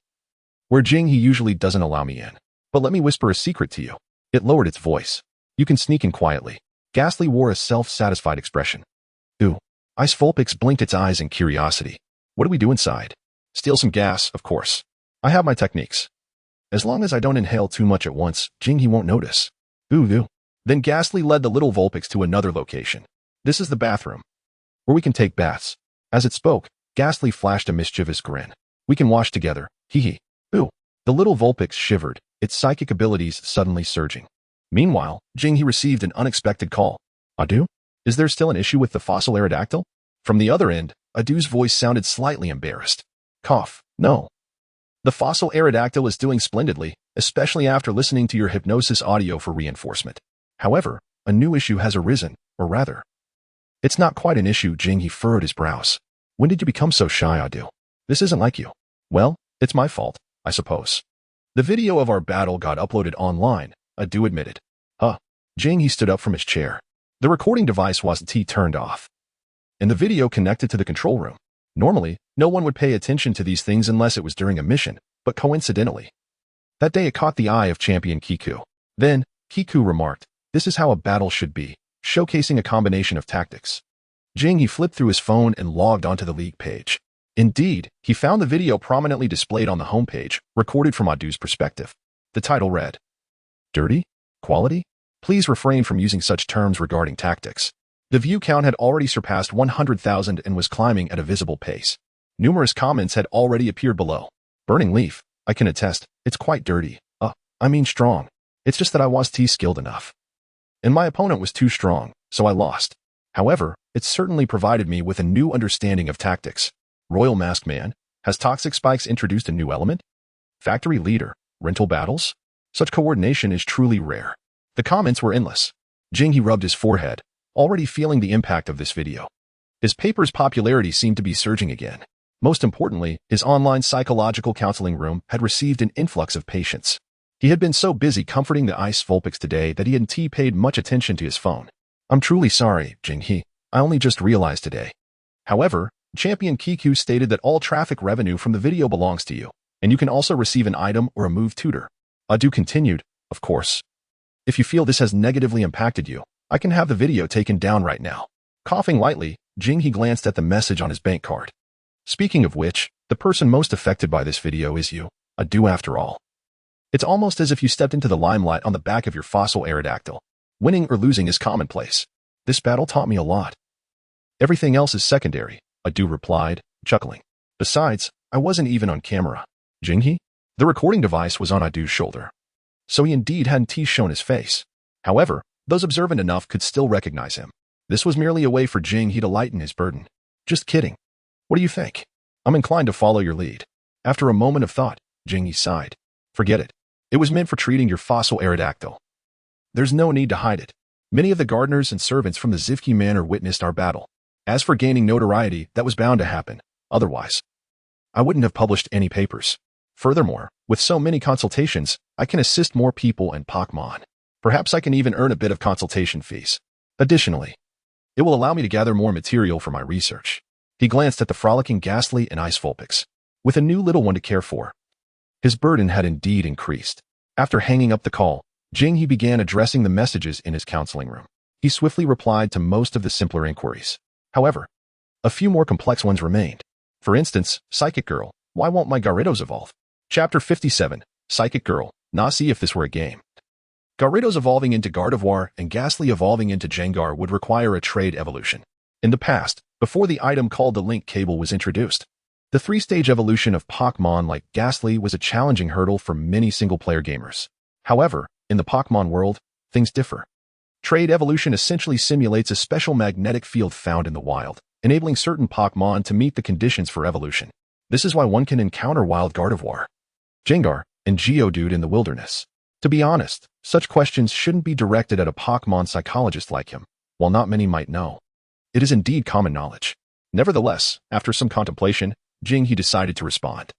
where Jing-He usually doesn't allow me in. But let me whisper a secret to you. It lowered its voice. You can sneak in quietly. Ghastly wore a self-satisfied expression. Ooh. Ice Vulpix blinked its eyes in curiosity. What do we do inside? Steal some gas, of course. I have my techniques. As long as I don't inhale too much at once, Jing-He won't notice. Ooh. Then Ghastly led the little Vulpix to another location. This is the bathroom, where we can take baths. As it spoke, Ghastly flashed a mischievous grin. We can wash together. Hee. Ooh. The little Vulpix shivered, its psychic abilities suddenly surging. Meanwhile, Jing-He received an unexpected call. Adu? Is there still an issue with the fossil Aerodactyl? From the other end, Adu's voice sounded slightly embarrassed. Cough. No. The fossil Aerodactyl is doing splendidly, especially after listening to your hypnosis audio for reinforcement. However, a new issue has arisen, or rather, it's not quite an issue. Jinghe furrowed his brows. When did you become so shy, Adu? This isn't like you. Well, it's my fault, I suppose. The video of our battle got uploaded online, Adu admitted. Jinghe stood up from his chair. The recording device wasn't turned off, and the video connected to the control room. Normally, no one would pay attention to these things unless it was during a mission, but coincidentally, that day it caught the eye of Champion Kiku. Then, Kiku remarked, "This is how a battle should be, showcasing a combination of tactics." Jinghe flipped through his phone and logged onto the league page. Indeed, he found the video prominently displayed on the homepage, recorded from Adu's perspective. The title read, "Dirty? Quality? Please refrain from using such terms regarding tactics." The view count had already surpassed 100,000 and was climbing at a visible pace. Numerous comments had already appeared below. "Burning Leaf, I can attest, it's quite dirty. I mean strong. It's just that I was skilled enough. And my opponent was too strong, so I lost. However, it certainly provided me with a new understanding of tactics. Royal Masked Man, has Toxic Spikes introduced a new element? Factory Leader, rental battles? Such coordination is truly rare." The comments were endless. Jinghe rubbed his forehead, already feeling the impact of this video. His paper's popularity seemed to be surging again. Most importantly, his online psychological counseling room had received an influx of patients. He had been so busy comforting the Ice Vulpix today that he hadn't paid much attention to his phone. "I'm truly sorry, Jinghe. I only just realized today." However, Champion Kiku stated that all traffic revenue from the video belongs to you, and you can also receive an item or a move tutor. Adu continued, "Of course. If you feel this has negatively impacted you, I can have the video taken down right now." Coughing lightly, Jinghe glanced at the message on his bank card. "Speaking of which, the person most affected by this video is you, Adu after all. It's almost as if you stepped into the limelight on the back of your fossil Aerodactyl. Winning or losing is commonplace. This battle taught me a lot. Everything else is secondary," Adu replied, chuckling. "Besides, I wasn't even on camera." "Jinghe?" The recording device was on Adu's shoulder, so he indeed hadn't shown his face. However, those observant enough could still recognize him. This was merely a way for Jinghe to lighten his burden. "Just kidding. What do you think? I'm inclined to follow your lead." After a moment of thought, Jinghe sighed. "Forget it. It was meant for treating your fossil Aerodactyl. There's no need to hide it. Many of the gardeners and servants from the Zivki Manor witnessed our battle. As for gaining notoriety, that was bound to happen. Otherwise, I wouldn't have published any papers. Furthermore, with so many consultations, I can assist more people in Pokémon. Perhaps I can even earn a bit of consultation fees. Additionally, it will allow me to gather more material for my research." He glanced at the frolicking Ghastly and Ice Vulpix. With a new little one to care for, his burden had indeed increased. After hanging up the call, Jinghe began addressing the messages in his counseling room. He swiftly replied to most of the simpler inquiries. However, a few more complex ones remained. For instance, "Psychic Girl, why won't my Gyarados evolve?" Chapter 57, Psychic Girl, now see if this were a game. Gyarados evolving into Gardevoir and Ghastly evolving into Gengar would require a trade evolution. In the past, before the item called the Link Cable was introduced, the three-stage evolution of Pokémon like Ghastly was a challenging hurdle for many single-player gamers. However, in the Pokémon world, things differ. Trade evolution essentially simulates a special magnetic field found in the wild, enabling certain Pokémon to meet the conditions for evolution. This is why one can encounter wild Gardevoir, Gengar, and Geodude in the wilderness. To be honest, such questions shouldn't be directed at a Pokémon psychologist like him. While not many might know, it is indeed common knowledge. Nevertheless, after some contemplation, Jinghe decided to respond.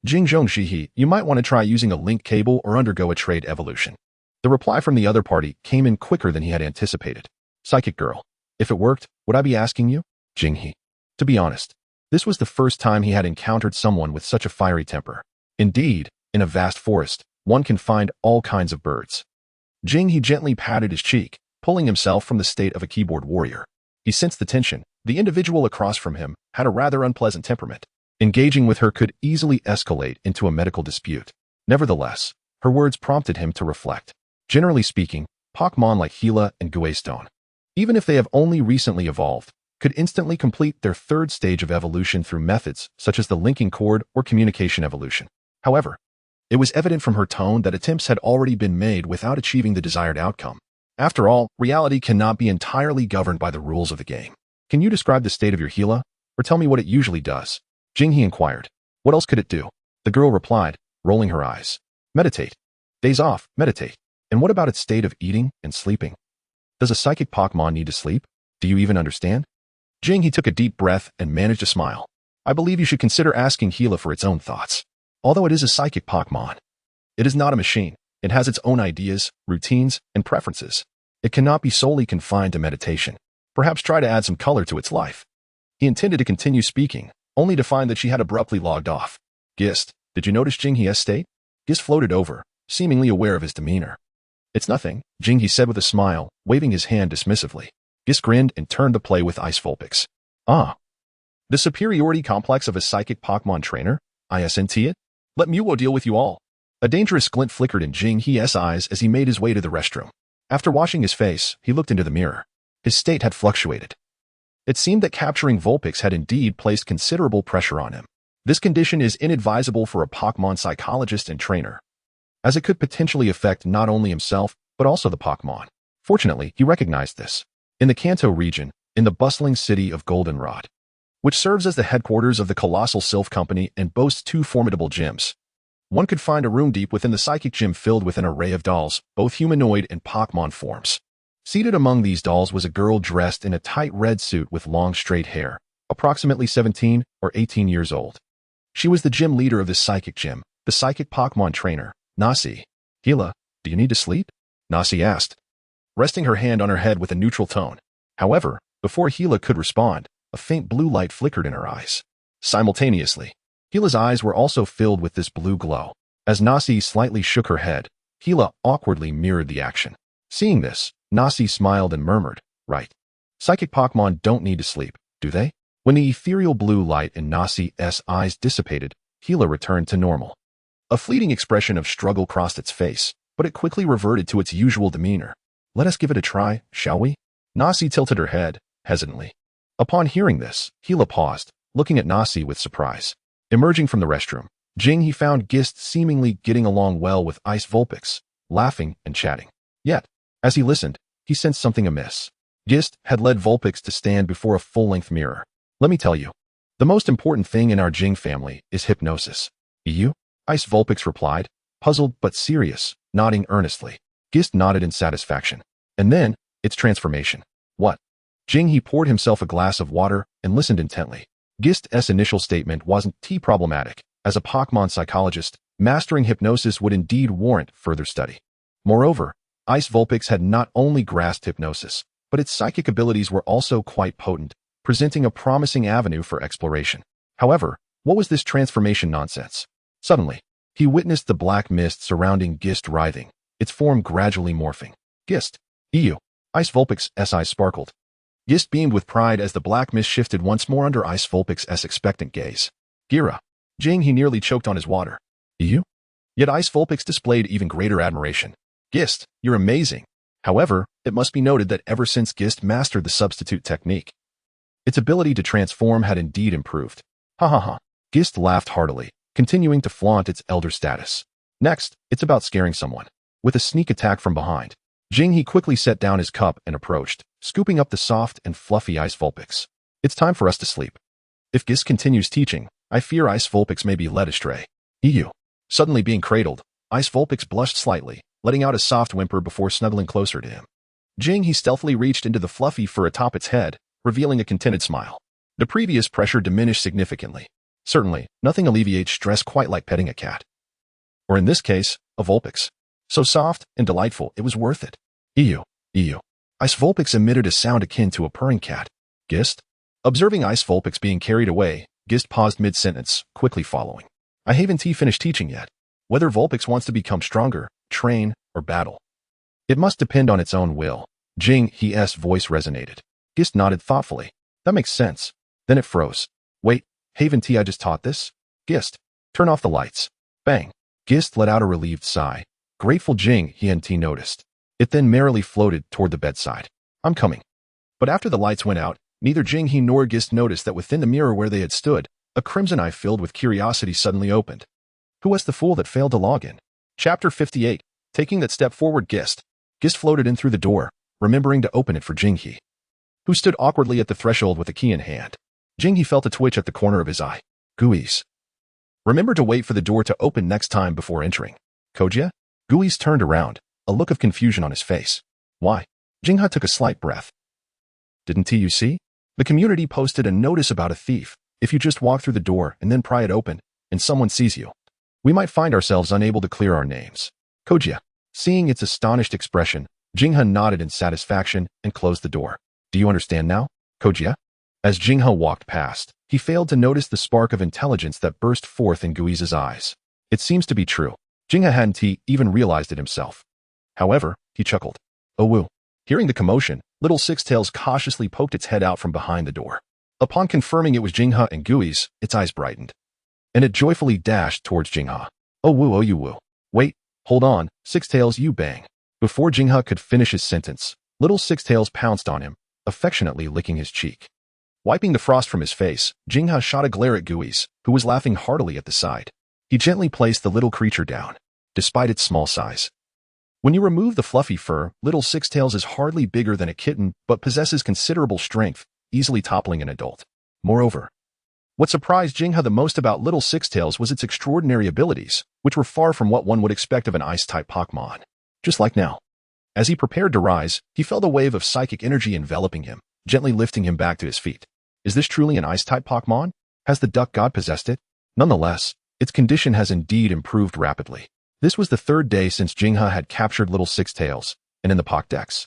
"Jinghe, you might want to try using a link cable or undergo a trade evolution." The reply from the other party came in quicker than he had anticipated. "Psychic Girl, if it worked, would I be asking you?" Jinghe. To be honest, this was the first time he had encountered someone with such a fiery temper. Indeed, in a vast forest, one can find all kinds of birds. Jinghe gently patted his cheek, pulling himself from the state of a keyboard warrior. He sensed the tension. The individual across from him had a rather unpleasant temperament. Engaging with her could easily escalate into a medical dispute. Nevertheless, her words prompted him to reflect. Generally speaking, Pokémon like Gila and Guaystone, even if they have only recently evolved, could instantly complete their third stage of evolution through methods such as the linking cord or communication evolution. However, it was evident from her tone that attempts had already been made without achieving the desired outcome. After all, reality cannot be entirely governed by the rules of the game. "Can you describe the state of your Gila, or tell me what it usually does?" Jinghe inquired. "What else could it do?" The girl replied, rolling her eyes. Meditate. Days off, meditate. And what about its state of eating and sleeping? Does a psychic Pokémon need to sleep? Do you even understand? Jing, he took a deep breath and managed to smile. I believe you should consider asking Gila for its own thoughts. Although it is a psychic Pokémon, it is not a machine. It has its own ideas, routines, and preferences. It cannot be solely confined to meditation. Perhaps try to add some color to its life. He intended to continue speaking, only to find that she had abruptly logged off. Gist, did you notice Jinghe's state? Gist floated over, seemingly aware of his demeanor. It's nothing, Jinghe said with a smile, waving his hand dismissively. Gist grinned and turned to play with Ice Vulpix. Ah. The superiority complex of a psychic Pokémon trainer? ISNT it? Let Mewtwo deal with you all. A dangerous glint flickered in Jinghe's eyes as he made his way to the restroom. After washing his face, he looked into the mirror. His state had fluctuated. It seemed that capturing Vulpix had indeed placed considerable pressure on him. This condition is inadvisable for a Pokémon psychologist and trainer, as it could potentially affect not only himself, but also the Pokémon. Fortunately, he recognized this. In the Kanto region, in the bustling city of Goldenrod, which serves as the headquarters of the colossal Sylph Company and boasts 2 formidable gyms, one could find a room deep within the psychic gym filled with an array of dolls, both humanoid and Pokémon forms. Seated among these dolls was a girl dressed in a tight red suit with long straight hair, approximately 17 or 18 years old. She was the gym leader of this psychic gym, the psychic Pokémon trainer, Nasi. Gila, do you need to sleep? Nasi asked, resting her hand on her head with a neutral tone. However, before Gila could respond, a faint blue light flickered in her eyes. Simultaneously, Gila's eyes were also filled with this blue glow. As Nasi slightly shook her head, Gila awkwardly mirrored the action. Seeing this, Nasi smiled and murmured, right. Psychic Pokémon don't need to sleep, do they? When the ethereal blue light in Nasi's eyes dissipated, Gila returned to normal. A fleeting expression of struggle crossed its face, but it quickly reverted to its usual demeanor. Let us give it a try, shall we? Nasi tilted her head, hesitantly. Upon hearing this, Gila paused, looking at Nasi with surprise. Emerging from the restroom, Jinghe found Gist seemingly getting along well with Ice Vulpix, laughing and chatting. Yet, as he listened, he sensed something amiss. Gist had led Vulpix to stand before a full-length mirror. Let me tell you, the most important thing in our Jing family is hypnosis. You? Ice Vulpix replied, puzzled but serious, nodding earnestly. Gist nodded in satisfaction. And then, its transformation. What? Jinghe poured himself a glass of water and listened intently. Gist's initial statement wasn't too problematic. As a Pokémon psychologist, mastering hypnosis would indeed warrant further study. Moreover, Ice Vulpix had not only grasped hypnosis, but its psychic abilities were also quite potent, presenting a promising avenue for exploration. However, what was this transformation nonsense? Suddenly, he witnessed the black mist surrounding Gist writhing, its form gradually morphing. Gist. Ew. Ice Vulpix's eyes sparkled. Gist beamed with pride as the black mist shifted once more under Ice Vulpix's expectant gaze. Gira. Jinghe nearly choked on his water. You? Yet Ice Vulpix displayed even greater admiration. Gist, you're amazing. However, it must be noted that ever since Gist mastered the substitute technique, its ability to transform had indeed improved. Ha ha ha. Gist laughed heartily, continuing to flaunt its elder status. Next, it's about scaring someone. With a sneak attack from behind, Jinghe quickly set down his cup and approached, scooping up the soft and fluffy Ice Vulpix. It's time for us to sleep. If Gist continues teaching, I fear Ice Vulpix may be led astray. Ew. Suddenly being cradled, Ice Vulpix blushed slightly, letting out a soft whimper before snuggling closer to him. Jinghe stealthily reached into the fluffy fur atop its head, revealing a contented smile. The previous pressure diminished significantly. Certainly, nothing alleviates stress quite like petting a cat. Or in this case, a Vulpix. So soft and delightful, it was worth it. Ew. Ew. Ice Vulpix emitted a sound akin to a purring cat. Gist? Observing Ice Vulpix being carried away, Gist paused mid-sentence, quickly following. I haven't finished teaching yet. Whether Vulpix wants to become stronger, train, or battle, it must depend on its own will. Jinghe's voice resonated. Gist nodded thoughtfully. That makes sense. Then it froze. Wait, haven't I just taught this? Gist, turn off the lights. Bang. Gist let out a relieved sigh. Grateful Jinghe noticed. It then merrily floated toward the bedside. I'm coming. But after the lights went out, neither Jinghe nor Gist noticed that within the mirror where they had stood, a crimson eye filled with curiosity suddenly opened. Who was the fool that failed to log in? Chapter 58. Taking that step forward, Gist. Gist floated in through the door, remembering to open it for Jinghe, who stood awkwardly at the threshold with a key in hand. Jinghe felt a twitch at the corner of his eye. Gooeyes. Remember to wait for the door to open next time before entering. Koja? Gui's turned around, a look of confusion on his face. Why? Jingha took a slight breath. Didn't you see? The community posted a notice about a thief. If you just walk through the door and then pry it open, and someone sees you, we might find ourselves unable to clear our names. Koja. Seeing its astonished expression, Jingha nodded in satisfaction and closed the door. Do you understand now, Koja? As Jingha walked past, he failed to notice the spark of intelligence that burst forth in Gui's eyes. It seems to be true. Jingha hadn't even realized it himself. However, he chuckled. Oh woo. Hearing the commotion, Little Six-Tails cautiously poked its head out from behind the door. Upon confirming it was Jingha and Gui's, its eyes brightened. And it joyfully dashed towards Jingha. Oh woo, oh you woo. Wait, hold on, Six-Tails, you bang. Before Jingha could finish his sentence, Little Six-Tails pounced on him, affectionately licking his cheek. Wiping the frost from his face, Jingha shot a glare at Gui's, who was laughing heartily at the sight. He gently placed the little creature down, despite its small size. When you remove the fluffy fur, Little Six-Tails is hardly bigger than a kitten but possesses considerable strength, easily toppling an adult. Moreover, what surprised Jingha the most about Little Six-Tails was its extraordinary abilities, which were far from what one would expect of an ice-type Pokémon. Just like now. As he prepared to rise, he felt a wave of psychic energy enveloping him, gently lifting him back to his feet. Is this truly an ice-type Pokémon? Has the duck god possessed it? Nonetheless, its condition has indeed improved rapidly. This was the third day since Jingha had captured Little Six-Tails, and in the Pokédex,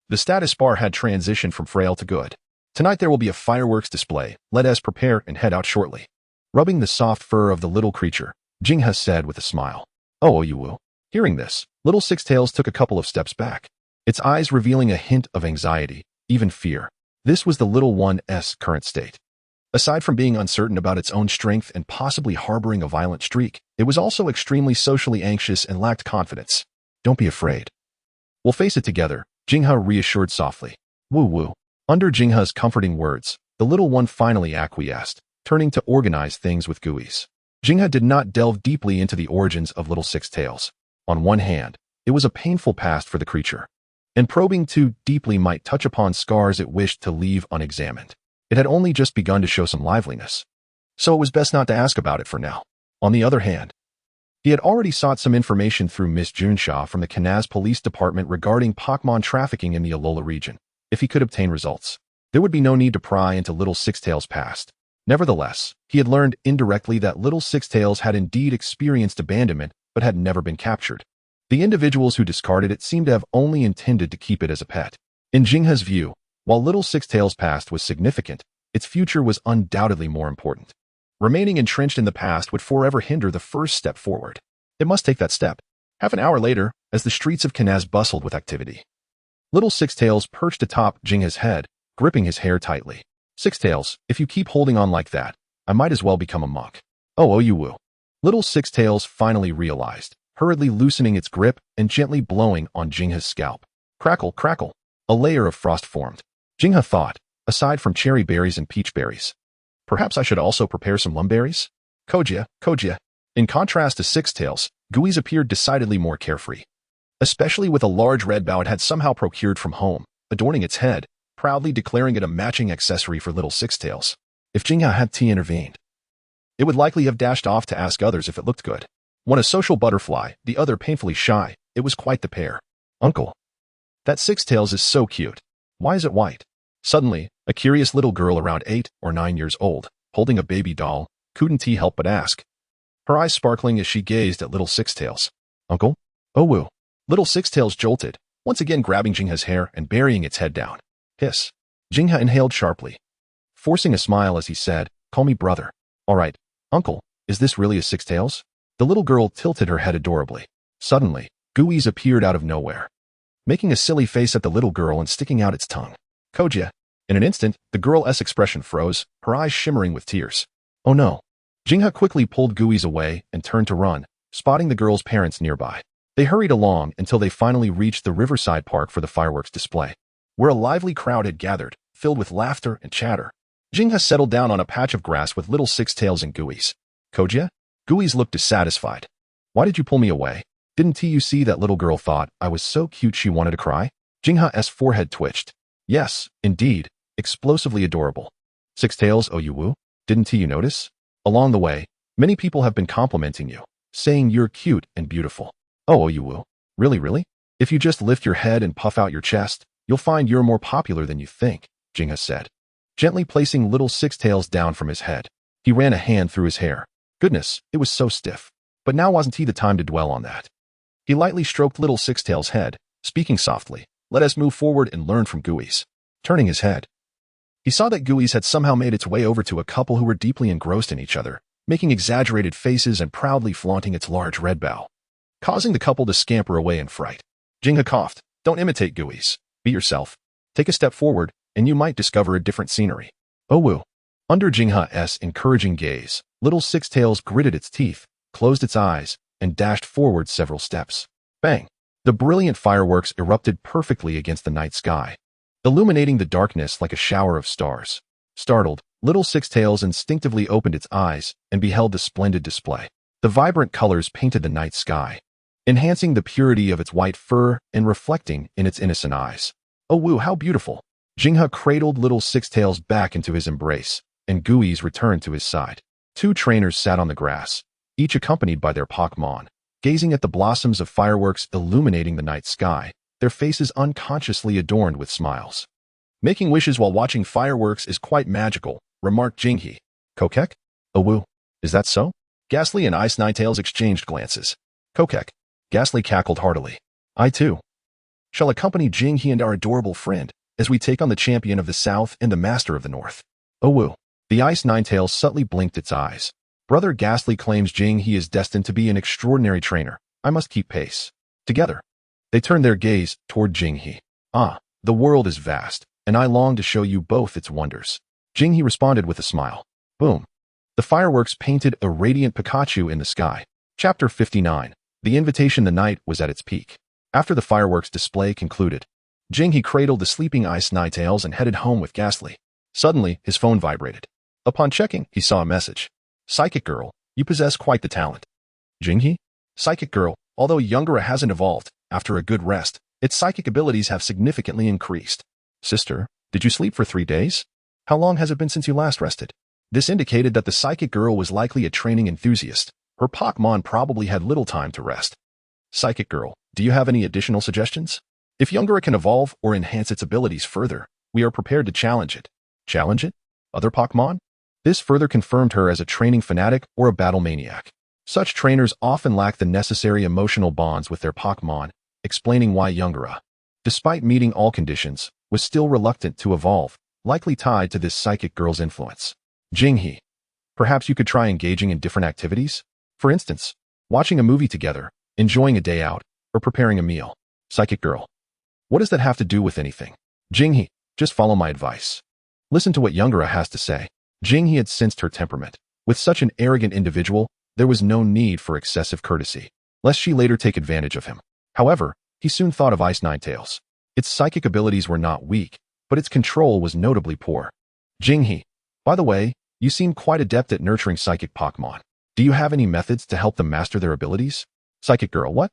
the status bar had transitioned from frail to good. Tonight there will be a fireworks display. Let us prepare and head out shortly. Rubbing the soft fur of the little creature, Jingha said with a smile. Oh, you will. Hearing this, Little Six-Tails took a couple of steps back, its eyes revealing a hint of anxiety, even fear. This was the little one's current state. Aside from being uncertain about its own strength and possibly harboring a violent streak, it was also extremely socially anxious and lacked confidence. Don't be afraid. We'll face it together, Jingha reassured softly. Woo-woo. Under Jingha's comforting words, the little one finally acquiesced, turning to organize things with Gui's. Jingha did not delve deeply into the origins of Little Six-Tails. On one hand, it was a painful past for the creature, and probing too deeply might touch upon scars it wished to leave unexamined. It had only just begun to show some liveliness, so it was best not to ask about it for now. On the other hand, he had already sought some information through Miss Junshaw from the Kanaz Police Department regarding Pokémon trafficking in the Alola region. If he could obtain results, there would be no need to pry into Little Six-Tails' past. Nevertheless, he had learned indirectly that Little Six-Tails had indeed experienced abandonment but had never been captured. The individuals who discarded it seemed to have only intended to keep it as a pet. In Jingha's view, while Little Six-Tails' past was significant, its future was undoubtedly more important. Remaining entrenched in the past would forever hinder the first step forward. It must take that step. Half an hour later, as the streets of Kanaz bustled with activity, Little Six-Tails perched atop Jingha's head, gripping his hair tightly. Six-Tails, if you keep holding on like that, I might as well become a monk. Oh you will. Little Six-Tails finally realized, hurriedly loosening its grip and gently blowing on Jingha's scalp. Crackle, crackle. A layer of frost formed. Jingha thought, aside from cherry berries and peach berries, perhaps I should also prepare some lumberries? Koja. In contrast to Six-Tails, Gui's appeared decidedly more carefree, especially with a large red bow it had somehow procured from home, adorning its head, proudly declaring it a matching accessory for Little Six-Tails. If Jingha had intervened, it would likely have dashed off to ask others if it looked good. One a social butterfly, the other painfully shy, it was quite the pair. Uncle, that Six-Tails is so cute. Why is it white? Suddenly, a curious little girl around 8 or 9 years old, holding a baby doll, couldn't help but ask, her eyes sparkling as she gazed at Little Six-Tails. Uncle? Oh woo. Little Six-Tails jolted, once again grabbing Jingha's hair and burying its head down. Hiss. Jingha inhaled sharply, forcing a smile as he said, call me brother. All right, Uncle, is this really a Six-Tails? The little girl tilted her head adorably. Suddenly, Gui's appeared out of nowhere, making a silly face at the little girl and sticking out its tongue. Koja. In an instant, the girl's expression froze, her eyes shimmering with tears. Oh no. Jingha quickly pulled Gui's away and turned to run, spotting the girl's parents nearby. They hurried along until they finally reached the Riverside Park for the fireworks display, where a lively crowd had gathered, filled with laughter and chatter. Jingha settled down on a patch of grass with Little Six-Tails and Gui's. Koja? Gui's looked dissatisfied. Why did you pull me away? Didn't you see that little girl thought I was so cute she wanted to cry? Jingha's forehead twitched. Yes, indeed, explosively adorable. Six-Tails, oh you woo? Didn't you notice? Along the way, Many people have been complimenting you, saying you're cute and beautiful. Oh, you will? Really? If you just lift your head and puff out your chest, you'll find you're more popular than you think, Jingha said, gently placing little Six Tails down from his head. He ran a hand through his hair. Goodness, it was so stiff. But now wasn't the time to dwell on that. He lightly stroked little Six Tails' head, speaking softly, "Let us move forward and learn from Guis." Turning his head, he saw that Guis had somehow made its way over to a couple who were deeply engrossed in each other, making exaggerated faces and proudly flaunting its large red bow, causing the couple to scamper away in fright. Jingha coughed. "Don't imitate Guis. Be yourself. Take a step forward, and you might discover a different scenery." Oh woo. Under Jingha's encouraging gaze, little Six Tails gritted its teeth, closed its eyes, and dashed forward several steps. Bang! The brilliant fireworks erupted perfectly against the night sky, illuminating the darkness like a shower of stars. Startled, little Six Tails instinctively opened its eyes and beheld the splendid display. The vibrant colors painted the night sky, enhancing the purity of its white fur and reflecting in its innocent eyes. Oh woo, how beautiful! Jingha cradled little Six Tails back into his embrace, and Guis returned to his side. Two trainers sat on the grass, each accompanied by their Pokémon, gazing at the blossoms of fireworks illuminating the night sky, their faces unconsciously adorned with smiles. "Making wishes while watching fireworks is quite magical," remarked Jinghe. "Kokek? Oh woo, is that so?" Ghastly and Ice Ninetales exchanged glances. "Kokek." Ghastly cackled heartily. "I too shall accompany Jinghe and our adorable friend as we take on the champion of the South and the master of the North." Oh woo. The Ice Ninetales subtly blinked its eyes. "Brother Ghastly claims Jinghe is destined to be an extraordinary trainer. I must keep pace." Together, they turned their gaze toward Jinghe. "Ah, the world is vast, and I long to show you both its wonders." Jinghe responded with a smile. Boom. The fireworks painted a radiant Pikachu in the sky. Chapter 59. The invitation. The night was at its peak. After the fireworks display concluded, Jinghe cradled the sleeping Ice Ninetales and headed home with Ghastly. Suddenly, his phone vibrated. Upon checking, he saw a message. "Psychic Girl, you possess quite the talent." Jinghe? Psychic Girl, although Youngara hasn't evolved, after a good rest, its psychic abilities have significantly increased. "Sister, did you sleep for 3 days? How long has it been since you last rested?" This indicated that the Psychic Girl was likely a training enthusiast. Her Pokémon probably had little time to rest. "Psychic Girl, do you have any additional suggestions? If Youngara can evolve or enhance its abilities further, we are prepared to challenge it." Challenge it? Other Pokémon? This further confirmed her as a training fanatic or a battle maniac. Such trainers often lack the necessary emotional bonds with their Pokémon, explaining why Youngara, despite meeting all conditions, was still reluctant to evolve, likely tied to this Psychic Girl's influence. Jinghe, perhaps you could try engaging in different activities? For instance, watching a movie together, enjoying a day out, or preparing a meal. Psychic Girl, what does that have to do with anything? Jinghe, just follow my advice. Listen to what Youngara has to say. Jinghe had sensed her temperament. With such an arrogant individual, there was no need for excessive courtesy, lest she later take advantage of him. However, he soon thought of Ice Ninetales. Its psychic abilities were not weak, but its control was notably poor. Jinghe, by the way, you seem quite adept at nurturing psychic Pokémon. Do you have any methods to help them master their abilities? Psychic Girl, what?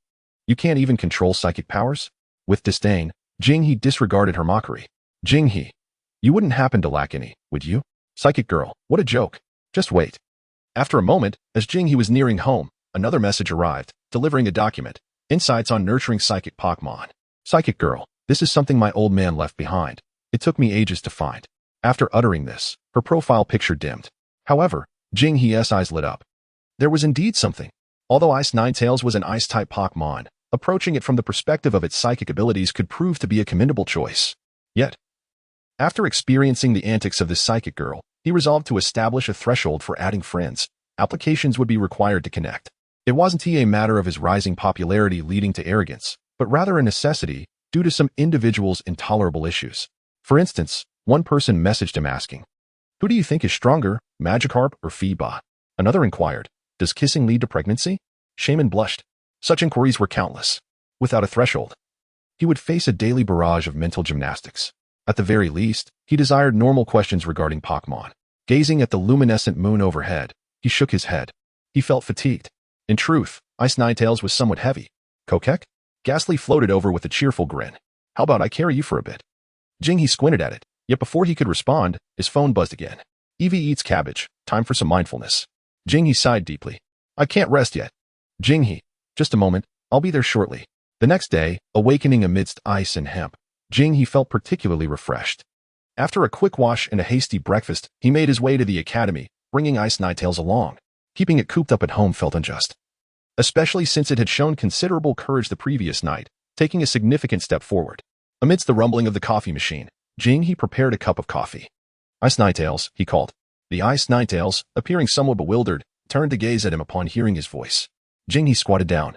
You can't even control psychic powers? With disdain, Jinghe disregarded her mockery. Jinghe, you wouldn't happen to lack any, would you? Psychic Girl, what a joke. Just wait. After a moment, as Jinghe was nearing home, another message arrived, delivering a document. Insights on nurturing psychic Pokémon. Psychic Girl, this is something my old man left behind. It took me ages to find. After uttering this, her profile picture dimmed. However, Jinghe's eyes lit up. There was indeed something. Although Ice Ninetales was an Ice-type Pokémon, approaching it from the perspective of its psychic abilities could prove to be a commendable choice. Yet, after experiencing the antics of this Psychic Girl, he resolved to establish a threshold for adding friends. Applications would be required to connect. It wasn't a matter of his rising popularity leading to arrogance, but rather a necessity due to some individual's intolerable issues. For instance, one person messaged him asking, "Who do you think is stronger, Magikarp or Phoeba?" Another inquired, "Does kissing lead to pregnancy?" Shaman blushed. Such inquiries were countless. Without a threshold, he would face a daily barrage of mental gymnastics. At the very least, he desired normal questions regarding Pokémon. Gazing at the luminescent moon overhead, he shook his head. He felt fatigued. In truth, Ice Ninetales was somewhat heavy. Kokek? Ghastly floated over with a cheerful grin. "How about I carry you for a bit?" Jinghe squinted at it, yet before he could respond, his phone buzzed again. Evie eats cabbage. Time for some mindfulness. Jinghe sighed deeply. I can't rest yet. Jinghe, just a moment, I'll be there shortly. The next day, awakening amidst ice and hemp, Jinghe felt particularly refreshed. After a quick wash and a hasty breakfast, he made his way to the academy, bringing Ice Ninetales along. Keeping it cooped up at home felt unjust, especially since it had shown considerable courage the previous night, taking a significant step forward. Amidst the rumbling of the coffee machine, Jinghe prepared a cup of coffee. Ice Ninetales, he called. The Ice Ninetales, appearing somewhat bewildered, turned to gaze at him upon hearing his voice. Jinghe squatted down,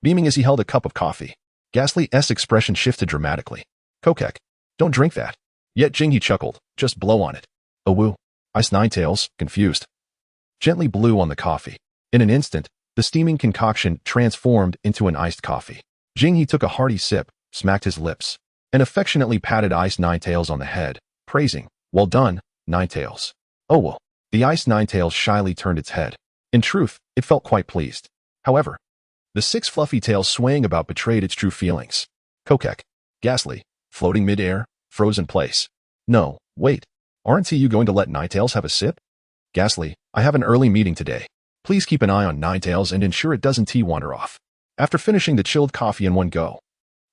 beaming as he held a cup of coffee. Ghastly's expression shifted dramatically. Kokek, don't drink that. Yet Jinghe chuckled, just blow on it. Oh woo. Ice Ninetales, confused, gently blew on the coffee. In an instant, the steaming concoction transformed into an iced coffee. Jinghe took a hearty sip, smacked his lips, and affectionately patted Ice Ninetales on the head, praising, well done, Ninetales. Oh well. The Ice Ninetales shyly turned its head. In truth, it felt quite pleased. However, the 6 fluffy tails swaying about betrayed its true feelings. Kokek, ghastly, floating mid-air, froze in place. No, wait. Aren't you going to let Ninetales have a sip? Ghastly, I have an early meeting today. Please keep an eye on Ninetales and ensure it doesn't wander off. After finishing the chilled coffee in one go,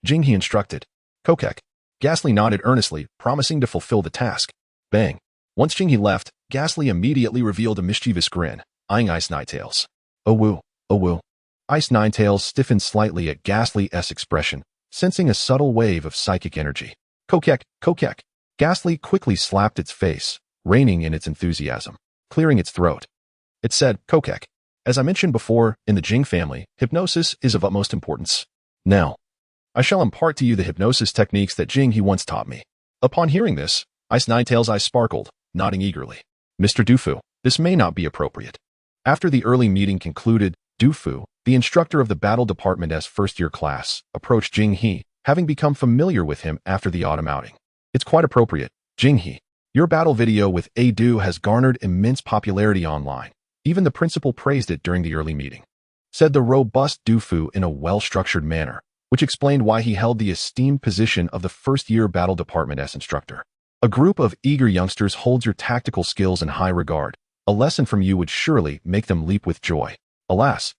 Jinghe instructed. Kokek. Ghastly nodded earnestly, promising to fulfill the task. Bang. Once Jinghe left, Ghastly immediately revealed a mischievous grin, eyeing Ice Ninetales. Oh woo, oh woo. Ice Ninetales stiffened slightly at Ghastly's expression, sensing a subtle wave of psychic energy. Kokek, Kokek. Ghastly quickly slapped its face, reining in its enthusiasm, clearing its throat. It said, Kokek. As I mentioned before, in the Jing family, hypnosis is of utmost importance. Now, I shall impart to you the hypnosis techniques that Jinghe once taught me. Upon hearing this, Ice Ninetales' eyes sparkled, nodding eagerly. Mr. Dufu, this may not be appropriate. After the early meeting concluded, Dufu, the instructor of the battle department's first-year class, approached Jinghe, having become familiar with him after the autumn outing. It's quite appropriate, Jinghe. Your battle video with Adu has garnered immense popularity online. Even the principal praised it during the early meeting, said the robust Dufu in a well-structured manner, which explained why he held the esteemed position of the first-year battle department's instructor. A group of eager youngsters holds your tactical skills in high regard. A lesson from you would surely make them leap with joy. Alas,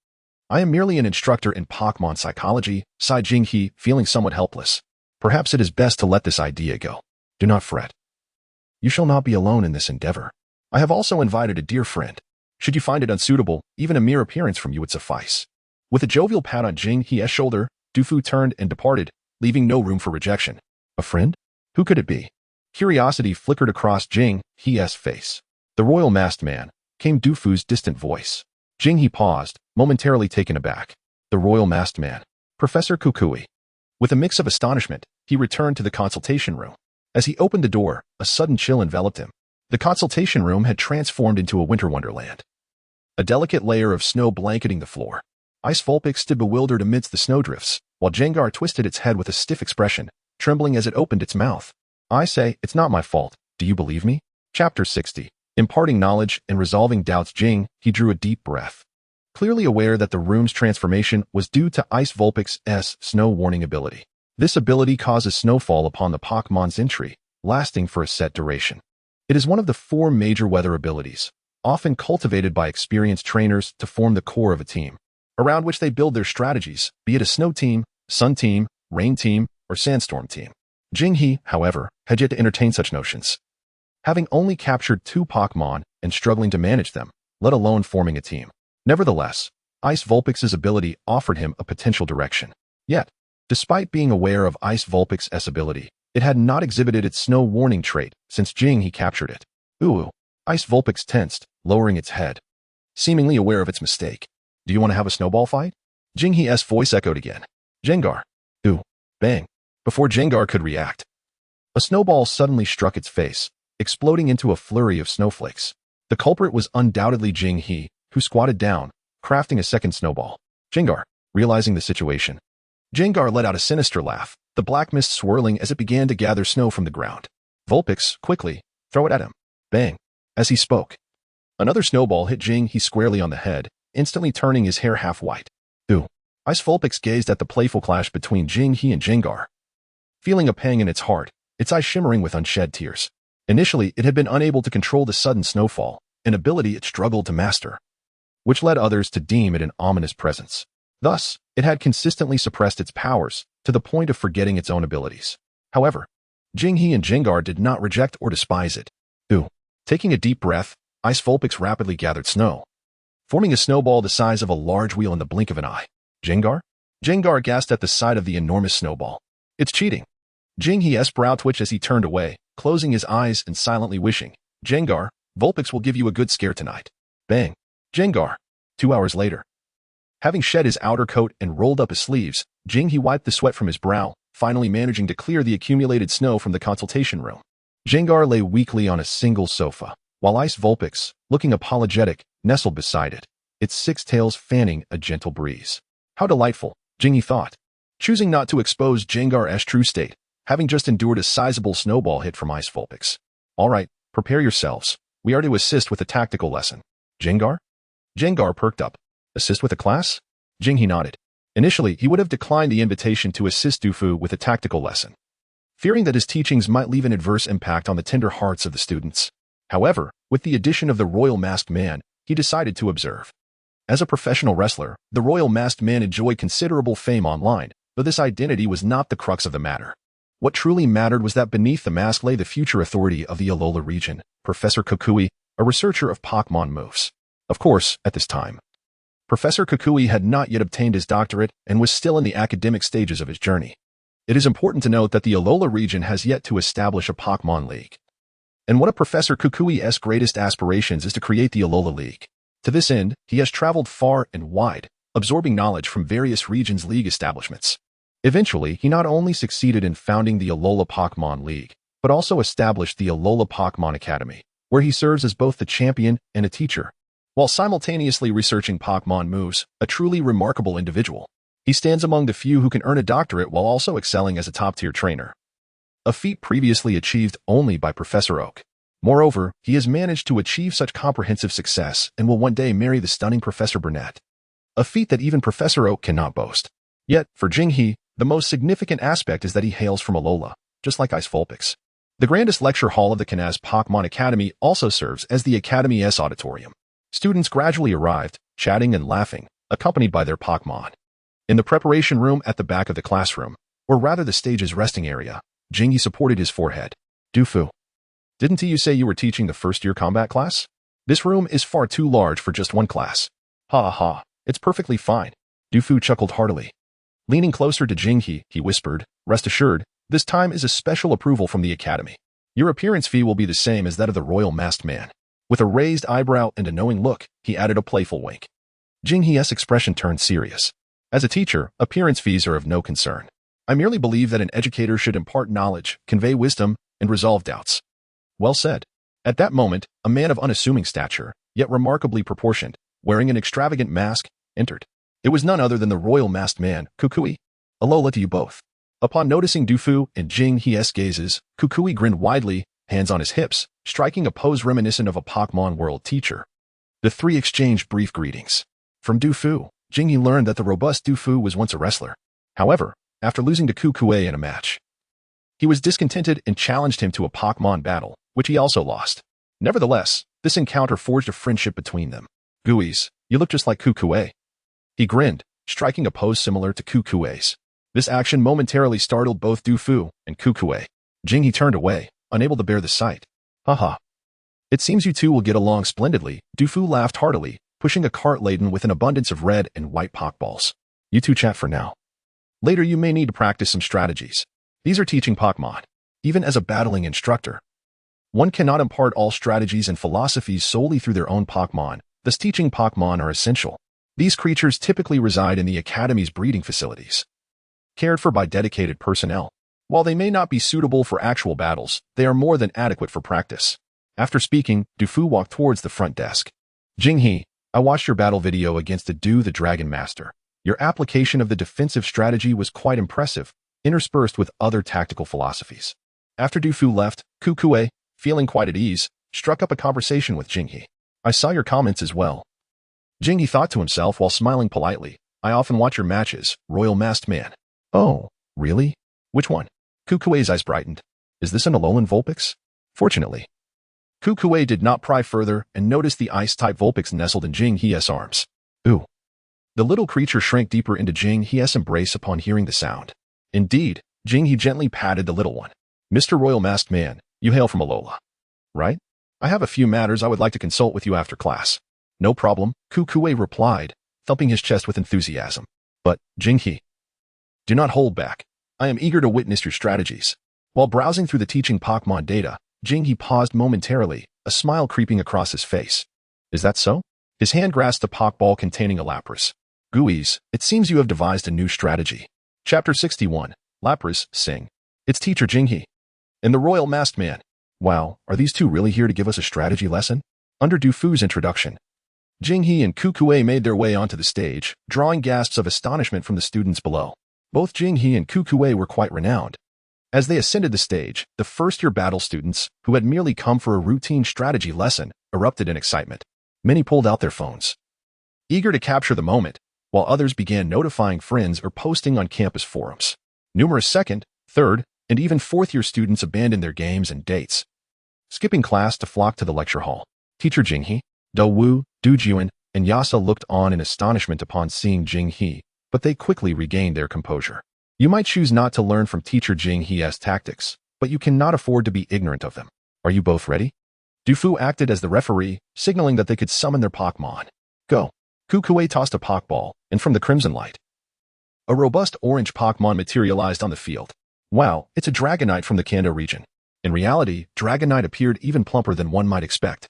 I am merely an instructor in Pokémon psychology, sighed Jinghe, feeling somewhat helpless. Perhaps it is best to let this idea go. Do not fret. You shall not be alone in this endeavor. I have also invited a dear friend. Should you find it unsuitable, even a mere appearance from you would suffice. With a jovial pat on Jinghe's shoulder, Dufu turned and departed, leaving no room for rejection. A friend? Who could it be? Curiosity flickered across Jinghe's face. The royal masked man, came Dufu's distant voice. Jinghe paused, momentarily taken aback. The royal masked man. Professor Kukui. With a mix of astonishment, he returned to the consultation room. As he opened the door, a sudden chill enveloped him. The consultation room had transformed into a winter wonderland. A delicate layer of snow blanketing the floor. Ice Vulpix stood bewildered amidst the snowdrifts, while Jengar twisted its head with a stiff expression, trembling as it opened its mouth. I say, it's not my fault. Do you believe me? Chapter 60. Imparting knowledge and resolving doubts. Jinghe drew a deep breath, clearly aware that the room's transformation was due to Ice Vulpix's snow warning ability. This ability causes snowfall upon the Pokémon's entry, lasting for a set duration. It is one of the 4 major weather abilities, often cultivated by experienced trainers to form the core of a team, around which they build their strategies, be it a snow team, sun team, rain team, or sandstorm team. Jinghe, however, had yet to entertain such notions, having only captured 2 Pokémon and struggling to manage them, let alone forming a team. Nevertheless, Ice Vulpix's ability offered him a potential direction. Yet, despite being aware of Ice Vulpix's ability, it had not exhibited its snow warning trait since Jinghe captured it. Ooh, Ice Vulpix tensed, lowering its head, seemingly aware of its mistake. Do you want to have a snowball fight? Jinghe's voice echoed again. Jengar. Ooh, bang. Before Jengar could react, a snowball suddenly struck its face, exploding into a flurry of snowflakes. The culprit was undoubtedly Jinghe, who squatted down, crafting a second snowball. Jengar, realizing the situation, Jengar let out a sinister laugh, the black mist swirling as it began to gather snow from the ground. Vulpix, quickly, throw it at him. Bang. As he spoke, another snowball hit Jinghe squarely on the head, instantly turning his hair half white. Ooh. Ice Vulpix gazed at the playful clash between Jinghe and Jengar, feeling a pang in its heart, its eyes shimmering with unshed tears. Initially, it had been unable to control the sudden snowfall, an ability it struggled to master. which led others to deem it an ominous presence. Thus, it had consistently suppressed its powers to the point of forgetting its own abilities. However, Jinghe and Jengar did not reject or despise it. Taking a deep breath, Ice Vulpix rapidly gathered snow, forming a snowball the size of a large wheel in the blink of an eye. Jengar? Jengar gasped at the sight of the enormous snowball. It's cheating. Jinghe's brow twitched as he turned away, closing his eyes and silently wishing, Jengar, Vulpix will give you a good scare tonight. Bang. Jengar. 2 hours later. Having shed his outer coat and rolled up his sleeves, Jinghe wiped the sweat from his brow, finally managing to clear the accumulated snow from the consultation room. Jengar lay weakly on a single sofa, while Ice Vulpix, looking apologetic, nestled beside it, its 6 tails fanning a gentle breeze. How delightful, Jinghe thought. Choosing not to expose Jengar's true state, having just endured a sizable snowball hit from Ice Vulpix. All right, prepare yourselves. We are to assist with a tactical lesson. Jengar? Jengar perked up. Assist with a class? Jinghe nodded. Initially, he would have declined the invitation to assist Dufu with a tactical lesson, fearing that his teachings might leave an adverse impact on the tender hearts of the students. However, with the addition of the Royal Masked Man, he decided to observe. As a professional wrestler, the Royal Masked Man enjoyed considerable fame online, though this identity was not the crux of the matter. What truly mattered was that beneath the mask lay the future authority of the Alola region, Professor Kukui, a researcher of Pokémon moves. Of course, at this time, Professor Kukui had not yet obtained his doctorate and was still in the academic stages of his journey. It is important to note that the Alola region has yet to establish a Pokémon League. And one of Professor Kukui's greatest aspirations is to create the Alola League. To this end, he has traveled far and wide, absorbing knowledge from various regions' league establishments. Eventually, he not only succeeded in founding the Alola Pokémon League, but also established the Alola Pokémon Academy, where he serves as both the champion and a teacher, while simultaneously researching Pokémon moves, a truly remarkable individual. He stands among the few who can earn a doctorate while also excelling as a top-tier trainer, a feat previously achieved only by Professor Oak. Moreover, he has managed to achieve such comprehensive success and will one day marry the stunning Professor Burnett, a feat that even Professor Oak cannot boast. Yet, for Jinghe, the most significant aspect is that he hails from Alola, just like Ice Vulpix. The grandest lecture hall of the Kanaz Pokémon Academy also serves as the Academy's auditorium. Students gradually arrived, chatting and laughing, accompanied by their Pokémon. In the preparation room at the back of the classroom, or rather the stage's resting area, Jinghe supported his forehead. Dufu. Didn't you say you were teaching the first-year combat class? This room is far too large for just one class. Ha ha, it's perfectly fine. Dufu chuckled heartily. Leaning closer to Jinghe, he whispered, rest assured, this time is a special approval from the Academy. Your appearance fee will be the same as that of the Royal Masked Man. With a raised eyebrow and a knowing look, he added a playful wink. Jinghe's expression turned serious. As a teacher, appearance fees are of no concern. I merely believe that an educator should impart knowledge, convey wisdom, and resolve doubts. Well said. At that moment, a man of unassuming stature, yet remarkably proportioned, wearing an extravagant mask, entered. It was none other than the Royal Masked Man, Kukui. Alola to you both. Upon noticing Dufu and Jinghe's gazes, Kukui grinned widely, hands on his hips, striking a pose reminiscent of a Pokémon World teacher. The three exchanged brief greetings. From Dufu, Jinghe learned that the robust Dufu was once a wrestler. However, after losing to Kukui in a match, he was discontented and challenged him to a Pokémon battle, which he also lost. Nevertheless, this encounter forged a friendship between them. Guiz, you look just like Kukui. He grinned, striking a pose similar to Kukui's. This action momentarily startled both Dufu and Kukui. Jinghe turned away, unable to bear the sight. Haha. It seems you two will get along splendidly. Dufu laughed heartily, pushing a cart laden with an abundance of red and white Pokeballs. You two chat for now. Later you may need to practice some strategies. These are teaching Pokémon. Even as a battling instructor, one cannot impart all strategies and philosophies solely through their own Pokémon, thus teaching Pokémon are essential. These creatures typically reside in the Academy's breeding facilities, cared for by dedicated personnel. While they may not be suitable for actual battles, they are more than adequate for practice. After speaking, Dufu walked towards the front desk. Jinghe, I watched your battle video against the Dragon Master. Your application of the defensive strategy was quite impressive, interspersed with other tactical philosophies. After Dufu left, Kukui, feeling quite at ease, struck up a conversation with Jinghe. I saw your comments as well. Jinghe thought to himself while smiling politely. I often watch your matches, Royal Masked Man. Oh, really? Which one? Kukui's eyes brightened. Is this an Alolan Vulpix? Fortunately, Kukue did not pry further and noticed the ice-type Vulpix nestled in Jing He's arms. Ooh. The little creature shrank deeper into Jing He's embrace upon hearing the sound. Indeed, Jing He gently patted the little one. Mr. Royal Masked Man, you hail from Alola, right? I have a few matters I would like to consult with you after class. No problem, Kukue replied, thumping his chest with enthusiasm. But, Jing He, do not hold back. I am eager to witness your strategies. While browsing through the teaching Pokémon data, Jing He paused momentarily, a smile creeping across his face. Is that so? His hand grasped a Pokeball containing a Lapras. Gooeyes, it seems you have devised a new strategy. Chapter 61, Lapras, Sing. It's Teacher Jing He and the Royal Masked Man. Wow, are these two really here to give us a strategy lesson? Under Dufu's introduction, Jing He and Kukue made their way onto the stage, drawing gasps of astonishment from the students below. Both Jing He and Kukue were quite renowned. As they ascended the stage, the first-year battle students, who had merely come for a routine strategy lesson, erupted in excitement. Many pulled out their phones, eager to capture the moment, while others began notifying friends or posting on campus forums. Numerous second, third, and even fourth-year students abandoned their games and dates, skipping class to flock to the lecture hall. Teacher Jing He, Wu, Dujuan, and Yasa looked on in astonishment upon seeing Jing He, but they quickly regained their composure. You might choose not to learn from Teacher Jing He's tactics, but you cannot afford to be ignorant of them. Are you both ready? Dufu acted as the referee, signaling that they could summon their Pokémon. Go. Kukue tossed a Pokeball, and from the Crimson Light, a robust orange Pokémon materialized on the field. Wow, it's a Dragonite from the Kanto region. In reality, Dragonite appeared even plumper than one might expect,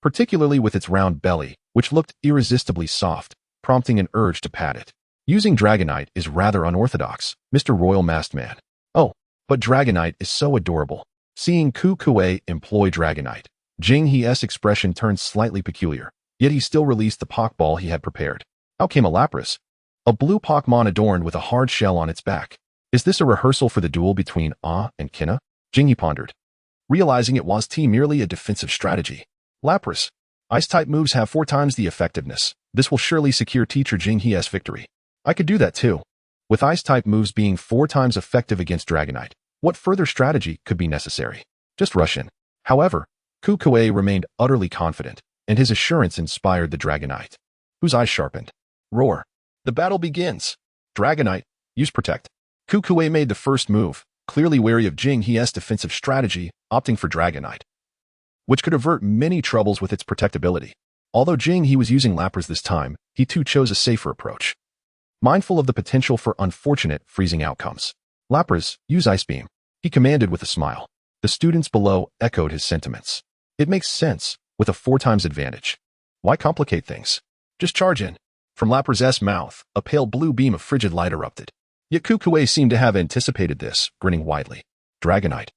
particularly with its round belly, which looked irresistibly soft, prompting an urge to pat it. Using Dragonite is rather unorthodox, Mr. Royal Masked Man. Oh, but Dragonite is so adorable. Seeing Kukue employ Dragonite, Jing He's expression turned slightly peculiar, yet he still released the Pokeball he had prepared. Out came a Lapras, a blue Pokémon adorned with a hard shell on its back. Is this a rehearsal for the duel between Ah and Kina? Jing He pondered, realizing it was merely a defensive strategy. Lapras, Ice-type moves have 4 times the effectiveness. This will surely secure Teacher Jing He's victory. I could do that too. With Ice-type moves being 4 times effective against Dragonite, what further strategy could be necessary? Just rush in. However, Kukue remained utterly confident, and his assurance inspired the Dragonite, whose eyes sharpened. Roar. The battle begins. Dragonite, use Protect. Kukue made the first move, clearly wary of Jing He's defensive strategy, opting for Dragonite, which could avert many troubles with its protectability. Although Jing He was using Lapras this time, he too chose a safer approach, mindful of the potential for unfortunate freezing outcomes. Lapras, use Ice Beam, he commanded with a smile. The students below echoed his sentiments. It makes sense, with a 4 times advantage. Why complicate things? Just charge in. From Lapras' mouth, a pale blue beam of frigid light erupted. Yet Kukue seemed to have anticipated this, grinning widely. Dragonite.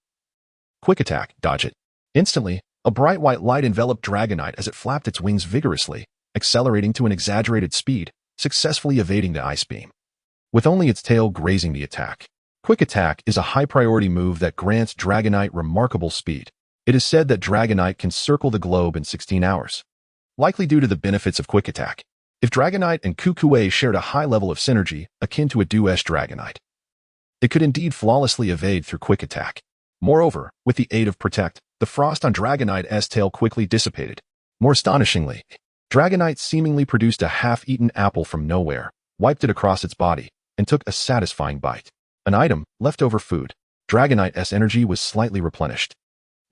Quick attack, dodge it. Instantly, a bright white light enveloped Dragonite as it flapped its wings vigorously, accelerating to an exaggerated speed, successfully evading the ice beam, with only its tail grazing the attack. Quick attack is a high-priority move that grants Dragonite remarkable speed. It is said that Dragonite can circle the globe in 16 hours, likely due to the benefits of quick attack. If Dragonite and Kukue shared a high level of synergy, akin to a Duesh Dragonite, it could indeed flawlessly evade through quick attack. Moreover, with the aid of Protect, the frost on Dragonite's tail quickly dissipated. More astonishingly, Dragonite seemingly produced a half-eaten apple from nowhere, wiped it across its body, and took a satisfying bite. An item, leftover food. Dragonite's energy was slightly replenished.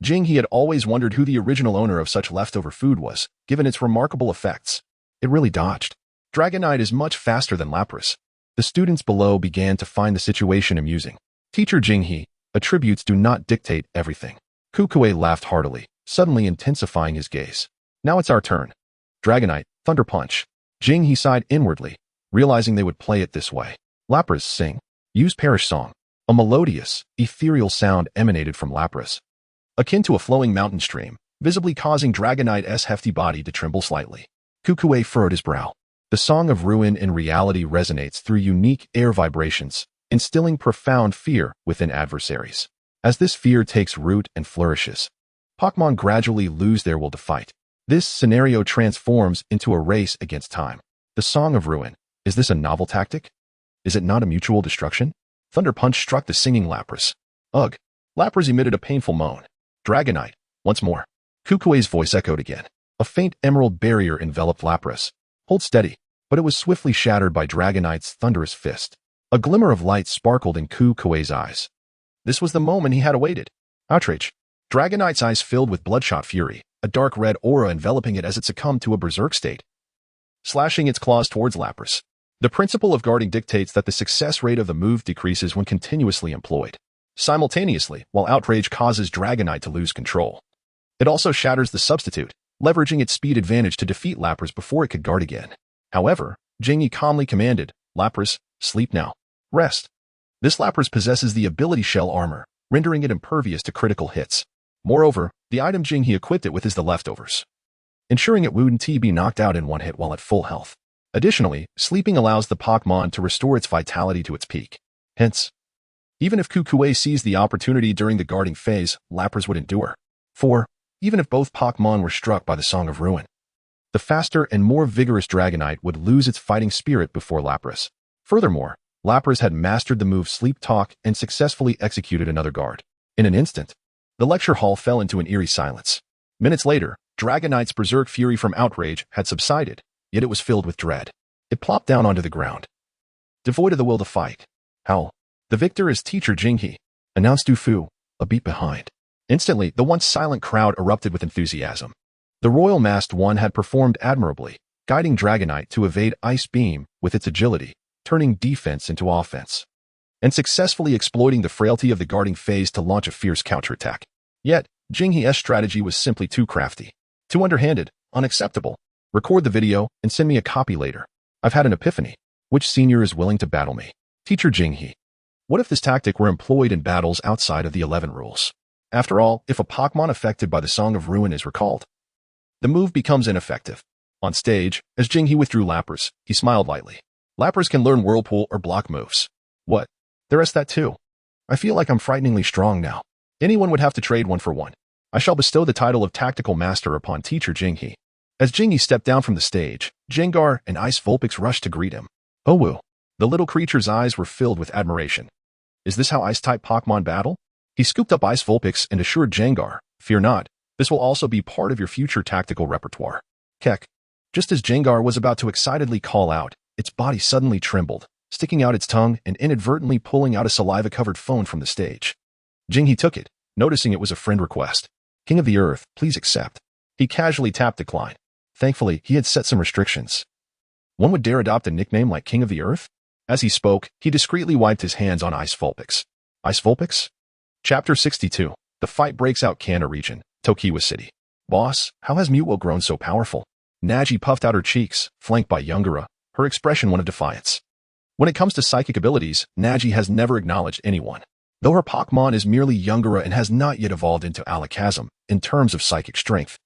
Jing He had always wondered who the original owner of such leftover food was, given its remarkable effects. It really dodged. Dragonite is much faster than Lapras. The students below began to find the situation amusing. Teacher Jing He, attributes do not dictate everything. Kukue laughed heartily, suddenly intensifying his gaze. Now it's our turn. Dragonite, Thunder Punch. Jing He sighed inwardly, realizing they would play it this way. Lapras, Sing. Use Perish Song. A melodious, ethereal sound emanated from Lapras, akin to a flowing mountain stream, visibly causing Dragonite's hefty body to tremble slightly. Kukue furrowed his brow. The Song of Ruin in reality resonates through unique air vibrations, instilling profound fear within adversaries. As this fear takes root and flourishes, Pokémon gradually lose their will to fight. This scenario transforms into a race against time. The Song of Ruin. Is this a novel tactic? Is it not a mutual destruction? Thunder Punch struck the singing Lapras. Ugh. Lapras emitted a painful moan. Dragonite, once more. Kukue's voice echoed again. A faint emerald barrier enveloped Lapras. Hold steady. But it was swiftly shattered by Dragonite's thunderous fist. A glimmer of light sparkled in Kukue's eyes. This was the moment he had awaited. Outrage. Dragonite's eyes filled with bloodshot fury, a dark red aura enveloping it as it succumbed to a berserk state, slashing its claws towards Lapras. The principle of guarding dictates that the success rate of the move decreases when continuously employed, simultaneously, while outrage causes Dragonite to lose control. It also shatters the substitute, leveraging its speed advantage to defeat Lapras before it could guard again. However, Jingyi calmly commanded, Lapras, sleep now. Rest. This Lapras possesses the ability Shell Armor, rendering it impervious to critical hits. Moreover, the item Jingyi equipped it with is the leftovers, ensuring it wouldn't be knocked out in one hit while at full health. Additionally, sleeping allows the Pokémon to restore its vitality to its peak. Hence, even if Kukue seized the opportunity during the guarding phase, Lapras would endure. 4. Even if both Pokémon were struck by the Song of Ruin, the faster and more vigorous Dragonite would lose its fighting spirit before Lapras. Furthermore, Lapras had mastered the move Sleep Talk and successfully executed another guard. In an instant, the lecture hall fell into an eerie silence. Minutes later, Dragonite's berserk fury from outrage had subsided, yet it was filled with dread. It plopped down onto the ground, devoid of the will to fight. Howl. The victor is Teacher Jingyi, announced Du Fu, a beat behind. Instantly, the once silent crowd erupted with enthusiasm. The Royal Masked One had performed admirably, guiding Dragonite to evade Ice Beam with its agility, turning defense into offense, and successfully exploiting the frailty of the guarding phase to launch a fierce counterattack. Yet, Jingyi's strategy was simply too crafty, too underhanded, unacceptable. Record the video and send me a copy later. I've had an epiphany. Which senior is willing to battle me? Teacher Jingyi. What if this tactic were employed in battles outside of the 11 rules? After all, if a Pokémon affected by the Song of Ruin is recalled, the move becomes ineffective. On stage, as Jingyi withdrew Lapras, he smiled lightly. Lapras can learn Whirlpool or block moves. What? The rest that too. I feel like I'm frighteningly strong now. Anyone would have to trade one for one. I shall bestow the title of Tactical Master upon Teacher Jingyi. As Jingyi stepped down from the stage, Gengar and Ice Vulpix rushed to greet him. Oh woo. The little creature's eyes were filled with admiration. Is this how Ice-type Pokémon battle? He scooped up Ice Vulpix and assured Gengar, fear not, this will also be part of your future tactical repertoire. Kek. Just as Gengar was about to excitedly call out, its body suddenly trembled, sticking out its tongue and inadvertently pulling out a saliva-covered phone from the stage. Jingyi took it, noticing it was a friend request. King of the Earth, please accept. He casually tapped decline. Thankfully, he had set some restrictions. One would dare adopt a nickname like King of the Earth? As he spoke, he discreetly wiped his hands on Ice Vulpix. Ice Vulpix? Chapter 62. The fight breaks out Kanto region, Tokiwa City. Boss, how has Mewtwo grown so powerful? Naji puffed out her cheeks, flanked by Yungara, her expression one of defiance. When it comes to psychic abilities, Naji has never acknowledged anyone, though her Pokémon is merely Yungara and has not yet evolved into Alakazam in terms of psychic strength.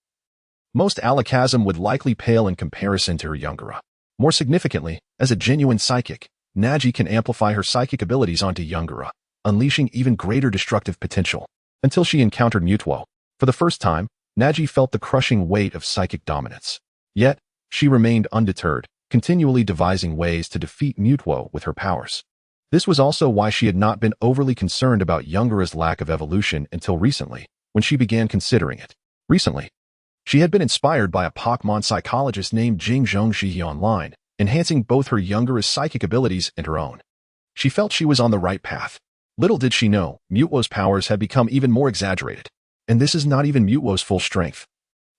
Most Alakazam would likely pale in comparison to her Yungara. More significantly, as a genuine psychic, Naji can amplify her psychic abilities onto Yungara, unleashing even greater destructive potential. Until she encountered Mewtwo. For the first time, Naji felt the crushing weight of psychic dominance. Yet, she remained undeterred, continually devising ways to defeat Mewtwo with her powers. This was also why she had not been overly concerned about Yungara's lack of evolution until recently, when she began considering it. Recently, she had been inspired by a Pokémon psychologist named Jing Zhongxi online, enhancing both her Yungara's psychic abilities and her own. She felt she was on the right path. Little did she know, Mewtwo's powers had become even more exaggerated. And this is not even Mewtwo's full strength.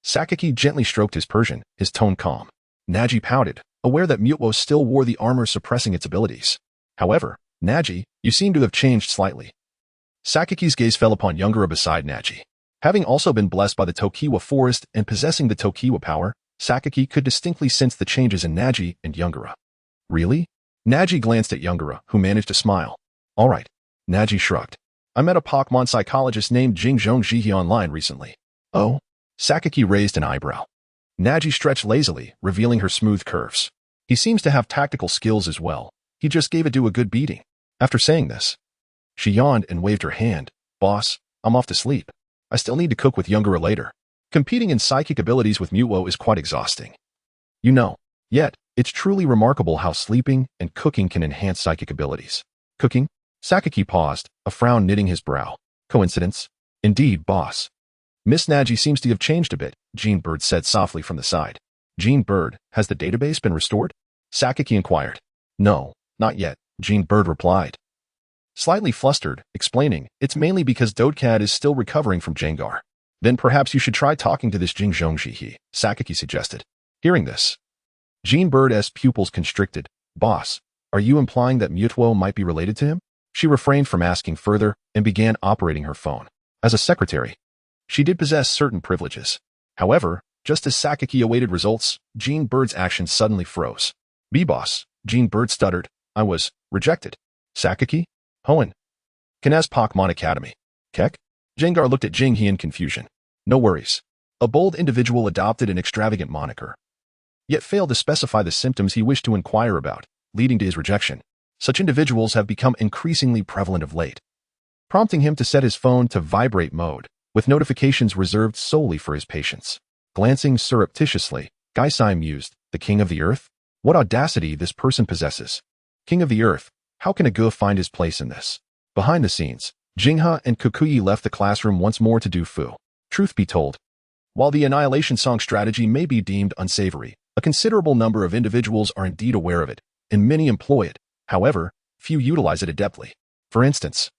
Sakaki gently stroked his Persian, his tone calm. Naji pouted, aware that Mewtwo still wore the armor suppressing its abilities. However, Naji, you seem to have changed slightly. Sakaki's gaze fell upon Yungara beside Naji. Having also been blessed by the Tokiwa forest and possessing the Tokiwa power, Sakaki could distinctly sense the changes in Naji and Yungara. Really? Naji glanced at Yungara, who managed to smile. All right. Naji shrugged. I met a Pokémon psychologist named Jing Zhongxi online recently. Oh? Sakaki raised an eyebrow. Naji stretched lazily, revealing her smooth curves. He seems to have tactical skills as well. He just gave Adu a good beating. After saying this, she yawned and waved her hand. Boss, I'm off to sleep. I still need to cook with Yungara later. Competing in psychic abilities with Mewtwo is quite exhausting. You know, yet, it's truly remarkable how sleeping and cooking can enhance psychic abilities. Cooking? Sakaki paused, a frown knitting his brow. Coincidence? Indeed, boss. Miss Nagy seems to have changed a bit, Jean Bird said softly from the side. Jean Bird, has the database been restored? Sakaki inquired. No, not yet, Jean Bird replied. Slightly flustered, explaining, it's mainly because Dodecad is still recovering from Jengar. Then perhaps you should try talking to this Jing Zhongzhi, Sakaki suggested. Hearing this, Jean Bird's pupils constricted. Boss, are you implying that Mewtwo might be related to him? She refrained from asking further and began operating her phone. As a secretary, she did possess certain privileges. However, just as Sakaki awaited results, Jean Bird's actions suddenly froze. B-boss, Jean Bird stuttered. I was rejected. Sakaki? Hoenn. Knez Pokémon Academy. Kek? Jengar looked at Jinghe in confusion. No worries. A bold individual adopted an extravagant moniker, yet failed to specify the symptoms he wished to inquire about, leading to his rejection. Such individuals have become increasingly prevalent of late, prompting him to set his phone to vibrate mode, with notifications reserved solely for his patients. Glancing surreptitiously, Gaisai mused, the King of the Earth? What audacity this person possesses. King of the Earth, how can a Gu find his place in this? Behind the scenes, Jinghe and Kukuyi left the classroom once more to do fu. Truth be told, while the Annihilation Song strategy may be deemed unsavory, a considerable number of individuals are indeed aware of it, and many employ it. However, few utilize it adeptly. For instance,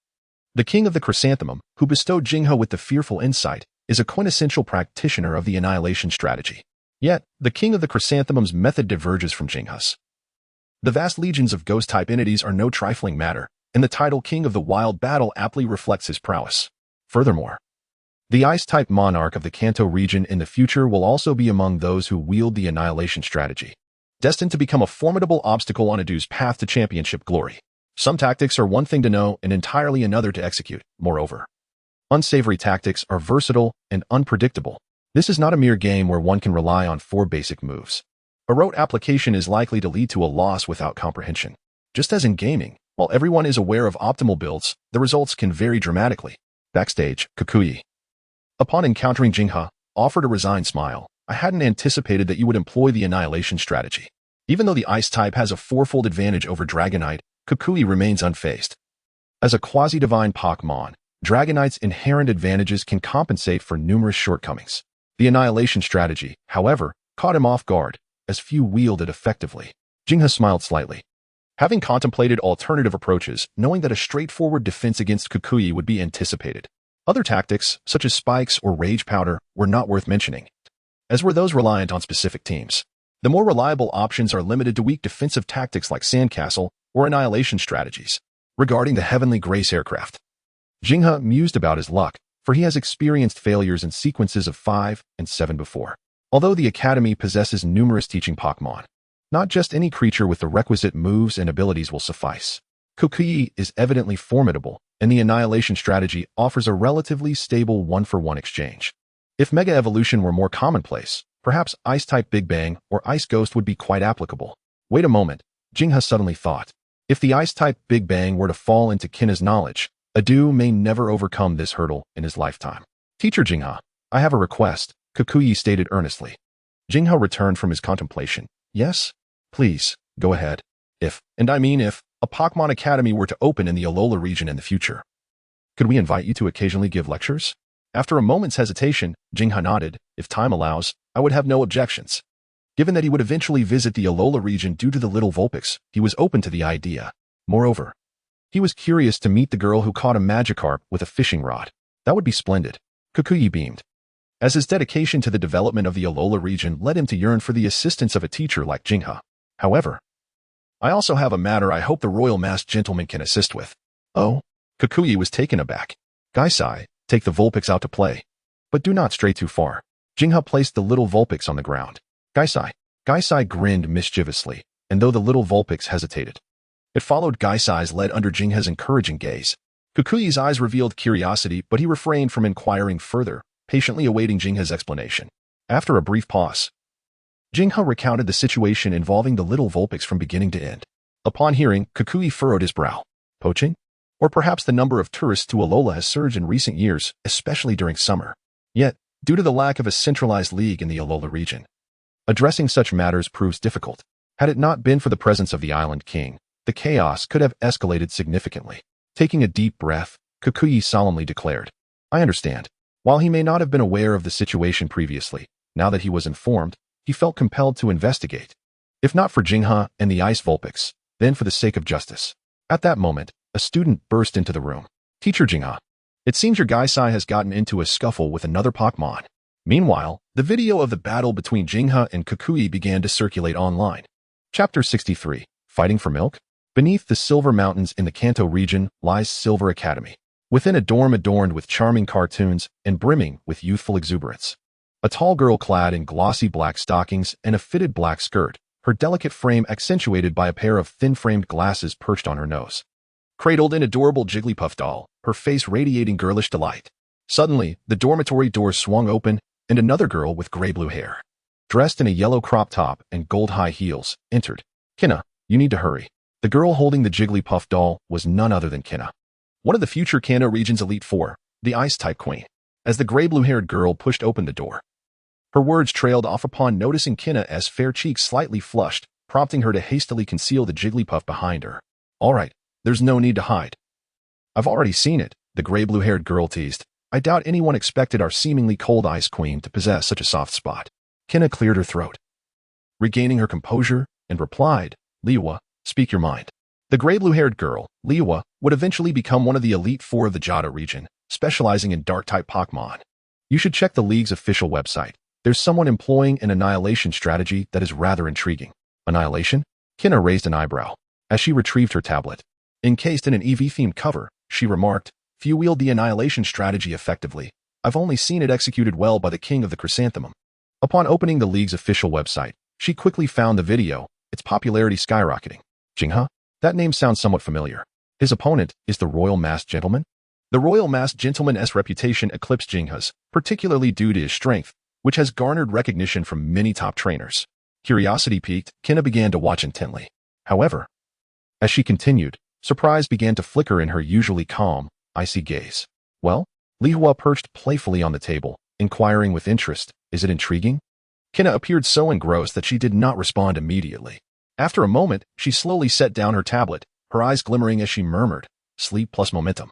the King of the Chrysanthemum, who bestowed Jinghe with the fearful insight, is a quintessential practitioner of the Annihilation strategy. Yet, the King of the Chrysanthemum's method diverges from Jinghe's. The vast legions of ghost-type entities are no trifling matter, and the title King of the Wild Battle aptly reflects his prowess. Furthermore, the Ice-type monarch of the Kanto region in the future will also be among those who wield the Annihilation strategy, destined to become a formidable obstacle on Adu's path to championship glory. Some tactics are one thing to know and entirely another to execute. Moreover, unsavory tactics are versatile and unpredictable. This is not a mere game where one can rely on 4 basic moves. A rote application is likely to lead to a loss without comprehension. Just as in gaming, while everyone is aware of optimal builds, the results can vary dramatically. Backstage, Kukuyi, upon encountering Jinghe, offered a resigned smile. I hadn't anticipated that you would employ the Annihilation strategy. Even though the Ice type has a 4-fold advantage over Dragonite, Kukuyi remains unfazed. As a quasi-divine Pokémon, Dragonite's inherent advantages can compensate for numerous shortcomings. The Annihilation strategy, however, caught him off guard, as few wield it effectively. Jinghe smiled slightly. Having contemplated alternative approaches, knowing that a straightforward defense against Kukuyi would be anticipated. Other tactics, such as spikes or rage powder, were not worth mentioning, as were those reliant on specific teams. The more reliable options are limited to weak defensive tactics like Sandcastle or Annihilation strategies. Regarding the Heavenly Grace aircraft, Jinghe mused about his luck, for he has experienced failures in sequences of 5 and 7 before. Although the Academy possesses numerous teaching Pokémon, not just any creature with the requisite moves and abilities will suffice. Kukuyi is evidently formidable, and the Annihilation strategy offers a relatively stable 1-for-1 exchange. If Mega Evolution were more commonplace, perhaps Ice-type Big Bang or Ice Ghost would be quite applicable. Wait a moment, Jinghe suddenly thought. If the Ice-type Big Bang were to fall into Kinna's knowledge, Adu may never overcome this hurdle in his lifetime. Teacher Jinghe, I have a request, Kukuyi stated earnestly. Jinghe returned from his contemplation. Yes? Please, go ahead. If, and I mean if, a Pokémon Academy were to open in the Alola region in the future, could we invite you to occasionally give lectures? After a moment's hesitation, Jinghe nodded. If time allows, I would have no objections. Given that he would eventually visit the Alola region due to the Little Vulpix, he was open to the idea. Moreover, he was curious to meet the girl who caught a Magikarp with a fishing rod. That would be splendid. Kukuyi beamed, as his dedication to the development of the Alola region led him to yearn for the assistance of a teacher like Jinghe. However, I also have a matter I hope the Royal Masked Gentleman can assist with. Oh? Kukuyi was taken aback. Gaisai, take the Vulpix out to play. But do not stray too far. Jinghe placed the little Vulpix on the ground. Gaisai grinned mischievously, and though the little Vulpix hesitated, it followed Gaisai's lead under Jinghe's encouraging gaze. Kukuyi's eyes revealed curiosity, but he refrained from inquiring further, patiently awaiting Jinghe's explanation. After a brief pause, Jinghe recounted the situation involving the little Vulpix from beginning to end. Upon hearing, Kukuyi furrowed his brow. Poaching? Or perhaps the number of tourists to Alola has surged in recent years, especially during summer. Yet, due to the lack of a centralized league in the Alola region, addressing such matters proves difficult. Had it not been for the presence of the Island King, the chaos could have escalated significantly. Taking a deep breath, Kukuyi solemnly declared, I understand. While he may not have been aware of the situation previously, now that he was informed, he felt compelled to investigate. If not for Jinghe and the Ice Vulpix, then for the sake of justice. At that moment, a student burst into the room. Teacher Jinghe, it seems your Gaisai has gotten into a scuffle with another Pokémon. Meanwhile, the video of the battle between Jinghe and Kukui began to circulate online. Chapter 63, Fighting for Milk? Beneath the Silver Mountains in the Kanto region lies Silver Academy. Within a dorm adorned with charming cartoons and brimming with youthful exuberance. A tall girl clad in glossy black stockings and a fitted black skirt, her delicate frame accentuated by a pair of thin-framed glasses perched on her nose. Cradled an adorable Jigglypuff doll, her face radiating girlish delight. Suddenly, the dormitory doors swung open, and another girl with gray-blue hair, dressed in a yellow crop top and gold high heels, entered. Kinna, you need to hurry. The girl holding the Jigglypuff doll was none other than Kinna, one of the future Kanto region's Elite Four, the Ice-type queen. As the gray-blue-haired girl pushed open the door, her words trailed off upon noticing Kinna's fair cheeks slightly flushed, prompting her to hastily conceal the Jigglypuff behind her. All right, there's no need to hide. I've already seen it, the gray-blue-haired girl teased. I doubt anyone expected our seemingly cold ice queen to possess such a soft spot. Kinna cleared her throat, regaining her composure, and replied, Liwa, speak your mind. The gray-blue-haired girl, Liwa, would eventually become one of the Elite Four of the Johto region, specializing in Dark-type Pokémon. You should check the League's official website. There's someone employing an annihilation strategy that is rather intriguing. Annihilation? Kinna raised an eyebrow as she retrieved her tablet. Encased in an EV-themed cover, she remarked, Few wield the annihilation strategy effectively. I've only seen it executed well by the King of the Chrysanthemum. Upon opening the League's official website, she quickly found the video, its popularity skyrocketing. Jinghe? That name sounds somewhat familiar. His opponent is the Royal Masked Gentleman? The Royal Masked Gentleman's reputation eclipsed Jinghe's, particularly due to his strength, which has garnered recognition from many top trainers. Curiosity piqued, Kinna began to watch intently. However, as she continued, surprise began to flicker in her usually calm, icy gaze. Well? Lihua perched playfully on the table, inquiring with interest, is it intriguing? Kinna appeared so engrossed that she did not respond immediately. After a moment, she slowly set down her tablet, her eyes glimmering as she murmured, sleep plus momentum.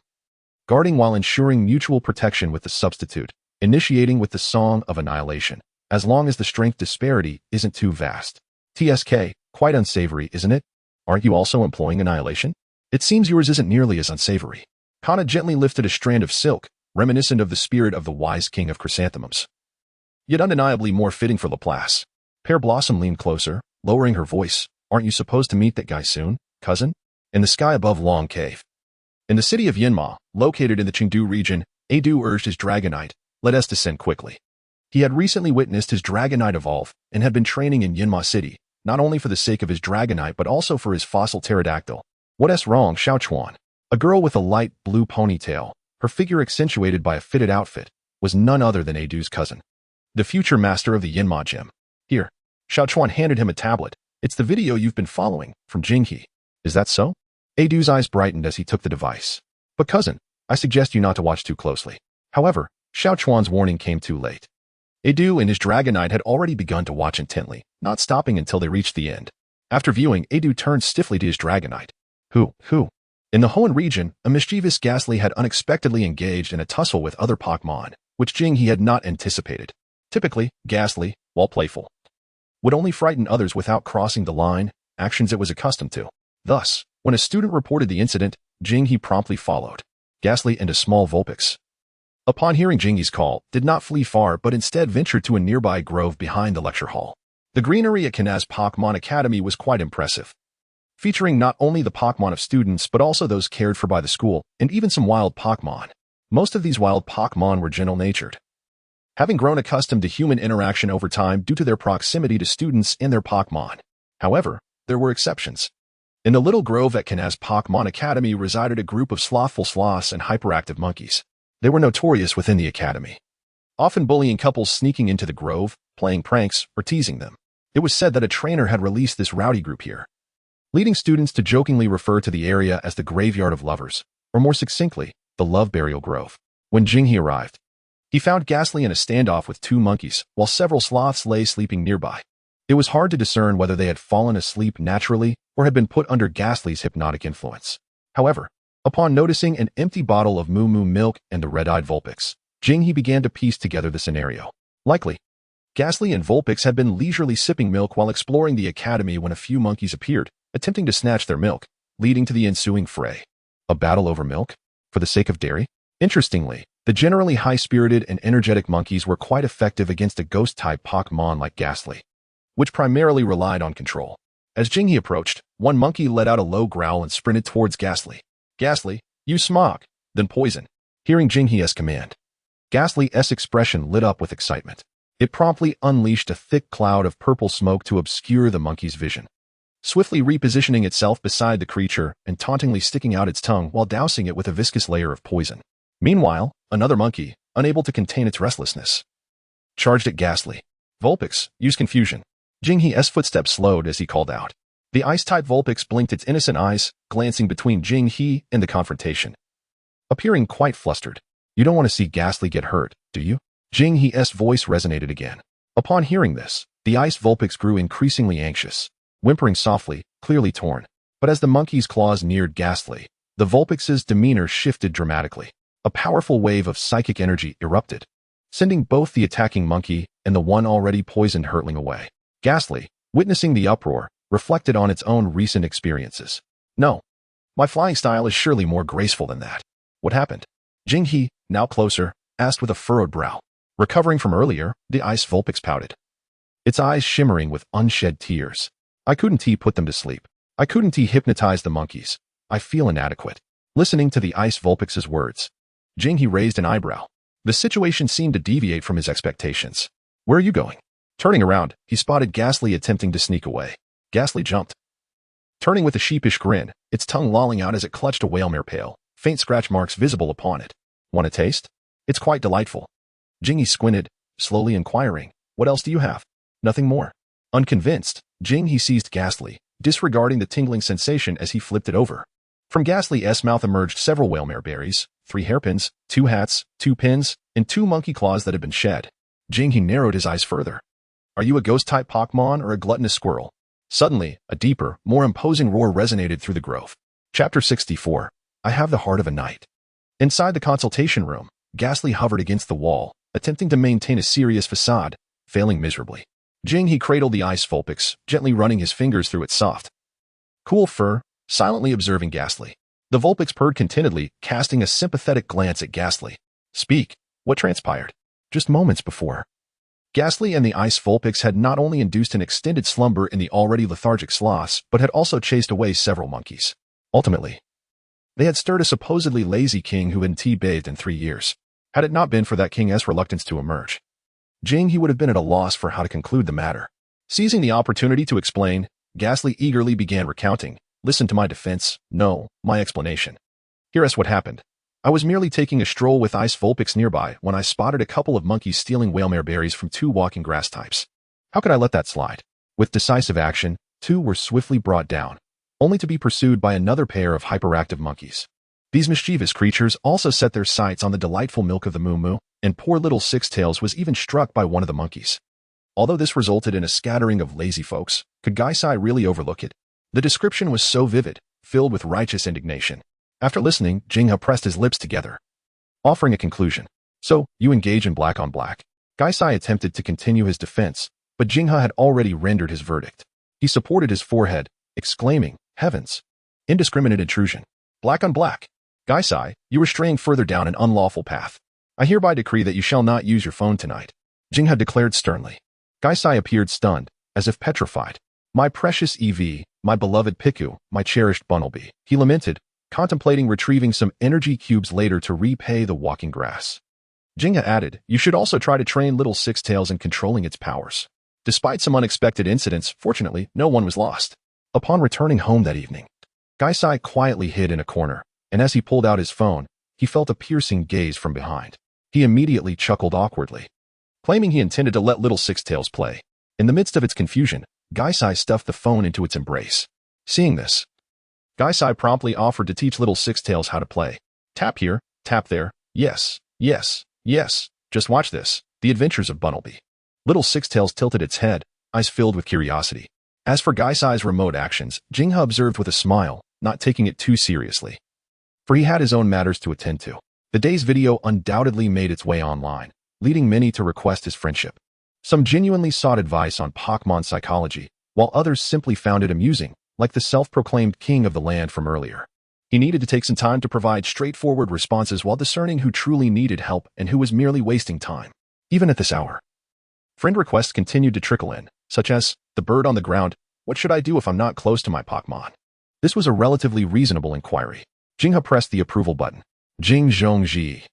Guarding while ensuring mutual protection with the substitute, initiating with the Song of Annihilation, as long as the strength disparity isn't too vast. TSK, quite unsavory, isn't it? Aren't you also employing annihilation? It seems yours isn't nearly as unsavory. Kana gently lifted a strand of silk, reminiscent of the spirit of the wise king of chrysanthemums. Yet undeniably more fitting for Laplace. Pear Blossom leaned closer, lowering her voice. Aren't you supposed to meet that guy soon, cousin? In the sky above Long Cave. In the city of Yinma, located in the Chengdu region, Adu urged his Dragonite, let us descend quickly. He had recently witnessed his Dragonite evolve and had been training in Yinma City, not only for the sake of his Dragonite but also for his fossil pterodactyl. What's wrong, Xiaochuan? A girl with a light blue ponytail, her figure accentuated by a fitted outfit, was none other than Adu's cousin, the future master of the Yinma gym. Here, Xiaochuan handed him a tablet. It's the video you've been following, from Jinghe. Is that so? Adu's eyes brightened as he took the device. But cousin, I suggest you not to watch too closely. However, Xiaochuan's warning came too late. Adu and his Dragonite had already begun to watch intently, not stopping until they reached the end. After viewing, Adu turned stiffly to his Dragonite. Who? In the Hoenn region, a mischievous Ghastly had unexpectedly engaged in a tussle with other Pokémon, which Jinghe had not anticipated. Typically, Ghastly, while playful, would only frighten others without crossing the line, actions it was accustomed to. Thus, when a student reported the incident, Jinghe promptly followed. Ghastly and a small Vulpix, upon hearing Jinghe's call, did not flee far but instead ventured to a nearby grove behind the lecture hall. The greenery at Kanaz Pokémon Academy was quite impressive, featuring not only the Pokémon of students but also those cared for by the school, and even some wild Pokémon. Most of these wild Pokémon were gentle-natured, having grown accustomed to human interaction over time due to their proximity to students and their Pokémon. However, there were exceptions. In the little grove at Kanaz Pokémon Academy resided a group of slothful sloths and hyperactive monkeys. They were notorious within the academy, often bullying couples sneaking into the grove, playing pranks, or teasing them. It was said that a trainer had released this rowdy group here, leading students to jokingly refer to the area as the Graveyard of Lovers, or more succinctly, the Love Burial Grove. When Jinghe arrived, he found Ghastly in a standoff with two monkeys, while several sloths lay sleeping nearby. It was hard to discern whether they had fallen asleep naturally or had been put under Ghastly's hypnotic influence. However, upon noticing an empty bottle of Moo Moo milk and the red-eyed Vulpix, Jinghe began to piece together the scenario. Likely, Gastly and Vulpix had been leisurely sipping milk while exploring the academy when a few monkeys appeared, attempting to snatch their milk, leading to the ensuing fray. A battle over milk? For the sake of dairy? Interestingly, the generally high-spirited and energetic monkeys were quite effective against a ghost-type Pokémon like Gastly, which primarily relied on control. As Jinghe approached, one monkey let out a low growl and sprinted towards Gastly. Gastly, use smog, then poison. Hearing Jinghe's command, Gastly's expression lit up with excitement. It promptly unleashed a thick cloud of purple smoke to obscure the monkey's vision, swiftly repositioning itself beside the creature and tauntingly sticking out its tongue while dousing it with a viscous layer of poison. Meanwhile, another monkey, unable to contain its restlessness, charged at Gastly. Vulpix, use confusion. Jinghe's footsteps slowed as he called out. The ice-type Vulpix blinked its innocent eyes, glancing between Jinghe and the confrontation, appearing quite flustered. You don't want to see Gastly get hurt, do you? Jinghe's voice resonated again. Upon hearing this, the ice Vulpix grew increasingly anxious, whimpering softly, clearly torn. But as the monkey's claws neared Gastly, the Vulpix's demeanor shifted dramatically. A powerful wave of psychic energy erupted, sending both the attacking monkey and the one already poisoned hurtling away. Gastly, witnessing the uproar, reflected on its own recent experiences. No, my flying style is surely more graceful than that. What happened? Jinghe, now closer, asked with a furrowed brow. Recovering from earlier, the ice Vulpix pouted, its eyes shimmering with unshed tears. I couldn't put them to sleep. I couldn't hypnotize the monkeys. I feel inadequate. Listening to the ice Vulpix's words, Jinghe raised an eyebrow. The situation seemed to deviate from his expectations. Where are you going? Turning around, he spotted Gastly attempting to sneak away. Gastly jumped, turning with a sheepish grin, its tongue lolling out as it clutched a whalemere pail, faint scratch marks visible upon it. Want a taste? It's quite delightful. Jinghe squinted, slowly inquiring, what else do you have? Nothing more. Unconvinced, Jinghe seized Gastly, disregarding the tingling sensation as he flipped it over. From Gastly's mouth emerged several whalemere berries, 3 hairpins, 2 hats, 2 pins, and 2 monkey claws that had been shed. Jinghe narrowed his eyes further. Are you a ghost-type Pokémon or a gluttonous squirrel? Suddenly, a deeper, more imposing roar resonated through the grove. Chapter 64. I have the heart of a knight. Inside the consultation room, Gastly hovered against the wall, attempting to maintain a serious facade, failing miserably. Jinghe cradled the ice Vulpix, gently running his fingers through its soft, cool fur, silently observing Gastly. The Vulpix purred contentedly, casting a sympathetic glance at Gastly. Speak. What transpired? Just moments before, Gastly and the ice Vulpix had not only induced an extended slumber in the already lethargic sloths, but had also chased away several monkeys. Ultimately, they had stirred a supposedly lazy king who hadn't bathed in 3 years. Had it not been for that king's reluctance to emerge, Jinghe would have been at a loss for how to conclude the matter. Seizing the opportunity to explain, Gastly eagerly began recounting. Listen to my defense, no, my explanation. Here's what happened. I was merely taking a stroll with ice Vulpix nearby when I spotted a couple of monkeys stealing whalemere berries from 2 walking grass types. How could I let that slide? With decisive action, 2 were swiftly brought down, only to be pursued by another pair of hyperactive monkeys. These mischievous creatures also set their sights on the delightful milk of the moo, and poor little Sixtails was even struck by one of the monkeys. Although this resulted in a scattering of lazy folks, could Gaisai really overlook it? The description was so vivid, filled with righteous indignation. After listening, Jinghe pressed his lips together, offering a conclusion. So, you engage in black on black. Gaisai attempted to continue his defense, but Jinghe had already rendered his verdict. He supported his forehead, exclaiming, Heavens! Indiscriminate intrusion. Black on black. Gaisai, you are straying further down an unlawful path. I hereby decree that you shall not use your phone tonight. Jinghe declared sternly. Gaisai appeared stunned, as if petrified. My precious EV, my beloved Piku, my cherished Bunnelby, he lamented, contemplating retrieving some energy cubes later to repay the walking grass. Jinghe added, you should also try to train little Sixtails in controlling its powers. Despite some unexpected incidents, fortunately, no one was lost. Upon returning home that evening, Gaisai quietly hid in a corner, and as he pulled out his phone, he felt a piercing gaze from behind. He immediately chuckled awkwardly, claiming he intended to let little Sixtails play. In the midst of its confusion, Gaisai stuffed the phone into its embrace. Seeing this, Gaisai promptly offered to teach little Sixtails how to play. Tap here, tap there, yes, yes, yes, just watch this, the adventures of Bunnelby. Little Sixtails tilted its head, eyes filled with curiosity. As for Gaisai's remote actions, Jinghe observed with a smile, not taking it too seriously, for he had his own matters to attend to. The day's video undoubtedly made its way online, leading many to request his friendship. Some genuinely sought advice on Pokémon psychology, while others simply found it amusing, like the self-proclaimed king of the land from earlier. He needed to take some time to provide straightforward responses while discerning who truly needed help and who was merely wasting time. Even at this hour, friend requests continued to trickle in, such as, the bird on the ground, what should I do if I'm not close to my Pokémon? This was a relatively reasonable inquiry. Jingha pressed the approval button. Jing Zhongji.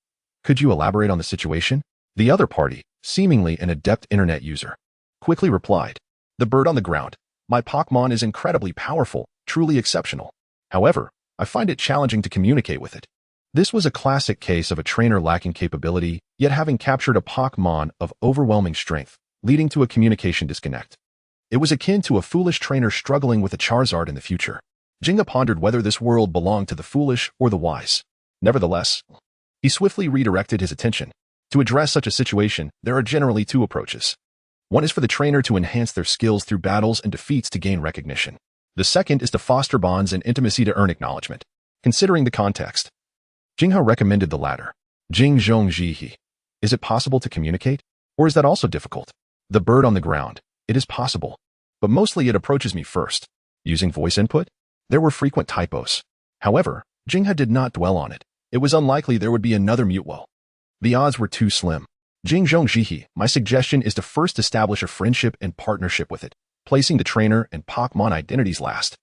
Could you elaborate on the situation? The other party, seemingly an adept internet user, quickly replied. The bird on the ground. My Pokémon is incredibly powerful, truly exceptional. However, I find it challenging to communicate with it. This was a classic case of a trainer lacking capability, yet having captured a Pokémon of overwhelming strength, leading to a communication disconnect. It was akin to a foolish trainer struggling with a Charizard in the future. Jingha pondered whether this world belonged to the foolish or the wise. Nevertheless, he swiftly redirected his attention. To address such a situation, there are generally two approaches. One is for the trainer to enhance their skills through battles and defeats to gain recognition. The second is to foster bonds and intimacy to earn acknowledgement. Considering the context, Jingha recommended the latter. Jing Zhongji. Is it possible to communicate? Or is that also difficult? The bird on the ground. It is possible. But mostly it approaches me first. Using voice input? There were frequent typos. However, Jingha did not dwell on it. It was unlikely there would be another Mewtwo. The odds were too slim. Jing Zhongji, my suggestion is to first establish a friendship and partnership with it, placing the trainer and Pokémon identities last.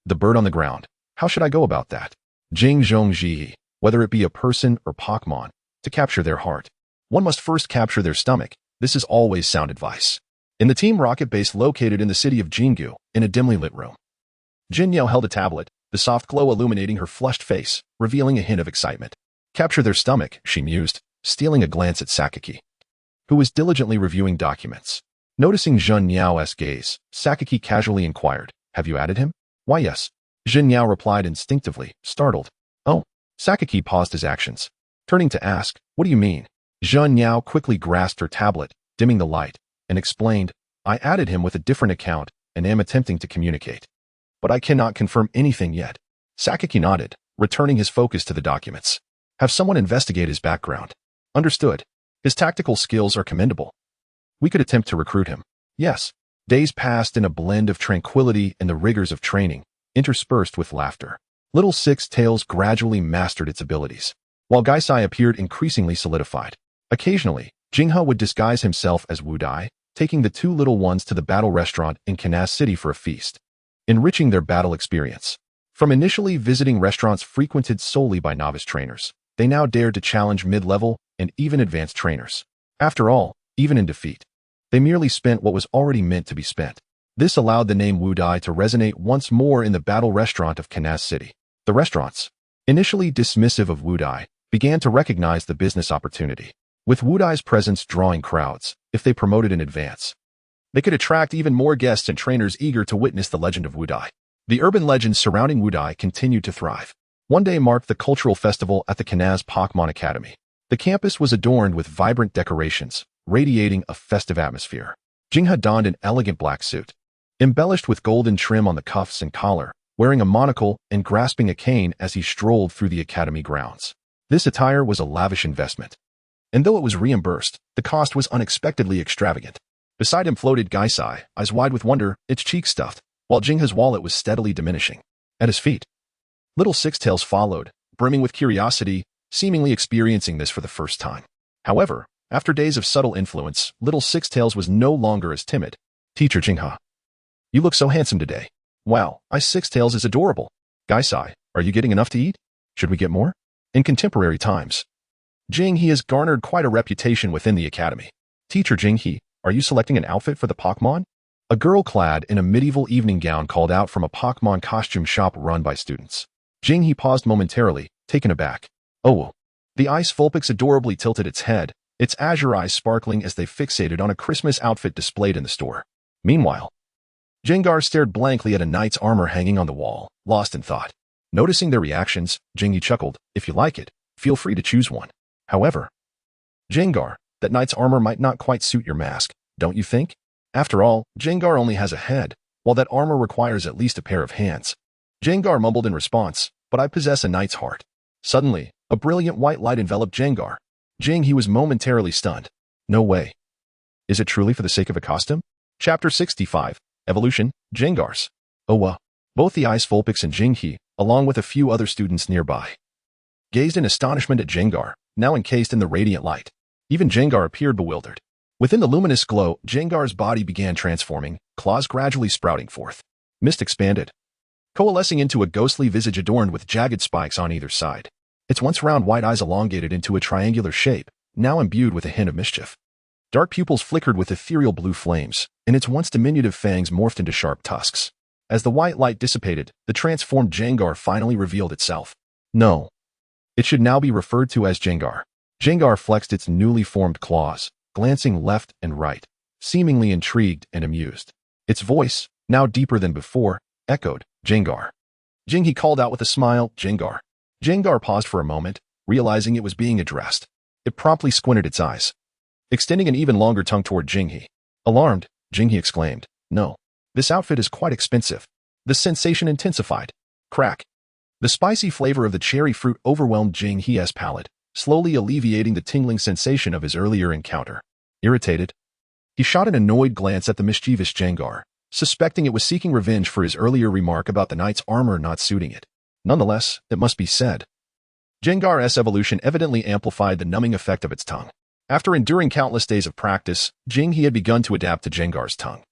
The bird on the ground. How should I go about that? Jing Zhongji, whether it be a person or Pokémon, to capture their heart, one must first capture their stomach. This is always sound advice. In the Team Rocket base located in the city of Jingu, in a dimly lit room, Jin Yao held a tablet, the soft glow illuminating her flushed face, revealing a hint of excitement. Capture their stomach, she mused, stealing a glance at Sakaki, who was diligently reviewing documents. Noticing Jin Yao's gaze, Sakaki casually inquired, have you added him? Why yes. Jin Yao replied instinctively, startled. Oh. Sakaki paused his actions, turning to ask, what do you mean? Jin Yao quickly grasped her tablet, dimming the light, and explained, I added him with a different account and am attempting to communicate. But I cannot confirm anything yet. Sakaki nodded, returning his focus to the documents. Have someone investigate his background. Understood. His tactical skills are commendable. We could attempt to recruit him. Yes. Days passed in a blend of tranquility and the rigors of training, interspersed with laughter. Little Six Tails gradually mastered its abilities, while Gaisai appeared increasingly solidified. Occasionally, Jingha would disguise himself as Wudai, taking the two little ones to the battle restaurant in Canas City for a feast, enriching their battle experience. From initially visiting restaurants frequented solely by novice trainers, they now dared to challenge mid-level and even advanced trainers. After all, even in defeat, they merely spent what was already meant to be spent. This allowed the name Wudai to resonate once more in the battle restaurant of Canas City. The restaurants, initially dismissive of Wudai, began to recognize the business opportunity. With Wudai's presence drawing crowds, if they promoted in advance, they could attract even more guests and trainers eager to witness the legend of Wudai. The urban legends surrounding Wudai continued to thrive. One day marked the cultural festival at the Canas Pokémon Academy. The campus was adorned with vibrant decorations, radiating a festive atmosphere. Jingha donned an elegant black suit, embellished with golden trim on the cuffs and collar, wearing a monocle and grasping a cane as he strolled through the academy grounds. This attire was a lavish investment, and though it was reimbursed, the cost was unexpectedly extravagant. Beside him floated Gaisai, eyes wide with wonder, its cheeks stuffed, while Jingha's wallet was steadily diminishing. At his feet, Little Six Tails followed, brimming with curiosity, seemingly experiencing this for the first time. However, after days of subtle influence, Little Six Tails was no longer as timid. Teacher Jingha, you look so handsome today. Wow, Six Tails is adorable. Gaisai, are you getting enough to eat? Should we get more? In contemporary times, He has garnered quite a reputation within the academy. Teacher Jinghe, are you selecting an outfit for the Pokémon? A girl clad in a medieval evening gown called out from a Pokémon costume shop run by students. Jinghe paused momentarily, taken aback. Oh, the Ice Vulpix adorably tilted its head, its azure eyes sparkling as they fixated on a Christmas outfit displayed in the store. Meanwhile, Jengar stared blankly at a knight's armor hanging on the wall, lost in thought. Noticing their reactions, Jinghe chuckled, if you like it, feel free to choose one. However, Jengar, that knight's armor might not quite suit your mask, don't you think? After all, Jengar only has a head, while that armor requires at least a pair of hands. Jengar mumbled in response, but I possess a knight's heart. Suddenly, A brilliant white light enveloped Jengar. He was momentarily stunned. No way. Is it truly for the sake of a costume? Chapter 65, Evolution, Jengars. Both the Ice Vulpix and He, along with a few other students nearby, gazed in astonishment at Jengar, now encased in the radiant light. Even Jengar appeared bewildered. Within the luminous glow, Jengar's body began transforming, claws gradually sprouting forth. Mist expanded, coalescing into a ghostly visage adorned with jagged spikes on either side. Its once round white eyes elongated into a triangular shape, now imbued with a hint of mischief. Dark pupils flickered with ethereal blue flames, and its once diminutive fangs morphed into sharp tusks. As the white light dissipated, the transformed Jengar finally revealed itself. No. It should now be referred to as Jengar. Jengar flexed its newly formed claws, glancing left and right, seemingly intrigued and amused. Its voice, now deeper than before, echoed, Jengar. He called out with a smile, Jengar. Jengar paused for a moment, realizing it was being addressed. It promptly squinted its eyes, extending an even longer tongue toward He. Alarmed, He exclaimed, No. This outfit is quite expensive. The sensation intensified. Crack. The spicy flavor of the cherry fruit overwhelmed He's palate, slowly alleviating the tingling sensation of his earlier encounter. Irritated, he shot an annoyed glance at the mischievous Jengar, suspecting it was seeking revenge for his earlier remark about the knight's armor not suiting it. Nonetheless, it must be said, Jengar's evolution evidently amplified the numbing effect of its tongue. After enduring countless days of practice, he had begun to adapt to Jengar's tongue.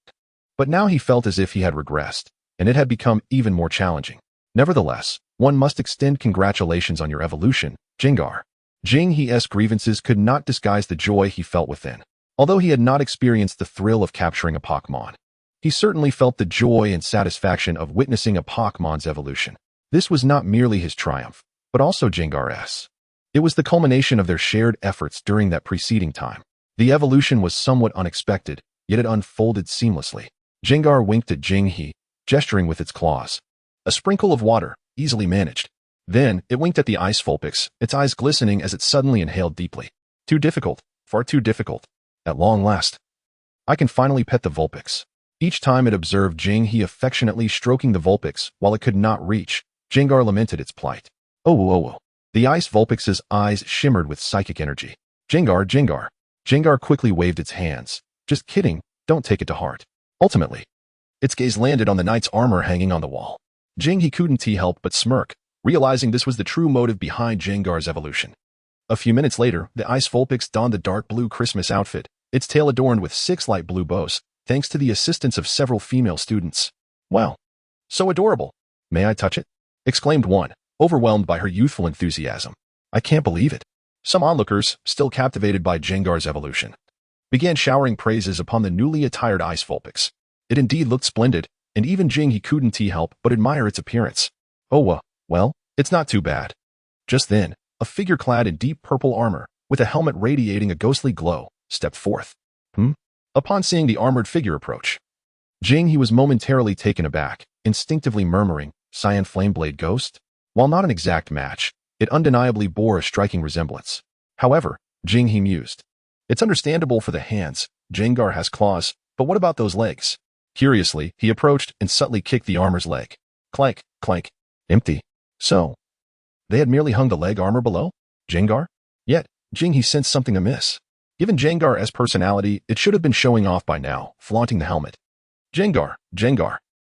But now he felt as if he had regressed, and it had become even more challenging. Nevertheless, one must extend congratulations on your evolution, Jengar. He's grievances could not disguise the joy he felt within. Although he had not experienced the thrill of capturing a Pokémon, he certainly felt the joy and satisfaction of witnessing a Pokémon's evolution. This was not merely his triumph, but also Jengar's. It was the culmination of their shared efforts during that preceding time. The evolution was somewhat unexpected, yet it unfolded seamlessly. Jengar winked at He, gesturing with its claws. A sprinkle of water, easily managed. Then, it winked at the Ice Vulpix, its eyes glistening as it suddenly inhaled deeply. Too difficult, far too difficult. At long last, I can finally pet the Vulpix. Each time it observed He affectionately stroking the Vulpix while it could not reach, Jengar lamented its plight. The Ice Vulpix's eyes shimmered with psychic energy. Jengar. Jengar quickly waved its hands. Just kidding, don't take it to heart. Ultimately, its gaze landed on the knight's armor hanging on the wall. He couldn't help but smirk, realizing this was the true motive behind Jengar's evolution. A few minutes later, the Ice Vulpix donned the dark blue Christmas outfit, its tail adorned with 6 light blue bows, thanks to the assistance of several female students. Wow. So adorable. May I touch it? Exclaimed one, overwhelmed by her youthful enthusiasm. I can't believe it. Some onlookers, still captivated by Jengar's evolution, began showering praises upon the newly attired Ice Vulpix. It indeed looked splendid, and even he couldn't help but admire its appearance. Well, it's not too bad. Just then, a figure clad in deep purple armor, with a helmet radiating a ghostly glow, stepped forth. Upon seeing the armored figure approach, he was momentarily taken aback, instinctively murmuring, Cyan Flameblade Ghost? While not an exact match, it undeniably bore a striking resemblance. However, he mused. It's understandable for the hands, Jengar has claws, but what about those legs? Curiously, he approached and subtly kicked the armor's leg. Clank, clank. Empty. So, they had merely hung the leg armor below? Jengar? Yet, he sensed something amiss. Given Jengar's personality, it should have been showing off by now, flaunting the helmet. Jengar,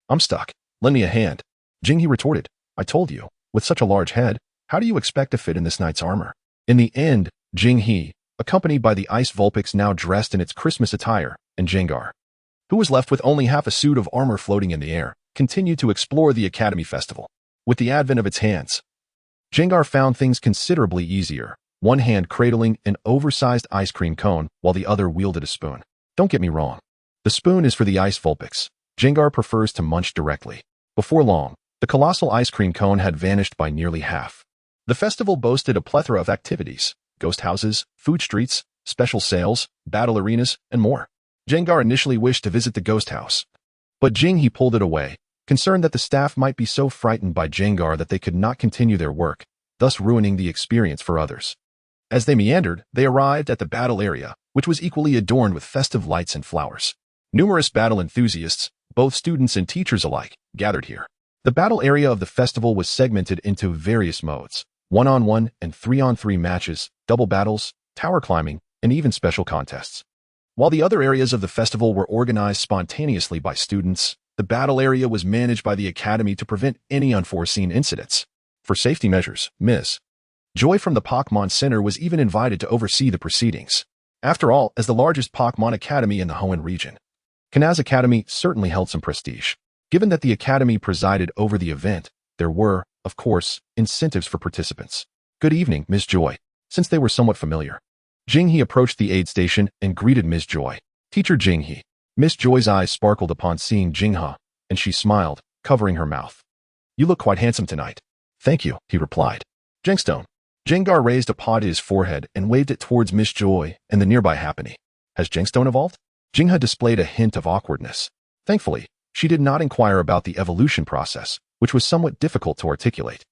I'm stuck. Lend me a hand. He retorted. I told you, with such a large head, how do you expect to fit in this knight's armor? In the end, He, accompanied by the Ice Vulpix now dressed in its Christmas attire, and Jengar, who was left with only half a suit of armor floating in the air, continued to explore the Academy Festival. With the advent of its hands, Jengar found things considerably easier, one hand cradling an oversized ice cream cone while the other wielded a spoon. Don't get me wrong. The spoon is for the Ice Vulpix. Jengar prefers to munch directly. Before long, the colossal ice cream cone had vanished by nearly half. The festival boasted a plethora of activities: ghost houses, food streets, special sales, battle arenas, and more. Jengar initially wished to visit the ghost house, but he pulled it away, concerned that the staff might be so frightened by Jengar that they could not continue their work, thus ruining the experience for others. As they meandered, they arrived at the battle area, which was equally adorned with festive lights and flowers. Numerous battle enthusiasts, both students and teachers alike, gathered here. The battle area of the festival was segmented into various modes: 1-on-1 and 3-on-3 matches, double battles, tower climbing, and even special contests. While the other areas of the festival were organized spontaneously by students, the battle area was managed by the Academy to prevent any unforeseen incidents. For safety measures, Ms. Joy from the Pokémon Center was even invited to oversee the proceedings. After all, as the largest Pokémon Academy in the Hoenn region, Kanaz Academy certainly held some prestige. Given that the Academy presided over the event, there were, of course, incentives for participants. Good evening, Ms. Joy. Since they were somewhat familiar, Jinghee approached the aid station and greeted Ms. Joy. Teacher Jinghee. Miss Joy's eyes sparkled upon seeing Jinghee, and she smiled, covering her mouth. You look quite handsome tonight. Thank you, he replied. Jangstone. Jengar raised a paw to his forehead and waved it towards Miss Joy and the nearby Happiny. Has Jangstone evolved? Jinghee displayed a hint of awkwardness. Thankfully, she did not inquire about the evolution process, which was somewhat difficult to articulate.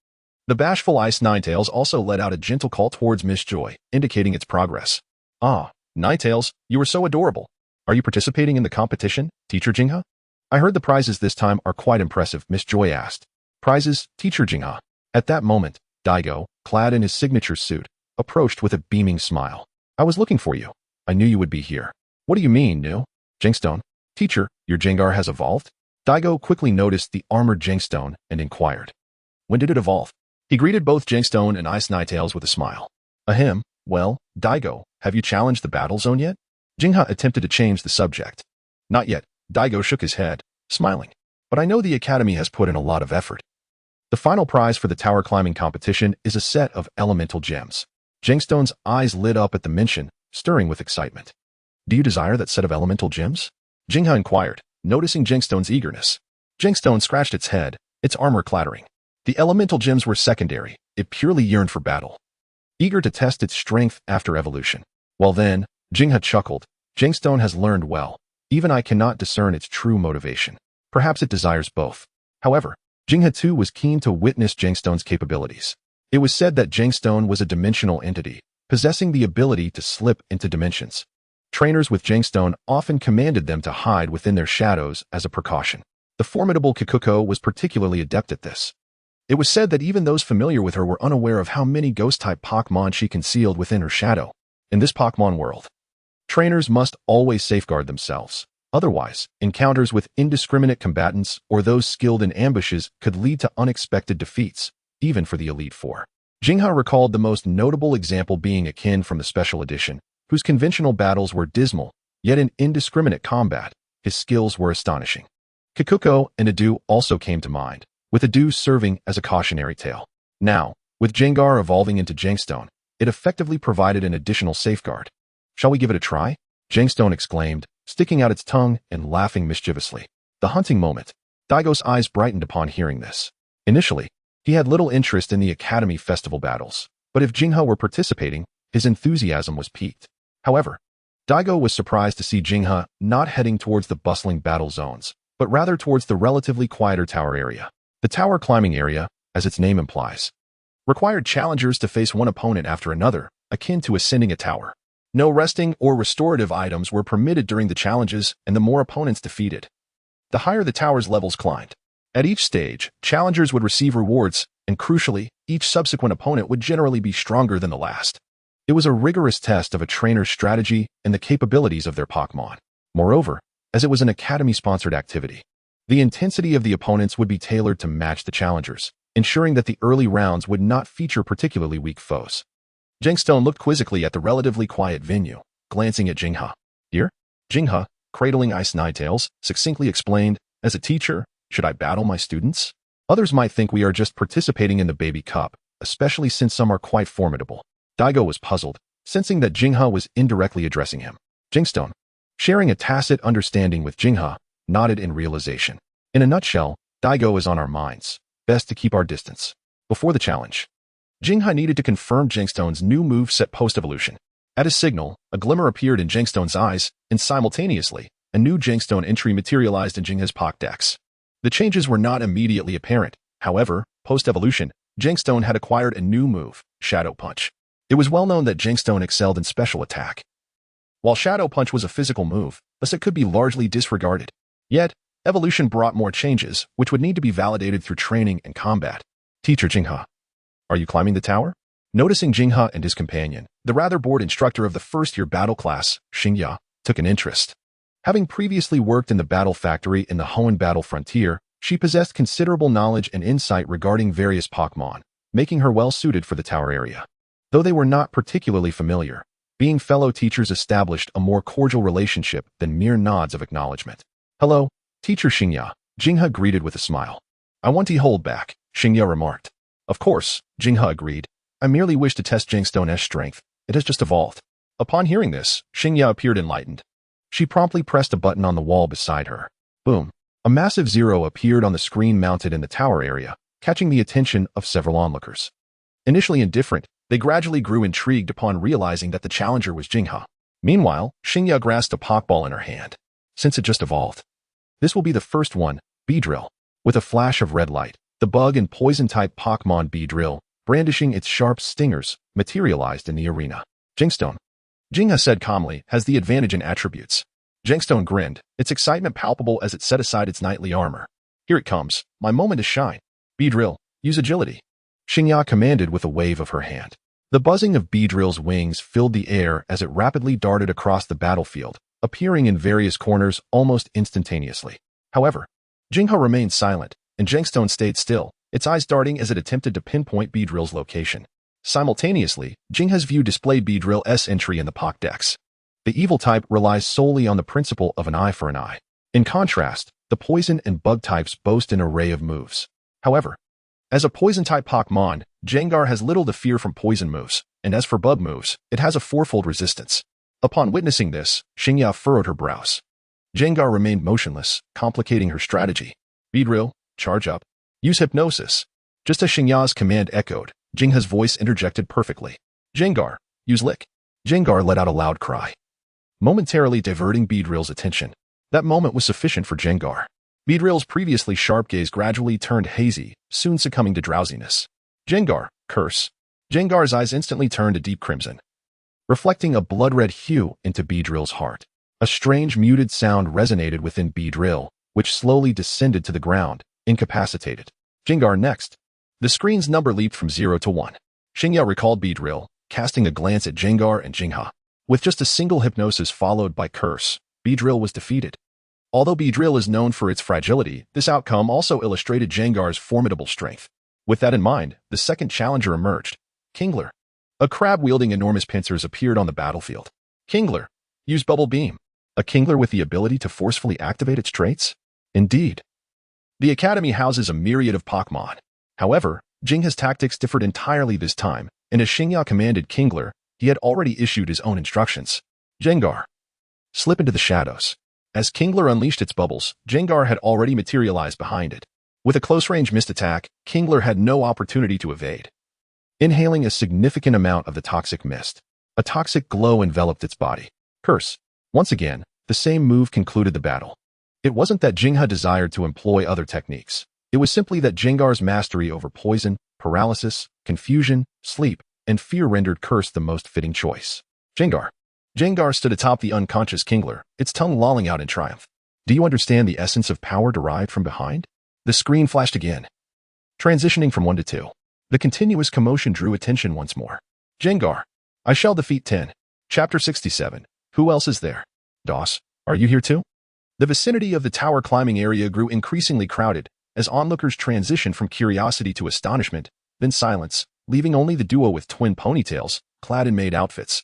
The bashful Ice Ninetales also let out a gentle call towards Miss Joy, indicating its progress. Ah, Ninetales, you are so adorable. Are you participating in the competition, Teacher Jinghee? I heard the prizes this time are quite impressive, Miss Joy asked. Prizes, Teacher Jinghee. At that moment, Daigo, clad in his signature suit, approached with a beaming smile. I was looking for you. I knew you would be here. What do you mean, new? Jangstone. Teacher, your Jengar has evolved? Daigo quickly noticed the armored Jangstone and inquired. When did it evolve? He greeted both Jangstone and Ice Ninetales with a smile. Ahem, well, Daigo, have you challenged the battle zone yet? Jinghee attempted to change the subject. Not yet, Daigo shook his head, smiling. But I know the Academy has put in a lot of effort. The final prize for the tower climbing competition is a set of elemental gems. Jangstone's eyes lit up at the mention, stirring with excitement. Do you desire that set of elemental gems? Jinghee inquired, noticing Jangstone's eagerness. Jangstone scratched its head, its armor clattering. The elemental gems were secondary, it purely yearned for battle. Eager to test its strength after evolution. Well then, Jinghee chuckled, Jangstone has learned well. Even I cannot discern its true motivation. Perhaps it desires both. However, Jinghee too was keen to witness Jangstone's capabilities. It was said that Jangstone was a dimensional entity, possessing the ability to slip into dimensions. Trainers with Jangstone often commanded them to hide within their shadows as a precaution. The formidable Kikuko was particularly adept at this. It was said that even those familiar with her were unaware of how many ghost-type Pokémon she concealed within her shadow. In this Pokémon world, trainers must always safeguard themselves. Otherwise, encounters with indiscriminate combatants or those skilled in ambushes could lead to unexpected defeats, even for the Elite Four. Jinghee recalled the most notable example being Akin from the Special Edition, whose conventional battles were dismal, yet in indiscriminate combat, his skills were astonishing. Kikuko and Adu also came to mind, with Adu serving as a cautionary tale. Now, with Jengar evolving into Jangstone, it effectively provided an additional safeguard. Shall we give it a try? Jangstone exclaimed, sticking out its tongue and laughing mischievously. The hunting moment. Daigo's eyes brightened upon hearing this. Initially, he had little interest in the Academy festival battles, but if Jinghee were participating, his enthusiasm was piqued. However, Daigo was surprised to see Jinghee not heading towards the bustling battle zones, but rather towards the relatively quieter tower area. The tower climbing area, as its name implies, required challengers to face one opponent after another, akin to ascending a tower. No resting or restorative items were permitted during the challenges, and the more opponents defeated, the higher the tower's levels climbed. At each stage, challengers would receive rewards, and crucially, each subsequent opponent would generally be stronger than the last. It was a rigorous test of a trainer's strategy and the capabilities of their Pokémon. Moreover, as it was an Academy-sponsored activity, the intensity of the opponents would be tailored to match the challengers, ensuring that the early rounds would not feature particularly weak foes. Jangstone looked quizzically at the relatively quiet venue, glancing at Jinghee. Here? Jinghee, cradling Ice Ninetales, succinctly explained, as a teacher, should I battle my students? Others might think we are just participating in the baby cup, especially since some are quite formidable. Daigo was puzzled, sensing that Jinghee was indirectly addressing him. Jangstone, sharing a tacit understanding with Jinghee, nodded in realization. In a nutshell, Daigo is on our minds. Best to keep our distance. Before the challenge, Jinghee needed to confirm Jangstone's new moveset post-evolution. At a signal, a glimmer appeared in Jangstone's eyes, and simultaneously, a new Jangstone entry materialized in Jinghee's Pokédex. The changes were not immediately apparent. However, post-evolution, Jangstone had acquired a new move, Shadow Punch. It was well known that Jangstone excelled in special attack. While Shadow Punch was a physical move, thus it could be largely disregarded. Yet, evolution brought more changes, which would need to be validated through training and combat. Teacher Jinghee. Are you climbing the tower? Noticing Jinghe and his companion, the rather bored instructor of the first-year battle class, Xingya, took an interest. Having previously worked in the battle factory in the Hoenn battle frontier, she possessed considerable knowledge and insight regarding various Pokémon, making her well-suited for the tower area. Though they were not particularly familiar, being fellow teachers established a more cordial relationship than mere nods of acknowledgement. Hello, Teacher Xingya, Jinghe greeted with a smile. I want to hold back, Xingya remarked. Of course, Jinghe agreed. I merely wish to test Jingstone's strength. It has just evolved. Upon hearing this, Xingya appeared enlightened. She promptly pressed a button on the wall beside her. Boom. A massive 0 appeared on the screen mounted in the tower area, catching the attention of several onlookers. Initially indifferent, they gradually grew intrigued upon realizing that the challenger was Jinghe. Meanwhile, Xingya grasped a Pokeball in her hand. Since it just evolved, this will be the first one, Beedrill. With a flash of red light, the bug and poison-type Pokemon Beedrill, brandishing its sharp stingers, materialized in the arena. Jingstone, Jinghe said calmly, has the advantage in attributes. Jingstone grinned, its excitement palpable as it set aside its knightly armor. Here it comes, my moment to shine. Beedrill, use agility. Xingya commanded with a wave of her hand. The buzzing of Beedrill's wings filled the air as it rapidly darted across the battlefield, appearing in various corners almost instantaneously. However, Jinghe remained silent, and Jingstone stayed still, its eyes darting as it attempted to pinpoint Beedrill's location. Simultaneously, Jinghe's view displayed Beedrill's entry in the Pokédex. The evil type relies solely on the principle of an eye for an eye. In contrast, the poison and bug types boast an array of moves. However, as a poison-type Pokémon, Gengar has little to fear from poison moves, and as for bug moves, it has a fourfold resistance. Upon witnessing this, Xingya furrowed her brows. Gengar remained motionless, complicating her strategy. Beedrill, charge up. Use hypnosis. Just as Xingya's command echoed, Jinghe's voice interjected perfectly. Gengar, use lick. Gengar let out a loud cry, momentarily diverting Beedrill's attention. That moment was sufficient for Gengar. Beedrill's previously sharp gaze gradually turned hazy, soon succumbing to drowsiness. Gengar, curse. Gengar's eyes instantly turned a deep crimson, reflecting a blood-red hue into Beedrill's heart. A strange muted sound resonated within Beedrill, which slowly descended to the ground, incapacitated. Gengar next. The screen's number leaped from 0 to 1. Xingya recalled Beedrill, casting a glance at Gengar and Jinghe. With just a single hypnosis followed by curse, Beedrill was defeated. Although Beedrill is known for its fragility, this outcome also illustrated Gengar's formidable strength. With that in mind, the second challenger emerged. Kingler. A crab wielding enormous pincers appeared on the battlefield. Kingler, use Bubble Beam. A Kingler with the ability to forcefully activate its traits? Indeed. The Academy houses a myriad of Pokémon. However, Jinghe's tactics differed entirely this time, and as Xingya commanded Kingler, he had already issued his own instructions. Gengar, slip into the shadows. As Kingler unleashed its bubbles, Gengar had already materialized behind it. With a close-range mist attack, Kingler had no opportunity to evade. Inhaling a significant amount of the toxic mist, a toxic glow enveloped its body. Curse. Once again, the same move concluded the battle. It wasn't that Jinghe desired to employ other techniques. It was simply that Gengar's mastery over poison, paralysis, confusion, sleep, and fear rendered Curse the most fitting choice. Gengar. Gengar stood atop the unconscious Kingler, its tongue lolling out in triumph. Do you understand the essence of power derived from behind? The screen flashed again, transitioning from 1 to 2. The continuous commotion drew attention once more. Gengar. I shall defeat 10. Chapter 67. Who else is there? Doss, are you here too? The vicinity of the tower climbing area grew increasingly crowded as onlookers transitioned from curiosity to astonishment, then silence, leaving only the duo with twin ponytails, clad in maid outfits,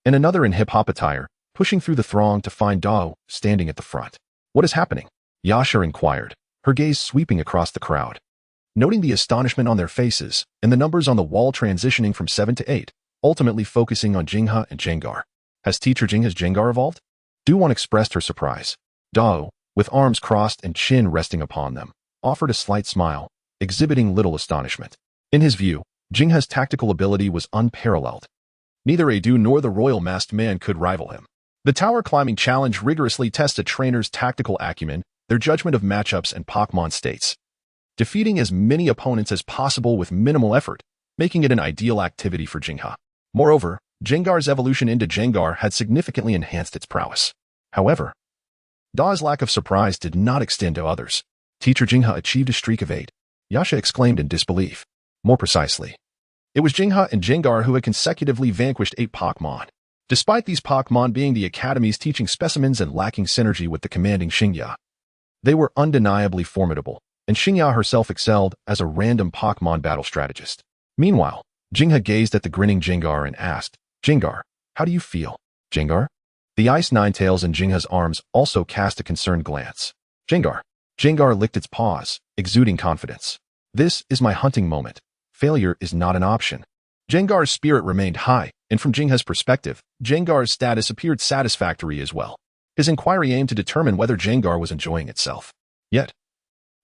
and another in hip-hop attire, pushing through the throng to find Dao standing at the front. What is happening? Yasha inquired, her gaze sweeping across the crowd. Noting the astonishment on their faces and the numbers on the wall transitioning from 7 to 8, ultimately focusing on Jinghe and Gengar. Has Teacher Jinghe's Gengar evolved? Duwon expressed her surprise. Dao, with arms crossed and chin resting upon them, offered a slight smile, exhibiting little astonishment. In his view, Jinghe's tactical ability was unparalleled. Neither Adu nor the Royal Masked Man could rival him. The tower climbing challenge rigorously tests a trainer's tactical acumen, their judgment of matchups and Pokémon states, defeating as many opponents as possible with minimal effort, making it an ideal activity for Jinghe. Moreover, Gengar's evolution into Gengar had significantly enhanced its prowess. However, Da's lack of surprise did not extend to others. Teacher Jinghe achieved a streak of 8. Yasha exclaimed in disbelief. More precisely, It was Jingha and Jengar who had consecutively vanquished 8 Pokémon. Despite these Pokémon being the Academy's teaching specimens and lacking synergy with the commanding Xingya, they were undeniably formidable, and Xingya herself excelled as a random Pokémon battle strategist. Meanwhile, Jingha gazed at the grinning Jengar and asked, "Jengar, how do you feel?" "Jengar?" The Ice Ninetales in Jingha's arms also cast a concerned glance. "Jengar." Jengar licked its paws, exuding confidence. "This is my hunting moment. Failure is not an option." Jengar's spirit remained high, and from Jingha's perspective, Jengar's status appeared satisfactory as well. His inquiry aimed to determine whether Jengar was enjoying itself. Yet,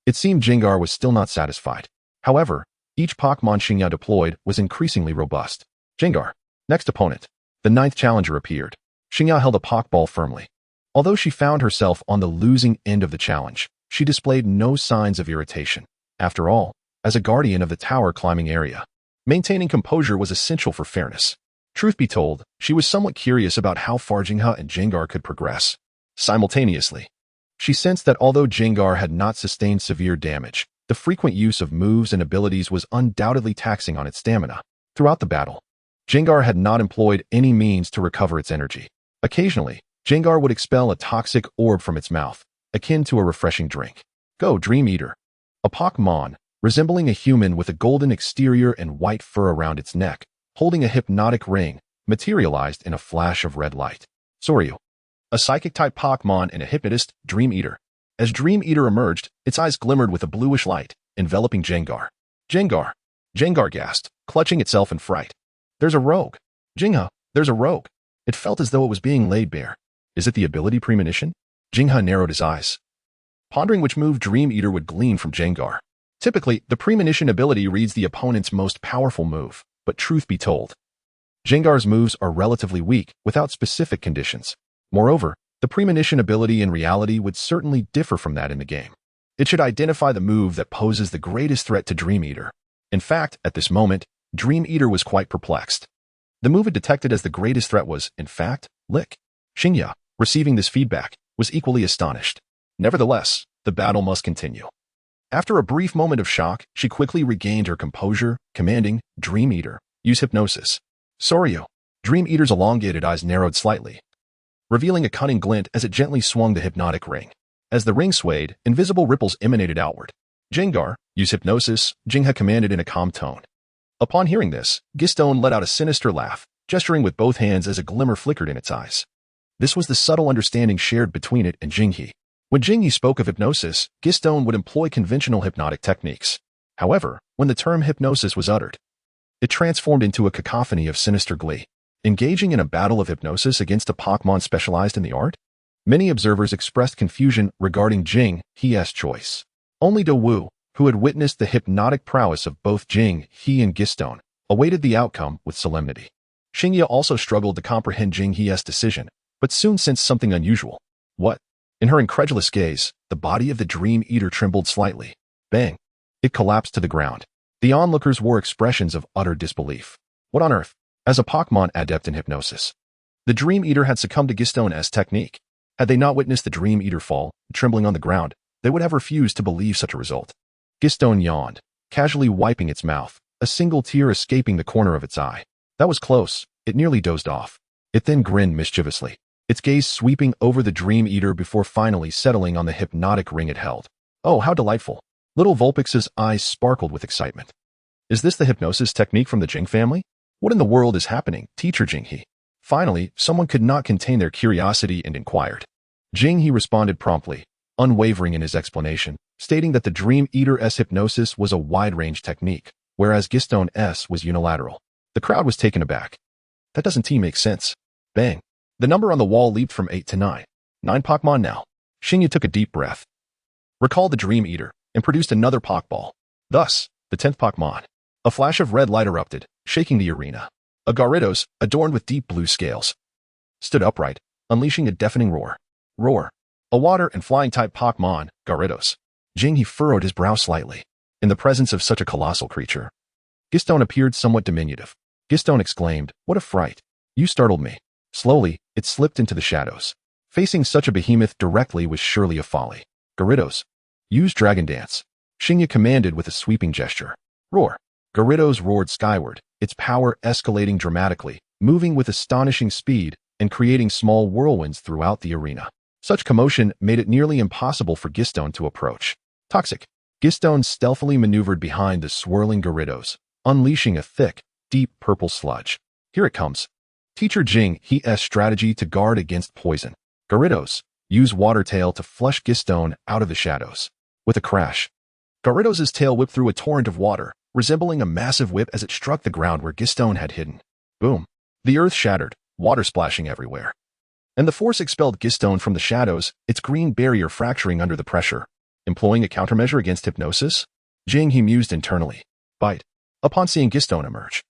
it seemed Jengar was still not satisfied. However, each Pokémon Xingya deployed was increasingly robust. Jengar. Next opponent. The 9th challenger appeared. Xingya held a Pokeball firmly. Although she found herself on the losing end of the challenge, she displayed no signs of irritation. After all, as a guardian of the tower climbing area, maintaining composure was essential for fairness. Truth be told, she was somewhat curious about how far Jingha and Jengar could progress. Simultaneously, she sensed that although Jengar had not sustained severe damage, the frequent use of moves and abilities was undoubtedly taxing on its stamina. Throughout the battle, Jengar had not employed any means to recover its energy. Occasionally, Jengar would expel a toxic orb from its mouth, akin to a refreshing drink. Go, Dream Eater. A Pokémon, resembling a human with a golden exterior and white fur around its neck, holding a hypnotic ring, materialized in a flash of red light. Soryu. A Psychic-type Pokémon and a Hypnotist, Dream Eater. As Dream Eater emerged, its eyes glimmered with a bluish light, enveloping Jengar. Jengar. Jengar gasped, clutching itself in fright. "There's a rogue. Jingha, there's a rogue." It felt as though it was being laid bare. Is it the ability Premonition? Jingha narrowed his eyes, pondering which move Dream Eater would glean from Jengar. Typically, the Premonition ability reads the opponent's most powerful move, but truth be told, Jengar's moves are relatively weak without specific conditions. Moreover, the Premonition ability in reality would certainly differ from that in the game. It should identify the move that poses the greatest threat to Dream Eater. In fact, at this moment, Dream Eater was quite perplexed. The move it detected as the greatest threat was, in fact, Lick. Xingya, receiving this feedback, was equally astonished. Nevertheless, the battle must continue. After a brief moment of shock, she quickly regained her composure, commanding, "Dream Eater, use hypnosis." "Soryu." Dream Eater's elongated eyes narrowed slightly, revealing a cunning glint as it gently swung the hypnotic ring. As the ring swayed, invisible ripples emanated outward. "Jengar, use hypnosis," Jingha commanded in a calm tone. Upon hearing this, Gistone let out a sinister laugh, gesturing with both hands as a glimmer flickered in its eyes. This was the subtle understanding shared between it and Jinghe. When Jinghe spoke of hypnosis, Gistone would employ conventional hypnotic techniques. However, when the term hypnosis was uttered, it transformed into a cacophony of sinister glee. Engaging in a battle of hypnosis against a Pokémon specialized in the art? Many observers expressed confusion regarding Jinghe's choice. Only De Wu, who had witnessed the hypnotic prowess of both Jinghe and Gistone, awaited the outcome with solemnity. Xingya also struggled to comprehend Jinghe's decision, but soon sensed something unusual. What? In her incredulous gaze, the body of the Dream Eater trembled slightly. Bang! It collapsed to the ground. The onlookers wore expressions of utter disbelief. What on earth? As a Pokémon adept in hypnosis, the Dream Eater had succumbed to Gistone's technique. Had they not witnessed the Dream Eater fall, trembling on the ground, they would have refused to believe such a result. Gistone yawned, casually wiping its mouth, a single tear escaping the corner of its eye. That was close. It nearly dozed off. It then grinned mischievously, its gaze sweeping over the Dream Eater before finally settling on the hypnotic ring it held. Oh, how delightful. Little Vulpix's eyes sparkled with excitement. Is this the hypnosis technique from the Jing family? What in the world is happening, Teacher Jinghe? Finally, someone could not contain their curiosity and inquired. Jinghe responded promptly, unwavering in his explanation, stating that the Dream Eater's hypnosis was a wide-range technique, whereas Gistone's was unilateral. The crowd was taken aback. That doesn't make sense. Bang. The number on the wall leaped from 8 to 9. 9 Pokémon now. Xingya took a deep breath, recalled the Dream Eater, and produced another Pokeball. Thus, the 10th Pokémon. A flash of red light erupted, shaking the arena. A Gyarados, adorned with deep blue scales, stood upright, unleashing a deafening roar. Roar. A water and flying-type Pokémon, Gyarados. Jinghe furrowed his brow slightly. In the presence of such a colossal creature, Gistone appeared somewhat diminutive. Gistone exclaimed, "What a fright. You startled me." Slowly, it slipped into the shadows. Facing such a behemoth directly was surely a folly. Gyarados, use Dragon Dance. Xingya commanded with a sweeping gesture. Roar. Gyarados roared skyward, its power escalating dramatically, moving with astonishing speed and creating small whirlwinds throughout the arena. Such commotion made it nearly impossible for Gistone to approach. Toxic. Gistone stealthily maneuvered behind the swirling Gyarados, unleashing a thick, deep purple sludge. Here it comes. Teacher Jing He's strategy to guard against poison. Gyarados, use Water Tail to flush Gistone out of the shadows. With a crash, Gyarados' tail whipped through a torrent of water, resembling a massive whip as it struck the ground where Gistone had hidden. Boom. The earth shattered, water splashing everywhere. And the force expelled Gistone from the shadows, its green barrier fracturing under the pressure. Employing a countermeasure against hypnosis? Jing He mused internally. Bite. Upon seeing Gistone emerge,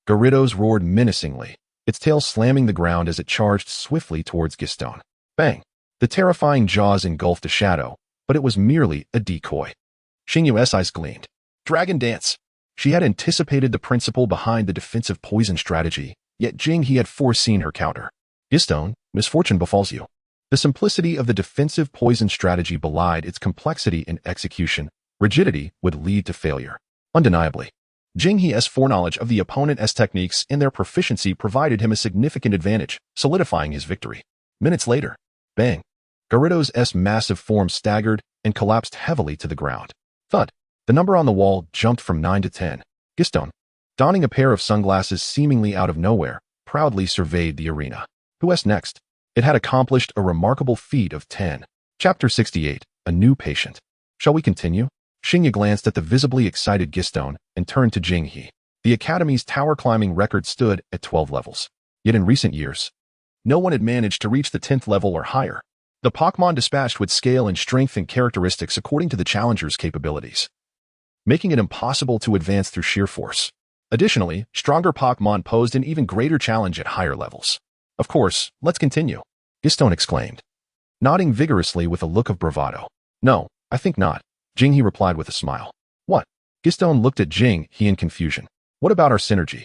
Gyarados roared menacingly, its tail slamming the ground as it charged swiftly towards Gistone. Bang! The terrifying jaws engulfed a shadow, but it was merely a decoy. Xingyu's eyes gleamed. Dragon Dance! She had anticipated the principle behind the defensive poison strategy, yet Jing He had foreseen her counter. Gistone, misfortune befalls you. The simplicity of the defensive poison strategy belied its complexity in execution. Rigidity would lead to failure. Undeniably. Jing He's foreknowledge of the opponent's techniques and their proficiency provided him a significant advantage, solidifying his victory. Minutes later, bang! Gyarados' massive form staggered and collapsed heavily to the ground. Thud! The number on the wall jumped from 9 to 10. Gistone, donning a pair of sunglasses seemingly out of nowhere, proudly surveyed the arena. Who's next? It had accomplished a remarkable feat of 10. Chapter 68, A New Patient. Shall we continue? Xingyu glanced at the visibly excited Gistone and turned to Jing He. The Academy's tower climbing record stood at 12 levels. Yet in recent years, no one had managed to reach the 10th level or higher. The Pokémon dispatched would scale in strength and characteristics according to the challenger's capabilities, making it impossible to advance through sheer force. Additionally, stronger Pokémon posed an even greater challenge at higher levels. Of course, let's continue, Gistone exclaimed, nodding vigorously with a look of bravado. No, I think not, Jing He replied with a smile. What? Gistone looked at Jing He in confusion. What about our synergy?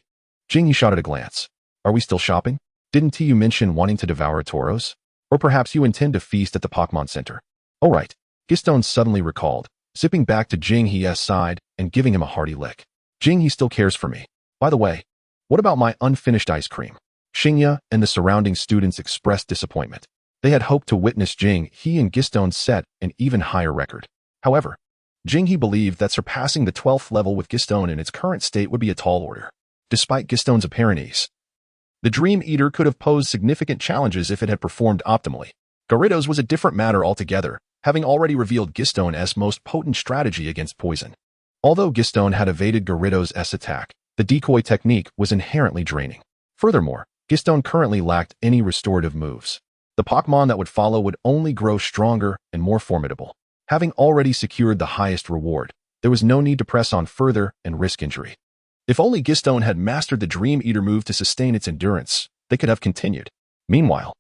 Jing He shot at a glance. Are we still shopping? Didn't you mention wanting to devour Tauros? Or perhaps you intend to feast at the Pokémon Center? Oh right, Gistone suddenly recalled, zipping back to Jing He's side and giving him a hearty lick. Jing He still cares for me. By the way, what about my unfinished ice cream? Xingyu and the surrounding students expressed disappointment. They had hoped to witness Jing He and Gistone set an even higher record. However, Jing He believed that surpassing the 12th level with Gistone in its current state would be a tall order. Despite Gistone's apparent ease, the Dream Eater could have posed significant challenges if it had performed optimally. Gyarados was a different matter altogether, having already revealed Gistone's most potent strategy against poison. Although Gistone had evaded Gyarados' attack, the decoy technique was inherently draining. Furthermore, Gistone currently lacked any restorative moves. The Pokémon that would follow would only grow stronger and more formidable. Having already secured the highest reward, there was no need to press on further and risk injury. If only Gistone had mastered the Dream Eater move to sustain its endurance, they could have continued. Meanwhile,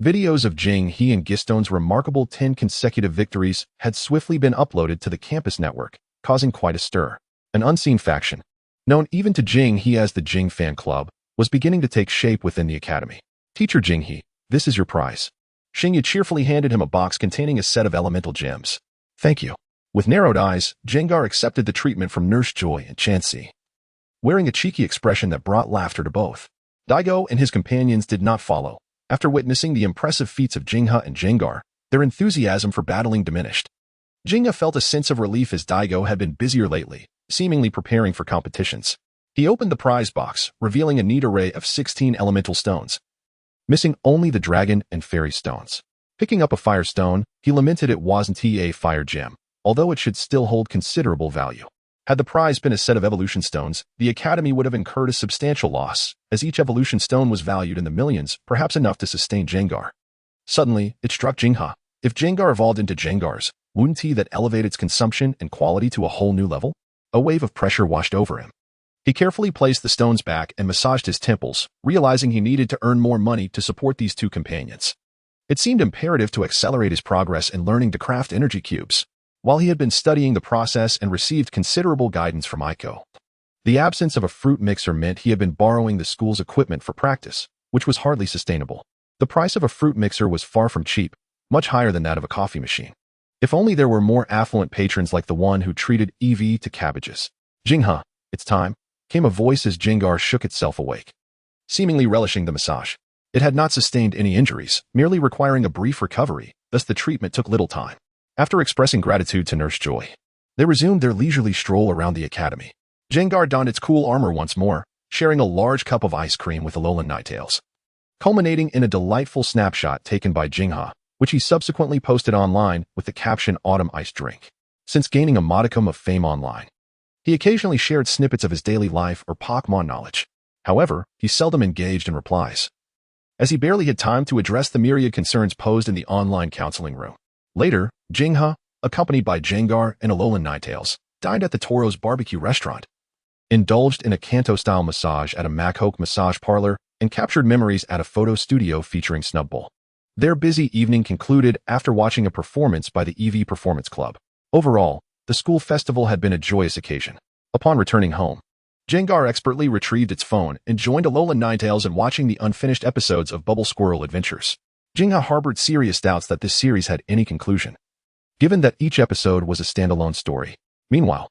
videos of Jing He and Gistone's remarkable 10 consecutive victories had swiftly been uploaded to the campus network, causing quite a stir. An unseen faction, known even to Jing He as the Jing Fan Club, was beginning to take shape within the academy. Teacher Jing He, this is your prize. Xingyu cheerfully handed him a box containing a set of elemental gems. Thank you. With narrowed eyes, Jengar accepted the treatment from Nurse Joy and Chansey, wearing a cheeky expression that brought laughter to both. Daigo and his companions did not follow. After witnessing the impressive feats of Jingha and Jengar, their enthusiasm for battling diminished. Jingha felt a sense of relief as Daigo had been busier lately, seemingly preparing for competitions. He opened the prize box, revealing a neat array of 16 elemental stones, missing only the dragon and fairy stones. Picking up a fire stone, he lamented it wasn't a fire gem, although it should still hold considerable value. Had the prize been a set of evolution stones, the Academy would have incurred a substantial loss, as each evolution stone was valued in the millions, perhaps enough to sustain Jengar. Suddenly, it struck Jingha. If Jengar evolved into Jengars, wouldn't he that elevate its consumption and quality to a whole new level? A wave of pressure washed over him. He carefully placed the stones back and massaged his temples, realizing he needed to earn more money to support these two companions. It seemed imperative to accelerate his progress in learning to craft energy cubes. While he had been studying the process and received considerable guidance from Aiko, the absence of a fruit mixer meant he had been borrowing the school's equipment for practice, which was hardly sustainable. The price of a fruit mixer was far from cheap, much higher than that of a coffee machine. If only there were more affluent patrons like the one who treated EV to cabbages. Jingha, "It's time," came a voice as Jengar shook itself awake, seemingly relishing the massage. It had not sustained any injuries, merely requiring a brief recovery, thus the treatment took little time. After expressing gratitude to Nurse Joy, they resumed their leisurely stroll around the academy. Jengar donned its cool armor once more, sharing a large cup of ice cream with Alolan Ninetales, culminating in a delightful snapshot taken by Jingha, which he subsequently posted online with the caption "Autumn Ice Drink." Since gaining a modicum of fame online, he occasionally shared snippets of his daily life or Pokémon knowledge. However, he seldom engaged in replies, as he barely had time to address the myriad concerns posed in the online counseling room. Later, Jingha, accompanied by Jengar and Alolan Ninetales, dined at the Toro's barbecue restaurant, indulged in a Kanto-style massage at a Machoke massage parlor, and captured memories at a photo studio featuring Snubbull. Their busy evening concluded after watching a performance by the EV Performance Club. Overall, the school festival had been a joyous occasion. Upon returning home, Jengar expertly retrieved its phone and joined Alolan Ninetales in watching the unfinished episodes of Bubble Squirrel Adventures. Jingha harbored serious doubts that this series had any conclusion, given that each episode was a standalone story. Meanwhile,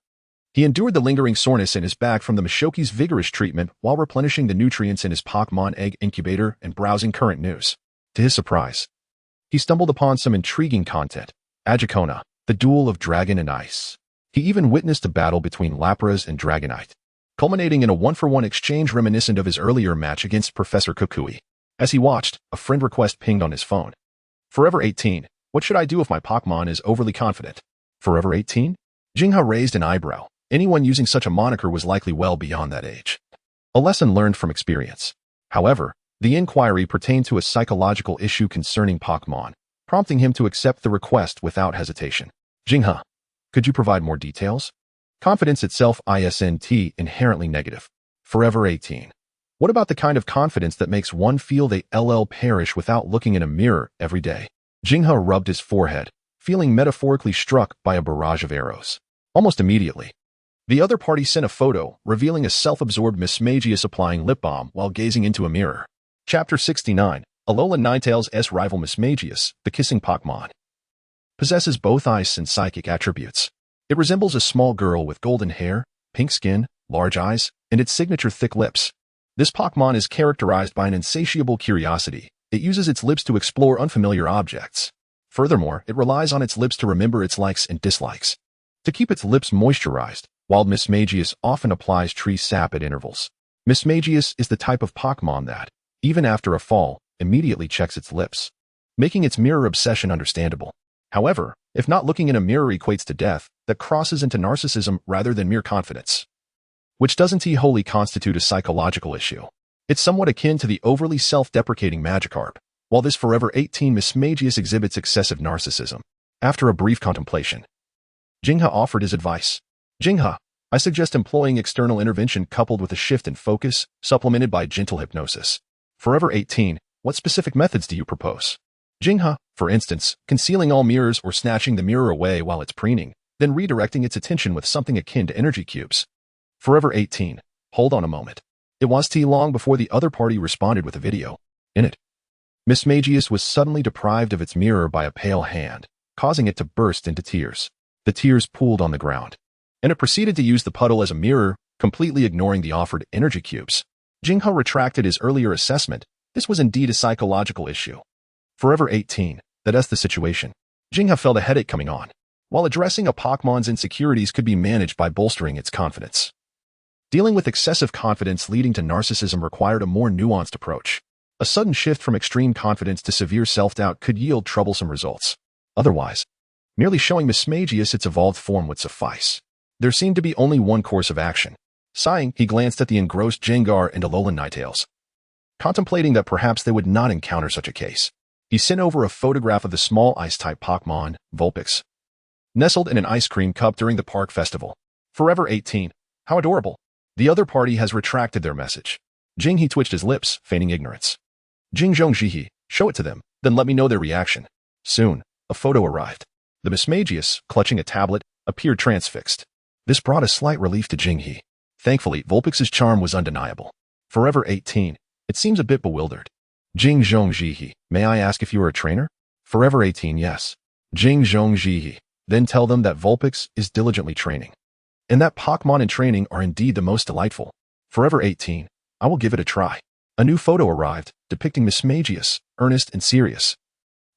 he endured the lingering soreness in his back from the Mashoki's vigorous treatment while replenishing the nutrients in his Pokémon egg incubator and browsing current news. To his surprise, he stumbled upon some intriguing content. Agicona, the duel of Dragon and Ice. He even witnessed a battle between Lapras and Dragonite, culminating in a one-for-one exchange reminiscent of his earlier match against Professor Kukui. As he watched, a friend request pinged on his phone. "Forever 18, what should I do if my Pokémon is overly confident?" Forever 18? Jingha raised an eyebrow. Anyone using such a moniker was likely well beyond that age. A lesson learned from experience. However, the inquiry pertained to a psychological issue concerning Pokémon, prompting him to accept the request without hesitation. "Jingha, could you provide more details?" Confidence itself isn't inherently negative. Forever 18. What about the kind of confidence that makes one feel they perish without looking in a mirror every day? Jingha rubbed his forehead, feeling metaphorically struck by a barrage of arrows. Almost immediately, the other party sent a photo revealing a self-absorbed Mismagius applying lip balm while gazing into a mirror. Chapter 69, Alolan Ninetales' rival Mismagius, the kissing Pokémon, possesses both ice and psychic attributes. It resembles a small girl with golden hair, pink skin, large eyes, and its signature thick lips. This Pokémon is characterized by an insatiable curiosity. It uses its lips to explore unfamiliar objects. Furthermore, it relies on its lips to remember its likes and dislikes. To keep its lips moisturized, while Mismagius often applies tree sap at intervals. Mismagius is the type of Pokémon that, even after a fall, immediately checks its lips, making its mirror obsession understandable. However, if not looking in a mirror equates to death, that crosses into narcissism rather than mere confidence, which doesn't wholly constitute a psychological issue. It's somewhat akin to the overly self-deprecating Magikarp, while this Forever 18 Mismagius exhibits excessive narcissism. After a brief contemplation, Jingha offered his advice. "Jingha, I suggest employing external intervention coupled with a shift in focus, supplemented by gentle hypnosis." Forever 18, what specific methods do you propose? Jingha, for instance, concealing all mirrors or snatching the mirror away while it's preening, then redirecting its attention with something akin to energy cubes. Forever 18, hold on a moment. It was too long before the other party responded with a video. In it, Mismagius was suddenly deprived of its mirror by a pale hand, causing it to burst into tears. The tears pooled on the ground, and it proceeded to use the puddle as a mirror, completely ignoring the offered energy cubes. Jingha retracted his earlier assessment. This was indeed a psychological issue. Forever 18, that's the situation. Jingha felt a headache coming on. While addressing a Pokémon's insecurities could be managed by bolstering its confidence, dealing with excessive confidence leading to narcissism required a more nuanced approach. A sudden shift from extreme confidence to severe self-doubt could yield troublesome results. Otherwise, merely showing Mismagius its evolved form would suffice. There seemed to be only one course of action. Sighing, he glanced at the engrossed Jengar and Alolan Ninetales, contemplating that perhaps they would not encounter such a case. He sent over a photograph of the small ice-type Pokémon, Vulpix, nestled in an ice cream cup during the park festival. Forever 18, how adorable. The other party has retracted their message. Jinghe twitched his lips, feigning ignorance. Jingzhongjihe, show it to them, then let me know their reaction. Soon, a photo arrived. The Mismagius, clutching a tablet, appeared transfixed. This brought a slight relief to Jinghe. Thankfully, Vulpix's charm was undeniable. Forever 18, it seems a bit bewildered. Jingzhongjihe, may I ask if you are a trainer? Forever 18, yes. Jingzhongjihe, then tell them that Vulpix is diligently training. And that Pokémon in training are indeed the most delightful. Forever 18. I will give it a try. A new photo arrived, depicting Miss Magius, earnest and serious,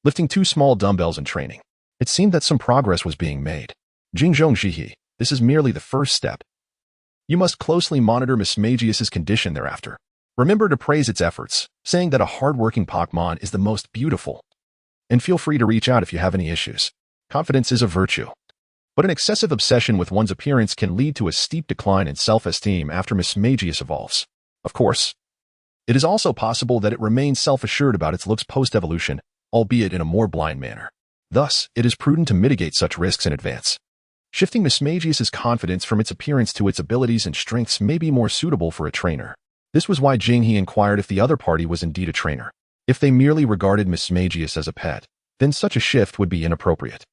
lifting 2 small dumbbells in training. It seemed that some progress was being made. Jingzhongjihe, this is merely the first step. You must closely monitor Miss Magius's condition thereafter. Remember to praise its efforts, saying that a hard-working Pokémon is the most beautiful. And feel free to reach out if you have any issues. Confidence is a virtue. But an excessive obsession with one's appearance can lead to a steep decline in self-esteem after Miss Magius evolves. Of course, it is also possible that it remains self-assured about its looks post-evolution, albeit in a more blind manner. Thus, it is prudent to mitigate such risks in advance. Shifting Miss Magius's confidence from its appearance to its abilities and strengths may be more suitable for a trainer. This was why Jinghe inquired if the other party was indeed a trainer. If they merely regarded Miss Magius as a pet, then such a shift would be inappropriate.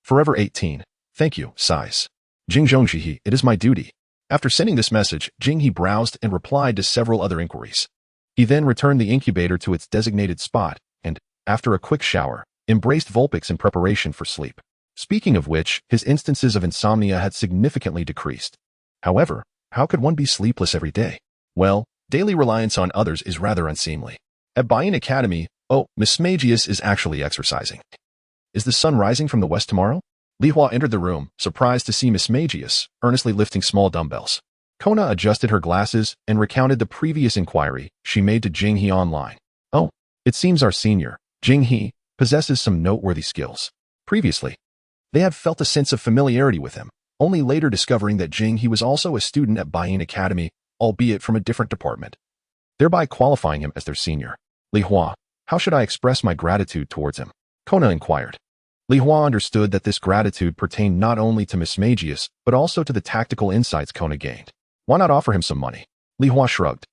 Forever 18. Thank you, sighs. Jingzhongjihe, it is my duty. After sending this message, Jinghe browsed and replied to several other inquiries. He then returned the incubator to its designated spot and, after a quick shower, embraced Vulpix in preparation for sleep. Speaking of which, his instances of insomnia had significantly decreased. However, how could one be sleepless every day? Well, daily reliance on others is rather unseemly. At Bayin Academy, Miss Magius is actually exercising. Is the sun rising from the west tomorrow? Li Hua entered the room, surprised to see Miss Magius, earnestly lifting small dumbbells. Kona adjusted her glasses and recounted the previous inquiry she made to Jinghe online. Oh, it seems our senior, Jinghe, possesses some noteworthy skills. Previously, they had felt a sense of familiarity with him, only later discovering that Jinghe was also a student at Bayin Academy, albeit from a different department, thereby qualifying him as their senior. Li Hua, how should I express my gratitude towards him? Kona inquired. Li Hua understood that this gratitude pertained not only to Miss Magius, but also to the tactical insights Kona gained. Why not offer him some money? Li Hua shrugged.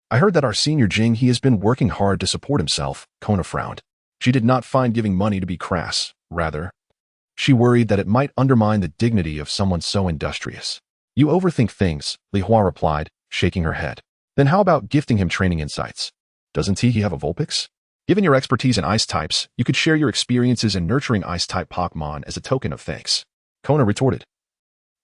I heard that our senior Jinghe has been working hard to support himself, Kona frowned. She did not find giving money to be crass, rather. She worried that it might undermine the dignity of someone so industrious. You overthink things, Li Hua replied, shaking her head. Then how about gifting him training insights? Doesn't he have a Vulpix? Given your expertise in ice types, you could share your experiences in nurturing ice-type Pokémon as a token of thanks. Kona retorted.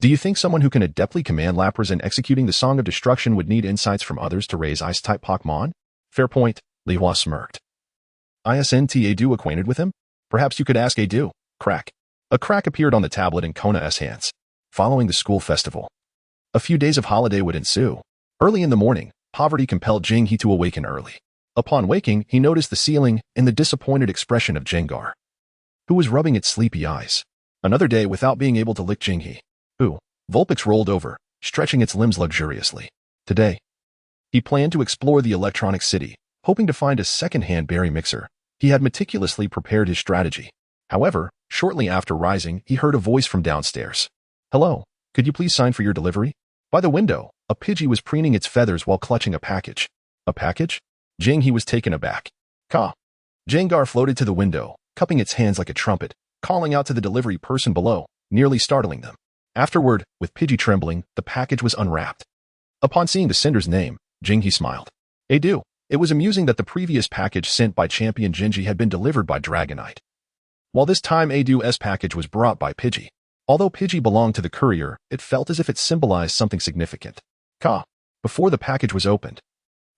Do you think someone who can adeptly command Lapras in executing the Song of Destruction would need insights from others to raise ice-type Pokémon? Fair point, Li Hua smirked. Isn't Adu acquainted with him? Perhaps you could ask Adu. Crack. A crack appeared on the tablet in Kona's hands. Following the school festival, a few days of holiday would ensue. Early in the morning, poverty compelled Jinghe to awaken early. Upon waking, he noticed the ceiling and the disappointed expression of Jengar, who was rubbing its sleepy eyes. Another day without being able to lick Jinghe, who, Vulpix rolled over, stretching its limbs luxuriously. Today, he planned to explore the electronic city, hoping to find a second-hand berry mixer. He had meticulously prepared his strategy. However, shortly after rising, he heard a voice from downstairs. Hello, could you please sign for your delivery? By the window, a Pidgey was preening its feathers while clutching a package. A package? Jinghe was taken aback. Ka. Jengar floated to the window, cupping its hands like a trumpet, calling out to the delivery person below, nearly startling them. Afterward, with Pidgey trembling, the package was unwrapped. Upon seeing the sender's name, Jinghe smiled. Adu. It was amusing that the previous package sent by Champion Genji had been delivered by Dragonite, while this time Adu's package was brought by Pidgey. Although Pidgey belonged to the courier, it felt as if it symbolized something significant. Ka. Before the package was opened,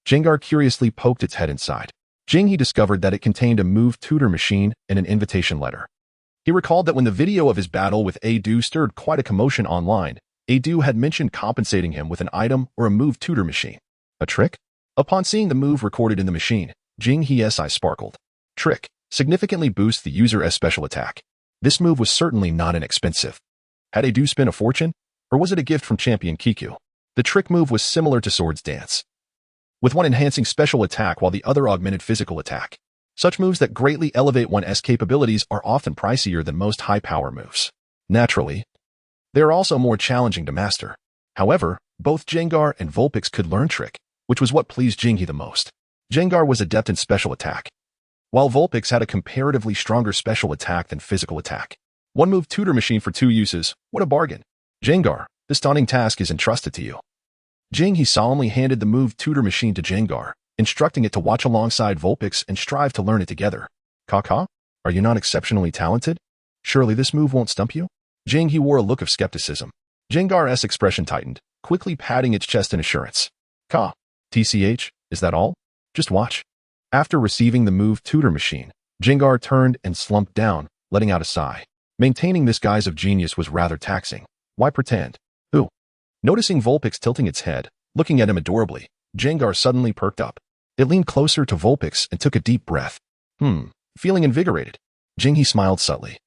Jengar curiously poked its head inside. Jinghe discovered that it contained a Move tutor machine and an invitation letter. He recalled that when the video of his battle with Adu stirred quite a commotion online, Adu had mentioned compensating him with an item or a Move tutor machine. A trick? Upon seeing the move recorded in the machine, Jinghe's eye sparkled. Trick. Significantly boosts the user's special attack. This move was certainly not inexpensive. Had Adu spent a fortune? Or was it a gift from Champion Kiku? The trick move was similar to Sword's Dance, with one enhancing special attack while the other augmented physical attack. Such moves that greatly elevate one's capabilities are often pricier than most high-power moves. Naturally, they are also more challenging to master. However, both Jengar and Vulpix could learn Trick, which was what pleased Jinghe the most. Jengar was adept in special attack, while Vulpix had a comparatively stronger special attack than physical attack. One move tutor machine for 2 uses, what a bargain. Jengar, this daunting task is entrusted to you. Jinghe solemnly handed the Move tutor machine to Jengar, instructing it to watch alongside Vulpix and strive to learn it together. Kaka, are you not exceptionally talented? Surely this move won't stump you? Jinghe wore a look of skepticism. Jengar's expression tightened, quickly patting its chest in assurance. Ka. TCH, is that all? Just watch. After receiving the move tutor machine, Jengar turned and slumped down, letting out a sigh. Maintaining this guise of genius was rather taxing. Why pretend? Who? Noticing Vulpix tilting its head, looking at him adorably, Jengar suddenly perked up. It leaned closer to Vulpix and took a deep breath. Feeling invigorated. Jinghe smiled subtly,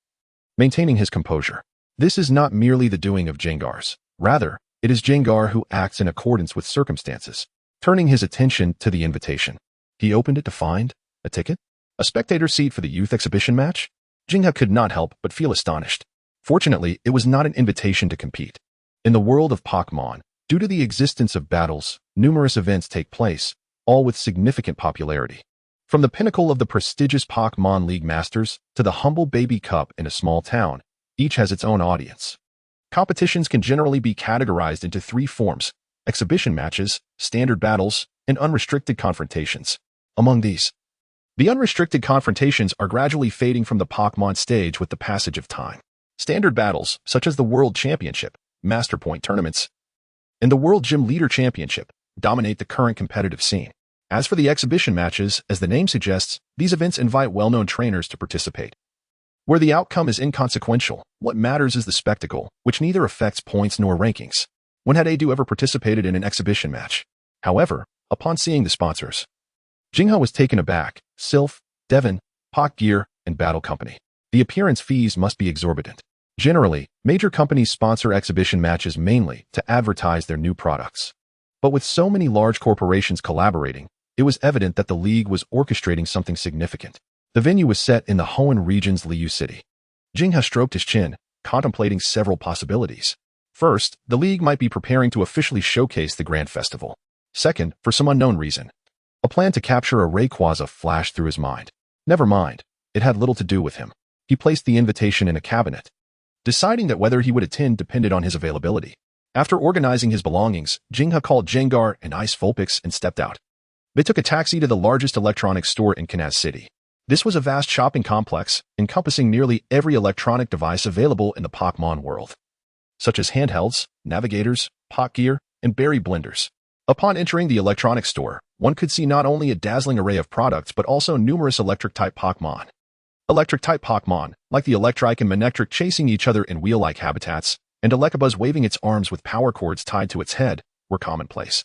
maintaining his composure. This is not merely the doing of Jengar's. Rather, it is Jengar who acts in accordance with circumstances. Turning his attention to the invitation, he opened it to find a ticket? A spectator seat for the youth exhibition match? Jinghe could not help but feel astonished. Fortunately, it was not an invitation to compete. In the world of Pokémon, due to the existence of battles, numerous events take place, all with significant popularity. From the pinnacle of the prestigious Pokémon League Masters to the humble baby cup in a small town, each has its own audience. Competitions can generally be categorized into three forms: exhibition matches, standard battles, and unrestricted confrontations. Among these, the unrestricted confrontations are gradually fading from the Pokémon stage with the passage of time. Standard battles, such as the World Championship, Master Point tournaments, and the World Gym Leader Championship, dominate the current competitive scene. As for the exhibition matches, as the name suggests, these events invite well-known trainers to participate. Where the outcome is inconsequential, what matters is the spectacle, which neither affects points nor rankings. When had Adu ever participated in an exhibition match? However, upon seeing the sponsors, Jinghe was taken aback. Sylph, Devon, Pot Gear, and Battle Company. The appearance fees must be exorbitant. Generally, major companies sponsor exhibition matches mainly to advertise their new products. But with so many large corporations collaborating, it was evident that the league was orchestrating something significant. The venue was set in the Hoenn region's Liu City. Jinghe stroked his chin, contemplating several possibilities. First, the league might be preparing to officially showcase the Grand Festival. Second, for some unknown reason, a plan to capture a Rayquaza flashed through his mind. Never mind, it had little to do with him. He placed the invitation in a cabinet, deciding that whether he would attend depended on his availability. After organizing his belongings, Jinghe called Jengar and Ice Vulpix and stepped out. They took a taxi to the largest electronics store in Kanaz City. This was a vast shopping complex, encompassing nearly every electronic device available in the Pokémon world, such as handhelds, navigators, pot gear, and berry blenders. Upon entering the electronics store, one could see not only a dazzling array of products but also numerous electric-type Pokémon. Electric-type Pokémon, like the Electrike and Manectric chasing each other in wheel-like habitats, and Electabuzz waving its arms with power cords tied to its head, were commonplace.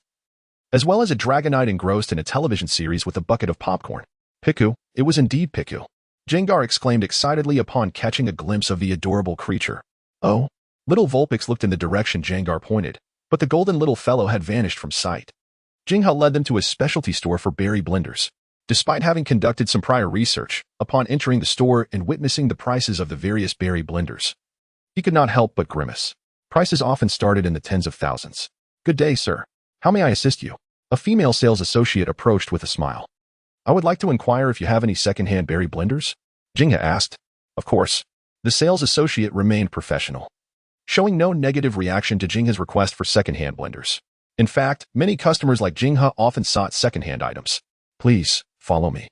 As well as a Dragonite engrossed in a television series with a bucket of popcorn. Piku, it was indeed Piku. Jengar exclaimed excitedly upon catching a glimpse of the adorable creature. Oh, little Vulpix looked in the direction Jengar pointed, but the golden little fellow had vanished from sight. Jinghe led them to a specialty store for berry blenders. Despite having conducted some prior research, upon entering the store and witnessing the prices of the various berry blenders, he could not help but grimace. Prices often started in the tens of thousands. Good day, sir. How may I assist you? A female sales associate approached with a smile. I would like to inquire if you have any second-hand berry blenders? Jinghe asked. Of course. The sales associate remained professional, showing no negative reaction to Jinghe's request for second-hand blenders. In fact, many customers like Jinghe often sought second-hand items. Please, follow me.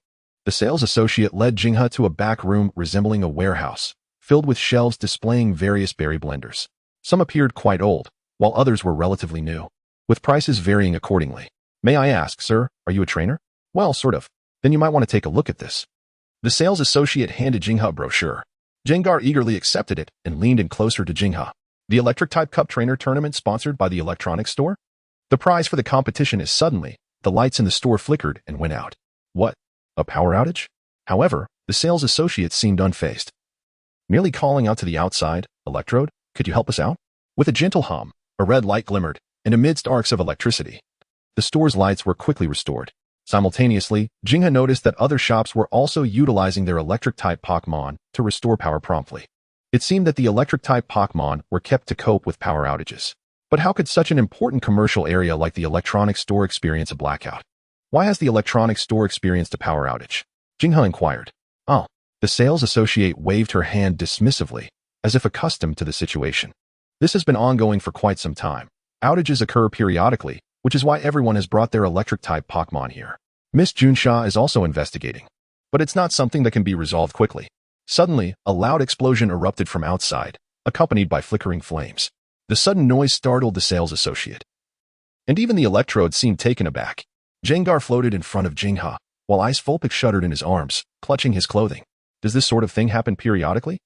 The sales associate led Jinghe to a back room resembling a warehouse, filled with shelves displaying various berry blenders. Some appeared quite old, while others were relatively new, with prices varying accordingly. May I ask, sir, are you a trainer? Well, sort of. Then you might want to take a look at this. The sales associate handed Jinghe a brochure. Jengar eagerly accepted it and leaned in closer to Jinghe. The Electric-type Cup Trainer Tournament sponsored by the electronics store? The prize for the competition is suddenly, the lights in the store flickered and went out. What? A power outage? However, the sales associate seemed unfazed. Merely calling out to the outside, Electrode, could you help us out? With a gentle hum, a red light glimmered, and amidst arcs of electricity, the store's lights were quickly restored. Simultaneously, Jinghe noticed that other shops were also utilizing their electric-type Pokémon to restore power promptly. It seemed that the electric-type Pokémon were kept to cope with power outages. But how could such an important commercial area like the electronics store experience a blackout? Why has the electronics store experienced a power outage? Jinghe inquired. Oh, the sales associate waved her hand dismissively, as if accustomed to the situation. This has been ongoing for quite some time. Outages occur periodically, which is why everyone has brought their electric-type Pokémon here. Miss Junsha is also investigating. But it's not something that can be resolved quickly. Suddenly, a loud explosion erupted from outside, accompanied by flickering flames. The sudden noise startled the sales associate. And even the electrode seemed taken aback. Jengar floated in front of Jingha, while Ice Vulpix shuddered in his arms, clutching his clothing. Does this sort of thing happen periodically?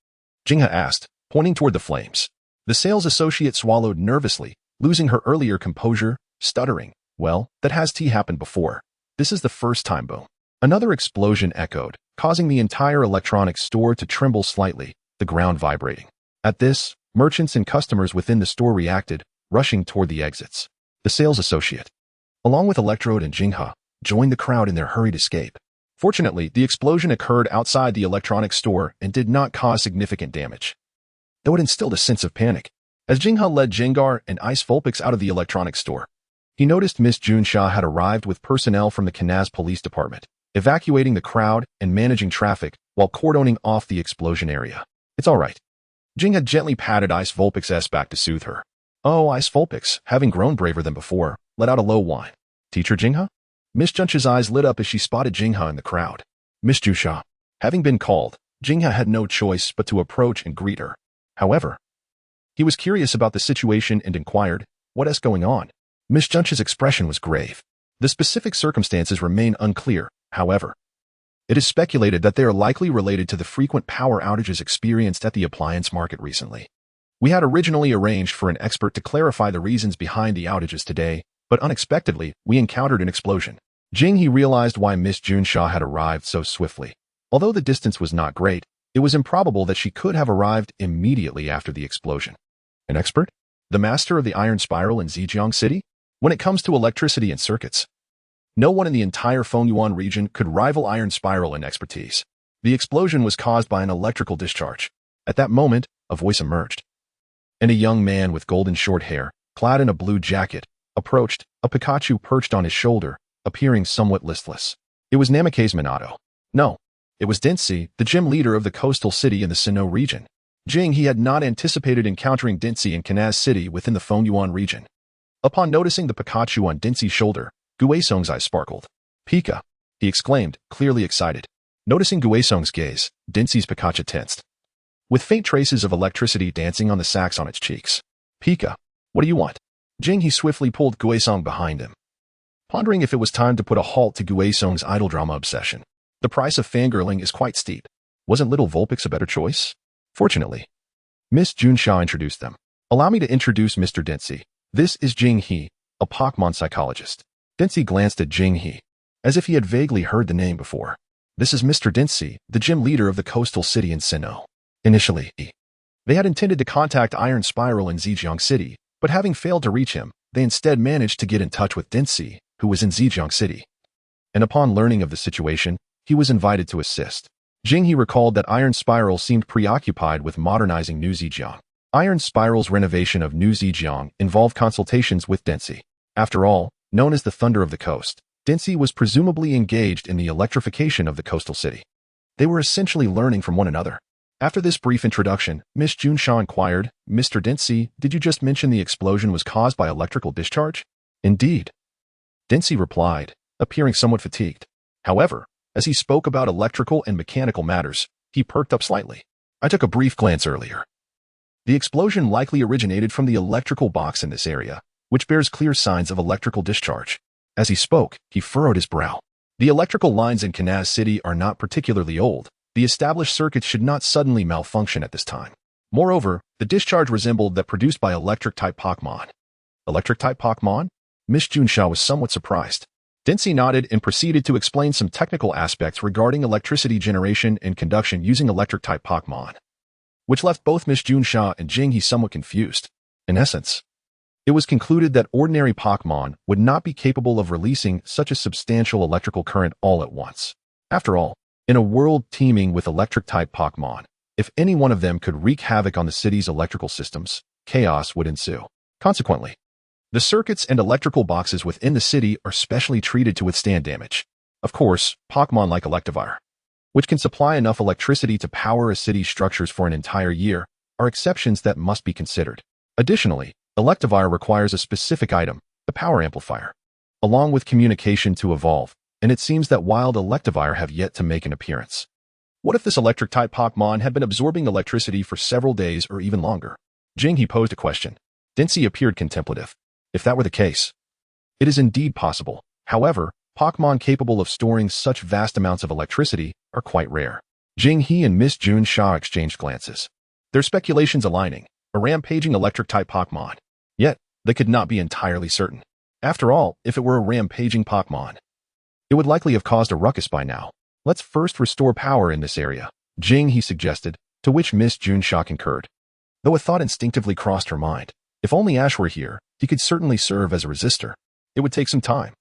Jingha asked, pointing toward the flames. The sales associate swallowed nervously, losing her earlier composure, stuttering. Well, that has happened before. This is the first time, boom. Another explosion echoed, causing the entire electronics store to tremble slightly, the ground vibrating. At this, merchants and customers within the store reacted, rushing toward the exits. The sales associate, along with Electrode and Jingha, joined the crowd in their hurried escape. Fortunately, the explosion occurred outside the electronics store and did not cause significant damage, though it instilled a sense of panic. As Jingha led Jengar and Ice Vulpix out of the electronics store, he noticed Miss Junsha had arrived with personnel from the Kanaz police department, evacuating the crowd and managing traffic while cordoning off the explosion area. It's all right. Jingha gently patted Ice Vulpix's back to soothe her. Oh, Ice Vulpix, having grown braver than before, let out a low whine. Teacher Jingha? Miss Junsha's eyes lit up as she spotted Jingha in the crowd. Miss Junsha. Having been called, Jingha had no choice but to approach and greet her. However, he was curious about the situation and inquired, what is going on? Miss Junsha's expression was grave. The specific circumstances remain unclear, however. It is speculated that they are likely related to the frequent power outages experienced at the appliance market recently. We had originally arranged for an expert to clarify the reasons behind the outages today, but unexpectedly, we encountered an explosion. Jinghe realized why Miss Junsha had arrived so swiftly. Although the distance was not great, it was improbable that she could have arrived immediately after the explosion. An expert? The master of the Iron Spiral in Zhejiang City? When it comes to electricity and circuits, no one in the entire Fengyuan region could rival Iron Spiral in expertise. The explosion was caused by an electrical discharge. At that moment, a voice emerged. And a young man with golden short hair, clad in a blue jacket, approached, a Pikachu perched on his shoulder, appearing somewhat listless. It was Namikaze Minato. No, it was Densei, the gym leader of the coastal city in the Sinnoh region. He had not anticipated encountering Densei in Kanaz City within the Fengyuan region. Upon noticing the Pikachu on Densei's shoulder, Guesong's eyes sparkled. Pika, he exclaimed, clearly excited. Noticing Guesong's gaze, Densei's Pikachu tensed, with faint traces of electricity dancing on the sacs on its cheeks. Pika, what do you want? He swiftly pulled Guesong behind him, pondering if it was time to put a halt to Guesong's idol drama obsession. The price of fangirling is quite steep. Wasn't little Vulpix a better choice? Fortunately, Miss Junsha introduced them. Allow me to introduce Mr. Densei. This is Jinghe, a Pokémon psychologist. Densei glanced at Jinghe, as if he had vaguely heard the name before. This is Mr. Densei, the gym leader of the coastal city in Sinnoh. Initially, they had intended to contact Iron Spiral in Zhejiang City, but having failed to reach him, they instead managed to get in touch with Densei, who was in Zhejiang City. And upon learning of the situation, he was invited to assist. Jinghe recalled that Iron Spiral seemed preoccupied with modernizing New Zhejiang. Iron Spiral's renovation of New Zhejiang involved consultations with Densei. After all, known as the Thunder of the Coast, Densei was presumably engaged in the electrification of the coastal city. They were essentially learning from one another. After this brief introduction, Miss Junsha inquired, Mr. Densei, did you just mention the explosion was caused by electrical discharge? Indeed. Densei replied, appearing somewhat fatigued. However, as he spoke about electrical and mechanical matters, he perked up slightly. I took a brief glance earlier. The explosion likely originated from the electrical box in this area, which bears clear signs of electrical discharge. As he spoke, he furrowed his brow. The electrical lines in Kanaz City are not particularly old. The established circuits should not suddenly malfunction at this time. Moreover, the discharge resembled that produced by electric-type Pokémon. Electric-type Pokémon? Miss Junsha was somewhat surprised. Densei nodded and proceeded to explain some technical aspects regarding electricity generation and conduction using electric-type Pokémon, which left both Miss Junsha and Jinghe somewhat confused. In essence, it was concluded that ordinary Pokémon would not be capable of releasing such a substantial electrical current all at once. After all, in a world teeming with electric-type Pokémon, if any one of them could wreak havoc on the city's electrical systems, chaos would ensue. Consequently, the circuits and electrical boxes within the city are specially treated to withstand damage. Of course, Pokémon like Electivire, which can supply enough electricity to power a city's structures for an entire year, are exceptions that must be considered. Additionally, Electivire requires a specific item, the power amplifier, along with communication to evolve, and it seems that wild Electivire have yet to make an appearance. What if this electric-type Pokémon had been absorbing electricity for several days or even longer? Jinghe posed a question. Densey appeared contemplative. If that were the case, it is indeed possible. However, Pokémon capable of storing such vast amounts of electricity are quite rare. Jinghe and Miss Jun Sha exchanged glances. Their speculations aligning, a rampaging electric-type Pokémon. Yet, they could not be entirely certain. After all, if it were a rampaging Pokémon, it would likely have caused a ruckus by now. Let's first restore power in this area, Jinghe suggested, to which Miss Jun Sha concurred. Though a thought instinctively crossed her mind. If only Ash were here, he could certainly serve as a resistor. It would take some time.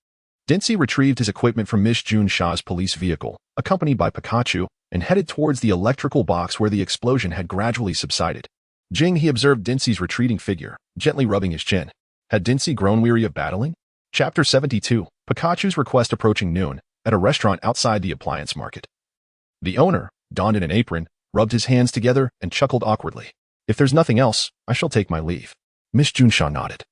Densey retrieved his equipment from Miss Jun Sha's police vehicle, accompanied by Pikachu, and headed towards the electrical box where the explosion had gradually subsided. Jinghe observed Densey's retreating figure, gently rubbing his chin. Had Densey grown weary of battling? Chapter 72, Pikachu's request approaching noon, at a restaurant outside the appliance market. The owner, donned in an apron, rubbed his hands together and chuckled awkwardly. If there's nothing else, I shall take my leave. Miss Jun Sha nodded.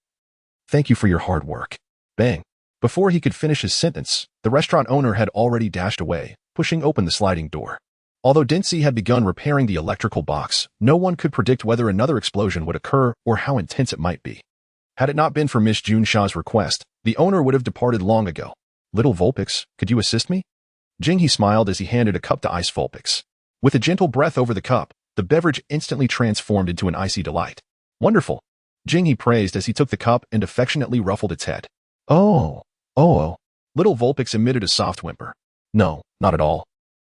Thank you for your hard work. Bang. Before he could finish his sentence, the restaurant owner had already dashed away, pushing open the sliding door. Although Densey had begun repairing the electrical box, no one could predict whether another explosion would occur or how intense it might be. Had it not been for Miss Jun Sha's request, the owner would have departed long ago. Little Vulpix, could you assist me? Jinghe smiled as he handed a cup to Ice Vulpix. With a gentle breath over the cup, the beverage instantly transformed into an icy delight. Wonderful. Jinghe praised as he took the cup and affectionately ruffled its head. Oh. Little Vulpix emitted a soft whimper. No, not at all.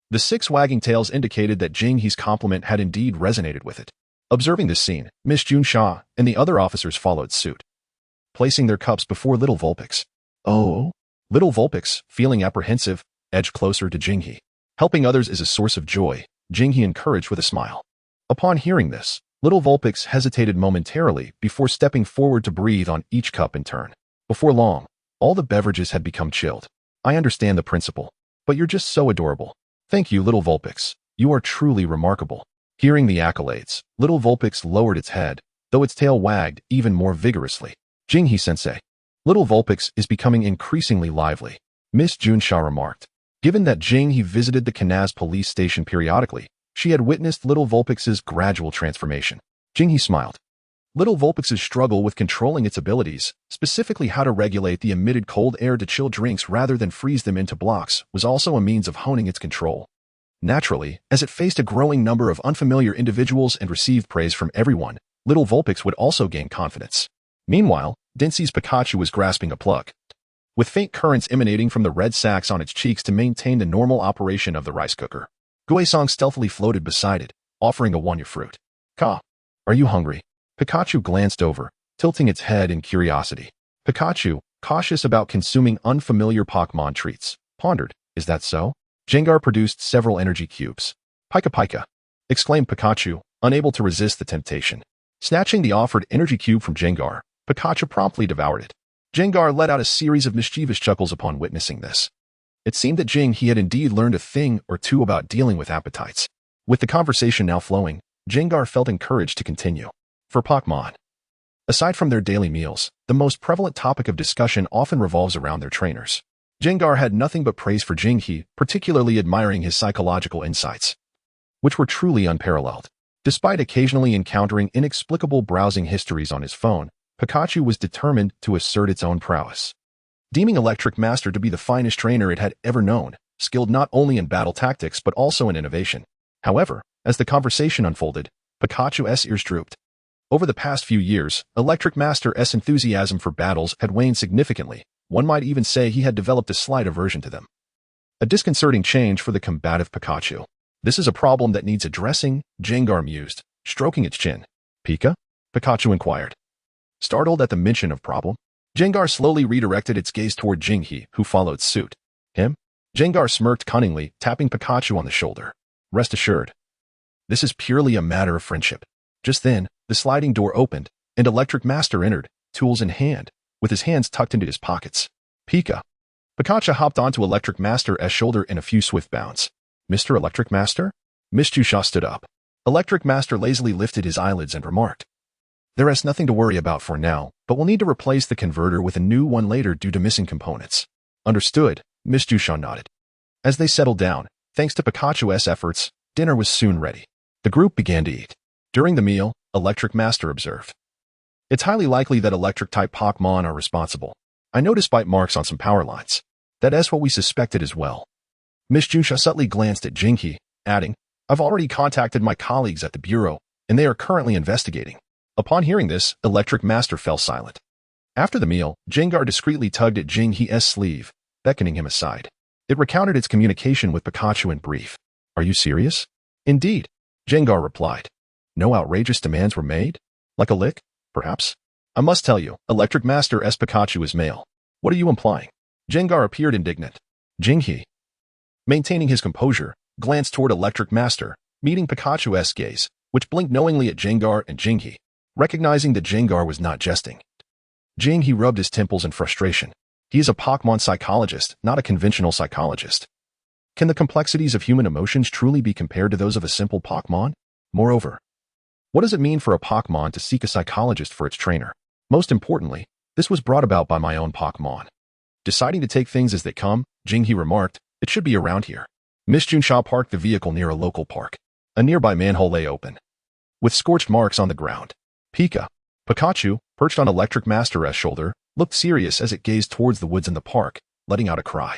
The 6 wagging tails indicated that Jinghe's compliment had indeed resonated with it. Observing this scene, Miss Jun Sha and the other officers followed suit, placing their cups before Little Vulpix. Oh? Little Vulpix, feeling apprehensive, edged closer to Jinghe. Helping others is a source of joy, Jinghe encouraged with a smile. Upon hearing this, Little Vulpix hesitated momentarily before stepping forward to breathe on each cup in turn. Before long, all the beverages had become chilled. I understand the principle, but you're just so adorable. Thank you, Little Vulpix. You are truly remarkable. Hearing the accolades, Little Vulpix lowered its head, though its tail wagged even more vigorously. Jinghe-sensei. Little Vulpix is becoming increasingly lively, Miss Jun Sha remarked. Given that Jinghe visited the Kanaz police station periodically, she had witnessed Little Vulpix's gradual transformation. Jinghe smiled. Little Vulpix's struggle with controlling its abilities, specifically how to regulate the emitted cold air to chill drinks rather than freeze them into blocks, was also a means of honing its control. Naturally, as it faced a growing number of unfamiliar individuals and received praise from everyone, Little Vulpix would also gain confidence. Meanwhile, Densey's Pikachu was grasping a plug, with faint currents emanating from the red sacs on its cheeks to maintain the normal operation of the rice cooker. Guisong stealthily floated beside it, offering a wanya fruit. Ka, are you hungry? Pikachu glanced over, tilting its head in curiosity. Pikachu, cautious about consuming unfamiliar Pokémon treats, pondered, is that so? Gengar produced several energy cubes. Pika Pika, exclaimed Pikachu, unable to resist the temptation. Snatching the offered energy cube from Gengar, Pikachu promptly devoured it. Gengar let out a series of mischievous chuckles upon witnessing this. It seemed that Jinghe had indeed learned a thing or two about dealing with appetites. With the conversation now flowing, Gengar felt encouraged to continue. For Pokémon, aside from their daily meals, the most prevalent topic of discussion often revolves around their trainers. Gengar had nothing but praise for Jinghe, particularly admiring his psychological insights, which were truly unparalleled. Despite occasionally encountering inexplicable browsing histories on his phone, Pikachu was determined to assert its own prowess. Deeming Electric Master to be the finest trainer it had ever known, skilled not only in battle tactics but also in innovation. However, as the conversation unfolded, Pikachu's ears drooped. Over the past few years, Electric Master's enthusiasm for battles had waned significantly. One might even say he had developed a slight aversion to them. A disconcerting change for the combative Pikachu. This is a problem that needs addressing, Gengar mused, stroking its chin. Pika? Pikachu inquired. Startled at the mention of problem, Gengar slowly redirected its gaze toward Jinghe, who followed suit. Him? Gengar smirked cunningly, tapping Pikachu on the shoulder. Rest assured. This is purely a matter of friendship. Just then, the sliding door opened, and Electric Master entered, tools in hand, with his hands tucked into his pockets. Pika. Pikachu hopped onto Electric Master's shoulder in a few swift bounds. Mr. Electric Master? Miss Chusha stood up. Electric Master lazily lifted his eyelids and remarked. There is nothing to worry about for now, but we'll need to replace the converter with a new one later due to missing components. Understood, Miss Chusha nodded. As they settled down, thanks to Pikachu's efforts, dinner was soon ready. The group began to eat. During the meal, Electric Master observed. It's highly likely that electric-type Pokémon are responsible. I noticed bite marks on some power lines. That's what we suspected as well. Miss Junsha subtly glanced at Jinghe, adding, I've already contacted my colleagues at the Bureau, and they are currently investigating. Upon hearing this, Electric Master fell silent. After the meal, Gengar discreetly tugged at Jinghe's sleeve, beckoning him aside. It recounted its communication with Pikachu in brief. Are you serious? Indeed, Gengar replied. No outrageous demands were made? Like a lick, perhaps? I must tell you, Electric Master's Pikachu is male. What are you implying? Gengar appeared indignant. Jinghe, maintaining his composure, glanced toward Electric Master, meeting Pikachu's gaze, which blinked knowingly at Gengar and Jinghe, recognizing that Gengar was not jesting. Jinghe rubbed his temples in frustration. He is a Pokémon psychologist, not a conventional psychologist. Can the complexities of human emotions truly be compared to those of a simple Pokémon? Moreover, what does it mean for a Pokémon to seek a psychologist for its trainer? Most importantly, this was brought about by my own Pokémon. Deciding to take things as they come, Jinghe remarked, it should be around here. Miss Junsha parked the vehicle near a local park. A nearby manhole lay open, with scorched marks on the ground. Pikachu, perched on Electric Master's shoulder, looked serious as it gazed towards the woods in the park, letting out a cry.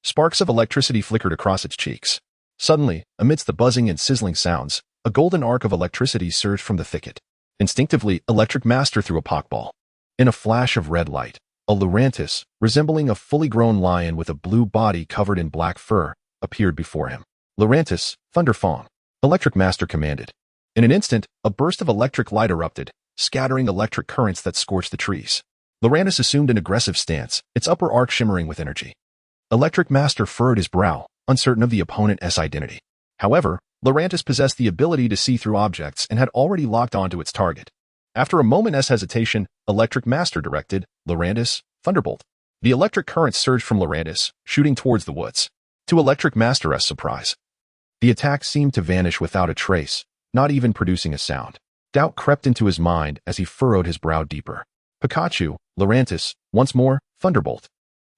Sparks of electricity flickered across its cheeks. Suddenly, amidst the buzzing and sizzling sounds, a golden arc of electricity surged from the thicket. Instinctively, Electric Master threw a Pokeball. In a flash of red light, a Lurantis, resembling a fully grown lion with a blue body covered in black fur, appeared before him. Lurantis, Thunderfang, Electric Master commanded. In an instant, a burst of electric light erupted, scattering electric currents that scorched the trees. Lurantis assumed an aggressive stance, its upper arc shimmering with energy. Electric Master furrowed his brow, uncertain of the opponent's identity. However, Lurantis possessed the ability to see through objects and had already locked onto its target. After a moment's hesitation, Electric Master directed, Lurantis, Thunderbolt. The electric current surged from Lurantis, shooting towards the woods. To Electric Master's surprise, the attack seemed to vanish without a trace, not even producing a sound. Doubt crept into his mind as he furrowed his brow deeper. Pikachu, Lurantis, once more, Thunderbolt.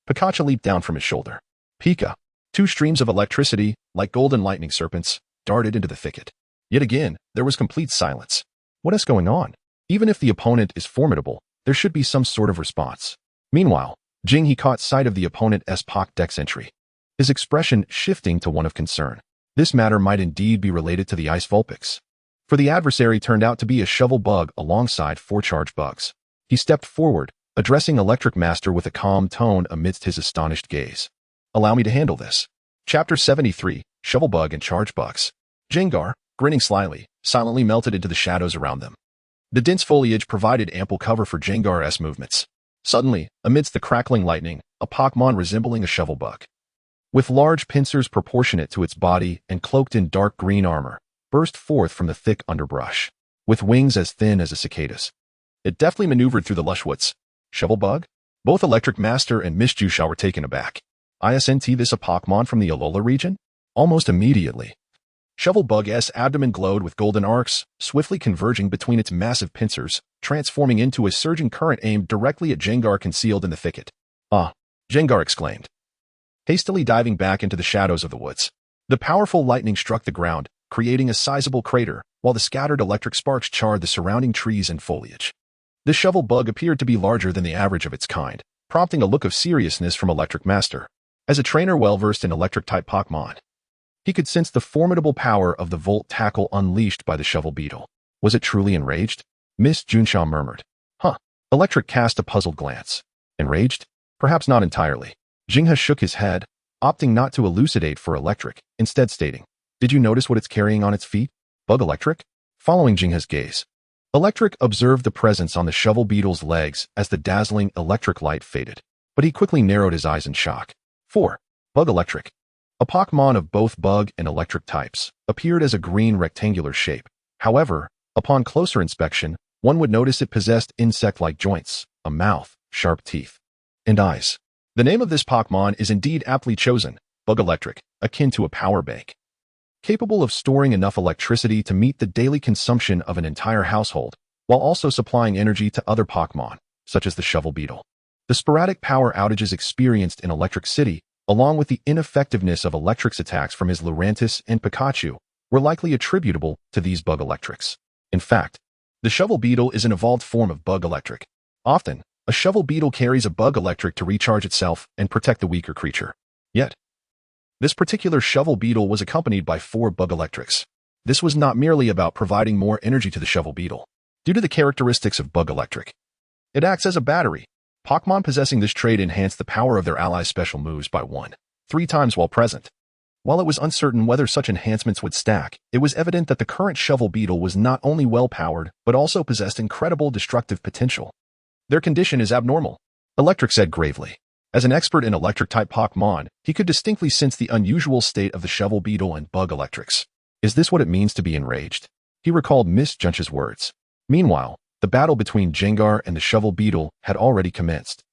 Pikachu leaped down from his shoulder. Pika. Two streams of electricity, like golden lightning serpents, darted into the thicket. Yet again, there was complete silence. What is going on? Even if the opponent is formidable, there should be some sort of response. Meanwhile, Jinghe caught sight of the opponent's Pokédex entry, his expression shifting to one of concern. This matter might indeed be related to the Ice Vulpix. For the adversary turned out to be a shovel bug alongside 4 charged bugs. He stepped forward, addressing Electric Master with a calm tone amidst his astonished gaze. Allow me to handle this. Chapter 73, Shovel Bug and Charge Bugs. Gengar, grinning slyly, silently melted into the shadows around them. The dense foliage provided ample cover for Gengar's movements. Suddenly, amidst the crackling lightning, a Pokémon resembling a shovel bug, with large pincers proportionate to its body and cloaked in dark green armor, burst forth from the thick underbrush. With wings as thin as a cicada's, it deftly maneuvered through the lush woods. Shovel bug? Both Electric Master and Miss Junsha were taken aback. Isn't this a Pokémon from the Alola region? Almost immediately, Shovel Bug's abdomen glowed with golden arcs, swiftly converging between its massive pincers, transforming into a surging current aimed directly at Gengar concealed in the thicket. Ah! Gengar exclaimed, hastily diving back into the shadows of the woods. The powerful lightning struck the ground, creating a sizable crater, while the scattered electric sparks charred the surrounding trees and foliage. The shovel bug appeared to be larger than the average of its kind, prompting a look of seriousness from Electric Master. As a trainer well-versed in electric-type Pokémon, he could sense the formidable power of the Volt Tackle unleashed by the shovel beetle. Was it truly enraged? Miss Junsha murmured. Huh. Electric cast a puzzled glance. Enraged? Perhaps not entirely. Jinghe shook his head, opting not to elucidate for Electric, instead stating, did you notice what it's carrying on its feet? Bug Electric? Following Jinghe's gaze, Electric observed the presence on the shovel beetle's legs as the dazzling electric light faded, but he quickly narrowed his eyes in shock. 4. Bug Electric. A Pokémon of both bug and electric types appeared as a green rectangular shape. However, upon closer inspection, one would notice it possessed insect-like joints, a mouth, sharp teeth, and eyes. The name of this Pokémon is indeed aptly chosen, Bug Electric, akin to a power bank, capable of storing enough electricity to meet the daily consumption of an entire household, while also supplying energy to other Pokémon, such as the shovel beetle. The sporadic power outages experienced in Electric City, along with the ineffectiveness of Electric's attacks from his Lurantis and Pikachu, were likely attributable to these Bug Electrics. In fact, The shovel beetle is an evolved form of bug electric. Often, a shovel beetle carries a bug electric to recharge itself and protect the weaker creature. Yet, this particular shovel beetle was accompanied by 4 bug electrics. This was not merely about providing more energy to the shovel beetle. Due to the characteristics of bug electric, it acts as a battery. Pokémon possessing this trait enhanced the power of their allies' special moves by 1-3 times while present. While it was uncertain whether such enhancements would stack, it was evident that the current shovel beetle was not only well-powered, but also possessed incredible destructive potential. Their condition is abnormal, Electric said gravely. As an expert in electric-type Pokémon, he could distinctly sense the unusual state of the shovel beetle and bug electrics. Is this what it means to be enraged? He recalled Miss Junch's words. Meanwhile, the battle between Gengar and the shovel beetle had already commenced.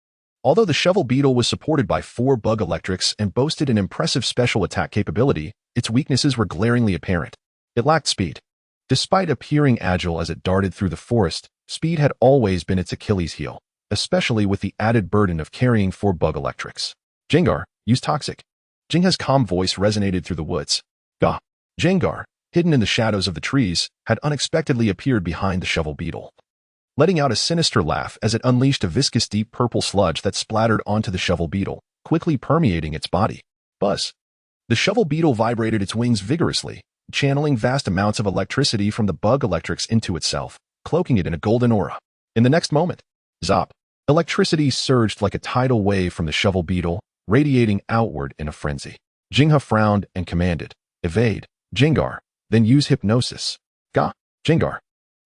Although the shovel beetle was supported by 4 bug electrics and boasted an impressive special attack capability, its weaknesses were glaringly apparent. It lacked speed. Despite appearing agile as it darted through the forest, speed had always been its Achilles heel, especially with the added burden of carrying 4 bug electrics. Gengar, use Toxic. Jingha's calm voice resonated through the woods. Gah! Gengar, hidden in the shadows of the trees, had unexpectedly appeared behind the shovel beetle, letting out a sinister laugh as it unleashed a viscous deep purple sludge that splattered onto the shovel beetle, quickly permeating its body. Buzz! The shovel beetle vibrated its wings vigorously, channeling vast amounts of electricity from the bug electrics into itself, cloaking it in a golden aura. In the next moment, zop! Electricity surged like a tidal wave from the shovel beetle, radiating outward in a frenzy. Jingha frowned and commanded, evade, Gengar, then use hypnosis. Gah! Gengar,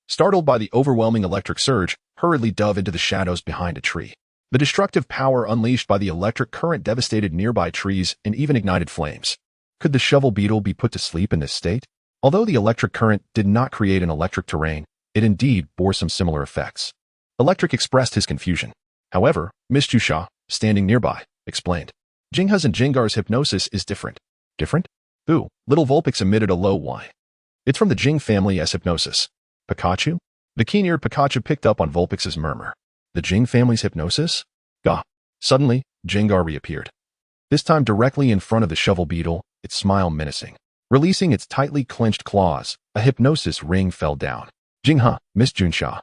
startled by the overwhelming electric surge, hurriedly dove into the shadows behind a tree. The destructive power unleashed by the electric current devastated nearby trees and even ignited flames. Could the shovel beetle be put to sleep in this state? Although the electric current did not create an electric terrain, it indeed bore some similar effects. Electric expressed his confusion. However, Miss Chusha, standing nearby, explained. Jingha's and Gengar's hypnosis is different. Different? Ooh, little Vulpix emitted a low whine. It's from the Jing family as hypnosis. Pikachu? The keen-eared Pikachu picked up on Vulpix's murmur. The Jing family's hypnosis? Gah! Suddenly, Gengar reappeared. This time directly in front of the shovel beetle, its smile menacing. Releasing its tightly clenched claws, a hypnosis ring fell down. Jingha, Miss Junsha,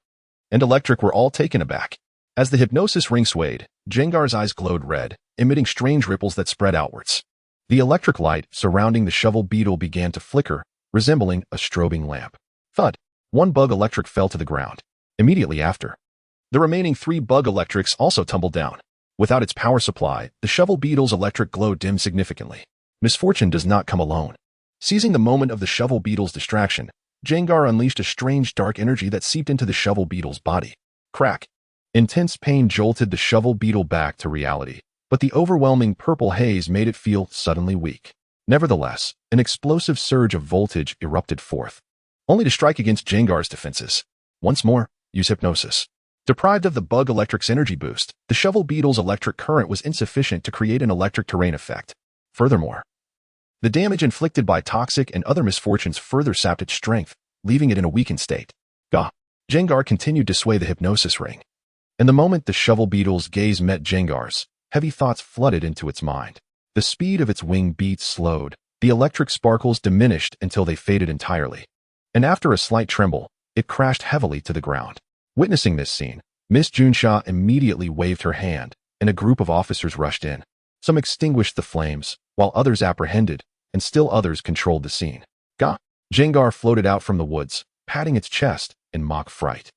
and Electric were all taken aback. As the hypnosis ring swayed, Gengar's eyes glowed red, emitting strange ripples that spread outwards. The electric light surrounding the shovel beetle began to flicker, resembling a strobing lamp. Thud! 1 bug electric fell to the ground. Immediately after, the remaining 3 bug electrics also tumbled down. Without its power supply, the shovel beetle's electric glow dimmed significantly. Misfortune does not come alone. Seizing the moment of the shovel beetle's distraction, Gengar unleashed a strange dark energy that seeped into the shovel beetle's body. Crack! Intense pain jolted the shovel beetle back to reality, but the overwhelming purple haze made it feel suddenly weak. Nevertheless, an explosive surge of voltage erupted forth, only to strike against Gengar's defenses. Once more, use hypnosis. Deprived of the bug electric's energy boost, the shovel beetle's electric current was insufficient to create an electric terrain effect. Furthermore, the damage inflicted by toxic and other misfortunes further sapped its strength, leaving it in a weakened state. Gah! Gengar continued to sway the hypnosis ring. In the moment the shovel beetle's gaze met Gengar's, heavy thoughts flooded into its mind. The speed of its wing beats slowed, the electric sparkles diminished until they faded entirely. And after a slight tremble, it crashed heavily to the ground. Witnessing this scene, Miss Junsha immediately waved her hand, and a group of officers rushed in. Some extinguished the flames, while others apprehended, and still others controlled the scene. Gah! Gengar floated out from the woods, patting its chest in mock fright.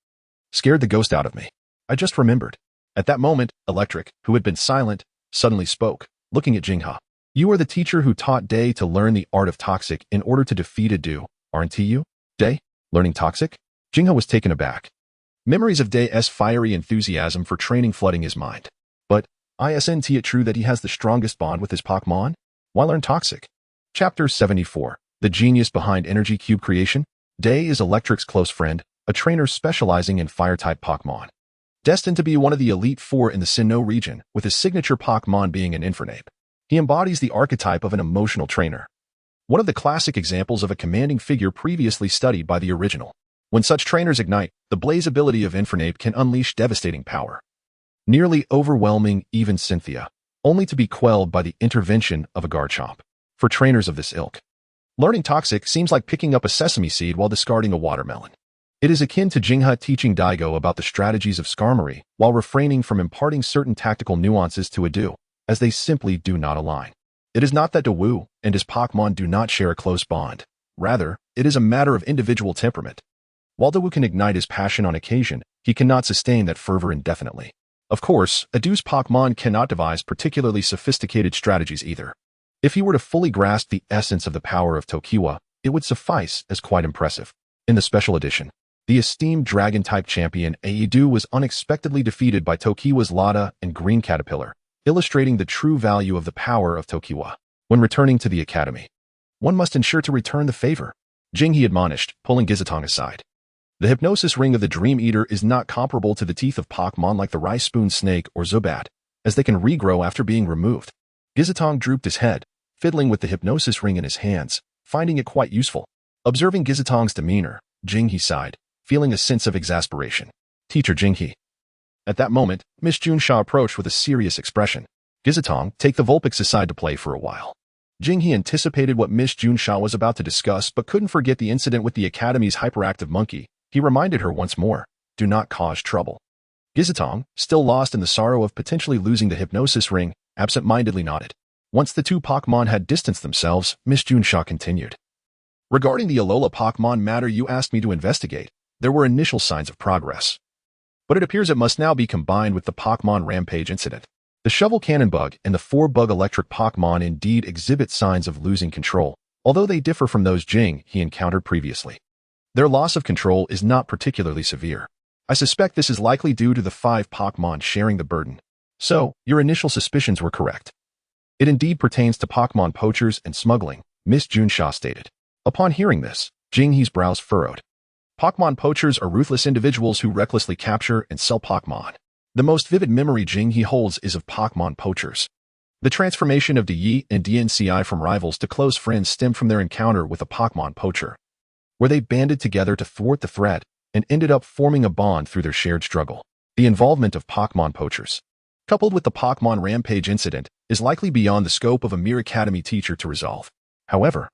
Scared the ghost out of me. I just remembered. At that moment, Electric, who had been silent, suddenly spoke, looking at Jingha. You are the teacher who taught Day to learn the art of Toxic in order to defeat Adu, aren't you? Day? Learning Toxic? Jingha was taken aback. Memories of Day's fiery enthusiasm for training flooding his mind. But, isn't it true that he has the strongest bond with his Pokémon? Why learn Toxic? Chapter 74. The Genius Behind Energy Cube Creation. Day is Electric's close friend, a trainer specializing in Fire-type Pokémon. Destined to be one of the Elite Four in the Sinnoh region, with his signature Pokémon being an Infernape. He embodies the archetype of an emotional trainer. One of the classic examples of a commanding figure previously studied by the original. When such trainers ignite, the blaze ability of Infernape can unleash devastating power, nearly overwhelming even Cynthia, only to be quelled by the intervention of a Garchomp. For trainers of this ilk, learning Toxic seems like picking up a sesame seed while discarding a watermelon. It is akin to Jinghe teaching Daigo about the strategies of Skarmory while refraining from imparting certain tactical nuances to a Do, as they simply do not align. It is not that Dawu and his Pokémon do not share a close bond. Rather, it is a matter of individual temperament. While Dawu can ignite his passion on occasion, he cannot sustain that fervor indefinitely. Of course, a Dew's Pokémon cannot devise particularly sophisticated strategies either. If he were to fully grasp the essence of the power of Tokiwa, it would suffice as quite impressive. In the special edition, the esteemed Dragon-type champion Aedu was unexpectedly defeated by Tokiwa's Lada and Green Caterpillar, illustrating the true value of the power of Tokiwa. When returning to the academy, one must ensure to return the favor, Jinghe admonished, pulling Gizetong aside. The hypnosis ring of the Dream Eater is not comparable to the teeth of Pokémon like the Rice Spoon Snake or Zubat, as they can regrow after being removed. Gizetong drooped his head, fiddling with the hypnosis ring in his hands, finding it quite useful. Observing Gizetong's demeanor, Jinghe sighed, feeling a sense of exasperation. Teacher Jinghe. At that moment, Miss Junsha approached with a serious expression. Gizetong, take the Vulpix aside to play for a while. Jinghe anticipated what Miss Junsha was about to discuss but couldn't forget the incident with the Academy's hyperactive monkey. He reminded her once more, do not cause trouble. Gizetong, still lost in the sorrow of potentially losing the hypnosis ring, absent-mindedly nodded. Once the two Pokémon had distanced themselves, Miss Junsha continued. Regarding the Alola Pokémon matter you asked me to investigate, there were initial signs of progress. But it appears it must now be combined with the Pokémon Rampage incident. The Shovel Cannon Bug and the 4-Bug Electric Pokémon indeed exhibit signs of losing control, although they differ from those Jinghe encountered previously. Their loss of control is not particularly severe. I suspect this is likely due to the 5 Pokémon sharing the burden. So, your initial suspicions were correct. It indeed pertains to Pokémon poachers and smuggling, Miss Junsha stated. Upon hearing this, Jinghe's brows furrowed. Pokémon poachers are ruthless individuals who recklessly capture and sell Pokémon. The most vivid memory Jinghe holds is of Pokémon poachers. The transformation of Yi and DNCI from rivals to close friends stemmed from their encounter with a Pokémon poacher, where they banded together to thwart the threat and ended up forming a bond through their shared struggle. The involvement of Pokémon poachers, coupled with the Pokémon Rampage incident, is likely beyond the scope of a mere academy teacher to resolve. However,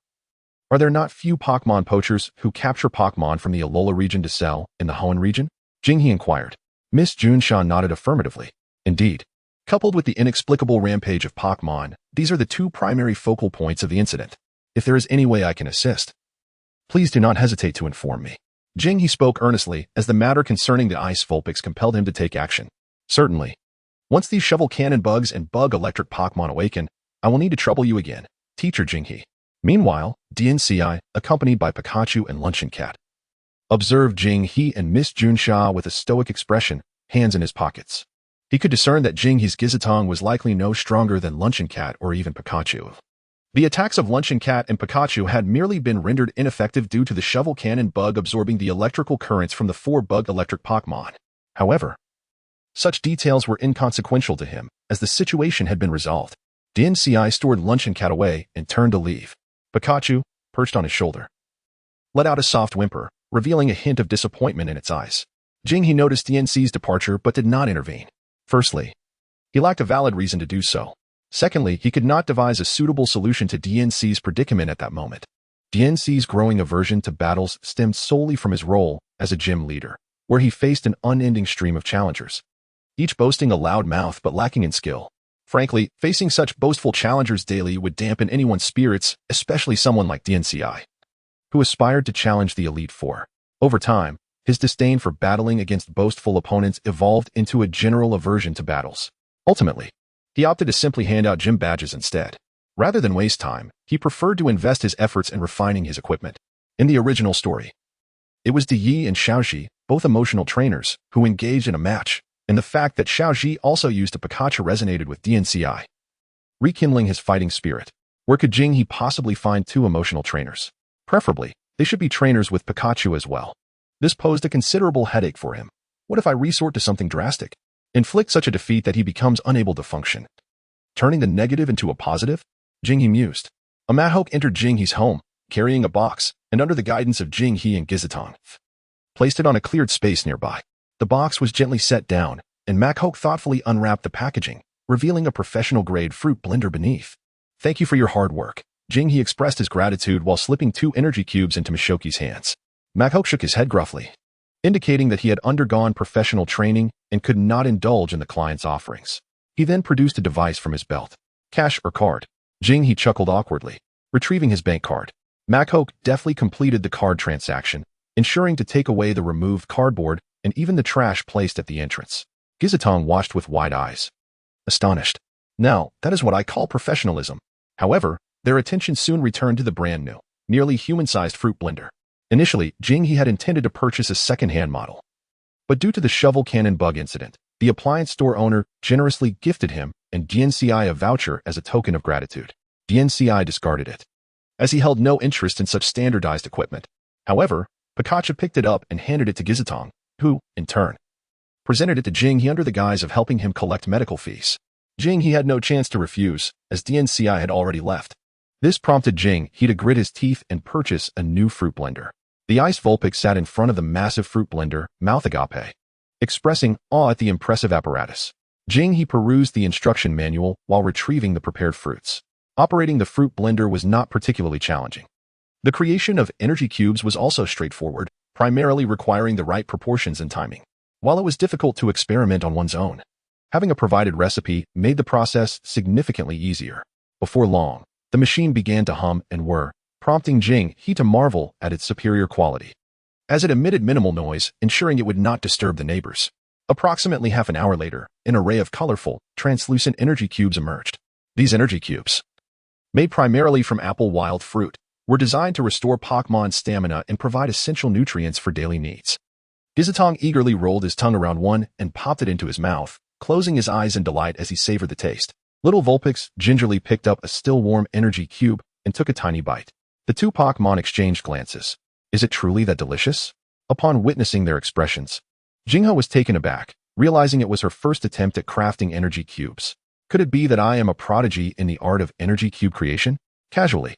are there not few Pokémon poachers who capture Pokémon from the Alola region to sell in the Hoenn region? Jinghe inquired. Miss Junsha nodded affirmatively. Indeed, coupled with the inexplicable rampage of Pokémon, these are the two primary focal points of the incident. If there is any way I can assist, please do not hesitate to inform me. Jinghe spoke earnestly as the matter concerning the Ice Vulpix compelled him to take action. Certainly. Once these Shovel Cannon Bugs and Bug Electric Pokémon awaken, I will need to trouble you again, Teacher Jinghe. Meanwhile, DNCI, accompanied by Pikachu and Luncheon Cat, observed Jinghe and Miss Junsha with a stoic expression, hands in his pockets. He could discern that Jinghe's Gizetong was likely no stronger than Luncheon Cat or even Pikachu. The attacks of Luncheon Cat and Pikachu had merely been rendered ineffective due to the Shovel Cannon Bug absorbing the electrical currents from the 4-Bug Electric Pokémon. However, such details were inconsequential to him, as the situation had been resolved. DNCI stored Luncheon Cat away and turned to leave. Pikachu, perched on his shoulder, let out a soft whimper, revealing a hint of disappointment in its eyes. Jinghe noticed DNC's departure but did not intervene. Firstly, he lacked a valid reason to do so. Secondly, he could not devise a suitable solution to DNC's predicament at that moment. DNC's growing aversion to battles stemmed solely from his role as a gym leader, where he faced an unending stream of challengers, each boasting a loud mouth but lacking in skill. Frankly, facing such boastful challengers daily would dampen anyone's spirits, especially someone like DNCI, who aspired to challenge the Elite Four. Over time, his disdain for battling against boastful opponents evolved into a general aversion to battles. Ultimately, he opted to simply hand out gym badges instead. Rather than waste time, he preferred to invest his efforts in refining his equipment. In the original story, it was Yi and Xiaoji, both emotional trainers, who engaged in a match, and the fact that Xiaoji also used a Pikachu resonated with DNCI, rekindling his fighting spirit. Where could Jinghe possibly find 2 emotional trainers? Preferably, they should be trainers with Pikachu as well. This posed a considerable headache for him. What if I resort to something drastic? Inflict such a defeat that he becomes unable to function, turning the negative into a positive? Jinghe mused. A Mahawk entered Jinghe's home, carrying a box, and under the guidance of Jinghe and Gizetong, placed it on a cleared space nearby. The box was gently set down, and Mahawk thoughtfully unwrapped the packaging, revealing a professional-grade fruit blender beneath. Thank you for your hard work. Jinghe expressed his gratitude while slipping 2 energy cubes into Mashoki's hands. Mahawk shook his head gruffly. indicating that he had undergone professional training and could not indulge in the client's offerings. He then produced a device from his belt. Cash or card? Jing, he chuckled awkwardly, retrieving his bank card. Makhoke deftly completed the card transaction, ensuring to take away the removed cardboard and even the trash placed at the entrance. Gizatong watched with wide eyes, astonished. Now, that is what I call professionalism. However, their attention soon returned to the brand new, nearly human-sized fruit blender. Initially, Jing he had intended to purchase a second-hand model. But due to the shovel cannon bug incident, the appliance store owner generously gifted him and DNCI a voucher as a token of gratitude. DNCI discarded it, as he held no interest in such standardized equipment. However, Pikachu picked it up and handed it to Gizatong, who, in turn, presented it to Jing he under the guise of helping him collect medical fees. Jing he had no chance to refuse, as DNCI had already left. This prompted Jing he to grit his teeth and purchase a new fruit blender. The Ice Vulpix sat in front of the massive fruit blender, mouth agape, expressing awe at the impressive apparatus. Jing he perused the instruction manual while retrieving the prepared fruits. Operating the fruit blender was not particularly challenging. The creation of energy cubes was also straightforward, primarily requiring the right proportions and timing. While it was difficult to experiment on one's own, having a provided recipe made the process significantly easier. Before long, the machine began to hum and whir, prompting Jing he to marvel at its superior quality, as it emitted minimal noise, ensuring it would not disturb the neighbors. Approximately half an hour later, an array of colorful, translucent energy cubes emerged. These energy cubes, made primarily from apple wild fruit, were designed to restore Pokémon's stamina and provide essential nutrients for daily needs. Gizatong eagerly rolled his tongue around one and popped it into his mouth, closing his eyes in delight as he savored the taste. Little Vulpix gingerly picked up a still-warm energy cube and took a tiny bite. The two Pokémon exchanged glances. Is it truly that delicious? Upon witnessing their expressions, Jinghe was taken aback, realizing it was her first attempt at crafting energy cubes. Could it be that I am a prodigy in the art of energy cube creation? Casually,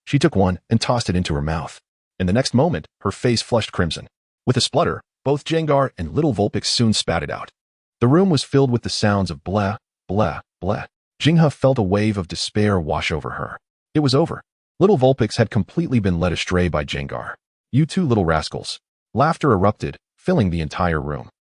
she took one and tossed it into her mouth. In the next moment, her face flushed crimson. With a splutter, both Jengar and Little Vulpix soon spat it out. The room was filled with the sounds of bleh, bleh, bleh. Jinghe felt a wave of despair wash over her. It was over. Little Vulpix had completely been led astray by Jengar. You two little rascals. Laughter erupted, filling the entire room.